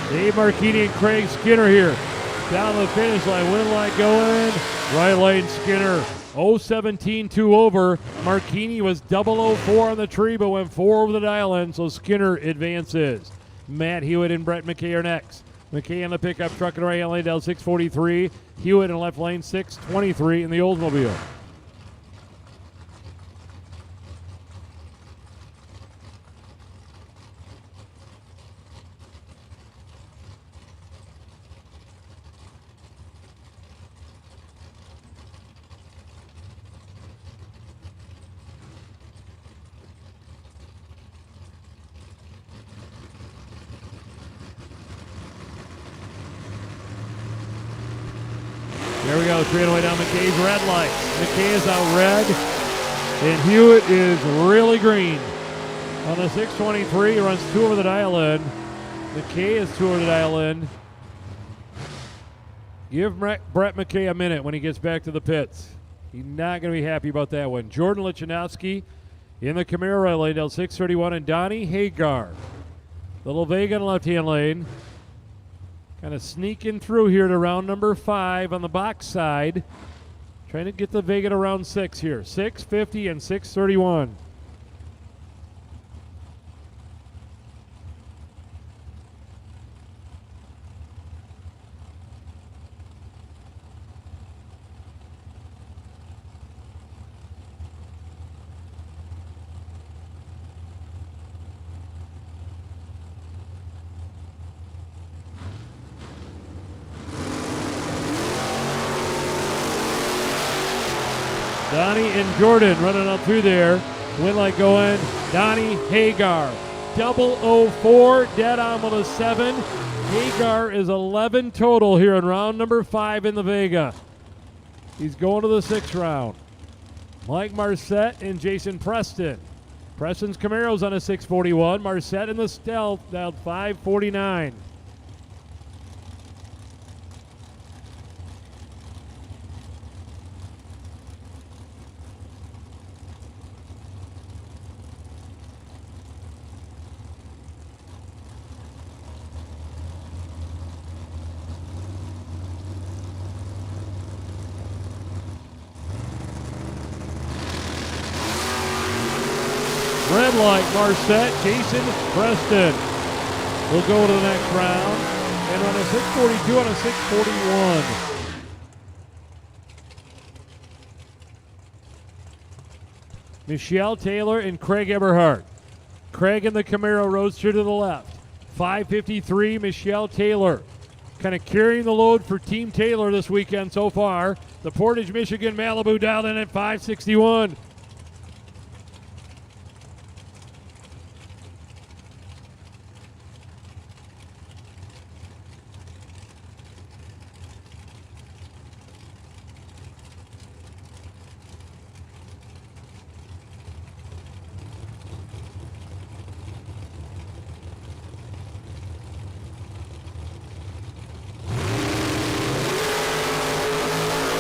Dave Marchini and Craig Skinner here. Down the finish line, win light going. Right lane Skinner, 017, 2 over. Marchini was 004 on the tree, but went 4 over the dial in, so Skinner advances. Matt Hewitt and Brett McKay are next. McKay in the pickup truck in the right lane down 643. Hewitt in left lane 623 in the Oldsmobile. There we go, 3 away down McKay's red light. McKay is out red, and Hewitt is really green. On the 623, he runs 2 over the dial in. McKay is 2 over the dial in. Give Brett McKay a minute when he gets back to the pits. He's not going to be happy about that one. Jordan Lichanowski in the Camaro right lane down 631, and Donnie Hagar. Little Vega in the left-hand lane. Kind of sneaking through here to round number 5 on the box side. Trying to get the Vega to round 6 here. 650 and 631. Donnie and Jordan running up through there. Win light going. Donnie Hagar. 004, dead on with a 7. Hagar is 11 total here in round number 5 in the Vega. He's going to the 6th round. Mike Marcette and Jason Preston. Preston's Camaro's on a 641. Marcette in the Stealth down 549. Red light, Marcette, Jason Preston will go to the next round and run a 642 on a 641. Michelle Taylor and Craig Eberhardt. Craig in the Camaro Roadster to the left. 553, Michelle Taylor. Kind of carrying the load for Team Taylor this weekend so far. The Portage, Michigan Malibu dialed in at 561.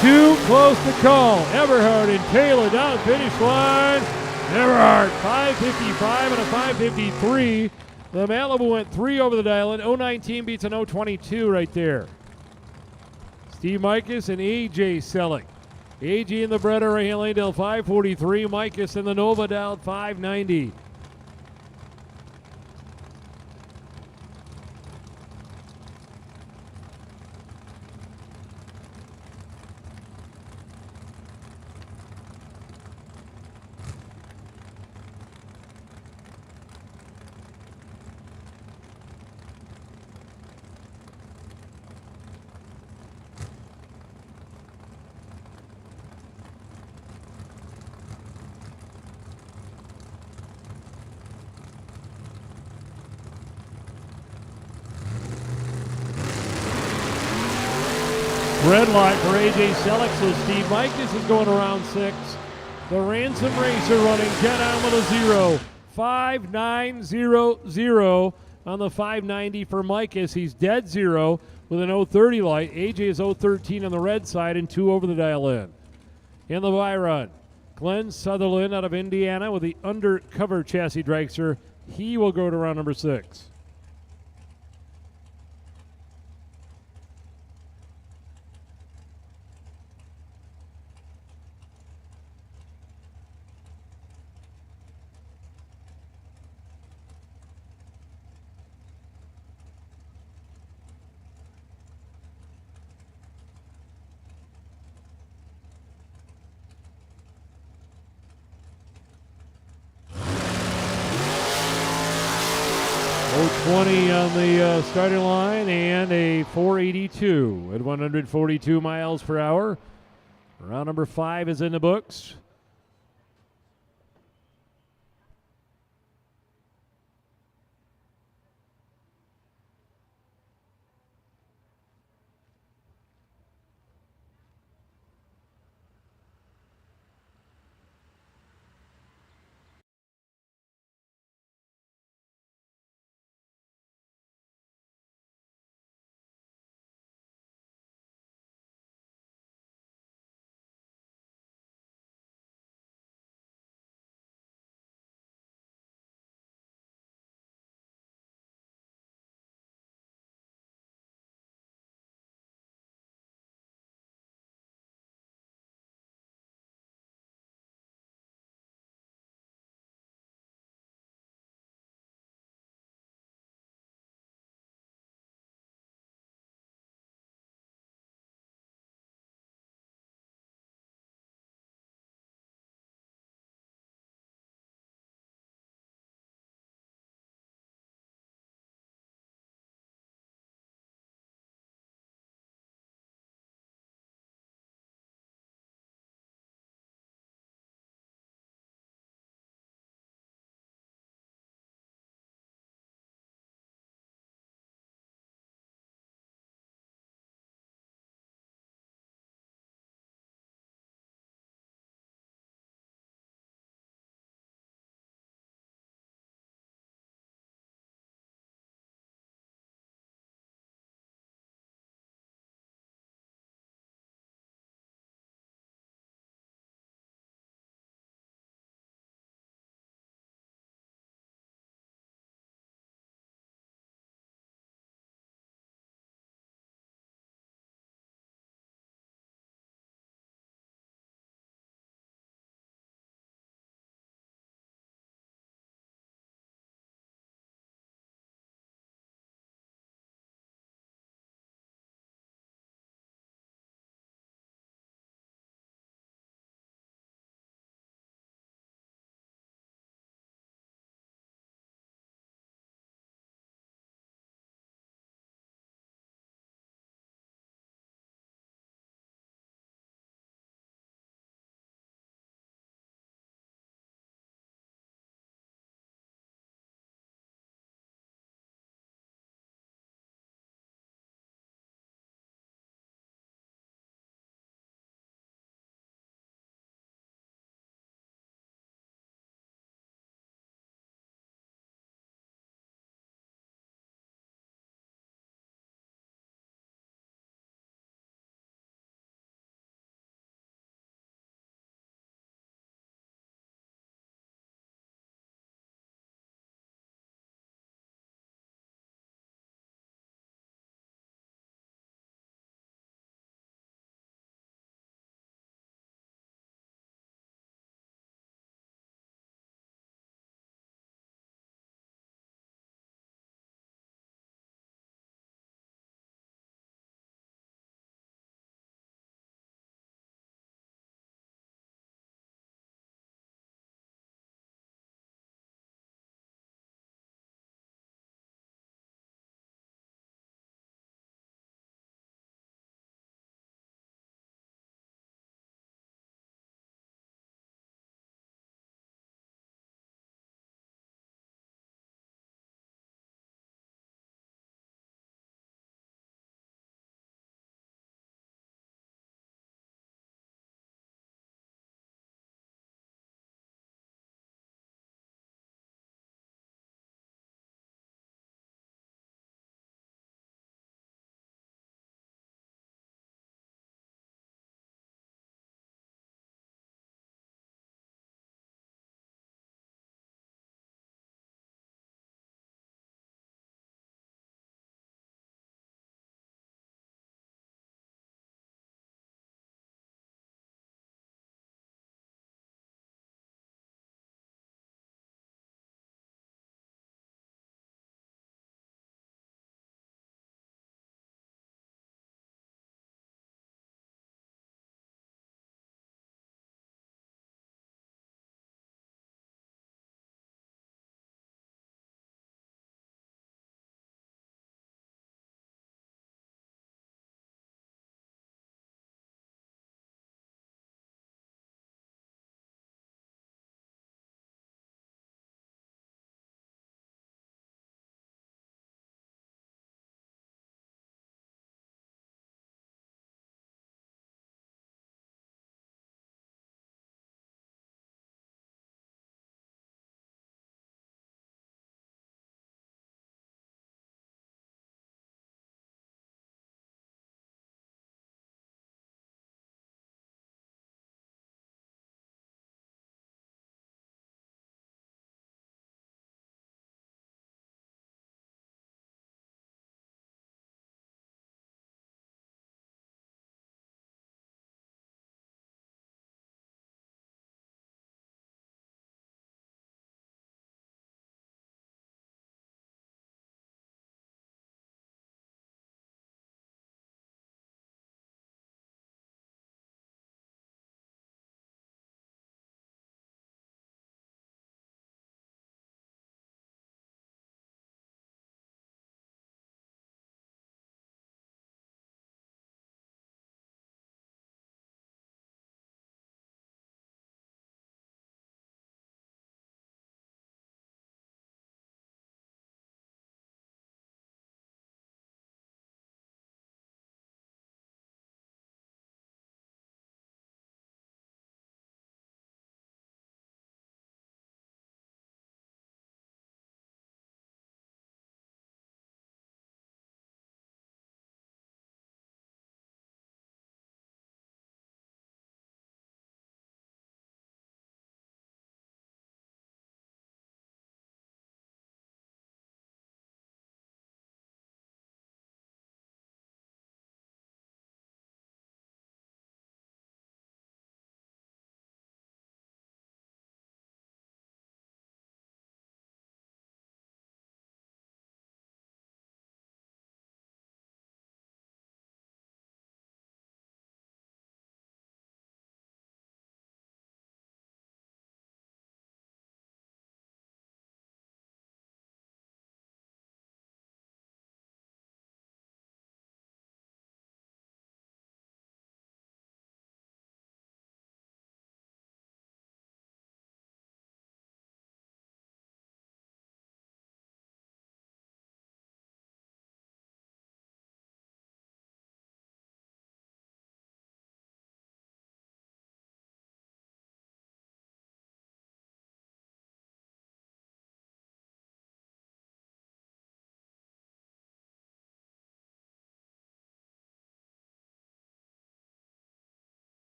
Too close to call. Eberhardt and Taylor down finish line. Eberhardt 555 and a 553. The Malibu went 3 over the dial in. 019 beats an 022 right there. Steve Mikus and AJ Selleck. AJ in the Breda right hand lane down 543. Mikus in the Nova down 590. Red light for AJ Selleck, so Steve Mikus is going around 6. The Ransom Racer running 10 on with a 0. 5900 on the 590 for Mikus. He's dead 0 with an 030 light. AJ is 013 on the red side and 2 over the dial in. In the bye run, Glenn Sutherland out of Indiana with the undercover chassis dragster. He will go to round number 6. 420 on the starting line and a 482 at 142 miles per hour. Round number 5 is in the books.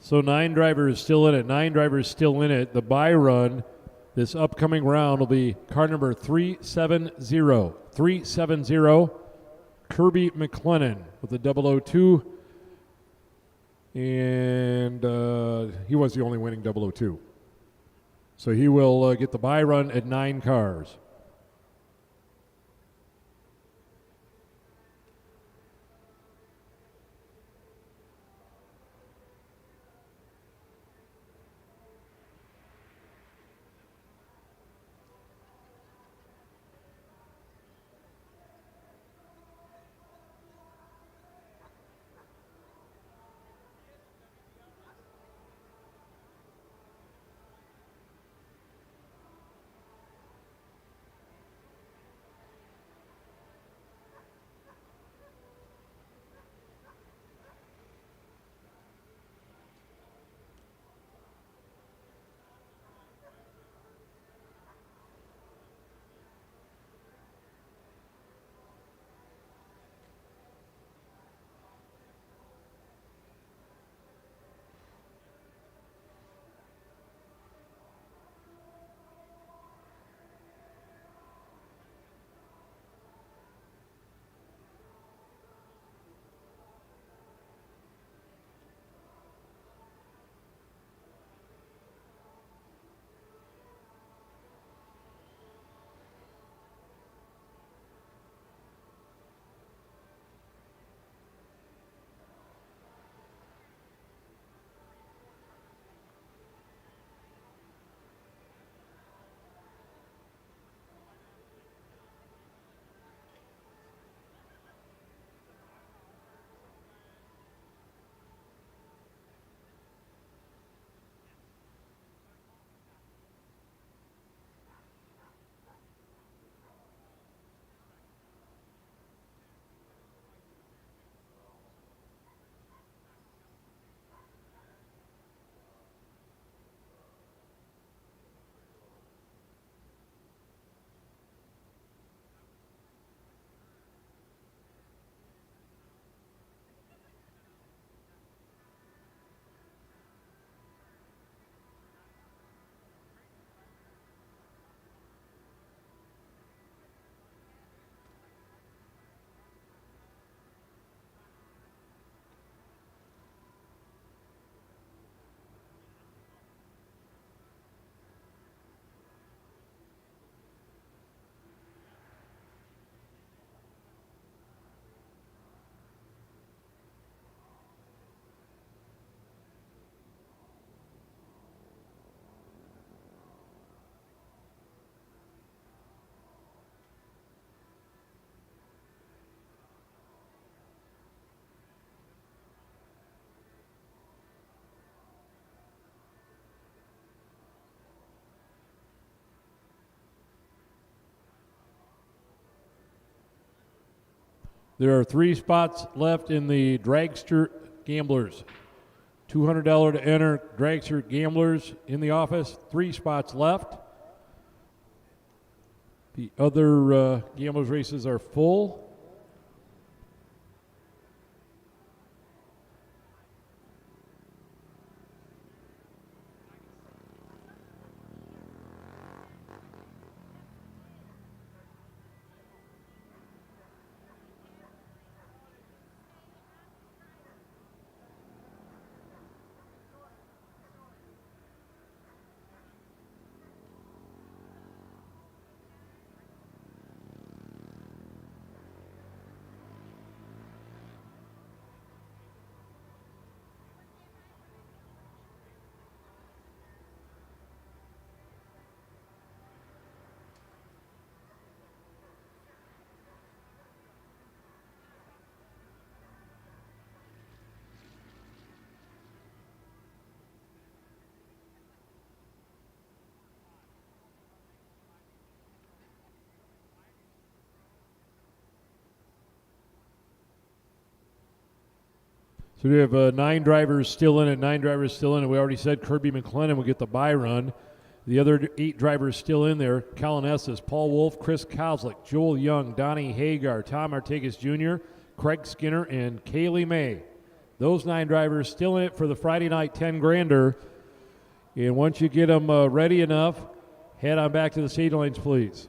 So 9 drivers still in it. 9 drivers still in it. The bye run this upcoming round will be car number 370. 370, Kirby McLennan with the 002. And he was the only winning 002. So he will get the bye run at 9 cars. There are 3 spots left in the Dragster Gamblers. $200 to enter Dragster Gamblers in the office. 3 spots left. The other Gamblers races are full. So we have 9 drivers still in it. 9 drivers still in it. We already said Kirby McLennan will get the bye run. The other 8 drivers still in there: Colin Estes, Paul Wolf, Chris Kozlik, Joel Young, Donnie Hagar, Tom Artegas Jr., Craig Skinner, and Kaylee May. Those 9 drivers still in it for the Friday night 10 grander. And once you get them ready enough, head on back to the stage lanes, please.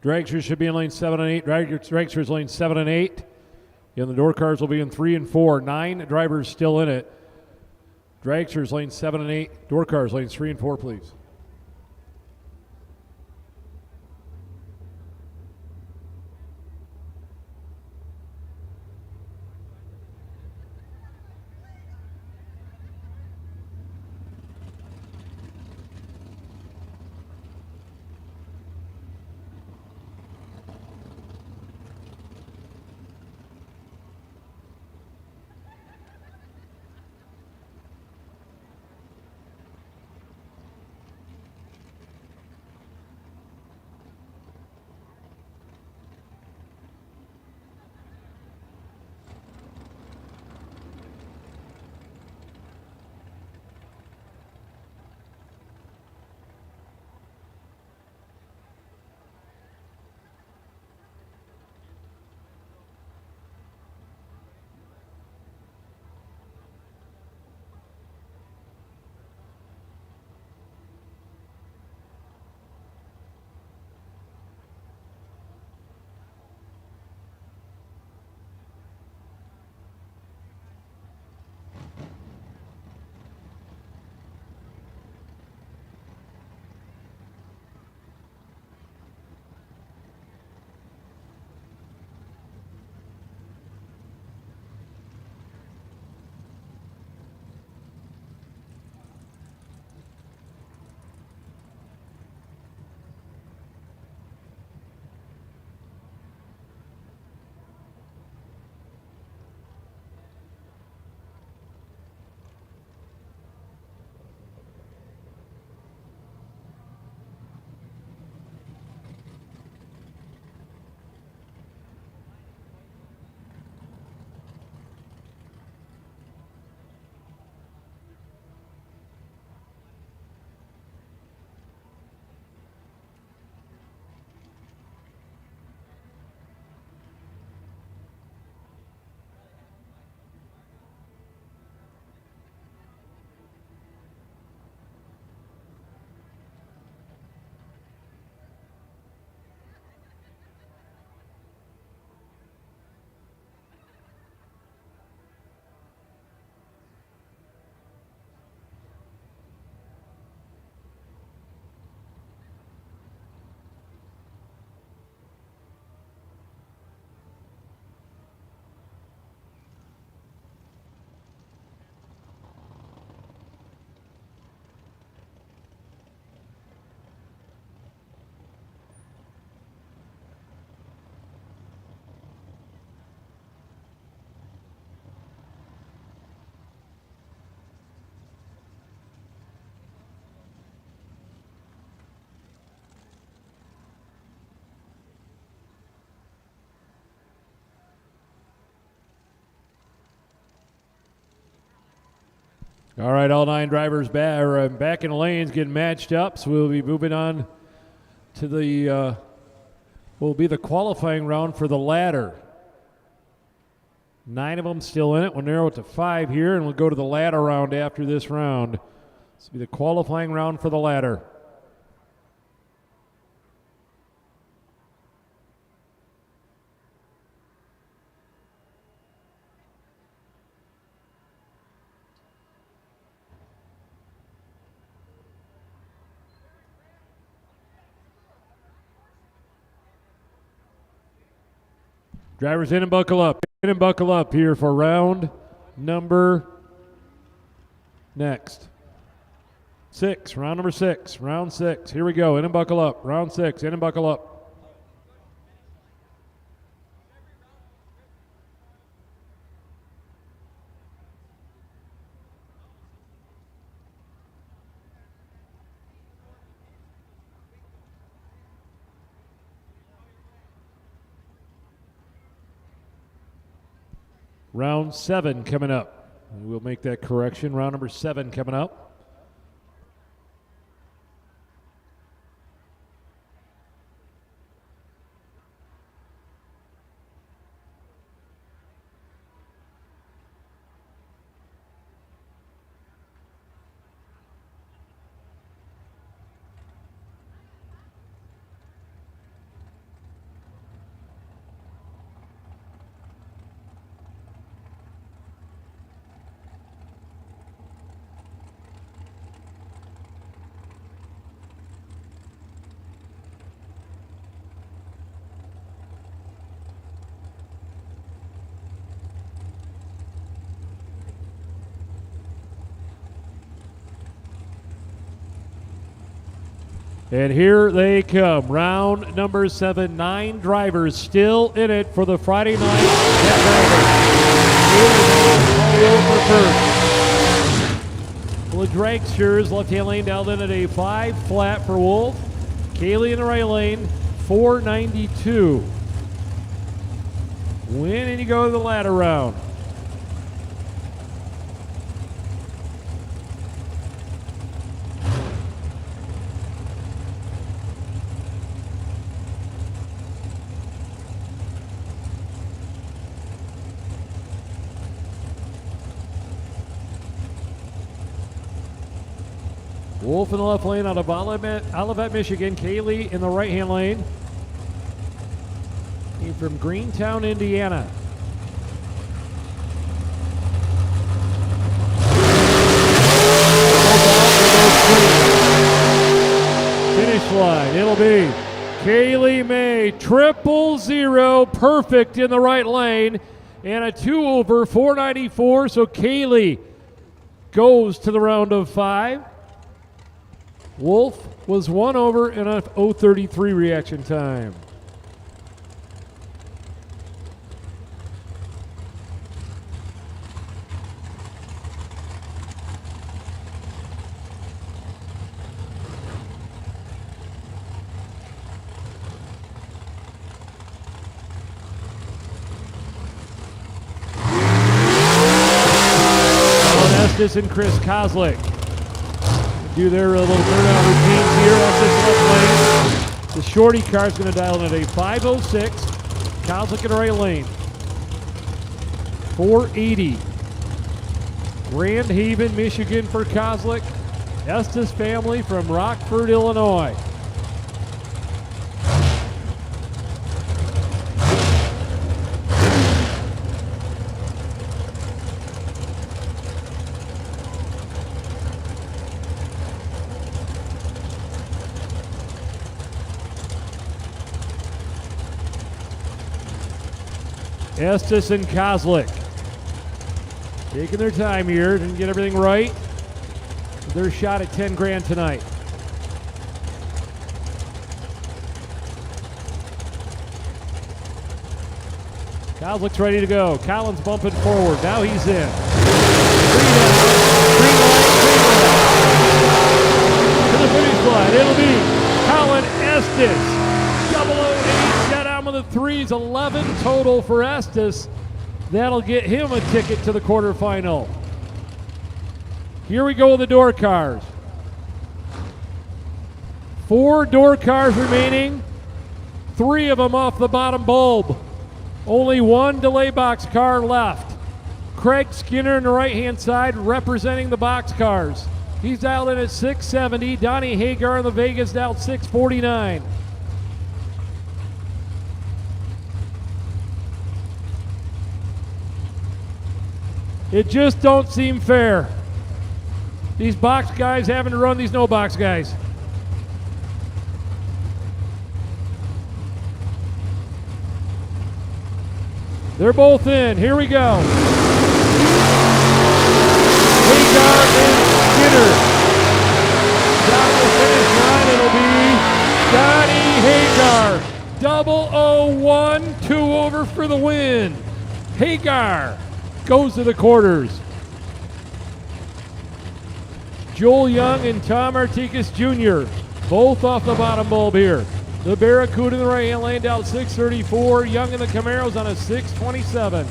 Dragster should be in lane 7 and 8. Dragster is lane 7 and 8. And the door cars will be in 3 and 4. 9 drivers still in it. Dragster's lane 7 and 8. Door cars lanes 3 and 4, please. All right, all 9 drivers back in the lanes getting matched up, so we'll be moving on to the will be the qualifying round for the ladder. 9 of them still in it. We'll narrow it to 5 here, and we'll go to the ladder round after this round. This will be the qualifying round for the ladder. Drivers in and buckle up. In and buckle up here for round number 6. Round number 6. Round 6. Here we go. In and buckle up. Round 6. In and buckle up. Round 7 coming up. We'll make that correction. Round number 7 coming up. And here they come. Round number 7. 9 drivers still in it for the Friday night Well, the Dragsters left-hand lane down in at a 5 flat for Wolf. Kaylee in the right lane, 492. Win and you go to the ladder round. Wolf in the left lane out of Olivet, Michigan. Kaylee in the right-hand lane. Came from Greentown, Indiana. Finish line, it'll be Kaylee May, 000, perfect in the right lane, and a 2 over, 494, so Kaylee goes to the round of 5. Wolf was 1 over in a 0:33 reaction time. Estes and Chris Kozlik do their little burnout routines here. That's this left lane. The shorty car is going to dial in at a 5:06. Kozlik in the right lane. 480. Grand Haven, Michigan for Kozlik. Estes family from Rockford, Illinois. Estes and Kozlik taking their time here and get everything right. Their shot at 10 grand tonight. Kozlik's ready to go. Collins bumping forward. Now he's in. 3 down. Green light. To the finish line. It'll be Colin Estes. 008 got out with the 3s. 11 total for Estes. That'll get him a ticket to the quarterfinal. Here we go with the door cars. 4 door cars remaining. 3 of them off the bottom bulb. Only 1 delay box car left. Craig Skinner on the right-hand side representing the box cars. He's dialed in at 670. Donnie Hagar in the Vegas dialed 649. It just don't seem fair. These box guys having to run these no box guys. They're both in. Here we go. Hagar and Skinner. Down the finish line, it'll be Donnie Hagar. 001, 2 over for the win. Hagar goes to the quarters. Joel Young and Tom Artikas Jr. both off the bottom bulb here. The Barracuda in the right-hand lane down 634. Young in the Camaros on a 627.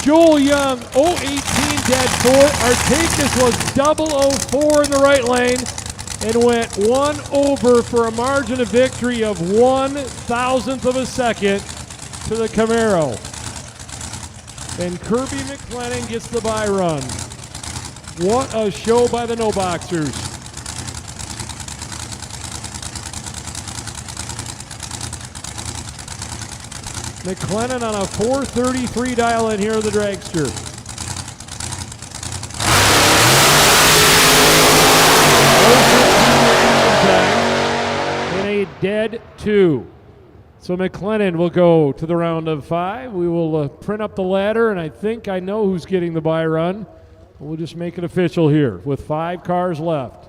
Joel Young, 018 dead 4. Artakis was 004 in the right lane and went 1 over for a margin of victory of 1/1000th of a second to the Camaro. And Kirby McLennan gets the bye run. What a show by the no boxers. McLennan on a 433 dial in here of the Dragster. In a dead 2. So McLennan will go to the round of 5. We will print up the ladder, and I think I know who's getting the bye run. We'll just make it official here with 5 cars left.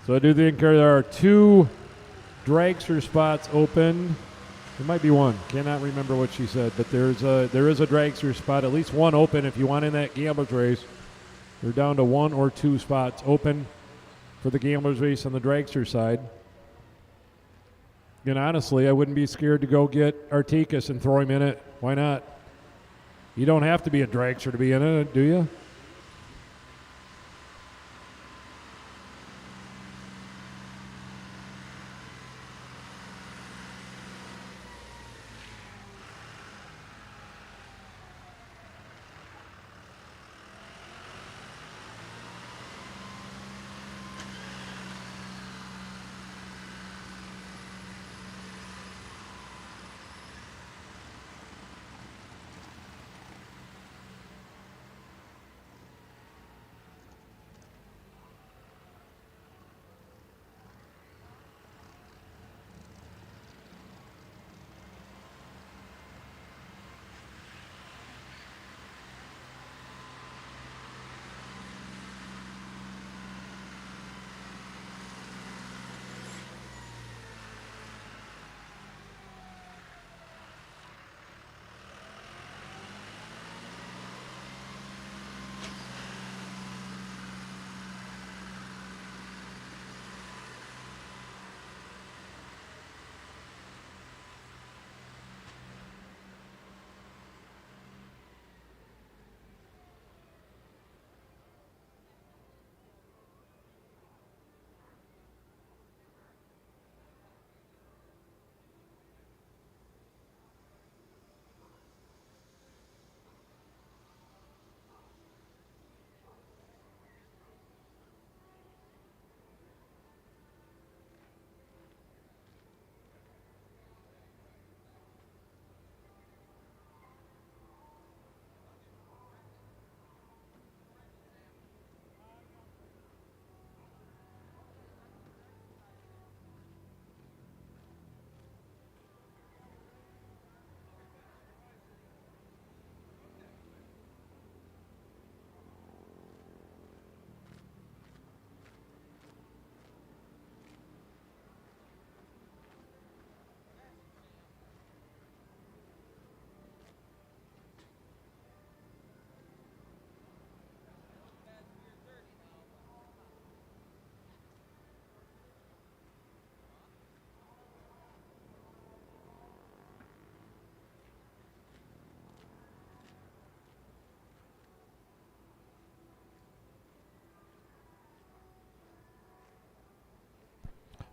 So I do think there are 2 dragster spots open. There might be 1. Cannot remember what she said, but there is a dragster spot, at least 1 open if you want in that gamblers race. They're down to 1 or 2 spots open for the gamblers race on the dragster side. And honestly, I wouldn't be scared to go get Artikas and throw him in it. Why not? You don't have to be a dragster to be in it, do you?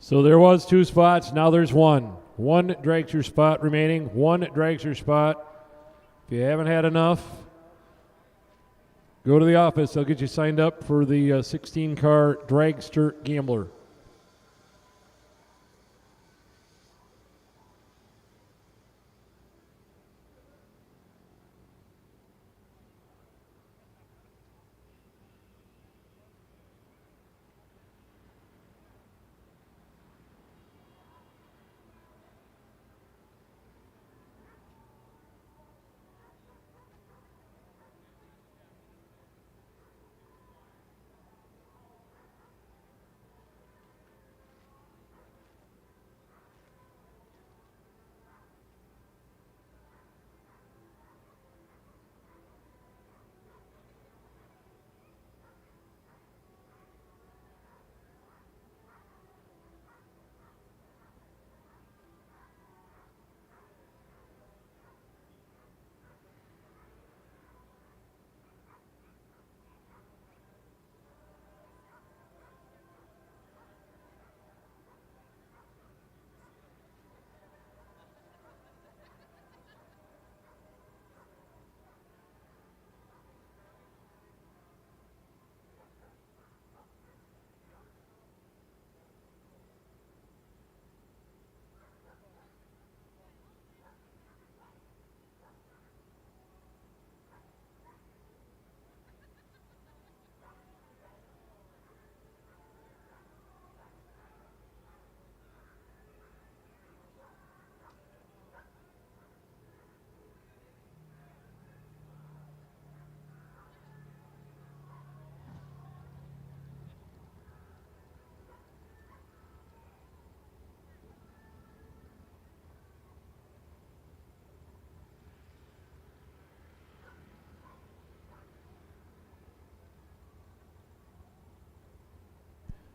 So there was 2 spots. Now there's 1. 1 dragster spot remaining. 1 dragster spot. If you haven't had enough, go to the office. They'll get you signed up for the 16-car Dragster Gambler.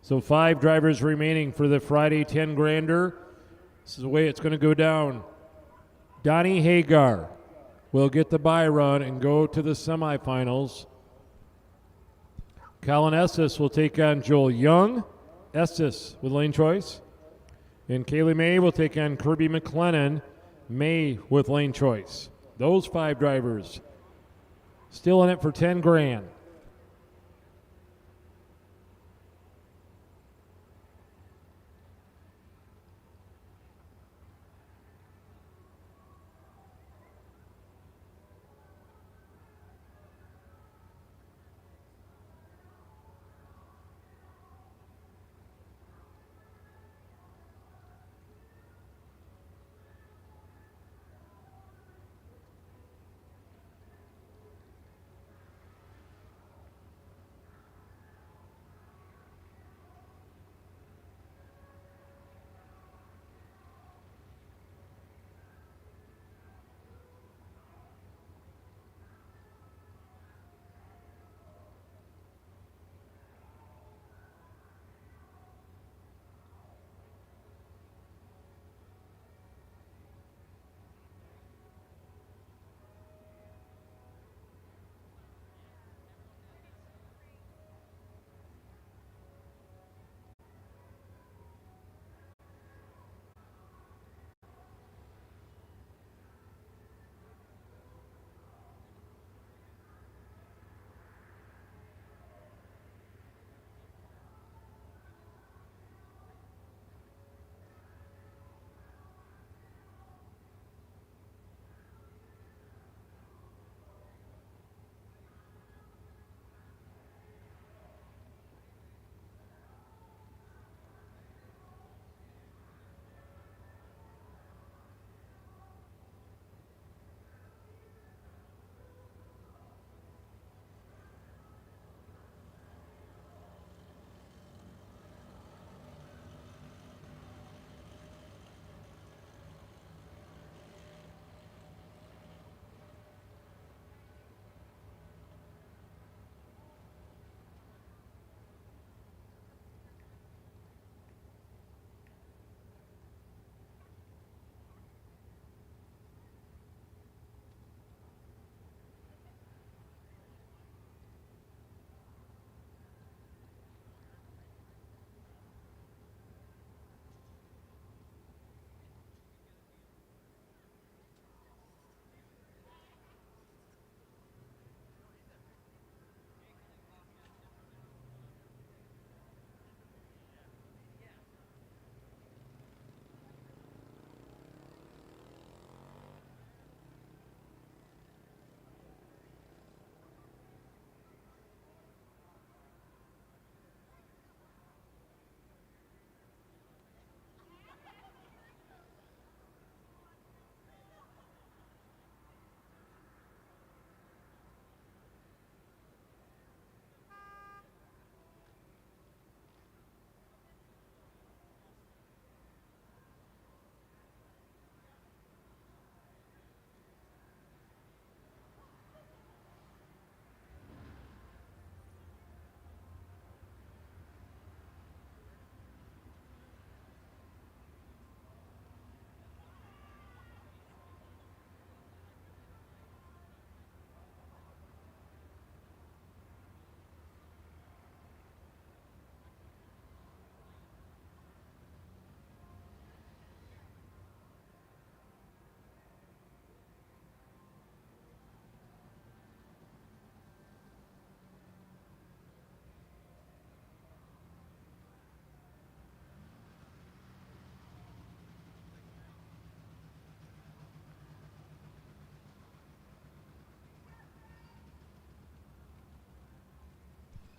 So 5 drivers remaining for the Friday 10 grander. This is the way it's going to go down. Donnie Hagar will get the bye run and go to the semifinals. Colin Estes will take on Joel Young. Estes with lane choice. And Kaylee May will take on Kirby McLennan. May with lane choice. Those 5 drivers still in it for 10 grand.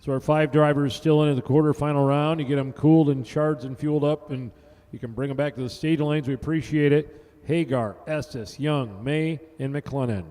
So our 5 drivers still into the quarterfinal round. You get them cooled and charged and fueled up, and you can bring them back to the staging lanes. We appreciate it. Hagar, Estes, Young, May, and McLennan.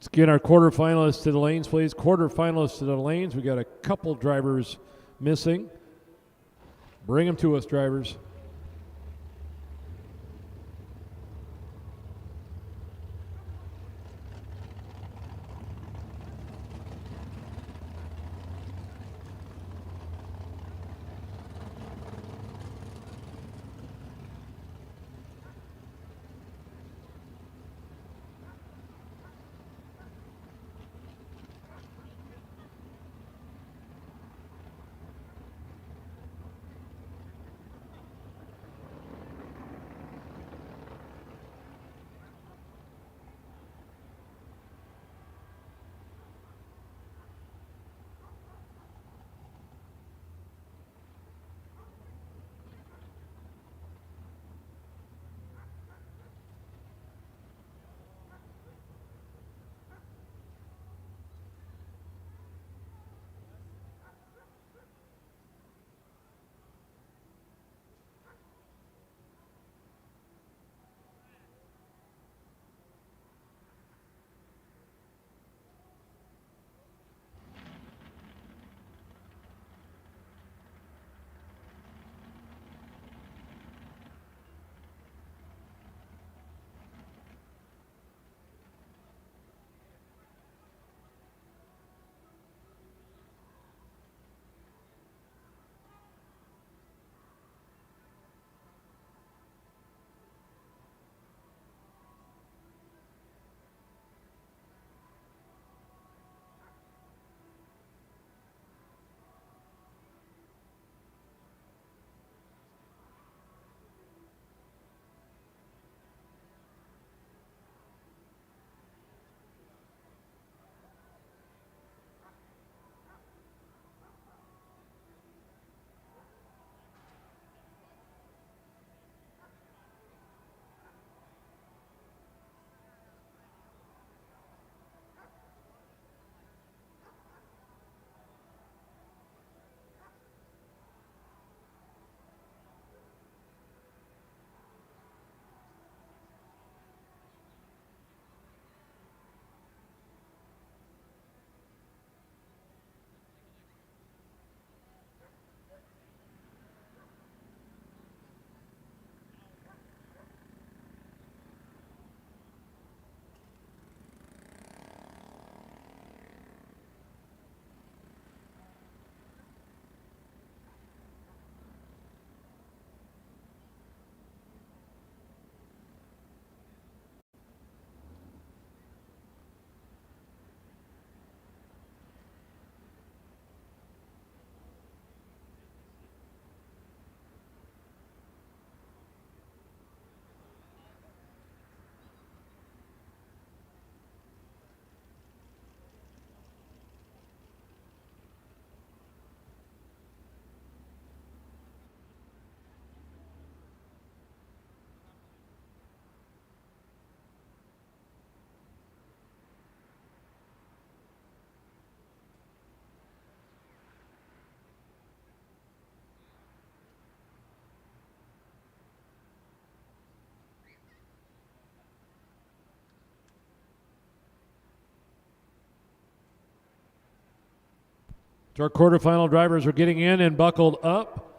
Let's get our quarterfinalists to the lanes, please. Quarterfinalists to the lanes. We got a couple drivers missing. Bring them to us, drivers. Our quarterfinal drivers are getting in and buckled up.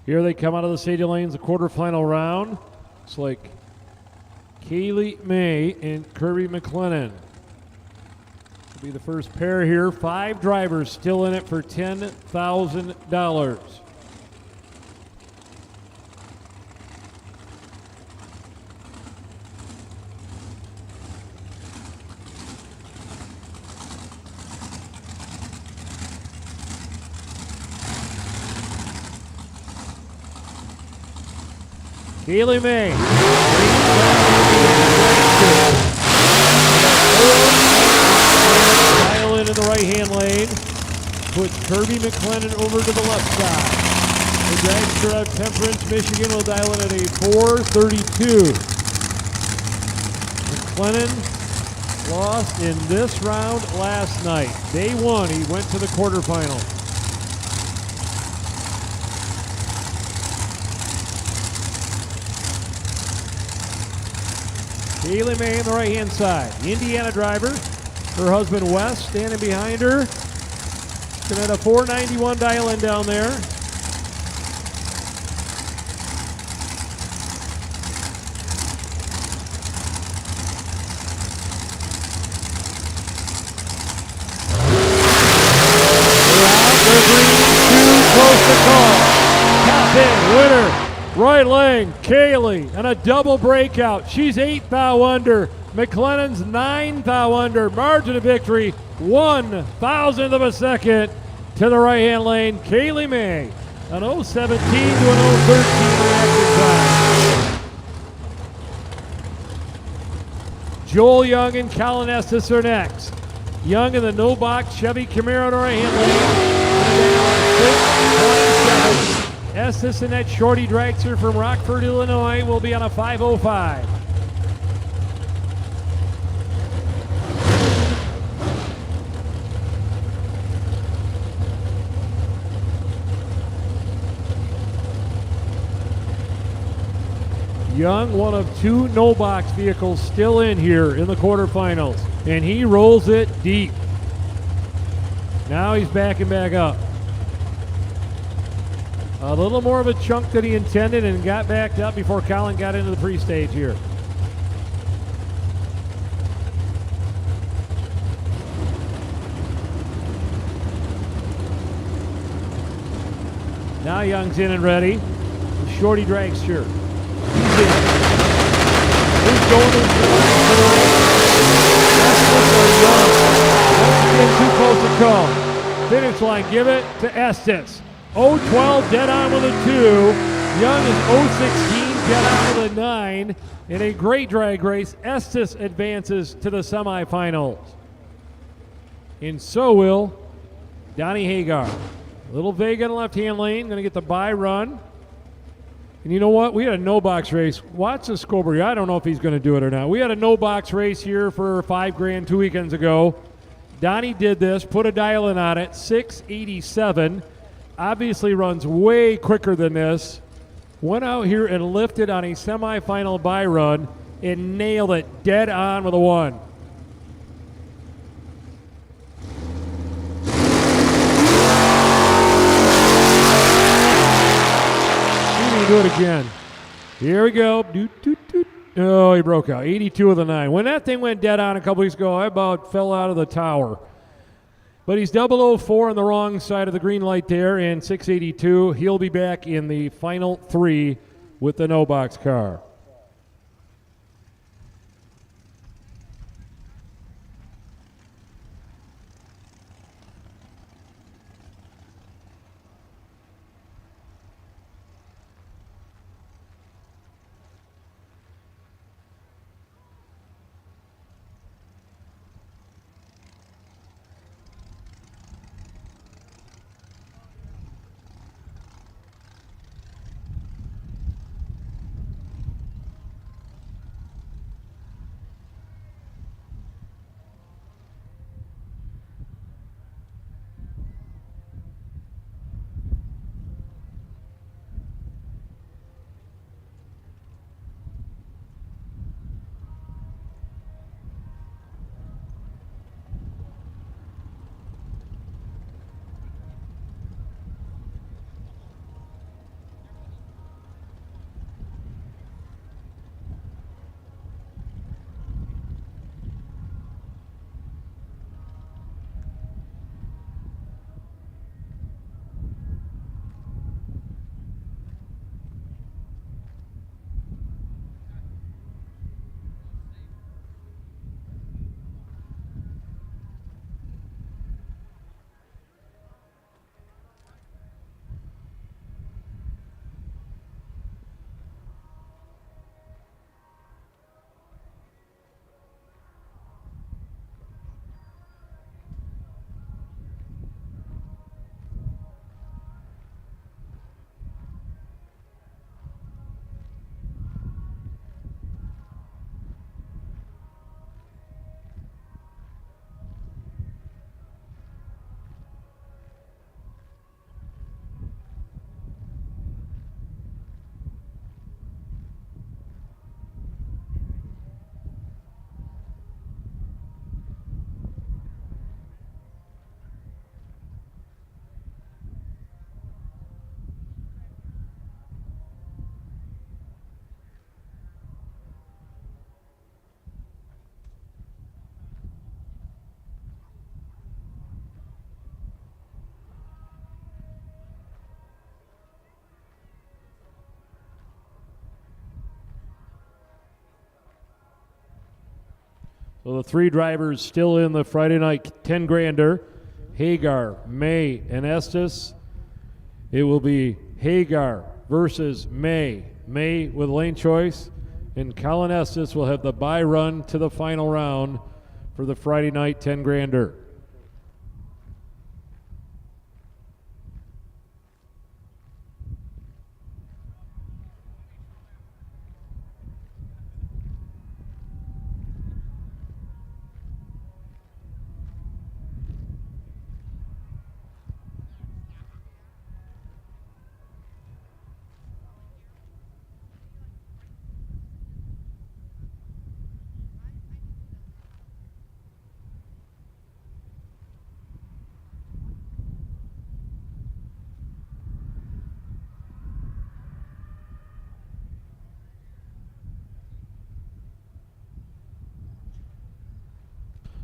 Here they come out of the stadium lanes, the quarterfinal round. It's like Kaylee May and Kirby McLennan will be the first pair here. 5 drivers still in it for $10,000. Kaylee May. Dial in the right-hand lane. Puts Kirby McLennan over to the left side. The Dragster out of Temperance, Michigan will dial in at a 4:32. McLennan lost in this round last night. Day 1, he went to the quarterfinal. Kaylee May on the right-hand side. The Indiana driver. Her husband Wes standing behind her. Looking at a 491 dial-in down there. They're green, too close to call. Top in, winner. Right lane, Kaylee, and a double breakout. She's 8 thou under. McLennan's 9 thou under. Margin of victory, 1,000th of a second to the right-hand lane. Kaylee May, an 0:17 to an 0:13 reaction time. Joel Young and Colin Estes are next. Young in the no-box Chevy Camaro on the right-hand lane. 6:27. Estes and that shorty Dragster from Rockford, Illinois will be on a 5:05. Young, one of 2 no-box vehicles still in here in the quarterfinals, and he rolls it deep. Now he's backing back up. A little more of a chunk than he intended and got backed up before Colin got into the pre-stage here. Now Young's in and ready. Shorty Dragster. He's in. Who's going to the That's getting too close to call. Finish line, give it to Estes. 0-12, dead on with a 2. Young is 0-16, dead on with a 9. In a great drag race, Estes advances to the semifinals. And so will Donnie Hagar. Little Vega in the left-hand lane, going to get the bye run. And you know what? We had a no-box race. Watch the scoreboard. I don't know if he's going to do it or not. We had a no-box race here for $5,000 2 weekends ago. Donnie did this, put a dial in on it, 687. Obviously runs way quicker than this. Went out here and lifted on a semifinal bye run and nailed it dead on with a 1. Do it again. Here we go. Oh, he broke out. 82 with a 9. When that thing went dead on a couple weeks ago, I about fell out of the tower. But he's 004 on the wrong side of the green light there, and 682. He'll be back in the final 3 with the no-box car. So the 3 drivers still in the Friday night 10-grander. Hagar, May, and Estes. It will be Hagar versus May. May with lane choice, and Colin Estes will have the bye run to the final round for the Friday night 10-grander.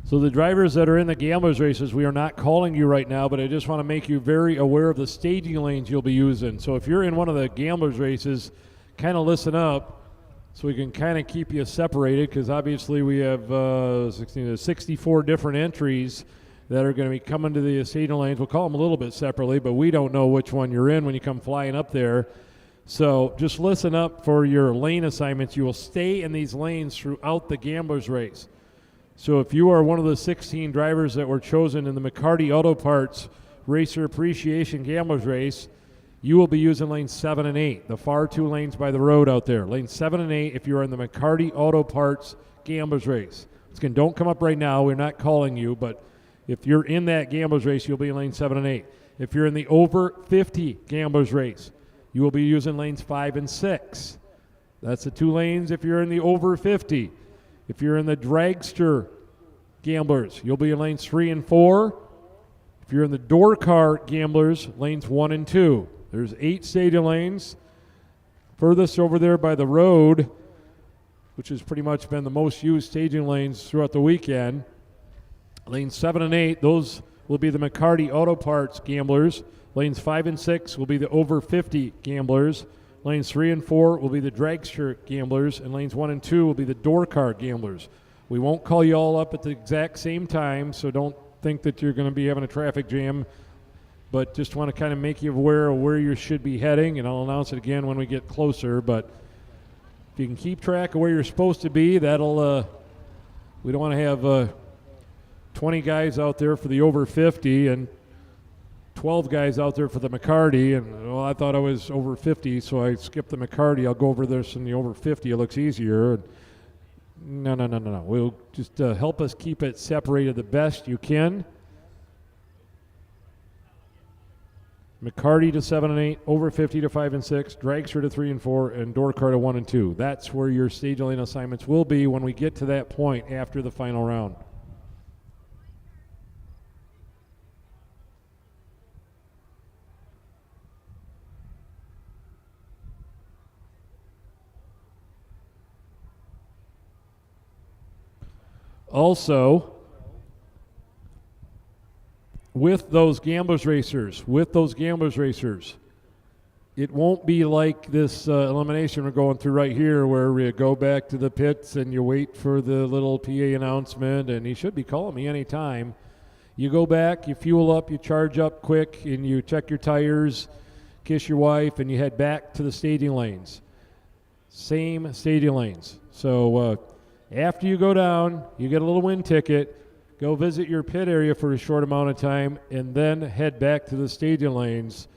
So the drivers that are in the gamblers races, we are not calling you right now, but I just want to make you very aware of the staging lanes you'll be using. So if you're in one of the gamblers races, kind of listen up so we can kind of keep you separated, because obviously we have 64 different entries that are going to be coming to the staging lanes. We'll call them a little bit separately, but we don't know which one you're in when you come flying up there. So just listen up for your lane assignments. You will stay in these lanes throughout the gamblers race. So if you are one of the 16 drivers that were chosen in the McCarty Auto Parts Racer Appreciation Gamblers Race, you will be using lanes 7 and 8, the far two lanes by the road out there. Lanes 7 and 8 if you're in the McCarty Auto Parts Gamblers Race. Again, don't come up right now. We're not calling you, but if you're in that Gamblers Race, you'll be in lanes 7 and 8. If you're in the over 50 Gamblers Race, you will be using lanes 5 and 6. That's the two lanes if you're in the over 50. If you're in the Dragster Gamblers, you'll be in lanes 3 and 4. If you're in the door car Gamblers, lanes 1 and 2. There's 8 stadium lanes. Furthest over there by the road, which has pretty much been the most used staging lanes throughout the weekend. Lanes 7 and 8, those will be the McCarty Auto Parts Gamblers. Lanes 5 and 6 will be the over 50 Gamblers. Lanes 3 and 4 will be the Dragster Gamblers, and lanes 1 and 2 will be the door car Gamblers. We won't call you all up at the exact same time, so don't think that you're going to be having a traffic jam, but just want to kind of make you aware of where you should be heading, and I'll announce it again when we get closer. But if you can keep track of where you're supposed to be, that'll we don't want to have 20 guys out there for the over 50 and 12 guys out there for the McCarty, and well, I thought I was over 50, so I skipped the McCarty. I'll go over this in the over 50. It looks easier. No. We'll just help us keep it separated the best you can. McCarty to 7 and 8, over 50 to 5 and 6, Dragster to 3 and 4, and door car to 1 and 2. That's where your stage lane assignments will be when we get to that point after the final round. Also, with those gamblers racers, it won't be like this elimination we're going through right here where we go back to the pits and you wait for the little PA announcement, and he should be calling me anytime. You go back, you fuel up, you charge up quick, and you check your tires, kiss your wife, and you head back to the staging lanes. Same staging lanes. So after you go down, you get a little win ticket, go visit your pit area for a short amount of time, and then head back to the stadium lanes.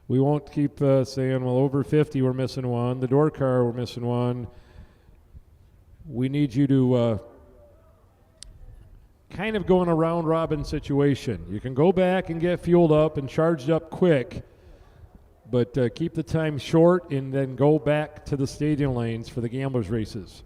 We won't keep saying, well, over 50 we're missing one, the door car we're missing one. We need you to kind of go in a round-robin situation. You can go back and get fueled up and charged up quick, but keep the time short and then go back to the stadium lanes for the gamblers races.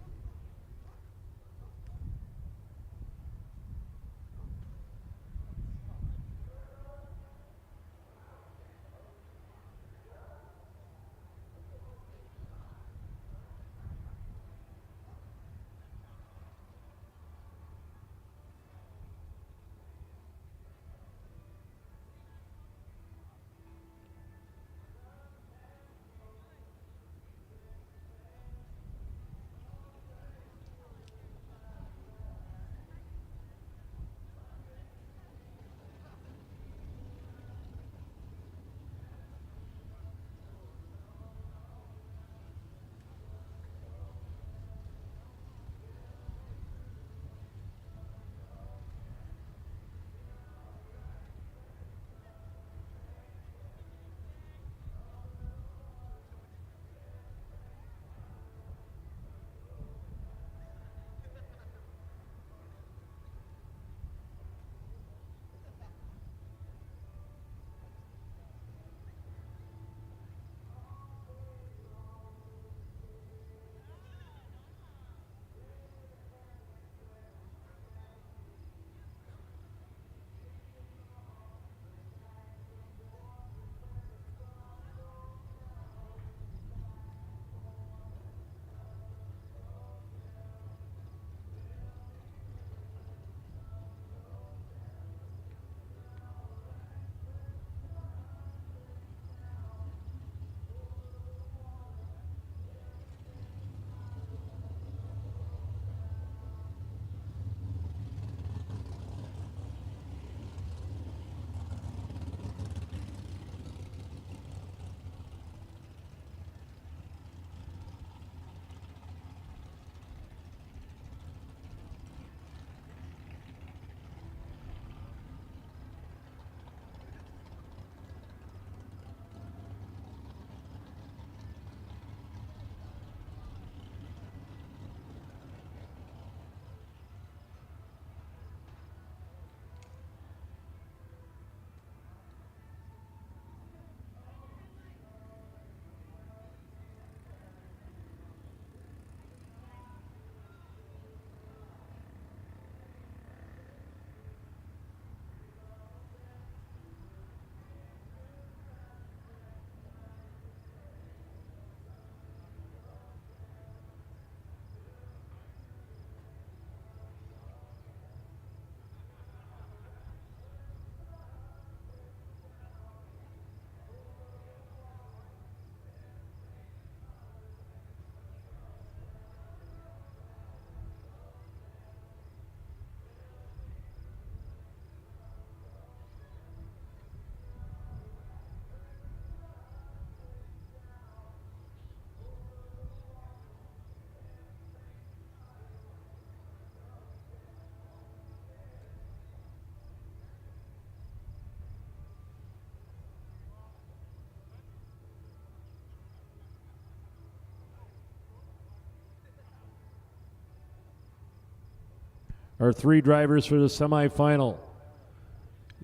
our 3 drivers for the semifinal.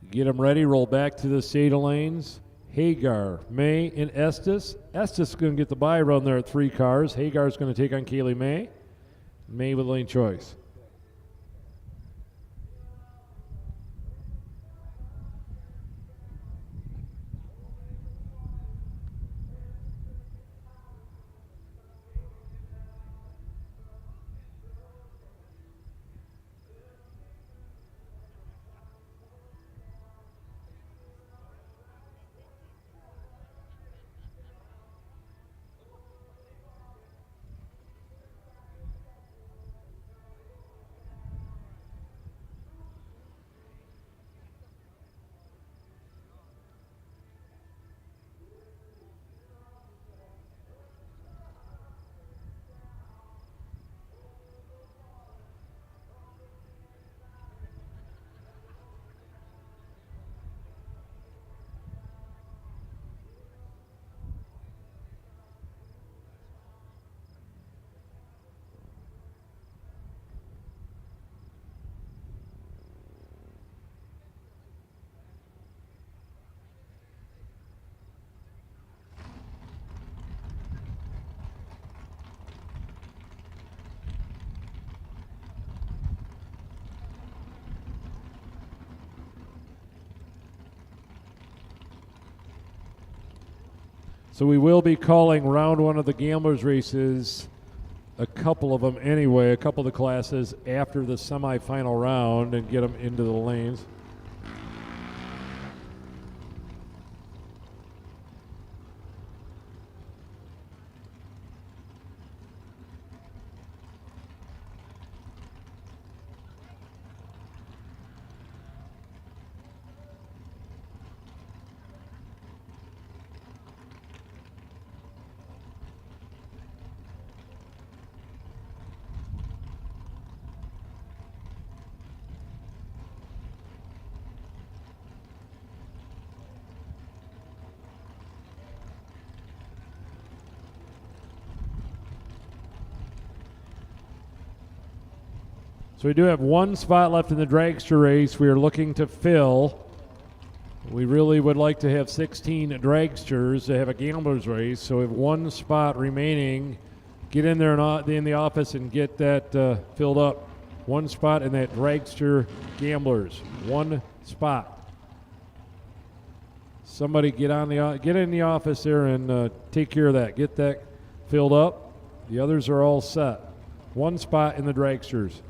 Get them ready, roll back to the SATA lanes. Hagar, May, and Estes. Estes is going to get the bye run there at 3 cars. Hagar is going to take on Kaylee May. May with lane choice. So we will be calling round 1 of the Gamblers races, a couple of them anyway, a couple of the classes after the semifinal round and get them into the lanes. So we do have 1 spot left in the dragster race we are looking to fill. We really would like to have 16 dragsters to have a gamblers race, so we have 1 spot remaining. Get in there and in the office and get that filled up. 1 spot in that dragster gamblers. 1 spot. Somebody get in the office there and take care of that. Get that filled up. The others are all set. 1 spot in the dragsters.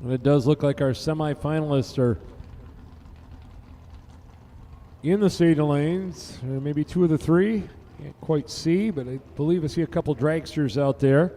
And it does look like our semifinalists are in the SATA lanes. Maybe 2 of the 3. Can't quite see, but I believe I see a couple dragsters out there.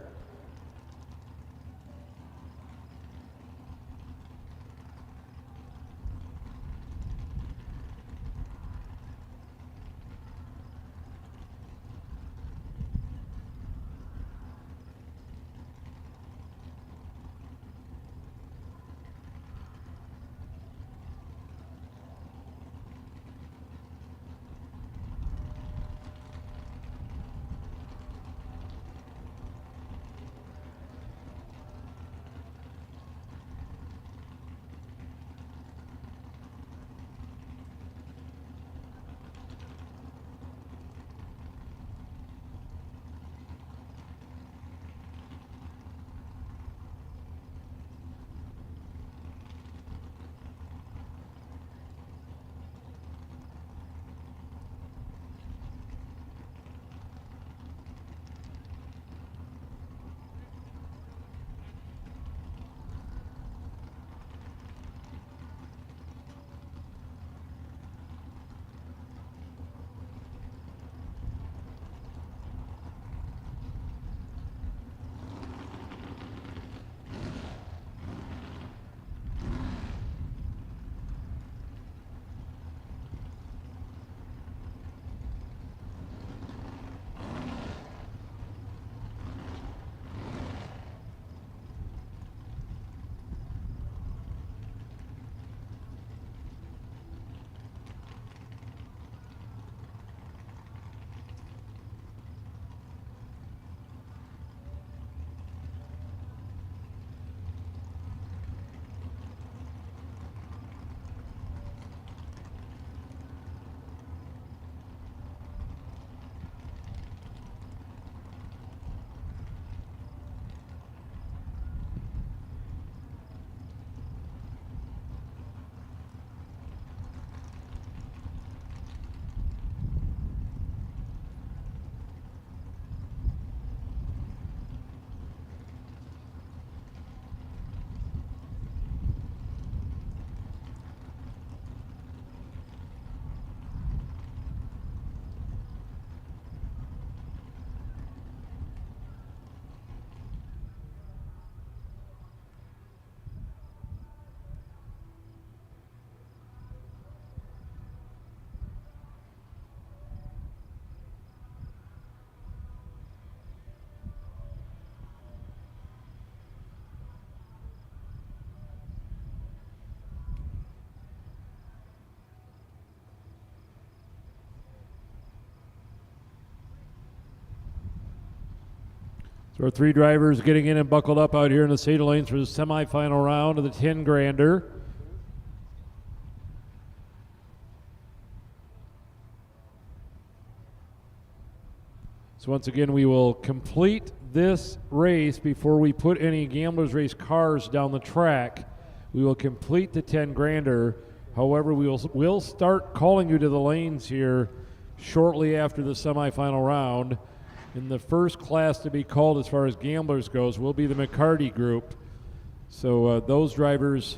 So our 3 drivers getting in and buckled up out here in the state lanes for the semifinal round of the 10 grander. So once again, we will complete this race before we put any Gamblers Race cars down the track. We will complete the 10 grander. However, we'll start calling you to the lanes here shortly after the semifinal round. And the first class to be called as far as Gamblers goes will be the McCarty group. So those drivers,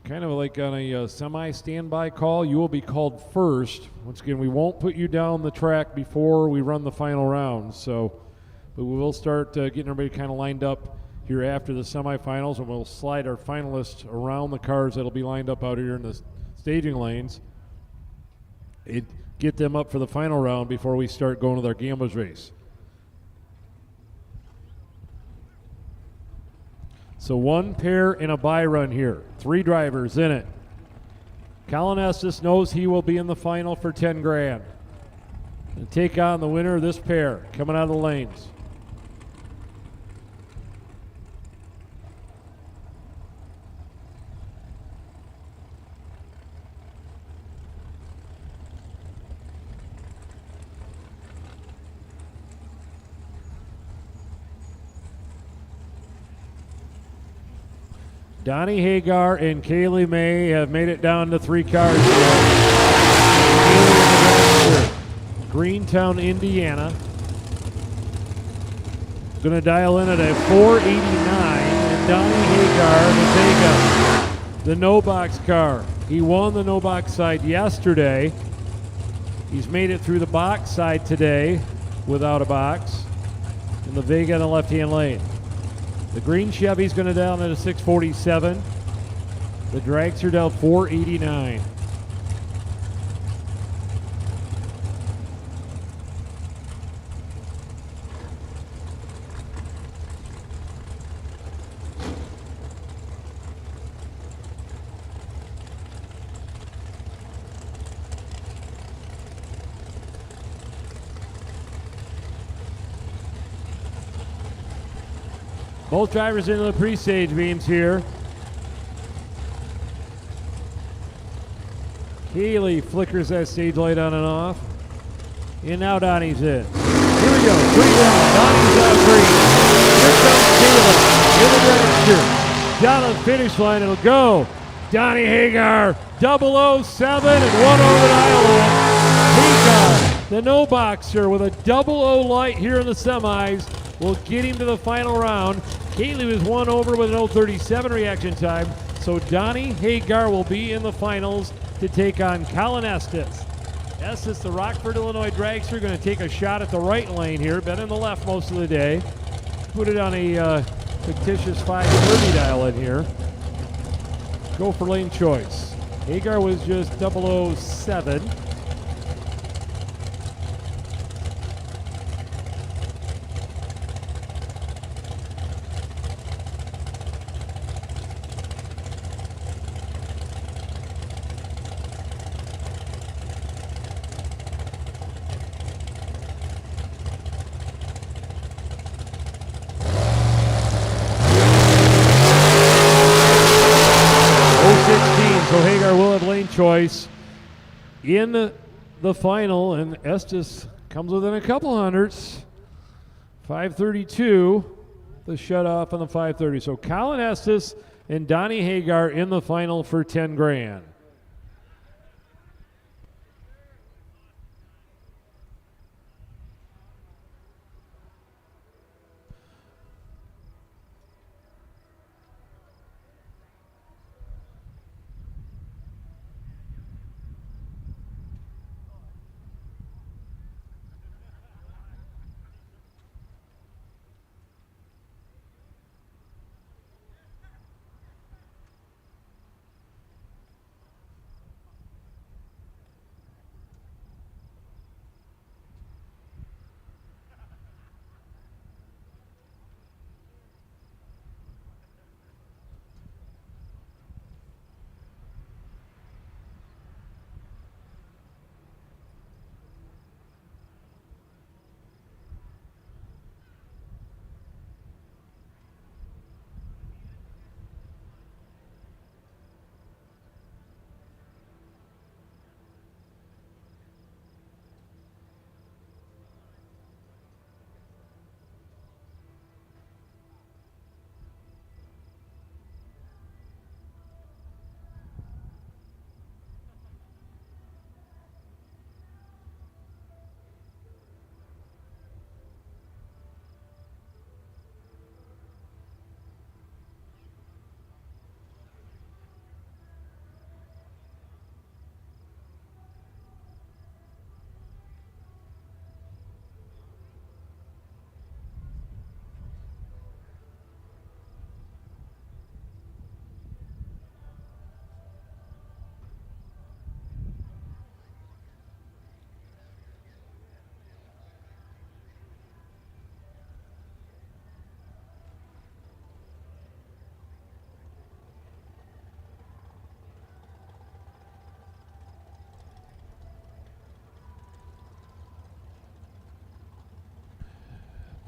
kind of like on a semi-standby call, you will be called first. Once again, we won't put you down the track before we run the final round. So, but we will start getting everybody kind of lined up here after the semifinals, and we'll slide our finalists around the cars that'll be lined up out here in the staging lanes. Get them up for the final round before we start going with our Gamblers Race. So 1 pair in a bye run here. 3 drivers in it. Colin Estes knows he will be in the final for 10 grand. And take on the winner of this pair coming out of the lanes. Donnie Hagar and Kaylee May have made it down to 3 cars now. Greentown, Indiana. Going to dial in at a 489, and Donnie Hagar, the no box car. He won the no box side yesterday. He's made it through the box side today without a box. And the Vega in the left-hand lane. The green Chevy's going to down at a 647. The Dragster down 489. Both drivers into the pre-stage beams here. Keeley flickers that stage light on and off. And now Donnie's in. Here we go, 3 down. Donnie's on green. Here comes Keeley in the Dragster. Down the finish line, it'll go. Donnie Hagar, 007 and 1 over the aisle line. Hagar, the no boxer with a 00 light here in the semis, will get him to the final round. Kaylee was 1 over with an 037 reaction time. So Donnie Hagar will be in the finals to take on Colin Estes. Estes, the Rockford, Illinois Dragster, going to take a shot at the right lane here. Been in the left most of the day. Put it on a fictitious 530 dial in here. Go for lane choice. Hagar was just 007. So Hagar will have lane choice in the final, and Estes comes within a couple hundreds. 532, the shutoff on the 530. So Colin Estes and Donnie Hagar in the final for 10 grand.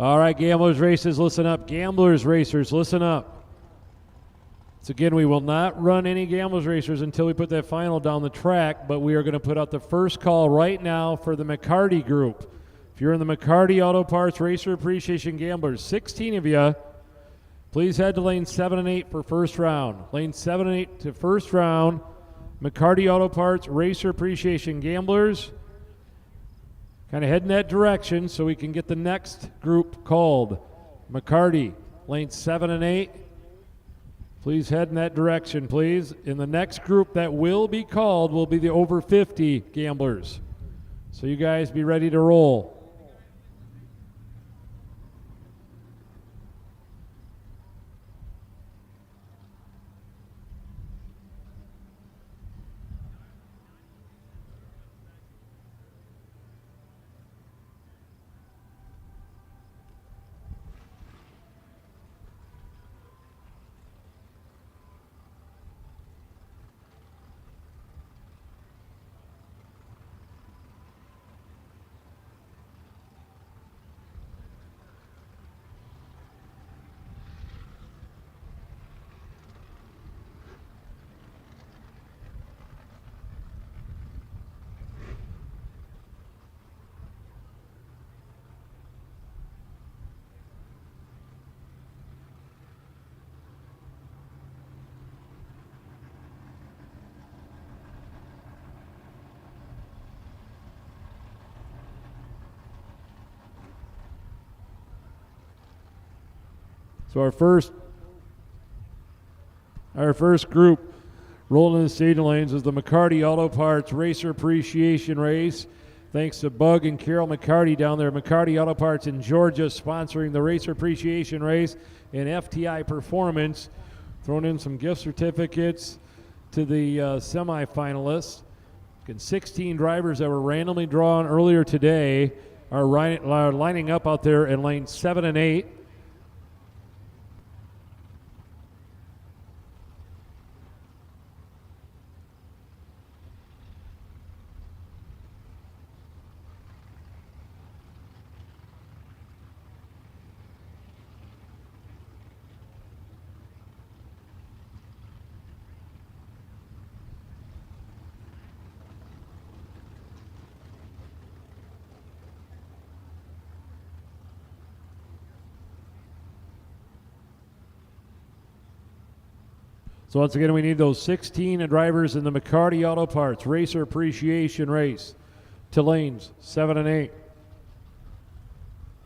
All right, gamblers, races, listen up. Gamblers, racers, listen up. So again, we will not run any gamblers, racers until we put that final down the track, but we are going to put out the first call right now for the McCarty group. If you're in the McCarty Auto Parts Racer Appreciation Gamblers, 16 of you, please head to lane 7 and 8 for first round. Lane 7 and 8 to first round. McCarty Auto Parts Racer Appreciation Gamblers. Kind of head in that direction so we can get the next group called. McCarty, lane 7 and 8. Please head in that direction, please. In the next group that will be called will be the over 50 gamblers. So you guys be ready to roll. So our first group rolling in the staging lanes is the McCarty Auto Parts Racer Appreciation Race. Thanks to Bug and Carol McCarty down there, McCarty Auto Parts in Georgia, sponsoring the Racer Appreciation Race and FTI Performance, throwing in some gift certificates to the semifinalists. And 16 drivers that were randomly drawn earlier today are lining up out there in lane 7 and 8. So once again, we need those 16 drivers in the McCarty Auto Parts Racer Appreciation Race to lanes 7 and 8.